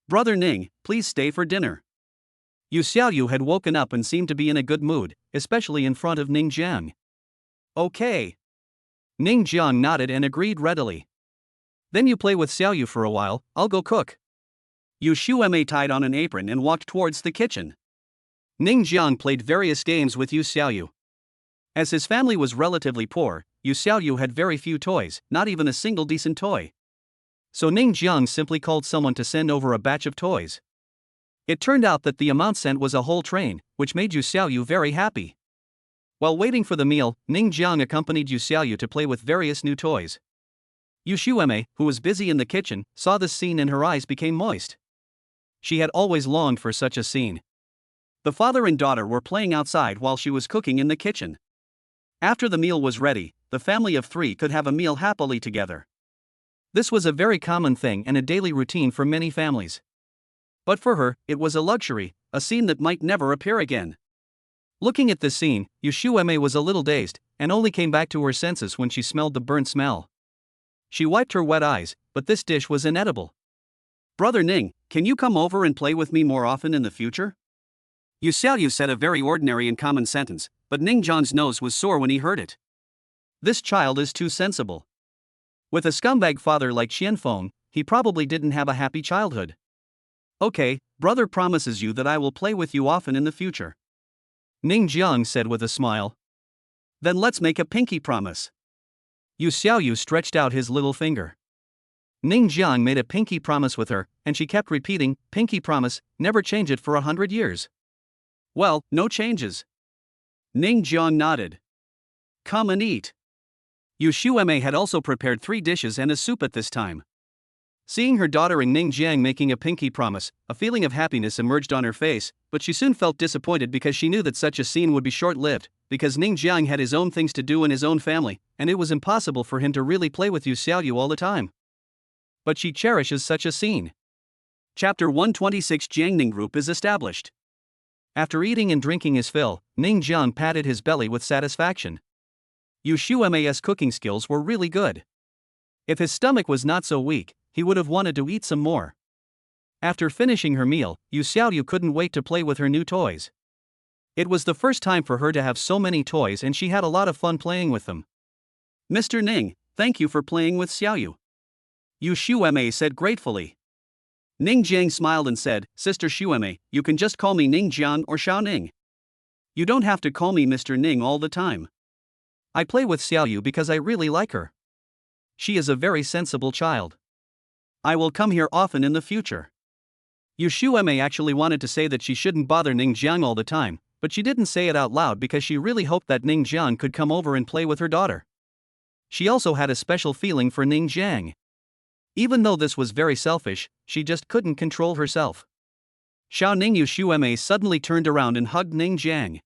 "Brother Ning, please stay for dinner." Yu Xiaoyu had woken up and seemed to be in a good mood, especially in front of Ning Jiang. "Okay." Ning Jiang nodded and agreed readily. "Then you play with Xiaoyu for a while, I'll go cook." Yu Shuemei tied on an apron and walked towards the kitchen. Ning Jiang played various games with Yu Xiaoyu. As his family was relatively poor, Yu Xiaoyu had very few toys, not even a single decent toy. So Ning Jiang simply called someone to send over a batch of toys. It turned out that the amount sent was a whole train, which made Yu Xiaoyu very happy. While waiting for the meal, Ning Jiang accompanied Yu Xiaoyu to play with various new toys. Yu Shuemei, who was busy in the kitchen, saw this scene and her eyes became moist. She had always longed for such a scene. The father and daughter were playing outside while she was cooking in the kitchen. After the meal was ready, the family of three could have a meal happily together. This was a very common thing and a daily routine for many families. But for her, it was a luxury, a scene that might never appear again. Looking at this scene, Yu Shuemei was a little dazed, and only came back to her senses when she smelled the burnt smell. She wiped her wet eyes, but this dish was inedible. "Brother Ning, can you come over and play with me more often in the future?" Yu Xiaoyu said a very ordinary and common sentence, but Ning Jiang's nose was sore when he heard it. This child is too sensible. With a scumbag father like Qian Feng, he probably didn't have a happy childhood. "Okay, brother promises you that I will play with you often in the future," Ning Jiang said with a smile. "Then let's make a pinky promise." Yu Xiaoyu stretched out his little finger. Ning Jiang made a pinky promise with her, and she kept repeating, "Pinky promise, never change it for 100 years. "Well, no changes." Ning Jiang nodded. "Come and eat." Yu Shuemei had also prepared 3 dishes and a soup at this time. Seeing her daughter and Ning Jiang making a pinky promise, a feeling of happiness emerged on her face, but she soon felt disappointed because she knew that such a scene would be short-lived, because Ning Jiang had his own things to do in his own family, and it was impossible for him to really play with Yu Xiaoyu all the time. But she cherishes such a scene. Chapter 126 Jiangning Group is established. After eating and drinking his fill, Ning Jiang patted his belly with satisfaction. Yu Shuemei's cooking skills were really good. If his stomach was not so weak, he would have wanted to eat some more. After finishing her meal, Yu Xiaoyu couldn't wait to play with her new toys. It was the first time for her to have so many toys and she had a lot of fun playing with them. "Mr. Ning, thank you for playing with Xiaoyu," Yu Shuemei said gratefully. Ning Jiang smiled and said, "Sister Shuemei, you can just call me Ning Jiang or Xiao Ning. You don't have to call me Mr. Ning all the time. I play with Xiaoyu because I really like her. She is a very sensible child. I will come here often in the future." Yu Shuemei actually wanted to say that she shouldn't bother Ning Jiang all the time, but she didn't say it out loud because she really hoped that Ning Jiang could come over and play with her daughter. She also had a special feeling for Ning Jiang. Even though this was very selfish, she just couldn't control herself. Xiao Ning Yu Shuemei suddenly turned around and hugged Ning Jiang.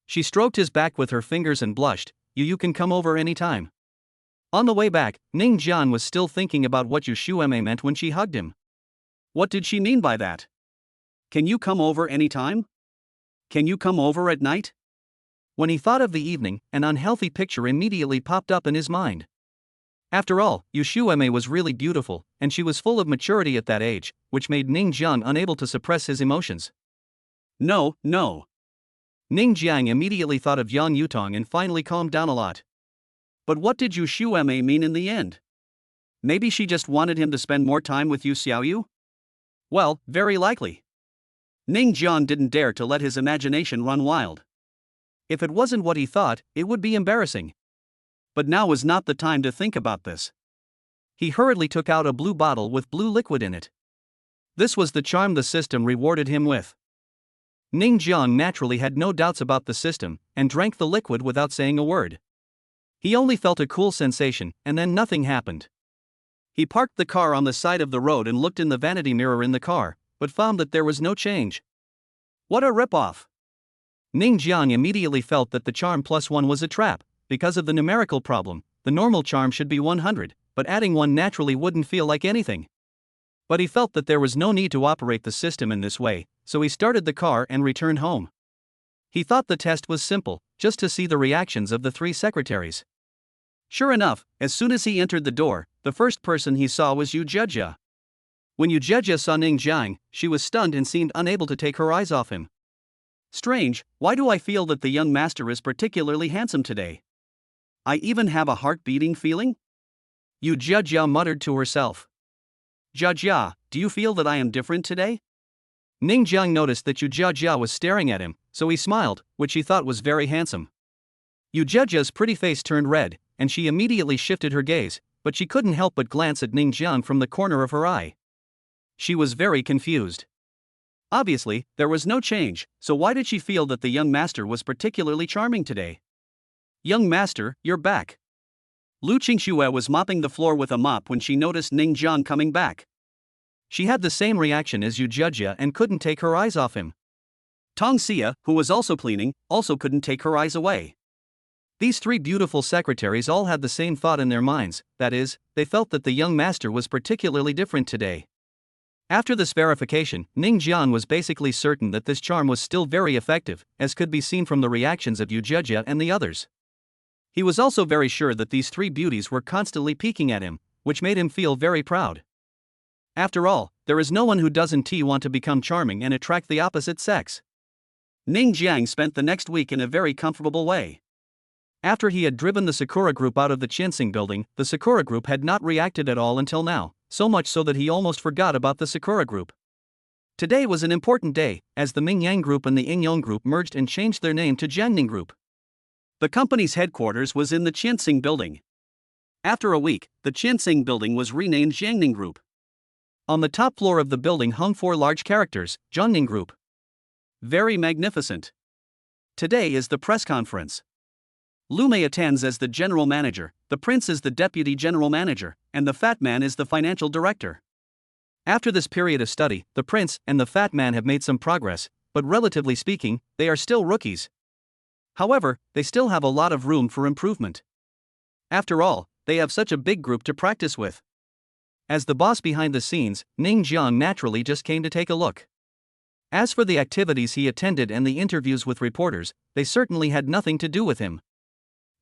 She stroked his back with her fingers and blushed, You can come over anytime. On the way back, Ning Jian was still thinking about what Yu Shueme meant when she hugged him. What did she mean by that? Can you come over anytime? Can you come over at night? When he thought of the evening, an unhealthy picture immediately popped up in his mind. After all, Yu Shueme was really beautiful, and she was full of maturity at that age, which made Ning Jiang unable to suppress his emotions. No, no. Ning Jiang immediately thought of Yang Yutong and finally calmed down a lot. But what did Yu Shueme mean in the end? Maybe she just wanted him to spend more time with Yu Xiaoyu? Well, very likely. Ning Jian didn't dare to let his imagination run wild. If it wasn't what he thought, it would be embarrassing. But now was not the time to think about this. He hurriedly took out a blue bottle with blue liquid in it. This was the charm the system rewarded him with. Ning Jian naturally had no doubts about the system, and drank the liquid without saying a word. He only felt a cool sensation, and then nothing happened. He parked the car on the side of the road and looked in the vanity mirror in the car, but found that there was no change. What a ripoff! Ning Jiang immediately felt that the charm +1 was a trap. Because of the numerical problem, the normal charm should be 100, but adding 1 naturally wouldn't feel like anything. But he felt that there was no need to operate the system in this way, so he started the car and returned home. He thought the test was simple, just to see the reactions of the 3 secretaries. Sure enough, as soon as he entered the door, the first person he saw was Yu Jejia. When Yu Jejia saw Ning Jiang, she was stunned and seemed unable to take her eyes off him. Strange, why do I feel that the young master is particularly handsome today? I even have a heart-beating feeling? Yu Jejia muttered to herself. Jejia, do you feel that I am different today? Ning Jiang noticed that Yu Jejia was staring at him, so he smiled, which he thought was very handsome. Yu Jejia's pretty face turned red, and she immediately shifted her gaze, but she couldn't help but glance at Ning Jiang from the corner of her eye. She was very confused. Obviously, there was no change, so why did she feel that the young master was particularly charming today? Young master, you're back. Lu Qingxue was mopping the floor with a mop when she noticed Ning Jiang coming back. She had the same reaction as Yu Jejia and couldn't take her eyes off him. Tong Xia, who was also cleaning, also couldn't take her eyes away. These 3 beautiful secretaries all had the same thought in their minds, that is, they felt that the young master was particularly different today. After this verification, Ning Jian was basically certain that this charm was still very effective, as could be seen from the reactions of Yu Jejia and the others. He was also very sure that these 3 beauties were constantly peeking at him, which made him feel very proud. After all, there is no one who doesn't want to become charming and attract the opposite sex. Ning Jiang spent the next week in a very comfortable way. After he had driven the Sakura group out of the Qianxing building, the Sakura group had not reacted at all until now, so much so that he almost forgot about the Sakura group. Today was an important day, as the Mingyang group and the Yingyong group merged and changed their name to Jiangning Group. The company's headquarters was in the Qianxing building. After a week, the Qianxing building was renamed Jiangning Group. On the top floor of the building hung 4 large characters, Jiangning Group. Very magnificent. Today is the press conference. Lu Mei attends as the general manager, the prince is the deputy general manager, and the fat man is the financial director. After this period of study, the prince and the fat man have made some progress, but relatively speaking, they are still rookies. However, they still have a lot of room for improvement. After all, they have such a big group to practice with. As the boss behind the scenes, Ning Jiang naturally just came to take a look. As for the activities he attended and the interviews with reporters, they certainly had nothing to do with him.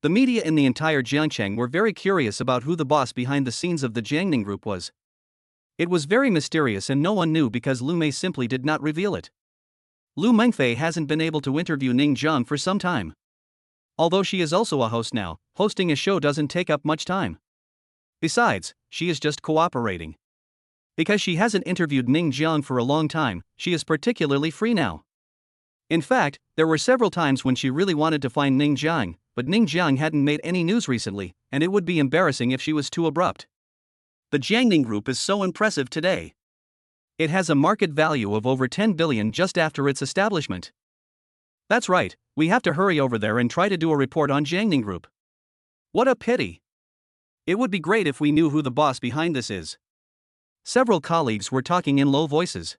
The media in the entire Jiangcheng were very curious about who the boss behind the scenes of the Jiangning Group was. It was very mysterious and no one knew because Lu Mei simply did not reveal it. Lu Mengfei hasn't been able to interview Ning Jiang for some time. Although she is also a host now, hosting a show doesn't take up much time. Besides, she is just cooperating. Because she hasn't interviewed Ning Jiang for a long time, she is particularly free now. In fact, there were several times when she really wanted to find Ning Jiang, but Ning Jiang hadn't made any news recently, and it would be embarrassing if she was too abrupt. The Jiangning Group is so impressive today. It has a market value of over 10 billion just after its establishment. That's right, we have to hurry over there and try to do a report on Jiangning Group. What a pity. It would be great if we knew who the boss behind this is. Several colleagues were talking in low voices.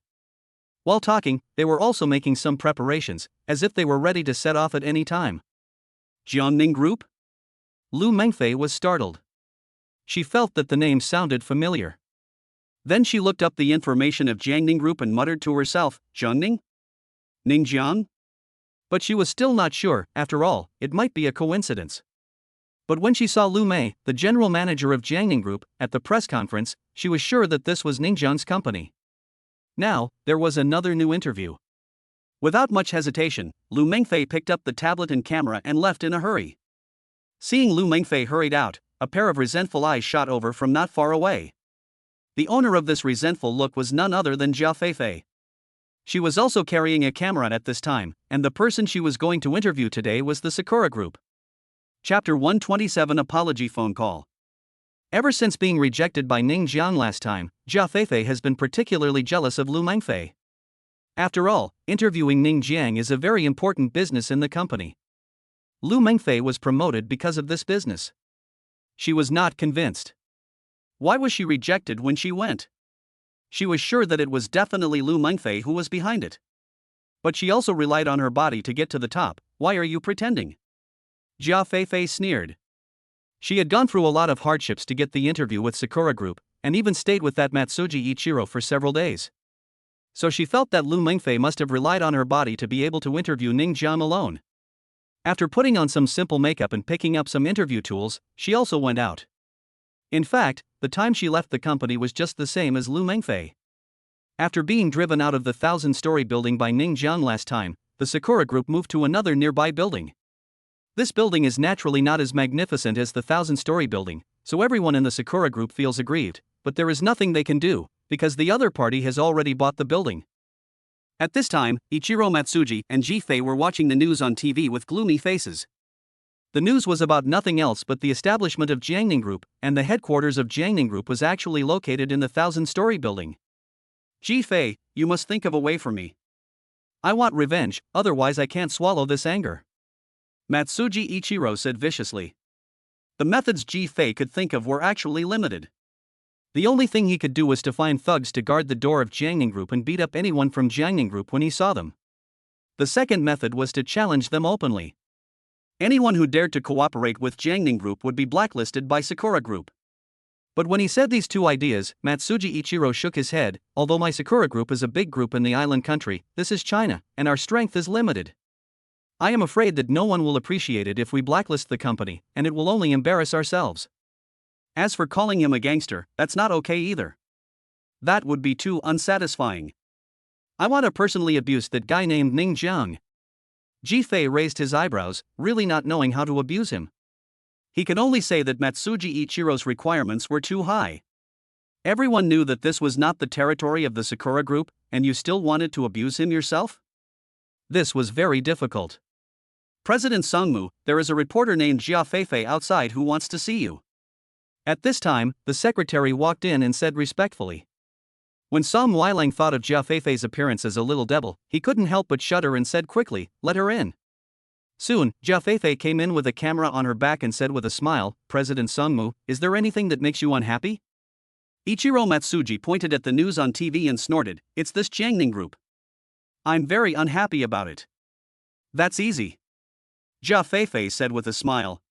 While talking, they were also making some preparations, as if they were ready to set off at any time. Jiangning Group? Lu Mengfei was startled. She felt that the name sounded familiar. Then she looked up the information of Jiangning Group and muttered to herself, Jiangning? Ningjiang? But she was still not sure. After all, it might be a coincidence. But when she saw Lu Mei, the general manager of Jiangning Group, at the press conference, she was sure that this was Ningjiang's company. Now, there was another new interview. Without much hesitation, Lu Mengfei picked up the tablet and camera and left in a hurry. Seeing Lu Mengfei hurried out, a pair of resentful eyes shot over from not far away. The owner of this resentful look was none other than Jia Feifei. She was also carrying a camera at this time, and the person she was going to interview today was the Sakura Group. Chapter 127 Apology Phone Call. Ever since being rejected by Ning Jiang last time, Jia Feifei has been particularly jealous of Lu Mengfei. After all, interviewing Ning Jiang is a very important business in the company. Lu Mengfei was promoted because of this business. She was not convinced. Why was she rejected when she went? She was sure that it was definitely Lu Mengfei who was behind it. But she also relied on her body to get to the top. Why are you pretending? Jia Feifei sneered. She had gone through a lot of hardships to get the interview with Sakura Group, and even stayed with that Matsuji Ichiro for several days. So she felt that Lu Mengfei must have relied on her body to be able to interview Ning Jiang alone. After putting on some simple makeup and picking up some interview tools, she also went out. In fact, the time she left the company was just the same as Lu Mengfei. After being driven out of the 1,000-story building by Ning Jiang last time, the Sakura Group moved to another nearby building. This building is naturally not as magnificent as the 1,000-story building, so everyone in the Sakura Group feels aggrieved, but there is nothing they can do, because the other party has already bought the building. At this time, Ichiro Matsuji and Ji-Fei were watching the news on TV with gloomy faces. The news was about nothing else but the establishment of Jiangning Group, and the headquarters of Jiangning Group was actually located in the 1,000-story building. Ji-Fei, you must think of a way for me. I want revenge, otherwise I can't swallow this anger. Matsuji Ichiro said viciously. The methods Ji-Fei could think of were actually limited. The only thing he could do was to find thugs to guard the door of Jiangning Group and beat up anyone from Jiangning Group when he saw them. The second method was to challenge them openly. Anyone who dared to cooperate with Jiangning Group would be blacklisted by Sakura Group. But when he said these two ideas, Matsuji Ichiro shook his head. Although my Sakura Group is a big group in the island country, this is China, and our strength is limited. I am afraid that no one will appreciate it if we blacklist the company, and it will only embarrass ourselves. As for calling him a gangster, that's not okay either. That would be too unsatisfying. I want to personally abuse that guy named Ning Jiang. Ji-Fei raised his eyebrows, really not knowing how to abuse him. He could only say that Matsuji Ichiro's requirements were too high. Everyone knew that this was not the territory of the Sakura Group, and you still wanted to abuse him yourself? This was very difficult. President Songmu, there is a reporter named Jia Feifei outside who wants to see you. At this time, the secretary walked in and said respectfully. When Song Weilang thought of Jia Feifei's appearance as a little devil, he couldn't help but shudder and said quickly, "Let her in." Soon, Jia Feifei came in with a camera on her back and said with a smile, "President Songmu, is there anything that makes you unhappy?" Ichiro Matsuji pointed at the news on TV and snorted, "It's this Jiangning Group. I'm very unhappy about it." "That's easy," Jia Feifei said with a smile.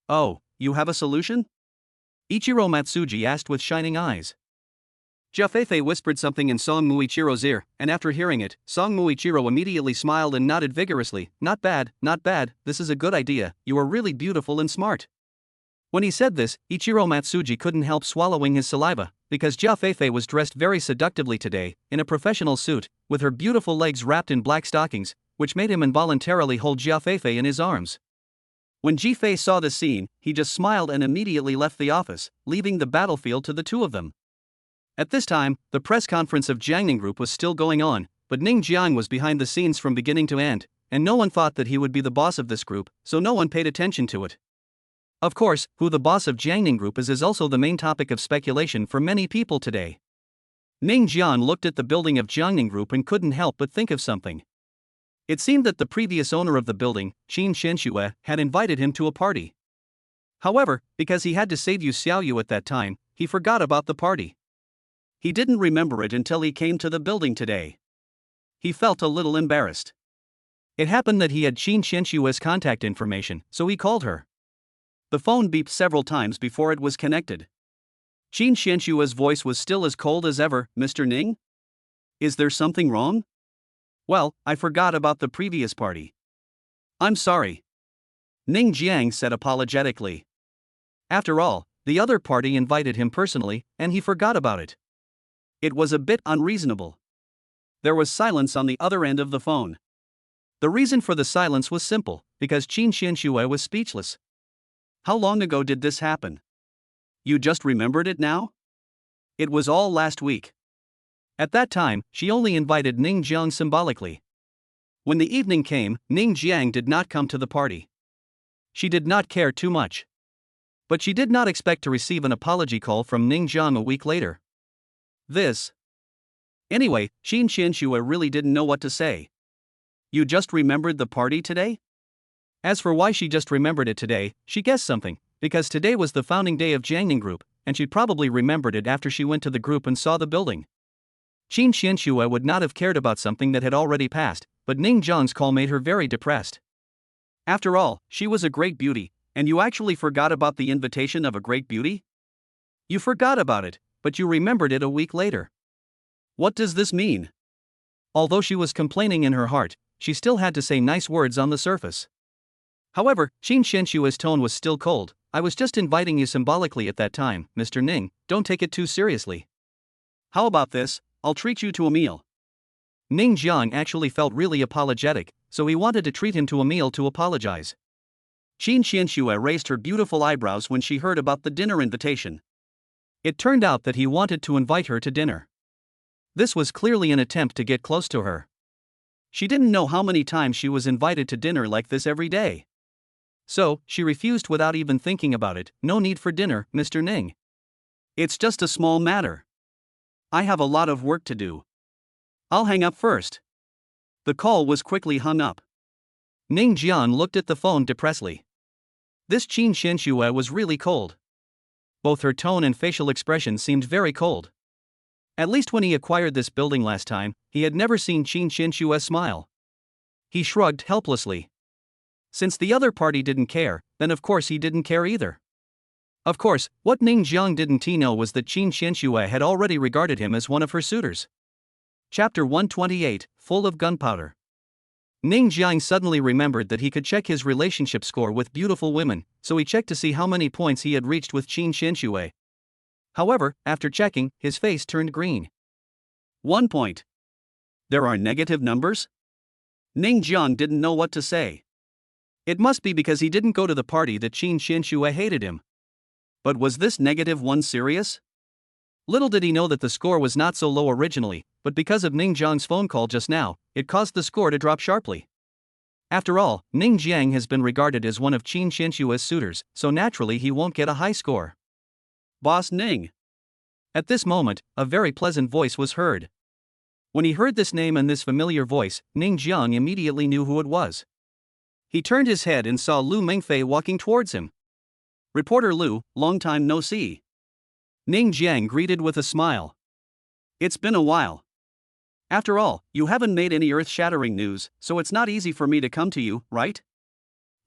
"Oh, you have a solution?" Ichiro Matsuji asked with shining eyes. Jia Feifei whispered something in Songmu Ichiro's ear, and after hearing it, Songmu Ichiro immediately smiled and nodded vigorously. Not bad, this is a good idea, you are really beautiful and smart." When he said this, Ichiro Matsuji couldn't help swallowing his saliva, because Jia Feifei was dressed very seductively today, in a professional suit, with her beautiful legs wrapped in black stockings, which made him involuntarily hold Jia Feifei in his arms. When Ji-Fei saw the scene, he just smiled and immediately left the office, leaving the battlefield to the two of them. At this time, the press conference of Jiangning Group was still going on, but Ning Jiang was behind the scenes from beginning to end, and no one thought that he would be the boss of this group, so no one paid attention to it. Of course, who the boss of Jiangning Group is also the main topic of speculation for many people today. Ning Jiang looked at the building of Jiangning Group and couldn't help but think of something. It seemed that the previous owner of the building, Qin Shenxue, had invited him to a party. However, because he had to save Yu Xiaoyu at that time, he forgot about the party. He didn't remember it until he came to the building today. He felt a little embarrassed. It happened that he had Qin Shenxue's contact information, so he called her. The phone beeped several times before it was connected. Qin Xianshua's voice was still as cold as ever. Mr. Ning? Is there something wrong? Well, I forgot about the previous party. I'm sorry. Ning Jiang said apologetically. After all, the other party invited him personally, and he forgot about it. It was a bit unreasonable. There was silence on the other end of the phone. The reason for the silence was simple, because Qin Xianxue was speechless. How long ago did this happen? You just remembered it now? It was all last week. At that time, she only invited Ning Jiang symbolically. When the evening came, Ning Jiang did not come to the party. She did not care too much. But she did not expect to receive an apology call from Ning Jiang a week later. Anyway, Qin Xianxue really didn't know what to say. You just remembered the party today? As for why she just remembered it today, she guessed something, because today was the founding day of Jiangning Group, and she probably remembered it after she went to the group and saw the building. Qin Xianxue would not have cared about something that had already passed, but Ning Jiang's call made her very depressed. After all, she was a great beauty, and you actually forgot about the invitation of a great beauty? You forgot about it, but you remembered it a week later. What does this mean? Although she was complaining in her heart, she still had to say nice words on the surface. However, Qin Xianshue's tone was still cold. I was just inviting you symbolically at that time, Mr. Ning, don't take it too seriously. How about this? I'll treat you to a meal. Ning Jiang actually felt really apologetic, so he wanted to treat him to a meal to apologize. Qin Xianxue raised her beautiful eyebrows when she heard about the dinner invitation. It turned out that he wanted to invite her to dinner. This was clearly an attempt to get close to her. She didn't know how many times she was invited to dinner like this every day. So, she refused without even thinking about it. No need for dinner, Mr. Ning. It's just a small matter. I have a lot of work to do. I'll hang up first. The call was quickly hung up. Ning Jian looked at the phone depressedly. This Qin Xianxue was really cold. Both her tone and facial expression seemed very cold. At least when he acquired this building last time, he had never seen Qin Xianxue smile. He shrugged helplessly. Since the other party didn't care, then of course he didn't care either. Of course, what Ning Jiang didn't know was that Qin Xianxue had already regarded him as one of her suitors. Chapter 128, Full of Gunpowder. Ning Jiang suddenly remembered that he could check his relationship score with beautiful women, so he checked to see how many points he had reached with Qin Xianxue. However, after checking, his face turned green. 1 point. There are negative numbers? Ning Jiang didn't know what to say. It must be because he didn't go to the party that Qin Xianxue hated him. But was this -1 serious? Little did he know that the score was not so low originally, but because of Ning Jiang's phone call just now, it caused the score to drop sharply. After all, Ning Jiang has been regarded as one of Qin Xianshue's suitors, so naturally he won't get a high score. Boss Ning. At this moment, a very pleasant voice was heard. When he heard this name and this familiar voice, Ning Jiang immediately knew who it was. He turned his head and saw Lu Mengfei walking towards him. Reporter Lu, long time no see. Ning Jiang greeted with a smile. It's been a while. After all, you haven't made any earth-shattering news, so it's not easy for me to come to you, right?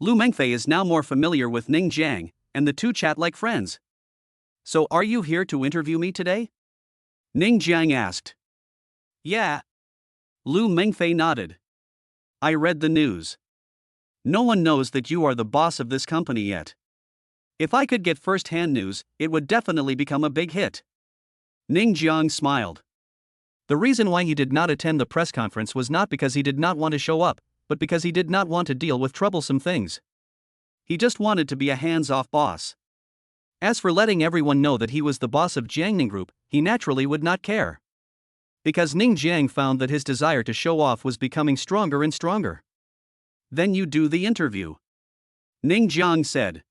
Lu Mengfei is now more familiar with Ning Jiang, and the two chat like friends. So are you here to interview me today? Ning Jiang asked. Yeah. Lu Mengfei nodded. I read the news. No one knows that you are the boss of this company yet. If I could get first-hand news, it would definitely become a big hit. Ning Jiang smiled. The reason why he did not attend the press conference was not because he did not want to show up, but because he did not want to deal with troublesome things. He just wanted to be a hands-off boss. As for letting everyone know that he was the boss of Jiangning Group, he naturally would not care. Because Ning Jiang found that his desire to show off was becoming stronger and stronger. Then you do the interview. Ning Jiang said.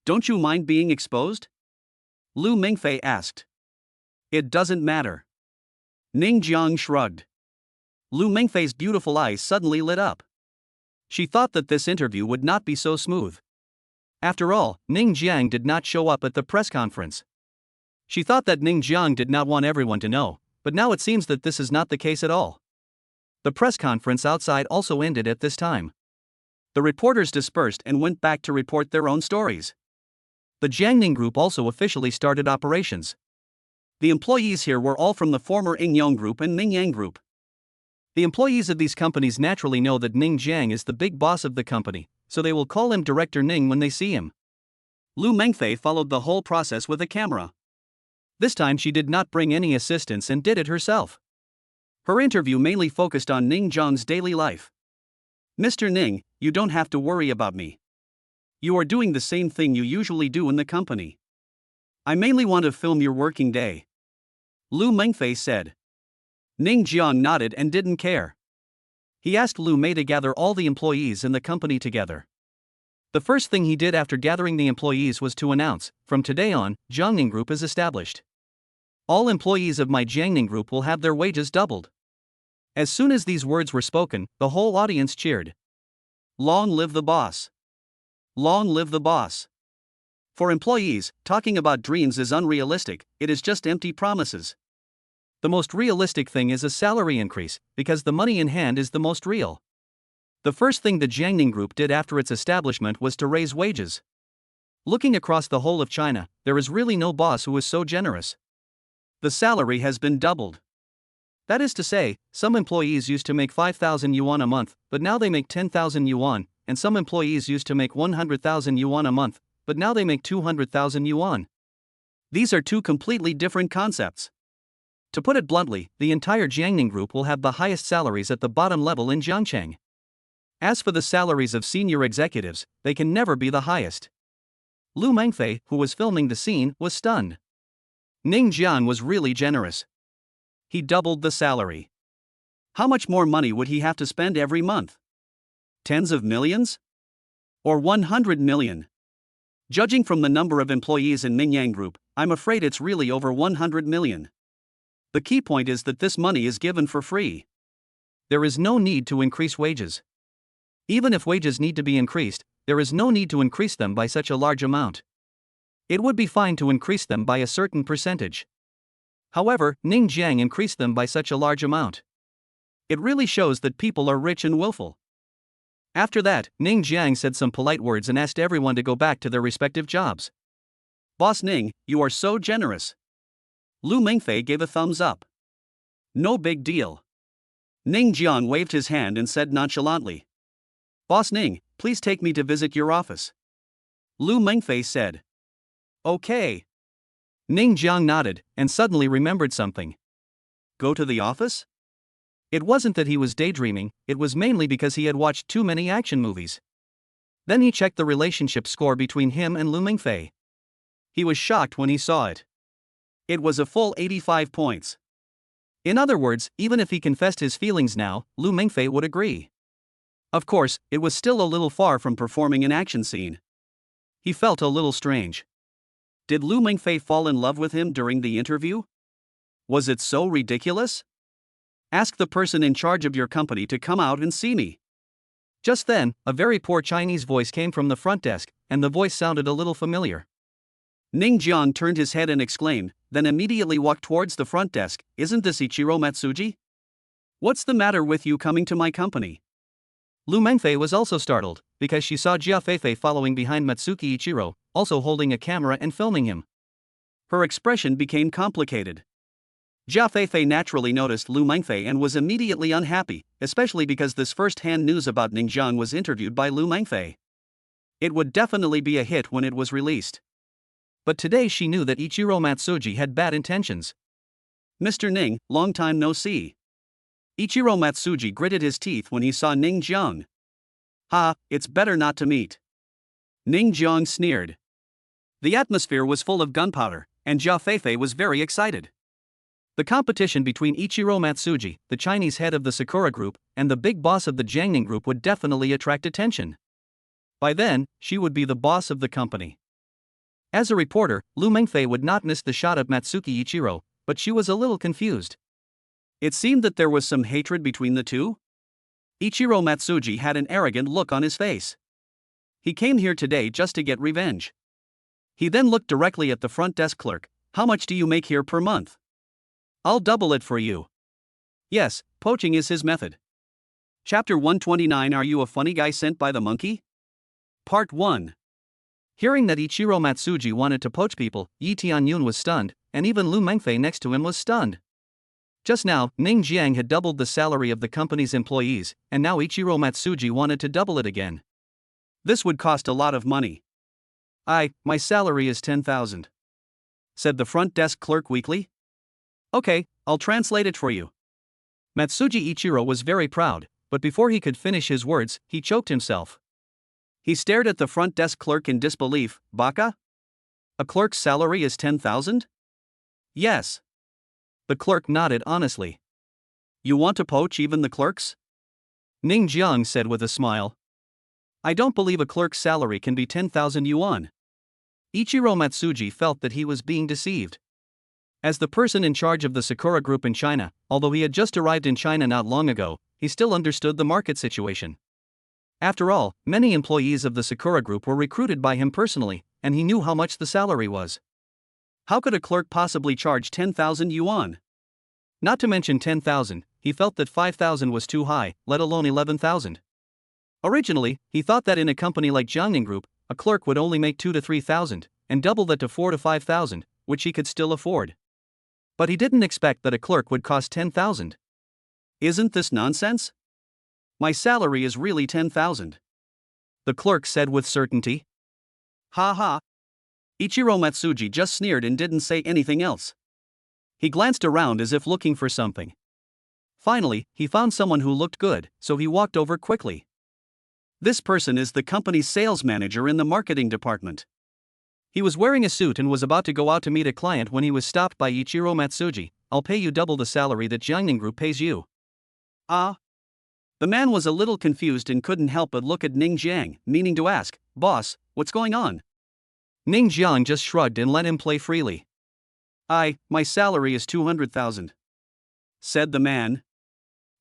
Don't you mind being exposed? Lu Mengfei asked. It doesn't matter. Ning Jiang shrugged. Lu Mengfei's beautiful eyes suddenly lit up. She thought that this interview would not be so smooth. After all, Ning Jiang did not show up at the press conference. She thought that Ning Jiang did not want everyone to know, but now it seems that this is not the case at all. The press conference outside also ended at this time. The reporters dispersed and went back to report their own stories. The Jiangning Group also officially started operations. The employees here were all from the former Ingyong Group and Mingyang Group. The employees of these companies naturally know that Ning Jiang is the big boss of the company, so they will call him Director Ning when they see him. Lu Mengfei followed the whole process with a camera. This time she did not bring any assistants and did it herself. Her interview mainly focused on Ning Jiang's daily life. "Mr. Ning, you don't have to worry about me. You are doing the same thing you usually do in the company. I mainly want to film your working day," Lu Mengfei said. Ning Jiang nodded and didn't care. He asked Lu Mei to gather all the employees in the company together. The first thing he did after gathering the employees was to announce, "From today on, Jiangning Group is established. All employees of my Jiangning Group will have their wages doubled." As soon as these words were spoken, the whole audience cheered. Long live the boss! Long live the boss! For employees, talking about dreams is unrealistic, it is just empty promises. The most realistic thing is a salary increase, because the money in hand is the most real. The first thing the Jiangning Group did after its establishment was to raise wages. Looking across the whole of China, there is really no boss who is so generous. The salary has been doubled. That is to say, some employees used to make 5,000 yuan a month, but now they make 10,000 yuan, and some employees used to make 100,000 yuan a month, but now they make 200,000 yuan. These are two completely different concepts. To put it bluntly, the entire Jiangning Group will have the highest salaries at the bottom level in Jiangcheng. As for the salaries of senior executives, they can never be the highest. Lu Mengfei, who was filming the scene, was stunned. Ning Jiang was really generous. He doubled the salary. How much more money would he have to spend every month? Tens of millions? Or 100 million? Judging from the number of employees in Mingyang Group, I'm afraid it's really over 100 million. The key point is that this money is given for free. There is no need to increase wages. Even if wages need to be increased, there is no need to increase them by such a large amount. It would be fine to increase them by a certain percentage. However, Ning Jiang increased them by such a large amount. It really shows that people are rich and willful. After that, Ning Jiang said some polite words and asked everyone to go back to their respective jobs. "Boss Ning, you are so generous." Lu Mengfei gave a thumbs up. "No big deal." Ning Jiang waved his hand and said nonchalantly, "Boss Ning, please take me to visit your office." Lu Mengfei said, "Okay." Ning Jiang nodded, and suddenly remembered something. Go to the office? It wasn't that he was daydreaming, it was mainly because he had watched too many action movies. Then he checked the relationship score between him and Lu Mengfei. He was shocked when he saw it. It was a full 85 points. In other words, even if he confessed his feelings now, Lu Mengfei would agree. Of course, it was still a little far from performing an action scene. He felt a little strange. Did Lu Mengfei fall in love with him during the interview? Was it so ridiculous? Ask the person in charge of your company to come out and see me. Just then, a very poor Chinese voice came from the front desk, and the voice sounded a little familiar. Ning Jiang turned his head and exclaimed, then immediately walked towards the front desk, "Isn't this Ichiro Matsuji? What's the matter with you coming to my company?" Lu Mengfei was also startled, because she saw Jia Feifei following behind Matsuki Ichiro, also holding a camera and filming him. Her expression became complicated. Jia Feifei naturally noticed Lu Mengfei and was immediately unhappy, especially because this first-hand news about Ning Jiang was interviewed by Lu Mengfei. It would definitely be a hit when it was released. But today she knew that Ichiro Matsuji had bad intentions. "Mr. Ning, long time no see." Ichiro Matsuji gritted his teeth when he saw Ning Jiang. "Ha, it's better not to meet." Ning Jiang sneered. The atmosphere was full of gunpowder, and Jia Feifei was very excited. The competition between Ichiro Matsuji, the Chinese head of the Sakura Group, and the big boss of the Jiangning Group would definitely attract attention. By then, she would be the boss of the company. As a reporter, Lu Mengfei would not miss the shot of Matsuki Ichiro, but she was a little confused. It seemed that there was some hatred between the two. Ichiro Matsuji had an arrogant look on his face. He came here today just to get revenge. He then looked directly at the front desk clerk. "How much do you make here per month? I'll double it for you." Yes, poaching is his method. Chapter 129. Are you a funny guy sent by the monkey? Part 1. Hearing that Ichiro Matsuji wanted to poach people, Yi Tianyun was stunned, and even Lu Mengfei next to him was stunned. Just now, Ning Jiang had doubled the salary of the company's employees, and now Ichiro Matsuji wanted to double it again. This would cost a lot of money. My salary is 10,000. Said the front desk clerk weakly. Okay, I'll translate it for you. Matsuji Ichiro was very proud, but before he could finish his words, he choked himself. He stared at the front desk clerk in disbelief. Baka? A clerk's salary is 10,000? Yes. The clerk nodded honestly. You want to poach even the clerks? Ning Jiang said with a smile. I don't believe a clerk's salary can be 10,000 yuan. Ichiro Matsuji felt that he was being deceived. As the person in charge of the Sakura Group in China, although he had just arrived in China not long ago, he still understood the market situation. After all, many employees of the Sakura Group were recruited by him personally, and he knew how much the salary was. How could a clerk possibly charge 10,000 yuan? Not to mention 10,000, he felt that 5,000 was too high, let alone 11,000. Originally, he thought that in a company like Jiangning Group, a clerk would only make 2 to 3,000, and double that to 4 to 5,000, which he could still afford. But he didn't expect that a clerk would cost 10,000. Isn't this nonsense? My salary is really 10,000. The clerk said with certainty. Ha ha. Ichiro Matsuji just sneered and didn't say anything else. He glanced around as if looking for something. Finally, he found someone who looked good, so he walked over quickly. This person is the company's sales manager in the marketing department. He was wearing a suit and was about to go out to meet a client when he was stopped by Ichiro Matsuji. I'll pay you double the salary that Jiangning Group pays you. Ah? The man was a little confused and couldn't help but look at Ning Jiang, meaning to ask, Boss, what's going on? Ning Jiang just shrugged and let him play freely. My salary is 200,000. Said the man.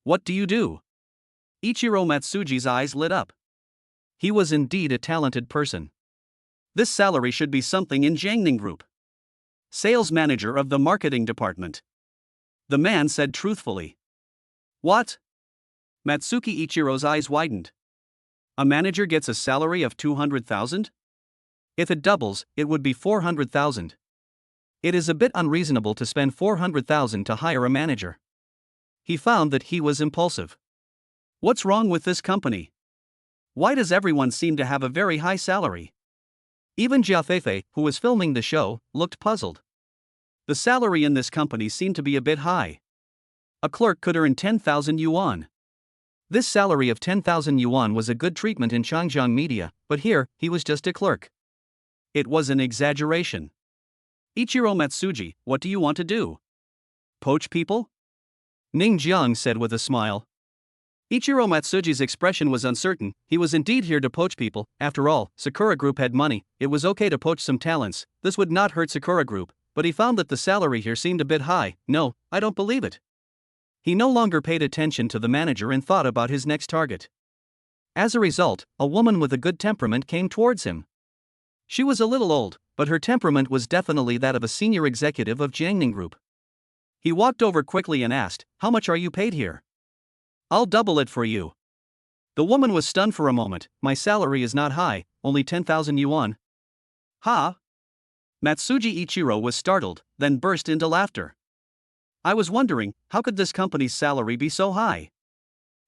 What do you do? Ichiro Matsuji's eyes lit up. He was indeed a talented person. This salary should be something in Jiangning Group. Sales manager of the marketing department. The man said truthfully. What? Matsuki Ichiro's eyes widened. A manager gets a salary of 200,000? If it doubles, it would be 400,000. It is a bit unreasonable to spend 400,000 to hire a manager. He found that he was impulsive. What's wrong with this company? Why does everyone seem to have a very high salary? Even Jia Feifei, who was filming the show, looked puzzled. The salary in this company seemed to be a bit high. A clerk could earn 10,000 yuan. This salary of 10,000 yuan was a good treatment in Changjiang media, but here, he was just a clerk. It was an exaggeration. Ichiro Matsuji, what do you want to do? Poach people? Ning Jiang said with a smile. Ichiro Matsuji's expression was uncertain. He was indeed here to poach people. After all, Sakura Group had money. It was okay to poach some talents. This would not hurt Sakura Group, but he found that the salary here seemed a bit high. No, I don't believe it. He no longer paid attention to the manager and thought about his next target. As a result, a woman with a good temperament came towards him. She was a little old, but her temperament was definitely that of a senior executive of Jiangning Group. He walked over quickly and asked, How much are you paid here? I'll double it for you. The woman was stunned for a moment. My salary is not high, only 10,000 yuan. Ha? Matsuji Ichiro was startled, then burst into laughter. I was wondering, how could this company's salary be so high?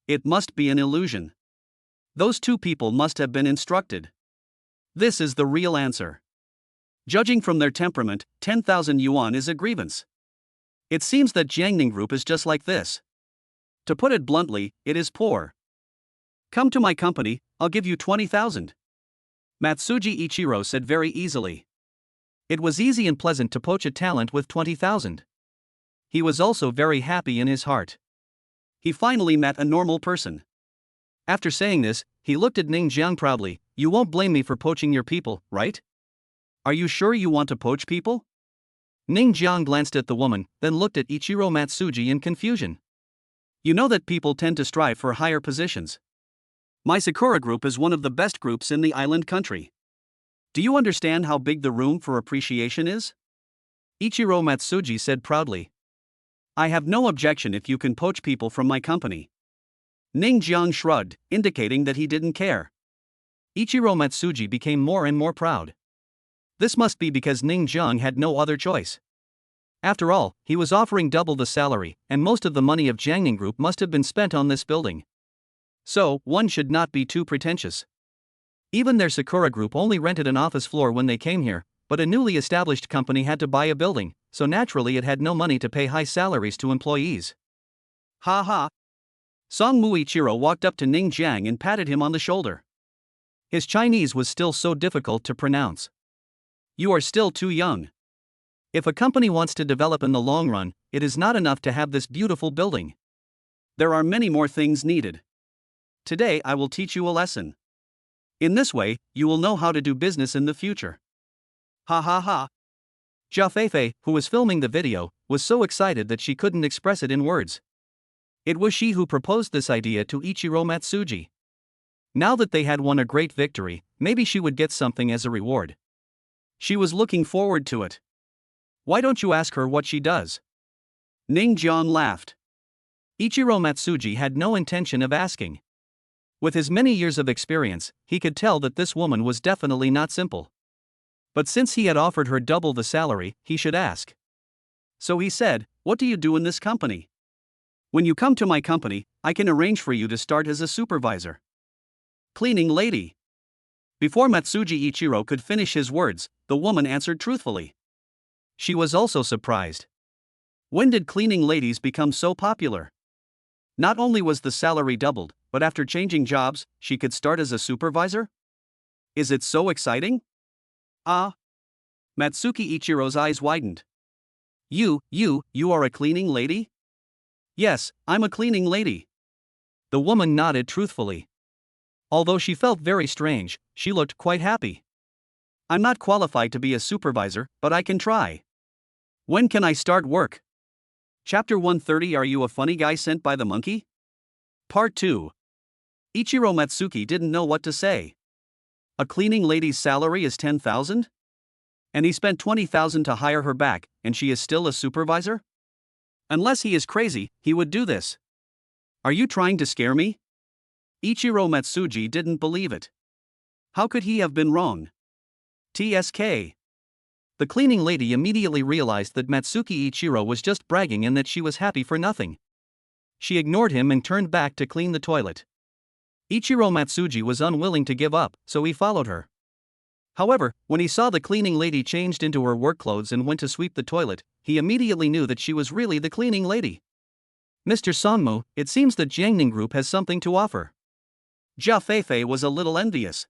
It must be an illusion. Those two people must have been instructed. This is the real answer. Judging from their temperament, 10,000 yuan is a grievance. It seems that Jiangning Group is just like this. To put it bluntly, it is poor. Come to my company, I'll give you 20,000. Matsuji Ichiro said very easily. It was easy and pleasant to poach a talent with 20,000. He was also very happy in his heart. He finally met a normal person. After saying this, he looked at Ning Jiang proudly. You won't blame me for poaching your people, right? Are you sure you want to poach people? Ning Jiang glanced at the woman, then looked at Ichiro Matsuji in confusion. You know that people tend to strive for higher positions. My Sakura Group is one of the best groups in the island country. Do you understand how big the room for appreciation is? Ichiro Matsuji said proudly. I have no objection if you can poach people from my company. Ning Jiang shrugged, indicating that he didn't care. Ichiro Matsuji became more and more proud. This must be because Ning Jiang had no other choice. After all, he was offering double the salary, and most of the money of Jiangning Group must have been spent on this building. So, one should not be too pretentious. Even their Sakura Group only rented an office floor when they came here, but a newly established company had to buy a building, so naturally it had no money to pay high salaries to employees. Ha ha! Song Muichiro walked up to Ning Jiang and patted him on the shoulder. His Chinese was still so difficult to pronounce. You are still too young. If a company wants to develop in the long run, it is not enough to have this beautiful building. There are many more things needed. Today I will teach you a lesson. In this way, you will know how to do business in the future. Ha ha ha. Jia Feifei, who was filming the video, was so excited that she couldn't express it in words. It was she who proposed this idea to Ichiro Matsuji. Now that they had won a great victory, maybe she would get something as a reward. She was looking forward to it. Why don't you ask her what she does? Ning Jiang laughed. Ichiro Matsuji had no intention of asking. With his many years of experience, he could tell that this woman was definitely not simple. But since he had offered her double the salary, he should ask. So he said, "What do you do in this company? When you come to my company, I can arrange for you to start as a supervisor." Cleaning lady. Before Matsuji Ichiro could finish his words, the woman answered truthfully. She was also surprised. When did cleaning ladies become so popular? Not only was the salary doubled, but after changing jobs, she could start as a supervisor? Is it so exciting? Ah! Matsuki Ichiro's eyes widened. You are a cleaning lady? Yes, I'm a cleaning lady. The woman nodded truthfully. Although she felt very strange, she looked quite happy. I'm not qualified to be a supervisor, but I can try. When can I start work? Chapter 130. Are you a funny guy sent by the monkey? Part 2. Ichiro Matsuki didn't know what to say. A cleaning lady's salary is 10,000? And he spent 20,000 to hire her back, and she is still a supervisor? Unless he is crazy, he would do this. Are you trying to scare me? Ichiro Matsuji didn't believe it. How could he have been wrong? TSK. The cleaning lady immediately realized that Matsuki Ichiro was just bragging and that she was happy for nothing. She ignored him and turned back to clean the toilet. Ichiro Matsuji was unwilling to give up, so he followed her. However, when he saw the cleaning lady changed into her work clothes and went to sweep the toilet, he immediately knew that she was really the cleaning lady. Mr. Songmu, it seems that Jiangning Group has something to offer. Jia Feifei was a little envious.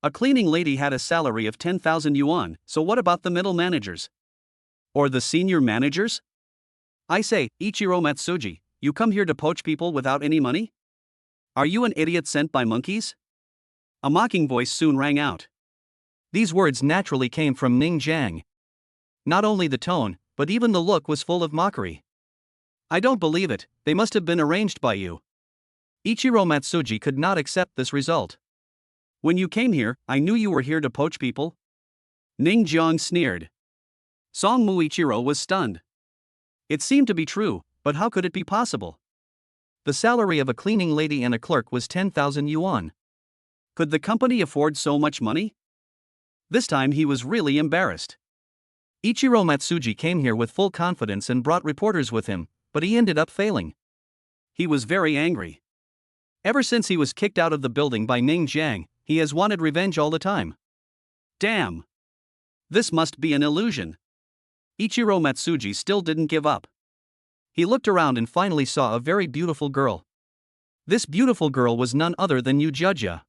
A cleaning lady had a salary of 10,000 yuan, so what about the middle managers? Or the senior managers? I say, Ichiro Matsuji, you come here to poach people without any money? Are you an idiot sent by monkeys? A mocking voice soon rang out. These words naturally came from Ning Jiang. Not only the tone, but even the look was full of mockery. I don't believe it, they must have been arranged by you. Ichiro Matsuji could not accept this result. When you came here, I knew you were here to poach people. Ning Jiang sneered. Song Muichiro was stunned. It seemed to be true, but how could it be possible? The salary of a cleaning lady and a clerk was 10,000 yuan. Could the company afford so much money? This time he was really embarrassed. Ichiro Matsuji came here with full confidence and brought reporters with him, but he ended up failing. He was very angry. Ever since he was kicked out of the building by Ning Jiang, he has wanted revenge all the time. Damn! This must be an illusion. Ichiro Matsuji still didn't give up. He looked around and finally saw a very beautiful girl. This beautiful girl was none other than Yu Jia.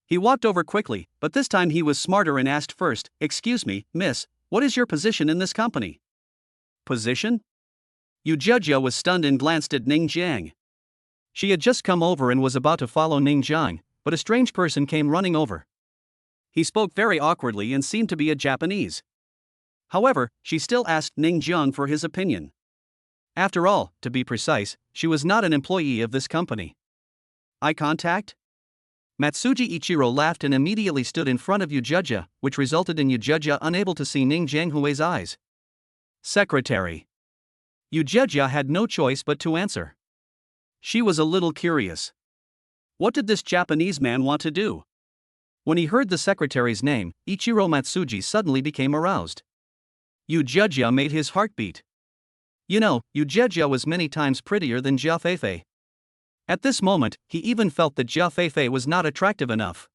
He walked over quickly, but this time he was smarter and asked first, "Excuse me, miss, what is your position in this company?" Position? Yu Jia was stunned and glanced at Ning Jiang. She had just come over and was about to follow Ning Jiang, but a strange person came running over. He spoke very awkwardly and seemed to be a Japanese. However, she still asked Ning Jiang for his opinion. After all, to be precise, she was not an employee of this company. Eye contact? Matsuji Ichiro laughed and immediately stood in front of Yu Jia, which resulted in Yu Jia unable to see Ning Jianghui's eyes. Secretary. Yu Jia had no choice but to answer. She was a little curious. What did this Japanese man want to do? When he heard the secretary's name, Ichiro Matsuji suddenly became aroused. Yujuja made his heart beat. You know, Yujuja was many times prettier than Jia Feifei. At this moment, he even felt that Jia Feifei was not attractive enough.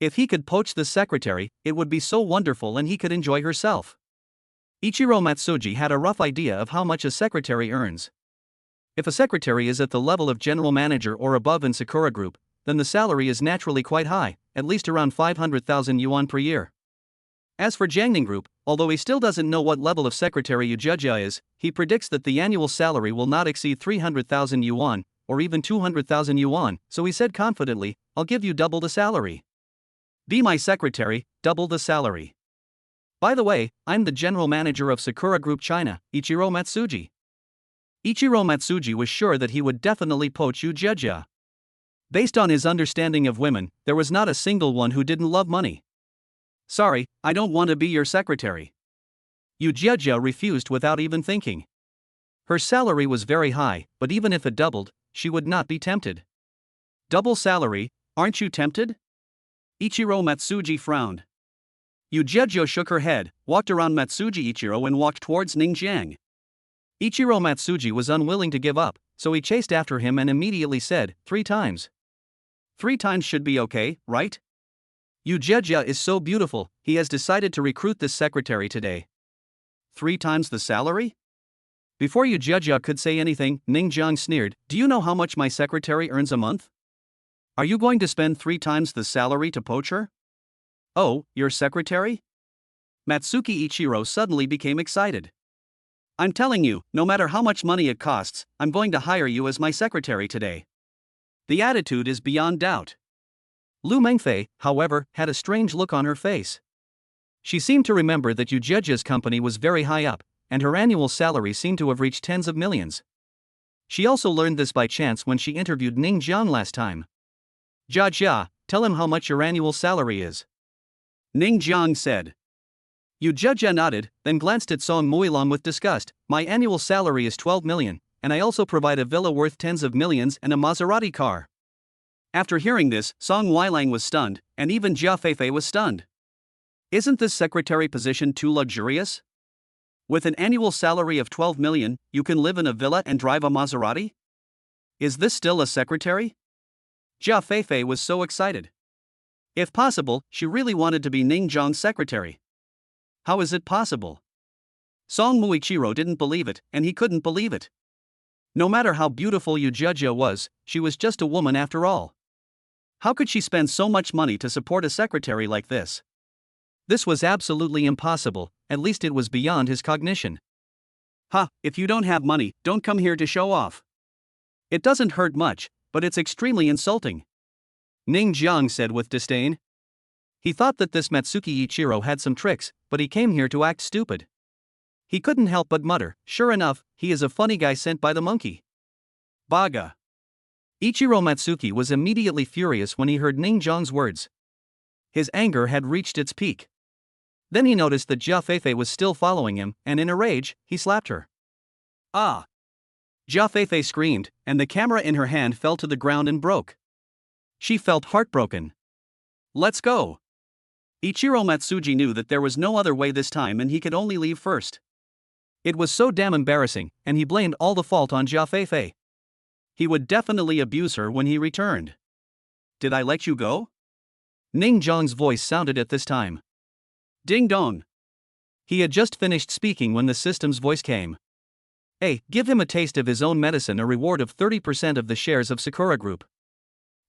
If he could poach the secretary, it would be so wonderful and he could enjoy herself. Ichiro Matsuji had a rough idea of how much a secretary earns. If a secretary is at the level of general manager or above in Sakura Group, then the salary is naturally quite high, at least around 500,000 yuan per year. As for Jiangning Group, although he still doesn't know what level of secretary Yujuja is, he predicts that the annual salary will not exceed 300,000 yuan, or even 200,000 yuan, so he said confidently, "I'll give you double the salary. Be my secretary, double the salary. By the way, I'm the general manager of Sakura Group China, Ichiro Matsuji." Ichiro Matsuji was sure that he would definitely poach Yujuja. Based on his understanding of women, there was not a single one who didn't love money. "Sorry, I don't want to be your secretary." Yujuja refused without even thinking. Her salary was very high, but even if it doubled, she would not be tempted. "Double salary, aren't you tempted?" Ichiro Matsuji frowned. Yujuja shook her head, walked around Matsuji Ichiro and walked towards Ningjiang. Ichiro Matsuji was unwilling to give up, so he chased after him and immediately said, 3 times. 3 times should be okay, right? Yujuja is so beautiful, he has decided to recruit this secretary today. 3 times the salary? Before Yujuja could say anything, Ningjiang sneered, "Do you know how much my secretary earns a month? Are you going to spend 3 times the salary to poach her?" "Oh, your secretary?" Matsuki Ichiro suddenly became excited. "I'm telling you, no matter how much money it costs, I'm going to hire you as my secretary today." The attitude is beyond doubt. Lu Mengfei, however, had a strange look on her face. She seemed to remember that Yujuja's company was very high up, and her annual salary seemed to have reached tens of millions. She also learned this by chance when she interviewed Ning Jiang last time. "Jia, tell him how much your annual salary is," Ning Jiang said. Yujuja nodded, then glanced at Song Muilong with disgust. "My annual salary is 12 million, and I also provide a villa worth tens of millions and a Maserati car." After hearing this, Song Muilong was stunned, and even Jia Feifei was stunned. Isn't this secretary position too luxurious? With an annual salary of 12 million, you can live in a villa and drive a Maserati? Is this still a secretary? Jia Feifei was so excited. If possible, she really wanted to be Ning Jiang's secretary. How is it possible? Song Muichiro didn't believe it, and he couldn't believe it. No matter how beautiful Yujuja was, she was just a woman after all. How could she spend so much money to support a secretary like this? This was absolutely impossible, at least it was beyond his cognition. "Ha, if you don't have money, don't come here to show off. It doesn't hurt much, but it's extremely insulting," Ning Jiang said with disdain. He thought that this Matsuki Ichiro had some tricks, but he came here to act stupid. He couldn't help but mutter, "Sure enough, he is a funny guy sent by the monkey." Baga. Ichiro Matsuki was immediately furious when he heard Ning Jiang's words. His anger had reached its peak. Then he noticed that Jia Feifei was still following him, and in a rage, he slapped her. "Ah!" Jia Feifei screamed, and the camera in her hand fell to the ground and broke. She felt heartbroken. "Let's go." Ichiro Matsuji knew that there was no other way this time and he could only leave first. It was so damn embarrassing, and he blamed all the fault on Jia Feifei. He would definitely abuse her when he returned. "Did I let you go?" Ning Jiang's voice sounded at this time. Ding dong. He had just finished speaking when the system's voice came. A. Give him a taste of his own medicine, a reward of 30% of the shares of Sakura Group.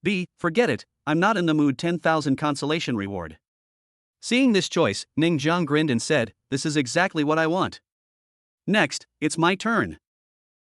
B. Forget it, I'm not in the mood, 10,000 consolation reward. Seeing this choice, Ning Jiang grinned and said, "This is exactly what I want. Next, it's my turn."